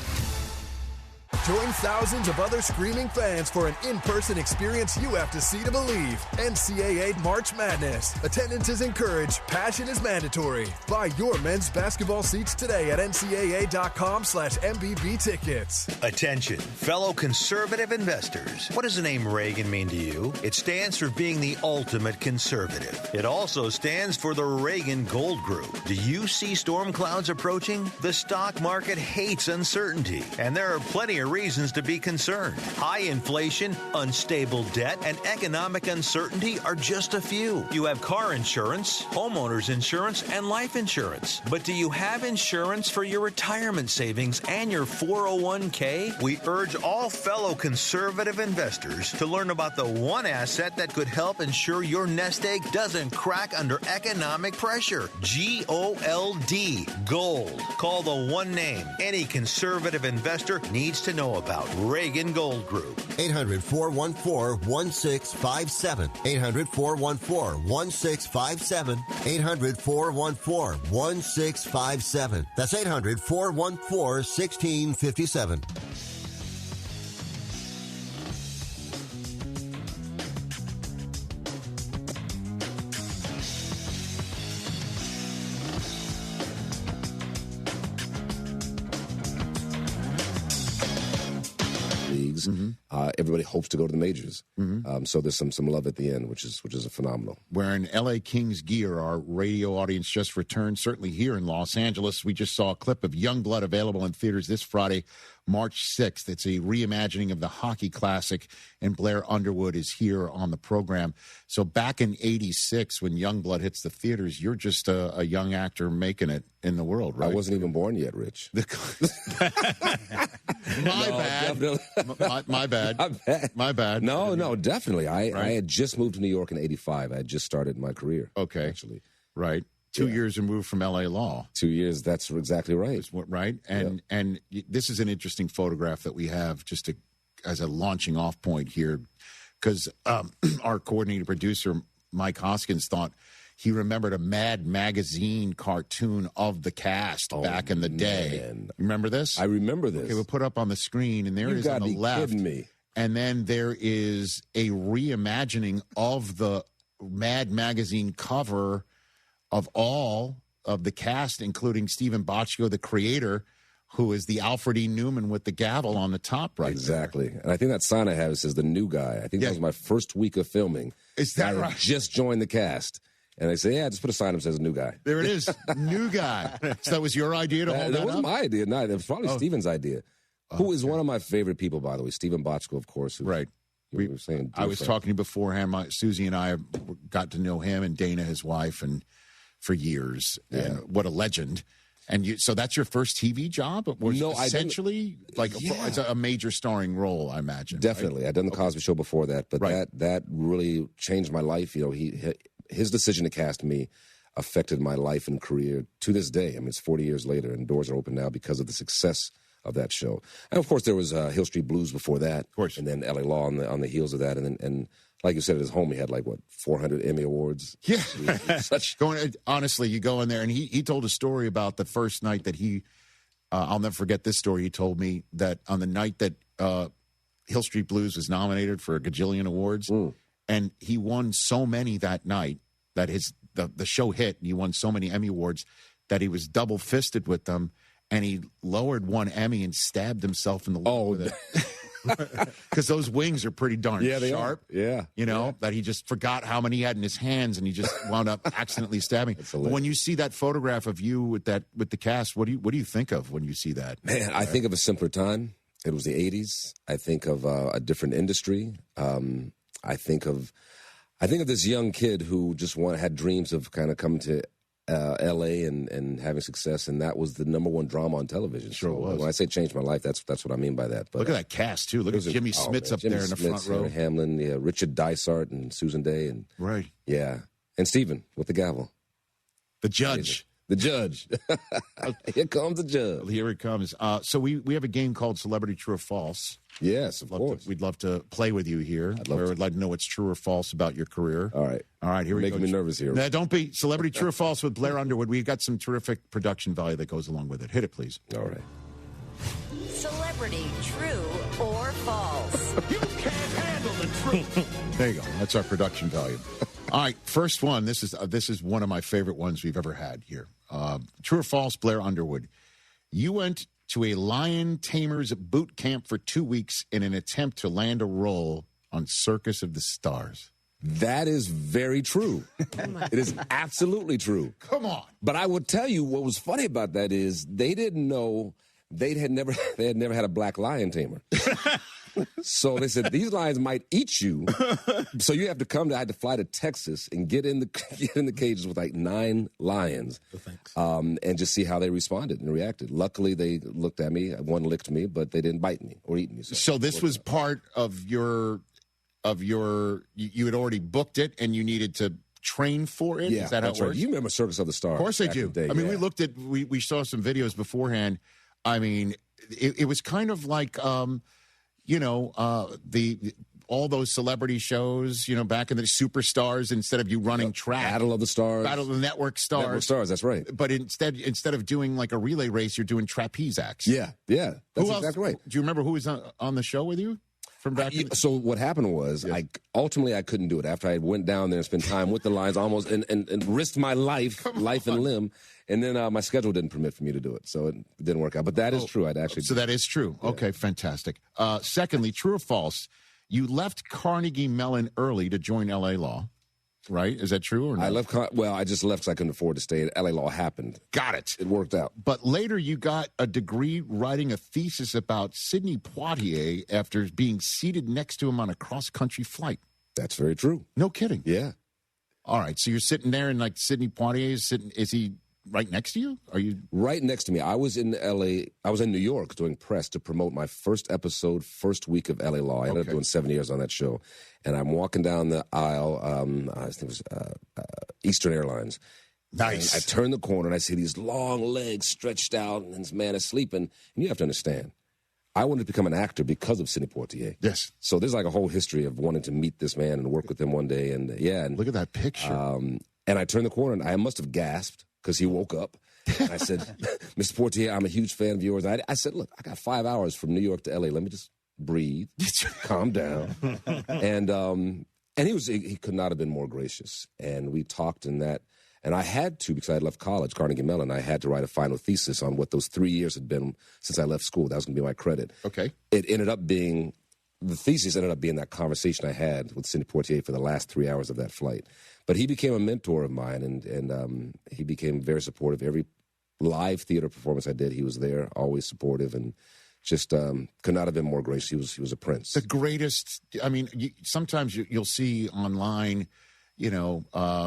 [SPEAKER 28] Join thousands of other screaming fans for an in-person experience you have to see to believe. NCAA March Madness. Attendance is encouraged. Passion is mandatory. Buy your men's basketball seats today at ncaa.com/MBB tickets.
[SPEAKER 29] Attention, fellow conservative investors. What does the name Reagan mean to you? It stands for being the ultimate conservative. It also stands for the Reagan Gold Group. Do you see storm clouds approaching? The stock market hates uncertainty, and there are plenty of reasons to be concerned. High inflation, unstable debt, and economic uncertainty are just a few. You have car insurance, homeowners insurance, and life insurance. But do you have insurance for your retirement savings and your 401k? We urge all fellow conservative investors to learn about the one asset that could help ensure your nest egg doesn't crack under economic pressure. GOLD. Gold. Call the one name any conservative investor needs to know know about. Reagan Gold Group.
[SPEAKER 6] 800-414-1657. 800-414-1657. 800-414-1657. That's 800-414-1657.
[SPEAKER 8] Leagues. Everybody hopes to go to the majors. So there's some love at the end, which is a phenomenal.
[SPEAKER 1] Wearing LA Kings gear, our radio audience just returned, certainly here in Los Angeles. We just saw a clip of Youngblood available in theaters this Friday, March 6th. It's a reimagining of the hockey classic, and Blair Underwood is here on the program. So back in 86, when Youngblood hits the theaters, you're just a young actor making it in the world, right?
[SPEAKER 8] I wasn't even born yet, Rich.
[SPEAKER 1] My bad. My bad.
[SPEAKER 8] No, definitely. I had just moved to New York in 85. I had just started my career.
[SPEAKER 1] Okay.
[SPEAKER 8] Actually.
[SPEAKER 1] Right. 2 years removed from LA Law.
[SPEAKER 8] 2 years, that's exactly right.
[SPEAKER 1] Right? And this is an interesting photograph that we have just as a launching off point here, because our coordinating producer, Mike Hoskins, thought he remembered a Mad Magazine cartoon of the cast back in the day. Remember this?
[SPEAKER 8] I remember this.
[SPEAKER 1] Okay, we'll put up on the screen, and there it is on the left.
[SPEAKER 8] Kidding me.
[SPEAKER 1] And then there is a reimagining of the Mad Magazine cover of all of the cast, including Stephen Bochco, the creator, who is the Alfred E. Newman with the gavel on the top right
[SPEAKER 8] Exactly. And I think that sign I have says the new guy. I think that was my first week of filming.
[SPEAKER 1] Is that
[SPEAKER 8] I
[SPEAKER 1] right?
[SPEAKER 8] Just joined the cast. And they say, just put a sign up that says new guy.
[SPEAKER 1] There it is, new guy. So that was your idea to hold that
[SPEAKER 8] up? That wasn't my idea. No, it was probably Stephen's idea. Who is one of my favorite people, by the way, Stephen Bochco, of course.
[SPEAKER 1] Right.
[SPEAKER 8] We were saying.
[SPEAKER 1] I was talking to you beforehand. Susie and I got to know him and Dana, his wife, and for years. And what a legend. And so that's your first TV job?
[SPEAKER 8] No,
[SPEAKER 1] essentially, it's a major starring role, I imagine.
[SPEAKER 8] Definitely.
[SPEAKER 1] Right?
[SPEAKER 8] I'd done the Cosby Show before that, but that really changed my life. You know, his decision to cast me affected my life and career to this day. I mean, it's 40 years later, and doors are open now because of the success of that show. And of course, there was Hill Street Blues before that, of course, and then LA Law on the heels of that, and like you said, at his home, he had 400 Emmy Awards.
[SPEAKER 1] Yeah, honestly, you go in there, and he told a story about the first night that I'll never forget this story. He told me that on the night that Hill Street Blues was nominated for a gajillion awards, and he won so many that night that the show hit, and he won so many Emmy Awards that he was double fisted with them. And he lowered one Emmy and stabbed himself in the leg with it. Because those wings are pretty darn sharp.
[SPEAKER 8] Yeah.
[SPEAKER 1] You know, that he just forgot how many he had in his hands, and he just wound up accidentally stabbing. But when you see that photograph of you with the cast, what do you think of when you see that?
[SPEAKER 8] Man, I think of a simpler time. It was the 80s. I think of a different industry. I think of this young kid who just had dreams of kind of coming to L.A. and having success, and that was the number one drama on television.
[SPEAKER 1] Sure was.
[SPEAKER 8] When I say change my life, that's what I mean by that. But
[SPEAKER 1] look at that cast too. Look at Jimmy Smits up there in the front row.
[SPEAKER 8] Hamlin, Richard Dysart and Susan Day, and and Stephen with the gavel.
[SPEAKER 1] The judge.
[SPEAKER 8] The judge. Here comes the judge.
[SPEAKER 1] Here it comes. So we have a game called Celebrity True or False.
[SPEAKER 8] Yes, of course.
[SPEAKER 1] We'd love to play with you here. We'd like to know what's true or false about your career.
[SPEAKER 8] All right.
[SPEAKER 1] Here we go.
[SPEAKER 8] Making me nervous here.
[SPEAKER 1] No, don't be. Celebrity True or False with Blair Underwood. We've got some terrific production value that goes along with it. Hit it, please.
[SPEAKER 8] All right.
[SPEAKER 10] Celebrity True or False?
[SPEAKER 1] You can't handle the truth. There you go. That's our production value. All right, first one. This is one of my favorite ones we've ever had here. True or false, Blair Underwood? You went to a lion tamer's boot camp for 2 weeks in an attempt to land a role on Circus of the Stars.
[SPEAKER 8] That is very true. It is absolutely true.
[SPEAKER 1] Come on.
[SPEAKER 8] But I will tell you what was funny about that is they didn't know they had never had a black lion tamer. So they said, these lions might eat you. So you have to I had to fly to Texas and get in the cages with 9 lions. And just see how they responded and reacted. Luckily, they looked at me. One licked me, but they didn't bite me or eat me.
[SPEAKER 1] So this was part of you had already booked it and you needed to train for it?
[SPEAKER 8] Yeah,
[SPEAKER 1] is that how it works?
[SPEAKER 8] Right. You remember Circus of the Stars?
[SPEAKER 1] Of course I do. We saw some videos beforehand. I mean, it was kind of like, all those celebrity shows, back in the Superstars, instead of you running track.
[SPEAKER 8] Battle of the Stars.
[SPEAKER 1] Battle of the Network Stars.
[SPEAKER 8] Network Stars, that's right.
[SPEAKER 1] But instead of doing like a relay race, you're doing trapeze acts.
[SPEAKER 8] Yeah. That's exactly right.
[SPEAKER 1] Do you remember who was on the show with you? From back
[SPEAKER 8] so what happened was, I couldn't do it after I went down there and spent time with the Lions, almost and risked my life and limb, and then my schedule didn't permit for me to do it, so it didn't work out. But that is true. So
[SPEAKER 1] that is true. Yeah. Okay, fantastic. Secondly, true or false? You left Carnegie Mellon early to join L.A. Law, right? Is that true or not?
[SPEAKER 8] I just left because I couldn't afford to stay. L.A. Law happened.
[SPEAKER 1] Got it.
[SPEAKER 8] It worked out.
[SPEAKER 1] But later you got a degree writing a thesis about Sidney Poitier after being seated next to him on a cross-country flight.
[SPEAKER 8] That's very true.
[SPEAKER 1] No kidding.
[SPEAKER 8] Yeah.
[SPEAKER 1] All right, so you're sitting there and like Sidney Poitier is he right next to you? Are you
[SPEAKER 8] right next to me? I was in L.A. I was in New York doing press to promote my first episode, first week of L.A. Law. I ended up doing 7 years on that show, and I'm walking down the aisle. I think it was Eastern Airlines.
[SPEAKER 1] Nice.
[SPEAKER 8] And I turn the corner and I see these long legs stretched out, and this man is sleeping. And you have to understand, I wanted to become an actor because of Sidney Poitier.
[SPEAKER 1] Yes.
[SPEAKER 8] So there's like a whole history of wanting to meet this man and work with him one day. And and
[SPEAKER 1] look at that picture.
[SPEAKER 8] And I turned the corner and I must have gasped, because he woke up. And I said, Mr. Poitier, I'm a huge fan of yours. I said, look, I got 5 hours from New York to L.A. Let me just breathe, calm down. And he could not have been more gracious. And we talked in that. And I had to, because I had left college, Carnegie Mellon, I had to write a final thesis on what those 3 years had been since I left school. That was going to be my credit.
[SPEAKER 1] Okay.
[SPEAKER 8] The thesis ended up being that conversation I had with Sidney Poitier for the last 3 hours of that flight. But he became a mentor of mine, and he became very supportive. Every live theater performance I did, he was there, always supportive, and just could not have been more gracious. He was a prince.
[SPEAKER 1] The greatest. I mean, sometimes you'll see online,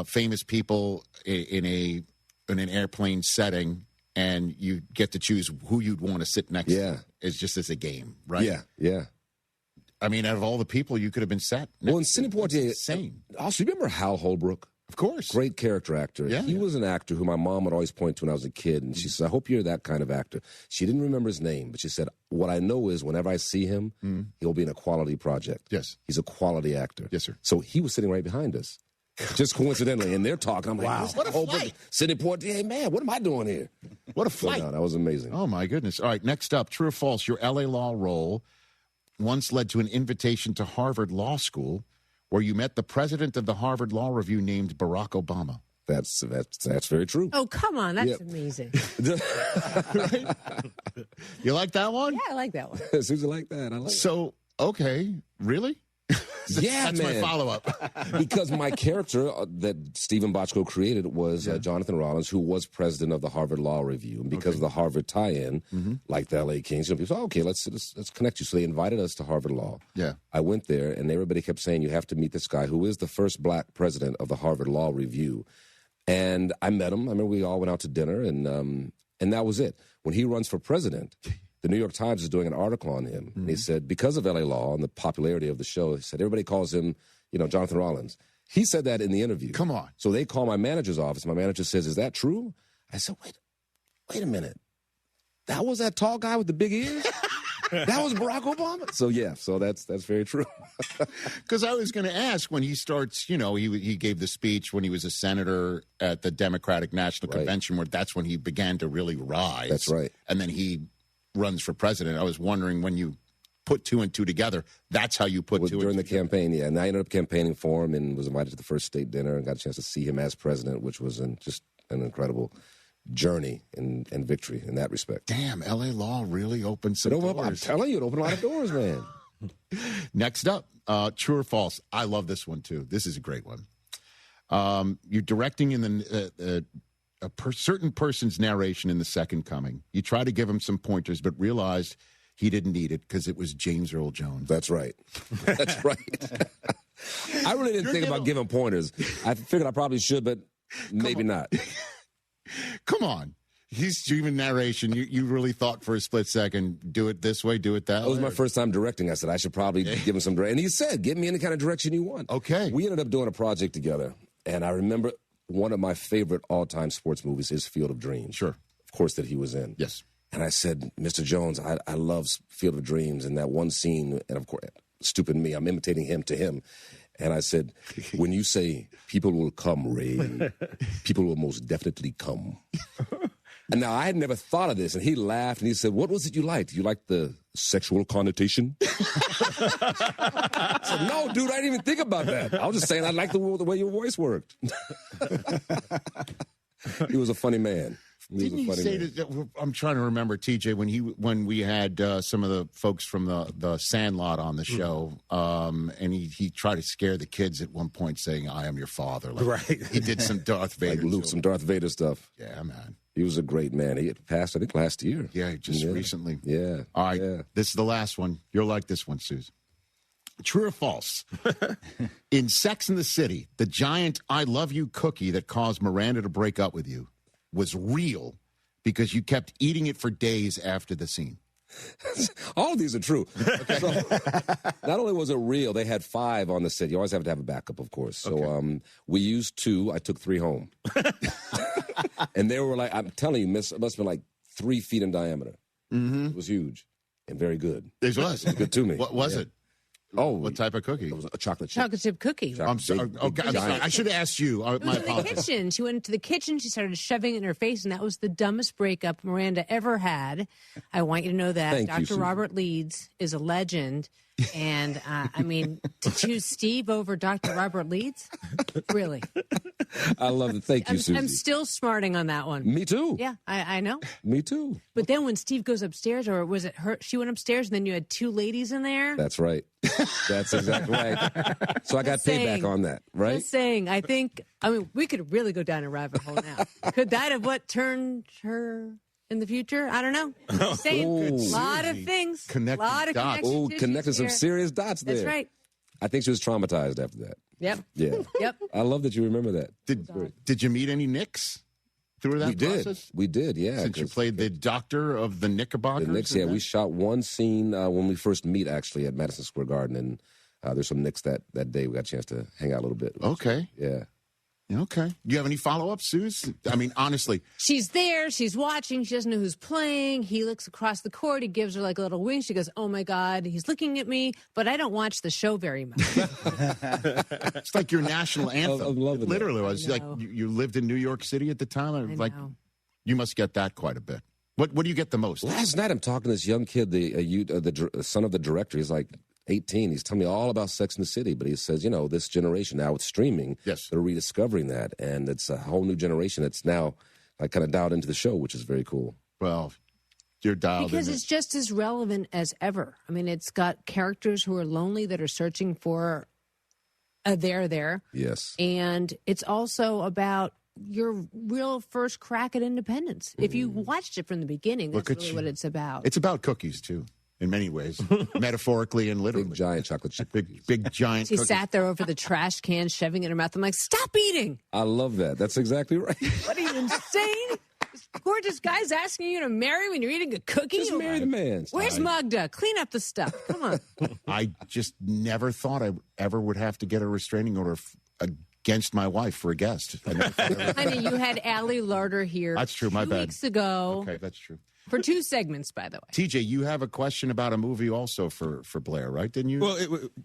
[SPEAKER 1] famous people in an airplane setting, and you get to choose who you'd want to sit next to. It's just as a game, right?
[SPEAKER 8] Yeah.
[SPEAKER 1] I mean, out of all the people you could have been sat next
[SPEAKER 8] well, and Sidney Poitier,
[SPEAKER 1] insane.
[SPEAKER 8] Also, remember Hal Holbrook?
[SPEAKER 1] Of course.
[SPEAKER 8] Great character actor.
[SPEAKER 1] Yeah,
[SPEAKER 8] he was an actor who my mom would always point to when I was a kid, and she said, I hope you're that kind of actor. She didn't remember his name, but she said, what I know is whenever I see him, he'll be in a quality project.
[SPEAKER 1] Yes.
[SPEAKER 8] He's a quality actor.
[SPEAKER 1] Yes, sir.
[SPEAKER 8] So he was sitting right behind us. Just coincidentally, and they're talking. I'm like,
[SPEAKER 1] wow, what a flight.
[SPEAKER 8] Sidney Poitier, man, what am I doing here?
[SPEAKER 1] What a flight.
[SPEAKER 8] So, no, that was amazing.
[SPEAKER 1] Oh, my goodness. All right, next up, true or false, your L.A. Law role once led to an invitation to Harvard Law School, where you met the president of the Harvard Law Review named Barack Obama.
[SPEAKER 8] That's very true.
[SPEAKER 2] Oh, come on. That's amazing.
[SPEAKER 1] Right? You like that one?
[SPEAKER 2] Yeah, I like that one.
[SPEAKER 8] Susan like that. I like it.
[SPEAKER 1] So, okay. Really? That's
[SPEAKER 8] man.
[SPEAKER 1] my follow-up.
[SPEAKER 8] Because my character that Stephen Bochco created was Jonathan Rollins, who was president of the Harvard Law Review. And because of the Harvard tie-in, like the L.A. Kings, people said, okay, let's connect you. So they invited us to Harvard Law.
[SPEAKER 1] Yeah.
[SPEAKER 8] I went there, and everybody kept saying, you have to meet this guy who is the first black president of the Harvard Law Review. And I met him. I remember we all went out to dinner, and that was it. When he runs for president, the New York Times is doing an article on him. And he said, because of L.A. Law and the popularity of the show, he said, everybody calls him, Jonathan Rollins. He said that in the interview.
[SPEAKER 1] Come on.
[SPEAKER 8] So they call my manager's office. My manager says, is that true? I said, wait a minute. That was that tall guy with the big ears? That was Barack Obama? So that's very true.
[SPEAKER 1] Because I was going to ask, when he starts, he gave the speech when he was a senator at the Democratic National Convention, where that's when he began to really rise.
[SPEAKER 8] That's right.
[SPEAKER 1] And then he runs for president. I was wondering, when you put two and two together, that's how you put two
[SPEAKER 8] during
[SPEAKER 1] and two
[SPEAKER 8] the campaign. Yeah, and I ended up campaigning for him and was invited to the first state dinner and got a chance to see him as president, which was just an incredible journey and victory in that respect.
[SPEAKER 1] Damn, L.A. Law really opened some doors.
[SPEAKER 8] I'm telling you, it opened a lot of doors, man.
[SPEAKER 1] Next up, true or false? I love this one too. This is a great one. You're directing in certain person's narration in The Second Coming. You try to give him some pointers, but realized he didn't need it because it was James Earl Jones.
[SPEAKER 8] That's right. That's right. I really didn't think about giving pointers. I figured I probably should, but maybe not.
[SPEAKER 1] Come on. He's doing narration. You really thought for a split second, do it this way, do it that way?
[SPEAKER 8] That was my first time directing. I said, I should probably give him some direction. And he said, give me any kind of direction you want.
[SPEAKER 1] Okay.
[SPEAKER 8] We ended up doing a project together. And I remember one of my favorite all-time sports movies is Field of Dreams.
[SPEAKER 1] Sure.
[SPEAKER 8] Of course, that he was in.
[SPEAKER 1] Yes.
[SPEAKER 8] And I said, Mr. Jones, I love Field of Dreams and that one scene, and of course, stupid me, I'm imitating him to him. And I said, when you say people will come, Ray, people will most definitely come. And now I had never thought of this, and he laughed and he said, what was it you liked? You liked the sexual connotation? I said, no, dude, I didn't even think about that. I was just saying I liked the way your voice worked. He was a funny man.
[SPEAKER 1] Didn't he say that? I'm trying to remember, TJ, when we had some of the folks from the Sandlot on the show, and he tried to scare the kids at one point, saying, "I am your father." Like,
[SPEAKER 5] right.
[SPEAKER 1] He did some Darth Vader,
[SPEAKER 8] like Luke, some Darth Vader stuff.
[SPEAKER 1] Yeah, man.
[SPEAKER 8] He was a great man. He had passed, I think, last year.
[SPEAKER 1] Yeah, just recently.
[SPEAKER 8] Yeah.
[SPEAKER 1] All right.
[SPEAKER 8] Yeah.
[SPEAKER 1] This is the last one. You'll like this one, Suze. True or false? In Sex and the City, the giant "I love you" cookie that caused Miranda to break up with you was real because you kept eating it for days after the scene.
[SPEAKER 8] All of these are true. Okay. So, not only was it real, they had 5 on the set. You always have to have a backup, of course. So we used 2. I took 3 home. And they were like, I'm telling you, it must have been like 3 feet in diameter.
[SPEAKER 1] Mm-hmm.
[SPEAKER 8] It was huge and very good.
[SPEAKER 1] It was.
[SPEAKER 8] Good to me.
[SPEAKER 1] What was it?
[SPEAKER 8] Oh,
[SPEAKER 1] what type of cookie?
[SPEAKER 8] It was a chocolate chip.
[SPEAKER 2] Chocolate chip cookie.
[SPEAKER 1] I'm sorry. I'm sorry. I should have asked you.
[SPEAKER 2] It was in the kitchen. She went into the kitchen. She started shoving it in her face, and that was the dumbest breakup Miranda ever had. I want you to know that.
[SPEAKER 8] Thank you,
[SPEAKER 2] Dr.
[SPEAKER 8] Susan.
[SPEAKER 2] Robert Leeds is a legend. And, I mean, to choose Steve over Dr. Robert Leeds? Really?
[SPEAKER 8] I love it. Thank you, Susie.
[SPEAKER 2] I'm still smarting on that one.
[SPEAKER 8] Me too.
[SPEAKER 2] Yeah, I know.
[SPEAKER 8] Me too.
[SPEAKER 2] But then when Steve goes upstairs, or was it her? She went upstairs, and then you had 2 ladies in there?
[SPEAKER 8] That's right. That's exactly right. So I got payback on that, right?
[SPEAKER 2] Just saying, I mean, we could really go down a rabbit hole now. Could that have what turned her in the future? I don't know. Just saying, a lot of things.
[SPEAKER 1] Connected
[SPEAKER 2] a lot of
[SPEAKER 1] dots.
[SPEAKER 8] Oh,
[SPEAKER 2] connected
[SPEAKER 8] connected some
[SPEAKER 2] here.
[SPEAKER 8] serious dots there.
[SPEAKER 2] That's right.
[SPEAKER 8] I think she was traumatized after that.
[SPEAKER 2] Yep.
[SPEAKER 8] Yeah.
[SPEAKER 2] Yep.
[SPEAKER 8] I love that you remember that.
[SPEAKER 1] Did you meet any Knicks through that process?
[SPEAKER 8] We did, yeah.
[SPEAKER 1] Since you played the doctor of the Knickerbockers?
[SPEAKER 8] The Knicks, yeah. We shot one scene when we first meet, actually, at Madison Square Garden. And there's some Knicks that day. We got a chance to hang out a little bit.
[SPEAKER 1] Okay.
[SPEAKER 8] Yeah.
[SPEAKER 1] Okay. Do you have any follow-ups, Suze? I mean, honestly.
[SPEAKER 2] She's there. She's watching. She doesn't know who's playing. He looks across the court. He gives her like a little wink. She goes, "Oh, my God, he's looking at me." But I don't watch the show very much.
[SPEAKER 1] It's like your national anthem.
[SPEAKER 8] I'm loving
[SPEAKER 1] Literally
[SPEAKER 8] that.
[SPEAKER 1] was. Like you lived in New York City at the time.
[SPEAKER 2] I know.
[SPEAKER 1] You must get that quite a bit. What do you get the most?
[SPEAKER 8] Last night I'm talking to this young kid, the son of the director. He's like 18. He's telling me all about Sex and the City, but he says, this generation now with streaming, they're rediscovering that, and it's a whole new generation that's now kind of dialed into the show, which is very cool.
[SPEAKER 1] Well, you're dialed
[SPEAKER 2] because
[SPEAKER 1] in.
[SPEAKER 2] It's just as relevant as ever. I mean, it's got characters who are lonely that are searching for a there.
[SPEAKER 8] Yes.
[SPEAKER 2] And it's also about your real first crack at independence. If you watched it from the beginning, that's really what it's about.
[SPEAKER 1] It's about cookies, too. In many ways, metaphorically and literally.
[SPEAKER 8] Big giant chocolate chip.
[SPEAKER 1] Big giant
[SPEAKER 2] She
[SPEAKER 1] cookies.
[SPEAKER 2] sat there over the trash can, shoving it in her mouth. I'm like, stop eating.
[SPEAKER 8] I love that. That's exactly right.
[SPEAKER 2] What are you, insane? This gorgeous guy's asking you to marry when you're eating a cookie?
[SPEAKER 8] Just marry the man.
[SPEAKER 2] Where's Magda? Clean up the stuff. Come on.
[SPEAKER 1] I just never thought I ever would have to get a restraining order against my wife for a guest.
[SPEAKER 2] Honey, you had Allie Larder here.
[SPEAKER 1] That's true. My
[SPEAKER 2] 2
[SPEAKER 1] bad.
[SPEAKER 2] weeks ago.
[SPEAKER 1] Okay, that's true.
[SPEAKER 2] For 2 segments, by the way.
[SPEAKER 1] TJ, you have a question about a movie also for Blair, right? Didn't you?
[SPEAKER 5] Well,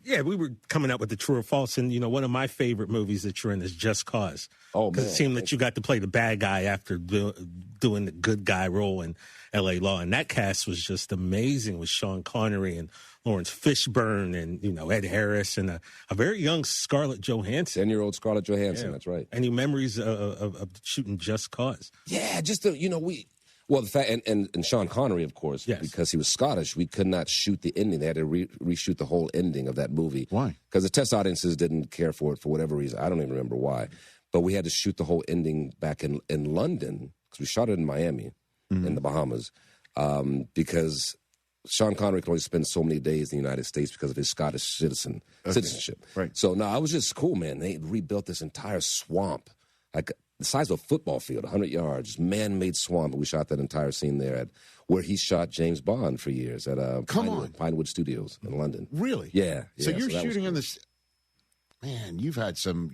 [SPEAKER 5] we were coming up with the true or false, and one of my favorite movies that you're in is Just Cause.
[SPEAKER 8] Oh,
[SPEAKER 5] because it seemed that you got to play the bad guy after doing the good guy role in L.A. Law, and that cast was just amazing with Sean Connery and Lawrence Fishburne and Ed Harris and a very young Scarlett Johansson.
[SPEAKER 8] 10-year-old Scarlett Johansson. Yeah. That's right.
[SPEAKER 5] Any memories of shooting Just Cause?
[SPEAKER 8] Yeah, just Well, the fact, and Sean Connery, of course, because he was Scottish, we could not shoot the ending. They had to reshoot the whole ending of that movie.
[SPEAKER 1] Why?
[SPEAKER 8] Because the test audiences didn't care for it for whatever reason. I don't even remember why. But we had to shoot the whole ending back in London, because we shot it in Miami, in the Bahamas, because Sean Connery could only spend so many days in the United States because of his Scottish citizenship.
[SPEAKER 1] Right.
[SPEAKER 8] So, no, it was just cool, man. They rebuilt this entire swamp, like the size of a football field, 100 yards, man-made swamp. And we shot that entire scene there at where he shot James Bond for years at Pinewood Studios in London.
[SPEAKER 1] Really?
[SPEAKER 8] Yeah.
[SPEAKER 1] So you're
[SPEAKER 8] that was
[SPEAKER 1] shooting
[SPEAKER 8] cool.
[SPEAKER 1] on this. Man, you've had some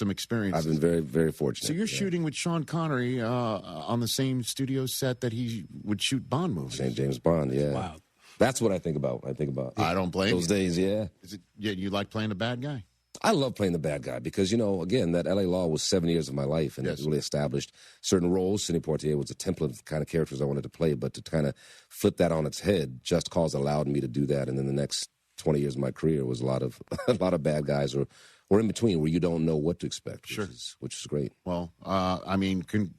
[SPEAKER 1] experiences.
[SPEAKER 8] I've been very, very fortunate.
[SPEAKER 1] So you're shooting with Sean Connery on the same studio set that he would shoot Bond movies.
[SPEAKER 8] Same James Bond, yeah.
[SPEAKER 1] Wow.
[SPEAKER 8] That's what I think about.
[SPEAKER 1] I don't blame
[SPEAKER 8] those days, yeah.
[SPEAKER 1] You like playing the bad guy?
[SPEAKER 8] I love playing the bad guy because, again, that L.A. Law was 7 years of my life, and it really established certain roles. Sidney Poitier was a template of the kind of characters I wanted to play, but to kind of flip that on its head, Just Cause allowed me to do that, and then the next 20 years of my career was a lot of bad guys or in between where you don't know what to expect, which is great.
[SPEAKER 1] Well,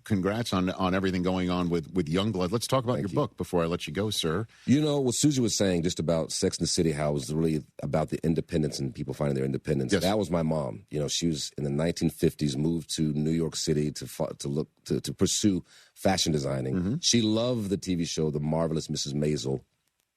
[SPEAKER 1] congrats on everything going on with Youngblood. Let's talk about your book before I let you go, sir.
[SPEAKER 8] What Susie was saying just about Sex and the City, how it was really about the independence and people finding their independence. Yes. That was my mom. She was in the 1950s, moved to New York City to pursue fashion designing. Mm-hmm. She loved the TV show The Marvelous Mrs. Maisel.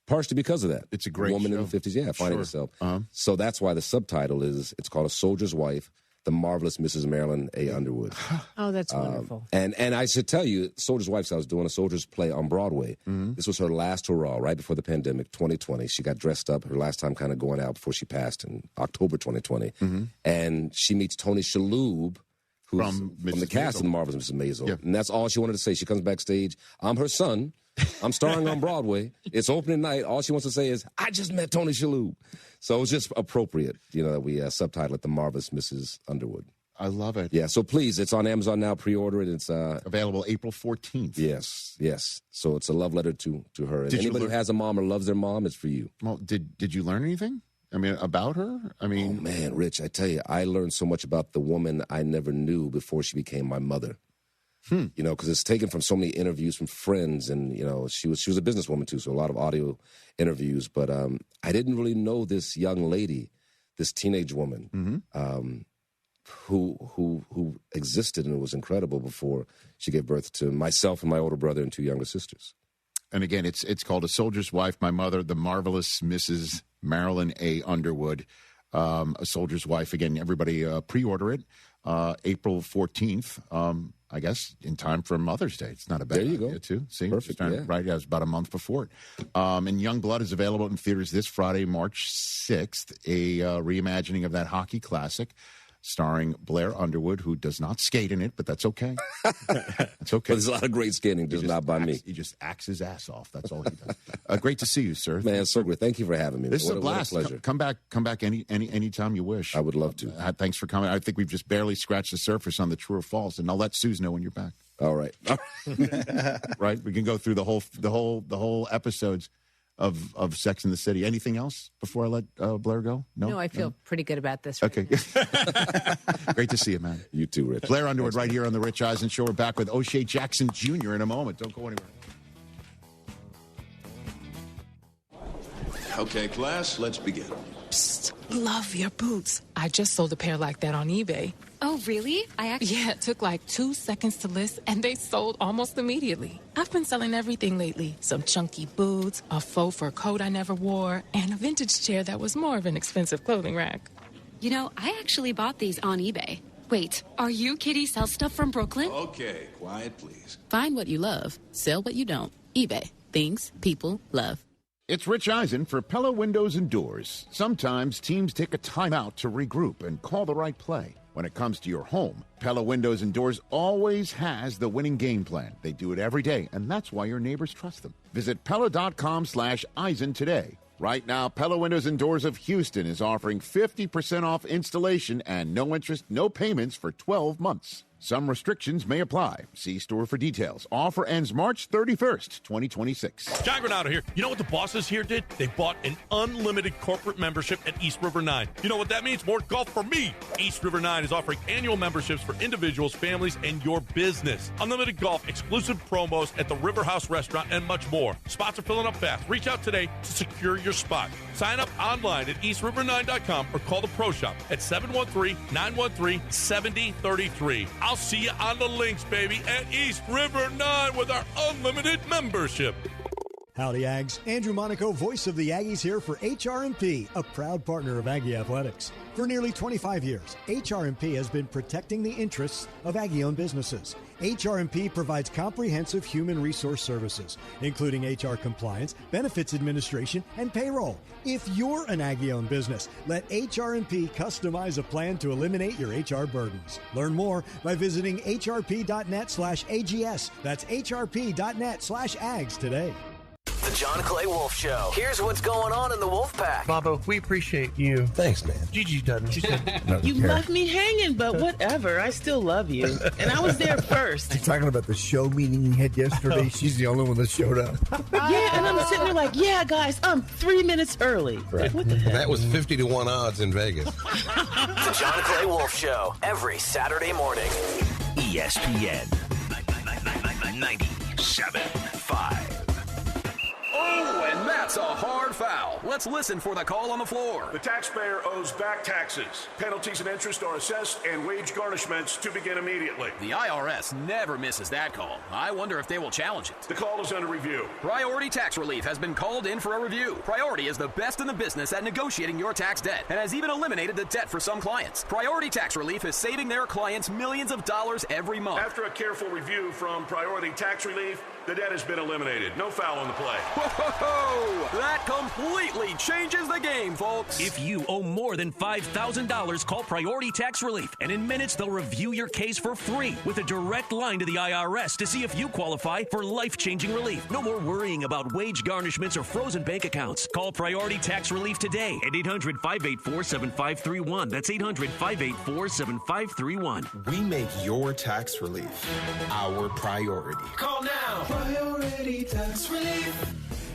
[SPEAKER 8] Partially because of that.
[SPEAKER 1] It's a great
[SPEAKER 8] woman
[SPEAKER 1] show.
[SPEAKER 8] in the 50s, finding herself. Uh-huh. So that's why the subtitle it's called A Soldier's Wife, The Marvelous Mrs. Marilyn A. Underwood.
[SPEAKER 2] Oh, that's wonderful.
[SPEAKER 8] And I should tell you, Soldier's Wife, I was doing a soldier's play on Broadway. Mm-hmm. This was her last hurrah, right before the pandemic, 2020. She got dressed up, her last time kind of going out before she passed in October 2020. Mm-hmm. And she meets Tony Shalhoub, who's from the cast of The Marvelous Mrs. Maisel. Yeah. And that's all she wanted to say. She comes backstage. I'm her son. I'm starring on Broadway. It's opening night. All she wants to say is, I just met Tony Shalhoub. So it was just appropriate, that we subtitle it The Marvelous Mrs. Underwood.
[SPEAKER 1] I love it.
[SPEAKER 8] Yeah, so please, it's on Amazon now. Pre-order it. It's
[SPEAKER 1] available April 14th.
[SPEAKER 8] Yes. So it's a love letter to her. And anybody who has a mom or loves their mom, it's for you.
[SPEAKER 1] Well, did you learn anything? About her?
[SPEAKER 8] Oh, man, Rich, I tell you, I learned so much about the woman I never knew before she became my mother. Because it's taken from so many interviews from friends, and she was a businesswoman too, so a lot of audio interviews. But I didn't really know this young lady, this teenage woman, who existed, and it was incredible before she gave birth to myself and my older brother and two younger sisters.
[SPEAKER 1] And again, it's called A Soldier's Wife, My Mother, The Marvelous Mrs. Marilyn A. Underwood. A Soldier's Wife. Again, everybody pre-order it April 14th. I guess in time for Mother's Day. It's not a bad idea, too. See,
[SPEAKER 8] perfect.
[SPEAKER 1] Right, it's about a month before it. And Youngblood is available in theaters this Friday, March 6th. A reimagining of that hockey classic, starring Blair Underwood, who does not skate in it, but that's okay. It's okay.
[SPEAKER 8] But there's a lot of great skating, just not by me.
[SPEAKER 1] He just acts his ass off. That's all he does. Great to see you, sir.
[SPEAKER 8] Man, it's so great. Thank you for having me.
[SPEAKER 1] This is a blast.
[SPEAKER 8] What a pleasure.
[SPEAKER 1] Come back anytime you wish.
[SPEAKER 8] I would love to.
[SPEAKER 1] Thanks for coming. I think we've just barely scratched the surface on the true or false, and I'll let Suze know when you're back.
[SPEAKER 8] All right.
[SPEAKER 1] Right? We can go through the whole episodes of Sex and the City. Anything else before I let Blair go?
[SPEAKER 2] No, I feel pretty good about this.
[SPEAKER 1] Okay. Great to see you, man.
[SPEAKER 8] You too, Rich.
[SPEAKER 1] Blair Underwood right here on The Rich Eisen Show. We're back with O'Shea Jackson Jr. in a moment. Don't go anywhere.
[SPEAKER 3] Okay, class, let's begin.
[SPEAKER 4] Psst, love your boots. I just sold a pair like that on eBay.
[SPEAKER 12] Oh, really?
[SPEAKER 4] Yeah, it took like 2 seconds to list, and they sold almost immediately. I've been selling everything lately. Some chunky boots, a faux fur coat I never wore, and a vintage chair that was more of an expensive clothing rack.
[SPEAKER 12] I actually bought these on eBay. Wait, are you Kitty Sell Stuff from Brooklyn?
[SPEAKER 3] Okay, quiet, please.
[SPEAKER 4] Find what you love. Sell what you don't. eBay. Things people love.
[SPEAKER 1] It's Rich Eisen for Pella Windows and Doors. Sometimes teams take a timeout to regroup and call the right play. When it comes to your home, Pella Windows and Doors always has the winning game plan. They do it every day, and that's why your neighbors trust them. Visit Pella.com/Eisen today. Right now, Pella Windows and Doors of Houston is offering 50% off installation and no interest, no payments for 12 months. Some restrictions may apply. See store for details. Offer ends March 31st, 2026.
[SPEAKER 13] John Granado here. You know what the bosses here did? They bought an unlimited corporate membership at East River 9. You know what that means? More golf for me. East River 9 is offering annual memberships for individuals, families, and your business. Unlimited golf, exclusive promos at the River House Restaurant, and much more. Spots are filling up fast. Reach out today to secure your spot. Sign up online at eastriver9.com or call the Pro Shop at 713-913-7033. I'll see you on the links, baby, at East River 9 with our unlimited membership.
[SPEAKER 14] Howdy, Ags. Andrew Monaco, voice of the Aggies, here for HRMP, a proud partner of Aggie Athletics. For nearly 25 years, HRMP has been protecting the interests of Aggie-owned businesses. HRMP provides comprehensive human resource services, including HR compliance, benefits administration, and payroll. If you're an Aggie-owned business, let HRMP customize a plan to eliminate your HR burdens. Learn more by visiting hrp.net/AGS. That's hrp.net/AGS today.
[SPEAKER 15] The John Clay Wolf Show. Here's what's going on in the Wolf Pack.
[SPEAKER 16] Bobo, we appreciate you.
[SPEAKER 6] Thanks, man.
[SPEAKER 16] Gigi doesn't. She said,
[SPEAKER 17] You left me hanging, but whatever. I still love you. And I was there first.
[SPEAKER 18] You're talking about the show meeting you had yesterday? She's the only one that showed up.
[SPEAKER 17] Yeah, and I'm sitting there like, yeah, guys, I'm 3 minutes early.
[SPEAKER 6] Right.
[SPEAKER 17] What the heck?
[SPEAKER 6] That was 50-1 odds in Vegas.
[SPEAKER 15] The John Clay Wolf Show. Every Saturday morning.
[SPEAKER 23] ESPN 97.5.
[SPEAKER 19] Oh, and that's a hard foul. Let's listen for the call on the floor.
[SPEAKER 20] The taxpayer owes back taxes. Penalties and interest are assessed and wage garnishments to begin immediately.
[SPEAKER 19] The IRS never misses that call. I wonder if they will challenge it.
[SPEAKER 20] The call is under review.
[SPEAKER 19] Priority Tax Relief has been called in for a review. Priority is the best in the business at negotiating your tax debt and has even eliminated the debt for some clients. Priority Tax Relief is saving their clients millions of dollars every month.
[SPEAKER 20] After a careful review from Priority Tax Relief, the debt has been eliminated. No foul on the play.
[SPEAKER 19] Whoa! That completely changes the game, folks.
[SPEAKER 23] If you owe more than $5,000, call Priority Tax Relief, and in minutes they'll review your case for free with a direct line to the IRS to see if you qualify for life-changing relief. No more worrying about wage garnishments or frozen bank accounts. Call Priority Tax Relief today at 800-584-7531. That's 800-584-7531.
[SPEAKER 22] We make your tax relief our priority.
[SPEAKER 21] Call now. Priority Tax Relief.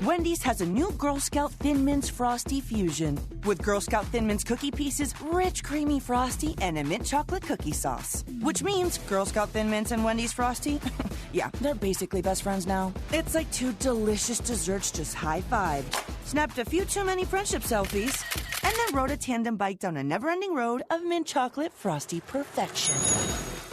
[SPEAKER 25] Wendy's has a new Girl Scout Thin Mints Frosty Fusion with Girl Scout Thin Mints cookie pieces, rich creamy frosty, and a mint chocolate cookie sauce. Which means Girl Scout Thin Mints and Wendy's Frosty, yeah, they're basically best friends now. It's like two delicious desserts just high-fived, snapped a few too many friendship selfies, and then rode a tandem bike down a never-ending road of mint chocolate frosty perfection.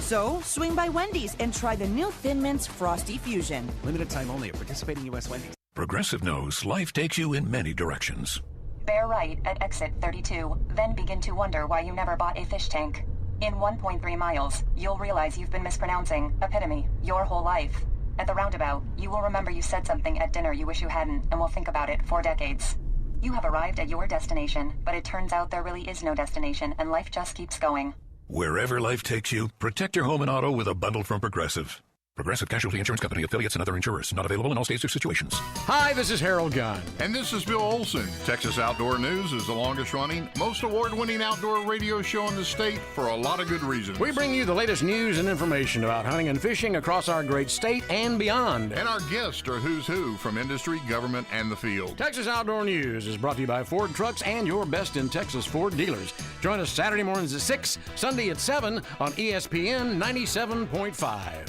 [SPEAKER 25] So, swing by Wendy's and try the new Thin Mints Frosty Fusion.
[SPEAKER 30] Limited time only at participating U.S. Wendy's.
[SPEAKER 31] Progressive knows life takes you in many directions.
[SPEAKER 32] Bear right at exit 32, then begin to wonder why you never bought a fish tank. In 1.3 miles, you'll realize you've been mispronouncing epitome your whole life. At the roundabout, you will remember you said something at dinner you wish you hadn't and will think about it for decades. You have arrived at your destination, but it turns out there really is no destination and life just keeps going.
[SPEAKER 31] Wherever life takes you, protect your home and auto with a bundle from Progressive. Progressive Casualty Insurance Company, affiliates, and other insurers. Not available in all states or situations.
[SPEAKER 33] Hi, this is Harold Gunn.
[SPEAKER 34] And this is Bill Olson. Texas Outdoor News is the longest-running, most award-winning outdoor radio show in the state for a lot of good reasons.
[SPEAKER 33] We bring you the latest news and information about hunting and fishing across our great state and beyond.
[SPEAKER 34] And our guests are who's who from industry, government, and the field.
[SPEAKER 33] Texas Outdoor News is brought to you by Ford Trucks and your best in Texas Ford dealers. Join us Saturday mornings at 6, Sunday at 7 on ESPN 97.5.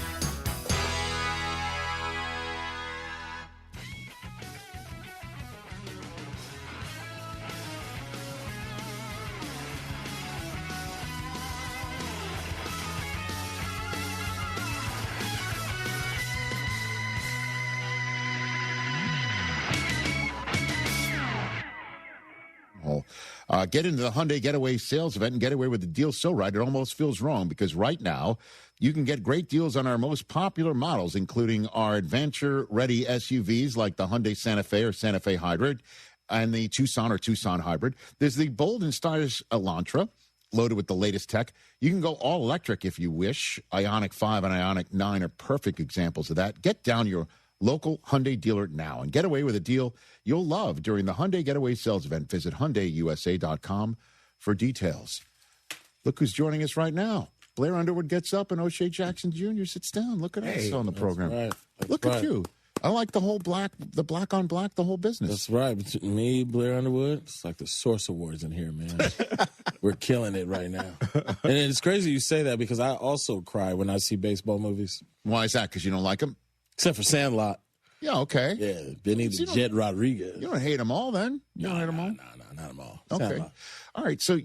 [SPEAKER 1] Get into the Hyundai Getaway sales event and get away with the deal so right it almost feels wrong, because right now you can get great deals on our most popular models, including our adventure-ready SUVs like the Hyundai Santa Fe or Santa Fe Hybrid and the Tucson or Tucson Hybrid. There's the bold and stylish Elantra, loaded with the latest tech. You can go all electric if you wish. Ioniq 5 and Ioniq 9 are perfect examples of that. Get down your local Hyundai dealer now and get away with a deal you'll love during the Hyundai Getaway sales event. Visit HyundaiUSA.com for details. Look who's joining us right now. Blair Underwood gets up and O'Shea Jackson Jr. sits down. Look at us on the program.
[SPEAKER 35] Right.
[SPEAKER 1] Look at you. I like the whole black on black, the whole business.
[SPEAKER 35] That's right. Between me, Blair Underwood, it's like the Source Awards in here, man. We're killing it right now. And it's crazy you say that, because I also cry when I see baseball movies.
[SPEAKER 1] Why is that? Because you don't like them?
[SPEAKER 35] Except for Sandlot.
[SPEAKER 1] Yeah, okay.
[SPEAKER 35] Yeah, Benny the Jet Rodriguez.
[SPEAKER 1] You don't hate them all, then? You don't hate them all?
[SPEAKER 35] No, not them all.
[SPEAKER 1] Okay.
[SPEAKER 35] Sandlot.
[SPEAKER 1] All right, so,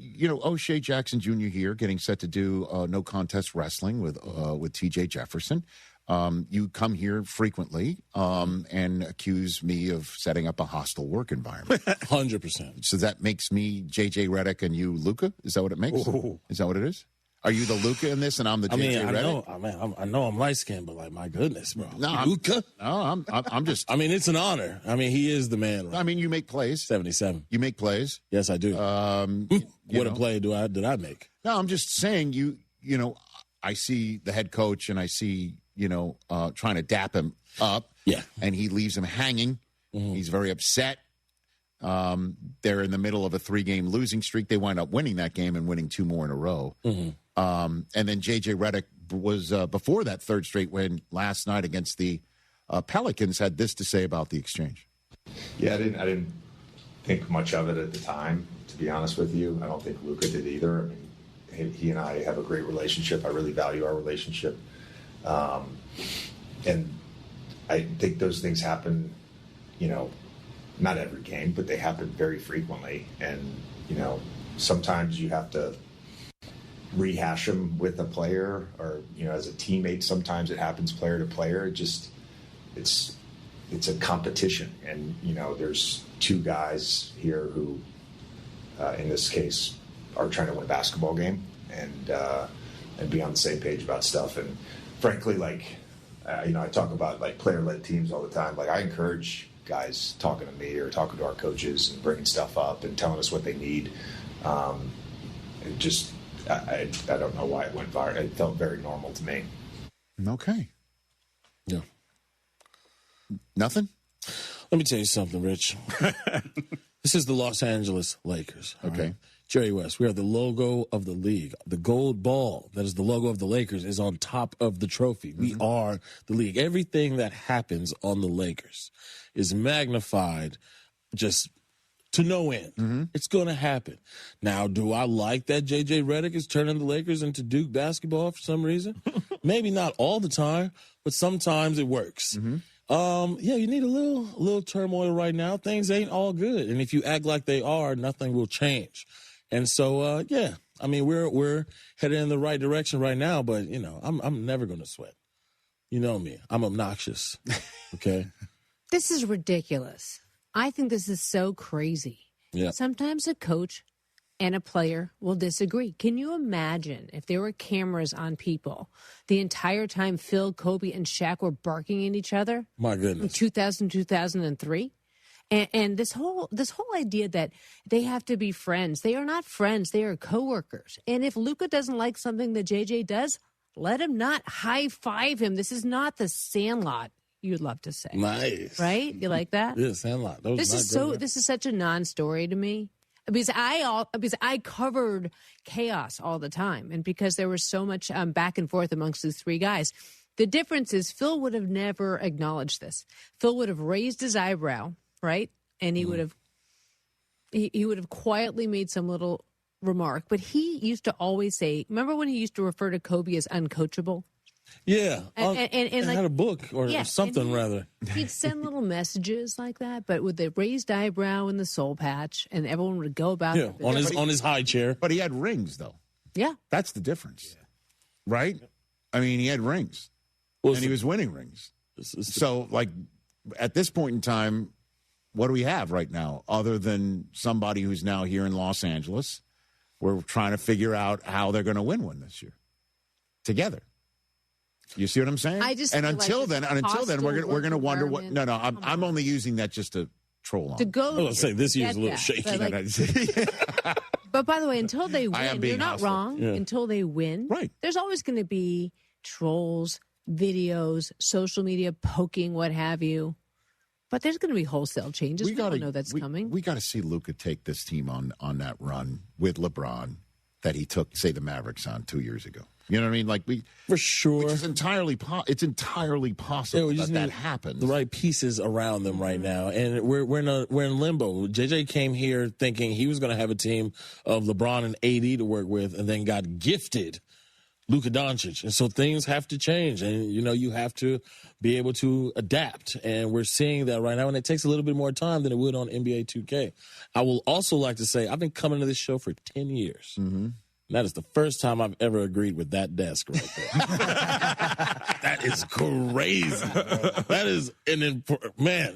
[SPEAKER 1] O'Shea Jackson Jr. here getting set to do no contest wrestling with T.J. Jefferson. You come here frequently and accuse me of setting up a hostile work environment.
[SPEAKER 35] 100%.
[SPEAKER 1] So that makes me J.J. Redick and you Luka? Is that what it makes?
[SPEAKER 35] Ooh.
[SPEAKER 1] Is that what it is? Are you the Luka in this and I'm the J.J. Redick?
[SPEAKER 35] I know I'm light-skinned, but, my goodness, bro.
[SPEAKER 1] No,
[SPEAKER 35] Luka?
[SPEAKER 1] No, I'm just...
[SPEAKER 35] it's an honor. He is the man. Right?
[SPEAKER 1] You make plays.
[SPEAKER 35] 77.
[SPEAKER 1] You make plays.
[SPEAKER 35] Yes, I do. What a play did I make?
[SPEAKER 1] No, I'm just saying I see the head coach and I see, trying to dap him up.
[SPEAKER 35] Yeah.
[SPEAKER 1] And he leaves him hanging. Mm-hmm. He's very upset. They're in the middle of a 3-game losing streak. They wind up winning that game and winning 2 more in a row.
[SPEAKER 35] Mm-hmm.
[SPEAKER 1] And then J.J. Redick was, before that third straight win last night against the Pelicans, had this to say about the exchange.
[SPEAKER 2] Yeah, I didn't think much of it at the time, to be honest with you. I don't think Luka did either. He and I have a great relationship. I really value our relationship. And I think those things happen, not every game, but they happen very frequently. And, sometimes you have to rehash them with a player or, as a teammate, sometimes it happens player to player. It's a competition. And, there's 2 guys here who, in this case, are trying to win a basketball game and be on the same page about stuff. And frankly, I talk about player-led teams all the time. I encourage guys talking to me or talking to our coaches and bringing stuff up and telling us what they need. I don't know why it went viral. It felt very normal to me.
[SPEAKER 1] Okay.
[SPEAKER 35] Yeah.
[SPEAKER 1] Nothing?
[SPEAKER 35] Let me tell you something, Rich. This is the Los Angeles Lakers.
[SPEAKER 1] Okay.
[SPEAKER 35] Right? Jerry West, we are the logo of the league. The gold ball, that is the logo of the Lakers, is on top of the trophy. Mm-hmm. We are the league. Everything that happens on the Lakers is magnified just to no end. Mm-hmm. It's going to happen. Now, do I like that J.J. Redick is turning the Lakers into Duke basketball for some reason? Maybe not all the time, but sometimes it works. Mm-hmm. You need a little turmoil right now. Things ain't all good. And if you act like they are, nothing will change. And so, we're headed in the right direction right now, but, I'm never going to sweat. You know me. I'm obnoxious. Okay?
[SPEAKER 3] This is ridiculous. I think this is so crazy.
[SPEAKER 35] Yeah.
[SPEAKER 3] Sometimes a coach and a player will disagree. Can you imagine if there were cameras on people the entire time Phil, Kobe, and Shaq were barking at each other?
[SPEAKER 35] My goodness.
[SPEAKER 3] In 2000, 2003? And this whole idea that they have to be friends. They are not friends. They are coworkers. And if Luka doesn't like something that JJ does, let him not high-five him. This is not the Sandlot, you'd love to say.
[SPEAKER 35] Nice.
[SPEAKER 3] Right? You like that?
[SPEAKER 35] Yeah, Sandlot.
[SPEAKER 3] This is such a non-story to me. Because I covered chaos all the time, and because there was so much back and forth amongst these 3 guys. The difference is Phil would have never acknowledged this. Phil would have raised his eyebrow, right? And he would have quietly made some little remark. But he used to always say, remember when he used to refer to Kobe as uncoachable?
[SPEAKER 35] Yeah.
[SPEAKER 3] And
[SPEAKER 35] had a book or something, rather.
[SPEAKER 3] He'd send little messages like that, but with the raised eyebrow and the soul patch, and everyone would go about it.
[SPEAKER 35] On his high chair.
[SPEAKER 1] But he had rings, though.
[SPEAKER 3] Yeah.
[SPEAKER 1] That's the difference. Yeah. Right? He had rings. And he was winning rings. So, at this point in time, what do we have right now other than somebody who's now here in Los Angeles? We're trying to figure out how they're going to win one this year together. You see what I'm saying? Until then, we're going to wonder what. No, I'm only using that just to troll on.
[SPEAKER 3] To go.
[SPEAKER 35] I was say this year's a little shaky.
[SPEAKER 3] But by the way, until they win, you're not wrong.
[SPEAKER 35] Yeah.
[SPEAKER 3] Until they win,
[SPEAKER 1] right?
[SPEAKER 3] There's always going to be trolls, videos, social media poking, what have you. But there's going to be wholesale changes. We all know that's coming.
[SPEAKER 1] We got to see Luka take this team on that run with LeBron that he took, say, the Mavericks on 2 years ago. You know what I mean?
[SPEAKER 35] For sure.
[SPEAKER 1] Which is entirely possible that happens.
[SPEAKER 35] The right pieces around them right now, and we're in limbo. JJ came here thinking he was going to have a team of LeBron and AD to work with, and then got gifted Luka Doncic, and so things have to change, and you have to be able to adapt, and we're seeing that right now, and it takes a little bit more time than it would on NBA 2K. I will also like to say I've been coming to this show for 10 years. Mm-hmm. That is the first time I've ever agreed with that desk right there. That is crazy. That is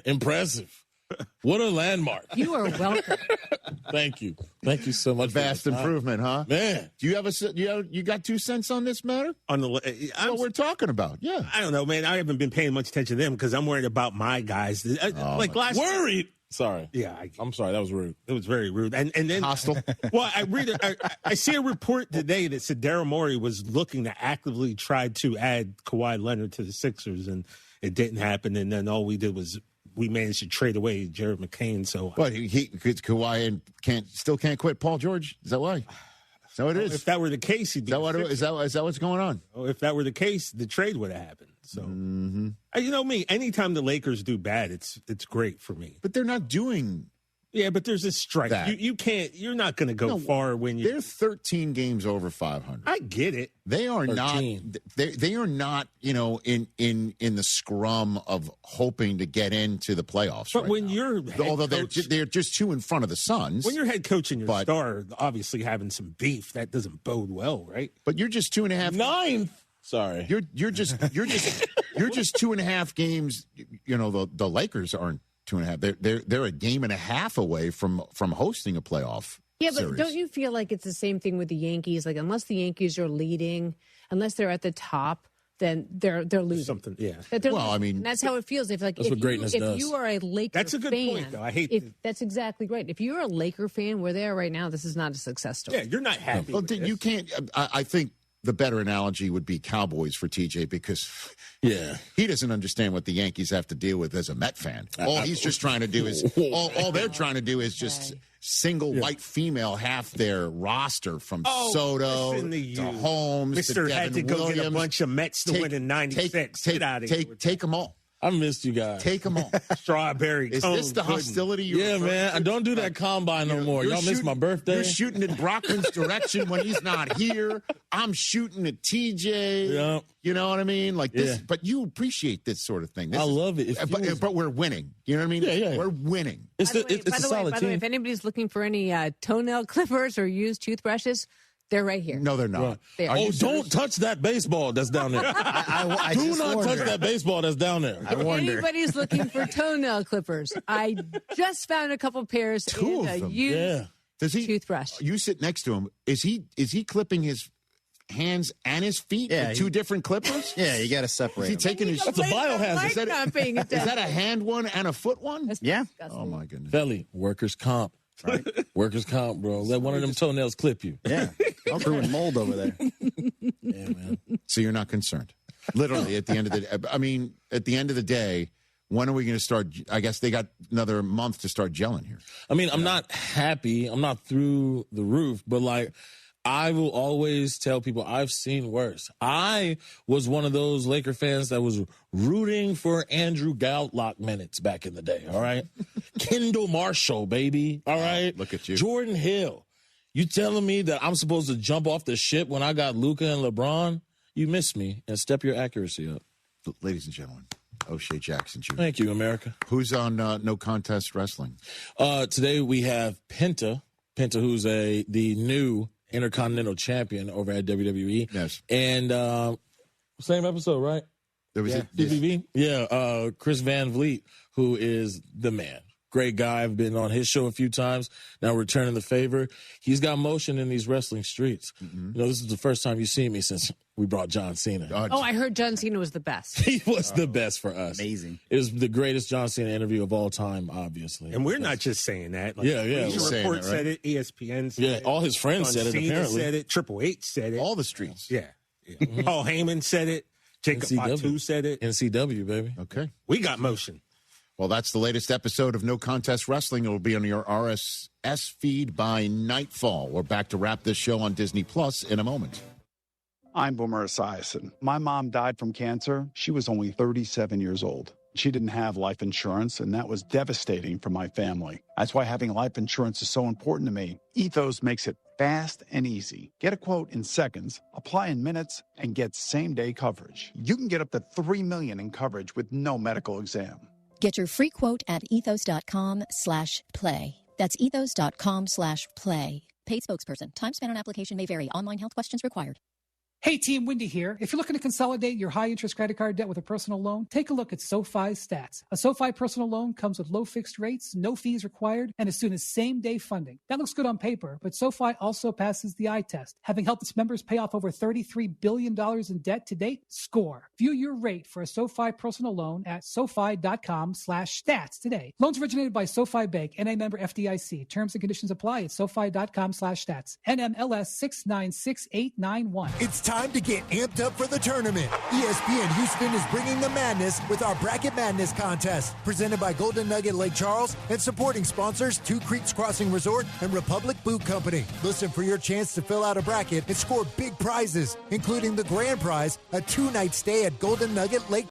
[SPEAKER 35] impressive. What a landmark.
[SPEAKER 3] You are welcome.
[SPEAKER 35] Thank you. Thank you so much.
[SPEAKER 1] Vast improvement, huh?
[SPEAKER 35] Man.
[SPEAKER 1] Do you have you got 2 cents on this matter?
[SPEAKER 4] On the
[SPEAKER 1] what we're talking about, yeah.
[SPEAKER 4] I don't know, man. I haven't been paying much attention to them because I'm worried about my guys.
[SPEAKER 35] Worried. Sorry.
[SPEAKER 4] Yeah,
[SPEAKER 35] I'm sorry. That was rude.
[SPEAKER 4] It was very rude. And then
[SPEAKER 1] hostile.
[SPEAKER 4] Well, I see a report today that said Daryl Morey was looking to actively try to add Kawhi Leonard to the Sixers, and it didn't happen. And then all we did was we managed to trade away Jared McCain. So,
[SPEAKER 1] what Kawhi and still can't quit Paul George? Is that why? Is that what it is?
[SPEAKER 4] If that were the case, he'd be.
[SPEAKER 1] Is that what's going on?
[SPEAKER 4] If that were the case, the trade would have happened. So, you know me. Anytime the Lakers do bad, it's great for me.
[SPEAKER 1] But they're not doing.
[SPEAKER 4] Yeah, but there's a strike. You can't. You're not going to go far when you.
[SPEAKER 1] They're 13 games over 500.
[SPEAKER 4] I get it.
[SPEAKER 1] They are
[SPEAKER 35] 13.
[SPEAKER 1] not. They are not. In the scrum of hoping to get into the playoffs.
[SPEAKER 4] But
[SPEAKER 1] right
[SPEAKER 4] when
[SPEAKER 1] now.
[SPEAKER 4] you're
[SPEAKER 1] they're just 2 in front of the Suns.
[SPEAKER 4] When you're head coach and your star obviously having some beef, that doesn't bode well, right?
[SPEAKER 1] But you're just 2.5
[SPEAKER 35] ninth. Sorry,
[SPEAKER 1] you're just 2.5 games. The Lakers aren't 2.5. They're a game and a half away from hosting a playoff.
[SPEAKER 3] Yeah, but
[SPEAKER 1] series.
[SPEAKER 3] Don't you feel like it's the same thing with the Yankees? Like, unless the Yankees are leading, unless they're at the top, then they're losing.
[SPEAKER 4] Something, yeah.
[SPEAKER 3] I mean, and that's how it feels. If
[SPEAKER 35] what greatness does.
[SPEAKER 3] If you are a Laker
[SPEAKER 4] that's a good
[SPEAKER 3] fan,
[SPEAKER 4] point, though.
[SPEAKER 3] That's exactly right. If you're a Laker fan, where they are right now, this is not a success story.
[SPEAKER 4] Yeah, you're not happy.
[SPEAKER 1] Well, you can't. I think the better analogy would be Cowboys for TJ because he doesn't understand what the Yankees have to deal with as a Met fan. All he's just trying to do is all they're trying to do is just single white female half their roster from Soto to Holmes
[SPEAKER 4] Mr.
[SPEAKER 1] to Devin
[SPEAKER 4] had to go
[SPEAKER 1] Williams.
[SPEAKER 4] get a bunch of Mets to win in 96. Get out of here.
[SPEAKER 1] Take them all.
[SPEAKER 35] I missed you guys.
[SPEAKER 1] Take them all.
[SPEAKER 4] Strawberry.
[SPEAKER 1] Is this the hostility you're
[SPEAKER 35] man. I don't do that combine no more. Y'all missed my birthday.
[SPEAKER 1] You're shooting in Brockman's direction when he's not here. I'm shooting at TJ.
[SPEAKER 35] Yeah.
[SPEAKER 1] You know what I mean? Like this, but you appreciate this sort of thing.
[SPEAKER 35] I love it.
[SPEAKER 1] But we're winning. You know what I mean?
[SPEAKER 35] Yeah.
[SPEAKER 1] We're winning.
[SPEAKER 35] It's a solid
[SPEAKER 3] By
[SPEAKER 35] team.
[SPEAKER 3] the way, if anybody's looking for any toenail clippers or used toothbrushes, they're right here.
[SPEAKER 1] No, they're not.
[SPEAKER 3] They are.
[SPEAKER 35] Oh, don't touch that baseball that's down there.
[SPEAKER 16] I
[SPEAKER 35] Do not touch that baseball that's down there.
[SPEAKER 16] I wonder.
[SPEAKER 3] Anybody's looking for toenail clippers, I just found a couple pairs
[SPEAKER 1] Two
[SPEAKER 3] in
[SPEAKER 1] of
[SPEAKER 3] a
[SPEAKER 1] them.
[SPEAKER 3] used
[SPEAKER 1] Does he
[SPEAKER 3] toothbrush.
[SPEAKER 1] You sit next to him. Is he clipping his hands and his feet with 2 different clippers?
[SPEAKER 16] Yeah, you got to separate.
[SPEAKER 1] Is he taking his?
[SPEAKER 35] That's a biohazard.
[SPEAKER 1] Is that a hand one and a foot one?
[SPEAKER 16] Yeah.
[SPEAKER 1] Oh my goodness.
[SPEAKER 35] Felly, workers' comp. Right? Workers' comp, bro. Let one of them toenails clip you.
[SPEAKER 16] Yeah. I'm brewing mold over there.
[SPEAKER 35] Yeah, man.
[SPEAKER 1] So you're not concerned. Literally, at the end of the day, when are we going to start? I guess they got another month to start gelling here.
[SPEAKER 35] I mean, I'm not happy. I'm not through the roof, but like, I will always tell people I've seen worse. I was one of those Laker fans that was rooting for Andrew Gallock minutes back in the day, all right? Kendall Marshall, baby, all right?
[SPEAKER 1] Look at you.
[SPEAKER 35] Jordan Hill. You telling me that I'm supposed to jump off the ship when I got Luka and LeBron? You missed me, and step your accuracy up.
[SPEAKER 1] Ladies and gentlemen, O'Shea Jackson Jr.
[SPEAKER 35] Thank you, America.
[SPEAKER 1] Who's on No Contest Wrestling?
[SPEAKER 35] Today we have Penta, who's the new Intercontinental Champion over at WWE.
[SPEAKER 1] Yes.
[SPEAKER 35] And same episode, right?
[SPEAKER 1] There was
[SPEAKER 35] CBV? Yeah. Chris Van Vliet, who is the man. Great guy. I've been on his show a few times. Now returning the favor. He's got motion in these wrestling streets. Mm-hmm. You know, this is the first time you've seen me since we brought John Cena.
[SPEAKER 3] Oh, I heard John Cena was the best.
[SPEAKER 35] He was the best for us.
[SPEAKER 16] Amazing.
[SPEAKER 35] It was the greatest John Cena interview of all time, obviously.
[SPEAKER 4] And we're not just saying that. Like,
[SPEAKER 35] yeah.
[SPEAKER 4] The report said it. ESPN said it.
[SPEAKER 35] All his friends
[SPEAKER 4] John
[SPEAKER 35] said it,
[SPEAKER 4] Cena
[SPEAKER 35] apparently.
[SPEAKER 4] said it. Triple H said it.
[SPEAKER 1] All the streets.
[SPEAKER 4] Yeah. Paul Heyman said it. Jacob Fatu said it.
[SPEAKER 35] NCW, baby.
[SPEAKER 1] Okay.
[SPEAKER 4] We got motion.
[SPEAKER 1] Well, that's the latest episode of No Contest Wrestling. It will be on your RSS feed by nightfall. We're back to wrap this show on Disney Plus in a moment.
[SPEAKER 5] I'm Boomer Esiason. My mom died from cancer. She was only 37 years old. She didn't have life insurance, and that was devastating for my family. That's why having life insurance is so important to me. Ethos makes it fast and easy. Get a quote in seconds, apply in minutes, and get same-day coverage. You can get up to $3 million in coverage with no medical exam.
[SPEAKER 7] Get your free quote at ethos.com/play. That's ethos.com/play. Paid spokesperson. Time spent on application may vary. Online health questions required. Hey team, Wendy here. If you're looking to consolidate your high-interest credit card debt with a personal loan, take a look at SoFi's stats. A SoFi personal loan comes with low fixed rates, no fees required, and as soon as same-day funding. That looks good on paper, but SoFi also passes the eye test. Having helped its members pay off over $33 billion in debt to date, score. View your rate for a SoFi personal loan at SoFi.com/stats today. Loans originated by SoFi Bank, NA member FDIC. Terms and conditions apply at SoFi.com/stats. NMLS 696891.
[SPEAKER 8] It's time to get amped up for the tournament. ESPN Houston is bringing the madness with our Bracket Madness contest, presented by Golden Nugget Lake Charles and supporting sponsors Two Creeks Crossing Resort and Republic Boot Company. Listen for your chance to fill out a bracket and score big prizes, including the grand prize, a 2-night stay at Golden Nugget Lake.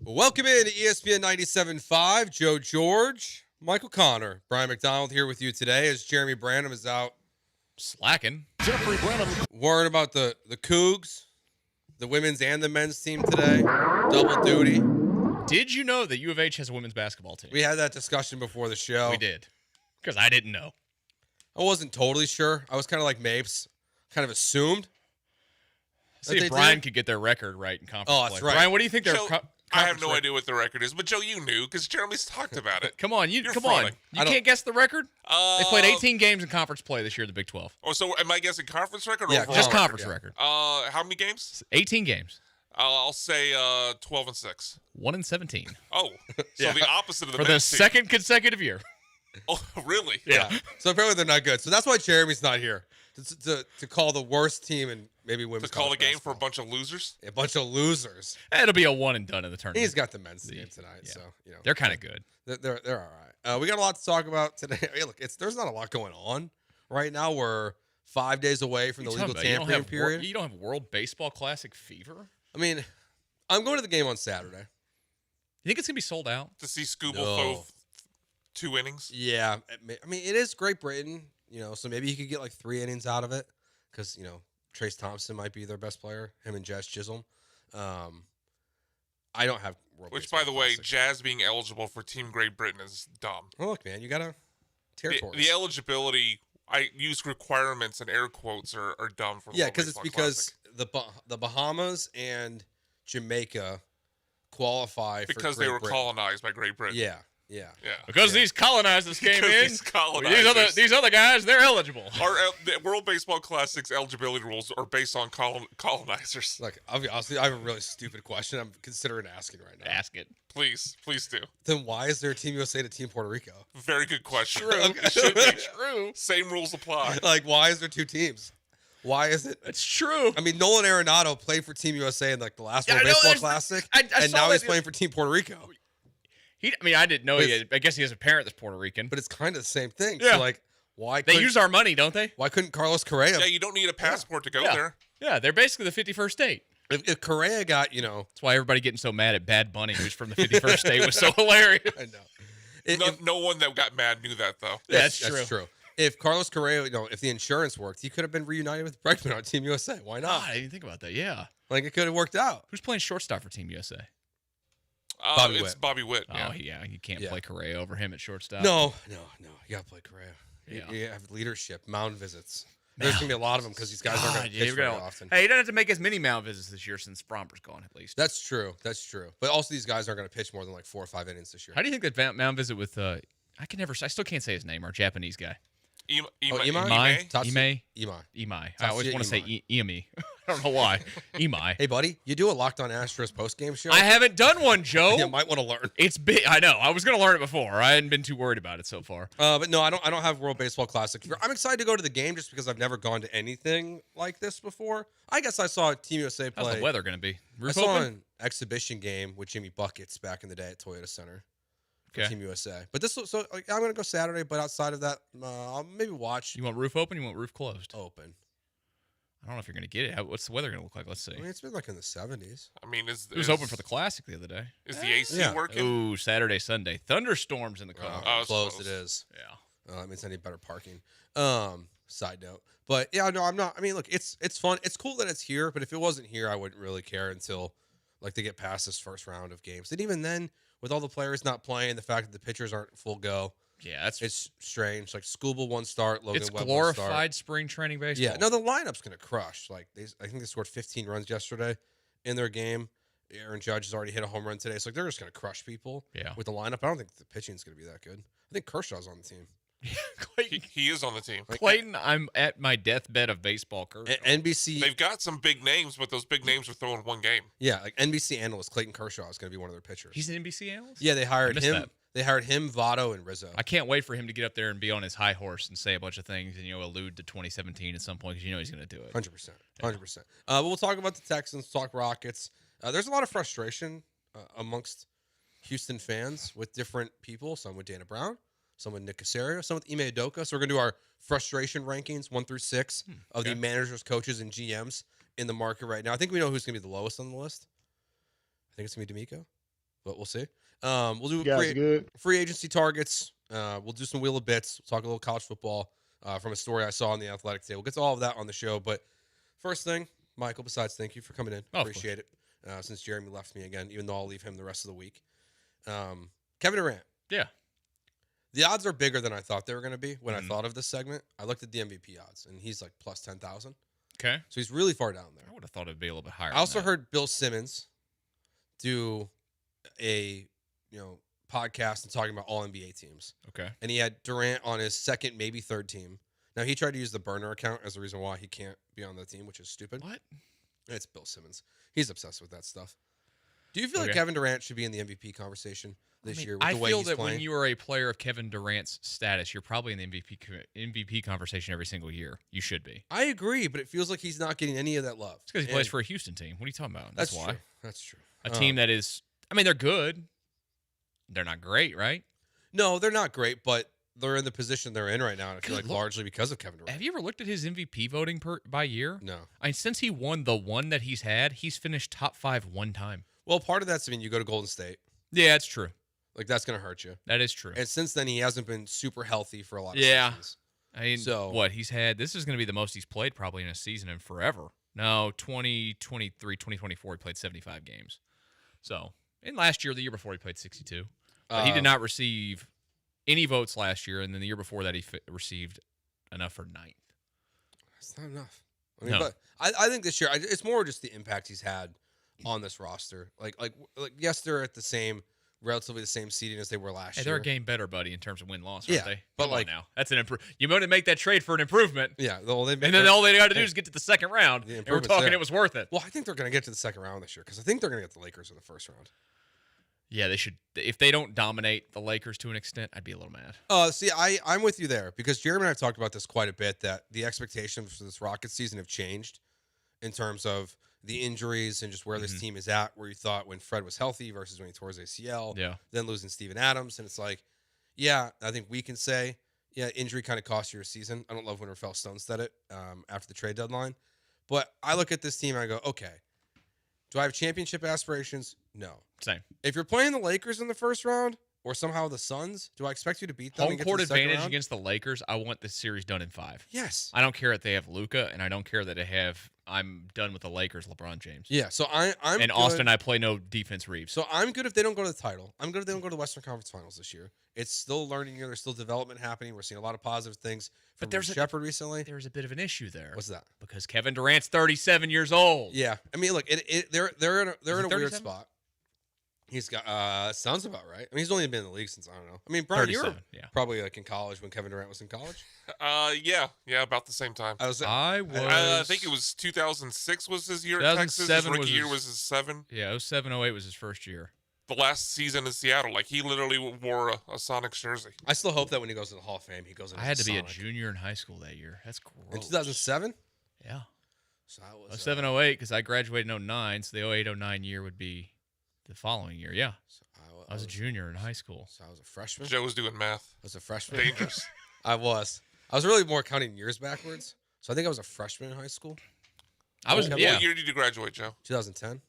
[SPEAKER 9] Welcome in to ESPN 97.5. Joe George,
[SPEAKER 6] Michael Connor, Brian McDonald here with you today as Jeremy Branham is out
[SPEAKER 9] slacking.
[SPEAKER 1] Jeffrey Branham
[SPEAKER 6] worrying about the Cougs, the women's and the men's team today. Double duty.
[SPEAKER 9] Did you know that U of H has a women's basketball team?
[SPEAKER 6] We had that discussion before the show.
[SPEAKER 9] We did. Because I didn't know.
[SPEAKER 6] I wasn't totally sure. I was kind of like Mapes. Kind of assumed.
[SPEAKER 9] See if Brian could get their record right in conference play.
[SPEAKER 6] That's right.
[SPEAKER 9] Brian, what do you think their
[SPEAKER 10] I have no idea what the record is, but Joe, you knew because Jeremy's talked about it.
[SPEAKER 9] Come on, you
[SPEAKER 10] fronting.
[SPEAKER 9] can't guess the record? They played 18 games in conference play this year in the Big 12.
[SPEAKER 10] Oh, so am I guessing conference record or
[SPEAKER 9] Yeah,
[SPEAKER 10] overall
[SPEAKER 9] just
[SPEAKER 10] record?
[SPEAKER 9] conference record.
[SPEAKER 10] How many games?
[SPEAKER 9] 18 games.
[SPEAKER 10] I'll say 12-6.
[SPEAKER 9] 1-17.
[SPEAKER 10] Oh, so the opposite of the
[SPEAKER 9] for the
[SPEAKER 10] men's team.
[SPEAKER 9] second consecutive year.
[SPEAKER 10] Oh, really?
[SPEAKER 6] Yeah. So apparently they're not good. So that's why Jeremy's not here to call the worst team in maybe women's.
[SPEAKER 10] To call the game for a bunch of losers.
[SPEAKER 6] A bunch of losers.
[SPEAKER 9] It'll be a one and done in the tournament.
[SPEAKER 6] He's got the men's team tonight, so you know
[SPEAKER 9] they're kind of good.
[SPEAKER 6] They're all right. We got a lot to talk about today. Hey, look, there's not a lot going on right now. We're 5 days away from the legal tampering period.
[SPEAKER 9] You don't have World Baseball Classic fever?
[SPEAKER 6] I mean, I'm going to the game on Saturday.
[SPEAKER 9] You think it's gonna be sold out?
[SPEAKER 10] To see Scooble throw 2 innings?
[SPEAKER 6] Yeah, I mean it is Great Britain, so maybe he could get like 3 innings out of it because Trace Thompson might be their best player. Him and Jazz Chisholm. I don't have World
[SPEAKER 10] Which,
[SPEAKER 6] Baseball
[SPEAKER 10] by the way,
[SPEAKER 6] Classic.
[SPEAKER 10] Jazz being eligible for Team Great Britain is dumb.
[SPEAKER 6] Well, look, man, you gotta territories.
[SPEAKER 10] The eligibility, I use requirements and air quotes are dumb for the World
[SPEAKER 6] because it's
[SPEAKER 10] Baseball
[SPEAKER 6] because the Bahamas and Jamaica qualify
[SPEAKER 10] because
[SPEAKER 6] for
[SPEAKER 10] they
[SPEAKER 6] Great
[SPEAKER 10] were
[SPEAKER 6] Britain.
[SPEAKER 10] colonized by Great Britain.
[SPEAKER 6] Yeah.
[SPEAKER 9] Because these colonizers came in.
[SPEAKER 10] These colonizers.
[SPEAKER 9] These other guys, they're eligible.
[SPEAKER 10] The World Baseball Classic's eligibility rules are based on colonizers.
[SPEAKER 6] Like, obviously, I have a really stupid question. I'm considering asking right now.
[SPEAKER 9] Ask it.
[SPEAKER 10] Please do.
[SPEAKER 6] Then why is there Team USA to Team Puerto Rico?
[SPEAKER 10] Very good question.
[SPEAKER 6] True.
[SPEAKER 10] It should be true. Same rules apply.
[SPEAKER 6] Like, why is there 2 teams? Why is it?
[SPEAKER 9] It's true.
[SPEAKER 6] I mean, Nolan Arenado played for Team USA in like the last World Baseball Classic, and now he's playing for Team Puerto Rico.
[SPEAKER 9] I didn't know he had. I guess he has a parent that's Puerto Rican.
[SPEAKER 6] But it's kind of the same thing.
[SPEAKER 9] Yeah.
[SPEAKER 6] So, like, why?
[SPEAKER 9] They use our money, don't they?
[SPEAKER 6] Why couldn't Carlos Correa?
[SPEAKER 10] Yeah, you don't need a passport to go there.
[SPEAKER 9] Yeah, they're basically the 51st state.
[SPEAKER 6] If Correa got,
[SPEAKER 9] That's why everybody getting so mad at Bad Bunny, who's from the 51st state, was so hilarious.
[SPEAKER 6] I know.
[SPEAKER 10] No one that got mad knew that, though.
[SPEAKER 6] That's true. If Carlos Correa, if the insurance worked, he could have been reunited with Bregman on Team USA. Why not?
[SPEAKER 9] I didn't think about that. Yeah.
[SPEAKER 6] Like, it could have worked out.
[SPEAKER 9] Who's playing shortstop for Team USA?
[SPEAKER 10] It's Bobby Witt.
[SPEAKER 9] Oh, yeah. You can't play Correa over him at shortstop.
[SPEAKER 6] No. You got to play Correa.
[SPEAKER 9] Yeah.
[SPEAKER 6] You have leadership, mound visits. There's going to be a lot of them because these guys aren't going to pitch very often.
[SPEAKER 9] Hey, he doesn't have to make as many mound visits this year since Bromber's gone, at least.
[SPEAKER 6] That's true. But also, these guys aren't going to pitch more than like 4 or 5 innings this year.
[SPEAKER 9] How do you think that mound visit with, I still can't say his name, our Japanese guy.
[SPEAKER 6] Imai.
[SPEAKER 9] I always want to say Iami. I don't know why. Imai.
[SPEAKER 6] Hey, buddy, you do a Locked On Astros post-game show?
[SPEAKER 9] I haven't done one, Joe.
[SPEAKER 6] You might want to learn.
[SPEAKER 9] It's big. I know. I was going to learn it before. I hadn't been too worried about it so far.
[SPEAKER 6] But no, I don't have World Baseball Classic. I'm excited to go to the game just because I've never gone to anything like this before. I guess I saw Team USA play.
[SPEAKER 9] How's the weather going to be?
[SPEAKER 6] I saw an exhibition game with Jimmy Buckets back in the day at Toyota Center. For Team USA. But I'm going to go Saturday, but outside of that, I'll maybe watch.
[SPEAKER 9] You want roof open? You want roof closed?
[SPEAKER 6] Open.
[SPEAKER 9] I don't know if you're going to get it. What's the weather going to look like? Let's see.
[SPEAKER 6] I mean, it's been like in the 70s.
[SPEAKER 10] I mean,
[SPEAKER 9] it was open for the Classic the other day.
[SPEAKER 10] Is the AC working?
[SPEAKER 9] Ooh, Saturday, Sunday. Thunderstorms in the car.
[SPEAKER 6] Closed it is.
[SPEAKER 9] Yeah.
[SPEAKER 6] That means I need better parking. Side note. But yeah, no, I'm not. I mean, look, it's fun. It's cool that it's here, but if it wasn't here, I wouldn't really care until like they get past this first round of games. And even then, with all the players not playing, the fact that the pitchers aren't full go.
[SPEAKER 9] Yeah,
[SPEAKER 6] it's strange. Like Skubal 1 start, Logan
[SPEAKER 9] it's
[SPEAKER 6] Webb
[SPEAKER 9] glorified
[SPEAKER 6] 1 start.
[SPEAKER 9] spring training baseball.
[SPEAKER 6] Yeah, no, the lineup's gonna crush. Like I think they scored 15 runs yesterday in their game. Aaron Judge has already hit a home run today, so like they're just gonna crush people.
[SPEAKER 9] Yeah.
[SPEAKER 6] With the lineup, I don't think the pitching's gonna be that good. I think Kershaw's on the team.
[SPEAKER 10] He is on the team.
[SPEAKER 9] Clayton, I'm at my deathbed of baseball. Kershaw.
[SPEAKER 6] NBC.
[SPEAKER 10] They've got some big names, but those big names are throwing one game.
[SPEAKER 6] Yeah, like NBC analyst Clayton Kershaw is going to be one of their pitchers.
[SPEAKER 9] He's an NBC analyst?
[SPEAKER 6] Yeah, they hired him.
[SPEAKER 9] That.
[SPEAKER 6] They hired him, Votto, and Rizzo.
[SPEAKER 9] I can't wait for him to get up there and be on his high horse and say a bunch of things and allude to 2017 at some point because he's going to do it.
[SPEAKER 6] 100%. 100%. But we'll talk about the Texans, talk Rockets. There's a lot of frustration amongst Houston fans with different people. Some with Dana Brown, some with Nick Caserio, some with Ime Udoka. So we're going to do our frustration rankings 1 through 6 of the managers, coaches, and GMs in the market right now. I think we know who's going to be the lowest on the list. I think it's going to be D'Amico, but we'll see. We'll do free agency targets We'll do some Wheel of Bits. We'll talk a little college football from a story I saw on The Athletic today. We'll get to all of that on the show. But first thing, Michael, besides thank you for coming in. Appreciate it. Since Jeremy left me again, even though I'll leave him the rest of the week. Kevin Durant.
[SPEAKER 9] Yeah.
[SPEAKER 6] The odds are bigger than I thought they were going to be when I thought of this segment. I looked at the MVP odds, and he's like plus 10,000.
[SPEAKER 9] Okay.
[SPEAKER 6] So he's really far down there.
[SPEAKER 9] I would have thought it'd be a little bit higher.
[SPEAKER 6] I also heard Bill Simmons do a podcast and talking about all NBA teams.
[SPEAKER 9] Okay.
[SPEAKER 6] And he had Durant on his second, maybe third team. Now, he tried to use the burner account as the reason why he can't be on the team, which is stupid.
[SPEAKER 9] What?
[SPEAKER 6] It's Bill Simmons. He's obsessed with that stuff. Do you feel like Kevin Durant should be in the MVP conversation this year with the way he's playing? I feel that
[SPEAKER 9] when you are a player of Kevin Durant's status, you're probably in the MVP conversation every single year. You should be.
[SPEAKER 6] I agree, but it feels like he's not getting any of that love.
[SPEAKER 9] It's because he plays for a Houston team. What are you talking about? That's why.
[SPEAKER 6] True. That's true.
[SPEAKER 9] A team that is, I mean, they're good. They're not great, right?
[SPEAKER 6] No, they're not great, but they're in the position they're in right now, and I feel like largely because of Kevin Durant.
[SPEAKER 9] Have you ever looked at his MVP voting by year?
[SPEAKER 6] No.
[SPEAKER 9] I mean, since he won the one that he's had, he's finished top 5 one time.
[SPEAKER 6] Well, part of that's, I mean, you go to Golden State.
[SPEAKER 9] Yeah, that's true.
[SPEAKER 6] Like, that's going to hurt you.
[SPEAKER 9] That is true.
[SPEAKER 6] And since then, he hasn't been super healthy for a lot of seasons.
[SPEAKER 9] I mean, what he's had, this is going to be the most he's played probably in a season in forever. No, 2023, 2024, he played 75 games. So, and last year, the year before, he played 62. But he did not receive any votes last year, and then the year before that, he received enough for 9th.
[SPEAKER 6] That's not enough. I mean, but I think this year, it's more just the impact he's had on this roster. Like yes, they're at relatively the same seeding as they were last year.
[SPEAKER 9] They're a game better, buddy, in terms of win-loss, aren't they?
[SPEAKER 6] But
[SPEAKER 9] Come on now, that's an improvement. You want to make that trade for an improvement.
[SPEAKER 6] Yeah.
[SPEAKER 9] And then all they got to do is get to the second round, and we're talking it was worth it.
[SPEAKER 6] Well, I think they're going to get to the second round this year because I think they're going to get the Lakers in the first round.
[SPEAKER 9] Yeah, they should. If they don't dominate the Lakers to an extent, I'd be a little mad.
[SPEAKER 6] See, I'm with you there because Jeremy and I have talked about this quite a bit, that the expectations for this Rockets season have changed in terms of the injuries and just where this team is at, where you thought when Fred was healthy versus when he tore his ACL, then losing Steven Adams. And it's like, I think we can say, injury kind of cost you your season. I don't love when Rafael Stone said it after the trade deadline. But I look at this team and I go, okay, do I have championship aspirations? No.
[SPEAKER 9] Same.
[SPEAKER 6] If you're playing the Lakers in the first round or somehow the Suns, do I expect you to beat them?
[SPEAKER 9] Home court advantage against the Lakers, I want this series done in 5.
[SPEAKER 6] Yes.
[SPEAKER 9] I don't care that they have Luka, and I don't care that they have I'm done with the Lakers, LeBron James.
[SPEAKER 6] Yeah, so I'm
[SPEAKER 9] and
[SPEAKER 6] good.
[SPEAKER 9] Austin, I play no defense Reeves.
[SPEAKER 6] So I'm good if they don't go to the title. I'm good if they don't go to the Western Conference Finals this year. It's still a learning year. There's still development happening. We're seeing a lot of positive things from Shepard recently.
[SPEAKER 9] There's a bit of an issue there.
[SPEAKER 6] What's that?
[SPEAKER 9] Because Kevin Durant's 37 years old.
[SPEAKER 6] Yeah, I mean, look, they're in a weird spot. He's got sounds about right. I mean, he's only been in the league since I don't know. I mean, Brian, you were probably like in college when Kevin Durant was in college.
[SPEAKER 10] Yeah, about the same time. I think it was 2006 was his year at Texas. His rookie year was his 7.
[SPEAKER 9] Yeah, 07-08 was his first year.
[SPEAKER 10] The last season in Seattle, like he literally wore a Sonics jersey.
[SPEAKER 6] I still hope that when he goes to the Hall of Fame, he goes.
[SPEAKER 9] I had to be a junior in high school that year. That's gross.
[SPEAKER 6] In 2007.
[SPEAKER 9] Yeah.
[SPEAKER 6] So I was
[SPEAKER 9] 07-08 because I graduated in 09, so the 08-09 year would be the following year. Yeah. So I was a junior in high school.
[SPEAKER 6] So I was a freshman.
[SPEAKER 10] Joe was doing math.
[SPEAKER 6] I was a freshman.
[SPEAKER 10] Dangerous.
[SPEAKER 6] I was really more counting years backwards. So I think I was a freshman in high school.
[SPEAKER 10] What year did you graduate, Joe?
[SPEAKER 6] 2010.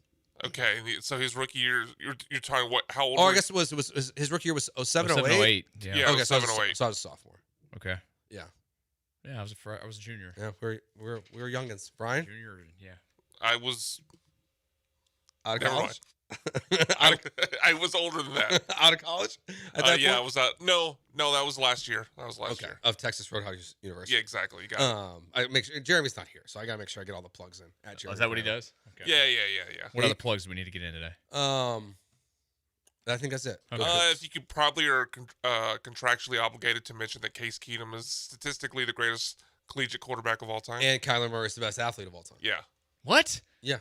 [SPEAKER 10] Okay, so his rookie year, you're talking what? How old?
[SPEAKER 6] Oh, I guess it was his rookie year was 07-08.
[SPEAKER 10] Yeah,
[SPEAKER 6] okay,
[SPEAKER 10] 07-08.
[SPEAKER 6] So I was a sophomore.
[SPEAKER 9] Okay.
[SPEAKER 6] Yeah.
[SPEAKER 9] Yeah, I was a junior.
[SPEAKER 6] Yeah, we were youngins. Brian?
[SPEAKER 9] Junior, yeah.
[SPEAKER 10] I was
[SPEAKER 6] out of college.
[SPEAKER 10] I was older than that.
[SPEAKER 6] Out of college? At that point?
[SPEAKER 10] I was no, that was last year. That was last year.
[SPEAKER 6] Of Texas Roadhouse University.
[SPEAKER 10] Yeah, exactly. You got it.
[SPEAKER 6] I make sure Jeremy's not here, so I gotta make sure I get all the plugs in at Jeremy.
[SPEAKER 9] Is that what he does?
[SPEAKER 10] Okay. Yeah.
[SPEAKER 9] What other plugs do we need to get in today?
[SPEAKER 6] I think that's it.
[SPEAKER 10] Okay. If you could probably are contractually obligated to mention that Case Keenum is statistically the greatest collegiate quarterback of all time,
[SPEAKER 6] and Kyler Murray is the best athlete of all time.
[SPEAKER 10] Yeah.
[SPEAKER 9] What?
[SPEAKER 6] Yeah.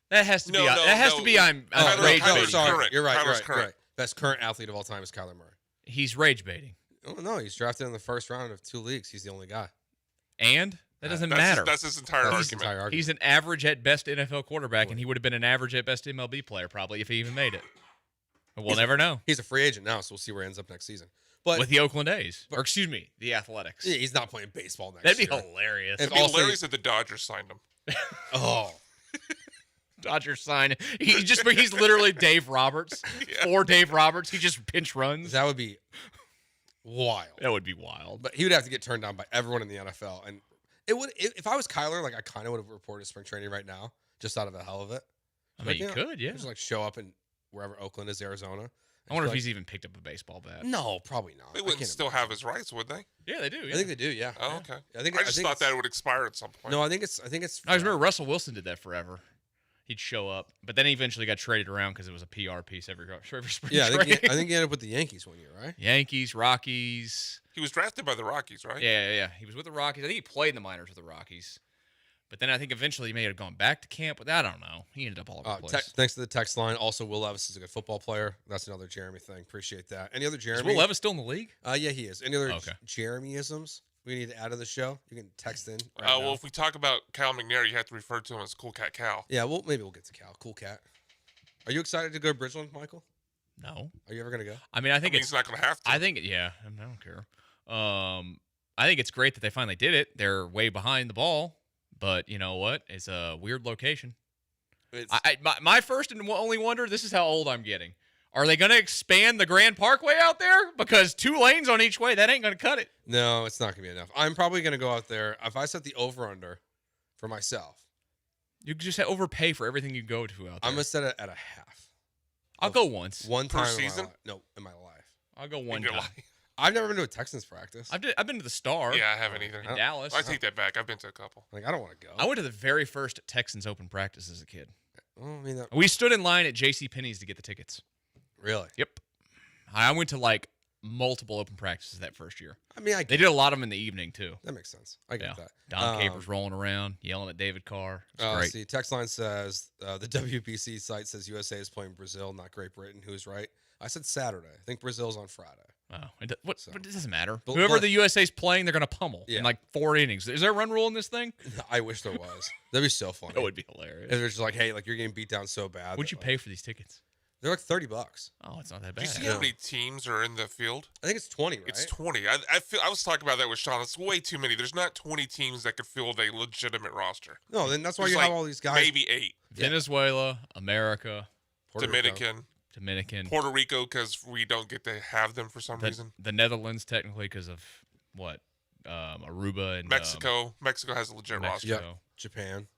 [SPEAKER 9] That has to be. I'm rage baiting.
[SPEAKER 6] Sorry, you're right. Best current athlete of all time is Kyler Murray.
[SPEAKER 9] He's rage baiting.
[SPEAKER 6] Oh no, he's drafted in the first round of 2 leagues. He's the only guy.
[SPEAKER 9] And that doesn't matter.
[SPEAKER 10] That's his entire argument.
[SPEAKER 9] He's an average at best NFL quarterback, and he would have been an average at best MLB player probably if he even made it. But we'll never know.
[SPEAKER 6] He's a free agent now, so we'll see where he ends up next season. But
[SPEAKER 9] with the Oakland A's, or excuse me, the Athletics.
[SPEAKER 6] Yeah, he's not playing baseball next
[SPEAKER 9] year.
[SPEAKER 6] year.
[SPEAKER 9] That'd be hilarious.
[SPEAKER 10] It'd be hilarious if the Dodgers signed him.
[SPEAKER 6] Oh.
[SPEAKER 9] Dodgers sign. He's literally Dave Roberts. Yeah. Or Dave Roberts. He just pinch runs.
[SPEAKER 6] That would be Wild.
[SPEAKER 9] That would be wild.
[SPEAKER 6] But he would have to get turned down by everyone in the NFL. And if I was Kyler, like I kind of would have reported spring training right now, just out of the hell of it.
[SPEAKER 9] I mean, you could, yeah.
[SPEAKER 6] Just like show up in wherever Oakland is, Arizona.
[SPEAKER 9] I wonder if he's even picked up a baseball bat.
[SPEAKER 6] No, probably not.
[SPEAKER 10] They wouldn't still have his rights, would they?
[SPEAKER 9] Yeah, they do. Yeah.
[SPEAKER 6] I think they do. Yeah.
[SPEAKER 10] Oh, okay.
[SPEAKER 6] I
[SPEAKER 10] just thought that it would expire at some point.
[SPEAKER 6] No, I think it's.
[SPEAKER 9] I remember Russell Wilson did that forever. He'd show up, but then he eventually got traded around because it was a PR piece every spring
[SPEAKER 6] Yeah, I
[SPEAKER 9] training.
[SPEAKER 6] think he ended up with the Yankees one year, right?
[SPEAKER 9] Yankees, Rockies.
[SPEAKER 10] He was drafted by the Rockies, right?
[SPEAKER 9] Yeah. He was with the Rockies. I think he played in the minors with the Rockies. But then I think eventually he may have gone back to camp, but I don't know. He ended up all over the place.
[SPEAKER 6] Thanks to the text line. Also, Will Levis is a good football player. That's another Jeremy thing. Appreciate that. Any other Jeremy?
[SPEAKER 9] Is Will Levis still in the league?
[SPEAKER 6] Yeah, he is. Any other Jeremy-isms we need to add to the show? You can text in.
[SPEAKER 10] Well, if we talk about Cal McNair, you have to refer to him as Cool Cat Cal.
[SPEAKER 6] Yeah, well, maybe we'll get to Cal. Cool Cat. Are you excited to go to Bridgeland, Michael?
[SPEAKER 9] No.
[SPEAKER 6] Are you ever going to go?
[SPEAKER 9] I mean, I think
[SPEAKER 10] he's not going to have to.
[SPEAKER 9] I think, yeah, I don't care. I think it's great that they finally did it. They're way behind the ball. But you know what? It's a weird location. My first and only wonder, this is how old I'm getting. Are they going to expand the Grand Parkway out there? Because 2 lanes on each way, that ain't going to cut it.
[SPEAKER 6] No, it's not going to be enough. I'm probably going to go out there. If I set the over-under for myself.
[SPEAKER 9] You could just overpay for everything you go to out there.
[SPEAKER 6] I'm going to set it at a half.
[SPEAKER 9] I'll go once.
[SPEAKER 6] One time
[SPEAKER 10] per season?
[SPEAKER 6] In my life.
[SPEAKER 9] I'll go one time.
[SPEAKER 6] I've never been to a Texans practice.
[SPEAKER 9] I've been to the Star.
[SPEAKER 10] Yeah, I haven't either.
[SPEAKER 9] In Dallas.
[SPEAKER 10] I take that back. I've been to a couple.
[SPEAKER 6] Like, I don't want to go.
[SPEAKER 9] I went to the very first Texans open practice as a kid.
[SPEAKER 6] Well, I mean,
[SPEAKER 9] we stood in line at JCPenney's to get the tickets.
[SPEAKER 6] Really?
[SPEAKER 9] Yep. I went to like multiple open practices that first year.
[SPEAKER 6] I mean,
[SPEAKER 9] they did a lot of them in the evening too.
[SPEAKER 6] That makes sense. I get that.
[SPEAKER 9] Don Capers rolling around, yelling at David Carr. It's great.
[SPEAKER 6] See, text line says the WBC site says USA is playing Brazil, not Great Britain. Who's right? I said Saturday. I think Brazil's on Friday.
[SPEAKER 9] Oh, but it doesn't matter.
[SPEAKER 6] But
[SPEAKER 9] Whoever the USA's playing, they're going to pummel in like 4 innings. Is there a run rule in this thing?
[SPEAKER 6] I wish there was. That'd be so funny.
[SPEAKER 9] That would be hilarious.
[SPEAKER 6] If they're just like, hey, like you're getting beat down so bad.
[SPEAKER 9] What'd you pay for these tickets?
[SPEAKER 6] They're like $30.
[SPEAKER 9] Oh, it's not that bad.
[SPEAKER 10] Do you see how many teams are in the field?
[SPEAKER 6] I think it's 20, right?
[SPEAKER 10] It's 20. I was talking about that with Sean. It's way too many. There's not 20 teams that could field a legitimate roster.
[SPEAKER 6] No, then that's why you
[SPEAKER 10] There's
[SPEAKER 6] have all these guys.
[SPEAKER 10] Maybe 8.
[SPEAKER 9] Venezuela, America,
[SPEAKER 10] Dominican, Puerto Rico, because we don't get to have them for some reason.
[SPEAKER 9] The Netherlands, technically, because of what? Aruba and
[SPEAKER 10] Mexico. Mexico has a legit roster.
[SPEAKER 6] Yep. Japan,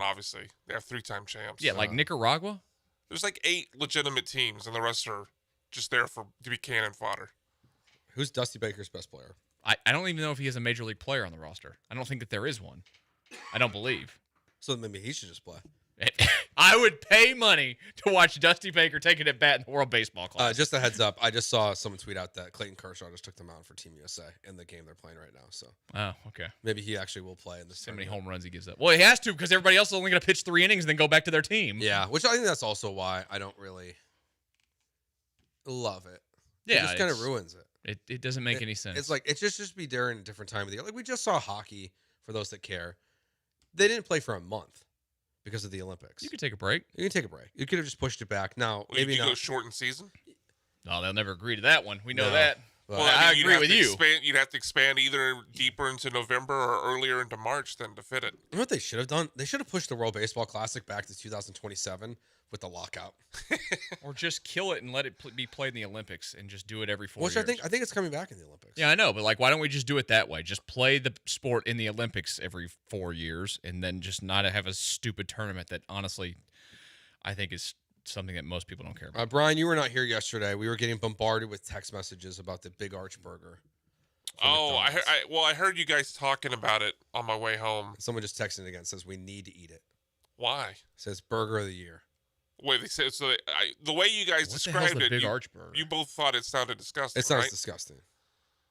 [SPEAKER 10] obviously. They have 3-time champs.
[SPEAKER 9] Yeah, like Nicaragua.
[SPEAKER 10] There's like 8 legitimate teams, and the rest are just there to be cannon fodder.
[SPEAKER 6] Who's Dusty Baker's best player?
[SPEAKER 9] I don't even know if he has a major league player on the roster. I don't think that there is one. I don't believe.
[SPEAKER 6] So maybe he should just play.
[SPEAKER 9] I would pay money to watch Dusty Baker taking at bat in the World Baseball Classic.
[SPEAKER 6] Just a heads up, I just saw someone tweet out that Clayton Kershaw just took them out for Team USA in the game they're playing right now. So,
[SPEAKER 9] okay.
[SPEAKER 6] Maybe he actually will play in this.
[SPEAKER 9] How many home runs he gives up? Well, he has to because everybody else is only going to pitch 3 innings and then go back to their team.
[SPEAKER 6] Yeah, which I think that's also why I don't really love it.
[SPEAKER 9] Yeah,
[SPEAKER 6] it just kind of ruins it.
[SPEAKER 9] It doesn't make any sense.
[SPEAKER 6] It's like it just be during a different time of the year. Like we just saw hockey. For those that care, they didn't play for a month. Because of the Olympics.
[SPEAKER 9] You could take a break.
[SPEAKER 6] You can take a break. You could have just pushed it back. Now, maybe
[SPEAKER 10] you
[SPEAKER 6] not.
[SPEAKER 10] go shortened season?
[SPEAKER 9] No, they'll never agree to that one. We know that.
[SPEAKER 10] Well,
[SPEAKER 9] I agree with you.
[SPEAKER 10] You'd have to expand either deeper into November or earlier into March than to fit it.
[SPEAKER 6] You know what they should have done? They should have pushed the World Baseball Classic back to 2027 with the lockout.
[SPEAKER 9] Or just kill it and let it be played in the Olympics and just do it every 4 years.
[SPEAKER 6] Which I think it's coming back in the Olympics.
[SPEAKER 9] Yeah, I know, but like, why don't we just do it that way? Just play the sport in the Olympics every 4 years, and then just not have a stupid tournament that honestly, I think is something that most people don't care about.
[SPEAKER 6] Brian, you were not here yesterday. We were getting bombarded with text messages about the Big Arch Burger.
[SPEAKER 10] Oh, I heard you guys talking about it on my way home.
[SPEAKER 6] Someone just texted again, says we need to eat it.
[SPEAKER 10] Why?
[SPEAKER 6] Says Burger of the Year.
[SPEAKER 10] Wait, they said so. The way you guys described it,
[SPEAKER 9] Big Arch Burger?
[SPEAKER 10] You both thought it sounded disgusting.
[SPEAKER 6] It sounds
[SPEAKER 10] right?
[SPEAKER 6] disgusting.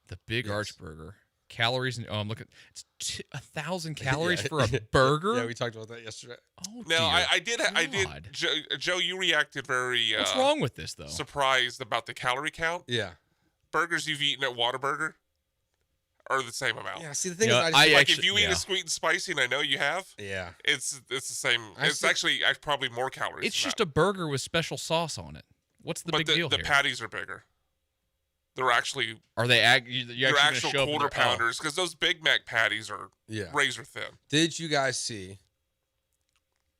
[SPEAKER 9] The Big Arch Burger. Calories and I'm looking. It's 1,000 calories for a burger.
[SPEAKER 6] Yeah, we talked about that yesterday.
[SPEAKER 9] Oh,
[SPEAKER 10] no, I did. Joe, you reacted very.
[SPEAKER 9] What's wrong with this though?
[SPEAKER 10] Surprised about the calorie count.
[SPEAKER 6] Yeah.
[SPEAKER 10] Burgers you've eaten at Whataburger are the same amount.
[SPEAKER 6] Yeah. See, the thing is,
[SPEAKER 10] if you eat a sweet and spicy, and I know you have.
[SPEAKER 6] Yeah.
[SPEAKER 10] It's the same. It's actually probably more calories.
[SPEAKER 9] It's just a burger with special sauce on it. What's the big deal
[SPEAKER 10] here? The patties are bigger. They're actually
[SPEAKER 9] they're
[SPEAKER 10] actual quarter pounders because those Big Mac patties are razor thin.
[SPEAKER 6] Did you guys see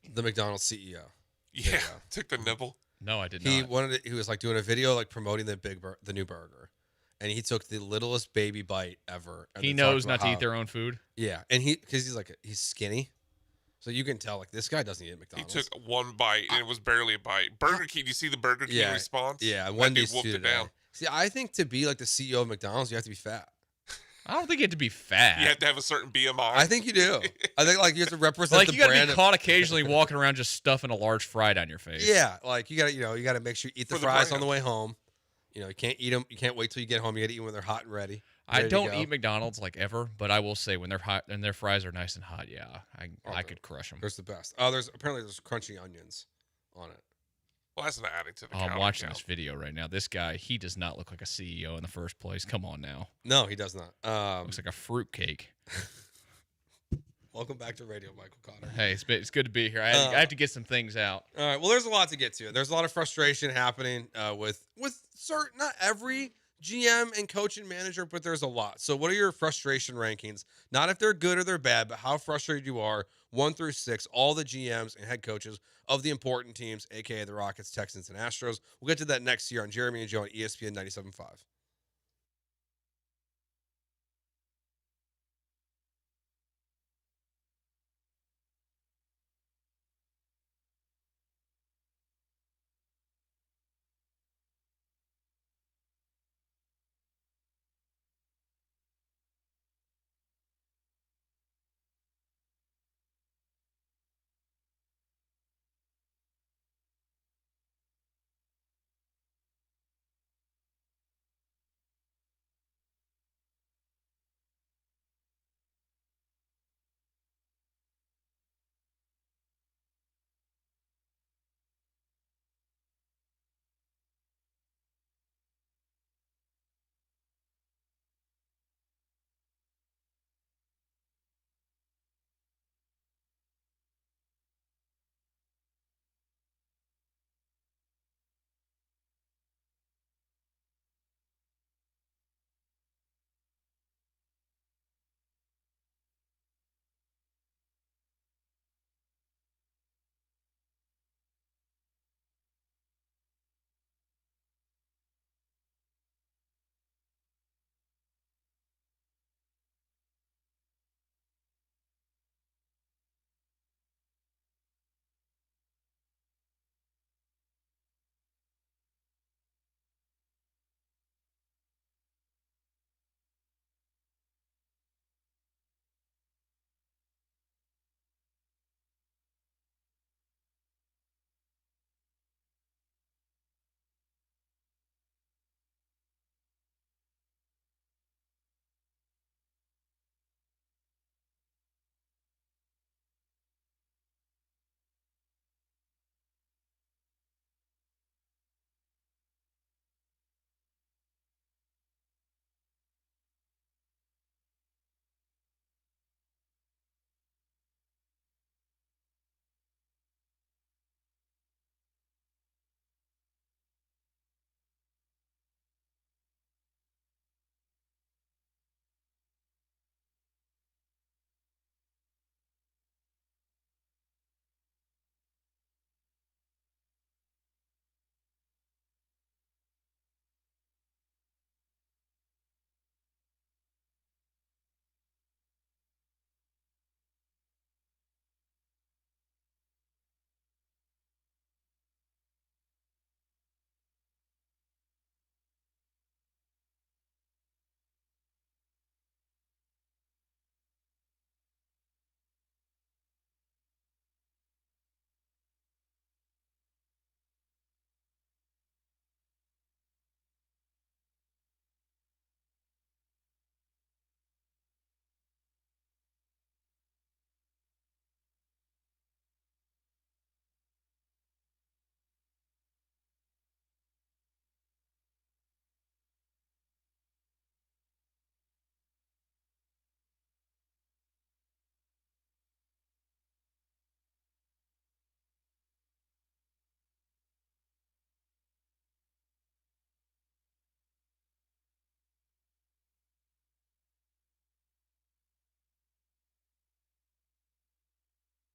[SPEAKER 6] the McDonald's CEO?
[SPEAKER 10] Yeah, took the nibble.
[SPEAKER 9] No, I did not.
[SPEAKER 6] He was like doing a video like promoting the new burger, and he took the littlest baby bite ever. And
[SPEAKER 9] He
[SPEAKER 6] then talked
[SPEAKER 9] knows
[SPEAKER 6] about
[SPEAKER 9] not to eat their own food.
[SPEAKER 6] Yeah, and because he's skinny, so you can tell like this guy doesn't eat at
[SPEAKER 10] He
[SPEAKER 6] McDonald's.
[SPEAKER 10] took one bite, and it was barely a bite. Burger King, you see the Burger King response?
[SPEAKER 6] Yeah,
[SPEAKER 10] That
[SPEAKER 6] Wendy's
[SPEAKER 10] dude wolfed
[SPEAKER 6] too
[SPEAKER 10] it down.
[SPEAKER 6] today. See, I think to be like the CEO of McDonald's, you have to be fat.
[SPEAKER 9] I don't think you have to be fat.
[SPEAKER 10] You have to have a certain BMI.
[SPEAKER 6] I think you do. I think like you have to represent
[SPEAKER 9] Like
[SPEAKER 6] the
[SPEAKER 9] you got to
[SPEAKER 6] brand.
[SPEAKER 9] be caught occasionally walking around just stuffing a large fry down your face.
[SPEAKER 6] Yeah, like you got to make sure you eat the
[SPEAKER 10] For the
[SPEAKER 6] fries
[SPEAKER 10] brand.
[SPEAKER 6] on the way home. You can't eat them. You can't wait till you get home. You got to eat them when they're hot and ready.
[SPEAKER 9] I
[SPEAKER 6] ready to
[SPEAKER 9] don't
[SPEAKER 6] go.
[SPEAKER 9] eat McDonald's like ever, but I will say when they're hot and their fries are nice and hot, yeah, I could crush them.
[SPEAKER 6] There's the best. Oh, there's crunchy onions on it.
[SPEAKER 10] Well, that's not adding to the
[SPEAKER 9] I'm
[SPEAKER 10] calorie
[SPEAKER 9] watching
[SPEAKER 10] count.
[SPEAKER 9] this video right now. This guy, he does not look like a CEO in the first place. Come on now.
[SPEAKER 6] No, he does not.
[SPEAKER 9] Looks like a fruitcake.
[SPEAKER 6] Welcome back to radio, Michael Cotter.
[SPEAKER 9] Hey, it's good to be here. I have to get some things out.
[SPEAKER 6] All right. Well, there's a lot to get to. There's a lot of frustration happening with certain, not every GM and coach and manager, but there's a lot. So what are your frustration rankings? Not if they're good or they're bad, but how frustrated you are, 1 through 6, all the GMs and head coaches of the important teams, a.k.a. the Rockets, Texans, and Astros. We'll get to that next year on Jeremy and Joe on ESPN 97.5.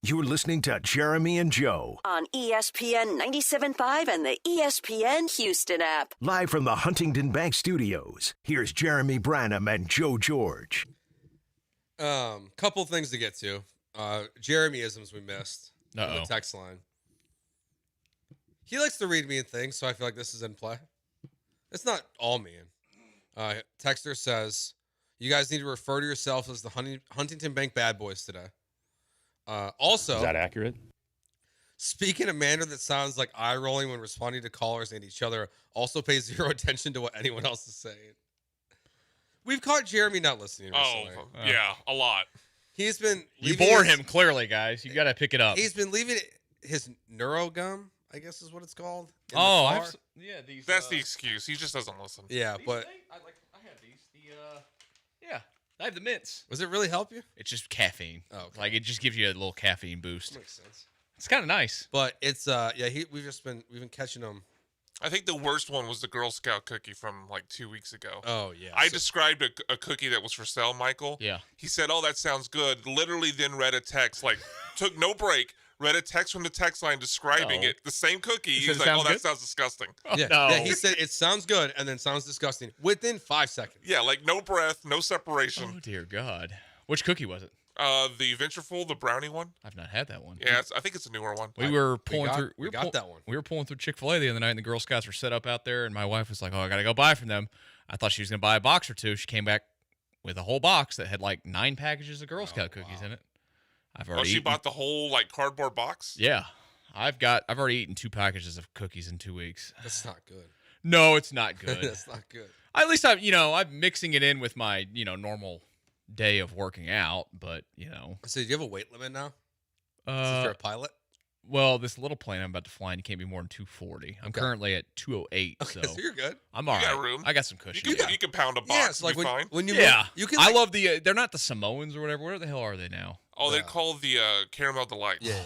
[SPEAKER 31] You're listening to Jeremy and Joe.
[SPEAKER 11] On ESPN 97.5 and the ESPN Houston app.
[SPEAKER 31] Live from the Huntington Bank Studios, here's Jeremy Branham and Joe George.
[SPEAKER 6] Couple things to get to. Jeremy-isms we missed on the text line. He likes to read mean things, so I feel like this is in play. It's not all mean. Texter says, you guys need to refer to yourself as the Huntington Bank Bad Boys today. Also,
[SPEAKER 12] is that accurate?
[SPEAKER 6] Speak in a manner that sounds like eye rolling when responding to callers and each other. Also pay zero attention to what anyone else is saying. We've caught Jeremy not listening recently.
[SPEAKER 10] Yeah, a lot.
[SPEAKER 6] He's been.
[SPEAKER 9] You bore him clearly, guys. You got to pick it up.
[SPEAKER 6] He's been leaving his neurogum, I guess is what it's called.
[SPEAKER 9] Yeah, these.
[SPEAKER 10] That's the excuse. He just doesn't listen.
[SPEAKER 6] Yeah, but
[SPEAKER 9] I have these. Yeah, I have the mints.
[SPEAKER 6] Does it really help you?
[SPEAKER 9] It's just caffeine.
[SPEAKER 6] Oh, okay.
[SPEAKER 9] Like it just gives you a little caffeine boost.
[SPEAKER 6] Makes sense.
[SPEAKER 9] It's kind of nice.
[SPEAKER 6] But it's we've been catching him.
[SPEAKER 10] I think the worst one was the Girl Scout cookie from like 2 weeks ago.
[SPEAKER 6] Oh yeah.
[SPEAKER 10] I described a cookie that was for sale, Michael.
[SPEAKER 9] Yeah.
[SPEAKER 10] He said, "Oh, that sounds good." Literally, then read a text, like took no break. Read a text from the text line describing it. The same cookie. He's like, "Oh, that sounds disgusting."
[SPEAKER 6] Yeah, he said it sounds good and then sounds disgusting within 5 seconds.
[SPEAKER 10] Yeah, like no breath, no separation.
[SPEAKER 9] Oh dear God. Which cookie was it?
[SPEAKER 10] The Ventureful, the brownie one.
[SPEAKER 9] I've not had that one.
[SPEAKER 10] Yeah, I think it's a newer one.
[SPEAKER 9] We were pulling through.
[SPEAKER 6] We got that one.
[SPEAKER 9] We were pulling through Chick-fil-A the other night, and the Girl Scouts were set up out there, and my wife was like, "Oh, I gotta go buy from them." I thought she was gonna buy a box or two. She came back with a whole box that had like 9 packages of Girl Scout cookies in it.
[SPEAKER 10] She bought the whole like cardboard box.
[SPEAKER 9] Yeah, I've already eaten 2 packages of cookies in 2 weeks.
[SPEAKER 6] That's not good.
[SPEAKER 9] No, it's not good.
[SPEAKER 6] That's not good.
[SPEAKER 9] At least I'm mixing it in with my normal day of working out, but
[SPEAKER 6] So do you have a weight limit now? Since you're a pilot?
[SPEAKER 9] Well, this little plane I'm about to fly in, you can't be more than 240. I'm currently at 208,
[SPEAKER 6] so
[SPEAKER 9] you're
[SPEAKER 6] good.
[SPEAKER 9] I'm all right.
[SPEAKER 10] Got room.
[SPEAKER 9] I got some cushion.
[SPEAKER 10] You can pound a box.
[SPEAKER 6] Yeah, it's like
[SPEAKER 10] fine.
[SPEAKER 6] when you
[SPEAKER 9] move,
[SPEAKER 6] you can.
[SPEAKER 9] I love the. They're not the Samoans or whatever. Where the hell are they now?
[SPEAKER 10] Oh, they're called the Caramel Delight.
[SPEAKER 6] Yeah.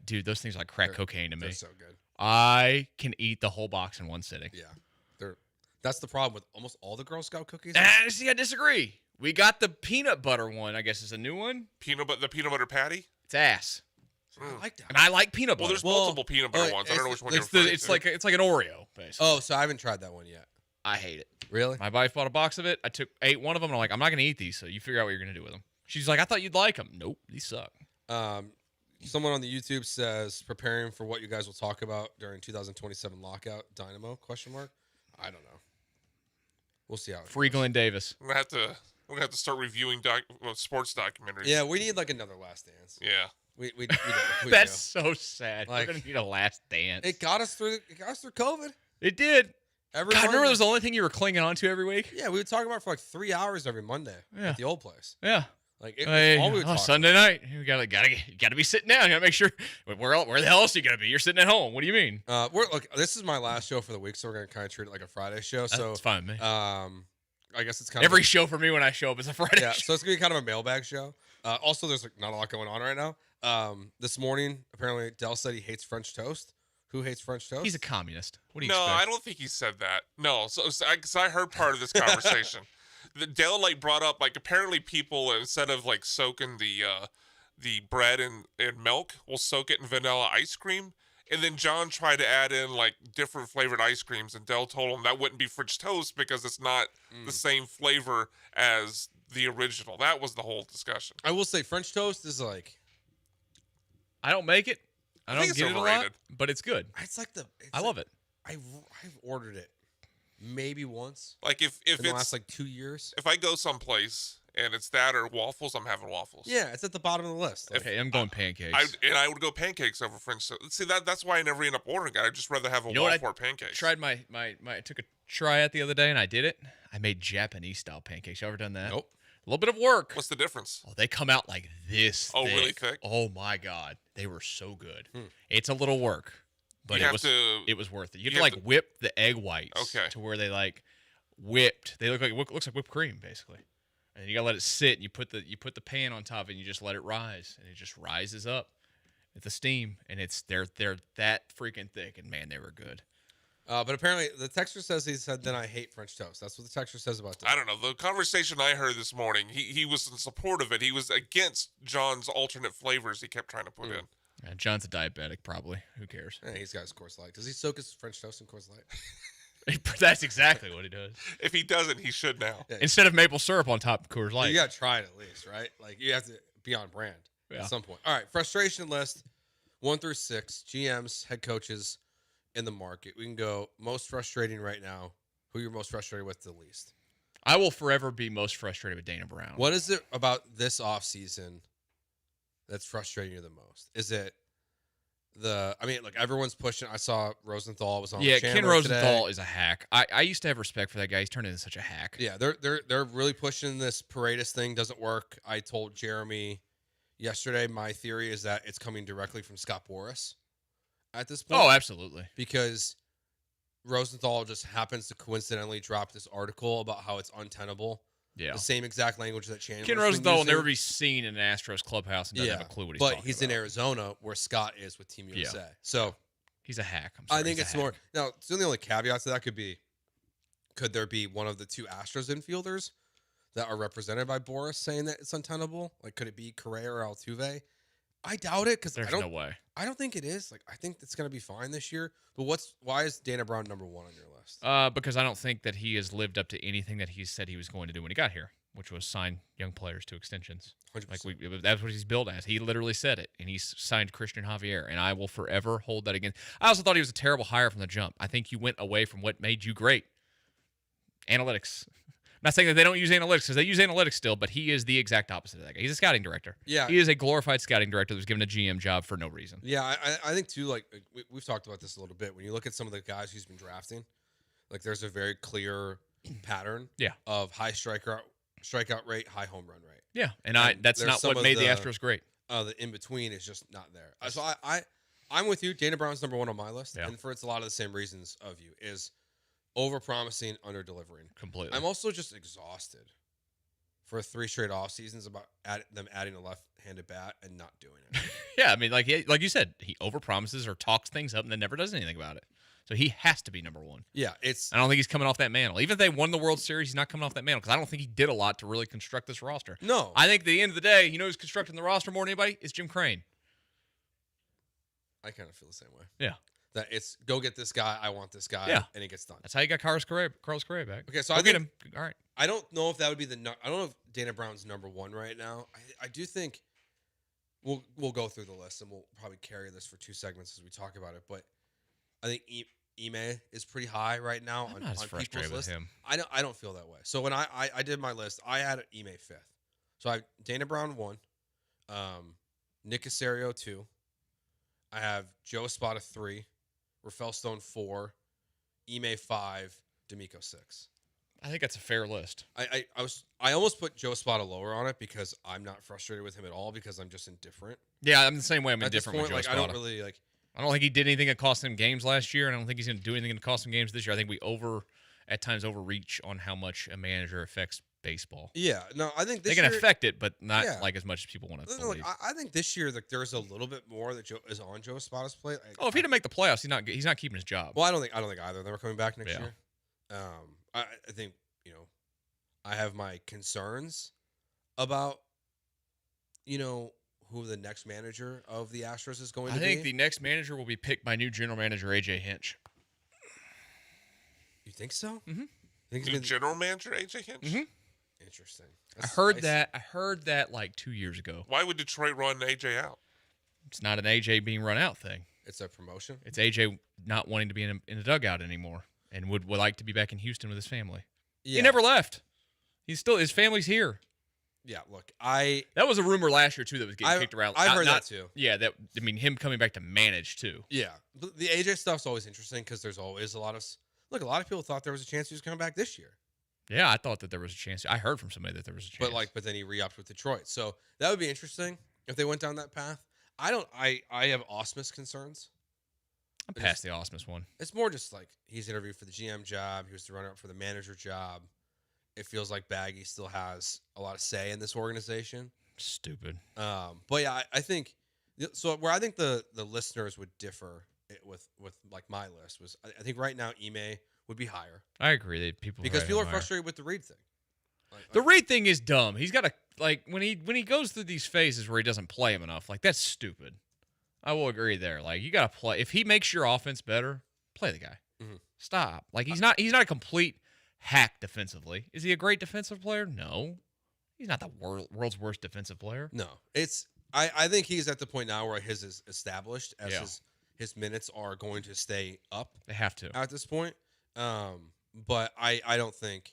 [SPEAKER 9] Dude, those things are like crack cocaine to me.
[SPEAKER 6] They're so good.
[SPEAKER 9] I can eat the whole box in one sitting.
[SPEAKER 6] Yeah, that's the problem with almost all the Girl Scout cookies.
[SPEAKER 9] See, I disagree. We got the peanut butter one. I guess is a new one.
[SPEAKER 10] The peanut butter patty.
[SPEAKER 9] It's ass.
[SPEAKER 6] I like that.
[SPEAKER 9] And I like peanut butter.
[SPEAKER 10] Well, there's multiple peanut butter ones. I don't know which one you're referring to.
[SPEAKER 9] It's like an Oreo, basically.
[SPEAKER 6] Oh, so I haven't tried that one yet.
[SPEAKER 9] I hate it.
[SPEAKER 6] Really?
[SPEAKER 9] My wife bought a box of it. I ate one of them. And I'm like, I'm not going to eat these. So you figure out what you're going to do with them. She's like, I thought you'd like them. Nope, these suck.
[SPEAKER 6] Someone on the YouTube says preparing for what you guys will talk about during 2027 lockout. Dynamo? ? I don't know. We'll see how it
[SPEAKER 9] Free
[SPEAKER 6] goes.
[SPEAKER 9] Glenn Davis.
[SPEAKER 10] We're gonna have to start reviewing sports documentaries.
[SPEAKER 6] Yeah, we need like another Last Dance.
[SPEAKER 10] Yeah.
[SPEAKER 6] We
[SPEAKER 9] That's so sad.
[SPEAKER 6] Like,
[SPEAKER 9] We're gonna need a Last Dance.
[SPEAKER 6] It got us through COVID.
[SPEAKER 9] It did.
[SPEAKER 6] Everyone,
[SPEAKER 9] God, remember that was the only thing you were clinging on to every week?
[SPEAKER 6] Yeah, we would talk about it for like 3 hours every Monday at the old place.
[SPEAKER 9] Yeah.
[SPEAKER 6] Like it was all we would talk
[SPEAKER 9] Sunday night, you gotta be sitting down. You gotta make sure where the hell else you gotta be? You're sitting at home. What do you mean?
[SPEAKER 6] Look, this is my last show for the week, so we're gonna kind of treat it like a Friday show. So
[SPEAKER 9] it's fine with me.
[SPEAKER 6] I guess it's kind
[SPEAKER 9] every
[SPEAKER 6] of
[SPEAKER 9] show for me when I show up is a Friday.
[SPEAKER 6] Yeah,
[SPEAKER 9] show.
[SPEAKER 6] so it's gonna be kind of a mailbag show. Also, there's like not a lot going on right now. This morning, apparently, Dell said he hates French toast. Who hates French toast?
[SPEAKER 9] He's a communist. What do you
[SPEAKER 10] No,
[SPEAKER 9] expect?
[SPEAKER 10] I don't think he said that. No, so I heard part of this conversation. Dell like brought up like apparently people instead of like soaking the bread in milk will soak it in vanilla ice cream, and then John tried to add in like different flavored ice creams, and Dell told him that wouldn't be French toast because it's not the same flavor as the original. That was the whole discussion.
[SPEAKER 6] I will say French toast is like
[SPEAKER 9] I don't make it. I don't
[SPEAKER 10] it's
[SPEAKER 9] get it a lot,
[SPEAKER 10] overrated.
[SPEAKER 9] but it's good.
[SPEAKER 6] it's like
[SPEAKER 9] I love it.
[SPEAKER 6] I've ordered it maybe once.
[SPEAKER 10] Like if
[SPEAKER 6] in
[SPEAKER 10] it's
[SPEAKER 6] the last like 2 years.
[SPEAKER 10] if I go someplace and it's that or waffles, I'm having waffles.
[SPEAKER 6] Yeah, it's at the bottom of the list. Like,
[SPEAKER 9] Okay, I'm going pancakes.
[SPEAKER 10] I would go pancakes over French toast. See that's why I never end up ordering it. I'd just rather have a waffle or pancakes.
[SPEAKER 9] Tried I took a try at the other day and I did it. I made Japanese style pancakes. You ever done that?
[SPEAKER 6] Nope.
[SPEAKER 9] A little bit of work.
[SPEAKER 10] What's the difference?
[SPEAKER 9] Oh, they come out like this.
[SPEAKER 10] Oh,
[SPEAKER 9] thick.
[SPEAKER 10] really thick?
[SPEAKER 9] Oh my God, they were so good. It's a little work, but
[SPEAKER 10] You
[SPEAKER 9] it
[SPEAKER 10] have
[SPEAKER 9] was
[SPEAKER 10] to-
[SPEAKER 9] it was worth it. You
[SPEAKER 10] you
[SPEAKER 9] have to
[SPEAKER 10] have
[SPEAKER 9] like whip the egg whites
[SPEAKER 10] Okay.
[SPEAKER 9] to where they like whipped. They looks like whipped cream basically, and you gotta let it sit. And you put the pan on top and you just let it rise, and it just rises up with the steam, and they're that freaking thick. And man, they were good.
[SPEAKER 6] But apparently, the texter says he said, then I hate French toast. That's what the texter says about this.
[SPEAKER 10] I don't know. The conversation I heard this morning, he was in support of it. He was against John's alternate flavors he kept trying to put in.
[SPEAKER 9] Yeah, John's a diabetic, probably. Who cares?
[SPEAKER 6] Yeah, he's got his Coors Light. Does he soak his French toast in Coors Light?
[SPEAKER 9] That's exactly what he does.
[SPEAKER 10] If he doesn't, he should now.
[SPEAKER 6] Yeah.
[SPEAKER 9] Instead of maple syrup on top of Coors Light.
[SPEAKER 6] You got to try it at least, right? Like, you have to be on brand at some point. All right, frustration list 1 through 6. GMs, head coaches in the market. We can go most frustrating right now. Who you're most frustrated with the least?
[SPEAKER 9] I will forever be most frustrated with Dana Brown.
[SPEAKER 6] What is it about this offseason that's frustrating you the most? Is it everyone's pushing. I saw Rosenthal was on the channel
[SPEAKER 9] Ken Rosenthal
[SPEAKER 6] today.
[SPEAKER 9] is a hack. I used to have respect for that guy. He's turned into such a hack.
[SPEAKER 6] Yeah, they're really pushing this Paredes thing. Doesn't work. I told Jeremy yesterday my theory is that it's coming directly from Scott Boras at this point.
[SPEAKER 9] Oh, absolutely.
[SPEAKER 6] Because Rosenthal just happens to coincidentally drop this article about how it's untenable. Yeah. The same exact language that Chandler's
[SPEAKER 9] Ken Rosenthal will never be seen in an Astros clubhouse and doesn't have a clue what he's talking
[SPEAKER 6] about. But he's in Arizona where Scott is with Team USA.
[SPEAKER 9] Yeah.
[SPEAKER 6] So
[SPEAKER 9] he's a hack.
[SPEAKER 6] I think it's more. Now, so the only caveat to that could there be one of the two Astros infielders that are represented by Boras saying that it's untenable? Like, could it be Correa or Altuve? I doubt it because
[SPEAKER 9] there's no way.
[SPEAKER 6] I don't think it is. Like, I think it's going to be fine this year. But why is Dana Brown number 1 on your list?
[SPEAKER 9] Because I don't think that he has lived up to anything that he said he was going to do when he got here, which was sign young players to extensions.
[SPEAKER 6] 100%.
[SPEAKER 9] Like that's what he's built as. He literally said it, and he's signed Christian Javier, and I will forever hold that against. I also thought he was a terrible hire from the jump. I think you went away from what made you great. Analytics. I'm not saying that they don't use analytics because they use analytics still, but he is the exact opposite of that guy. He's a scouting director.
[SPEAKER 6] Yeah.
[SPEAKER 9] He is a glorified scouting director that was given a GM job for no reason.
[SPEAKER 6] Yeah, I think, too, like, we've talked about this a little bit. When you look at some of the guys he's been drafting, like, there's a very clear pattern of high strikeout rate, high home run rate.
[SPEAKER 9] Yeah, and that's not what made the Astros great.
[SPEAKER 6] The in-between is just not there. So I'm with you. Dana Brown's number 1 on my list, and for it's a lot of the same reasons of you, is over-promising, under-delivering.
[SPEAKER 9] Completely.
[SPEAKER 6] I'm also just exhausted for 3 straight off seasons about them adding a left-handed bat and not doing it.
[SPEAKER 9] Yeah, I mean, like you said, he over-promises or talks things up and then never does anything about it. So he has to be number 1.
[SPEAKER 6] Yeah,
[SPEAKER 9] I don't think he's coming off that mantle. Even if they won the World Series, he's not coming off that mantle because I don't think he did a lot to really construct this roster.
[SPEAKER 6] No.
[SPEAKER 9] I think at the end of the day, you know who's constructing the roster more than anybody? It's Jim Crane.
[SPEAKER 6] I kind of feel the same way.
[SPEAKER 9] Yeah.
[SPEAKER 6] That it's go get this guy, I want this guy, and it gets done.
[SPEAKER 9] That's how you got Carlos Correa back.
[SPEAKER 6] Okay, so
[SPEAKER 9] I
[SPEAKER 6] get
[SPEAKER 9] him. All right.
[SPEAKER 6] I don't know if that would be I don't know if Dana Brown's number 1 right now. I do think we'll go through the list and we'll probably carry this for 2 segments as we talk about it. But I think Ime is pretty high right now on people's list.
[SPEAKER 9] Him.
[SPEAKER 6] I don't feel that way. So when I did my list, I had Ime 5th. So I have Dana Brown 1, Nick Caserio 2. I have Joe Espada 3. Rafael Stone 4, Ime 5, D'Amico 6.
[SPEAKER 9] I think that's a fair list.
[SPEAKER 6] I almost put Joe Espada lower on it because I'm not frustrated with him at all because I'm just indifferent.
[SPEAKER 9] Yeah, I'm the same way. I'm
[SPEAKER 6] at
[SPEAKER 9] indifferent
[SPEAKER 6] this point,
[SPEAKER 9] with Joe
[SPEAKER 6] like,
[SPEAKER 9] Espada.
[SPEAKER 6] I don't really like.
[SPEAKER 9] I don't think he did anything that cost him games last year, and I don't think he's going to do anything that cost him games this year. I think we at times overreach on how much a manager affects baseball.
[SPEAKER 6] Yeah, no, I think
[SPEAKER 9] they can affect it, but not like as much as people want to believe.
[SPEAKER 6] Like, I think this year there's a little bit more that is on Joe Espada's plate.
[SPEAKER 9] If he didn't make the playoffs, he's not keeping his job.
[SPEAKER 6] Well, I don't think either of them are coming back next year. I think I have my concerns about who the next manager of the Astros is going to be.
[SPEAKER 9] I think the next manager will be picked by new general manager AJ Hinch.
[SPEAKER 6] You think so?
[SPEAKER 9] Mm-hmm.
[SPEAKER 10] New general manager AJ Hinch.
[SPEAKER 9] Mm-hmm.
[SPEAKER 6] Interesting.
[SPEAKER 9] I heard that like 2 years ago.
[SPEAKER 10] Why would Detroit run AJ out?
[SPEAKER 9] It's not an AJ being run out thing.
[SPEAKER 6] It's a promotion.
[SPEAKER 9] It's AJ not wanting to be in a dugout anymore and would like to be back in Houston with his family. Yeah. He never left. His family's here.
[SPEAKER 6] Yeah, look,
[SPEAKER 9] that was a rumor last year too that was getting kicked around.
[SPEAKER 6] I've heard that too.
[SPEAKER 9] Yeah, him coming back to manage too.
[SPEAKER 6] Yeah, the AJ stuff's always interesting because there's always a lot of people thought there was a chance he was coming back this year.
[SPEAKER 9] Yeah, I thought that there was a chance. I heard from somebody that there was a chance.
[SPEAKER 6] But then he re-upped with Detroit. So that would be interesting if they went down that path. I have Ausmus concerns.
[SPEAKER 9] I'm past the Ausmus one.
[SPEAKER 6] It's more just like he's interviewed for the GM job. He was the runner-up for the manager job. It feels like Baggy still has a lot of say in this organization.
[SPEAKER 9] Stupid.
[SPEAKER 6] But yeah, I think so. Where I think the listeners would differ with like my list was I think right now Ime would be higher.
[SPEAKER 9] I agree that people
[SPEAKER 6] because people are frustrated with the Reed thing.
[SPEAKER 9] The Reed thing is dumb. He's got to when he goes through these phases where he doesn't play him enough. Like that's stupid. I will agree there. Like you got to play. If he makes your offense better, play the guy.
[SPEAKER 6] Mm-hmm.
[SPEAKER 9] Stop. Like he's not a complete hack defensively. Is he a great defensive player? No. He's not the world's worst defensive player.
[SPEAKER 6] No. I think he's at the point now where his is established as his minutes are going to stay up.
[SPEAKER 9] They have to
[SPEAKER 6] at this point. But I don't think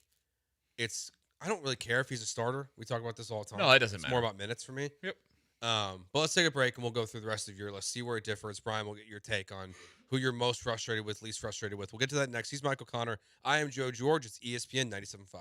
[SPEAKER 6] I don't really care if he's a starter. We talk about this all the time.
[SPEAKER 9] No, it doesn't
[SPEAKER 6] matter.
[SPEAKER 9] It's
[SPEAKER 6] more about minutes for me.
[SPEAKER 9] Yep.
[SPEAKER 6] But let's take a break and we'll go through the rest of your list, see where it differs. Brian, we'll get your take on who you're most frustrated with, least frustrated with. We'll get to that next. He's Michael Connor. I am Joe George. It's ESPN 97.5.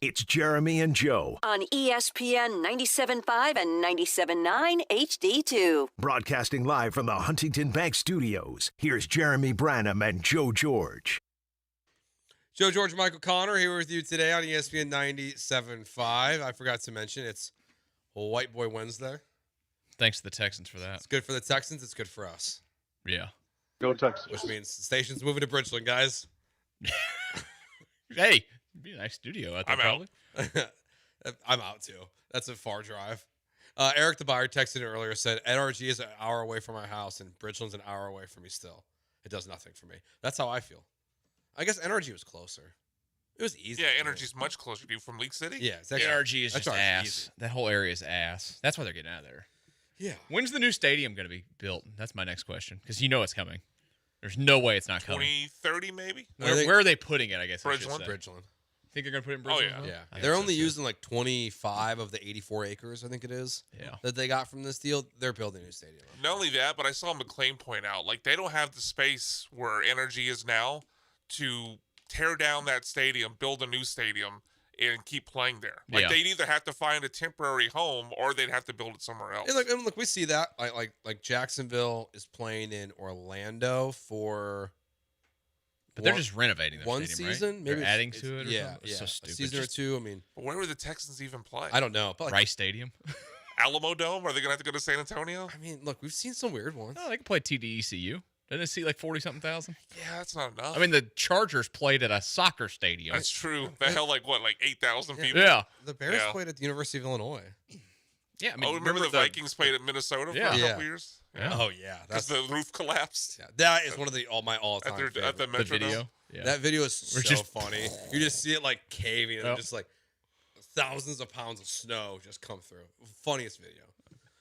[SPEAKER 31] It's Jeremy and Joe.
[SPEAKER 11] On ESPN 97.5 and 97.9 HD2.
[SPEAKER 31] Broadcasting live from the Huntington Bank Studios. Here's Jeremy Branham and Joe George.
[SPEAKER 6] Joe George, Michael Connor here with you today on ESPN 97.5. I forgot to mention it's White Boy Wednesday.
[SPEAKER 9] Thanks to the Texans for that.
[SPEAKER 6] It's good for the Texans. It's good for us.
[SPEAKER 9] Yeah.
[SPEAKER 12] Go Texas.
[SPEAKER 6] Which means the station's moving to Bridgeland, guys.
[SPEAKER 9] Hey, it'd be a nice studio out there, probably.
[SPEAKER 6] I'm out too. That's a far drive. Eric the buyer texted in earlier, said NRG is an hour away from my house and Bridgeland's an hour away from me still. It does nothing for me. That's how I feel. I guess NRG was closer. It was easy.
[SPEAKER 10] Yeah, Energy's much closer to you from League City.
[SPEAKER 6] Yeah, it's
[SPEAKER 9] NRG is
[SPEAKER 6] that's
[SPEAKER 9] just ass.
[SPEAKER 6] easy.
[SPEAKER 9] That whole area is ass. That's why they're getting out of there.
[SPEAKER 6] Yeah.
[SPEAKER 9] When's the new stadium going to be built? That's my next question, because you know it's coming. There's no way it's not coming.
[SPEAKER 10] 2030 maybe?
[SPEAKER 9] Where are they putting it, I guess?
[SPEAKER 10] Bridgeland.
[SPEAKER 9] Think they're going to put it in
[SPEAKER 10] Oh,
[SPEAKER 9] Bridgeland?
[SPEAKER 10] yeah.
[SPEAKER 6] They're only using like 25 of the 84 acres, I think it is, that they got from this deal. They're building a new stadium.
[SPEAKER 10] Not only that, but I saw McLean point out, like, they don't have the space where Energy is now to tear down that stadium, build a new stadium, and keep playing there. Like, they'd either have to find a temporary home or they'd have to build it somewhere else.
[SPEAKER 6] And look, we see that. Like Jacksonville is playing in Orlando for...
[SPEAKER 9] But they're just renovating their
[SPEAKER 6] one
[SPEAKER 9] stadium,
[SPEAKER 6] season,
[SPEAKER 9] right?
[SPEAKER 6] maybe
[SPEAKER 9] They're adding to it. Or
[SPEAKER 6] yeah,
[SPEAKER 9] something? It's so stupid.
[SPEAKER 6] A season or two. I mean,
[SPEAKER 10] but where would the Texans even play?
[SPEAKER 6] I don't know. But like,
[SPEAKER 9] Rice Stadium,
[SPEAKER 10] Alamo Dome. Are they gonna have to go to San Antonio?
[SPEAKER 6] I mean, look, we've seen some weird ones.
[SPEAKER 9] No, they can play TDECU. Doesn't it see like 40-something thousand?
[SPEAKER 10] Yeah, that's not enough.
[SPEAKER 9] I mean, the Chargers played at a soccer stadium.
[SPEAKER 10] That's true. That held like 8,000 people.
[SPEAKER 9] Yeah.
[SPEAKER 6] The Bears played at the University of Illinois.
[SPEAKER 9] Yeah, I mean,
[SPEAKER 10] remember the Vikings played at Minnesota for a couple years?
[SPEAKER 6] Yeah. Oh yeah,
[SPEAKER 10] because the roof collapsed.
[SPEAKER 6] Yeah, that is one of my all-time
[SPEAKER 10] at the Metrodome.
[SPEAKER 9] video. Yeah.
[SPEAKER 6] That video is so funny. You just see it like caving and just like thousands of pounds of snow just come through. Funniest video.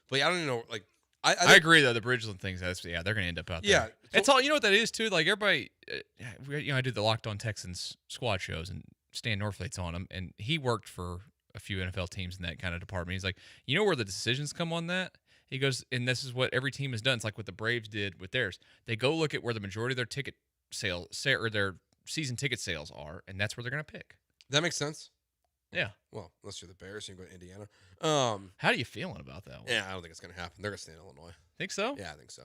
[SPEAKER 6] But yeah, I don't even know. Like,
[SPEAKER 9] I agree though. The Bridgeland things, they're going to end up out there.
[SPEAKER 6] Yeah,
[SPEAKER 9] it's all. You know what that is too. Like everybody, I do the Locked On Texans squad shows, and Stan Norflate's on them, and he worked for a few NFL teams in that kind of department. He's like, you know where the decisions come on that? He goes, and this is what every team has done. It's like what the Braves did with theirs. They go look at where the majority of their ticket sales or their season ticket sales are, and that's where they're going to pick.
[SPEAKER 6] That makes sense.
[SPEAKER 9] Yeah.
[SPEAKER 6] Well, unless you're the Bears, you can go to Indiana.
[SPEAKER 9] How are you feeling about that one?
[SPEAKER 6] Yeah, I don't think it's going to happen. They're going to stay in Illinois.
[SPEAKER 9] Think so?
[SPEAKER 6] Yeah, I think so.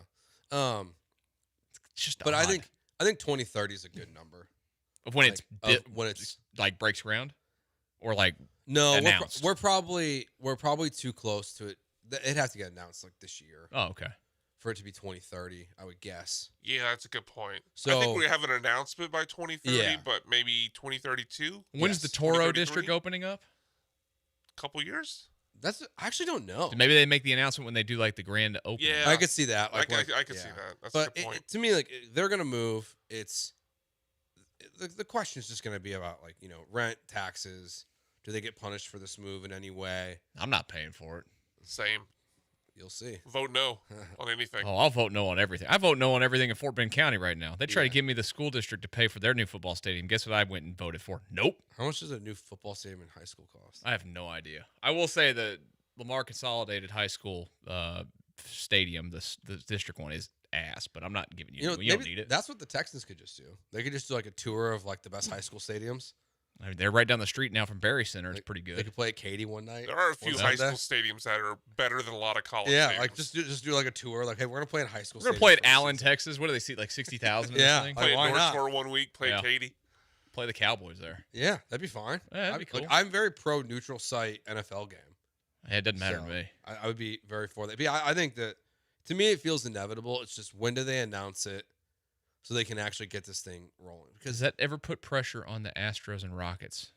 [SPEAKER 9] It's just
[SPEAKER 6] but
[SPEAKER 9] odd.
[SPEAKER 6] I think 2030 is a good number.
[SPEAKER 9] Of when it's like breaks ground, or like announced.
[SPEAKER 6] We're probably too close to it. It'd have to get announced like this year.
[SPEAKER 9] Oh, okay.
[SPEAKER 6] For it to be 2030, I would guess.
[SPEAKER 10] Yeah, that's a good point.
[SPEAKER 6] So,
[SPEAKER 10] I think we have an announcement by 2030, but maybe 2032.
[SPEAKER 9] When's the Toro District opening up?
[SPEAKER 10] A couple years.
[SPEAKER 6] I actually don't know.
[SPEAKER 9] So maybe they make the announcement when they do like the grand opening.
[SPEAKER 10] Yeah,
[SPEAKER 6] I could see that.
[SPEAKER 10] Like, I could see that. That's a good point.
[SPEAKER 6] To me, like they're gonna move. It's the question is just gonna be about like rent, taxes. Do they get punished for this move in any way?
[SPEAKER 9] I'm not paying for it.
[SPEAKER 10] Same.
[SPEAKER 6] You'll see.
[SPEAKER 10] Vote no on anything.
[SPEAKER 9] Oh, I'll vote no on everything. I vote no on everything in Fort Bend County right now. They try to give me the school district to pay for their new football stadium. Guess what I went and voted for? Nope.
[SPEAKER 6] How much does a new football stadium in high school cost?
[SPEAKER 9] I have no idea. I will say the Lamar Consolidated High School stadium, the district one, is ass, but I'm not giving you you don't need it.
[SPEAKER 6] That's what the Texans could just do. They could just do like a tour of like the best high school stadiums.
[SPEAKER 9] I mean, they're right down the street now from Barry Center. It's pretty good.
[SPEAKER 6] They could play at Katy one night.
[SPEAKER 10] There are a few high school stadiums that are better than a lot of college stadiums.
[SPEAKER 6] Like just do like a tour. Like, hey, we're gonna play in high school.
[SPEAKER 9] We're gonna play at Allen, Texas. What do they seat? Like 60,000?
[SPEAKER 6] Yeah,
[SPEAKER 10] play at North Shore 1 week. Play at Katy.
[SPEAKER 9] Play the Cowboys there.
[SPEAKER 6] Yeah, that'd be fine.
[SPEAKER 9] Yeah, that'd be cool.
[SPEAKER 6] Like, I'm very pro neutral site NFL game.
[SPEAKER 9] Yeah, it doesn't matter to me.
[SPEAKER 6] I would be very for that. But yeah, I think that to me it feels inevitable. It's just when do they announce it so they can actually get this thing rolling?
[SPEAKER 9] Does that ever put pressure on the Astros and Rockets?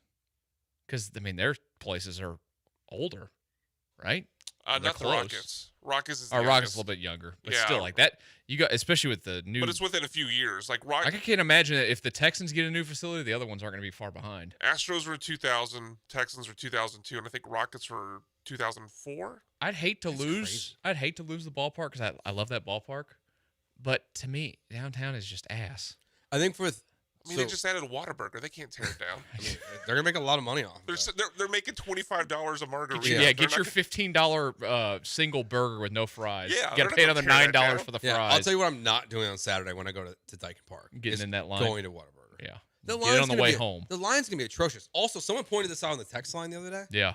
[SPEAKER 9] Because, I mean, their places are older, right?
[SPEAKER 10] Not the Rockets. Rockets is the
[SPEAKER 9] Rockets a little bit younger. But still, like that, you got, especially with the new.
[SPEAKER 10] But it's within a few years. Like
[SPEAKER 9] I can't imagine that if the Texans get a new facility, the other ones aren't going to be far behind.
[SPEAKER 10] Astros were 2000, Texans were 2002, and I think Rockets were 2004.
[SPEAKER 9] I'd hate to lose the ballpark because I love that ballpark. But to me, downtown is just ass.
[SPEAKER 6] I think
[SPEAKER 10] they just added a Whataburger. They can't tear it down.
[SPEAKER 6] I mean, they're gonna make a lot of money off.
[SPEAKER 10] They're making $25 a margarita.
[SPEAKER 9] Get your $15 single burger with no fries.
[SPEAKER 10] Yeah,
[SPEAKER 9] you got to pay another $9 for the fries.
[SPEAKER 6] I'll tell you what I'm not doing on Saturday when I go to Dyken Park.
[SPEAKER 9] Getting in that line,
[SPEAKER 6] going to Whataburger.
[SPEAKER 9] Yeah,
[SPEAKER 6] Get it
[SPEAKER 9] on the way home.
[SPEAKER 6] The line's gonna be atrocious. Also, someone pointed this out on the text line the other day.
[SPEAKER 9] Yeah,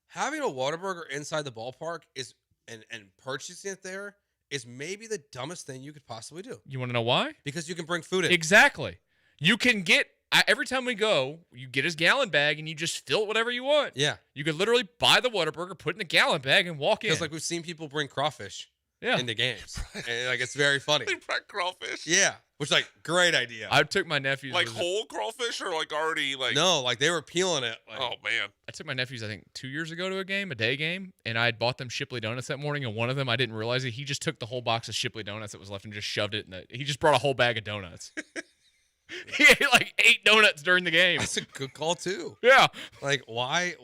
[SPEAKER 6] having a Whataburger inside the ballpark is and purchasing it there is maybe the dumbest thing you could possibly do.
[SPEAKER 9] You want to know why?
[SPEAKER 6] Because you can bring food in.
[SPEAKER 9] Exactly. You can get, every time we go, you get his gallon bag and you just fill it whatever you want.
[SPEAKER 6] Yeah.
[SPEAKER 9] You could literally buy the Whataburger, put it in the gallon bag, and walk in.
[SPEAKER 6] Because, like, we've seen people bring crawfish
[SPEAKER 12] into games. And like, it's very funny.
[SPEAKER 10] They brought crawfish.
[SPEAKER 12] Yeah, which like great idea.
[SPEAKER 9] I took my nephews
[SPEAKER 10] Like whole crawfish or like already like
[SPEAKER 12] no, like they were peeling it. Like,
[SPEAKER 10] oh man.
[SPEAKER 9] I took my nephews, I think 2 years ago to a day game, and I had bought them Shipley donuts that morning, and one of them, I didn't realize it. He just took the whole box of Shipley donuts that was left and just shoved it in he just brought a whole bag of donuts. He ate like 8 donuts during the game.
[SPEAKER 12] That's a good call too.
[SPEAKER 9] Yeah.
[SPEAKER 12] Like why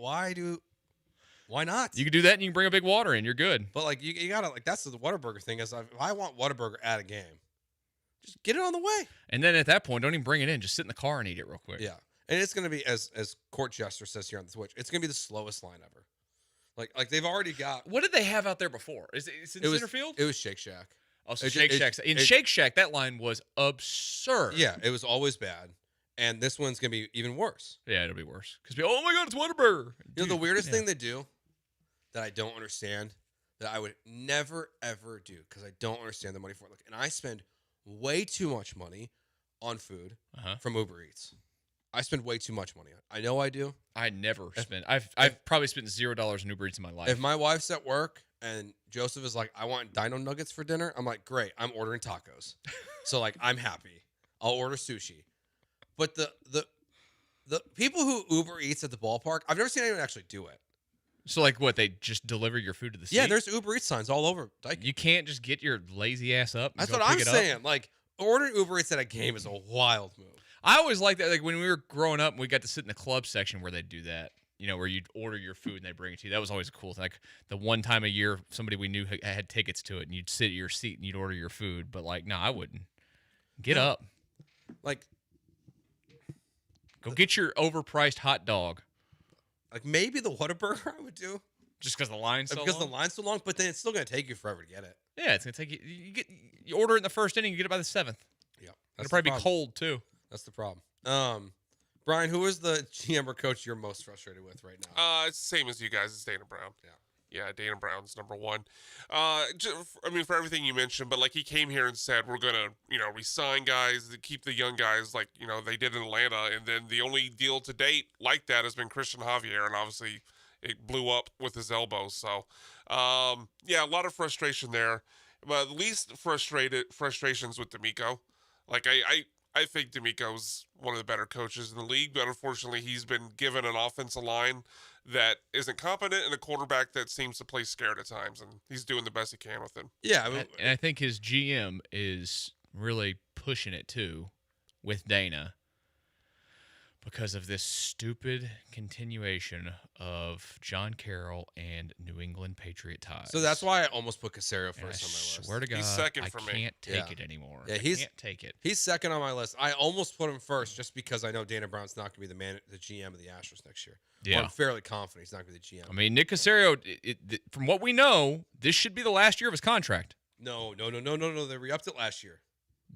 [SPEAKER 12] not?
[SPEAKER 9] You can do that and you can bring a big water in. You're good.
[SPEAKER 12] But like you gotta like that's the Whataburger thing is if I want Whataburger at a game, just get it on the way.
[SPEAKER 9] And then at that point, don't even bring it in. Just sit in the car and eat it real quick.
[SPEAKER 12] Yeah. And it's gonna be as Court Jester says here on the Twitch, it's gonna be the slowest line ever. Like they've already got
[SPEAKER 9] What did they have out there before? Is it center field?
[SPEAKER 12] It was Shake Shack.
[SPEAKER 9] Oh, so Shake Shack. In Shake Shack, that line was absurd.
[SPEAKER 12] Yeah, it was always bad. And this one's going to be even worse.
[SPEAKER 9] Yeah, it'll be worse. Because people, oh my God, it's Whataburger.
[SPEAKER 12] You know, the weirdest thing they do that I don't understand, that I would never, ever do, because I don't understand the money for it. Look, and I spend way too much money on food from Uber Eats. I spend way too much money on it. I know I do.
[SPEAKER 9] I never spend. I've probably spent $0 in Uber Eats in my life.
[SPEAKER 12] If my wife's at work and Joseph is like, I want dino nuggets for dinner, I'm like, great, I'm ordering tacos. So like, I'm happy. I'll order sushi. But the people who Uber Eats at the ballpark, I've never seen anyone actually do it.
[SPEAKER 9] So like what, they just deliver your food to the seat?
[SPEAKER 12] Yeah, there's Uber Eats signs all over.
[SPEAKER 9] You can't just get your lazy ass up and
[SPEAKER 12] That's
[SPEAKER 9] go
[SPEAKER 12] what
[SPEAKER 9] pick
[SPEAKER 12] I'm
[SPEAKER 9] it
[SPEAKER 12] saying.
[SPEAKER 9] up?
[SPEAKER 12] Like, ordering Uber Eats at a game is a wild move.
[SPEAKER 9] I always liked that. Like when we were growing up, we got to sit in the club section where they'd do that. You know, where you'd order your food and they bring it to you. That was always a cool thing. Like the one time a year, somebody we knew had tickets to it, and you'd sit at your seat and you'd order your food. But like, no, I wouldn't. Get up.
[SPEAKER 12] Like,
[SPEAKER 9] go get your overpriced hot dog.
[SPEAKER 12] Like maybe the Whataburger I would do.
[SPEAKER 9] Just because the line's so long?
[SPEAKER 12] Because the line's so long, but then it's still going to take you forever to get it.
[SPEAKER 9] Yeah, it's going to take you. You order it in the first inning, you get it by the 7th.
[SPEAKER 12] Yeah.
[SPEAKER 9] It'll probably be cold, too.
[SPEAKER 12] That's the problem. Brian, who is the GM or coach you're most frustrated with right now?
[SPEAKER 10] It's the same as you guys. It's Dana Brown. Yeah, Dana Brown's number one. I mean, for everything you mentioned, but like he came here and said, we're going to, re-sign guys, to keep the young guys like, they did in Atlanta. And then the only deal to date like that has been Christian Javier. And obviously it blew up with his elbow. So, yeah, a lot of frustration there. But at least frustrations with D'Amico. Like, I think D'Amico's one of the better coaches in the league, but unfortunately he's been given an offensive line that isn't competent and a quarterback that seems to play scared at times, and he's doing the best he can with him.
[SPEAKER 12] Yeah.
[SPEAKER 9] And I think his GM is really pushing it, too, with Dana because of this stupid continuation of John Carroll and New England Patriot ties.
[SPEAKER 12] So that's why I almost put Caserio first on my list.
[SPEAKER 9] Swear to God,
[SPEAKER 10] he's second for
[SPEAKER 9] I
[SPEAKER 10] me.
[SPEAKER 9] can't take it anymore.
[SPEAKER 12] Yeah,
[SPEAKER 9] I can't take it.
[SPEAKER 12] He's second on my list. I almost put him first just because I know Dana Brown's not going to be the GM of the Astros next year.
[SPEAKER 9] Yeah.
[SPEAKER 12] Well, I'm fairly confident he's not going to be the GM.
[SPEAKER 9] I mean, Nick Caserio, from what we know, this should be the last year of his contract.
[SPEAKER 12] No. They re-upped it last year.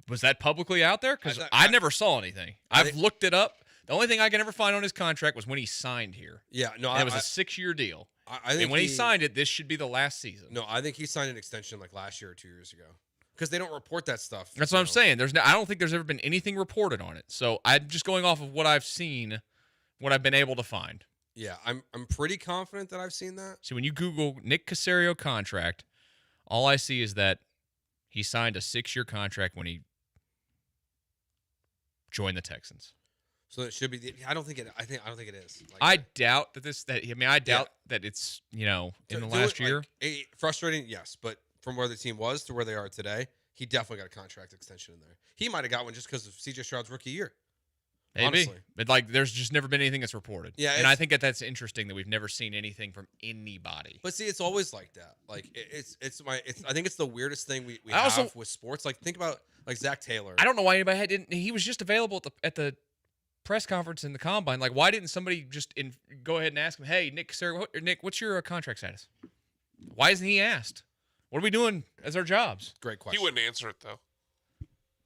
[SPEAKER 9] Was that publicly out there? Because I never saw anything. I've looked it up. The only thing I can ever find on his contract was when he signed here.
[SPEAKER 12] Yeah, no,
[SPEAKER 9] and it was a 6-year deal.
[SPEAKER 12] I think
[SPEAKER 9] and when he signed it, this should be the last season.
[SPEAKER 12] No, I think he signed an extension like last year or 2 years ago because they don't report that stuff.
[SPEAKER 9] That's what I'm saying. I don't think there's ever been anything reported on it. So I'm just going off of what I've seen, what I've been able to find.
[SPEAKER 12] Yeah, I'm pretty confident that I've seen that.
[SPEAKER 9] See, when you Google Nick Caserio contract, all I see is that he signed a 6-year contract when he joined the Texans.
[SPEAKER 12] So it should be. I don't think it is. Like,
[SPEAKER 9] I doubt that that it's in the last year.
[SPEAKER 12] Frustrating, yes, but from where the team was to where they are today, he definitely got a contract extension in there. He might have got one just because of C.J. Stroud's rookie year.
[SPEAKER 9] Maybe,
[SPEAKER 12] honestly.
[SPEAKER 9] But there's just never been anything that's reported.
[SPEAKER 12] Yeah,
[SPEAKER 9] and I think that's interesting that we've never seen anything from anybody.
[SPEAKER 12] But see, it's always like that. Like I think it's the weirdest thing we have with sports. Like think about like Zach Taylor.
[SPEAKER 9] I don't know why anybody didn't. He was just available at the press conference in the combine. Like, why didn't somebody just go ahead and ask him, "Hey, Nick, sir, Nick, what's your contract status?" Why isn't he asked? What are we doing as our jobs?
[SPEAKER 12] Great question.
[SPEAKER 10] He wouldn't answer it though.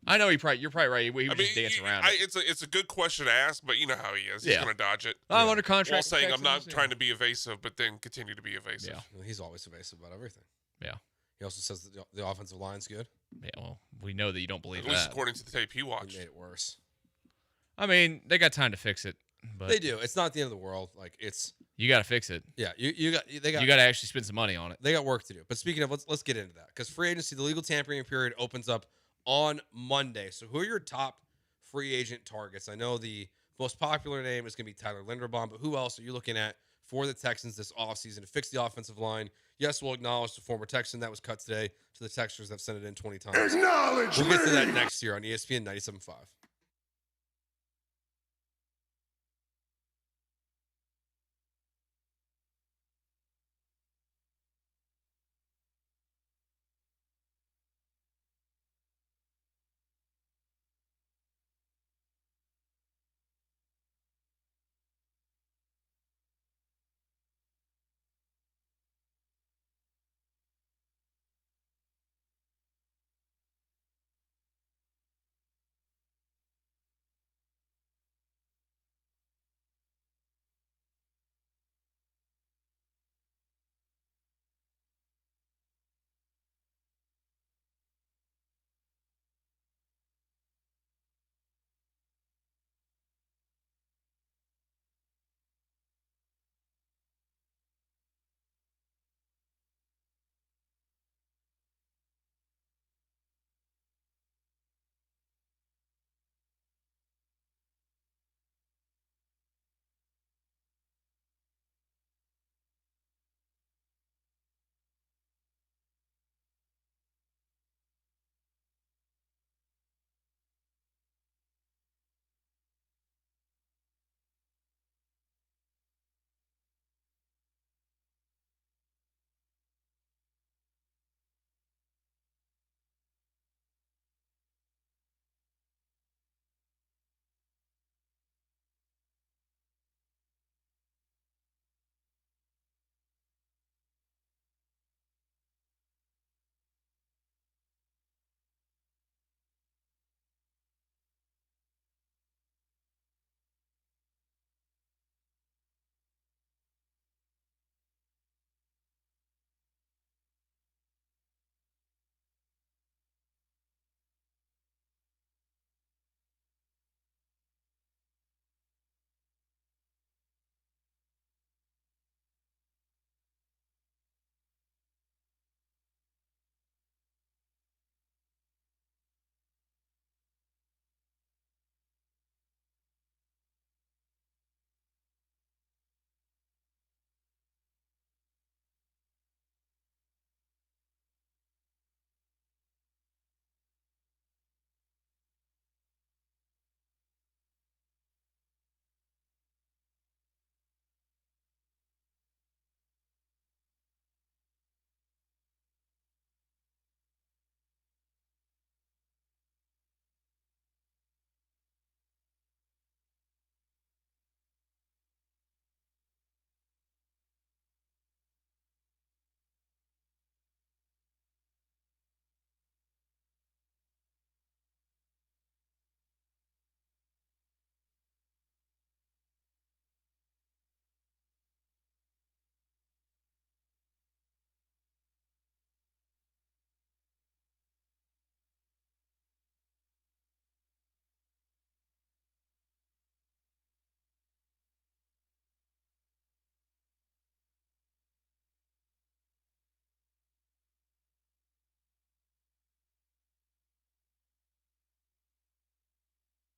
[SPEAKER 9] I know you're probably right. He would just dance around it.
[SPEAKER 10] It's a good question to ask, but you know how he is. He's going to dodge it.
[SPEAKER 9] I'm under contract.
[SPEAKER 10] While saying I'm not trying to be evasive, but then continue to be evasive.
[SPEAKER 12] Yeah. Well, he's always evasive about everything.
[SPEAKER 9] Yeah.
[SPEAKER 12] He also says that the offensive line's good.
[SPEAKER 9] Yeah, well, we know that you don't believe that.
[SPEAKER 10] At least according to the tape he watched.
[SPEAKER 12] He made it worse.
[SPEAKER 9] I mean, they got time to fix it. But
[SPEAKER 12] they do. It's not the end of the world. Like
[SPEAKER 9] You got to fix it.
[SPEAKER 12] Yeah, they got.
[SPEAKER 9] You got to actually spend some money on it.
[SPEAKER 12] They got work to do. But speaking of, let's get into that because free agency, the legal tampering period opens up on Monday. So who are your top free agent targets? I know the most popular name is going to be Tyler Linderbaum, but who else are you looking at for the Texans this offseason to fix the offensive line? Yes, we'll acknowledge the former Texan that was cut today to the Texters that have sent it in 20 times. We'll get to that next year on ESPN 97.5.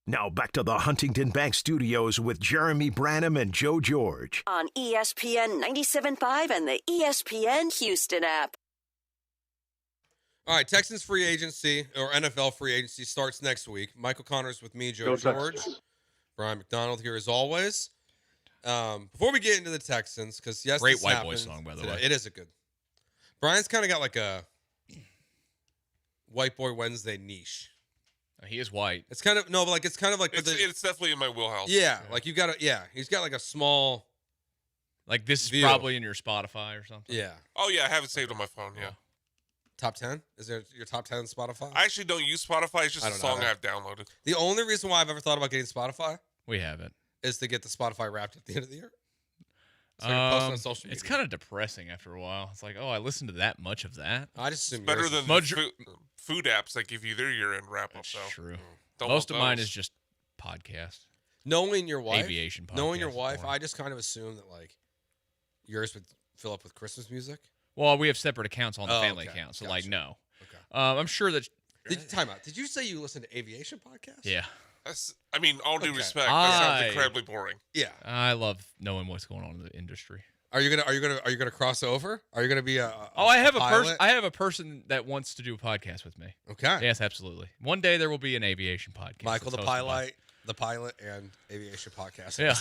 [SPEAKER 31] Now back to the Huntington Bank Studios with Jeremy Branham and Joe George.
[SPEAKER 11] On ESPN 97.5 and the ESPN Houston app.
[SPEAKER 12] All right, Texans free agency or NFL free agency starts next week. Michael Connors with me, Joe George. Brian McDonald here as always. Before we get into the Texans, because yes,
[SPEAKER 9] great
[SPEAKER 12] this
[SPEAKER 9] White
[SPEAKER 12] happened
[SPEAKER 9] Boy song, by the
[SPEAKER 12] today.
[SPEAKER 9] way.
[SPEAKER 12] It is a good. Brian's kind of got like a White Boy Wednesday niche.
[SPEAKER 9] He is white.
[SPEAKER 12] It's kind of it's kind of like
[SPEAKER 10] it's definitely in my wheelhouse.
[SPEAKER 12] Yeah, like you got he's got like a small.
[SPEAKER 9] Like this
[SPEAKER 12] view.
[SPEAKER 9] is probably in your Spotify or something.
[SPEAKER 12] Yeah.
[SPEAKER 10] Oh yeah, I have it saved on my phone. Yeah.
[SPEAKER 12] Top 10? Is there your top 10 Spotify?
[SPEAKER 10] I actually don't use Spotify. It's just a song I've downloaded.
[SPEAKER 12] The only reason why I've ever thought about getting Spotify,
[SPEAKER 9] we haven't,
[SPEAKER 12] is to get the Spotify Wrapped at the end of the year. So you're posting on social media.
[SPEAKER 9] It's kind of depressing after a while. It's like, oh, I listened to that much of that.
[SPEAKER 12] I just assume
[SPEAKER 10] it's better than food apps that give you their year-end wrap-up.
[SPEAKER 9] That's true.
[SPEAKER 10] Most
[SPEAKER 9] of mine is just podcast.
[SPEAKER 12] Knowing your wife,
[SPEAKER 9] aviation podcast.
[SPEAKER 12] Knowing your wife, I just kind of assume that like yours would fill up with Christmas music?
[SPEAKER 9] Well, we have separate accounts on the family
[SPEAKER 12] okay.
[SPEAKER 9] account, so
[SPEAKER 12] Gotcha.
[SPEAKER 9] no.
[SPEAKER 12] Okay.
[SPEAKER 9] I'm sure that.
[SPEAKER 12] Time out. Did you say you listen to aviation podcasts?
[SPEAKER 9] Yeah.
[SPEAKER 10] I mean, all due respect, that sounds
[SPEAKER 9] I-
[SPEAKER 10] incredibly boring.
[SPEAKER 12] Yeah.
[SPEAKER 9] I love knowing what's going on in the industry.
[SPEAKER 12] Are you gonna cross over? Are you gonna be a
[SPEAKER 9] I have a
[SPEAKER 12] pilot?
[SPEAKER 9] person. I have a person that wants to do a podcast with me.
[SPEAKER 12] Okay.
[SPEAKER 9] Yes, absolutely. One day there will be an aviation podcast.
[SPEAKER 12] Michael, the
[SPEAKER 9] that's hosted by-
[SPEAKER 12] pilot, and aviation podcast.
[SPEAKER 9] Yeah.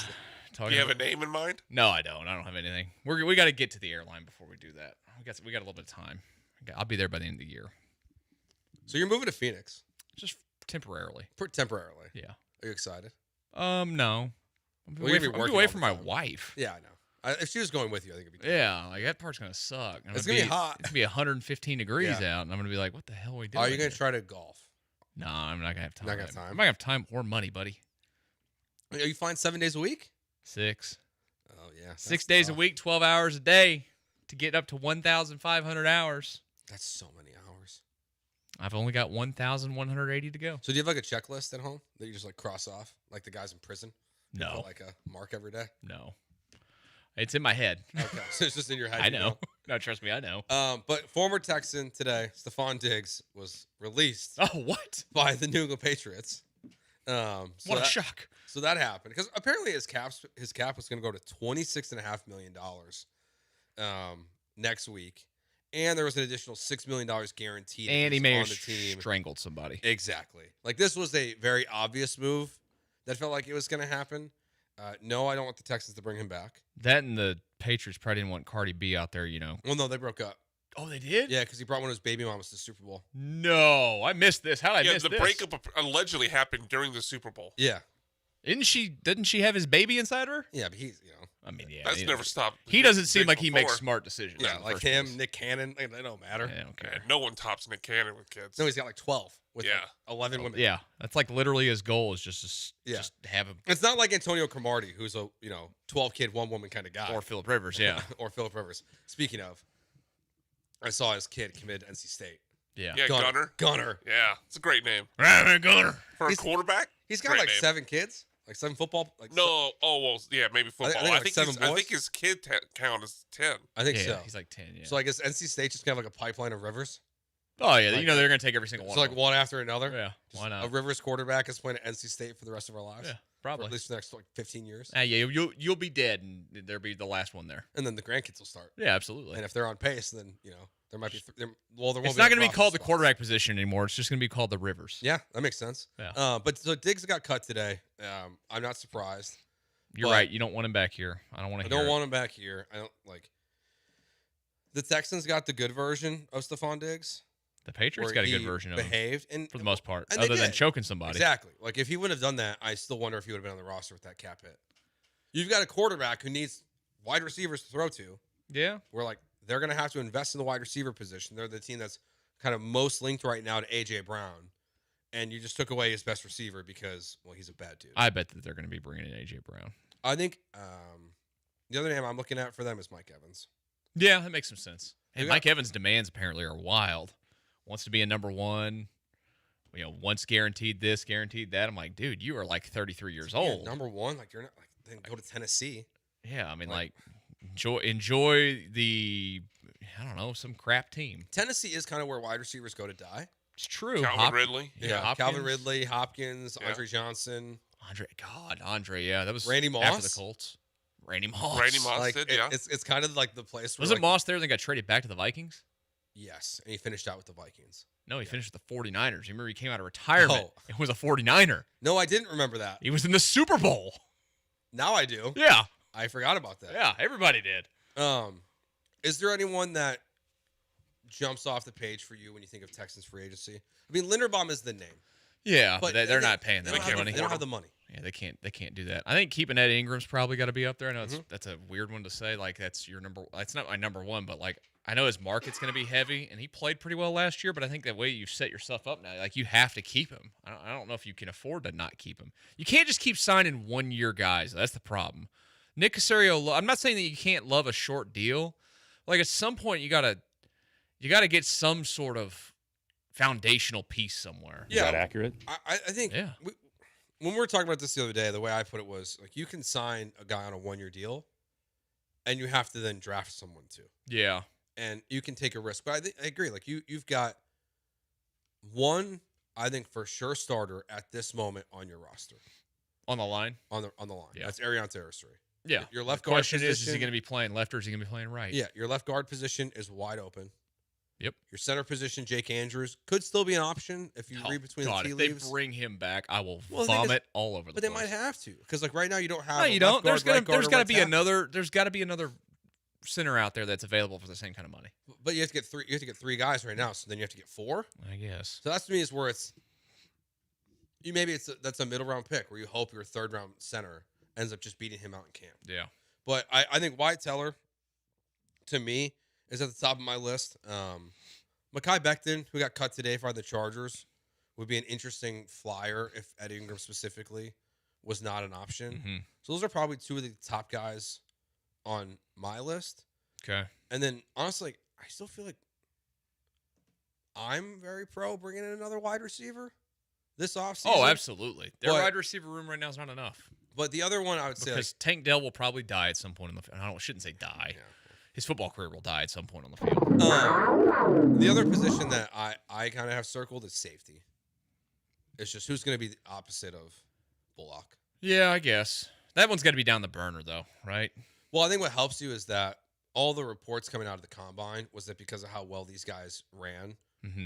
[SPEAKER 10] Do you have a name in mind?
[SPEAKER 9] No, I don't. I don't have anything. We got to get to the airline before we do that. We got a little bit of time. I'll be there by the end of the year.
[SPEAKER 12] So you're moving to Phoenix?
[SPEAKER 9] Just temporarily.
[SPEAKER 12] Temporarily.
[SPEAKER 9] Yeah.
[SPEAKER 12] Are you excited?
[SPEAKER 9] No. I'm
[SPEAKER 12] Well, you're gonna be
[SPEAKER 9] away
[SPEAKER 12] working
[SPEAKER 9] away
[SPEAKER 12] all
[SPEAKER 9] from
[SPEAKER 12] the
[SPEAKER 9] my
[SPEAKER 12] time.
[SPEAKER 9] wife.
[SPEAKER 12] Yeah, I know. If she was going with you, I think it'd be.
[SPEAKER 9] Yeah, like that part's gonna suck.
[SPEAKER 12] It's gonna be hot.
[SPEAKER 9] It's gonna be 115 degrees
[SPEAKER 12] Yeah.
[SPEAKER 9] out, and I'm gonna be like, "What the hell are we doing?"
[SPEAKER 12] Are you gonna try to golf?
[SPEAKER 9] No, I'm not gonna have time.
[SPEAKER 12] Not gonna have time?
[SPEAKER 9] I'm not gonna have time or money, buddy.
[SPEAKER 12] Are you flying 7 days a week?
[SPEAKER 9] 6.
[SPEAKER 12] Oh yeah.
[SPEAKER 9] 6 days a week, 12 hours a day to get up to 1,500 hours.
[SPEAKER 12] That's so many hours.
[SPEAKER 9] I've only got 1,180 to go.
[SPEAKER 12] So do you have like a checklist at home that you just like cross off, like the guys in prison? You
[SPEAKER 9] No.
[SPEAKER 12] put, like a mark every day.
[SPEAKER 9] No. It's in my head.
[SPEAKER 12] Okay, so it's just in your head.
[SPEAKER 9] I
[SPEAKER 12] you
[SPEAKER 9] know. No, trust me, I know.
[SPEAKER 12] But former Texan today, Stephon Diggs, was released.
[SPEAKER 9] Oh, what?
[SPEAKER 12] By the New England Patriots.
[SPEAKER 9] What a shock.
[SPEAKER 12] So that happened because apparently his cap was going to go to $26.5 million next week, and there was an additional $6 million guaranteed.
[SPEAKER 9] And he
[SPEAKER 12] if
[SPEAKER 9] may
[SPEAKER 12] he's
[SPEAKER 9] have
[SPEAKER 12] on the team.
[SPEAKER 9] strangled somebody.
[SPEAKER 12] Exactly. Like this was a very obvious move that felt like it was going to happen. No, I don't want the Texans to bring him back.
[SPEAKER 9] That and the Patriots probably didn't want Cardi B out there,
[SPEAKER 12] Well, no, they broke up.
[SPEAKER 9] Oh, they did?
[SPEAKER 12] Yeah, because he brought one of his baby mamas to the Super Bowl.
[SPEAKER 9] No, I missed this. How did I miss
[SPEAKER 10] the
[SPEAKER 9] this?
[SPEAKER 10] breakup allegedly happened during the Super Bowl.
[SPEAKER 12] Yeah.
[SPEAKER 9] Didn't she have his baby inside her?
[SPEAKER 12] Yeah, but he's,
[SPEAKER 9] I mean, yeah.
[SPEAKER 10] That's never stopped.
[SPEAKER 9] He doesn't seem
[SPEAKER 10] Diggs
[SPEAKER 9] like he makes
[SPEAKER 10] before.
[SPEAKER 9] smart decisions.
[SPEAKER 12] Yeah,
[SPEAKER 9] in the
[SPEAKER 12] like
[SPEAKER 9] first
[SPEAKER 12] him,
[SPEAKER 9] place.
[SPEAKER 12] Nick Cannon, they don't matter.
[SPEAKER 9] I don't care.
[SPEAKER 10] Yeah, no one tops Nick Cannon with kids.
[SPEAKER 12] No, he's got like 12 with
[SPEAKER 10] Yeah.
[SPEAKER 12] like 11 women.
[SPEAKER 9] Yeah, that's like literally his goal is just have him.
[SPEAKER 12] It's not like Antonio Cromartie, who's a 12 kid, 1 woman kind of guy.
[SPEAKER 9] Or Phillip Rivers, yeah.
[SPEAKER 12] Or Phillip Rivers. Speaking of, I saw his kid commit to NC State.
[SPEAKER 9] Yeah.
[SPEAKER 10] Yeah, Gunner.
[SPEAKER 12] Gunner.
[SPEAKER 10] Yeah, it's a great name.
[SPEAKER 9] Gunner.
[SPEAKER 10] For a quarterback?
[SPEAKER 12] He's got
[SPEAKER 10] Great
[SPEAKER 12] like
[SPEAKER 10] name.
[SPEAKER 12] 7 kids, like 7 football. Like
[SPEAKER 10] No, yeah, maybe football.
[SPEAKER 12] I think like 7
[SPEAKER 10] I
[SPEAKER 12] boys.
[SPEAKER 10] think his kid count is 10.
[SPEAKER 12] I think
[SPEAKER 9] Yeah,
[SPEAKER 12] so.
[SPEAKER 9] he's like 10, yeah.
[SPEAKER 12] So I guess NC State just kind of like a pipeline of Rivers.
[SPEAKER 9] Oh, yeah,
[SPEAKER 12] Like-
[SPEAKER 9] they're going to take every single one.
[SPEAKER 12] So
[SPEAKER 9] of
[SPEAKER 12] like
[SPEAKER 9] them.
[SPEAKER 12] one after another.
[SPEAKER 9] Yeah, why not?
[SPEAKER 12] A Rivers quarterback is playing at NC State for the rest of our lives.
[SPEAKER 9] Yeah,
[SPEAKER 12] For
[SPEAKER 9] probably.
[SPEAKER 12] at least the next like 15 years.
[SPEAKER 9] Yeah, you'll be dead, and there'll be the last one there.
[SPEAKER 12] And then the grandkids will start.
[SPEAKER 9] Yeah, absolutely.
[SPEAKER 12] And if they're on pace, then there might be. There won't
[SPEAKER 9] It's
[SPEAKER 12] be
[SPEAKER 9] not
[SPEAKER 12] a
[SPEAKER 9] going to be
[SPEAKER 12] roster
[SPEAKER 9] called the
[SPEAKER 12] spot.
[SPEAKER 9] quarterback position anymore. It's just going to be called the Rivers.
[SPEAKER 12] Yeah, that makes sense.
[SPEAKER 9] Yeah.
[SPEAKER 12] But so Diggs got cut today. I'm not surprised.
[SPEAKER 9] You're
[SPEAKER 12] But
[SPEAKER 9] right. You don't want him back here. I don't want
[SPEAKER 12] I
[SPEAKER 9] to hear
[SPEAKER 12] don't want him back here. I don't like. The Texans got the good version of Stephon Diggs.
[SPEAKER 9] The Patriots
[SPEAKER 12] where
[SPEAKER 9] got a
[SPEAKER 12] he
[SPEAKER 9] good version of him.
[SPEAKER 12] behaved, and
[SPEAKER 9] For the most part,
[SPEAKER 12] and they
[SPEAKER 9] other than
[SPEAKER 12] did.
[SPEAKER 9] choking somebody.
[SPEAKER 12] Exactly. Like if he wouldn't have done that, I still wonder if he would have been on the roster with that cap hit. You've got a quarterback who needs wide receivers to throw to.
[SPEAKER 9] Yeah.
[SPEAKER 12] Where like they're going to have to invest in the wide receiver position. They're the team that's kind of most linked right now to AJ Brown, and you just took away his best receiver because he's a bad dude.
[SPEAKER 9] I bet that they're going to be bringing in AJ Brown.
[SPEAKER 12] I think the other name I'm looking at for them is Mike Evans.
[SPEAKER 9] Yeah, that makes some sense. And
[SPEAKER 12] You got-
[SPEAKER 9] Mike Evans' demands apparently are wild. Wants to be a number one. Once guaranteed this, guaranteed that. I'm like, dude, you are like 33 years old.
[SPEAKER 12] Number one, like you're not like then go to Tennessee.
[SPEAKER 9] Yeah, I mean, like enjoy the some crap team.
[SPEAKER 12] Tennessee is kind of where wide receivers go to die.
[SPEAKER 9] It's true.
[SPEAKER 10] Calvin Ridley.
[SPEAKER 12] Yeah,
[SPEAKER 9] Hopkins.
[SPEAKER 12] Calvin Ridley, Hopkins,
[SPEAKER 10] Yeah.
[SPEAKER 12] Andre Johnson.
[SPEAKER 9] Andre, yeah, that was
[SPEAKER 12] Randy
[SPEAKER 9] after
[SPEAKER 12] Moss?
[SPEAKER 9] the Colts. Randy Moss.
[SPEAKER 10] Randy Moss
[SPEAKER 12] Like
[SPEAKER 10] did,
[SPEAKER 12] it-
[SPEAKER 10] yeah.
[SPEAKER 12] it's kind of like the place where
[SPEAKER 9] Wasn't
[SPEAKER 12] like,
[SPEAKER 9] Moss there and then got traded back to the Vikings?
[SPEAKER 12] Yes, and he finished out with the Vikings.
[SPEAKER 9] No, he finished with the 49ers. You remember he came out of retirement
[SPEAKER 12] Oh.
[SPEAKER 9] and was a 49er.
[SPEAKER 12] No, I didn't remember that.
[SPEAKER 9] He was in the Super Bowl.
[SPEAKER 12] Now I do.
[SPEAKER 9] Yeah.
[SPEAKER 12] I forgot about that.
[SPEAKER 9] Yeah, everybody did.
[SPEAKER 12] Is there anyone that jumps off the page for you when you think of Texans free agency? I mean, Linderbaum is the name.
[SPEAKER 9] Yeah,
[SPEAKER 12] But
[SPEAKER 9] but they're not paying
[SPEAKER 12] they
[SPEAKER 9] that
[SPEAKER 12] don't
[SPEAKER 9] much
[SPEAKER 12] have
[SPEAKER 9] money.
[SPEAKER 12] They don't have the money.
[SPEAKER 9] Yeah, they can't do that. I think keeping Ed Ingram's probably got to be up there. I know
[SPEAKER 12] Mm-hmm.
[SPEAKER 9] that's a weird one to say. Like that's your number. That's not my number one, but like I know his market's going to be heavy, and he played pretty well last year. But I think the way you set yourself up now, like you have to keep him. I don't know if you can afford to not keep him. You can't just keep signing 1 year guys. That's the problem. Nick Caserio. I'm not saying that you can't love a short deal. Like at some point you gotta get some sort of foundational piece somewhere.
[SPEAKER 12] Yeah.
[SPEAKER 16] Is that accurate?
[SPEAKER 12] I think
[SPEAKER 9] Yeah.
[SPEAKER 12] When we were talking about this the other day, the way I put it was like you can sign a guy on a 1 year deal and you have to then draft someone too.
[SPEAKER 9] Yeah.
[SPEAKER 12] And you can take a risk. But I agree. Like, you've got one, I think, for sure starter at this moment on your roster.
[SPEAKER 9] On the line?
[SPEAKER 12] On the line.
[SPEAKER 9] Yeah.
[SPEAKER 12] That's Arian Aristide.
[SPEAKER 9] Yeah.
[SPEAKER 12] Your left
[SPEAKER 9] The
[SPEAKER 12] guard
[SPEAKER 9] question
[SPEAKER 12] position,
[SPEAKER 9] is he going to be playing left or is he going to be playing right?
[SPEAKER 12] Yeah, your left guard position is wide open.
[SPEAKER 9] Yep.
[SPEAKER 12] Your center position, Jake Andrews, could still be an option if you read between the tea leaves.
[SPEAKER 9] If they bring him back, I will
[SPEAKER 12] Well,
[SPEAKER 9] vomit all over the
[SPEAKER 12] But
[SPEAKER 9] place.
[SPEAKER 12] they might have to, because like right now you don't have.
[SPEAKER 9] No, you don't. There's got to be
[SPEAKER 12] another.
[SPEAKER 9] There's got to be another center out there that's available for the same kind of money.
[SPEAKER 12] But you have to get three. You have to get three guys right now. So then you have to get four.
[SPEAKER 9] I guess.
[SPEAKER 12] So that's to me is where it's. That's a middle round pick where you hope your third round center ends up just beating him out in camp.
[SPEAKER 9] Yeah.
[SPEAKER 12] But I think Wyatt Teller, to me, is at the top of my list. Mekhi Becton, who got cut today for the Chargers, would be an interesting flyer if Ed Ingram specifically was not an option.
[SPEAKER 9] Mm-hmm.
[SPEAKER 12] So those are probably two of the top guys on my list.
[SPEAKER 9] Okay.
[SPEAKER 12] And then, honestly, I still feel like I'm very pro bringing in another wide receiver this offseason.
[SPEAKER 9] Oh, absolutely. Their wide receiver room right now is not enough.
[SPEAKER 12] But the other one I would say,
[SPEAKER 9] because Tank Dell will probably die at some point in the field. I shouldn't say die. Yeah. His football career will die at some point on the field.
[SPEAKER 12] The other position that I kind of have circled is safety. It's just who's going to be the opposite of Bullock.
[SPEAKER 9] Yeah, I guess. That one's got to be down the burner, though, right?
[SPEAKER 12] Well, I think what helps you is that all the reports coming out of the combine was that because of how well these guys ran,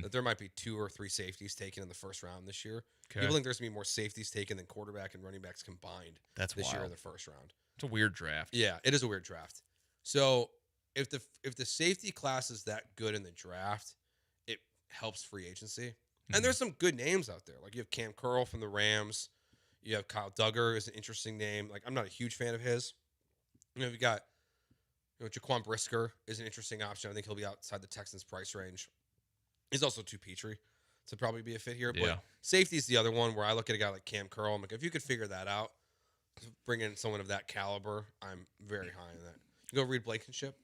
[SPEAKER 12] that there might be 2 or 3 safeties taken in the first round this year.
[SPEAKER 9] Okay.
[SPEAKER 12] People think there's going to be more safeties taken than quarterback and running backs combined this year in the first round.
[SPEAKER 9] It's a weird draft.
[SPEAKER 12] Yeah, it is a weird draft. So if the safety class is that good in the draft, it helps free agency. And there's some good names out there. Like you have Cam Curl from the Rams. You have Kyle Duggar is an interesting name. Like I'm not a huge fan of his. You got Jaquan Brisker is an interesting option. I think he'll be outside the Texans price range. He's also too Petrie to probably be a fit here.
[SPEAKER 9] Yeah.
[SPEAKER 12] But safety is the other one where I look at a guy like Cam Curl. I'm like, if you could figure that out, bring in someone of that caliber, I'm very high on that. You go Reed Blankenship,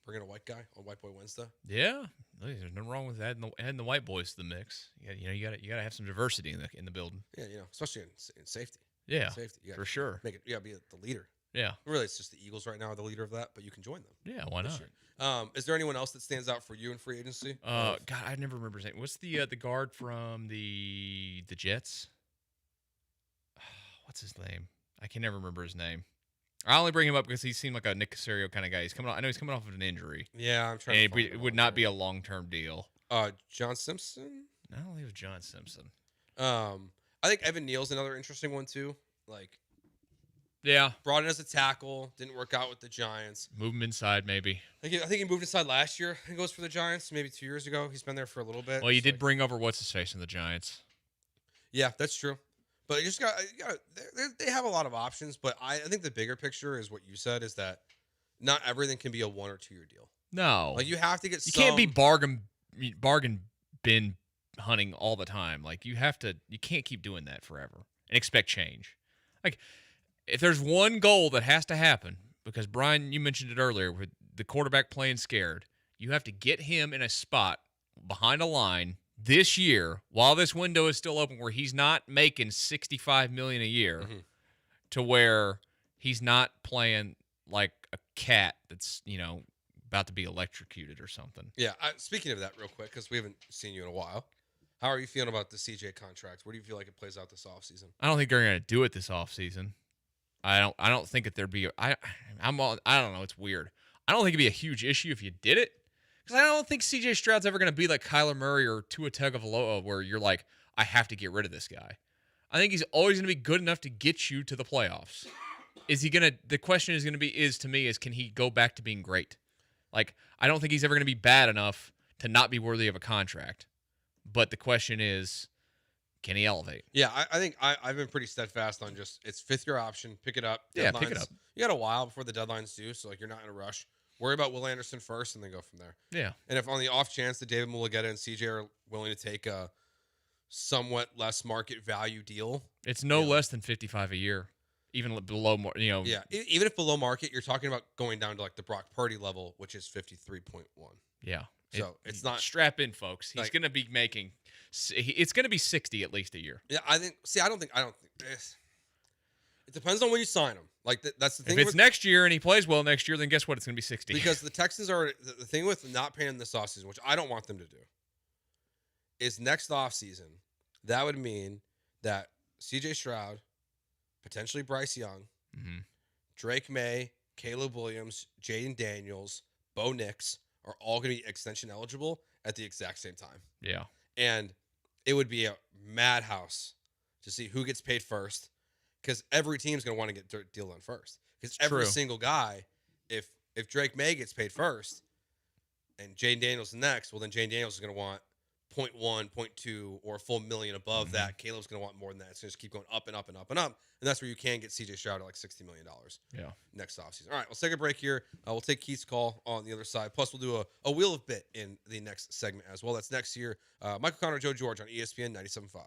[SPEAKER 12] bring in a white guy on White Boy Wednesday.
[SPEAKER 9] Yeah, there's nothing wrong with adding the white boys to the mix. You got to have some diversity in the building.
[SPEAKER 12] Yeah, especially in safety.
[SPEAKER 9] Yeah,
[SPEAKER 12] safety
[SPEAKER 9] for sure.
[SPEAKER 12] You got to be the leader.
[SPEAKER 9] Yeah,
[SPEAKER 12] really, it's just the Eagles right now are the leader of that, but you can join them.
[SPEAKER 9] Yeah, why not?
[SPEAKER 12] Is there anyone else that stands out for you in free agency?
[SPEAKER 9] God, I never remember his name. What's the guard from the Jets? What's his name? I can never remember his name. I only bring him up because he seemed like a Nick Caserio kind of guy. I know he's coming off of an injury.
[SPEAKER 12] Yeah, I'm trying.
[SPEAKER 9] And it would not be a long-term deal.
[SPEAKER 12] John Simpson.
[SPEAKER 9] I don't think it was John Simpson.
[SPEAKER 12] I think Evan Neal's another interesting one too. Like,
[SPEAKER 9] yeah,
[SPEAKER 12] brought in as a tackle, didn't work out with the Giants.
[SPEAKER 9] Move him inside, maybe.
[SPEAKER 12] I think he moved inside last year. He goes for the Giants, maybe 2 years ago. He's been there for a little bit.
[SPEAKER 9] Well, you did bring over what's his face in the Giants.
[SPEAKER 12] Yeah, that's true. But you just got they have a lot of options. But I think the bigger picture is what you said is that not everything can be a 1 or 2 year deal.
[SPEAKER 9] No,
[SPEAKER 12] like you have to get.
[SPEAKER 9] You can't be bargain bin hunting all the time. Like you can't keep doing that forever and expect change. Like if there's one goal that has to happen, because Brian, you mentioned it earlier with the quarterback playing scared, you have to get him in a spot behind a line this year, while this window is still open, where he's not making $65 million a year, to where he's not playing like a cat that's about to be electrocuted or something.
[SPEAKER 12] Yeah. Speaking of that, real quick, because we haven't seen you in a while, how are you feeling about the CJ contract? Where do you feel like it plays out this offseason?
[SPEAKER 9] I don't think they're going to do it this offseason. I don't think that there'd be. I don't know. It's weird. I don't think it'd be a huge issue if you did it. Because I don't think C.J. Stroud's ever going to be like Kyler Murray or Tua Tagovailoa, where you're like, I have to get rid of this guy. I think he's always going to be good enough to get you to the playoffs. Is he going to? The question is going to be can he go back to being great? Like, I don't think he's ever going to be bad enough to not be worthy of a contract. But the question is, can he elevate?
[SPEAKER 12] Yeah, I think I've been pretty steadfast on just it's 5th-year option. Pick it up.
[SPEAKER 9] Yeah, pick it up.
[SPEAKER 12] You got a while before the deadline's due, so like you're not in a rush. Worry about Will Anderson first and then go from there.
[SPEAKER 9] Yeah.
[SPEAKER 12] And if on the off chance that David Mulugeta and CJ are willing to take a somewhat less market value deal.
[SPEAKER 9] It's no less than $55 a year. Even below more,
[SPEAKER 12] Yeah. Even if below market, you're talking about going down to like the Brock Purdy level, which is 53.1.
[SPEAKER 9] Yeah.
[SPEAKER 12] So it's not.
[SPEAKER 9] Strap in, folks. He's going to be making. It's going to be 60 at least a year.
[SPEAKER 12] Yeah, I think. See, I don't think. It depends on when you sign him. Like that's the thing.
[SPEAKER 9] If it's next year and he plays well next year, then guess what? It's going to be 60.
[SPEAKER 12] Because the Texans are the thing with not paying him this offseason, which I don't want them to do, is next offseason. That would mean that C.J. Stroud, potentially Bryce Young, Drake May, Caleb Williams, Jaden Daniels, Bo Nix are all going to be extension eligible at the exact same time.
[SPEAKER 9] Yeah.
[SPEAKER 12] And it would be a madhouse to see who gets paid first, because every team's going to want to get their deal done first. Because every single guy, if Drake May gets paid first and Jaden Daniels next, well, then Jaden Daniels is going to want 0.1, 0.2, or a full million above that. Caleb's going to want more than that. It's going to just keep going up and up and up and up. And that's where you can get C.J. Stroud at like $60 million next offseason. All right, let's take a break here. We'll take Keith's call on the other side. Plus, we'll do a Wheel of Bit in the next segment as well. That's next year. Michael Connor, Joe George on ESPN 97.5.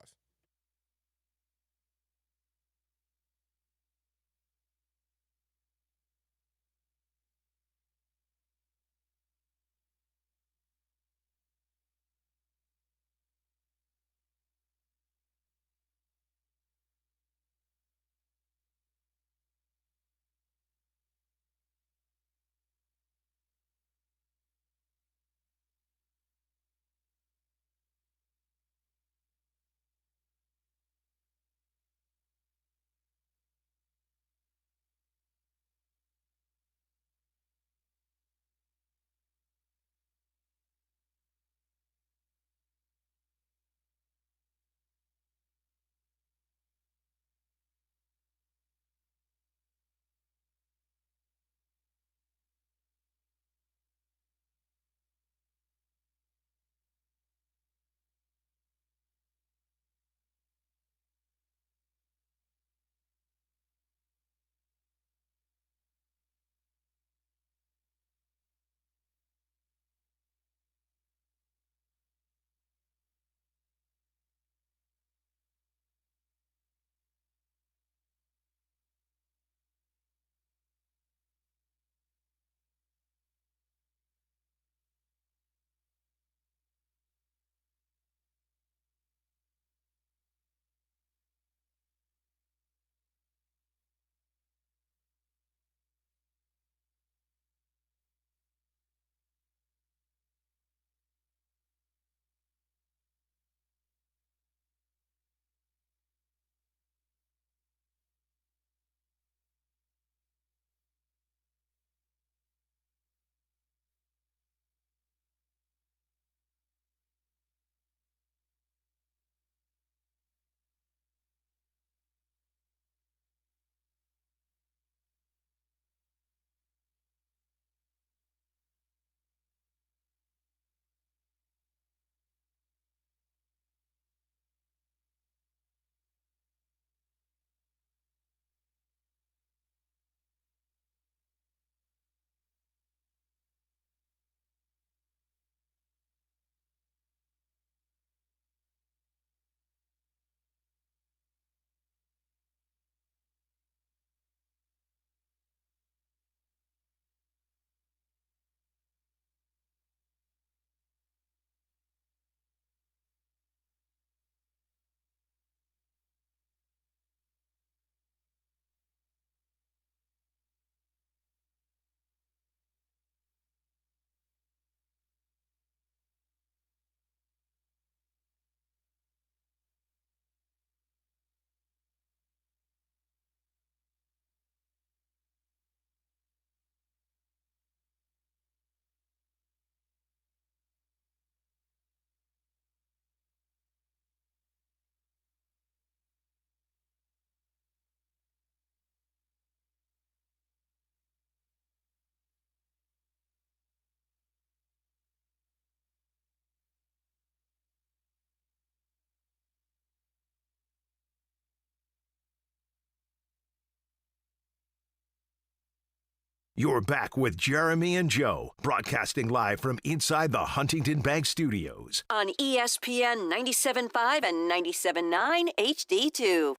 [SPEAKER 31] You're back with Jeremy and Joe, broadcasting live from inside the Huntington Bank Studios.
[SPEAKER 11] On ESPN 97.5 and 97.9 HD2.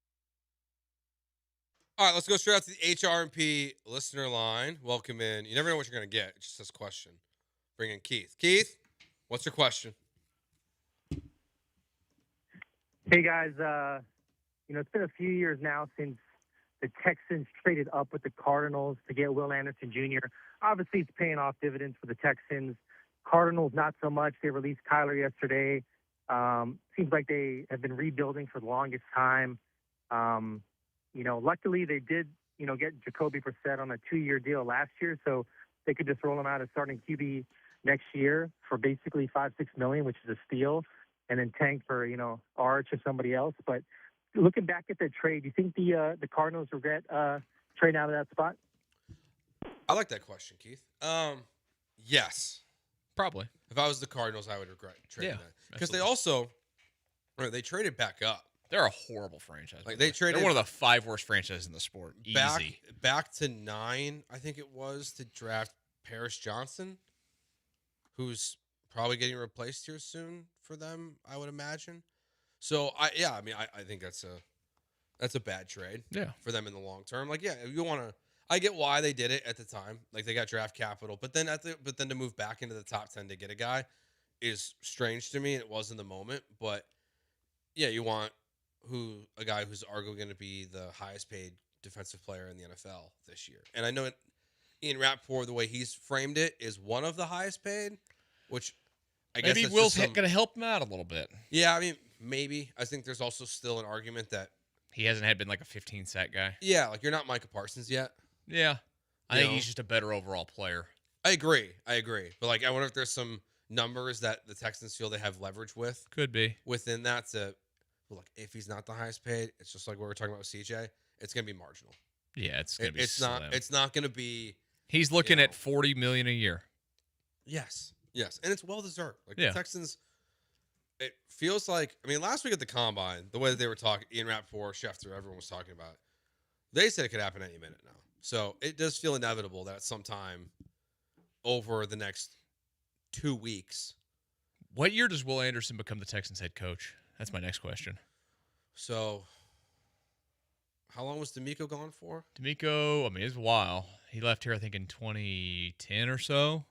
[SPEAKER 12] All right, let's go straight out to the HRMP listener line. Welcome in. You never know what you're going to get. It's just this question. Bring in Keith. Keith, what's your question?
[SPEAKER 13] Hey, guys. It's been a few years now since The Texans traded up with the Cardinals to get Will Anderson Jr. Obviously, it's paying off dividends for the Texans. Cardinals, not so much. They released Kyler yesterday. Seems like they have been rebuilding for the longest time. Luckily they did, get Jacoby Brissett on a 2-year deal last year, so they could just roll him out as starting QB next year for basically $5-6 million, which is a steal, and then tank for, Arch or somebody else. But looking back at the trade, do you think the Cardinals regret trading out of that spot?
[SPEAKER 12] I like that question, Keith. Yes.
[SPEAKER 9] Probably.
[SPEAKER 12] If I was the Cardinals, I would regret trading that. Because they they traded back up.
[SPEAKER 9] They're a horrible franchise.
[SPEAKER 12] Like they traded.
[SPEAKER 9] They're one of the 5 worst franchises in the sport. Easy.
[SPEAKER 12] Back to 9, I think it was, to draft Paris Johnson, who's probably getting replaced here soon for them, I would imagine. So I think that's a bad trade. For them in the long term. Like, yeah, if you want to. I get why they did it at the time. Like, they got draft capital, but then to move back into the top 10 to get a guy is strange to me. It was in the moment, but yeah, you want a guy who's arguably going to be the highest paid defensive player in the NFL this year. And I know Ian Rappaport, the way he's framed it, is one of the highest paid, which I guess
[SPEAKER 9] maybe Will's going to help him out a little bit.
[SPEAKER 12] Yeah, I mean, maybe. I think there's also still an argument that
[SPEAKER 9] he hasn't been like a 15 sack guy.
[SPEAKER 12] Yeah, like you're not Micah Parsons yet.
[SPEAKER 9] Yeah. I think he's just a better overall player.
[SPEAKER 12] I agree. But, like, I wonder if there's some numbers that the Texans feel they have leverage with.
[SPEAKER 9] Could be.
[SPEAKER 12] Within that look, if he's not the highest paid, it's just like what we were talking about with CJ, it's going to be marginal.
[SPEAKER 9] Yeah, it's going to be slim.
[SPEAKER 12] It's not going to be.
[SPEAKER 9] He's looking at $40 million a year.
[SPEAKER 12] Yes. And it's well-deserved. Like, the Texans, it feels like, I mean, last week at the Combine, the way that they were talking, Ian Rappaport, Schefter, everyone was talking about it, they said it could happen any minute now. So it does feel inevitable that sometime over the next 2 weeks.
[SPEAKER 9] What year does Will Anderson become the Texans head coach? That's my next question.
[SPEAKER 12] So how long was D'Amico gone for?
[SPEAKER 9] D'Amico, I mean, it's a while. He left here, I think, in 2010 or so.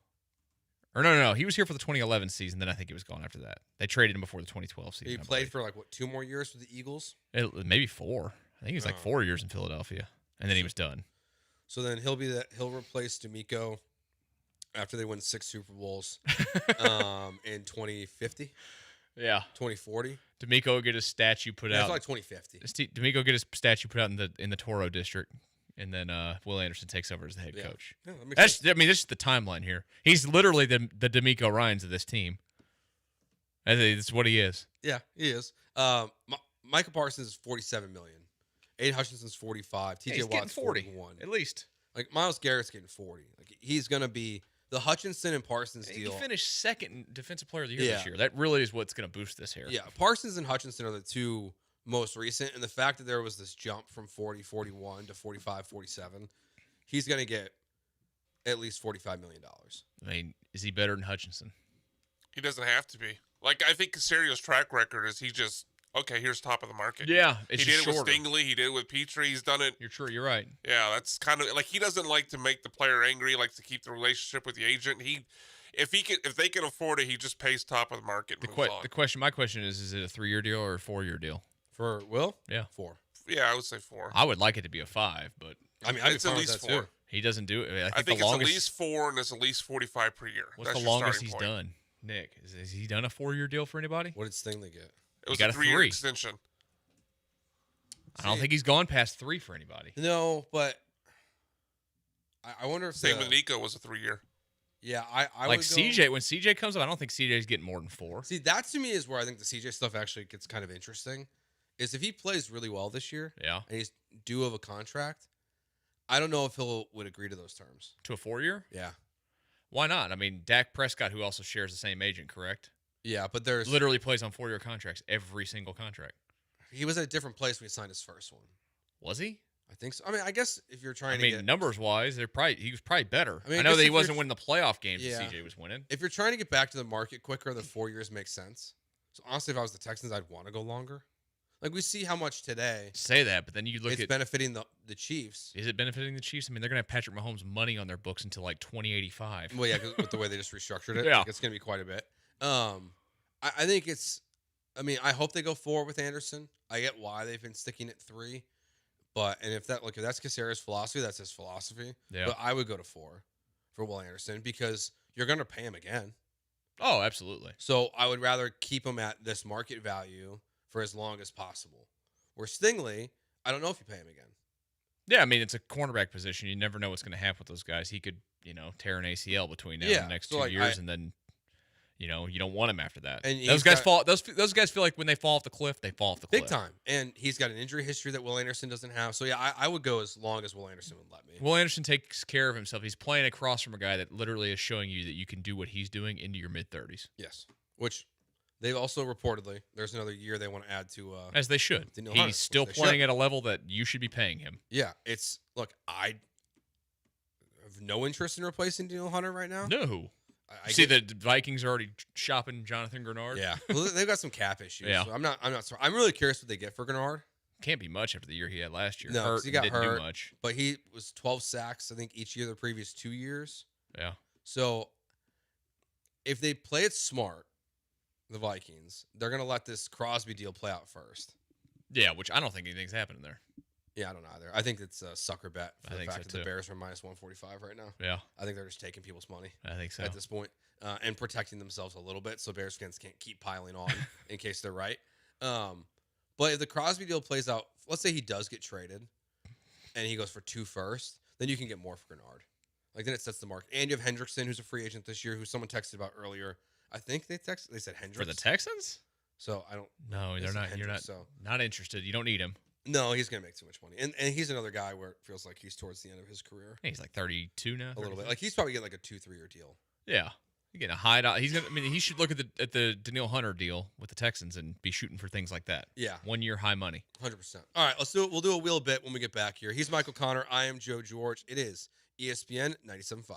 [SPEAKER 9] Or no. He was here for the 2011 season. Then I think he was gone after that. They traded him before the 2012 season.
[SPEAKER 12] He played for 2 more years with the Eagles?
[SPEAKER 9] Maybe 4. I think he was 4 years in Philadelphia. And then he was done.
[SPEAKER 12] So then he'll replace D'Amico after they win 6 Super Bowls in 2050.
[SPEAKER 9] Yeah.
[SPEAKER 12] 2040.
[SPEAKER 9] D'Amico will get his statue put out.
[SPEAKER 12] It's like 2050.
[SPEAKER 9] D'Amico get his statue put out in the Toro district, and then Will Anderson takes over as the head coach.
[SPEAKER 12] Yeah,
[SPEAKER 9] this is the timeline here. He's literally the D'Amico Ryans of this team. I think that's what he is.
[SPEAKER 12] Yeah, he is. Micah Parsons is $47 million. Aiden Hutchinson's 45. TJ Watt's 41.
[SPEAKER 9] At least.
[SPEAKER 12] Like, Myles Garrett's getting 40. Like, he's going to be the Hutchinson and Parsons deal.
[SPEAKER 9] He finished second in Defensive Player of the Year this year. That really is what's going to boost this here.
[SPEAKER 12] Yeah, Parsons and Hutchinson are the 2 most recent, and the fact that there was this jump from 40, 41 to 45, 47, he's going to get at least $45 million.
[SPEAKER 9] I mean, is he better than Hutchinson?
[SPEAKER 10] He doesn't have to be. Like, I think Casario's track record is he just, okay, here's top of the market.
[SPEAKER 9] Yeah,
[SPEAKER 10] he did it with Stingley. He did it with Petrie. He's done it.
[SPEAKER 9] You're true. You're right.
[SPEAKER 10] Yeah, that's kind of like he doesn't like to make the player angry. He likes to keep the relationship with the agent. If they can afford it, he just pays top of the market.
[SPEAKER 9] My question is it a 3-year deal or a 4-year deal
[SPEAKER 12] for Will?
[SPEAKER 9] Yeah,
[SPEAKER 12] 4.
[SPEAKER 10] Yeah, I would say 4.
[SPEAKER 9] I would like it to be a 5, but
[SPEAKER 12] I mean,
[SPEAKER 10] it's at least 4.
[SPEAKER 12] Too.
[SPEAKER 9] He doesn't do it.
[SPEAKER 10] I think
[SPEAKER 9] the
[SPEAKER 10] it's
[SPEAKER 9] longest,
[SPEAKER 10] at least 4, and it's at least 45 per year.
[SPEAKER 9] What's the longest he's done? Nick, has he done a 4-year deal for anybody?
[SPEAKER 12] What did Stingley get?
[SPEAKER 10] It was a 3-year extension.
[SPEAKER 9] I don't think he's gone past 3 for anybody.
[SPEAKER 12] No, but I wonder if
[SPEAKER 10] same with Nico was a 3-year.
[SPEAKER 12] Yeah, I
[SPEAKER 9] like
[SPEAKER 12] would
[SPEAKER 9] CJ. When CJ comes up, I don't think CJ's getting more than 4.
[SPEAKER 12] See, that to me is where I think the CJ stuff actually gets kind of interesting. Is if he plays really well this year, and he's due of a contract, I don't know if would agree to those terms.
[SPEAKER 9] To a 4-year?
[SPEAKER 12] Yeah.
[SPEAKER 9] Why not? I mean, Dak Prescott, who also shares the same agent, correct?
[SPEAKER 12] Yeah, but there's
[SPEAKER 9] literally plays on 4-year contracts, every single contract.
[SPEAKER 12] He was at a different place when he signed his first one.
[SPEAKER 9] Was he?
[SPEAKER 12] I think so. I mean, I guess if you're trying
[SPEAKER 9] to get numbers wise, he was probably better. I know that he wasn't winning the playoff games that CJ was winning.
[SPEAKER 12] If you're trying to get back to the market quicker, the 4 years makes sense. So honestly, if I was the Texans, I'd want to go longer. Like, we see how much today.
[SPEAKER 9] Say that, but then you look
[SPEAKER 12] it's benefiting the Chiefs.
[SPEAKER 9] Is it benefiting the Chiefs? I mean, they're going to have Patrick Mahomes' money on their books until like 2085.
[SPEAKER 12] Well, yeah, with the way they just restructured it.
[SPEAKER 9] Yeah.
[SPEAKER 12] Like, it's going to be quite a bit. I think it's. I mean, I hope they go 4 with Anderson. I get why they've been sticking at 3, And if that's Caceres' philosophy, that's his philosophy.
[SPEAKER 9] Yeah.
[SPEAKER 12] But I would go to 4 for Will Anderson because you're going to pay him again.
[SPEAKER 9] Oh, absolutely.
[SPEAKER 12] So I would rather keep him at this market value for as long as possible. Where Stingley, I don't know if you pay him again.
[SPEAKER 9] Yeah, I mean, it's a cornerback position. You never know what's going to happen with those guys. He could, tear an ACL between now and the next 2 years, and then, you don't want him after that.
[SPEAKER 12] And
[SPEAKER 9] those guys those guys feel like when they fall off the cliff, they fall off the cliff.
[SPEAKER 12] Big time. And he's got an injury history that Will Anderson doesn't have. So, yeah, I would go as long as Will Anderson would let me.
[SPEAKER 9] Will Anderson takes care of himself. He's playing across from a guy that literally is showing you that you can do what he's doing into your mid-30s.
[SPEAKER 12] Yes. Which they've also reportedly, there's another year they want to add to.
[SPEAKER 9] As they should.
[SPEAKER 12] Daniil
[SPEAKER 9] He's
[SPEAKER 12] Hunter,
[SPEAKER 9] still playing at a level that you should be paying him.
[SPEAKER 12] Yeah. Look, I have no interest in replacing Daniil Hunter right now.
[SPEAKER 9] No. See, the Vikings are already shopping Jonathan Grenard.
[SPEAKER 12] Yeah, well, they've got some cap issues.
[SPEAKER 9] Yeah.
[SPEAKER 12] So I'm not. I'm really curious what they get for Grenard.
[SPEAKER 9] Can't be much after the year he had last year.
[SPEAKER 12] No, he got
[SPEAKER 9] didn't
[SPEAKER 12] hurt.
[SPEAKER 9] do much.
[SPEAKER 12] But he was 12 sacks, I think, each year the previous 2 years.
[SPEAKER 9] Yeah.
[SPEAKER 12] So if they play it smart, the Vikings, they're going to let this Crosby deal play out first.
[SPEAKER 9] Yeah, which I don't think anything's happening there.
[SPEAKER 12] Yeah, I don't know either. I think it's a sucker bet for
[SPEAKER 9] I
[SPEAKER 12] the
[SPEAKER 9] think
[SPEAKER 12] fact
[SPEAKER 9] so,
[SPEAKER 12] that the
[SPEAKER 9] too.
[SPEAKER 12] Bears are minus 145 right now.
[SPEAKER 9] Yeah.
[SPEAKER 12] I think they're just taking people's money.
[SPEAKER 9] I think so.
[SPEAKER 12] At this point, and protecting themselves a little bit so Bears fans can't keep piling on in case they're right. But if the Crosby deal plays out, let's say he does get traded and he goes for 2 first, then you can get more for Grenard. Like, then it sets the mark. And you have Hendrickson, who's a free agent this year, who someone texted about earlier. I think they said Hendricks.
[SPEAKER 9] For the Texans?
[SPEAKER 12] So I don't.
[SPEAKER 9] No, they're not. You're not. Not interested. You don't need him.
[SPEAKER 12] No, he's going to make too much money. And he's another guy where it feels like he's towards the end of his career.
[SPEAKER 9] He's like 32 now.
[SPEAKER 12] A little bit. Like, he's probably getting like a 2-3 year deal.
[SPEAKER 9] Yeah. You're getting a high dollar. He's gonna. I mean, he should look at the Daniil Hunter deal with the Texans and be shooting for things like that.
[SPEAKER 12] Yeah.
[SPEAKER 9] 1 year high money.
[SPEAKER 12] 100%. All right, let's do it. We'll do a wheel bit when we get back here. He's Michael Connor. I am Joe George. It is ESPN 97.5.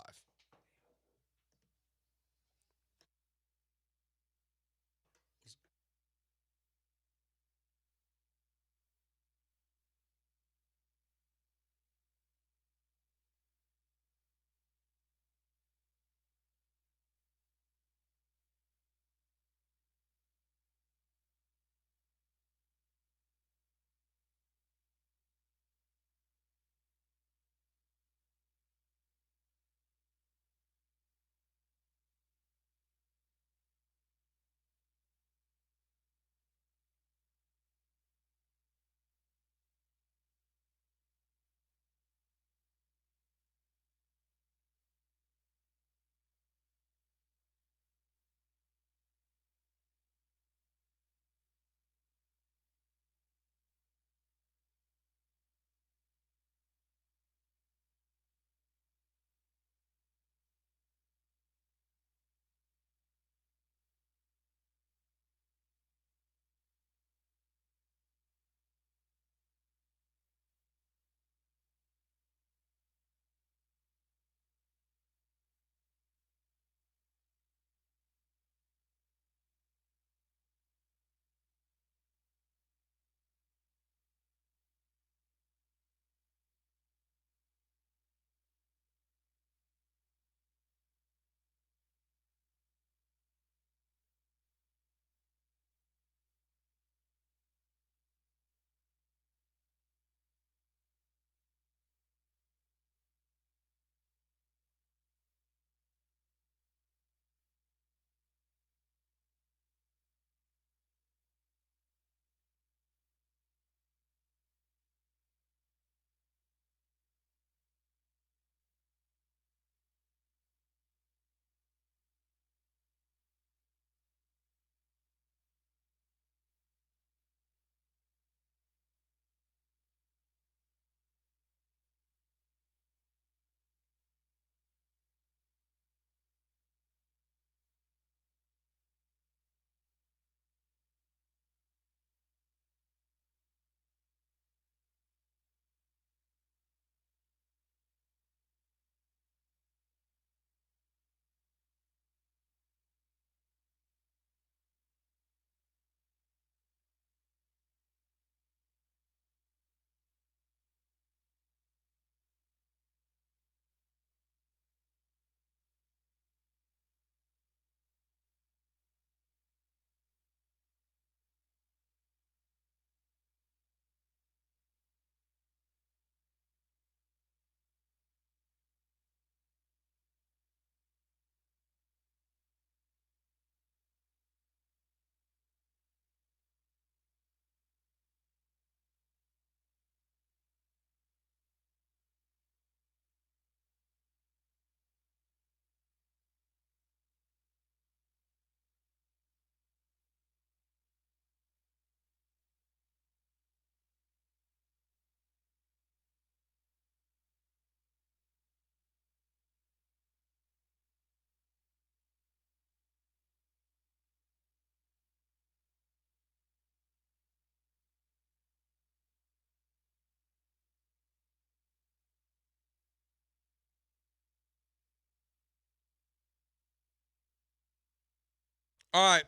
[SPEAKER 12] All right.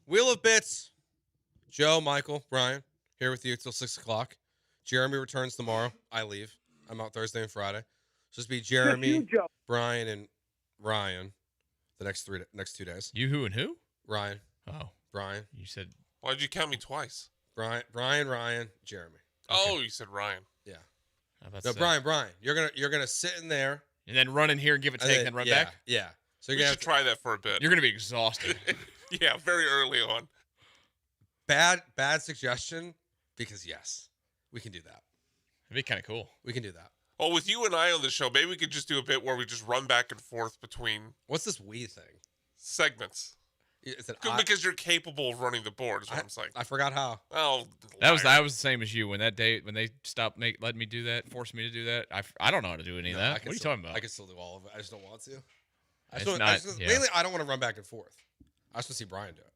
[SPEAKER 12] Wheel of Bits. Joe, Michael, Brian, here with you till 6 o'clock. Jeremy returns tomorrow. I leave. I'm out Thursday and Friday. So it's be Jeremy, Brian, and Ryan the next 2 days.
[SPEAKER 9] You, who, and who?
[SPEAKER 12] Ryan.
[SPEAKER 9] Oh.
[SPEAKER 12] Brian.
[SPEAKER 9] You said...
[SPEAKER 10] Why'd you count me twice?
[SPEAKER 12] Ryan, Jeremy.
[SPEAKER 10] Okay. Oh, you said Ryan.
[SPEAKER 12] Yeah.
[SPEAKER 9] No,
[SPEAKER 12] Brian. You're gonna sit in there
[SPEAKER 9] and then run in here and give a take, and then run back.
[SPEAKER 12] Yeah.
[SPEAKER 10] So we should try that for a bit.
[SPEAKER 9] You're gonna be exhausted.
[SPEAKER 10] Yeah, very early on.
[SPEAKER 12] Bad suggestion, because yes, we can do that.
[SPEAKER 9] It'd be kind of cool.
[SPEAKER 12] We can do that.
[SPEAKER 10] Well, with you and I on the show, maybe we could just do a bit where we just run back and forth between.
[SPEAKER 12] What's this we thing?
[SPEAKER 10] Segments. Because you're capable of running the board, is what I'm saying.
[SPEAKER 12] I forgot how.
[SPEAKER 10] Oh,
[SPEAKER 9] that was the same as you when they stopped letting me do that, forced me to do that. I don't know how to do any of that. What are you talking about?
[SPEAKER 12] I can still do all of it. I just don't want to.
[SPEAKER 9] Mainly,
[SPEAKER 12] I don't want to run back and forth. I just want to see Brian do it.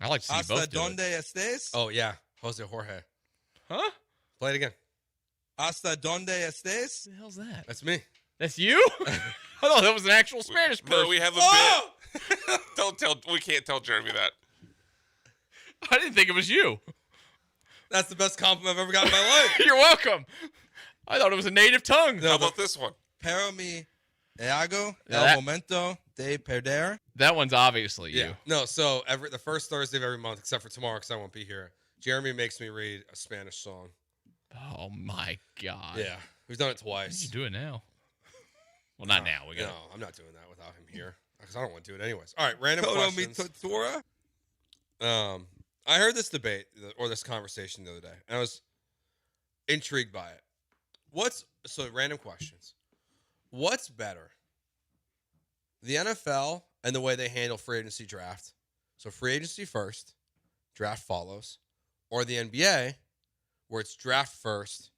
[SPEAKER 9] I like to see you both do it.
[SPEAKER 14] Estés?
[SPEAKER 12] Oh yeah, Jose Jorge.
[SPEAKER 9] Huh?
[SPEAKER 12] Play it again.
[SPEAKER 14] Hasta donde estés?
[SPEAKER 9] What the hell's that?
[SPEAKER 12] That's me.
[SPEAKER 9] That's you? I thought that was an actual Spanish person.
[SPEAKER 10] No, we have a bit. Don't tell. We can't tell Jeremy that.
[SPEAKER 9] I didn't think it was you.
[SPEAKER 12] That's the best compliment I've ever gotten in my life.
[SPEAKER 9] You're welcome. I thought it was a native tongue.
[SPEAKER 10] How about this one?
[SPEAKER 14] Pero mi hago el momento de perder.
[SPEAKER 9] That one's obviously you.
[SPEAKER 12] Yeah. No, so the first Thursday of every month, except for tomorrow because I won't be here, Jeremy makes me read a Spanish song.
[SPEAKER 9] Oh, my God.
[SPEAKER 12] Yeah. We've done it twice.
[SPEAKER 9] You do it now. Well, not now.
[SPEAKER 12] No, I'm not doing that without him here because I don't want to do it anyways. All right, random questions. I heard this debate or this conversation the other day, and I was intrigued by it. Random questions. What's better? The NFL and the way they handle free agency draft. So free agency first, draft follows, or the NBA where it's draft first,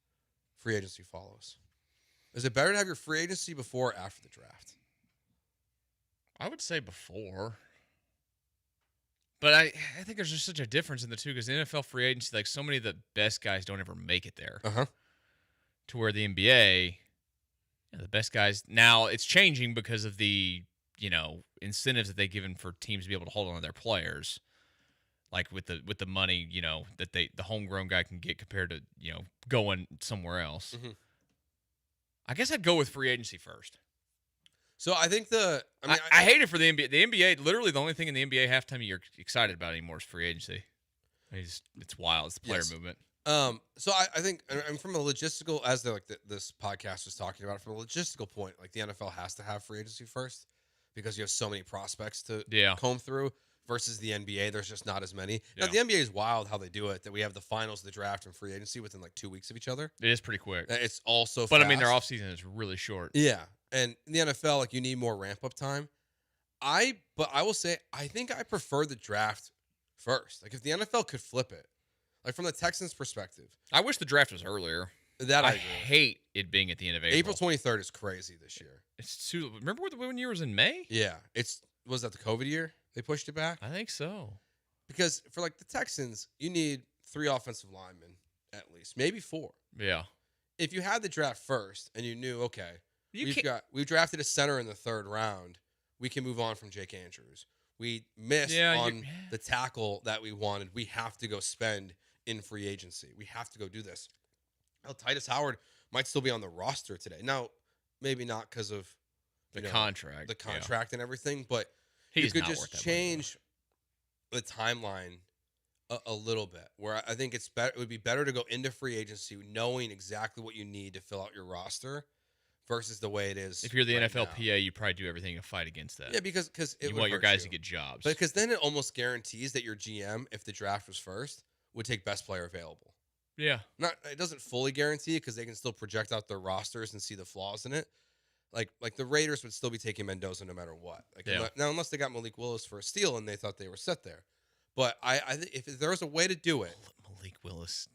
[SPEAKER 12] free agency follows. Is it better to have your free agency before or after the draft?
[SPEAKER 9] I would say before. But I think there's just such a difference in the two because the NFL free agency, like so many of the best guys don't ever make it there. To where the NBA, the best guys, now it's changing because of the, incentives that they've given for teams to be able to hold on to their players. Like with the money, that the homegrown guy can get compared to, going somewhere else. Mm-hmm. I guess I'd go with free agency first.
[SPEAKER 12] So I think
[SPEAKER 9] I hate it for the NBA. The NBA, literally the only thing in the NBA halftime you're excited about anymore is free agency. It's wild. It's the player movement.
[SPEAKER 12] So I think, and from a logistical, as this podcast was talking about, from a logistical point, like the NFL has to have free agency first because you have so many prospects to comb through. Versus the NBA, there's just not as many. Yeah. Now, the NBA is wild how they do it, that we have the finals, the draft, and free agency within like 2 weeks of each other.
[SPEAKER 9] It is pretty quick.
[SPEAKER 12] It's also
[SPEAKER 9] But,
[SPEAKER 12] fast.
[SPEAKER 9] I mean, their offseason is really short.
[SPEAKER 12] Yeah. And in the NFL, like, you need more ramp-up time. But I will say, I think I prefer the draft first. Like, if the NFL could flip it, like, from the Texans' perspective.
[SPEAKER 9] I wish the draft was earlier. I hate it being at the end of April.
[SPEAKER 12] April 23rd is crazy this year.
[SPEAKER 9] It's too. Remember when year was in May?
[SPEAKER 12] Yeah. Was that the COVID year? They pushed it back?
[SPEAKER 9] I think so.
[SPEAKER 12] Because for like the Texans, you need 3 offensive linemen at least, maybe 4.
[SPEAKER 9] Yeah.
[SPEAKER 12] If you had the draft first and you knew, okay, we've drafted a center in the 3rd round, we can move on from Jake Andrews. We missed on the tackle that we wanted. We have to go spend in free agency. We have to go do this. Well, Titus Howard might still be on the roster today. Now, maybe not because of
[SPEAKER 9] the contract
[SPEAKER 12] and everything, but you could just change the timeline a little bit. Where I think it would be better to go into free agency knowing exactly what you need to fill out your roster versus the way it is.
[SPEAKER 9] If you're the NFLPA, you probably do everything to fight against that.
[SPEAKER 12] Yeah, because
[SPEAKER 9] you want your guys to get jobs.
[SPEAKER 12] Because then it almost guarantees that your GM, if the draft was first, would take best player available.
[SPEAKER 9] Yeah.
[SPEAKER 12] It doesn't fully guarantee it because they can still project out their rosters and see the flaws in it. Like the Raiders would still be taking Mendoza no matter what. Now, unless they got Malik Willis for a steal and they thought they were set there. But I think if there was a way to do it,
[SPEAKER 9] Malik Willis.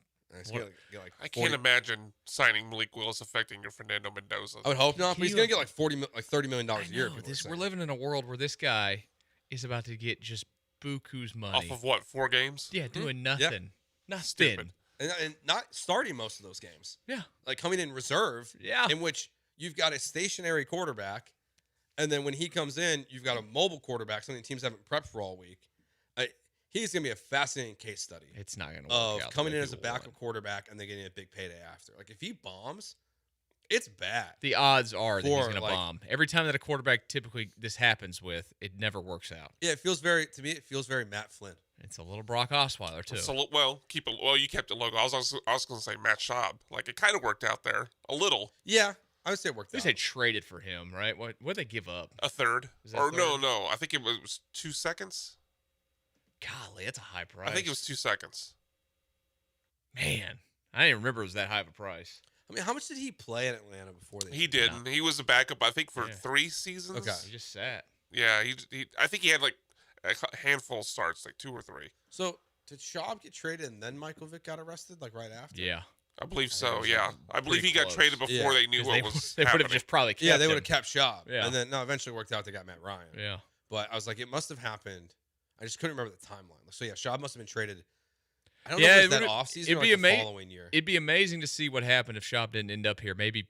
[SPEAKER 10] I can't imagine signing Malik Willis affecting your Fernando Mendoza.
[SPEAKER 12] I would hope not, but he's gonna get like $30 million a year.
[SPEAKER 9] We're living in a world where this guy is about to get just buku's money
[SPEAKER 10] off of what, 4 games?
[SPEAKER 9] Yeah, doing nothing, nothing,
[SPEAKER 10] stupid,
[SPEAKER 12] and not starting most of those games.
[SPEAKER 9] Yeah,
[SPEAKER 12] like coming in reserve.
[SPEAKER 9] Yeah,
[SPEAKER 12] in which you've got a stationary quarterback And then when he comes in, you've got a mobile quarterback, something teams haven't prepped for all week. He's going to be a fascinating case study.
[SPEAKER 9] It's not going to work out.
[SPEAKER 12] Coming in as a backup quarterback and then getting a big payday after. Like, if he bombs, it's bad.
[SPEAKER 9] The odds are that he's going to bomb. Every time that a quarterback typically this happens with, it never works out.
[SPEAKER 12] Yeah, it feels very Matt Flynn.
[SPEAKER 9] It's a little Brock Osweiler, too.
[SPEAKER 10] So, you kept it logo. I was going to say Matt Schaub. Like, it kind of worked out there a little.
[SPEAKER 12] Yeah, I would say it worked out.
[SPEAKER 9] They traded for him, right? What'd they give up?
[SPEAKER 10] A third.
[SPEAKER 9] Or
[SPEAKER 10] no. I think it was 2 seconds.
[SPEAKER 9] Golly, that's a high price.
[SPEAKER 10] I think it was 2 seconds.
[SPEAKER 9] Man, I didn't remember it was that high of a price.
[SPEAKER 12] I mean, how much did he play in Atlanta before they?
[SPEAKER 10] He didn't. He was a backup, I think, for 3 seasons.
[SPEAKER 12] Okay,
[SPEAKER 9] he just sat.
[SPEAKER 10] Yeah, I think he had like a handful of starts, like 2 or 3.
[SPEAKER 12] So did Schaub get traded and then Michael Vick got arrested, like right after?
[SPEAKER 9] Yeah,
[SPEAKER 10] I believe so. Yeah, I believe he got traded before they knew what was
[SPEAKER 9] They
[SPEAKER 10] happening.
[SPEAKER 9] would have just probably kept
[SPEAKER 12] they would
[SPEAKER 9] him.
[SPEAKER 12] have kept Schaub.
[SPEAKER 9] Yeah.
[SPEAKER 12] And then eventually worked out. They got Matt Ryan.
[SPEAKER 9] Yeah.
[SPEAKER 12] But I was like, it must have happened. I just couldn't remember the timeline. So yeah, Schaub must have been traded. I don't know if it was that offseason or the following year.
[SPEAKER 9] It'd be amazing to see what happened if Schaub didn't end up here. Maybe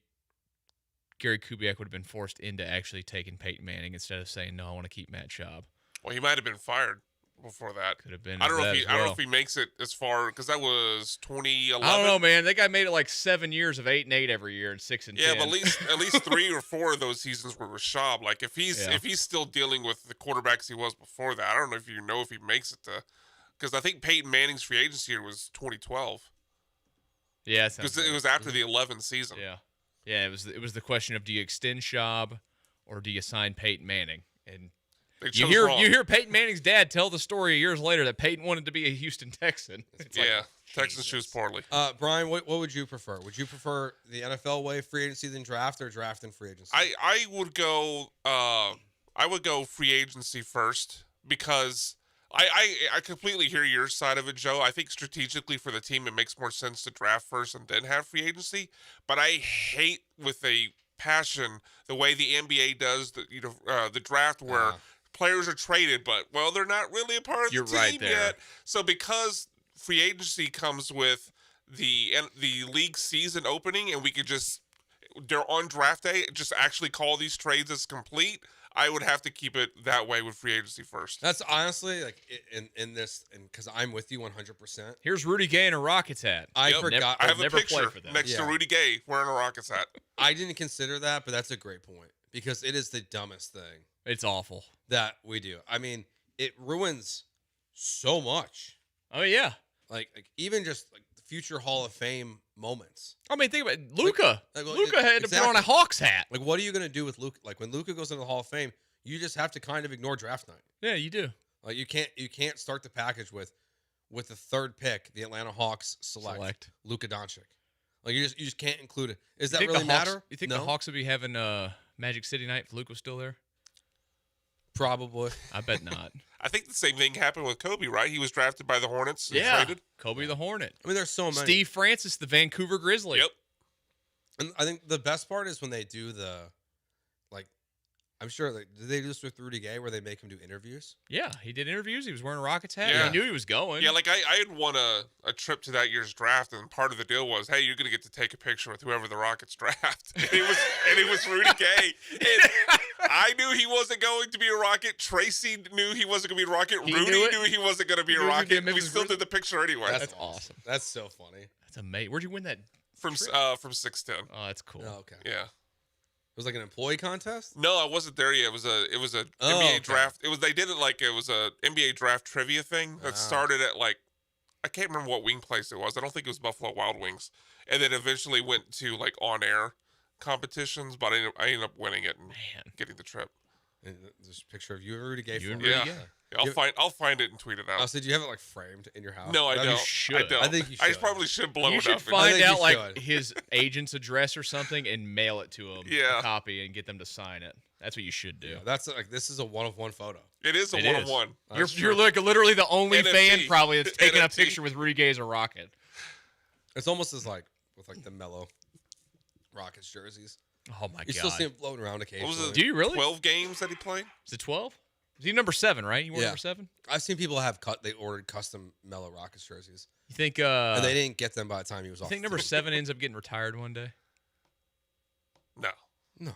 [SPEAKER 9] Gary Kubiak would have been forced into actually taking Peyton Manning instead of saying, no, I want to keep Matt Schaub.
[SPEAKER 10] Well, he might have been fired before that.
[SPEAKER 9] Could have been.
[SPEAKER 10] I don't know if he makes it as far, because that was 2011.
[SPEAKER 9] I don't know, man. That guy made it like 7 years of 8-8 every year and 6-10.
[SPEAKER 10] Yeah, but at least 3 or 4 of those seasons were with Schaub. Like if he's still dealing with the quarterbacks he was before that, I don't know if he makes it to, because I think Peyton Manning's free agency year was 2012.
[SPEAKER 9] Yeah,
[SPEAKER 10] because it was after the 11 season.
[SPEAKER 9] Yeah. It was the question of, do you extend Schaub or do you sign Peyton Manning? And you hear Peyton Manning's dad tell the story years later that Peyton wanted to be a Houston Texan.
[SPEAKER 10] Texans choose poorly.
[SPEAKER 12] Brian, what would you prefer? Would you prefer the NFL way, free agency, than draft, or draft and free agency?
[SPEAKER 10] I would go free agency first, because I completely hear your side of it, Joe. I think strategically for the team it makes more sense to draft first and then have free agency. But I hate with a passion the way the NBA does the draft, where players are traded, but they're not really a part of the team yet. So because free agency comes with the league season opening, and we could they're on draft day, just actually call these trades as complete. I would have to keep it that way with free agency first.
[SPEAKER 12] That's honestly like in this, and because I'm with you 100%.
[SPEAKER 9] Here's Rudy Gay in a Rockets hat.
[SPEAKER 12] I forgot.
[SPEAKER 10] I have a picture next to Rudy Gay wearing a Rockets hat.
[SPEAKER 12] I didn't consider that, but that's a great point, because it is the dumbest thing.
[SPEAKER 9] It's awful
[SPEAKER 12] that we do. I mean, it ruins so much.
[SPEAKER 9] Oh yeah,
[SPEAKER 12] like even just like the future Hall of Fame moments.
[SPEAKER 9] I mean, think about it. Luka. Luka had to put on a Hawks hat.
[SPEAKER 12] Like, what are you going to do with Luka? Like, when Luka goes into the Hall of Fame, you just have to kind of ignore draft night.
[SPEAKER 9] Yeah, you do.
[SPEAKER 12] Like, you can't start the package with the third pick, the Atlanta Hawks select Luka Doncic. Like, you just can't include it. Does that really matter?
[SPEAKER 9] You think the Hawks would be having Magic City night if Luka was still there?
[SPEAKER 12] Probably.
[SPEAKER 9] I bet not.
[SPEAKER 10] I think the same thing happened with Kobe, right? He was drafted by the Hornets and traded.
[SPEAKER 9] Kobe the Hornet.
[SPEAKER 12] I mean, there's so many.
[SPEAKER 9] Steve Francis, the Vancouver Grizzly.
[SPEAKER 10] Yep.
[SPEAKER 12] And I think the best part is when they do I'm sure, did they do this with Rudy Gay where they make him do interviews?
[SPEAKER 9] Yeah, he did interviews. He was wearing a Rockets hat.
[SPEAKER 10] Yeah.
[SPEAKER 9] He knew he was going.
[SPEAKER 10] Yeah, like I had won a trip to that year's draft, and part of the deal was, hey, you're going to get to take a picture with whoever the Rockets draft. And it was Rudy Gay. And I knew he wasn't going to be a Rocket. Tracy knew he wasn't going to be a Rocket. Rudy knew he wasn't going to be a Rocket. We still did the picture anyway.
[SPEAKER 12] That's awesome. That's so funny.
[SPEAKER 9] That's amazing. Where'd you win that?
[SPEAKER 10] From 610.
[SPEAKER 9] Oh, that's cool.
[SPEAKER 12] Oh, okay.
[SPEAKER 10] Yeah.
[SPEAKER 12] It was like an employee contest?
[SPEAKER 10] No, I wasn't there yet. It was a NBA draft. They did it like it was a NBA draft trivia thing that started at I can't remember what wing place it was. I don't think it was Buffalo Wild Wings. And then eventually went to on air competitions, but I ended up winning it and getting the trip.
[SPEAKER 12] And there's a picture of you and Rudy Gay.
[SPEAKER 10] Yeah. I'll find it and tweet it out.
[SPEAKER 12] So did you have it framed in your house?
[SPEAKER 10] No, I don't.
[SPEAKER 9] You should.
[SPEAKER 10] I don't.
[SPEAKER 12] I think you should.
[SPEAKER 10] I probably should blow it up.
[SPEAKER 9] You should find out his agent's address or something and mail it to him.
[SPEAKER 10] Yeah.
[SPEAKER 9] A copy and get them to sign it. That's what you should do.
[SPEAKER 12] Yeah, that's this is a 1-of-1 photo.
[SPEAKER 10] It is a 1-of-1.
[SPEAKER 9] You're literally the only
[SPEAKER 10] NFT.
[SPEAKER 9] fan probably that's taking a
[SPEAKER 10] NFT.
[SPEAKER 9] picture with Rudy Gay as a Rocket.
[SPEAKER 12] It's almost as with the mellow Rockets jerseys.
[SPEAKER 9] Oh my god!
[SPEAKER 12] You still see him floating around occasionally.
[SPEAKER 10] What was it?
[SPEAKER 9] Do you really?
[SPEAKER 10] 12 games that he played?
[SPEAKER 9] Is it 12? Is he number 7? Right? You were number 7.
[SPEAKER 12] I've seen people they ordered custom mellow Rockets jerseys.
[SPEAKER 9] You think?
[SPEAKER 12] And they didn't get them by the time he was off.
[SPEAKER 9] You think number 7 ends up getting retired one day?
[SPEAKER 10] No.
[SPEAKER 12] No.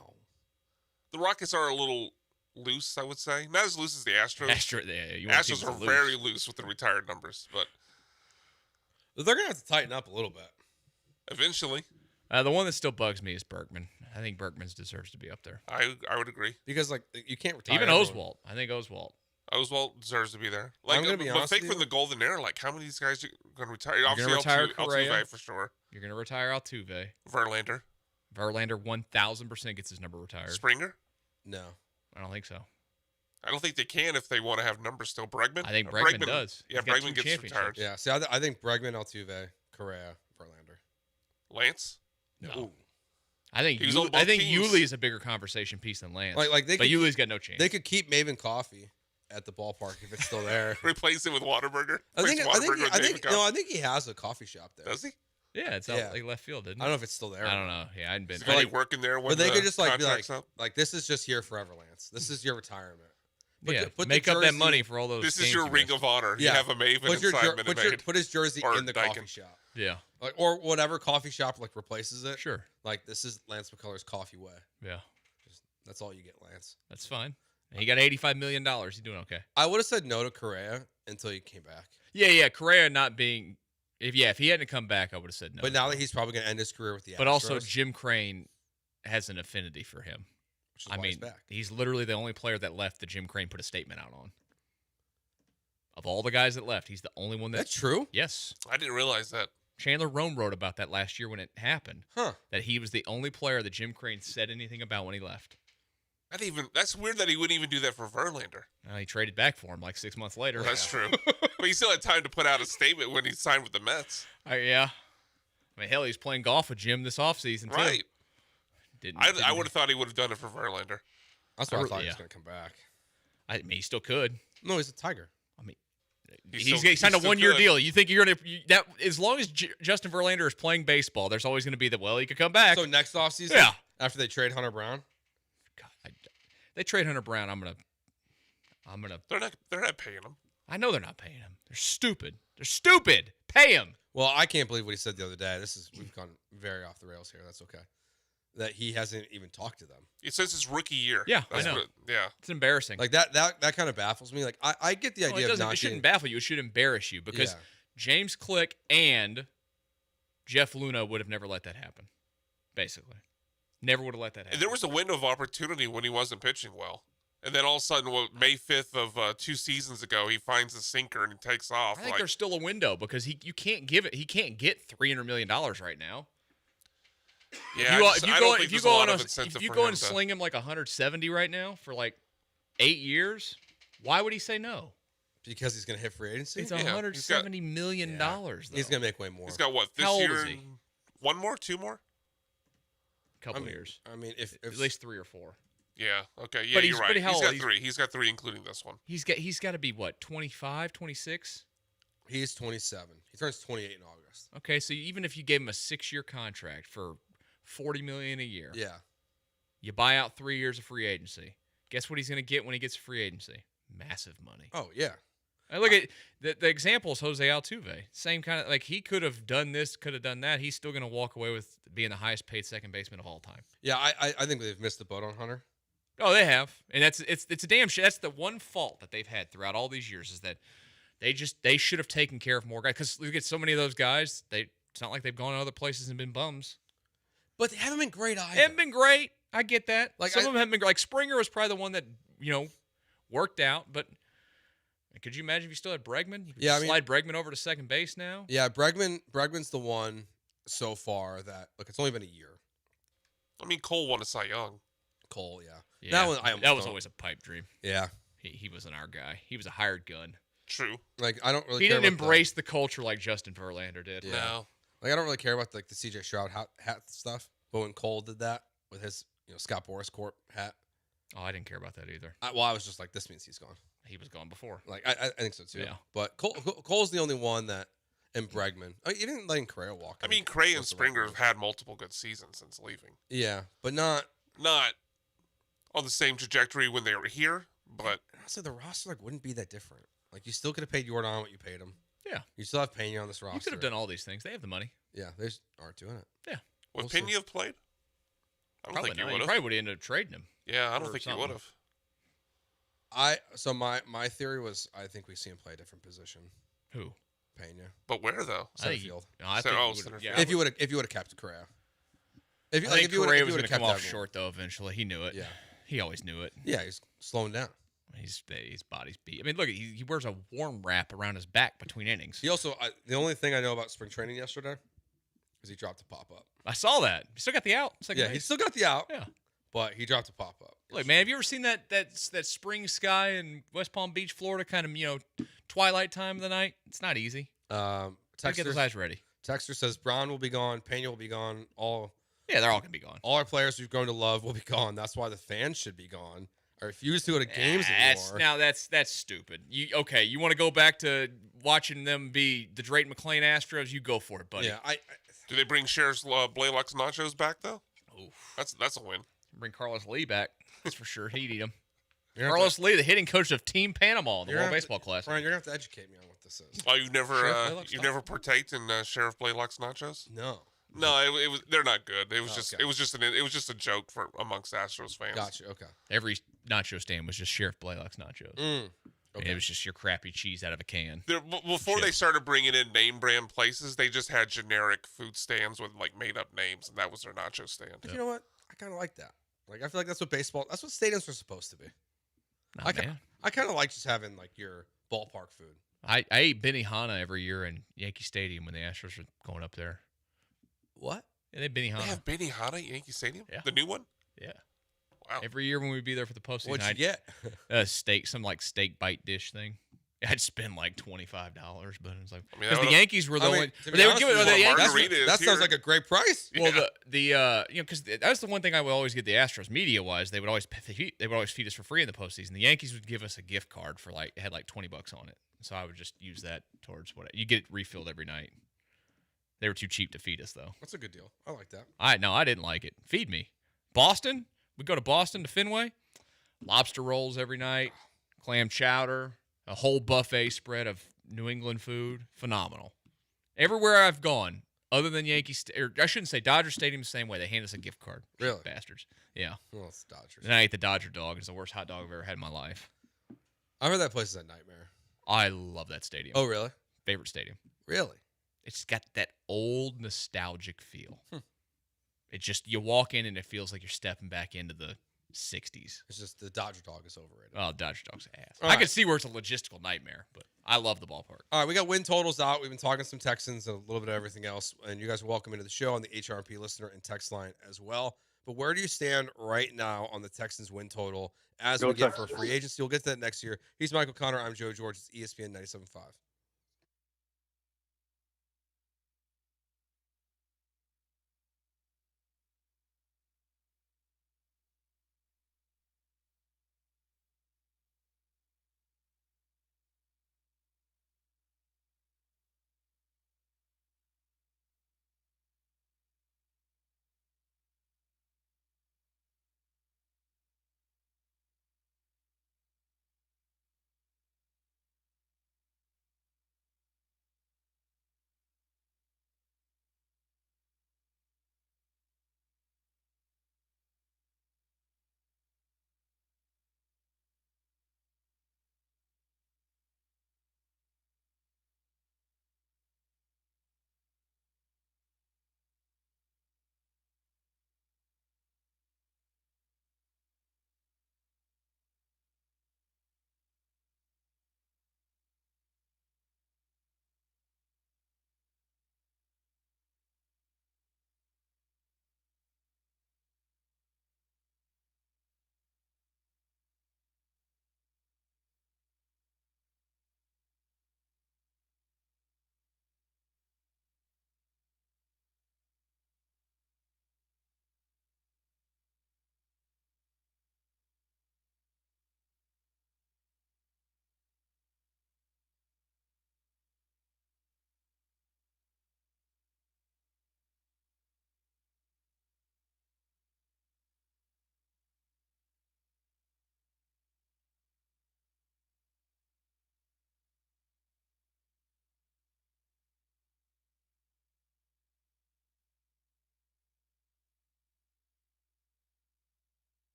[SPEAKER 10] The Rockets are a little loose, I would say. Not as loose as the Astros. Astros are very loose with the retired numbers, but
[SPEAKER 12] they're going to have to tighten up a little bit.
[SPEAKER 10] Eventually.
[SPEAKER 9] The one that still bugs me is Bergman. I think Bergman deserves to be up there.
[SPEAKER 10] I would agree.
[SPEAKER 12] Because, like, you can't retire.
[SPEAKER 9] Even Oswalt. I think Oswalt.
[SPEAKER 10] Oswalt deserves to be there. Like,
[SPEAKER 12] I'm going to be honest with you.
[SPEAKER 10] from the Golden Era, like, how many of these guys are going to retire?
[SPEAKER 9] You're
[SPEAKER 10] Obviously,
[SPEAKER 9] going to retire
[SPEAKER 10] Altuve
[SPEAKER 9] Correa
[SPEAKER 10] for sure.
[SPEAKER 9] You're going to retire Altuve.
[SPEAKER 10] Verlander.
[SPEAKER 9] Verlander 1,000% gets his number retired.
[SPEAKER 10] Springer?
[SPEAKER 12] No.
[SPEAKER 9] I don't think so.
[SPEAKER 10] I don't think they can if they want to have numbers still. Bregman?
[SPEAKER 9] I think Bregman does.
[SPEAKER 10] Yeah, Bregman gets retired.
[SPEAKER 12] Yeah, see, I think Bregman, Altuve, Correa, Verlander.
[SPEAKER 10] Lance?
[SPEAKER 9] No.
[SPEAKER 12] Ooh.
[SPEAKER 9] I think Yuli is a bigger conversation piece than Lance. But Yuli's got no chance.
[SPEAKER 12] They could keep Maven Coffee at the ballpark if it's still there.
[SPEAKER 10] Replace it with Whataburger?
[SPEAKER 12] I think he has a coffee shop there.
[SPEAKER 10] Does he?
[SPEAKER 9] Yeah, it's out like left field, isn't it?
[SPEAKER 12] I don't know if it's still there.
[SPEAKER 9] I don't know. Yeah, I hadn't been.
[SPEAKER 10] Is he working there when
[SPEAKER 12] but they could just like be
[SPEAKER 10] contract's
[SPEAKER 12] like this is just here forever, Lance. This is your retirement.
[SPEAKER 9] Make up that money for all those.
[SPEAKER 10] This is your ring of honor. You have a Maven inside Minute Maid.
[SPEAKER 12] Put his jersey
[SPEAKER 10] Or
[SPEAKER 12] in the
[SPEAKER 10] Dyken.
[SPEAKER 12] coffee shop.
[SPEAKER 9] Yeah.
[SPEAKER 12] Like, or whatever coffee shop like replaces it.
[SPEAKER 9] Sure.
[SPEAKER 12] Like this is Lance McCullers Coffee Way.
[SPEAKER 9] Yeah.
[SPEAKER 12] That's all you get, Lance.
[SPEAKER 9] That's fine. And he got $85 million. He's doing okay.
[SPEAKER 12] I would have said no to Correa until he came back.
[SPEAKER 9] Yeah. Correa not being. If he hadn't come back, I would have said no.
[SPEAKER 12] But now that he's probably going to end his career with the Astros.
[SPEAKER 9] But also, Jim Crane has an affinity for him.
[SPEAKER 12] I mean,
[SPEAKER 9] he's literally the only player that left that Jim Crane put a statement out on. Of all the guys that left, he's the only one
[SPEAKER 12] That's true?
[SPEAKER 9] Yes.
[SPEAKER 10] I didn't realize that.
[SPEAKER 9] Chandler Rome wrote about that last year when it happened.
[SPEAKER 12] Huh.
[SPEAKER 9] That he was the only player that Jim Crane said anything about when he left.
[SPEAKER 10] That's weird that he wouldn't even do that for Verlander.
[SPEAKER 9] He traded back for him like 6 months later.
[SPEAKER 10] Well, that's true. But he still had time to put out a statement when he signed with the Mets.
[SPEAKER 9] Yeah. I mean, hell, he's playing golf with Jim this offseason, too.
[SPEAKER 10] Right. I would have thought he would have done it for Verlander.
[SPEAKER 12] That's what I thought he was going to come back.
[SPEAKER 9] I mean, he still could.
[SPEAKER 12] No, he's a Tiger.
[SPEAKER 9] I mean, he signed a one-year deal. You think you're going to as long as Justin Verlander is playing baseball, there's always going to be he could come back.
[SPEAKER 12] So next offseason?
[SPEAKER 9] Yeah.
[SPEAKER 12] After they trade Hunter Brown?
[SPEAKER 9] God, they trade Hunter Brown, I'm gonna.
[SPEAKER 10] They're not paying him.
[SPEAKER 9] I know they're not paying him. They're stupid. Pay him.
[SPEAKER 12] Well, I can't believe what he said the other day. We've gone very off the rails here. That's okay. That he hasn't even talked to them.
[SPEAKER 10] It says his rookie year.
[SPEAKER 9] Yeah, I know. It's embarrassing.
[SPEAKER 12] Like that kind of baffles me. Like I get the idea of not.
[SPEAKER 9] It shouldn't baffle you. It should embarrass you because James Click and Jeff Luna would have never let that happen. Basically, never would have let that happen.
[SPEAKER 10] And there was a window of opportunity when he wasn't pitching well. And then all of a sudden, May 5th of 2 seasons ago, he finds the sinker and he takes off.
[SPEAKER 9] I think there's still a window because you can't give it. He can't get $300 million right now.
[SPEAKER 10] Yeah,
[SPEAKER 9] if you go and sling him like 170 right now for like 8 years, why would he say no?
[SPEAKER 12] Because he's going to hit free agency.
[SPEAKER 9] It's $170 million. Though.
[SPEAKER 12] He's going to make way more.
[SPEAKER 10] He's got what this
[SPEAKER 9] How
[SPEAKER 10] year?
[SPEAKER 9] old is he?
[SPEAKER 10] 1 more, 2 more?
[SPEAKER 9] Couple years.
[SPEAKER 12] I mean, if
[SPEAKER 9] at least 3 or 4.
[SPEAKER 10] Yeah. Okay. Yeah, you're right.
[SPEAKER 9] He's
[SPEAKER 10] got 3. He's got 3, including this one.
[SPEAKER 9] He's got to be what, 25, 26?
[SPEAKER 12] He's 27. He turns 28 in August.
[SPEAKER 9] Okay, so even if you gave him a 6-year contract for $40 million a year, you buy out 3 years of free agency. Guess what he's going to get when he gets free agency? Massive money.
[SPEAKER 12] Oh yeah.
[SPEAKER 9] And look at the example is Jose Altuve. Same kind of like he could have done this, could have done that. He's still going to walk away with being the highest paid second baseman of all time.
[SPEAKER 12] Yeah, I think they've missed the boat on Hunter.
[SPEAKER 9] Oh, they have, and it's a damn shit. That's the one fault that they've had throughout all these years is that they should have taken care of more guys because look at so many of those guys. It's not like they've gone to other places and been bums.
[SPEAKER 12] But they haven't been great either.
[SPEAKER 9] They haven't been great. I get that. Like some of them haven't been great. Like Springer was probably the one that worked out. But could you imagine if you still had Bregman? You could slide Bregman over to second base now.
[SPEAKER 12] Yeah, Bregman's the one so far that it's only been a year.
[SPEAKER 10] I mean, Cole won a Cy Young.
[SPEAKER 12] Cole, yeah.
[SPEAKER 9] That was always a pipe dream.
[SPEAKER 12] Yeah.
[SPEAKER 9] He wasn't our guy. He was a hired gun.
[SPEAKER 10] True.
[SPEAKER 12] Like I don't really.
[SPEAKER 9] He
[SPEAKER 12] care
[SPEAKER 9] didn't
[SPEAKER 12] about
[SPEAKER 9] embrace the culture like Justin Verlander did.
[SPEAKER 12] Yeah. No. Like I don't really care about the CJ Stroud hat stuff. But when Cole did that with his Scott Boras Corp hat,
[SPEAKER 9] oh, I didn't care about that either.
[SPEAKER 12] I was just like, this means he's gone.
[SPEAKER 9] He was gone before.
[SPEAKER 12] Like I think so too.
[SPEAKER 9] Yeah.
[SPEAKER 12] But Cole's the only one that, and Bregman. You didn't let Correa walk.
[SPEAKER 10] I mean, Cray and Springer have had multiple good seasons since leaving.
[SPEAKER 12] Yeah, but not
[SPEAKER 10] on the same trajectory when they were here. But
[SPEAKER 12] honestly, the roster wouldn't be that different. Like you still could have paid Jordan what you paid him.
[SPEAKER 9] Yeah.
[SPEAKER 12] You still have Pena on this roster.
[SPEAKER 9] You could have done all these things. They have the money.
[SPEAKER 12] Yeah, they just aren't doing it.
[SPEAKER 9] Yeah.
[SPEAKER 10] Would Pena have played? I don't think he would have.
[SPEAKER 9] Probably would have ended up trading him.
[SPEAKER 10] Yeah, I don't think he would have.
[SPEAKER 12] So my theory was I think we see him play a different position.
[SPEAKER 9] Who?
[SPEAKER 12] Pena.
[SPEAKER 10] But where though?
[SPEAKER 12] Center field.
[SPEAKER 10] Center field.
[SPEAKER 12] If you would have kept Correa.
[SPEAKER 9] I think Correa was going to come off short though. Eventually, he knew it.
[SPEAKER 12] Yeah,
[SPEAKER 9] he always knew it.
[SPEAKER 12] Yeah, he's slowing down.
[SPEAKER 9] His body's beat. I mean, look, he wears a warm wrap around his back between innings.
[SPEAKER 12] He also the only thing I know about spring training yesterday is he dropped a pop up.
[SPEAKER 9] I saw that. He still got the out.
[SPEAKER 12] He still got the out.
[SPEAKER 9] Yeah,
[SPEAKER 12] but he dropped a pop up.
[SPEAKER 9] Look, man, have you ever seen that spring sky in West Palm Beach, Florida? Kind of twilight time of the night. It's not easy. Get those eyes ready.
[SPEAKER 12] Texter says Brown will be gone, Pena will be gone.
[SPEAKER 9] They're all gonna be gone.
[SPEAKER 12] All our players we've grown to love will be gone. That's why the fans should be gone. I refuse to go to games anymore.
[SPEAKER 9] Now that's stupid. You want to go back to watching them be the Drayton McClain Astros? You go for it, buddy.
[SPEAKER 12] Yeah,
[SPEAKER 10] Do they bring Sheriff's Blaylock's nachos back though?
[SPEAKER 9] Oof.
[SPEAKER 10] That's a win.
[SPEAKER 9] Bring Carlos Lee back. That's for sure. He'd eat him. Carlos Lee, the hitting coach of Team Panama in the World Baseball Classic.
[SPEAKER 12] Brian, you're gonna have to educate me on what this is.
[SPEAKER 10] Oh, you've never partaked in Sheriff Blaylock's nachos?
[SPEAKER 12] No.
[SPEAKER 10] No, it was. They're not good. It was just a joke for amongst Astros fans.
[SPEAKER 12] Gotcha. Okay.
[SPEAKER 9] Every nacho stand was just Sheriff Blaylock's nachos. Okay. It was just your crappy cheese out of a can.
[SPEAKER 10] Before they started bringing in name brand places, they just had generic food stands with like made up names, and that was their nacho stand.
[SPEAKER 12] But you know what? I kind of like that. Like I feel like that's what stadiums are supposed to be. I kind of like just having like your ballpark food.
[SPEAKER 9] I ate Benihana every year in Yankee Stadium when the Astros were going up there.
[SPEAKER 12] What?
[SPEAKER 9] Yeah, they have Benihana.
[SPEAKER 10] They have Benihana at Yankee Stadium?
[SPEAKER 9] Yeah.
[SPEAKER 10] The new one?
[SPEAKER 9] Yeah.
[SPEAKER 10] Wow.
[SPEAKER 9] Every year when we'd be there for the postseason,
[SPEAKER 12] What'd you get?
[SPEAKER 9] Steak, some like steak bite dish thing. I'd spend like $25, but it was like because
[SPEAKER 10] the
[SPEAKER 9] Yankees were the only. They would give it.
[SPEAKER 12] That sounds like a great price.
[SPEAKER 9] Well, because that's the one thing I would always get the Astros media wise they would always feed us for free in the postseason. The Yankees would give us a gift card for it had like $20 on it, so I would just use that towards what you get it refilled every night. They were too cheap to feed us though.
[SPEAKER 12] That's a good deal. I like that.
[SPEAKER 9] I didn't like it. Feed me, Boston. We go to Boston to Fenway, lobster rolls every night, clam chowder. A whole buffet spread of New England food. Phenomenal. Everywhere I've gone, other than I shouldn't say Dodger Stadium the same way. They hand us a gift card.
[SPEAKER 12] Really?
[SPEAKER 9] Bastards. Yeah.
[SPEAKER 12] Well, it's Dodgers.
[SPEAKER 9] And I ate the Dodger dog. It's the worst hot dog I've ever had in my life.
[SPEAKER 12] I heard that place is a nightmare.
[SPEAKER 9] I love that stadium.
[SPEAKER 12] Oh, really?
[SPEAKER 9] Favorite stadium.
[SPEAKER 12] Really?
[SPEAKER 9] It's got that old nostalgic feel. It just, you walk in and it feels like you're stepping back into the 60s.
[SPEAKER 12] It's just the Dodger dog is overrated.
[SPEAKER 9] Oh, Dodger dog's ass.
[SPEAKER 12] All
[SPEAKER 9] I
[SPEAKER 12] right.
[SPEAKER 9] can see where it's a logistical nightmare, but I love the ballpark.
[SPEAKER 12] All right, we got win totals out. We've been talking some Texans and a little bit of everything else. And you guys are welcome into the show on the HRP listener and text line as well. But where do you stand right now on the Texans win total as we get for free agency? We'll get to that next year. He's Michael Connor. I'm Joe George. It's ESPN 97.5.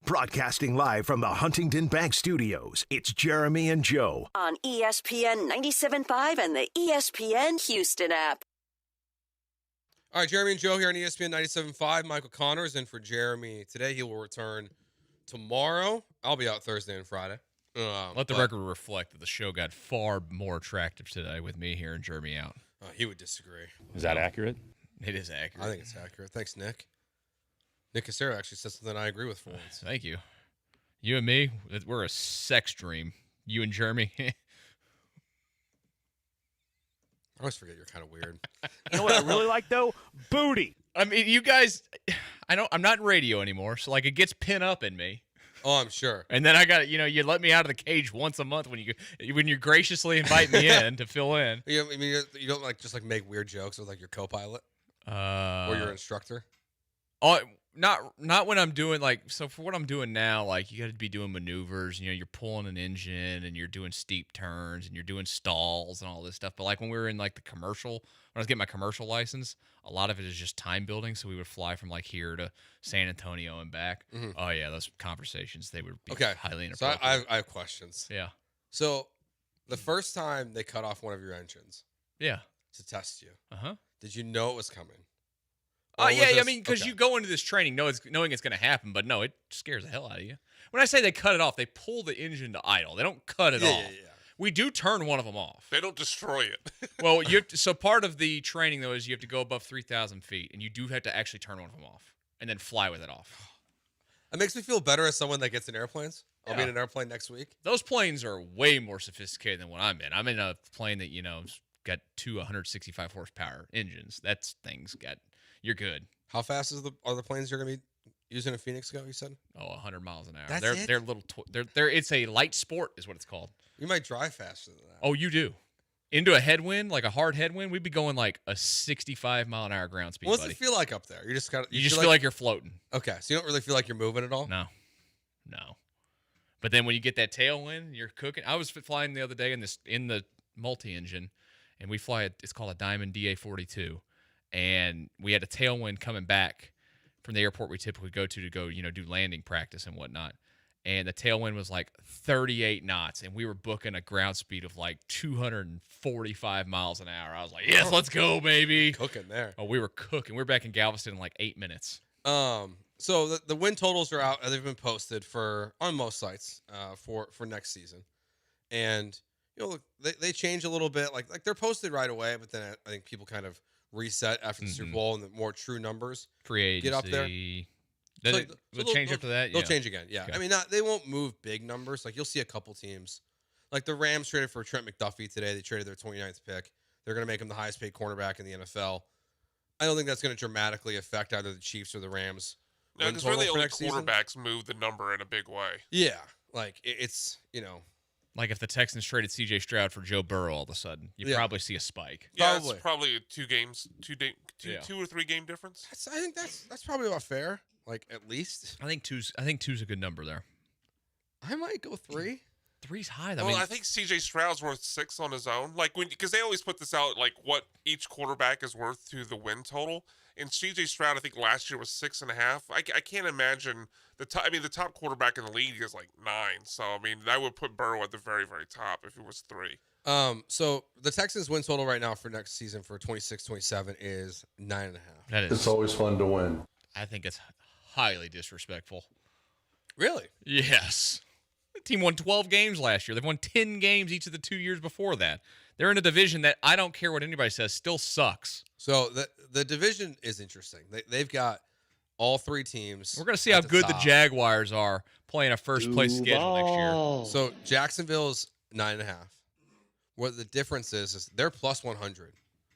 [SPEAKER 15] Broadcasting live from the Huntington Bank Studios, it's Jeremy and Joe.
[SPEAKER 11] On ESPN 97.5 and the ESPN Houston app.
[SPEAKER 12] All right, Jeremy and Joe here on ESPN 97.5. Michael Connors in for Jeremy today. He will return tomorrow. I'll be out Thursday and Friday.
[SPEAKER 9] Let the record reflect that the show got far more attractive today with me here and Jeremy out.
[SPEAKER 12] He would disagree.
[SPEAKER 17] Is that accurate?
[SPEAKER 9] It is accurate.
[SPEAKER 12] I think it's accurate. Thanks, Nick. Nick Casero actually said something I agree with for once.
[SPEAKER 9] Thank you. You and me, we're a sex dream. You and Jeremy.
[SPEAKER 12] I always forget you're kind of weird.
[SPEAKER 17] You know what I really like, though? Booty.
[SPEAKER 9] I mean, you guys, I'm not in radio anymore, so, like, it gets pinned up in me.
[SPEAKER 12] Oh, I'm sure.
[SPEAKER 9] And then I got, you let me out of the cage once a month when you graciously invite me in to fill in.
[SPEAKER 12] I mean, you don't just make weird jokes with your co-pilot or your instructor.
[SPEAKER 9] Oh, not when I'm doing so for what I'm doing now, you got to be doing maneuvers. You're pulling an engine and you're doing steep turns and you're doing stalls and all this stuff. But when we were in the commercial, when I was getting my commercial license, a lot of it is just time building. So we would fly from here to San Antonio and back.
[SPEAKER 12] Mm-hmm.
[SPEAKER 9] Oh yeah, those conversations, they would be highly
[SPEAKER 12] So
[SPEAKER 9] inappropriate.
[SPEAKER 12] I have questions.
[SPEAKER 9] Yeah.
[SPEAKER 12] So the first time they cut off one of your engines,
[SPEAKER 9] yeah,
[SPEAKER 12] to test you,
[SPEAKER 9] did
[SPEAKER 12] you know it was coming?
[SPEAKER 9] Oh, yeah, I mean, because you go into this training knowing it's going to happen, but no, it scares the hell out of you. When I say they cut it off, they pull the engine to idle. They don't cut it off.
[SPEAKER 12] Yeah.
[SPEAKER 9] We do turn one of them off.
[SPEAKER 10] They don't destroy it.
[SPEAKER 9] Well, so part of the training, though, is you have to go above 3,000 feet, and you do have to actually turn one of them off and then fly with it off.
[SPEAKER 12] It makes me feel better as someone that gets in airplanes. I'll be in an airplane next week.
[SPEAKER 9] Those planes are way more sophisticated than what I'm in. I'm in a plane that, got two 165 horsepower engines. You're good.
[SPEAKER 12] How fast are the planes you're going to be using in Phoenix go, you said?
[SPEAKER 9] Oh, 100 miles an hour.
[SPEAKER 12] That's
[SPEAKER 9] they're little. It's a light sport, is what it's called.
[SPEAKER 12] You might drive faster than that.
[SPEAKER 9] Oh, you do. Into a headwind, a hard headwind, we'd be going a 65 mile an hour ground speed.
[SPEAKER 12] What's it feel like up there? You just
[SPEAKER 9] feel like you're floating.
[SPEAKER 12] Okay, so you don't really feel like you're moving at all?
[SPEAKER 9] No. But then when you get that tailwind, you're cooking. I was flying the other day in the multi-engine, and we fly it's called a Diamond DA-42. And we had a tailwind coming back from the airport we typically go to go, do landing practice and whatnot. And the tailwind was 38 knots, and we were booking a ground speed of 245 miles an hour. I was like, yes, let's go, baby.
[SPEAKER 12] Cooking there.
[SPEAKER 9] Oh, we were cooking. We were back in Galveston in 8 minutes.
[SPEAKER 12] So the win totals are out. They've been posted on most sites for next season. And, they change a little bit. They're posted right away, but then I think people kind of reset after the Super Bowl and the more true numbers
[SPEAKER 9] free agency
[SPEAKER 12] get up there.
[SPEAKER 9] They'll change after that.
[SPEAKER 12] They'll change again. Yeah, okay. I mean, they won't move big numbers. You'll see a couple teams, the Rams traded for Trent McDuffie today. They traded their 29th pick. They're going to make him the highest paid cornerback in the NFL. I don't think that's going to dramatically affect either the Chiefs or the Rams.
[SPEAKER 10] No, because really only quarterbacks move the number in a big way.
[SPEAKER 12] Yeah, it's
[SPEAKER 9] if the Texans traded C.J. Stroud for Joe Burrow all of a sudden, you probably see a spike.
[SPEAKER 10] Yeah, it's probably two or 3 game difference.
[SPEAKER 12] I think that's probably about fair. At least.
[SPEAKER 9] I think two's a good number there.
[SPEAKER 12] I might go 3.
[SPEAKER 9] 3's high.
[SPEAKER 10] I think C.J. Stroud's worth 6 on his own. Because they always put this out what each quarterback is worth to the win total. And C.J. Stroud, I think last year was 6.5. I can't imagine the top quarterback in the league is 9. So that would put Burrow at the very, very top if it was 3.
[SPEAKER 12] So the Texans win total right now for next season for 26-27 is 9.5.
[SPEAKER 9] That is.
[SPEAKER 18] It's always fun to win.
[SPEAKER 9] I think it's highly disrespectful.
[SPEAKER 12] Really?
[SPEAKER 9] Yes. The team won 12 games last year. They've won 10 games each of the 2 years before that. They're in a division that I don't care what anybody says, still sucks.
[SPEAKER 12] So the division is interesting. They've got all 3 teams.
[SPEAKER 9] We're going to see how good the Jaguars are playing a first-place schedule next year.
[SPEAKER 12] So Jacksonville's 9.5. What the difference is they're plus 100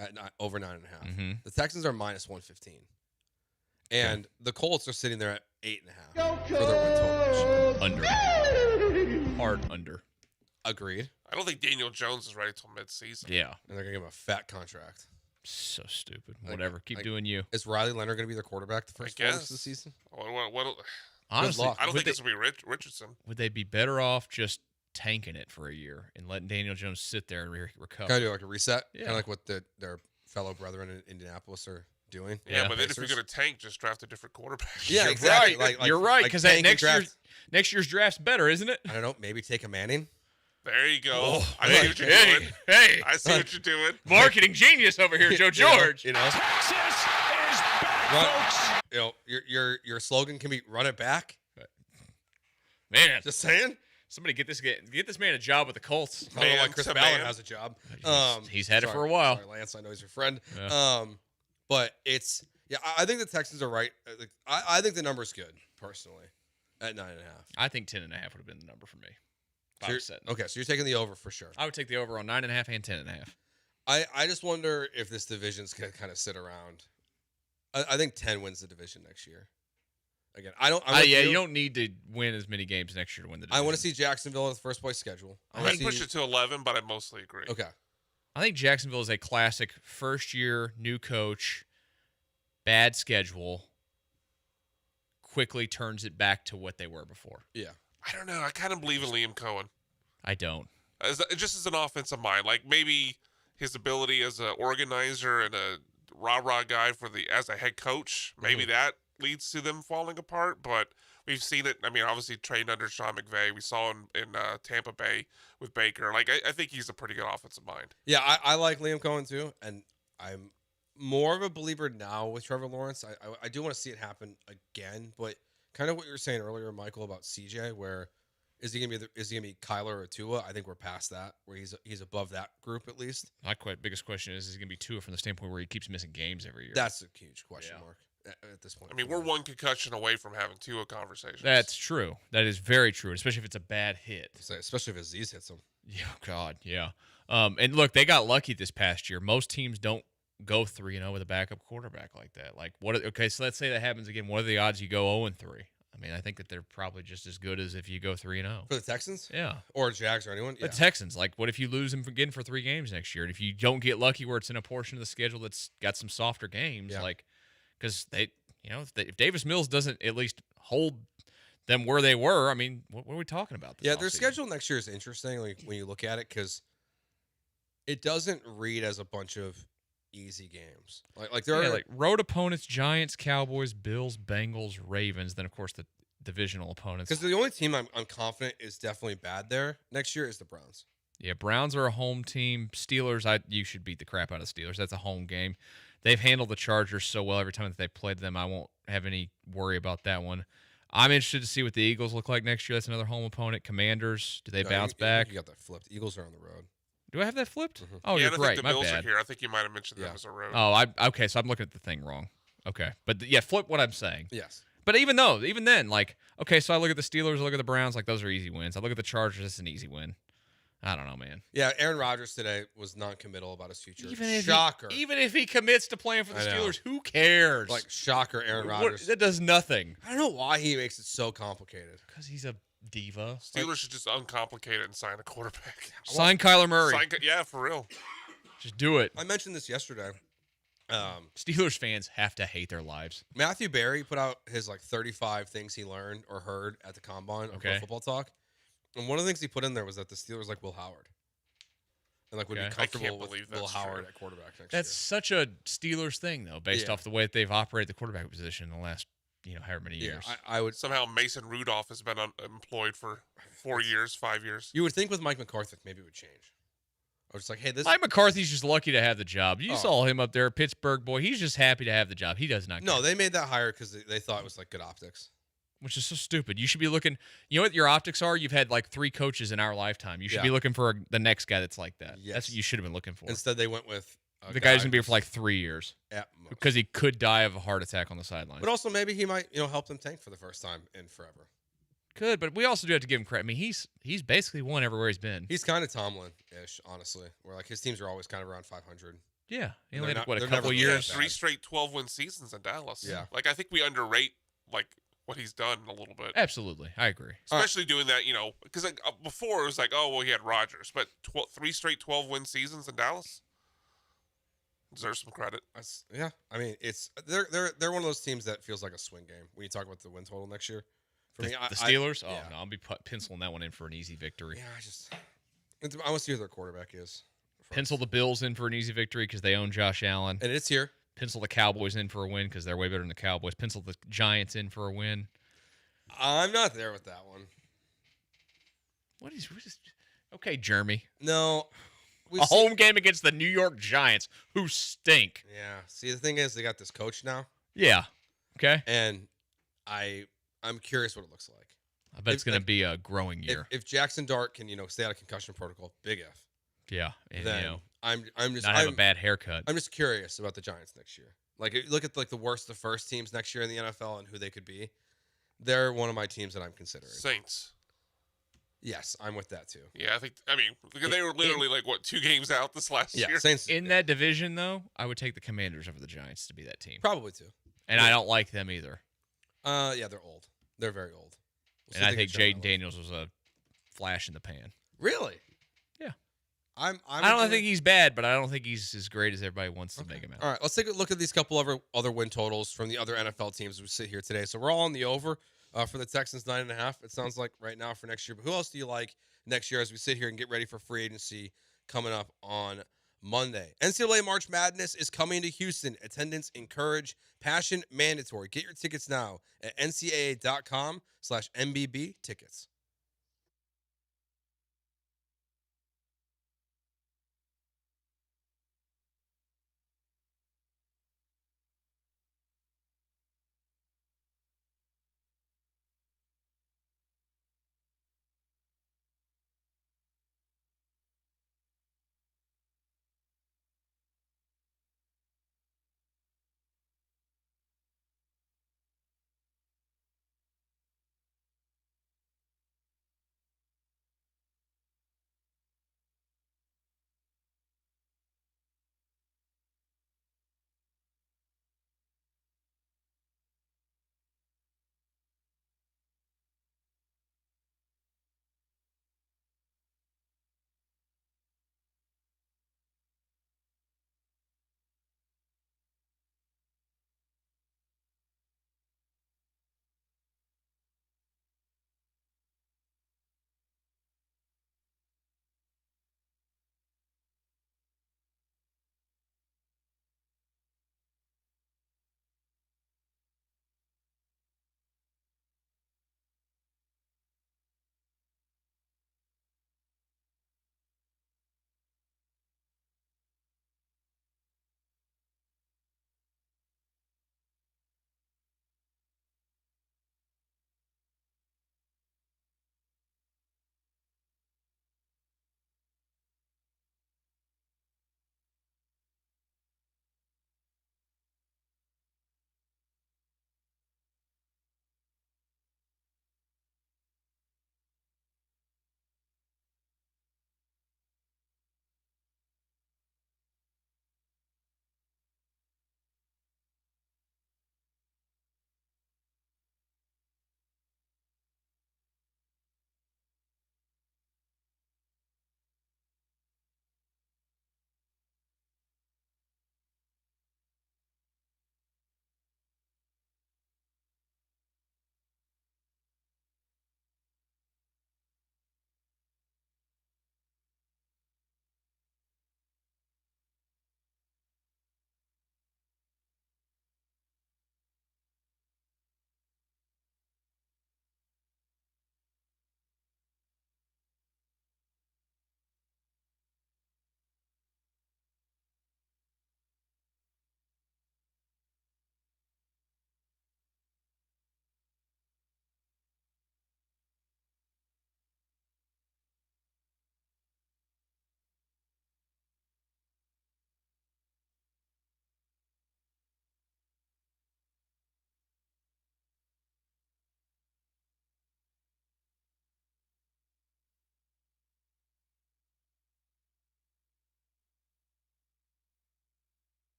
[SPEAKER 12] at over 9.5.
[SPEAKER 9] Mm-hmm.
[SPEAKER 12] The Texans are minus 115. And the Colts are sitting there at 8.5 for their win total.
[SPEAKER 9] Under. Hard under.
[SPEAKER 12] Agreed.
[SPEAKER 10] I don't think Daniel Jones is ready till midseason.
[SPEAKER 9] Yeah.
[SPEAKER 12] And they're going to give him a fat contract.
[SPEAKER 9] So stupid. Whatever. Keep doing you.
[SPEAKER 12] Is Riley Leonard going to be their quarterback the first 4 weeks of the season?
[SPEAKER 9] Honestly,
[SPEAKER 10] I don't think it's going to be Richardson.
[SPEAKER 9] Would they be better off just tanking it for a year and letting Daniel Jones sit there and recover?
[SPEAKER 12] Kind of do a reset?
[SPEAKER 9] Yeah.
[SPEAKER 12] Kind of like what their fellow brethren in Indianapolis are doing.
[SPEAKER 10] Yeah, but then if you're going to tank, just draft a different quarterback.
[SPEAKER 12] Yeah,
[SPEAKER 9] You're
[SPEAKER 12] exactly.
[SPEAKER 9] right. You're right, because that
[SPEAKER 12] tank
[SPEAKER 9] next year's draft's better, isn't it?
[SPEAKER 12] I don't know. Maybe take a Manning.
[SPEAKER 10] There you go.
[SPEAKER 9] Oh,
[SPEAKER 10] I see what you're doing.
[SPEAKER 9] Hey,
[SPEAKER 10] I see what you're doing.
[SPEAKER 9] Marketing genius over here, Joe George.
[SPEAKER 12] You know,
[SPEAKER 9] Texas is back, folks.
[SPEAKER 12] You know, your slogan can be "Run it back."
[SPEAKER 9] Man,
[SPEAKER 12] just saying.
[SPEAKER 9] Somebody get this man a job with the Colts.
[SPEAKER 12] I don't know why Chris Ballard has a job.
[SPEAKER 9] He's had it for a while.
[SPEAKER 12] Sorry, Lance, I know he's your friend.
[SPEAKER 9] Yeah.
[SPEAKER 12] But it's I think the Texans are right. I think the number's good personally at 9.5.
[SPEAKER 9] I think 10.5 would have been the number for me.
[SPEAKER 12] Okay, so you're taking the over for sure.
[SPEAKER 9] I would take the over on 9.5 and 10.5.
[SPEAKER 12] I just wonder if this division's gonna kind of sit around. I think 10 wins the division next year. Again, I don't.
[SPEAKER 9] You don't need to win as many games next year to win the division.
[SPEAKER 12] I want to see Jacksonville on the first place schedule.
[SPEAKER 10] I'd push it to 11, but I mostly agree.
[SPEAKER 12] Okay.
[SPEAKER 9] I think Jacksonville is a classic first year, new coach, bad schedule, quickly turns it back to what they were before.
[SPEAKER 12] Yeah.
[SPEAKER 10] I don't know. I kind of believe in Liam Cohen.
[SPEAKER 9] I don't.
[SPEAKER 10] Just as an offensive mind, like maybe his ability as an organizer and a rah-rah guy as a head coach, maybe that leads to them falling apart. But we've seen it. I mean, obviously trained under Sean McVay. We saw him in Tampa Bay with Baker. Like I think he's a pretty good offensive mind.
[SPEAKER 12] Yeah, I like Liam Cohen too, and I'm more of a believer now with Trevor Lawrence. I do want to see it happen again, but kind of what you were saying earlier, Michael, about CJ, where is he gonna be Kyler or Tua? I think we're past that, where he's above that group at least.
[SPEAKER 9] My biggest question is he gonna be Tua from the standpoint where he keeps missing games every year?
[SPEAKER 12] That's a huge question mark at this point.
[SPEAKER 10] I mean, we're one concussion away from having Tua conversations.
[SPEAKER 9] That's true. That is very true, especially if it's a bad hit.
[SPEAKER 12] Especially if Aziz hits him.
[SPEAKER 9] Yeah, God, yeah. And look, they got lucky this past year. Most teams don't go 3-0 with a backup quarterback like that. Like, okay, so let's say that happens again. What are the odds you go 0-3? I mean, I think that they're probably just as good as if you go 3-0.
[SPEAKER 12] For the Texans?
[SPEAKER 9] Yeah.
[SPEAKER 12] Or Jags or anyone?
[SPEAKER 9] The Texans. Like, what if you lose them again for 3 games next year? And if you don't get lucky where it's in a portion of the schedule that's got some softer games, like, because they, if Davis Mills doesn't at least hold them where they were, I mean, what are we talking about?
[SPEAKER 12] Their schedule next year is interesting when you look at it, because it doesn't read as a bunch of easy games. Like there are
[SPEAKER 9] road opponents: Giants, Cowboys, Bills, Bengals, Ravens. Then of course the divisional opponents.
[SPEAKER 12] Because the only team I'm confident is definitely bad there next year is the Browns.
[SPEAKER 9] Yeah, Browns are a home team. Steelers, you should beat the crap out of the Steelers. That's a home game. They've handled the Chargers so well every time that they've played them. I won't have any worry about that one. I'm interested to see what the Eagles look like next year. That's another home opponent. Commanders, do they bounce back?
[SPEAKER 12] You got that flipped. Eagles are on the road.
[SPEAKER 9] Do I have that flipped?
[SPEAKER 12] Mm-hmm.
[SPEAKER 9] Oh, you're right.
[SPEAKER 10] I think the
[SPEAKER 9] My
[SPEAKER 10] Bills
[SPEAKER 9] bad.
[SPEAKER 10] are here. I think you might have mentioned them as a road.
[SPEAKER 9] Oh, okay. So I'm looking at the thing wrong. Okay, but flip what I'm saying.
[SPEAKER 12] Yes.
[SPEAKER 9] But even then, like, okay, so I look at the Steelers, I look at the Browns, like those are easy wins. I look at the Chargers, it's an easy win. I don't know, man.
[SPEAKER 12] Yeah, Aaron Rodgers today was non-committal about his future.
[SPEAKER 9] Shocker. Even if he commits to playing for the Steelers, who cares?
[SPEAKER 12] Like, shocker, Aaron Rodgers.
[SPEAKER 9] That does nothing.
[SPEAKER 12] I don't know why he makes it so complicated.
[SPEAKER 9] Because he's a diva.
[SPEAKER 10] Steelers should just uncomplicate it and sign a quarterback.
[SPEAKER 9] Sign Kyler Murray.
[SPEAKER 10] Yeah, for real.
[SPEAKER 9] Just do it.
[SPEAKER 12] I mentioned this yesterday.
[SPEAKER 9] Steelers fans have to hate their lives.
[SPEAKER 12] Matthew Berry put out his 35 things he learned or heard at the Combine on Pro Football Talk. And one of the things he put in there was that the Steelers like Will Howard. And would be comfortable with Will Howard at quarterback next year.
[SPEAKER 9] That's such a Steelers thing, though, based off the way that they've operated the quarterback position in the last, however many years.
[SPEAKER 12] I would
[SPEAKER 10] somehow Mason Rudolph has been employed for 4 years, 5 years.
[SPEAKER 12] You would think with Mike McCarthy maybe it would change. I was like, hey,
[SPEAKER 9] Mike McCarthy's just lucky to have the job. You saw him up there, Pittsburgh boy. He's just happy to have the job. He does not care.
[SPEAKER 12] No, they made that hire because they thought it was good optics.
[SPEAKER 9] Which is so stupid. You should be looking. You know what your optics are? You've had 3 coaches in our lifetime. You should be looking for the next guy that's like that.
[SPEAKER 12] Yes.
[SPEAKER 9] That's what you should have been looking for.
[SPEAKER 12] Instead, they went with
[SPEAKER 9] the guy who's going to be here for 3 years.
[SPEAKER 12] At most.
[SPEAKER 9] Because he could die of a heart attack on the sidelines.
[SPEAKER 12] But also, maybe he might help them tank for the first time in forever.
[SPEAKER 9] Could, but we also do have to give him credit. I mean, he's basically won everywhere he's been.
[SPEAKER 12] He's kind of Tomlin-ish, honestly, where his teams are always kind of around 500.
[SPEAKER 9] Yeah, he only had a couple years.
[SPEAKER 10] 3 straight 12-win seasons in Dallas.
[SPEAKER 12] Yeah,
[SPEAKER 10] I think we underrate what he's done a little bit.
[SPEAKER 9] Absolutely, I agree.
[SPEAKER 10] Especially doing that, because before it was he had Rodgers, but 3 straight 12-win seasons in Dallas deserves some credit.
[SPEAKER 12] I mean, they're one of those teams that feels like a swing game when you talk about the win total next year. For me,
[SPEAKER 9] the Steelers? No, I'll be penciling that one in for an easy victory.
[SPEAKER 12] Yeah, I want to see who their quarterback is.
[SPEAKER 9] Pencil the Bills in for an easy victory because they own Josh Allen.
[SPEAKER 12] And it's here.
[SPEAKER 9] Pencil the Cowboys in for a win because they're way better than the Cowboys. Pencil the Giants in for a win.
[SPEAKER 12] I'm not there with that one.
[SPEAKER 9] What is okay, Jeremy?
[SPEAKER 12] No.
[SPEAKER 9] A home game against the New York Giants, who stink.
[SPEAKER 12] Yeah. See, the thing is, they got this coach now.
[SPEAKER 9] Yeah. Okay.
[SPEAKER 12] And I'm curious what it looks like.
[SPEAKER 9] I bet it's going to be a growing year.
[SPEAKER 12] If Jackson Dart can, stay out of concussion protocol, big F.
[SPEAKER 9] Yeah. And,
[SPEAKER 12] then I'm just
[SPEAKER 9] not have a bad haircut.
[SPEAKER 12] I'm just curious about the Giants next year. Like, look at the first teams next year in the NFL and who they could be. They're one of my teams that I'm considering.
[SPEAKER 10] Saints.
[SPEAKER 12] Yes, I'm with that too.
[SPEAKER 10] Yeah, they were literally 2 games out this last year.
[SPEAKER 12] Saints
[SPEAKER 9] in that division, though, I would take the Commanders over the Giants to be that team.
[SPEAKER 12] Probably too.
[SPEAKER 9] And I don't like them either.
[SPEAKER 12] Yeah, they're old. They're very old.
[SPEAKER 9] And I think Jaden Daniels was a flash in the pan.
[SPEAKER 12] Really?
[SPEAKER 9] Yeah.
[SPEAKER 12] I
[SPEAKER 9] don't think he's bad, but I don't think he's as great as everybody wants to make him out.
[SPEAKER 12] All right, let's take a look at these couple of other win totals from the other NFL teams as we sit here today. So we're all on the over for the Texans 9.5. It sounds like right now for next year. But who else do you like next year as we sit here and get ready for free agency coming up on Monday? NCAA March Madness is coming to Houston. Attendance encouraged, passion mandatory. Get your tickets now at ncaa.com/MBB tickets.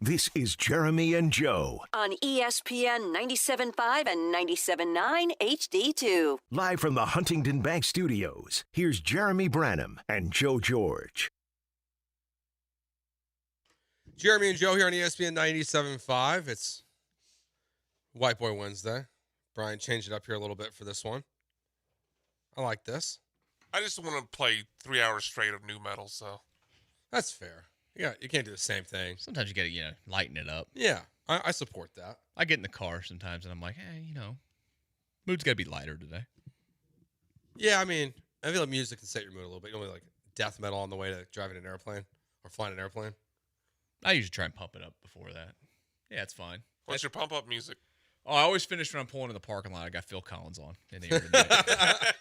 [SPEAKER 15] This is Jeremy and Joe.
[SPEAKER 11] On ESPN 97.5 and 97.9 HD2.
[SPEAKER 15] Live from the Huntington Bank Studios, here's Jeremy Branham and Joe George.
[SPEAKER 12] Jeremy and Joe here on ESPN 97.5. White Boy Wednesday. Brian changed it up here a little bit for this one. I like this.
[SPEAKER 10] I just want to play 3 hours straight of new metal, so.
[SPEAKER 12] That's fair. You can't do the same thing.
[SPEAKER 9] Sometimes you got to, lighten it up.
[SPEAKER 12] Yeah, I support that.
[SPEAKER 9] I get in the car sometimes and I'm like, hey, mood's got to be lighter today.
[SPEAKER 12] Yeah, I mean, I feel like music can set your mood a little bit. You don't like death metal on the way to driving an airplane or flying an airplane.
[SPEAKER 9] I usually try and pump it up before that. Yeah, it's fine.
[SPEAKER 10] What's your pump up music?
[SPEAKER 9] Oh, I always finish when I'm pulling in the parking lot. I got Phil Collins on in the night.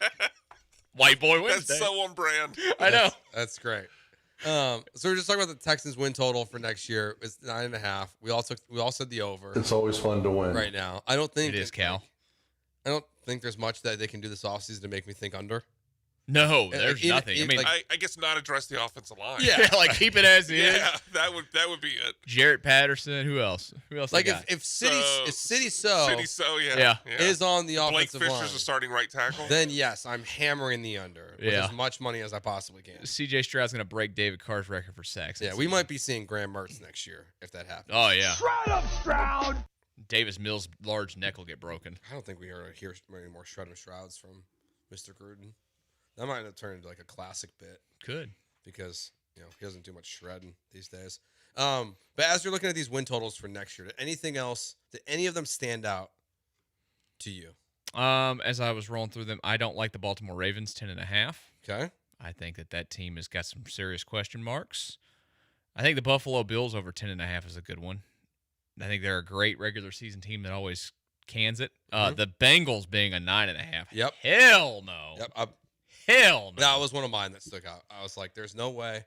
[SPEAKER 9] White Boy Wednesday.
[SPEAKER 10] That's so on brand.
[SPEAKER 9] I know.
[SPEAKER 12] That's great. So we're just talking about the Texans win total for next year. It's 9.5. We all said the over.
[SPEAKER 18] It's always fun to win.
[SPEAKER 12] Right now. I don't think
[SPEAKER 9] it is, Cal.
[SPEAKER 12] I don't think there's much that they can do this offseason to make me think under.
[SPEAKER 9] No, there's nothing. I mean,
[SPEAKER 10] I guess not address the offensive line.
[SPEAKER 9] Yeah, keep it as is.
[SPEAKER 10] Yeah, that would be it.
[SPEAKER 9] Jarrett Patterson. Who else?
[SPEAKER 12] Like if City So is on the offensive line.
[SPEAKER 10] Blake Fisher's a starting right tackle.
[SPEAKER 12] Then yes, I'm hammering the under with as much money as I possibly can.
[SPEAKER 9] CJ Stroud's going to break David Carr's record for sacks.
[SPEAKER 12] Yeah, we might be seeing Graham Mertz next year if that happens.
[SPEAKER 9] Oh yeah.
[SPEAKER 17] Shred him, Stroud.
[SPEAKER 9] Davis Mills' large neck will get broken.
[SPEAKER 12] I don't think we hear any more shred him Strouds from Mr. Gruden. That might have turned into like a classic bit.
[SPEAKER 9] Could.
[SPEAKER 12] Because, he doesn't do much shredding these days. But as you're looking at these win totals for next year, did any of them stand out to you?
[SPEAKER 9] As I was rolling through them, I don't like the Baltimore Ravens 10.5.
[SPEAKER 12] Okay.
[SPEAKER 9] I think that team has got some serious question marks. I think the Buffalo Bills over 10.5 is a good one. I think they're a great regular season team that always cans it. The Bengals being a 9.5.
[SPEAKER 12] Yep.
[SPEAKER 9] Hell no.
[SPEAKER 12] Yep.
[SPEAKER 9] Hell no.
[SPEAKER 12] That was one of mine that stuck out. I was like, there's no way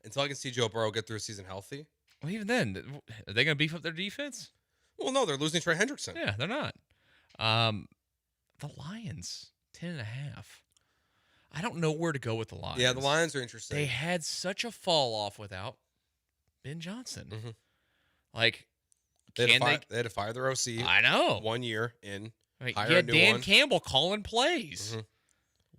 [SPEAKER 12] until I can see Joe Burrow get through a season healthy.
[SPEAKER 9] Well, even then, are they going to beef up their defense?
[SPEAKER 12] Well, no, they're losing Trey Hendrickson.
[SPEAKER 9] Yeah, they're not. The Lions, 10.5. I don't know where to go with the Lions.
[SPEAKER 12] Yeah, the Lions are interesting.
[SPEAKER 9] They had such a fall off without Ben Johnson.
[SPEAKER 12] Mm-hmm.
[SPEAKER 9] They
[SPEAKER 12] had to fire their OC.
[SPEAKER 9] I know.
[SPEAKER 12] 1 year in.
[SPEAKER 9] Yeah, Dan Campbell calling plays.
[SPEAKER 12] Mm-hmm.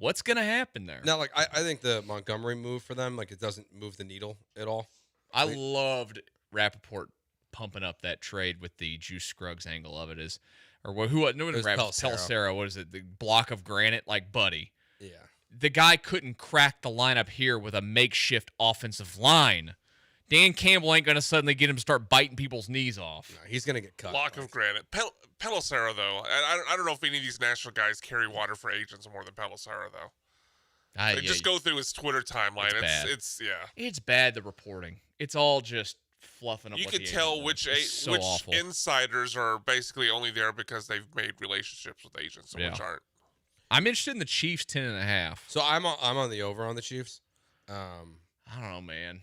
[SPEAKER 9] What's going to happen there?
[SPEAKER 12] Now, I think the Montgomery move for them, it doesn't move the needle at all.
[SPEAKER 9] I loved Rappaport pumping up that trade with the Juice Scruggs angle of it. Pelissero. What is it? The block of granite, buddy.
[SPEAKER 12] Yeah.
[SPEAKER 9] The guy couldn't crack the lineup here with a makeshift offensive line. Dan Campbell ain't going to suddenly get him to start biting people's knees off.
[SPEAKER 12] No, he's going to get cut.
[SPEAKER 10] Block of granite. Pelissero, though. I don't know if any of these national guys carry water for agents more than Pelissero, though. Just go through his Twitter timeline. It's
[SPEAKER 9] It's bad, the reporting. It's all just fluffing up.
[SPEAKER 10] You can tell which insiders are basically only there because they've made relationships with agents and which aren't.
[SPEAKER 9] I'm interested in the Chiefs 10.5.
[SPEAKER 12] So I'm on the over on the Chiefs.
[SPEAKER 9] I don't know, man.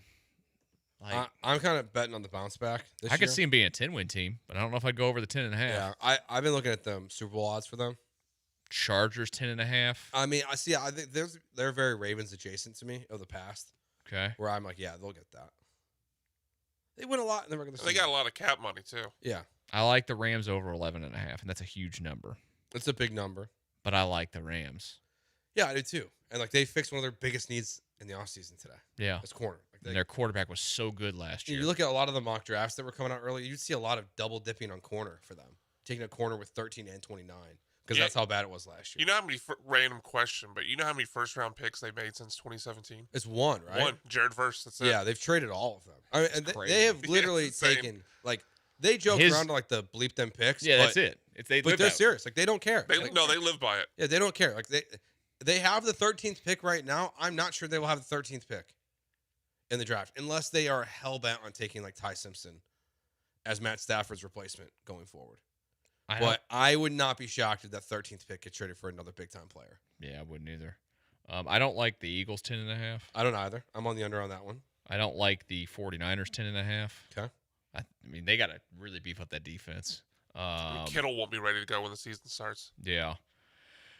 [SPEAKER 12] I'm kind of betting on the bounce back this year.
[SPEAKER 9] I could see them being a 10-win team, but I don't know if I'd go over the 10.5.
[SPEAKER 12] Yeah, I've been looking at the Super Bowl odds for them.
[SPEAKER 9] Chargers 10.5.
[SPEAKER 12] I mean, I think they're very Ravens adjacent to me of the past.
[SPEAKER 9] Okay.
[SPEAKER 12] Where I'm like, yeah, they'll get that. They win a lot in the regular season.
[SPEAKER 10] They got a lot of cap money too.
[SPEAKER 12] Yeah.
[SPEAKER 9] I like the Rams over 11.5, and that's a huge number.
[SPEAKER 12] It's a big number.
[SPEAKER 9] But I like the Rams.
[SPEAKER 12] Yeah, I do too. And they fixed one of their biggest needs in the offseason today.
[SPEAKER 9] Yeah.
[SPEAKER 12] It's corner.
[SPEAKER 9] And their quarterback was so good last year.
[SPEAKER 12] You look at a lot of the mock drafts that were coming out early, you'd see a lot of double dipping on corner for them. Taking a corner with 13 and 29. Because that's how bad it was last year.
[SPEAKER 10] You know how many random question, but you know how many first round picks they made since 2017?
[SPEAKER 12] It's one, right?
[SPEAKER 10] One. Jared Verse. That's it.
[SPEAKER 12] Yeah, they've traded all of them. I mean, and they have literally taken they joke around to the bleep them picks.
[SPEAKER 9] Yeah, that's it.
[SPEAKER 12] But they're serious. They don't care.
[SPEAKER 10] They live by it.
[SPEAKER 12] Yeah, they don't care. They have the 13th pick right now. I'm not sure they will have the 13th pick in the draft unless they are hell bent on taking Ty Simpson as Matt Stafford's replacement going forward. But I would not be shocked if that 13th pick gets traded for another big-time player.
[SPEAKER 9] Yeah, I wouldn't either. I don't like the Eagles 10.5.
[SPEAKER 12] I don't either. I'm on the under on that one.
[SPEAKER 9] I don't like the 49ers 10.5.
[SPEAKER 12] Okay.
[SPEAKER 9] I mean, they got to really beef up that defense.
[SPEAKER 10] Kittle won't be ready to go when the season starts.
[SPEAKER 9] Yeah.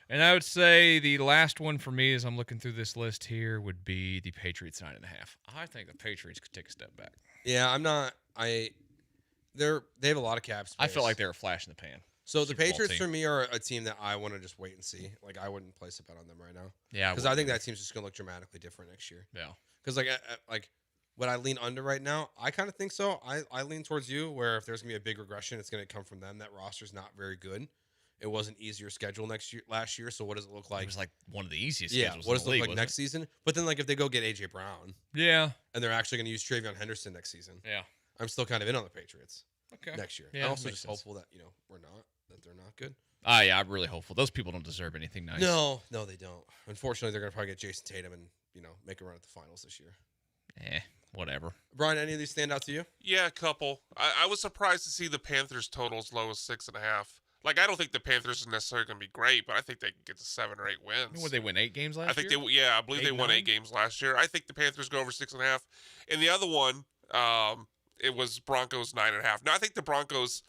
[SPEAKER 9] And I would say the last one for me as I'm looking through this list here would be the Patriots 9.5. I think the Patriots could take a step back.
[SPEAKER 12] Yeah, I'm not. They have a lot of cap space.
[SPEAKER 9] I felt like they were a flash in the pan.
[SPEAKER 12] So the Patriots for me are a team that I want to just wait and see. I wouldn't place a bet on them right now.
[SPEAKER 9] Yeah,
[SPEAKER 12] because I think that team's just going to look dramatically different next year.
[SPEAKER 9] Yeah,
[SPEAKER 12] because would I lean under right now? I kind of think so. I lean towards you, where if there's going to be a big regression, it's going to come from them. That roster's not very good. It was an easier schedule last year, so what does it look like?
[SPEAKER 9] It was like one of the easiest
[SPEAKER 12] Yeah,
[SPEAKER 9] schedules
[SPEAKER 12] what
[SPEAKER 9] in
[SPEAKER 12] does
[SPEAKER 9] the
[SPEAKER 12] it
[SPEAKER 9] league,
[SPEAKER 12] look like
[SPEAKER 9] wasn't
[SPEAKER 12] next season? But then, like, if they go get A.J. Brown.
[SPEAKER 9] Yeah.
[SPEAKER 12] And they're actually going to use Travion Henderson next season.
[SPEAKER 9] Yeah.
[SPEAKER 12] I'm still kind of in on the Patriots.
[SPEAKER 9] Okay.
[SPEAKER 12] Next year.
[SPEAKER 9] Yeah,
[SPEAKER 12] I'm also
[SPEAKER 9] makes
[SPEAKER 12] just
[SPEAKER 9] sense.
[SPEAKER 12] hopeful that, that they're not good.
[SPEAKER 9] Yeah, I'm really hopeful. Those people don't deserve anything nice.
[SPEAKER 12] No, they don't. Unfortunately, they're going to probably get Jason Tatum and, make a run at the finals this year.
[SPEAKER 9] Whatever.
[SPEAKER 12] Brian, any of these stand out to you?
[SPEAKER 10] Yeah, a couple. I was surprised to see the Panthers total as low as 6.5. Like, I don't think the Panthers are necessarily going to be great, but I think they can get to 7 or 8 wins.
[SPEAKER 9] Would they win 8 games last year?
[SPEAKER 10] I believe they won 8 games last year. I think the Panthers go over 6.5. And the other one, it was Broncos 9.5. Now, I think the Broncos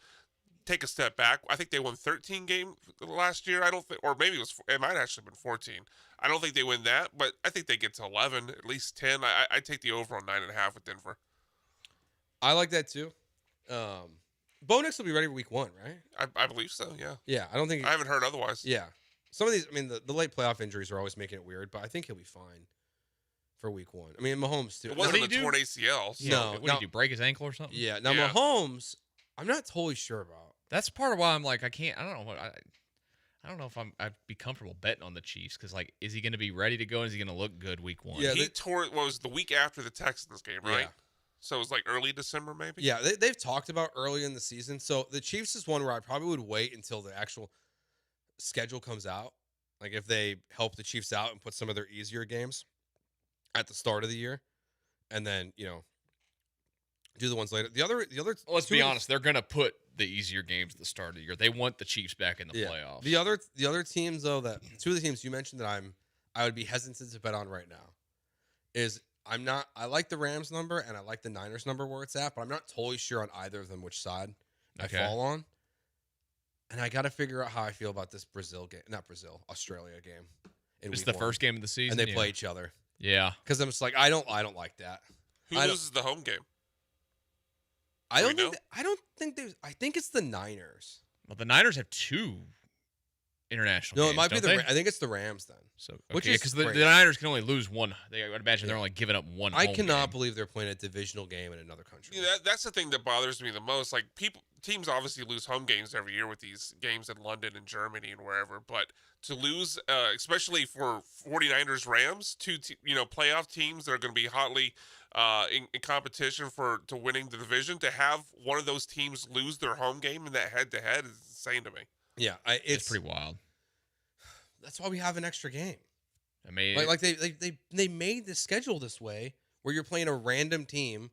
[SPEAKER 10] take a step back. I think they won 13 games last year. I don't think, or maybe it might actually have been 14. I don't think they win that, but I think they get to 11, at least 10. I take the over on 9.5 with Denver.
[SPEAKER 12] I like that too. Bo Nix will be ready for week 1, right?
[SPEAKER 10] I believe so, yeah.
[SPEAKER 12] Yeah, I don't think...
[SPEAKER 10] I haven't heard otherwise.
[SPEAKER 12] Yeah. Some of these, the late playoff injuries are always making it weird, but I think he'll be fine for week 1. I mean, Mahomes too.
[SPEAKER 10] It wasn't a torn ACL. So.
[SPEAKER 12] No.
[SPEAKER 9] What did you break his ankle or something?
[SPEAKER 12] Yeah. Now, Mahomes, I'm not totally sure about.
[SPEAKER 9] That's part of why I'm like, I don't know if I'd be comfortable betting on the Chiefs because, like, is he going to be ready to go? And is he going to look good week 1?
[SPEAKER 10] Yeah, he tore it. Was the week after the Texans game, right?
[SPEAKER 12] Yeah.
[SPEAKER 10] So it was like early December, maybe.
[SPEAKER 12] Yeah, they've talked about early in the season. So the Chiefs is one where I probably would wait until the actual schedule comes out. Like if they help the Chiefs out and put some of their easier games at the start of the year, and then do the ones later. The other. Well,
[SPEAKER 9] let's be honest, they're going to put the easier games at the start of the year. They want the Chiefs back in the playoffs.
[SPEAKER 12] The other teams though, that two of the teams you mentioned that I would be hesitant to bet on right now is I like the Rams number and I like the Niners number where it's at, but I'm not totally sure on either of them which side I fall on. And I got to figure out how I feel about this Australia game.
[SPEAKER 9] It's the first game of the season,
[SPEAKER 12] and they play each other.
[SPEAKER 9] Yeah,
[SPEAKER 12] because I'm just like I don't like that.
[SPEAKER 10] Who loses the home game?
[SPEAKER 12] I don't think I think it's the Niners.
[SPEAKER 9] Well, the Niners have 2 international games.
[SPEAKER 12] No, it might be I think it's the Rams then.
[SPEAKER 9] So because the Niners can only lose one. I would imagine they're only giving up one.
[SPEAKER 12] I cannot believe they're playing a divisional game in another country.
[SPEAKER 10] Yeah, that's the thing that bothers me the most. Like teams obviously lose home games every year with these games in London and Germany and wherever, but to lose, especially for 49ers Rams, 2 playoff teams that are going to be hotly in competition to winning the division, to have one of those teams lose their home game in that head-to-head is insane to me.
[SPEAKER 12] Yeah,
[SPEAKER 9] it's pretty wild.
[SPEAKER 12] That's why we have an extra game.
[SPEAKER 9] I mean,
[SPEAKER 12] like they made the schedule this way where you're playing a random team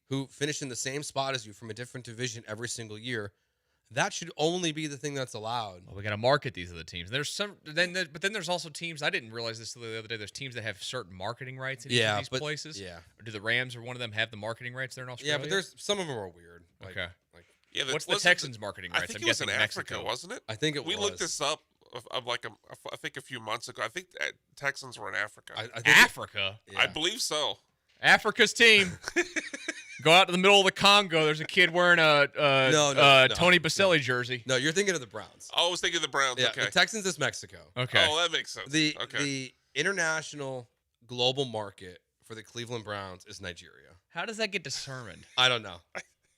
[SPEAKER 12] who finished in the same spot as you from a different division every single year. That should only be the thing that's allowed.
[SPEAKER 9] Well, we got to market these other teams. There's but then there's also teams. I didn't realize this the other day. There's teams that have certain marketing rights in each of these places.
[SPEAKER 12] Yeah.
[SPEAKER 9] Or do the Rams or one of them have the marketing rights there in Australia?
[SPEAKER 12] Yeah, but there's some of them are weird.
[SPEAKER 9] Okay.
[SPEAKER 10] Yeah,
[SPEAKER 9] what's the Texans' marketing rights?
[SPEAKER 10] I think
[SPEAKER 9] I'm
[SPEAKER 10] it was in
[SPEAKER 9] guessing
[SPEAKER 10] Africa,
[SPEAKER 9] Mexico.
[SPEAKER 10] wasn't it?
[SPEAKER 12] I think it was.
[SPEAKER 10] We looked this up. I think a few months ago. I think Texans were in Africa.
[SPEAKER 12] I think
[SPEAKER 9] Africa?
[SPEAKER 10] I believe so.
[SPEAKER 9] Africa's team. Go out to the middle of the Congo. There's a kid wearing a Tony Baselli jersey.
[SPEAKER 12] No, you're thinking of the Browns.
[SPEAKER 10] Oh, I was thinking of the Browns.
[SPEAKER 12] Yeah,
[SPEAKER 10] okay.
[SPEAKER 12] the Texans is Mexico.
[SPEAKER 9] Okay.
[SPEAKER 10] Oh, that makes sense.
[SPEAKER 12] The international global market for the Cleveland Browns is Nigeria.
[SPEAKER 9] How does that get determined?
[SPEAKER 12] I don't know.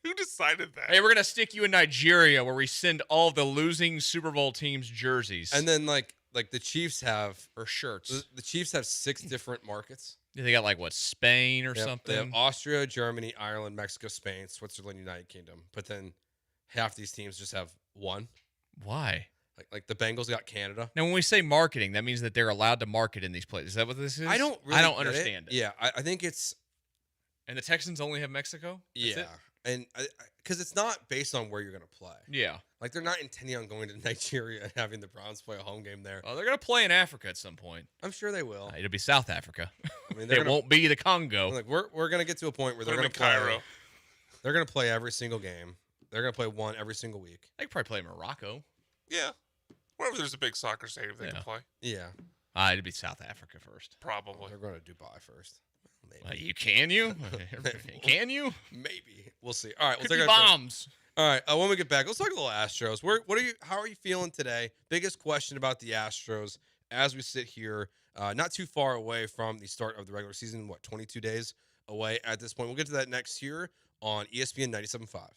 [SPEAKER 10] Who decided that?
[SPEAKER 9] Hey, we're gonna stick you in Nigeria, where we send all the losing Super Bowl teams' jerseys,
[SPEAKER 12] and then like the Chiefs have
[SPEAKER 9] shirts.
[SPEAKER 12] The Chiefs have 6 different markets.
[SPEAKER 9] They got like what, Spain or something?
[SPEAKER 12] They have Austria, Germany, Ireland, Mexico, Spain, Switzerland, United Kingdom. But then half these teams just have one.
[SPEAKER 9] Why?
[SPEAKER 12] Like the Bengals got Canada.
[SPEAKER 9] Now, when we say marketing, that means that they're allowed to market in these places. Is that what this is?
[SPEAKER 12] I don't
[SPEAKER 9] understand it.
[SPEAKER 12] Yeah, I think it's.
[SPEAKER 9] And the Texans only have Mexico? That's it?
[SPEAKER 12] And because it's not based on where you're going to play.
[SPEAKER 9] Yeah.
[SPEAKER 12] Like they're not intending on going to Nigeria and having the Browns play a home game there.
[SPEAKER 9] Oh, they're going to play in Africa at some point.
[SPEAKER 12] I'm sure they will.
[SPEAKER 9] It'll be South Africa.
[SPEAKER 12] I mean,
[SPEAKER 9] it won't be the Congo.
[SPEAKER 12] Like we're going to get to a point where they're going to play.
[SPEAKER 10] Cairo.
[SPEAKER 12] They're going to play every single game. They're going to play one every single week.
[SPEAKER 9] They could probably play Morocco.
[SPEAKER 10] Yeah. Wherever there's a big soccer stadium, they can play.
[SPEAKER 12] Yeah.
[SPEAKER 9] It'd be South Africa first.
[SPEAKER 10] Probably.
[SPEAKER 12] They're going to Dubai first.
[SPEAKER 9] Maybe. Can you? Can you?
[SPEAKER 12] Maybe. We'll see. All right.
[SPEAKER 9] Could be bombs.
[SPEAKER 12] All right. When we get back, let's talk a little Astros. How are you feeling today? Biggest question about the Astros as we sit here, not too far away from the start of the regular season. 22 days away at this point. We'll get to that next year on ESPN 97.5.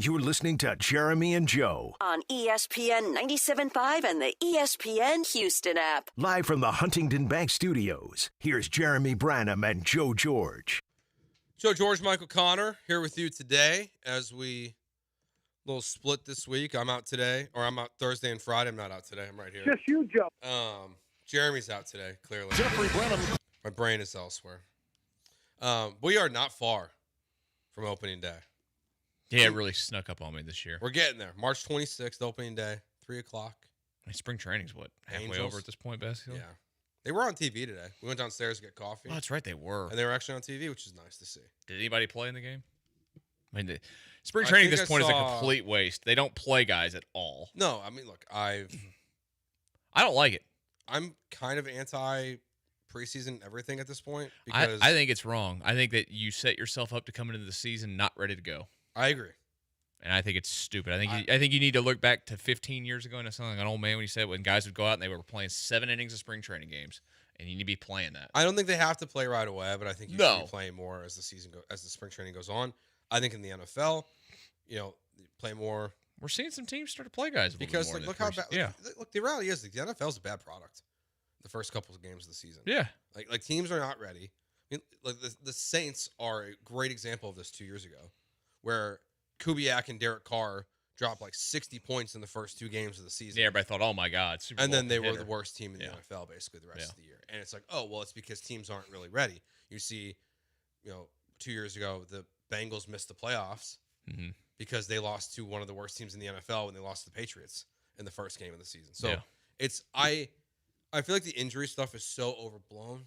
[SPEAKER 15] You're listening to Jeremy and Joe.
[SPEAKER 11] On ESPN 97.5 and the ESPN Houston app.
[SPEAKER 15] Live from the Huntington Bank Studios, here's Jeremy Branham and Joe George.
[SPEAKER 12] Joe George, Michael Connor, here with you today as we little split this week. I'm out today, or I'm out Thursday and Friday. I'm not out today. I'm right here.
[SPEAKER 18] Just you, Joe.
[SPEAKER 12] Jeremy's out today, clearly.
[SPEAKER 1] Jeffrey Branham.
[SPEAKER 12] My brain is elsewhere. We are not far from opening day.
[SPEAKER 9] Yeah, it really snuck up on me this year.
[SPEAKER 12] We're getting there. March 26th, opening day, 3 o'clock.
[SPEAKER 9] I mean, spring training's what, halfway
[SPEAKER 12] Angels.
[SPEAKER 9] over at this point, basically?
[SPEAKER 12] Yeah. They were on TV today. We went downstairs to get coffee.
[SPEAKER 9] Oh, that's right, they were.
[SPEAKER 12] And they were actually on TV, which is nice to see.
[SPEAKER 9] Did anybody play in the game? I mean, spring training at this point is a complete waste. They don't play guys at all.
[SPEAKER 12] No, I mean, look, I
[SPEAKER 9] don't like it.
[SPEAKER 12] I'm kind of anti preseason everything at this point because
[SPEAKER 9] I think it's wrong. I think that you set yourself up to come into the season not ready to go.
[SPEAKER 12] I agree.
[SPEAKER 9] And I think it's stupid. I think you need to look back to 15 years ago and sound like an old man when you said when guys would go out and they were playing 7 innings of spring training games and you need to be playing that.
[SPEAKER 12] I don't think they have to play right away, but I think you should be playing more as the spring training goes on. I think in the NFL, play more.
[SPEAKER 9] We're seeing some teams start to play guys
[SPEAKER 12] because look how bad.
[SPEAKER 9] Yeah.
[SPEAKER 12] Look, the reality is the NFL is a bad product. The first couple of games of the season.
[SPEAKER 9] Yeah.
[SPEAKER 12] Like teams are not ready. I mean, like the Saints are a great example of this 2 years ago, where Kubiak and Derek Carr dropped like 60 points in the first 2 games of the season.
[SPEAKER 9] Yeah, everybody thought, oh my God, Super Bowl
[SPEAKER 12] and then they
[SPEAKER 9] contender.
[SPEAKER 12] were the worst team in the NFL basically the rest of the year. And it's like, oh well, it's because teams aren't really ready. You see, 2 years ago the Bengals missed the playoffs because they lost to one of the worst teams in the NFL when they lost to the Patriots in the first game of the season. So it's I feel like the injury stuff is so overblown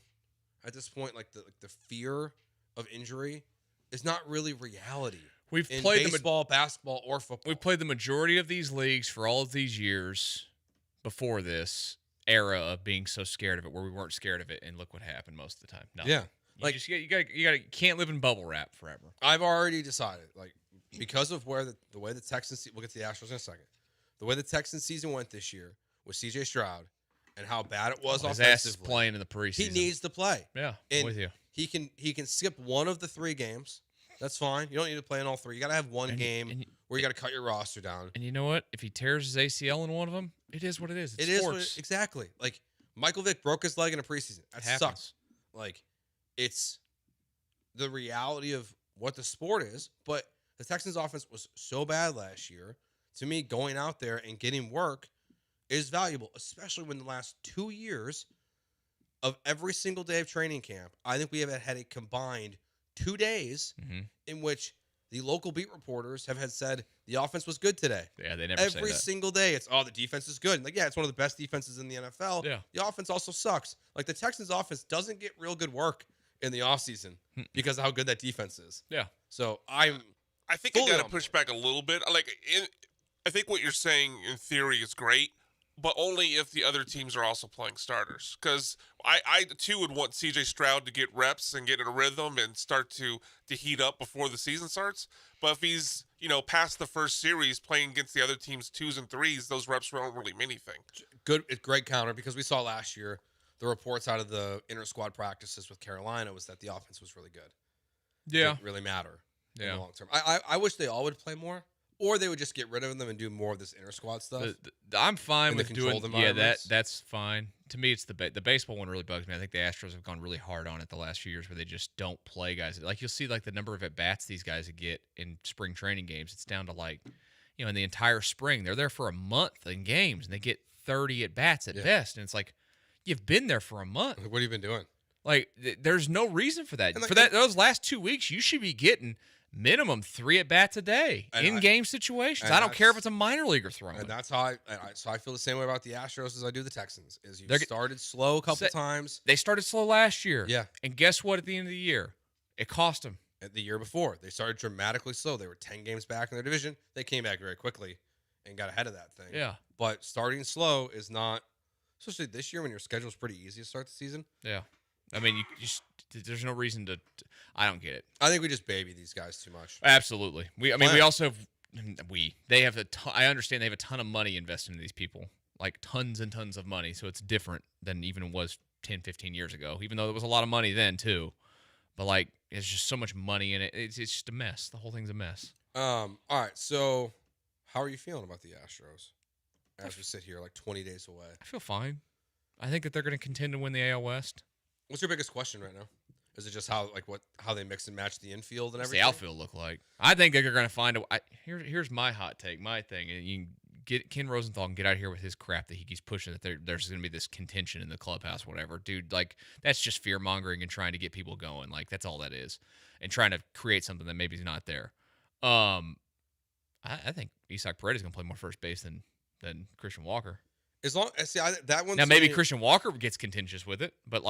[SPEAKER 12] at this point. Like the fear of injury is not really reality.
[SPEAKER 9] We've
[SPEAKER 12] in
[SPEAKER 9] played
[SPEAKER 12] baseball, basketball, or football.
[SPEAKER 9] We've played the majority of these leagues for all of these years before this era of being so scared of it, where we weren't scared of it, and look what happened most of the time. Nothing.
[SPEAKER 12] Yeah,
[SPEAKER 9] you can't live in bubble wrap forever.
[SPEAKER 12] I've already decided, because of the way the Texans, we'll get to the Astros in a second. The way the Texans season went this year with C.J. Stroud and how bad it was
[SPEAKER 9] his
[SPEAKER 12] offensively.
[SPEAKER 9] ass is playing in the preseason.
[SPEAKER 12] He needs to play.
[SPEAKER 9] Yeah,
[SPEAKER 12] and
[SPEAKER 9] I'm with you.
[SPEAKER 12] He can skip one of the 3 games. That's fine. You don't need to play in all 3. You got to have one game where you got to cut your roster down.
[SPEAKER 9] And you know what? If he tears his ACL in one of them, it is what it is. It's sports.
[SPEAKER 12] Exactly. Like Michael Vick broke his leg in a preseason. That sucks. Like it's the reality of what the sport is. But the Texans offense was so bad last year. To me, going out there and getting work is valuable, especially when the last 2 years of every single day of training camp, I think we have had a combined 2 days in which the local beat reporters have had said the offense was good today.
[SPEAKER 9] Yeah, they never say that.
[SPEAKER 12] Every single day, it's, the defense is good. And it's one of the best defenses in the NFL.
[SPEAKER 9] Yeah.
[SPEAKER 12] The offense also sucks. Like, the Texans offense doesn't get real good work in the offseason because of how good that defense is.
[SPEAKER 9] Yeah.
[SPEAKER 12] So, I
[SPEAKER 10] think I got to push back a little bit. I think what you're saying in theory is great, but only if the other teams are also playing starters. Because I too would want C.J. Stroud to get reps and get in a rhythm and start to heat up before the season starts. But if he's, past the first series playing against the other team's 2s and 3s, those reps don't really mean anything.
[SPEAKER 12] Great counter, because we saw last year the reports out of the inter-squad practices with Carolina was that the offense was really good.
[SPEAKER 9] Yeah.
[SPEAKER 12] It didn't really matter in the long term. I wish they all would play more. Or they would just get rid of them and do more of this inter-squad stuff.
[SPEAKER 9] I'm fine with doing
[SPEAKER 12] environments.
[SPEAKER 9] that's fine. To me, it's the baseball one really bugs me. I think the Astros have gone really hard on it the last few years, where they just don't play guys. Like, you'll see, the number of at-bats these guys get in spring training games. It's down to, in the entire spring. They're there for a month in games, and they get 30 at-bats at best. And it's like, you've been there for a month.
[SPEAKER 12] What have you been doing?
[SPEAKER 9] There's no reason for that. Those last 2 weeks, you should be getting minimum 3 at-bats a day in game situations. I don't care if it's a minor leaguer throwing.
[SPEAKER 12] And that's how I feel the same way about the Astros as I do the Texans. They started slow a couple times.
[SPEAKER 9] They started slow last year.
[SPEAKER 12] Yeah.
[SPEAKER 9] And guess what? At the end of the year, it cost them.
[SPEAKER 12] The year before, they started dramatically slow. They were 10 games back in their division. They came back very quickly and got ahead of that thing.
[SPEAKER 9] Yeah.
[SPEAKER 12] But starting slow is not, especially this year when your schedule is pretty easy to start the season.
[SPEAKER 9] Yeah. I mean, there's no reason to. I don't get it.
[SPEAKER 12] I think we just baby these guys too much.
[SPEAKER 9] Absolutely. We also have. They have I understand they have a ton of money invested in these people, like tons and tons of money. So it's different than even it was 10, 15 years ago. Even though there was a lot of money then too, but there's just so much money in it. It's just a mess. The whole thing's a mess.
[SPEAKER 12] All right. So, how are you feeling about the Astros as we sit here, 20 days away?
[SPEAKER 9] I feel fine. I think that they're going to contend to win the AL West.
[SPEAKER 12] What's your biggest question right now? Is it just how they mix and match the infield and
[SPEAKER 9] What's
[SPEAKER 12] everything?
[SPEAKER 9] the outfield look like? I think they're going to find here's my hot take, my thing, and you can get Ken Rosenthal and get out of here with his crap that he keeps pushing that there's going to be this contention in the clubhouse, whatever, dude. That's just fear mongering and trying to get people going. That's all that is, and trying to create something that maybe is not there. I think Isaac Paredes is going to play more first base than Christian Walker.
[SPEAKER 12] As long as that one.
[SPEAKER 9] Now maybe Christian Walker gets contentious with it, but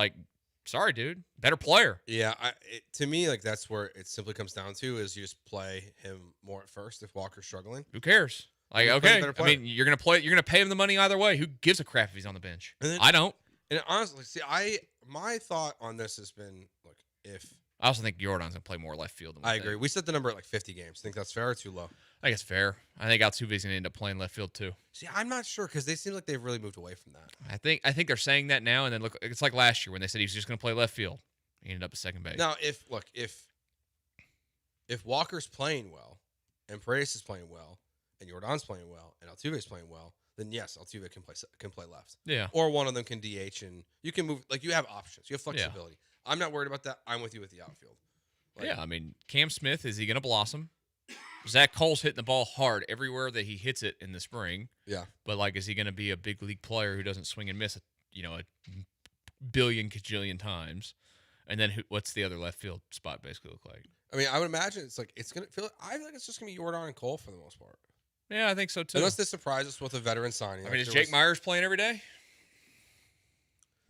[SPEAKER 9] sorry, dude, better player.
[SPEAKER 12] Yeah, to me, that's where it simply comes down to is you just play him more at first if Walker's struggling.
[SPEAKER 9] Who cares? Okay, I mean, you're gonna pay him the money either way. Who gives a crap if he's on the bench? I don't.
[SPEAKER 12] And honestly, my thought on this has been, if
[SPEAKER 9] I also think Jordan's going to play more left field than
[SPEAKER 12] I agree. We set the number at like 50 games. Think that's fair or too low?
[SPEAKER 9] I think it's fair. I think Altuve's going to end up playing left field too.
[SPEAKER 12] See, I'm not sure because they seem like they've really moved away from that.
[SPEAKER 9] I think they're saying that now, and then look, it's like last year when they said he was just going to play left field. He ended up at second base.
[SPEAKER 12] Now, if Walker's playing well, and Paredes is playing well, and Jordan's playing well, and Altuve's playing well, then yes, Altuve can play left.
[SPEAKER 9] Yeah.
[SPEAKER 12] Or one of them can DH, and you can move. Like you have options. You have flexibility. Yeah. I'm not worried about that. I'm with you with the outfield.
[SPEAKER 9] Like, yeah, I mean, Cam Smith, is he going to blossom? Zach Cole's hitting the ball hard everywhere that he hits it in the spring.
[SPEAKER 12] Yeah.
[SPEAKER 9] But, like, is he going to be a big league player who doesn't swing and miss, a billion kajillion times? And then what's the other left field spot basically look like?
[SPEAKER 12] I mean, I would imagine it's going to feel – I feel like it's just going to be Jordan and Cole for the most part.
[SPEAKER 9] Yeah, I think so, too.
[SPEAKER 12] Unless they surprise us with a veteran signing.
[SPEAKER 9] I mean, is Jake Myers playing every day?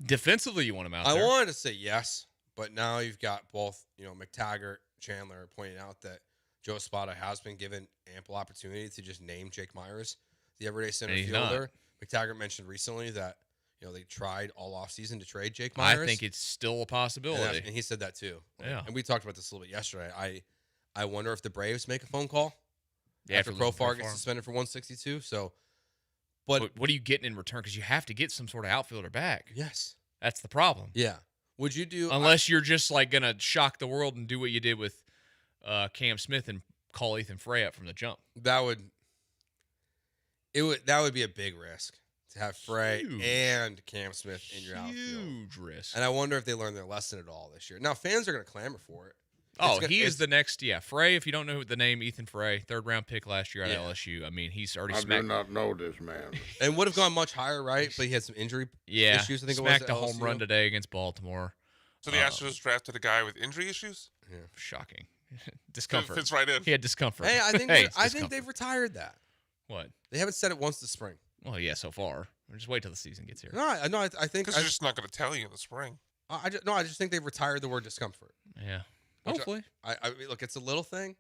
[SPEAKER 9] Defensively, you want him out there.
[SPEAKER 12] I wanted to say yes, but now you've got both, McTaggart, Chandler pointing out that Joe Espada has been given ample opportunity to just name Jake Myers the everyday center fielder. McTaggart mentioned recently that they tried all offseason to trade Jake Myers.
[SPEAKER 9] I think it's still a possibility,
[SPEAKER 12] and he said that too.
[SPEAKER 9] Yeah,
[SPEAKER 12] and we talked about this a little bit yesterday. I wonder if the Braves make a phone call after Profar gets suspended for 162. So, but
[SPEAKER 9] what are you getting in return? Because you have to get some sort of outfielder back.
[SPEAKER 12] Yes,
[SPEAKER 9] that's the problem.
[SPEAKER 12] Yeah, would you do
[SPEAKER 9] unless you're just like gonna shock the world and do what you did with Cam Smith and call Ethan Frey up from the jump?
[SPEAKER 12] That would be a big risk to have Frey and Cam Smith in your outfield.
[SPEAKER 9] Huge risk.
[SPEAKER 12] And I wonder if they learned their lesson at all this year. Now fans are going to clamor for it.
[SPEAKER 9] He is the next. Yeah, Frey. If you don't know the name, Ethan Frey, 3rd round pick last year at LSU. I mean, he's already.
[SPEAKER 18] I do not know this man.
[SPEAKER 12] And would have gone much higher, right? But he had some injury issues. I think
[SPEAKER 9] smacked a home run today against Baltimore.
[SPEAKER 10] So the Astros drafted a guy with injury issues.
[SPEAKER 12] Yeah,
[SPEAKER 9] shocking. Discomfort.
[SPEAKER 10] Fits right in.
[SPEAKER 9] He had discomfort.
[SPEAKER 12] Hey, I think they've retired that.
[SPEAKER 9] What?
[SPEAKER 12] They haven't said it once this spring.
[SPEAKER 9] Well, yeah, so far. Just wait till the season gets here.
[SPEAKER 12] No, I think
[SPEAKER 10] because they're just not going to tell you in the spring.
[SPEAKER 12] I just think they've retired the word discomfort.
[SPEAKER 9] Yeah. Hopefully.
[SPEAKER 12] I mean, look, it's a little thing.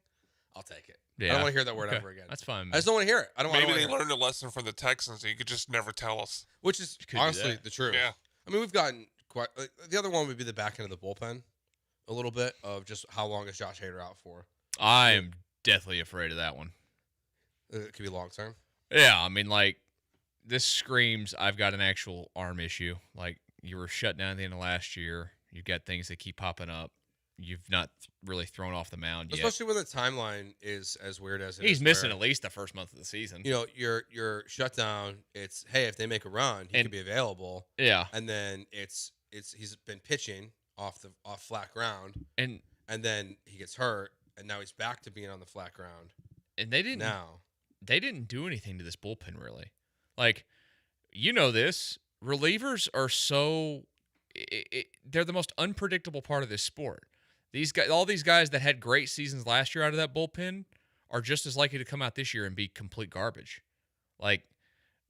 [SPEAKER 12] I'll take it.
[SPEAKER 9] Yeah.
[SPEAKER 12] I don't want to hear that word ever again.
[SPEAKER 9] That's fine.
[SPEAKER 12] I just don't want to hear it.
[SPEAKER 10] Maybe they learned a lesson from the Texans and you could just never tell us.
[SPEAKER 12] Which is honestly the truth.
[SPEAKER 10] Yeah.
[SPEAKER 12] I mean, we've gotten quite. The other one would be the back end of the bullpen, a little bit of just how long is Josh Hader out for.
[SPEAKER 9] I am deathly afraid of that one.
[SPEAKER 12] It could be long term.
[SPEAKER 9] Yeah, I mean, like, this screams I've got an actual arm issue. Like, you were shut down at the end of last year. You've got things that keep popping up. You've not really thrown off the mound yet.
[SPEAKER 12] Especially when the timeline is as weird as it is.
[SPEAKER 9] He's missing at least the first month of the season.
[SPEAKER 12] You're shut down. It's, hey, if they make a run, he could be available.
[SPEAKER 9] Yeah.
[SPEAKER 12] And then it's he's been pitching off flat ground.
[SPEAKER 9] And
[SPEAKER 12] then he gets hurt, and now he's back to being on the flat ground.
[SPEAKER 9] And they didn't do anything to this bullpen, really. Like, this. Relievers are so they're the most unpredictable part of this sport. These guys, all these guys that had great seasons last year out of that bullpen are just as likely to come out this year and be complete garbage. Like,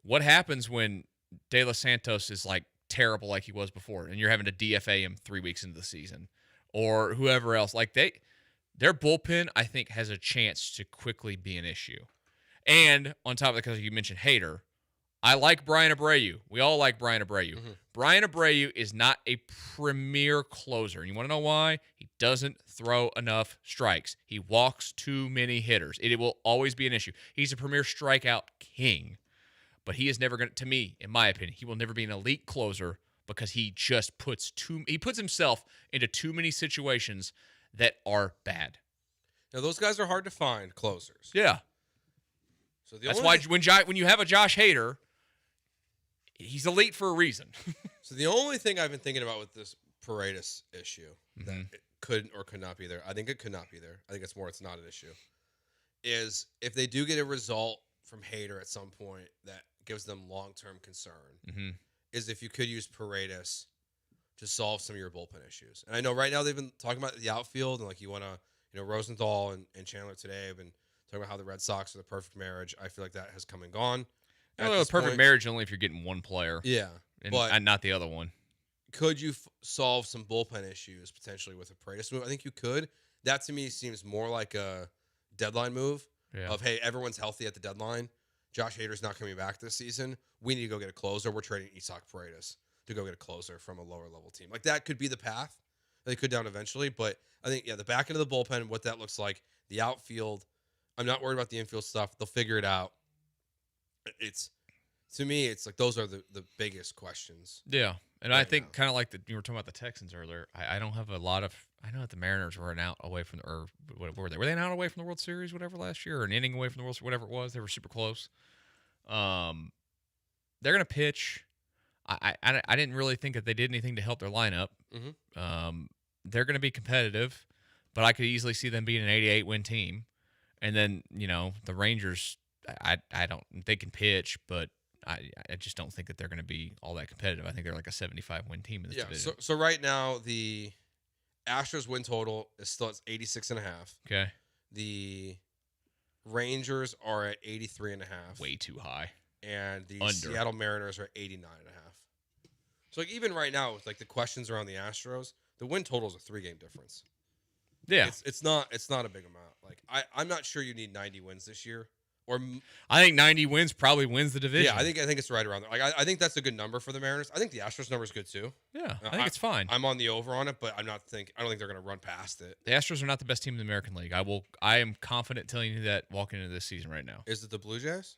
[SPEAKER 9] what happens when De Los Santos is like terrible like he was before and you're having to DFA him 3 weeks into the season, or whoever else? Like, their bullpen, I think, has a chance to quickly be an issue. And on top of it, because you mentioned Hader, I like Brian Abreu. We all like Brian Abreu.
[SPEAKER 12] Mm-hmm.
[SPEAKER 9] Brian Abreu is not a premier closer. And you want to know why? He doesn't throw enough strikes. He walks too many hitters. It will always be an issue. He's a premier strikeout king. But he is never going to, to me, in my opinion, he will never be an elite closer because he just puts himself into too many situations that are bad.
[SPEAKER 12] Now, those guys are hard to find, closers.
[SPEAKER 9] Yeah.
[SPEAKER 12] So
[SPEAKER 9] that's why when you have a Josh Hader, he's elite for a reason.
[SPEAKER 12] So the only thing I've been thinking about with this Paredes issue that it could or could not be there, I think it could not be there. I think it's not an issue, is if they do get a result from Hader at some point that gives them long-term concern, is if you could use Paredes to solve some of your bullpen issues. And I know right now they've been talking about the outfield and like you want to, Rosenthal and Chandler today have been talking about how the Red Sox are the perfect marriage. I feel like that has come and gone.
[SPEAKER 9] A perfect marriage only if you're getting one player.
[SPEAKER 12] Yeah.
[SPEAKER 9] And not the other one.
[SPEAKER 12] Could you solve some bullpen issues potentially with a Paredes move? I think you could. That to me seems more like a deadline move of, hey, everyone's healthy at the deadline. Josh Hader's not coming back this season. We need to go get a closer. We're trading Isaac Paredes to go get a closer from a lower level team. Like, that could be the path They could down eventually, but I think the back end of the bullpen, what that looks like, the outfield. I'm not worried about the infield stuff. They'll figure it out. To me, it's like those are the biggest questions.
[SPEAKER 9] Yeah, and right I think kind of like you were talking about the Texans earlier. I don't have a lot of. I know that the Mariners were an out away from, or what were they? Were they an out away from the World Series, whatever, last year, or an inning away from the World Series, whatever it was? They were super close. They're gonna pitch. I didn't really think that they did anything to help their lineup.
[SPEAKER 12] Mm-hmm.
[SPEAKER 9] They're gonna be competitive, but I could easily see them being an 88 win team, and then the Rangers. I don't. They can pitch, but I just don't think that they're going to be all that competitive. I think they're like a 75 win team in this division.
[SPEAKER 12] So right now the Astros win total is still at 86.5.
[SPEAKER 9] Okay.
[SPEAKER 12] The Rangers are at 83.5.
[SPEAKER 9] Way too high.
[SPEAKER 12] And the Seattle Mariners are at 89.5. So like even right now with like the questions around the Astros, the win total is a 3-game difference.
[SPEAKER 9] Yeah.
[SPEAKER 12] It's not a big amount. Like I'm not sure you need 90 wins this year. Or
[SPEAKER 9] I think 90 wins probably wins the division.
[SPEAKER 12] Yeah, I think it's right around there. Like I think that's a good number for the Mariners. I think the Astros number is good too.
[SPEAKER 9] Yeah, I think it's fine.
[SPEAKER 12] I'm on the over on it, but I don't think they're going to run past it.
[SPEAKER 9] The Astros are not the best team in the American League. I am confident telling you that walking into this season right now.
[SPEAKER 12] Is it the Blue Jays?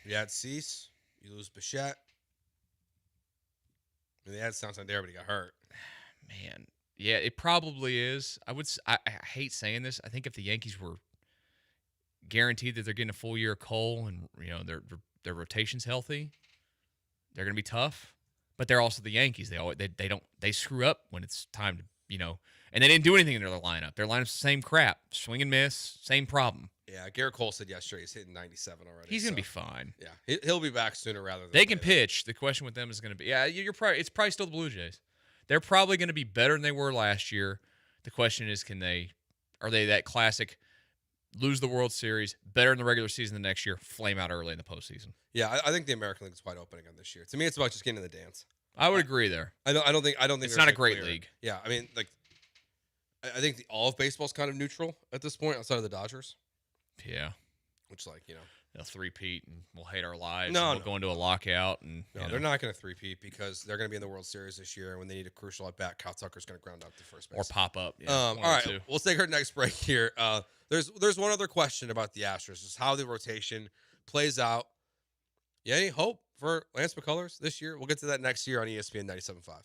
[SPEAKER 12] You add Cease, you lose Bichette. I mean, they had Santander, but he got hurt.
[SPEAKER 9] Man. Yeah, it probably is. I hate saying this. I think if the Yankees were guaranteed that they're getting a full year of Cole and their rotation's healthy, they're going to be tough. But they're also the Yankees. They screw up when it's time to and they didn't do anything in their lineup. Their lineup's the same crap, swing and miss, same problem.
[SPEAKER 12] Yeah, Garrett Cole said yesterday he's hitting 97 already.
[SPEAKER 9] He's going to be fine.
[SPEAKER 12] Yeah, he'll be back sooner rather than
[SPEAKER 9] they can pitch. The question with them is going to be it's probably still the Blue Jays. They're probably going to be better than they were last year. The question is, are they that classic lose the World Series, better in the regular season the next year, flame out early in the postseason?
[SPEAKER 12] Yeah, I think the American League is wide open again this year. To me, it's about just getting in the dance.
[SPEAKER 9] I would agree there.
[SPEAKER 12] I don't think
[SPEAKER 9] it's not a great league.
[SPEAKER 12] Yeah, I mean, like, I think all of baseball is kind of neutral at this point outside of the Dodgers.
[SPEAKER 9] Yeah,
[SPEAKER 12] which
[SPEAKER 9] they'll three-peat and we'll hate our lives.
[SPEAKER 12] No,
[SPEAKER 9] we'll go into a lockout. And
[SPEAKER 12] they're not going to three-peat because they're going to be in the World Series this year. And when they need a crucial at bat, Kyle Tucker's going to ground out to first base
[SPEAKER 9] or pop up. Yeah,
[SPEAKER 12] all right, we'll take our next break here. There's one other question about the Astros, is how the rotation plays out. Yeah, any hope for Lance McCullers this year? We'll get to that next year on ESPN 97.5.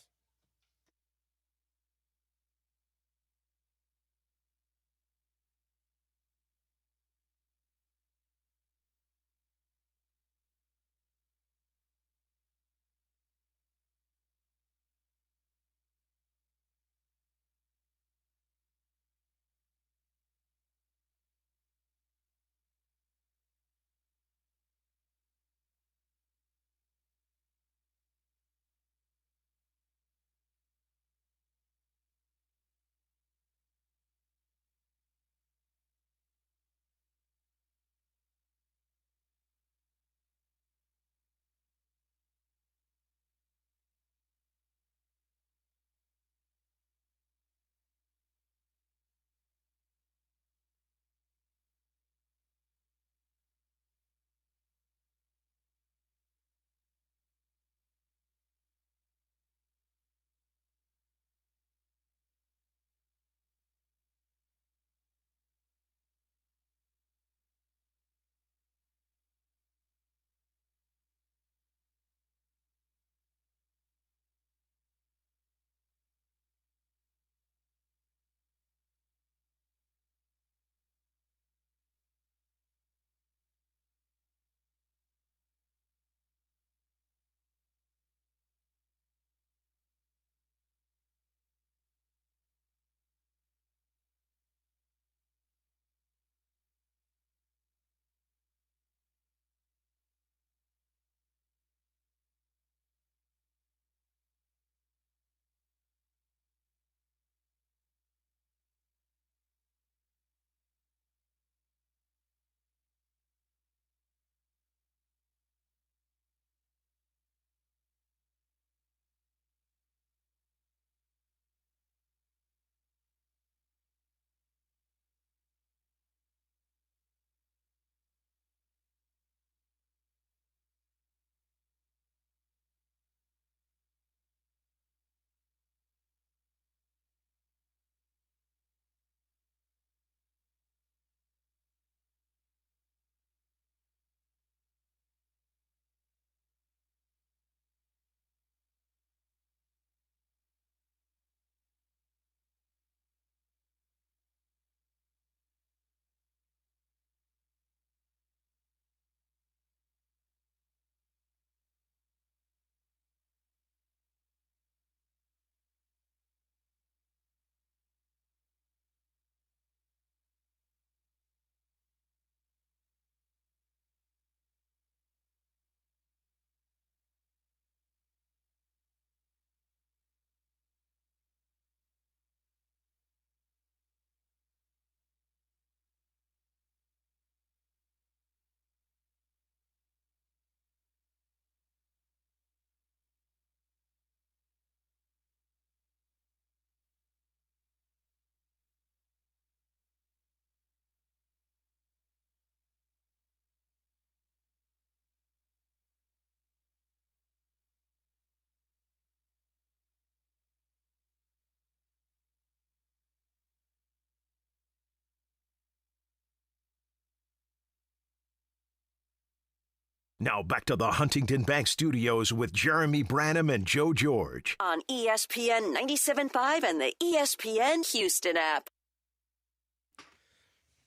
[SPEAKER 15] Now back to the Huntington Bank Studios with Jeremy Branham and Joe George.
[SPEAKER 11] On ESPN 97.5 and the ESPN Houston app.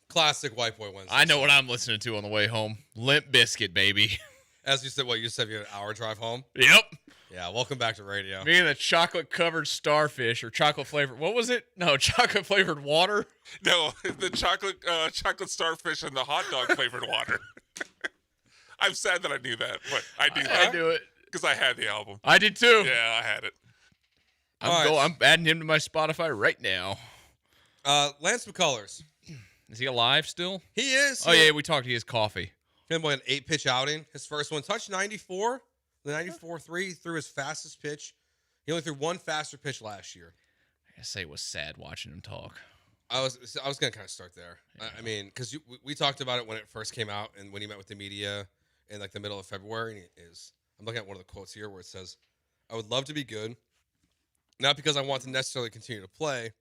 [SPEAKER 12] Classic White Boy Wednesday.
[SPEAKER 9] I know what I'm listening to on the way home. Limp Bizkit, baby.
[SPEAKER 12] As you said, you just have your hour drive home?
[SPEAKER 9] Yep.
[SPEAKER 12] Yeah, welcome back to radio.
[SPEAKER 9] Me and the chocolate-covered starfish or chocolate-flavored... What was it? No, chocolate-flavored water?
[SPEAKER 10] No, the chocolate starfish and the hot dog flavored water. I'm sad that I knew that, but I do that.
[SPEAKER 9] I do it.
[SPEAKER 10] Because I had the album.
[SPEAKER 9] I did too.
[SPEAKER 10] Yeah, I had it.
[SPEAKER 9] I'm adding him to my Spotify right now.
[SPEAKER 12] Lance McCullers.
[SPEAKER 9] Is he alive still?
[SPEAKER 12] He is.
[SPEAKER 9] Oh, yeah, we talked. He has coffee.
[SPEAKER 12] Him with an 8-pitch outing. His first one touched 94. The 94-3 threw his fastest pitch. He only threw one faster pitch last year.
[SPEAKER 9] I say it was sad watching him talk.
[SPEAKER 12] I was going to kind of start there. Yeah. I mean, because we talked about it when it first came out and when he met with the media in like the middle of February. And I'm looking at one of the quotes here where it says, "I would love to be good, not because I want to necessarily continue to play,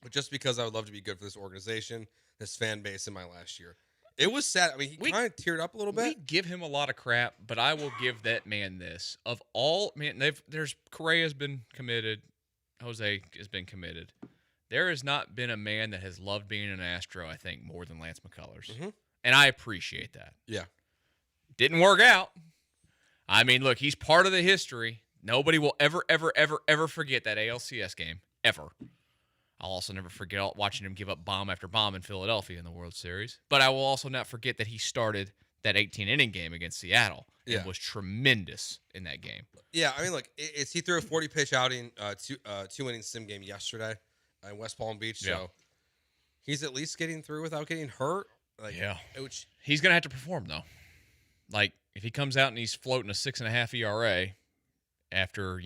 [SPEAKER 12] but just because I would love to be good for this organization, this fan base in my last year." It was sad. I mean, he kind of teared up a little bit.
[SPEAKER 9] We give him a lot of crap, but I will give that man this. Of all, Correa's been committed. Jose has been committed. There has not been a man that has loved being an Astro, I think, more than Lance McCullers. Mm-hmm. And I appreciate that.
[SPEAKER 12] Yeah.
[SPEAKER 9] Didn't work out. I mean, look, he's part of the history. Nobody will ever, ever, ever, ever forget that ALCS game. Ever. I'll also never forget watching him give up bomb after bomb in Philadelphia in the World Series. But I will also not forget that he started that 18-inning game against Seattle and was tremendous in that game.
[SPEAKER 12] Yeah, I mean, look, he threw a 40-pitch outing, two-inning sim game yesterday in West Palm Beach.
[SPEAKER 9] Yeah.
[SPEAKER 12] So he's at least getting through without getting hurt.
[SPEAKER 9] He's going to have to perform, though. Like, if he comes out and he's floating a 6.5 ERA after,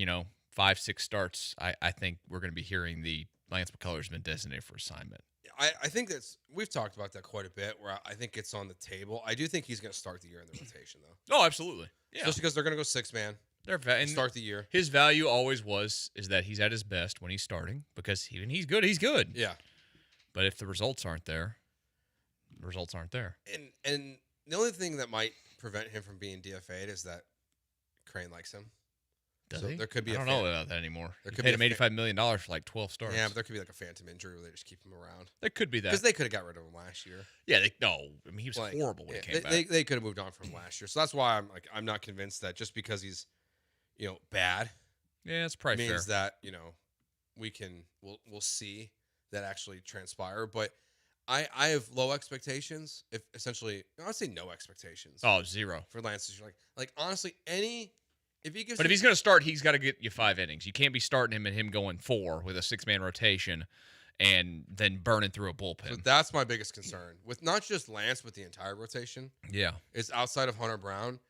[SPEAKER 9] 5-6 starts, I think we're going to be hearing the Lance McCullers been designated for assignment.
[SPEAKER 12] I think we've talked about that quite a bit, where I think it's on the table. I do think he's going to start the year in the rotation, though.
[SPEAKER 9] Oh, absolutely. Yeah.
[SPEAKER 12] Especially because they're going to go 6-man.
[SPEAKER 9] And
[SPEAKER 12] start the year.
[SPEAKER 9] His value always is that he's at his best when he's starting, because when he's good, he's good.
[SPEAKER 12] Yeah.
[SPEAKER 9] But if the results aren't there, the results aren't there.
[SPEAKER 12] And the only thing that might prevent him from being DFA'd is that Crane likes him.
[SPEAKER 9] Does he?
[SPEAKER 12] There could be
[SPEAKER 9] I don't know about that anymore.
[SPEAKER 12] There
[SPEAKER 9] could paid him $85 million for like 12 starts.
[SPEAKER 12] Yeah, but there could be like a phantom injury where they just keep him around.
[SPEAKER 9] There could be that.
[SPEAKER 12] Because they could have got rid of him last year.
[SPEAKER 9] Yeah, I mean, he was horrible when he came back.
[SPEAKER 12] They could have moved on from him last year. So that's why I'm not convinced that just because he's, bad.
[SPEAKER 9] Yeah, it's probably
[SPEAKER 12] means
[SPEAKER 9] fair.
[SPEAKER 12] that, we'll see that actually transpire. But I have low expectations. If essentially, I would say no expectations.
[SPEAKER 9] Oh, zero.
[SPEAKER 12] For Lance. Like honestly, if he's
[SPEAKER 9] going to start, he's got to get you 5 innings. You can't be starting him and him going 4 with a 6-man rotation and then burning through a bullpen.
[SPEAKER 12] So that's my biggest concern with not just Lance, but the entire rotation.
[SPEAKER 9] Yeah.
[SPEAKER 12] Is outside of Hunter Brown.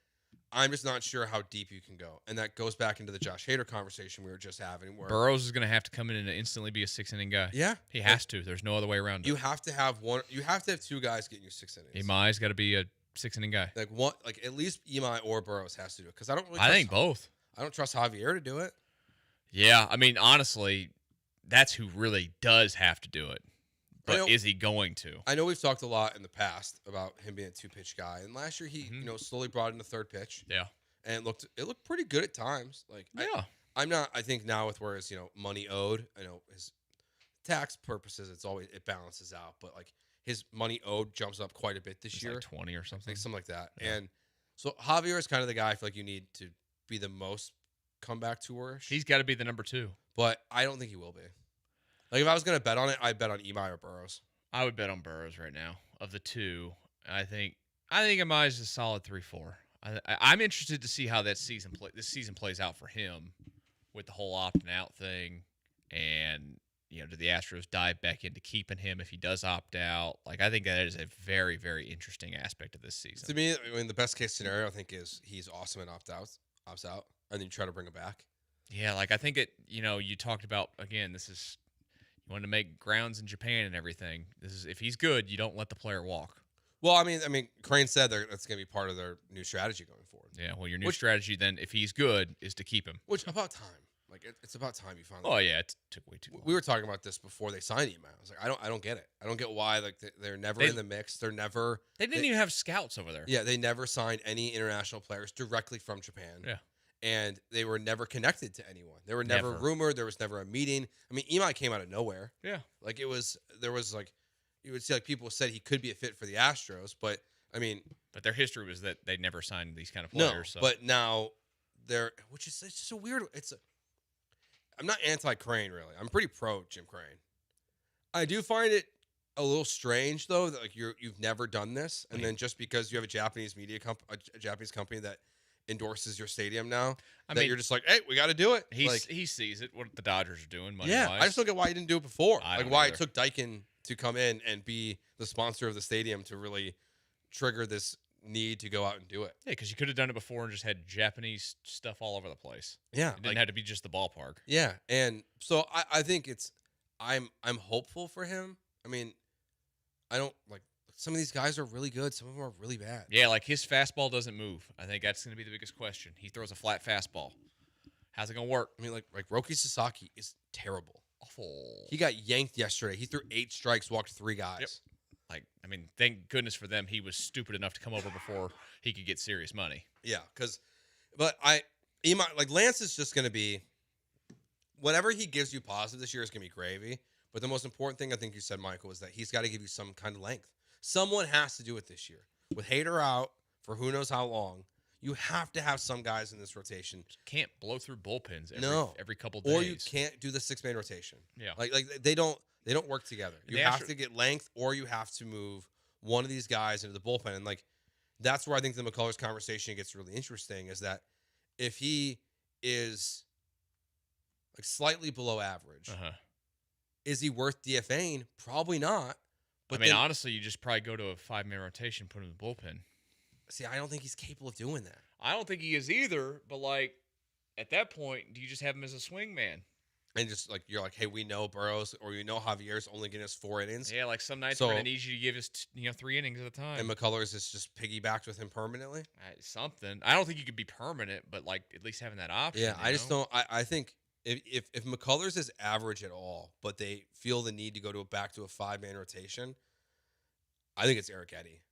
[SPEAKER 12] I'm just not sure how deep you can go. And that goes back into the Josh Hader conversation we were just having. Where
[SPEAKER 9] Burrows is going to have to come in and instantly be a 6-inning guy.
[SPEAKER 12] Yeah.
[SPEAKER 9] He has to. There's no other way around it.
[SPEAKER 12] You have to have one. You have to have 2 guys getting you 6 innings.
[SPEAKER 9] Imai's got to be a 6-inning guy.
[SPEAKER 12] Like at least Imai or Burrows has to do it. Because
[SPEAKER 9] I think both.
[SPEAKER 12] I don't trust Javier to do it.
[SPEAKER 9] Yeah. I mean, honestly, that's who really does have to do it. But is he going to?
[SPEAKER 12] I know we've talked a lot in the past about him being a 2-pitch guy. And last year he, slowly brought in the 3rd pitch.
[SPEAKER 9] Yeah.
[SPEAKER 12] And it looked pretty good at times. Like,
[SPEAKER 9] yeah.
[SPEAKER 12] I think now with where his, money owed, I know his tax purposes, it balances out. But like his money owed jumps up quite a bit this year.
[SPEAKER 9] Like 20 or something.
[SPEAKER 12] Something like that. Yeah. And so Javier is kind of the guy I feel like you need to be the most comeback tourish.
[SPEAKER 9] He's got to be the number 2.
[SPEAKER 12] But I don't think he will be. Like if I was going to bet on it, I'd bet on Imai or Burrows.
[SPEAKER 9] I would bet on Burrows right now. Of the 2, I think Imai is a solid 3-4. I'm interested to see how this season plays out for him with the whole opting out thing, and do the Astros dive back into keeping him if he does opt out? Like I think that is a very, very interesting aspect of this season.
[SPEAKER 12] To me, I mean, the best case scenario I think is he's awesome and opts out, and then you try to bring him back.
[SPEAKER 9] Yeah, like I think you talked about again. This is you wanted to make grounds in Japan and everything. This is if he's good, you don't let the player walk.
[SPEAKER 12] Well, I mean, Crane said that's going to be part of their new strategy going forward.
[SPEAKER 9] Yeah, well, your new strategy then, if he's good, is to keep him.
[SPEAKER 12] Which about time. Like it's about time you finally.
[SPEAKER 9] Oh yeah, it took way too long.
[SPEAKER 12] We were talking about this before they signed him. I was like, I don't get it. I don't get why like they're never in the mix. They
[SPEAKER 9] didn't even have scouts over there.
[SPEAKER 12] Yeah, they never signed any international players directly from Japan.
[SPEAKER 9] Yeah.
[SPEAKER 12] And they were never connected to anyone. They were never rumored. There was never a meeting. I mean, Imai came out of nowhere.
[SPEAKER 9] Yeah.
[SPEAKER 12] Like there was like, you would see like people said he could be a fit for the Astros, but I mean.
[SPEAKER 9] But their history was that they never signed these kind of players.
[SPEAKER 12] No, but now which is it's just a weird, I'm not anti-Crane, really. I'm pretty pro Jim Crane. I do find it a little strange, though, that like you've never done this, and then just because you have a Japanese a Japanese company that endorses your stadium now, you're just like, hey, we got to do it.
[SPEAKER 9] He sees it. What the Dodgers are doing, money-wise.
[SPEAKER 12] Yeah, I just don't get why he didn't do it before. Why
[SPEAKER 9] either.
[SPEAKER 12] it took Daikin to come in and be the sponsor of the stadium to really trigger this need to go out and do it.
[SPEAKER 9] Yeah, because you could have done it before and just had Japanese stuff all over the place.
[SPEAKER 12] Yeah,
[SPEAKER 9] it didn't have to be just the ballpark.
[SPEAKER 12] Yeah, and so I think I'm hopeful for him. I mean, I don't like some of these guys are really good. Some of them are really bad.
[SPEAKER 9] Yeah, like his fastball doesn't move. I think that's going to be the biggest question. He throws a flat fastball. How's it going to work?
[SPEAKER 12] I mean, like Roki Sasaki is terrible.
[SPEAKER 9] Awful.
[SPEAKER 12] He got yanked yesterday. He threw 8 strikes, walked 3 guys.
[SPEAKER 9] Yep. Like, I mean, thank goodness for them. He was stupid enough to come over before he could get serious money.
[SPEAKER 12] Yeah, but Lance is just going to be, whatever he gives you positive this year is going to be gravy. But the most important thing I think you said, Michael, is that he's got to give you some kind of length. Someone has to do it this year. With Hader out for who knows how long, you have to have some guys in this rotation.
[SPEAKER 9] You can't blow through bullpens every couple days.
[SPEAKER 12] Or you can't do the 6-man rotation.
[SPEAKER 9] Yeah.
[SPEAKER 12] Like they don't work together. You have to get length, or you have to move one of these guys into the bullpen. And like that's where I think the McCullers conversation gets really interesting, is that if he is like slightly below average, is he worth DFAing? Probably not.
[SPEAKER 9] But honestly, you just probably go to a 5-man rotation, put him in the bullpen.
[SPEAKER 12] See, I don't think he's capable of doing that.
[SPEAKER 9] I don't think he is either. But like at that point, do you just have him as a swing man?
[SPEAKER 12] And just like you're like, hey, we know Burrows or Javier's only getting us 4 innings.
[SPEAKER 9] Yeah, like some nights we're gonna need you to give us 3 innings at a time.
[SPEAKER 12] And McCullers is just piggybacked with him permanently.
[SPEAKER 9] Something. I don't think you could be permanent, but like at least having that option.
[SPEAKER 12] Yeah, I just don't. I think if McCullers is average at all, but they feel the need to go back to a 5-man rotation, I think it's Eric Eddy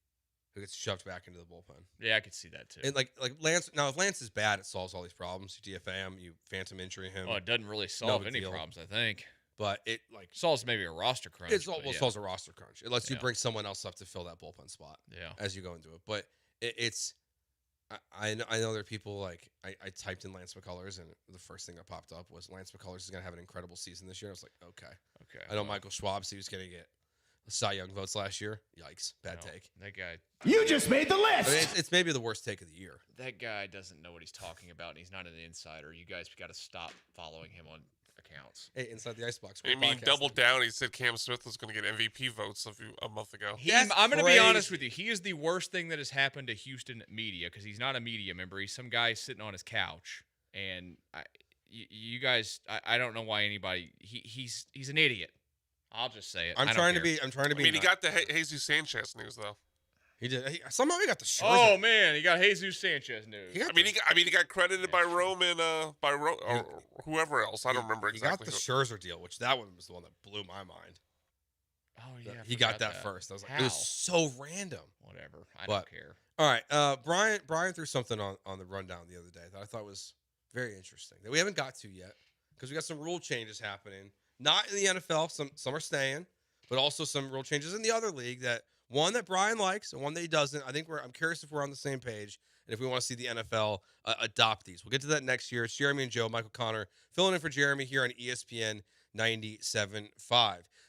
[SPEAKER 12] who gets shoved back into the bullpen.
[SPEAKER 9] Yeah, I could see that too.
[SPEAKER 12] And like Lance, now if Lance is bad, it solves all these problems. You DFA him, you phantom injury him.
[SPEAKER 9] Well, it doesn't really solve any problems, I think.
[SPEAKER 12] But it like
[SPEAKER 9] solves maybe a roster crunch.
[SPEAKER 12] It solves a roster crunch. It lets you bring someone else up to fill that bullpen spot.
[SPEAKER 9] Yeah,
[SPEAKER 12] as you go into it. But it's I know there are people like I typed in Lance McCullers and the first thing that popped up was Lance McCullers is going to have an incredible season this year. I was like, okay. I know Michael Schwab said he was going to get Cy Young votes last year. Yikes. Bad take.
[SPEAKER 9] That guy.
[SPEAKER 31] You just made the list.
[SPEAKER 12] I mean, it's maybe the worst take of the year.
[SPEAKER 9] That guy doesn't know what he's talking about, and he's not an insider. You guys got to stop following him on accounts.
[SPEAKER 12] Hey, Inside the Icebox.
[SPEAKER 10] I mean, double down. He said Cam Smith was going to get MVP votes a month ago.
[SPEAKER 9] I'm going to be honest with you. He is the worst thing that has happened to Houston media because he's not a media member. He's some guy sitting on his couch. And you guys, I don't know why anybody. He's an idiot. I'll just say it.
[SPEAKER 12] I'm trying to be.
[SPEAKER 10] I mean, he got the Jesus Sanchez news though.
[SPEAKER 12] He did. Somehow he got the Scherzer.
[SPEAKER 9] Oh man, he got Jesus Sanchez news.
[SPEAKER 10] He got credited by Rome and or whoever else. I don't remember exactly.
[SPEAKER 12] He got the Scherzer deal, which that one was the one that blew my mind.
[SPEAKER 9] Oh yeah,
[SPEAKER 12] he got that first. I was like, it was so random.
[SPEAKER 9] Whatever. I don't care.
[SPEAKER 12] All right, Brian threw something on the rundown the other day that I thought was very interesting that we haven't got to yet because we got some rule changes happening. Not in the NFL, some are staying, but also some rule changes in the other league that one that Brian likes and one that he doesn't. I'm curious if we're on the same page and if we want to see the NFL adopt these. We'll get to that next year. It's Jeremy and Joe, Michael Connor, filling in for Jeremy here on ESPN 97.5.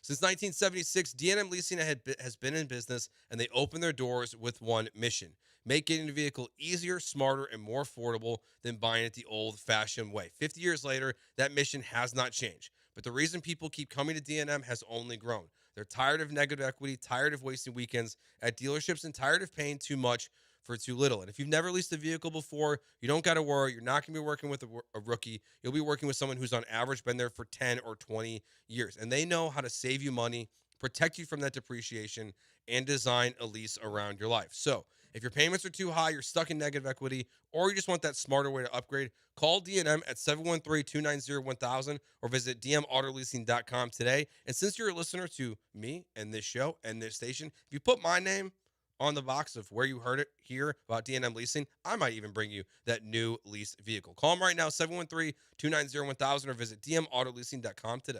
[SPEAKER 12] Since 1976, D&M Leasing has been in business, and they open their doors with one mission: make getting a vehicle easier, smarter, and more affordable than buying it the old-fashioned way. 50 years later, that mission has not changed. But the reason people keep coming to D&M has only grown. They're tired of negative equity, tired of wasting weekends at dealerships, and tired of paying too much for too little. And if you've never leased a vehicle before, you don't got to worry. You're not going to be working with a rookie. You'll be working with someone who's on average been there for 10 or 20 years. And they know how to save you money, protect you from that depreciation, and design a lease around your life. So If your payments are too high, you're stuck in negative equity, or you just want that smarter way to upgrade, call D&M at 713-290-1000 or visit dmautoleasing.com today. And since you're a listener to me and this show and this station, if you put my name on the box of where you heard it here about D&M Leasing, I might even bring you that new leased vehicle. Call them right now, 713-290-1000 or visit dmautoleasing.com today.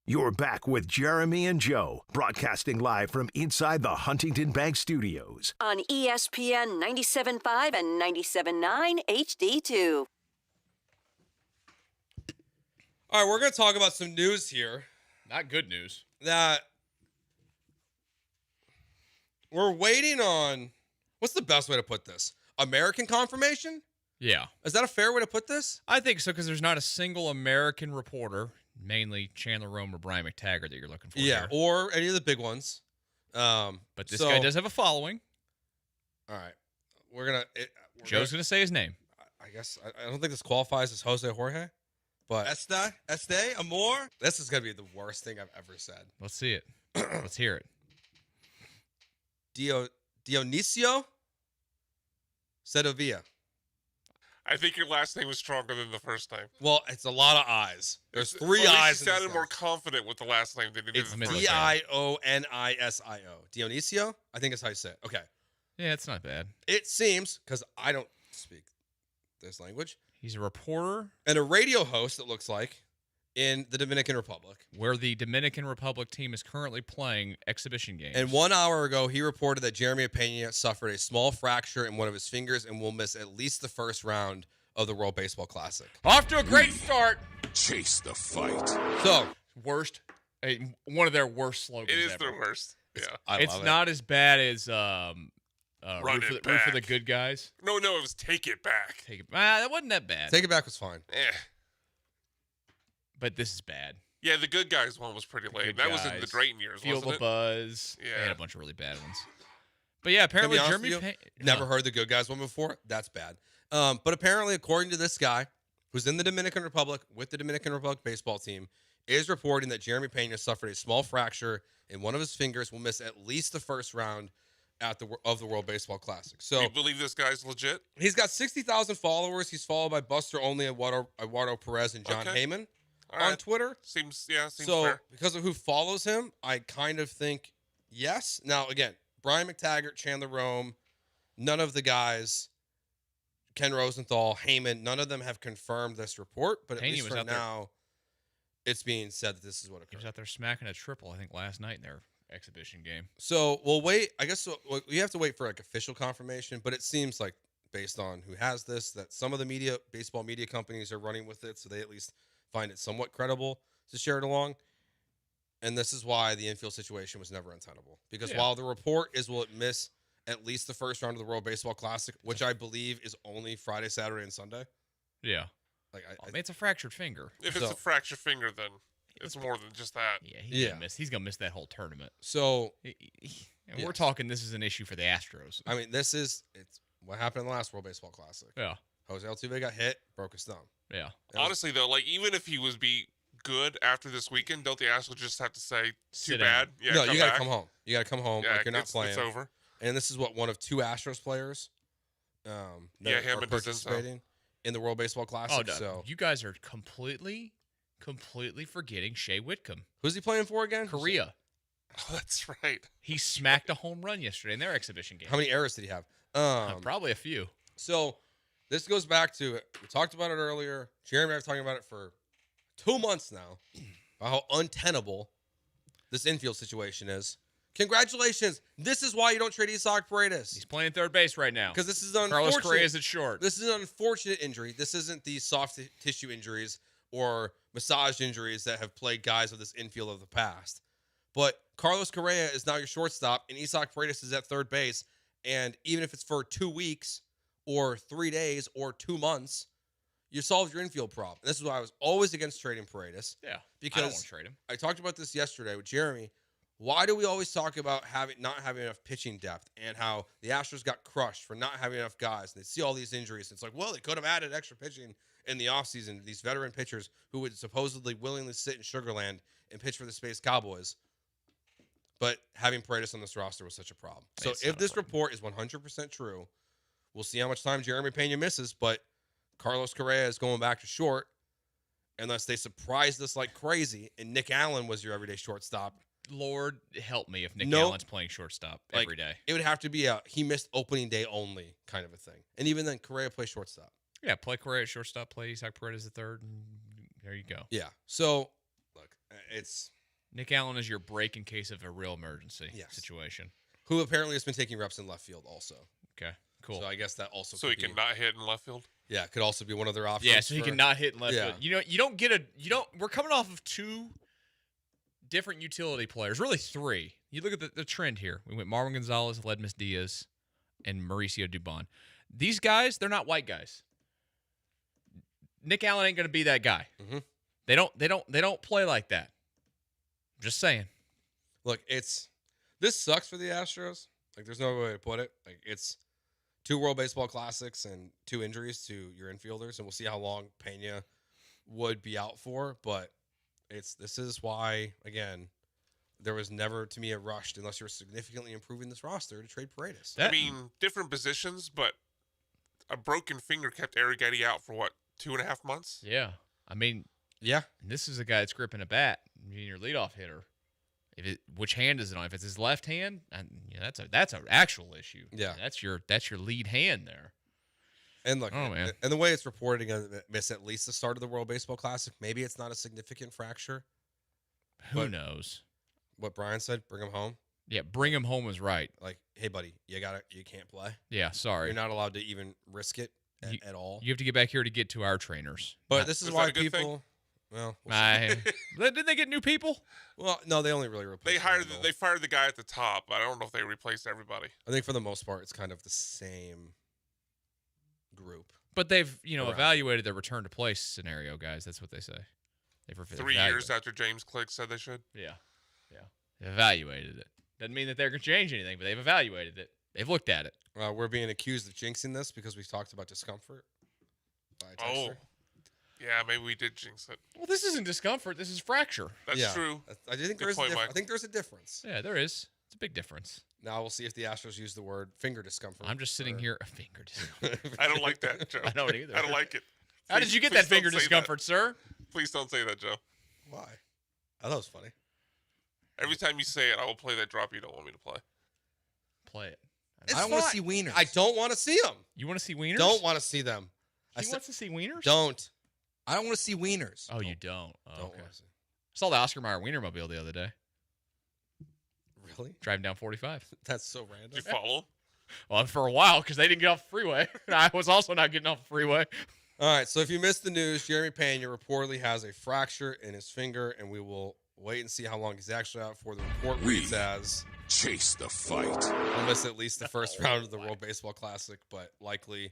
[SPEAKER 15] You're back with Jeremy and Joe, broadcasting live from inside the Huntington Bank Studios.
[SPEAKER 11] On ESPN 97.5 and 97.9 HD2.
[SPEAKER 12] All right, we're going to talk about some news here.
[SPEAKER 9] Not good news.
[SPEAKER 12] That we're waiting on, what's the best way to put this? American confirmation?
[SPEAKER 9] Yeah.
[SPEAKER 12] Is that a fair way to put this?
[SPEAKER 9] I think so, because there's not a single American reporter, mainly Chandler Rome or Brian McTaggart, that you're looking for.
[SPEAKER 12] Yeah,
[SPEAKER 9] here.
[SPEAKER 12] or any of the big ones.
[SPEAKER 9] But this guy does have a following.
[SPEAKER 12] All right. We're going to...
[SPEAKER 9] Joe's going to say his name.
[SPEAKER 12] I guess. I don't think this qualifies as Jose Jorge, but...
[SPEAKER 14] Este, Amor?
[SPEAKER 12] This is going to be the worst thing I've ever said.
[SPEAKER 9] Let's see it. Let's hear it.
[SPEAKER 12] Dionisio Segovia.
[SPEAKER 10] I think your last name was stronger than the first time.
[SPEAKER 12] Well, it's a lot of I's. There's three
[SPEAKER 10] Well,
[SPEAKER 12] I's.
[SPEAKER 10] You sounded more confident with the last name than you did
[SPEAKER 12] It's
[SPEAKER 10] the first time.
[SPEAKER 12] Dionisio. Dionisio? I think that's how you say it. Okay.
[SPEAKER 9] Yeah, it's not bad.
[SPEAKER 12] It seems, because I don't speak this language.
[SPEAKER 9] He's a reporter.
[SPEAKER 12] And a radio host, it looks like, in the Dominican Republic.
[SPEAKER 9] Where the Dominican Republic team is currently playing exhibition games.
[SPEAKER 12] And 1 hour ago, he reported that Jeremy Pena suffered a small fracture in one of his fingers and will miss at least the first round of the World Baseball Classic.
[SPEAKER 9] Off to a great start.
[SPEAKER 31] Chase the fight.
[SPEAKER 12] So,
[SPEAKER 9] one of their worst slogans
[SPEAKER 10] It is
[SPEAKER 9] ever.
[SPEAKER 10] their worst. Yeah.
[SPEAKER 9] It's not as bad as
[SPEAKER 10] Run
[SPEAKER 9] root
[SPEAKER 10] it
[SPEAKER 9] for the
[SPEAKER 10] back.
[SPEAKER 9] good guys.
[SPEAKER 10] No, it was Take It Back.
[SPEAKER 9] That wasn't that bad.
[SPEAKER 12] Take It Back was fine.
[SPEAKER 9] But this is bad.
[SPEAKER 10] Yeah, the Good Guys one was pretty lame. That was in the Drayton years,
[SPEAKER 9] Feel
[SPEAKER 10] wasn't
[SPEAKER 9] the
[SPEAKER 10] it?
[SPEAKER 9] Buzz.
[SPEAKER 10] Yeah.
[SPEAKER 9] They had a bunch of really bad ones. But yeah, apparently
[SPEAKER 12] To be honest
[SPEAKER 9] Jeremy
[SPEAKER 12] with you,
[SPEAKER 9] Pena...
[SPEAKER 12] never heard the Good Guys one before. That's bad. But apparently, according to this guy, who's in the Dominican Republic with the Dominican Republic baseball team, is reporting that Jeremy Pena suffered a small fracture in one of his fingers, will miss at least the first round of the World Baseball Classic. So
[SPEAKER 10] Do you believe this guy's legit?
[SPEAKER 12] he's got 60,000 followers. He's followed by Buster Only, Eduardo Perez, and John Heyman on Twitter.
[SPEAKER 10] Seems
[SPEAKER 12] so
[SPEAKER 10] fair.
[SPEAKER 12] because of who follows him, I kind of think yes. Now again, Brian McTaggart, Chandler Rome, none of the guys, Ken Rosenthal, Heyman, none of them have confirmed this report. But at least for now, it's being said that this is what occurred.
[SPEAKER 9] He was out there smacking a triple, I think, last night in their exhibition game.
[SPEAKER 12] So we'll wait. I guess we have to wait for like official confirmation, but it seems like based on who has this, that some of the baseball media companies are running with it, so they at least find it somewhat credible to share it along. And this is why the infield situation was never untenable. Because while the report is will it miss at least the first round of the World Baseball Classic, which I believe is only Friday, Saturday, and Sunday.
[SPEAKER 9] Yeah.
[SPEAKER 12] Like
[SPEAKER 9] I mean, it's a fractured finger.
[SPEAKER 10] If it's a fractured finger, then it's more than just that.
[SPEAKER 9] Yeah, he's gonna miss that whole tournament.
[SPEAKER 12] So
[SPEAKER 9] and we're talking this is an issue for the Astros.
[SPEAKER 12] I mean, it's what happened in the last World Baseball Classic.
[SPEAKER 9] Yeah.
[SPEAKER 12] Jose Altuve got hit, broke his thumb.
[SPEAKER 9] Yeah.
[SPEAKER 10] Honestly, though, like even if he was good after this weekend, don't the Astros just have to say
[SPEAKER 9] Sit
[SPEAKER 10] too bad?
[SPEAKER 9] down.
[SPEAKER 10] Yeah,
[SPEAKER 12] No, you got to come home. You got to come home.
[SPEAKER 10] Yeah,
[SPEAKER 12] like you're not playing.
[SPEAKER 10] It's over.
[SPEAKER 12] And this is one of two Astros players. That
[SPEAKER 10] him
[SPEAKER 12] are
[SPEAKER 10] and
[SPEAKER 12] participating in the World Baseball Classic.
[SPEAKER 9] Oh, no.
[SPEAKER 12] So
[SPEAKER 9] You guys are completely forgetting Shea Whitcomb.
[SPEAKER 12] Who's he playing for again?
[SPEAKER 9] Korea.
[SPEAKER 10] Oh, that's right.
[SPEAKER 9] He smacked a home run yesterday in their exhibition game.
[SPEAKER 12] How many errors did he have?
[SPEAKER 9] Probably a few.
[SPEAKER 12] So this goes back to it. We talked about it earlier. Jeremy and I were talking about it for 2 months now. About how untenable this infield situation is. Congratulations. This is why you don't trade Isaac Paredes.
[SPEAKER 9] He's playing third base right now.
[SPEAKER 12] Because this is unfortunate.
[SPEAKER 9] Carlos Correa's at short.
[SPEAKER 12] This is an unfortunate injury. This isn't the soft tissue injuries or massage injuries that have plagued guys of this infield of the past. But Carlos Correa is now your shortstop, and Isaac Paredes is at third base. And even if it's for 2 weeks or 3 days or 2 months, you solved your infield problem. And this is why I was always against trading Paredes.
[SPEAKER 9] Yeah,
[SPEAKER 12] because
[SPEAKER 9] I don't want to trade him.
[SPEAKER 12] I talked about this yesterday with Jeremy. Why do we always talk about not having enough pitching depth and how the Astros got crushed for not having enough guys? And they see all these injuries. And it's like, well, they could have added extra pitching in the offseason. These veteran pitchers who would supposedly willingly sit in Sugarland and pitch for the Space Cowboys. But having Paredes on this roster was such a problem. So if this report is 100% true, we'll see how much time Jeremy Pena misses. But Carlos Correa is going back to short unless they surprised us like crazy and Nick Allen was your everyday shortstop.
[SPEAKER 9] Lord help me if Nick Allen's playing shortstop every day.
[SPEAKER 12] It would have to be he missed opening day only kind of a thing. And even then, Correa plays shortstop.
[SPEAKER 9] Yeah, play Correa at shortstop, play Isaac Paredes at third, and there you go.
[SPEAKER 12] Yeah. So, look, it's...
[SPEAKER 9] Nick Allen is your break in case of a real emergency situation.
[SPEAKER 12] Who apparently has been taking reps in left field also.
[SPEAKER 9] Okay, cool.
[SPEAKER 12] So I guess that also
[SPEAKER 10] So he can not hit in left field?
[SPEAKER 12] Yeah, it could also be one of their options.
[SPEAKER 9] Yeah, so he can not hit in left field. You don't we're coming off of 2 different utility players, really 3. You look at the trend here. We went Marwin Gonzalez, Ledmus Diaz, and Mauricio Dubon. These guys, they're not white guys. Nick Allen ain't going to be that guy.
[SPEAKER 12] Mm-hmm.
[SPEAKER 9] They don't play like that. Just saying.
[SPEAKER 12] Look, this sucks for the Astros. Like, there's no way to put it. Like, it's 2 World Baseball Classics and 2 injuries to your infielders, and we'll see how long Pena would be out for. But this is why, again, there was never, to me, a rush unless you're significantly improving this roster to trade Paredes.
[SPEAKER 10] I mean, different positions, but a broken finger kept Arrighetti out for, 2.5 months?
[SPEAKER 9] Yeah. I mean,
[SPEAKER 12] yeah.
[SPEAKER 9] This is a guy that's gripping a bat. Being your leadoff hitter. Which hand is it on? If it's his left hand, that's an actual issue.
[SPEAKER 12] Yeah,
[SPEAKER 9] that's your lead hand there.
[SPEAKER 12] And look, and the way it's reported, again, miss at least the start of the World Baseball Classic. Maybe it's not a significant fracture.
[SPEAKER 9] Who knows?
[SPEAKER 12] What Brian said, bring him home.
[SPEAKER 9] Yeah, bring him home was right.
[SPEAKER 12] Like, hey, buddy, you can't play.
[SPEAKER 9] Yeah, sorry,
[SPEAKER 12] you're not allowed to even risk it at all.
[SPEAKER 9] You have to get back here to get to our trainers.
[SPEAKER 12] But this is why people. Well,
[SPEAKER 9] didn't they get new people?
[SPEAKER 12] Well, no, they only really replaced.
[SPEAKER 10] They fired the guy at the top. I don't know if they replaced everybody.
[SPEAKER 12] I think for the most part, it's kind of the same group.
[SPEAKER 9] But they've evaluated their return to play scenario, guys. That's what they say. They've
[SPEAKER 10] 3 years after James Click said they should.
[SPEAKER 9] Yeah. They've evaluated it. Doesn't mean that they're going to change anything, but they've evaluated it. They've looked at it.
[SPEAKER 12] We're being accused of jinxing this because we've talked about discomfort.
[SPEAKER 10] Yeah, maybe we did jinx it.
[SPEAKER 9] Well, this isn't discomfort. This is fracture.
[SPEAKER 10] That's true.
[SPEAKER 12] I think there's a difference.
[SPEAKER 9] Yeah, there is. big difference.
[SPEAKER 12] Now we'll see if the Astros use the word finger discomfort.
[SPEAKER 9] I'm just sitting here. Finger discomfort.
[SPEAKER 10] I don't like that, Joe.
[SPEAKER 9] I don't either.
[SPEAKER 10] I don't like it.
[SPEAKER 9] How did you get that finger discomfort, sir?
[SPEAKER 10] Please don't say that, Joe.
[SPEAKER 12] Why? I thought it was funny.
[SPEAKER 10] Every time you say it, I will play that drop you don't want me to play.
[SPEAKER 9] Play it.
[SPEAKER 14] I don't want to see wieners.
[SPEAKER 12] I don't want to see them.
[SPEAKER 9] You want to see wieners?
[SPEAKER 12] Don't want to see them.
[SPEAKER 9] He wants to see wieners?
[SPEAKER 12] Don't.
[SPEAKER 14] I don't want to see wieners.
[SPEAKER 9] Oh, you don't? Oh,
[SPEAKER 12] Don't
[SPEAKER 9] okay.
[SPEAKER 12] want to see.
[SPEAKER 9] I saw the Oscar Mayer Wienermobile the other day.
[SPEAKER 12] Really?
[SPEAKER 9] Driving down 45.
[SPEAKER 12] That's so random.
[SPEAKER 10] Did you follow?
[SPEAKER 9] Well, for a while, because they didn't get off the freeway. I was also not getting off the freeway.
[SPEAKER 12] All right, so if you missed the news, Jeremy Pena reportedly has a fracture in his finger, and we will wait and see how long he's actually out for. The report reads as
[SPEAKER 18] chase the fight.
[SPEAKER 12] He'll miss at least the first round of the World Baseball Classic, but likely,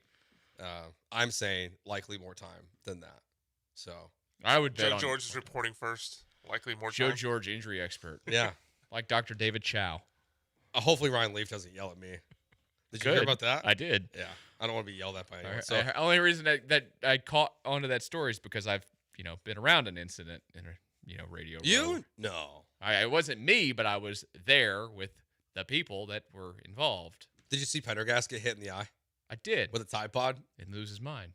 [SPEAKER 12] I'm saying likely more time than that. So
[SPEAKER 9] I would bet
[SPEAKER 10] Joe
[SPEAKER 9] on
[SPEAKER 10] George is reporting first. Likely more
[SPEAKER 9] Joe
[SPEAKER 10] time.
[SPEAKER 9] George, injury expert.
[SPEAKER 12] Yeah.
[SPEAKER 9] Like Dr. David Chow.
[SPEAKER 12] Hopefully Ryan Leaf doesn't yell at me. Did you hear about that?
[SPEAKER 9] I did.
[SPEAKER 12] Yeah. I don't want to be yelled at by anyone.
[SPEAKER 9] So the only reason that I caught onto that story is because I've been around an incident in radio.
[SPEAKER 12] You?
[SPEAKER 9] row.
[SPEAKER 12] No.
[SPEAKER 9] It wasn't me, but I was there with the people that were involved.
[SPEAKER 12] Did you see Pendergast get hit in the eye?
[SPEAKER 9] I did.
[SPEAKER 12] With a Tide Pod?
[SPEAKER 9] And lose his mind.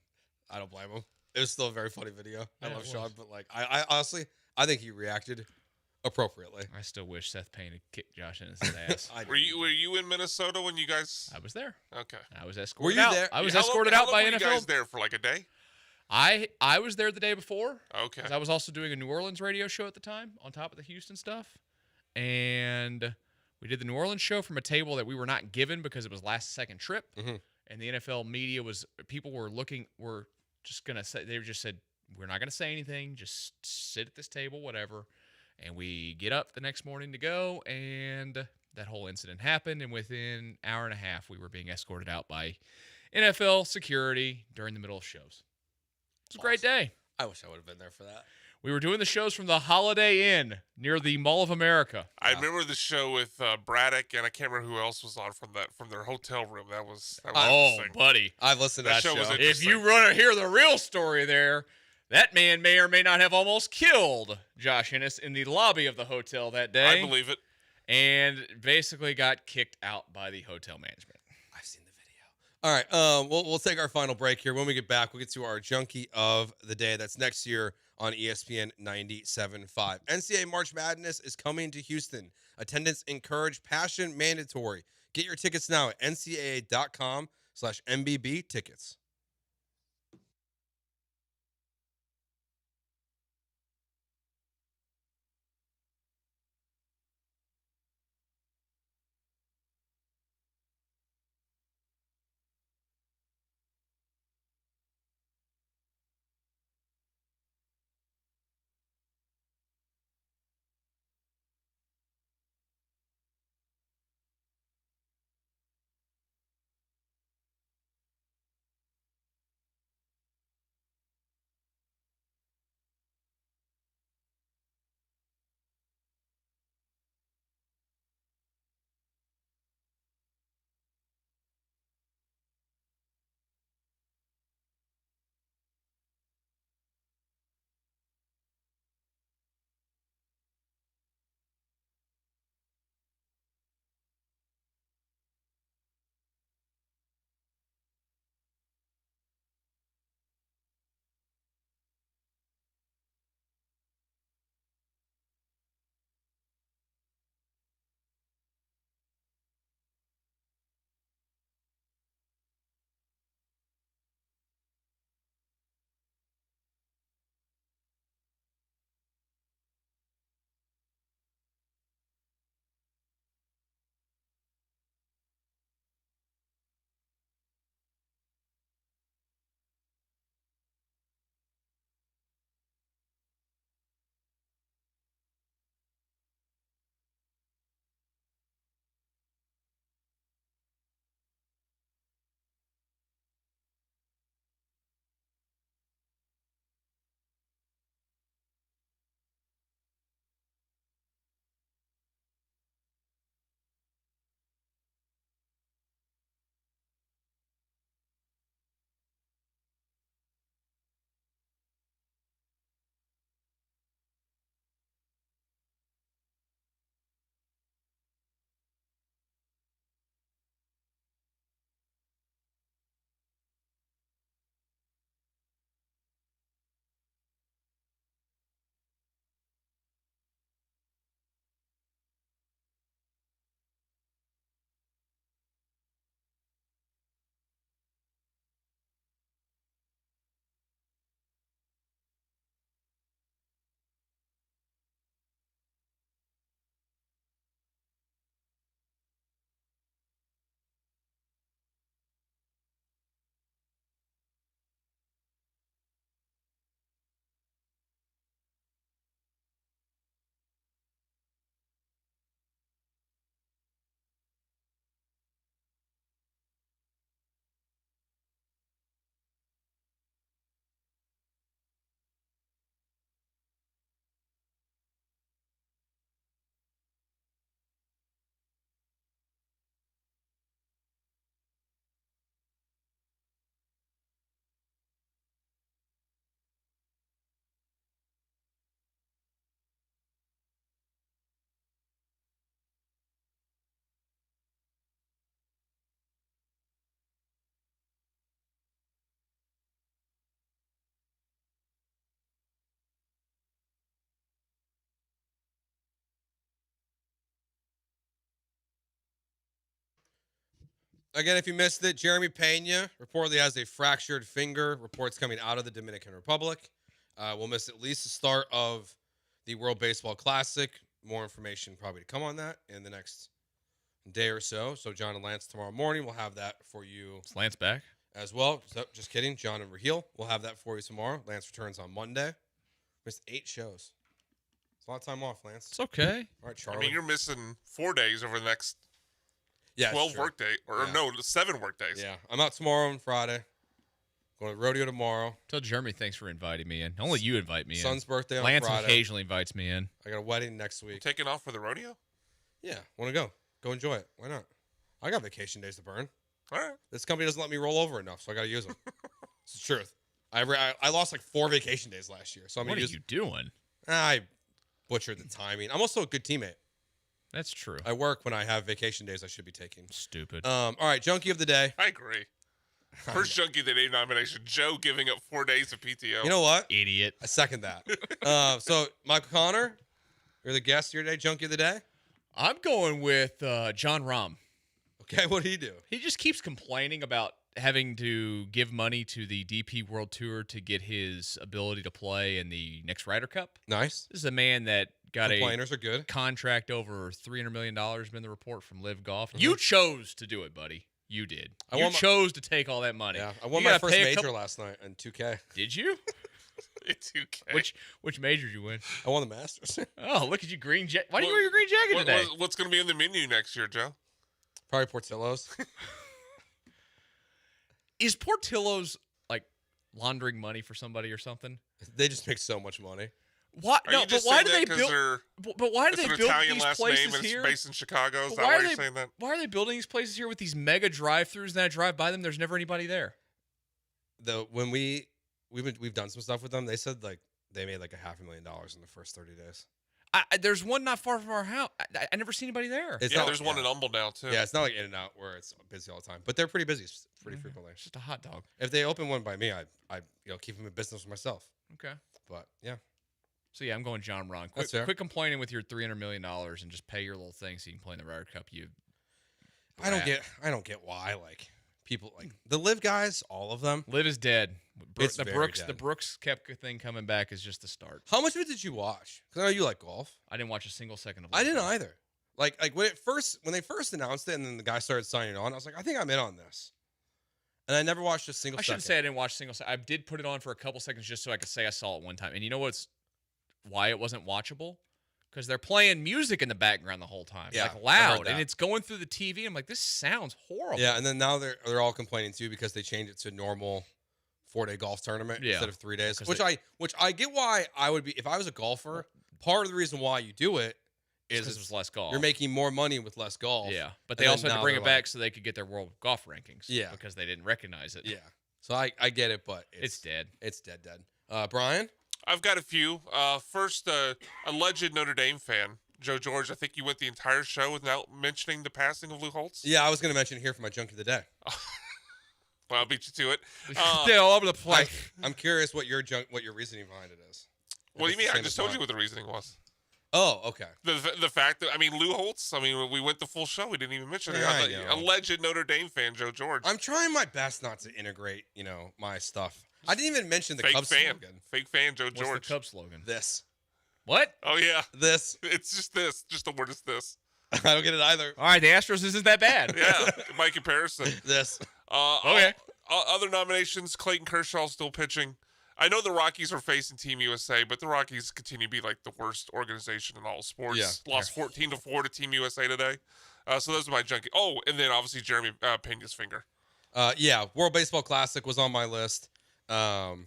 [SPEAKER 12] I don't blame him. It was still a very funny video. I
[SPEAKER 9] Yeah,
[SPEAKER 12] love
[SPEAKER 9] it
[SPEAKER 12] Sean,
[SPEAKER 9] was.
[SPEAKER 12] but I honestly, I think he reacted appropriately.
[SPEAKER 9] I still wish Seth Payne had kicked Josh in his ass.
[SPEAKER 10] Were you in Minnesota when you guys?
[SPEAKER 9] I was there.
[SPEAKER 10] Okay.
[SPEAKER 9] I was escorted
[SPEAKER 12] Were you
[SPEAKER 9] out.
[SPEAKER 12] there?
[SPEAKER 9] I was
[SPEAKER 10] How
[SPEAKER 9] escorted
[SPEAKER 10] long
[SPEAKER 9] out by
[SPEAKER 10] were you
[SPEAKER 9] NFL.
[SPEAKER 10] guys there for like a day?
[SPEAKER 9] I was there the day before.
[SPEAKER 10] Okay.
[SPEAKER 9] 'Cause I was also doing a New Orleans radio show at the time on top of the Houston stuff. And we did the New Orleans show from a table that we were not given because it was last second trip.
[SPEAKER 12] Mm-hmm.
[SPEAKER 9] And the NFL media were just going to say, they just said, we're not going to say anything. Just sit at this table, whatever. And we get up the next morning to go, and that whole incident happened. And within an hour and a half, we were being escorted out by NFL security during the middle of shows. It was a great day.
[SPEAKER 12] I wish I would have been there for that.
[SPEAKER 9] We were doing the shows from the Holiday Inn near the Mall of America.
[SPEAKER 10] I remember the show with Braddock, and I can't remember who else was on from their hotel room. That was interesting.
[SPEAKER 9] Buddy.
[SPEAKER 12] I've listened to that show.
[SPEAKER 10] was
[SPEAKER 9] If
[SPEAKER 10] interesting.
[SPEAKER 9] you want to hear the real story there, that man may or may not have almost killed Josh Ennis in the lobby of the hotel that day.
[SPEAKER 10] I believe it.
[SPEAKER 9] And basically got kicked out by the hotel management.
[SPEAKER 12] I've seen the video. All right, we'll take our final break here. When we get back, we'll get to our Junkie of the Day. That's next year on ESPN 97.5. NCAA March Madness is coming to Houston. Attendance encouraged, passion mandatory. Get your tickets now at ncaa.com/MBB tickets. Again, if you missed it, Jeremy Pena reportedly has a fractured finger. Reports coming out of the Dominican Republic. We'll miss at least the start of the World Baseball Classic. More information probably to come on that in the next day or so. So John and Lance tomorrow morning, we'll have that for you.
[SPEAKER 9] Is Lance back?
[SPEAKER 12] As well. So, just kidding. John and Raheel, we'll have that for you tomorrow. Lance returns on Monday. Missed 8 shows. It's a lot of time off, Lance.
[SPEAKER 9] It's okay.
[SPEAKER 12] All right, Charlie.
[SPEAKER 10] I mean, you're missing 4 days over the next 12 work days. Or no, 7 work days.
[SPEAKER 12] Yeah. I'm out tomorrow and Friday. Going to the rodeo tomorrow.
[SPEAKER 9] Tell Jeremy thanks for inviting me in. Only you invite me in.
[SPEAKER 12] Son's birthday on
[SPEAKER 9] Lance
[SPEAKER 12] Friday.
[SPEAKER 9] occasionally invites me in.
[SPEAKER 12] I got a wedding next week.
[SPEAKER 10] Taking off for the rodeo?
[SPEAKER 12] Yeah. Want to go. Go enjoy it. Why not? I got vacation days to burn.
[SPEAKER 10] All right.
[SPEAKER 12] This company doesn't let me roll over enough, so I got to use them. It's the truth. I lost like 4 vacation days last year. So I'm
[SPEAKER 9] What
[SPEAKER 12] gonna
[SPEAKER 9] are you doing?
[SPEAKER 12] I butchered the timing. I'm also a good teammate.
[SPEAKER 9] That's true.
[SPEAKER 12] I work when I have vacation days I should be taking.
[SPEAKER 9] Stupid.
[SPEAKER 12] All right, Junkie of the Day.
[SPEAKER 10] I agree. First Junkie of the Day nomination. Joe giving up 4 days of PTO.
[SPEAKER 12] You know what?
[SPEAKER 9] Idiot.
[SPEAKER 12] I second that. So, Michael Connor, you're the guest here today, Junkie of the Day.
[SPEAKER 9] I'm going with John Rahm.
[SPEAKER 12] Okay, what did he do?
[SPEAKER 9] He just keeps complaining about having to give money to the DP World Tour to get his ability to play in the next Ryder Cup.
[SPEAKER 12] Nice.
[SPEAKER 9] This is a man that got
[SPEAKER 12] Complainers are good.
[SPEAKER 9] contract over $300 million, been the report from Live Golf. You chose to do it, buddy. You did. You chose to take all that money.
[SPEAKER 12] Yeah, I won
[SPEAKER 9] You
[SPEAKER 12] my
[SPEAKER 9] gotta
[SPEAKER 12] first
[SPEAKER 9] pay a
[SPEAKER 12] major
[SPEAKER 9] couple-
[SPEAKER 12] last night in 2K.
[SPEAKER 9] Did you?
[SPEAKER 10] 2K.
[SPEAKER 9] Which major did you win?
[SPEAKER 12] I won the Masters.
[SPEAKER 9] Oh, look at you, green jacket. Why do you wear your green jacket today?
[SPEAKER 10] What's going to be in the menu next year, Joe?
[SPEAKER 12] Probably Portillo's.
[SPEAKER 9] Is Portillo's like laundering money for somebody or something?
[SPEAKER 12] They just make so much money.
[SPEAKER 9] What?
[SPEAKER 10] Are
[SPEAKER 9] No,
[SPEAKER 10] you
[SPEAKER 9] but
[SPEAKER 10] just
[SPEAKER 9] why
[SPEAKER 10] saying
[SPEAKER 9] do
[SPEAKER 10] that
[SPEAKER 9] they
[SPEAKER 10] 'cause
[SPEAKER 9] build? But why do
[SPEAKER 10] it's
[SPEAKER 9] they
[SPEAKER 10] an
[SPEAKER 9] build
[SPEAKER 10] Italian
[SPEAKER 9] these
[SPEAKER 10] last
[SPEAKER 9] places
[SPEAKER 10] name and
[SPEAKER 9] here?
[SPEAKER 10] it's based in Chicago? Is
[SPEAKER 9] But
[SPEAKER 10] that why you're saying that?
[SPEAKER 9] Why are they building these places here with these mega drive-throughs? And I drive by them, there's never anybody there.
[SPEAKER 12] When we've done some stuff with them, they said like they made like $500,000 in the first 30 days.
[SPEAKER 9] There's one not far from our house. I never see anybody there.
[SPEAKER 10] There's one in Humble now too.
[SPEAKER 12] Yeah, it's not like In-N-Out where it's busy all the time, but they're pretty busy, pretty frequently.
[SPEAKER 9] It's just a hot dog.
[SPEAKER 12] If they open one by me, I keep them in business for myself.
[SPEAKER 9] Okay.
[SPEAKER 12] But yeah.
[SPEAKER 9] So yeah, I'm going John Ron.
[SPEAKER 12] That's fair.
[SPEAKER 9] Quit complaining with your $300 million and just pay your little thing so you can play in the Ryder Cup.
[SPEAKER 12] I don't get why like people like the Live guys, all of them.
[SPEAKER 9] Live is dead.
[SPEAKER 12] It's
[SPEAKER 9] the
[SPEAKER 12] very
[SPEAKER 9] Brooks
[SPEAKER 12] dead.
[SPEAKER 9] the Brooks Koepka thing coming back is just the start.
[SPEAKER 12] How much of it did you watch? Because I know you like golf.
[SPEAKER 9] I didn't watch a single second of it.
[SPEAKER 12] I didn't either. Like when they first announced it and then the guy started signing on, I was like, I think I'm in on this. And I never watched a single
[SPEAKER 9] I
[SPEAKER 12] second.
[SPEAKER 9] shouldn't say I didn't watch a single second. I did put it on for a couple seconds just so I could say I saw it one time. And you know why it wasn't watchable? Because they're playing music in the background the whole time.
[SPEAKER 12] Yeah,
[SPEAKER 9] like
[SPEAKER 12] I heard
[SPEAKER 9] loud.
[SPEAKER 12] that.
[SPEAKER 9] And it's going through the TV. I'm like, this sounds horrible.
[SPEAKER 12] Yeah, and then now they're all complaining too because they changed it to normal 4-day golf tournament instead of 3 days. Which I get why I would be if I was a golfer. Part of the reason why you do it is
[SPEAKER 9] because it's less golf.
[SPEAKER 12] You're making more money with less golf.
[SPEAKER 9] Yeah, but they also had to bring it back so they could get their world golf rankings.
[SPEAKER 12] Yeah,
[SPEAKER 9] because they didn't recognize it.
[SPEAKER 12] Yeah, so I get it, but
[SPEAKER 9] it's dead.
[SPEAKER 12] It's dead. Brian,
[SPEAKER 10] I've got a few. First, alleged Notre Dame fan, Joe George. I think you went the entire show without mentioning the passing of Lou Holtz.
[SPEAKER 12] Yeah, I was going to mention it here for my Junkie of the Day.
[SPEAKER 10] Well, I'll beat you to it.
[SPEAKER 9] They're all over the place.
[SPEAKER 12] I'm curious what your reasoning behind it is.
[SPEAKER 10] What do you mean? I just told you what the reasoning was.
[SPEAKER 12] Oh, okay.
[SPEAKER 10] The fact that Lou Holtz. We went the full show. We didn't even mention it. Alleged Notre Dame fan, Joe George.
[SPEAKER 12] I'm trying my best not to integrate, my stuff. I didn't even mention the
[SPEAKER 10] Fake
[SPEAKER 12] Cubs
[SPEAKER 10] fan.
[SPEAKER 12] slogan.
[SPEAKER 10] Fake fan, Joe George.
[SPEAKER 9] What's the Cubs slogan?
[SPEAKER 12] This.
[SPEAKER 9] What?
[SPEAKER 10] Oh yeah,
[SPEAKER 12] this.
[SPEAKER 10] It's just this. Just the word is this.
[SPEAKER 12] I don't get it either.
[SPEAKER 9] All right, the Astros isn't that bad.
[SPEAKER 10] Yeah, by comparison.
[SPEAKER 12] This.
[SPEAKER 10] Okay. Other nominations: Clayton Kershaw still pitching. I know the Rockies are facing Team USA, but the Rockies continue to be like the worst organization in all sports.
[SPEAKER 12] Yeah.
[SPEAKER 10] Lost 14-4 to Team USA today. So those are my junkie. Oh, and then obviously Jeremy Pena's finger.
[SPEAKER 12] Yeah, World Baseball Classic was on my list. Sharon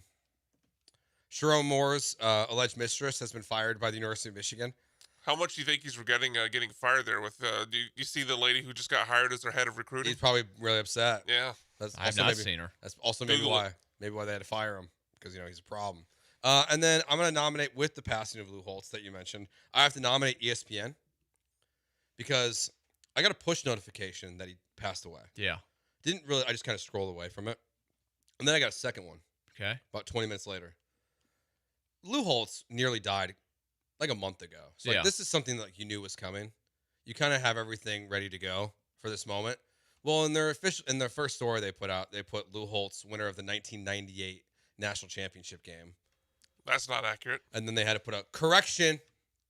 [SPEAKER 12] Moore's alleged mistress has been fired by the University of Michigan.
[SPEAKER 10] How much do you think he's regretting getting fired there? With do you see the lady who just got hired as their head of recruiting?
[SPEAKER 12] He's probably really upset.
[SPEAKER 10] Yeah,
[SPEAKER 9] I've not seen her.
[SPEAKER 12] That's also maybe why they had to fire him because he's a problem. And then I'm going to nominate with the passing of Lou Holtz that you mentioned. I have to nominate ESPN because I got a push notification that he passed away.
[SPEAKER 9] Yeah,
[SPEAKER 12] didn't really. I just kind of scrolled away from it, and then I got a second one.
[SPEAKER 9] Okay,
[SPEAKER 12] about 20 minutes later. Lou Holtz nearly died like a month ago. So this is something that you knew was coming. You kind of have everything ready to go for this moment. Well, in their first story they put Lou Holtz, winner of the 1998 national championship game.
[SPEAKER 10] That's not accurate.
[SPEAKER 12] And then they had to put a correction.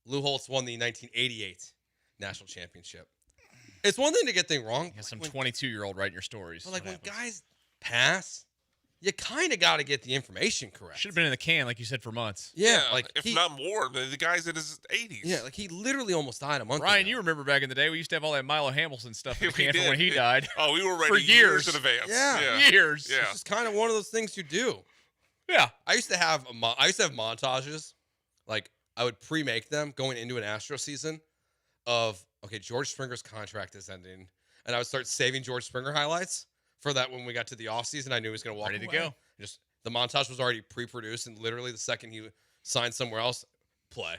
[SPEAKER 12] Lou Holtz won the 1988 national championship. It's one thing to get things wrong.
[SPEAKER 9] Yeah, some 22-year-old writing your stories.
[SPEAKER 12] But like when guys pass, you kind of got to get the information correct.
[SPEAKER 9] Should have been in the can, like you said, for months.
[SPEAKER 12] Yeah, like
[SPEAKER 10] if not more, the guy's in his 80s.
[SPEAKER 12] Yeah, like he literally almost died a month
[SPEAKER 9] Ryan,
[SPEAKER 12] ago.
[SPEAKER 9] you remember back in the day, we used to have all that Milo Hamilton stuff in the
[SPEAKER 10] We
[SPEAKER 9] can for
[SPEAKER 10] did.
[SPEAKER 9] when he died.
[SPEAKER 10] Oh, we were ready
[SPEAKER 9] for years
[SPEAKER 10] in advance.
[SPEAKER 12] Yeah.
[SPEAKER 9] Years.
[SPEAKER 10] Yeah.
[SPEAKER 12] It's just kind of one of those things you do.
[SPEAKER 9] Yeah.
[SPEAKER 12] I used to have montages. Like I would pre-make them going into an Astro season of, okay, George Springer's contract is ending. And I would start saving George Springer highlights for that when we got to the offseason. I knew he was going to walk
[SPEAKER 9] Ready to
[SPEAKER 12] away.
[SPEAKER 9] go.
[SPEAKER 12] Just the montage was already pre-produced, and literally the second he signed somewhere else, play.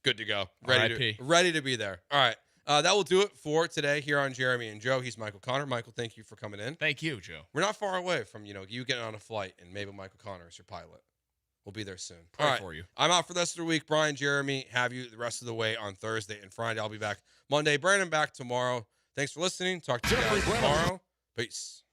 [SPEAKER 12] Good to go. Ready to be there. All right. That will do it for today here on Jeremy and Joe. He's Michael Connor. Michael, thank you for coming in.
[SPEAKER 9] Thank you, Joe.
[SPEAKER 12] We're not far away from, you getting on a flight and maybe Michael Connor is your pilot. We'll be there soon.
[SPEAKER 9] Pray
[SPEAKER 12] All right.
[SPEAKER 9] for you.
[SPEAKER 12] I'm out for the rest of the week. Brian, Jeremy, have you the rest of the way on Thursday and Friday. I'll be back Monday. Brandon back tomorrow. Thanks for listening. Talk to you guys tomorrow. Peace.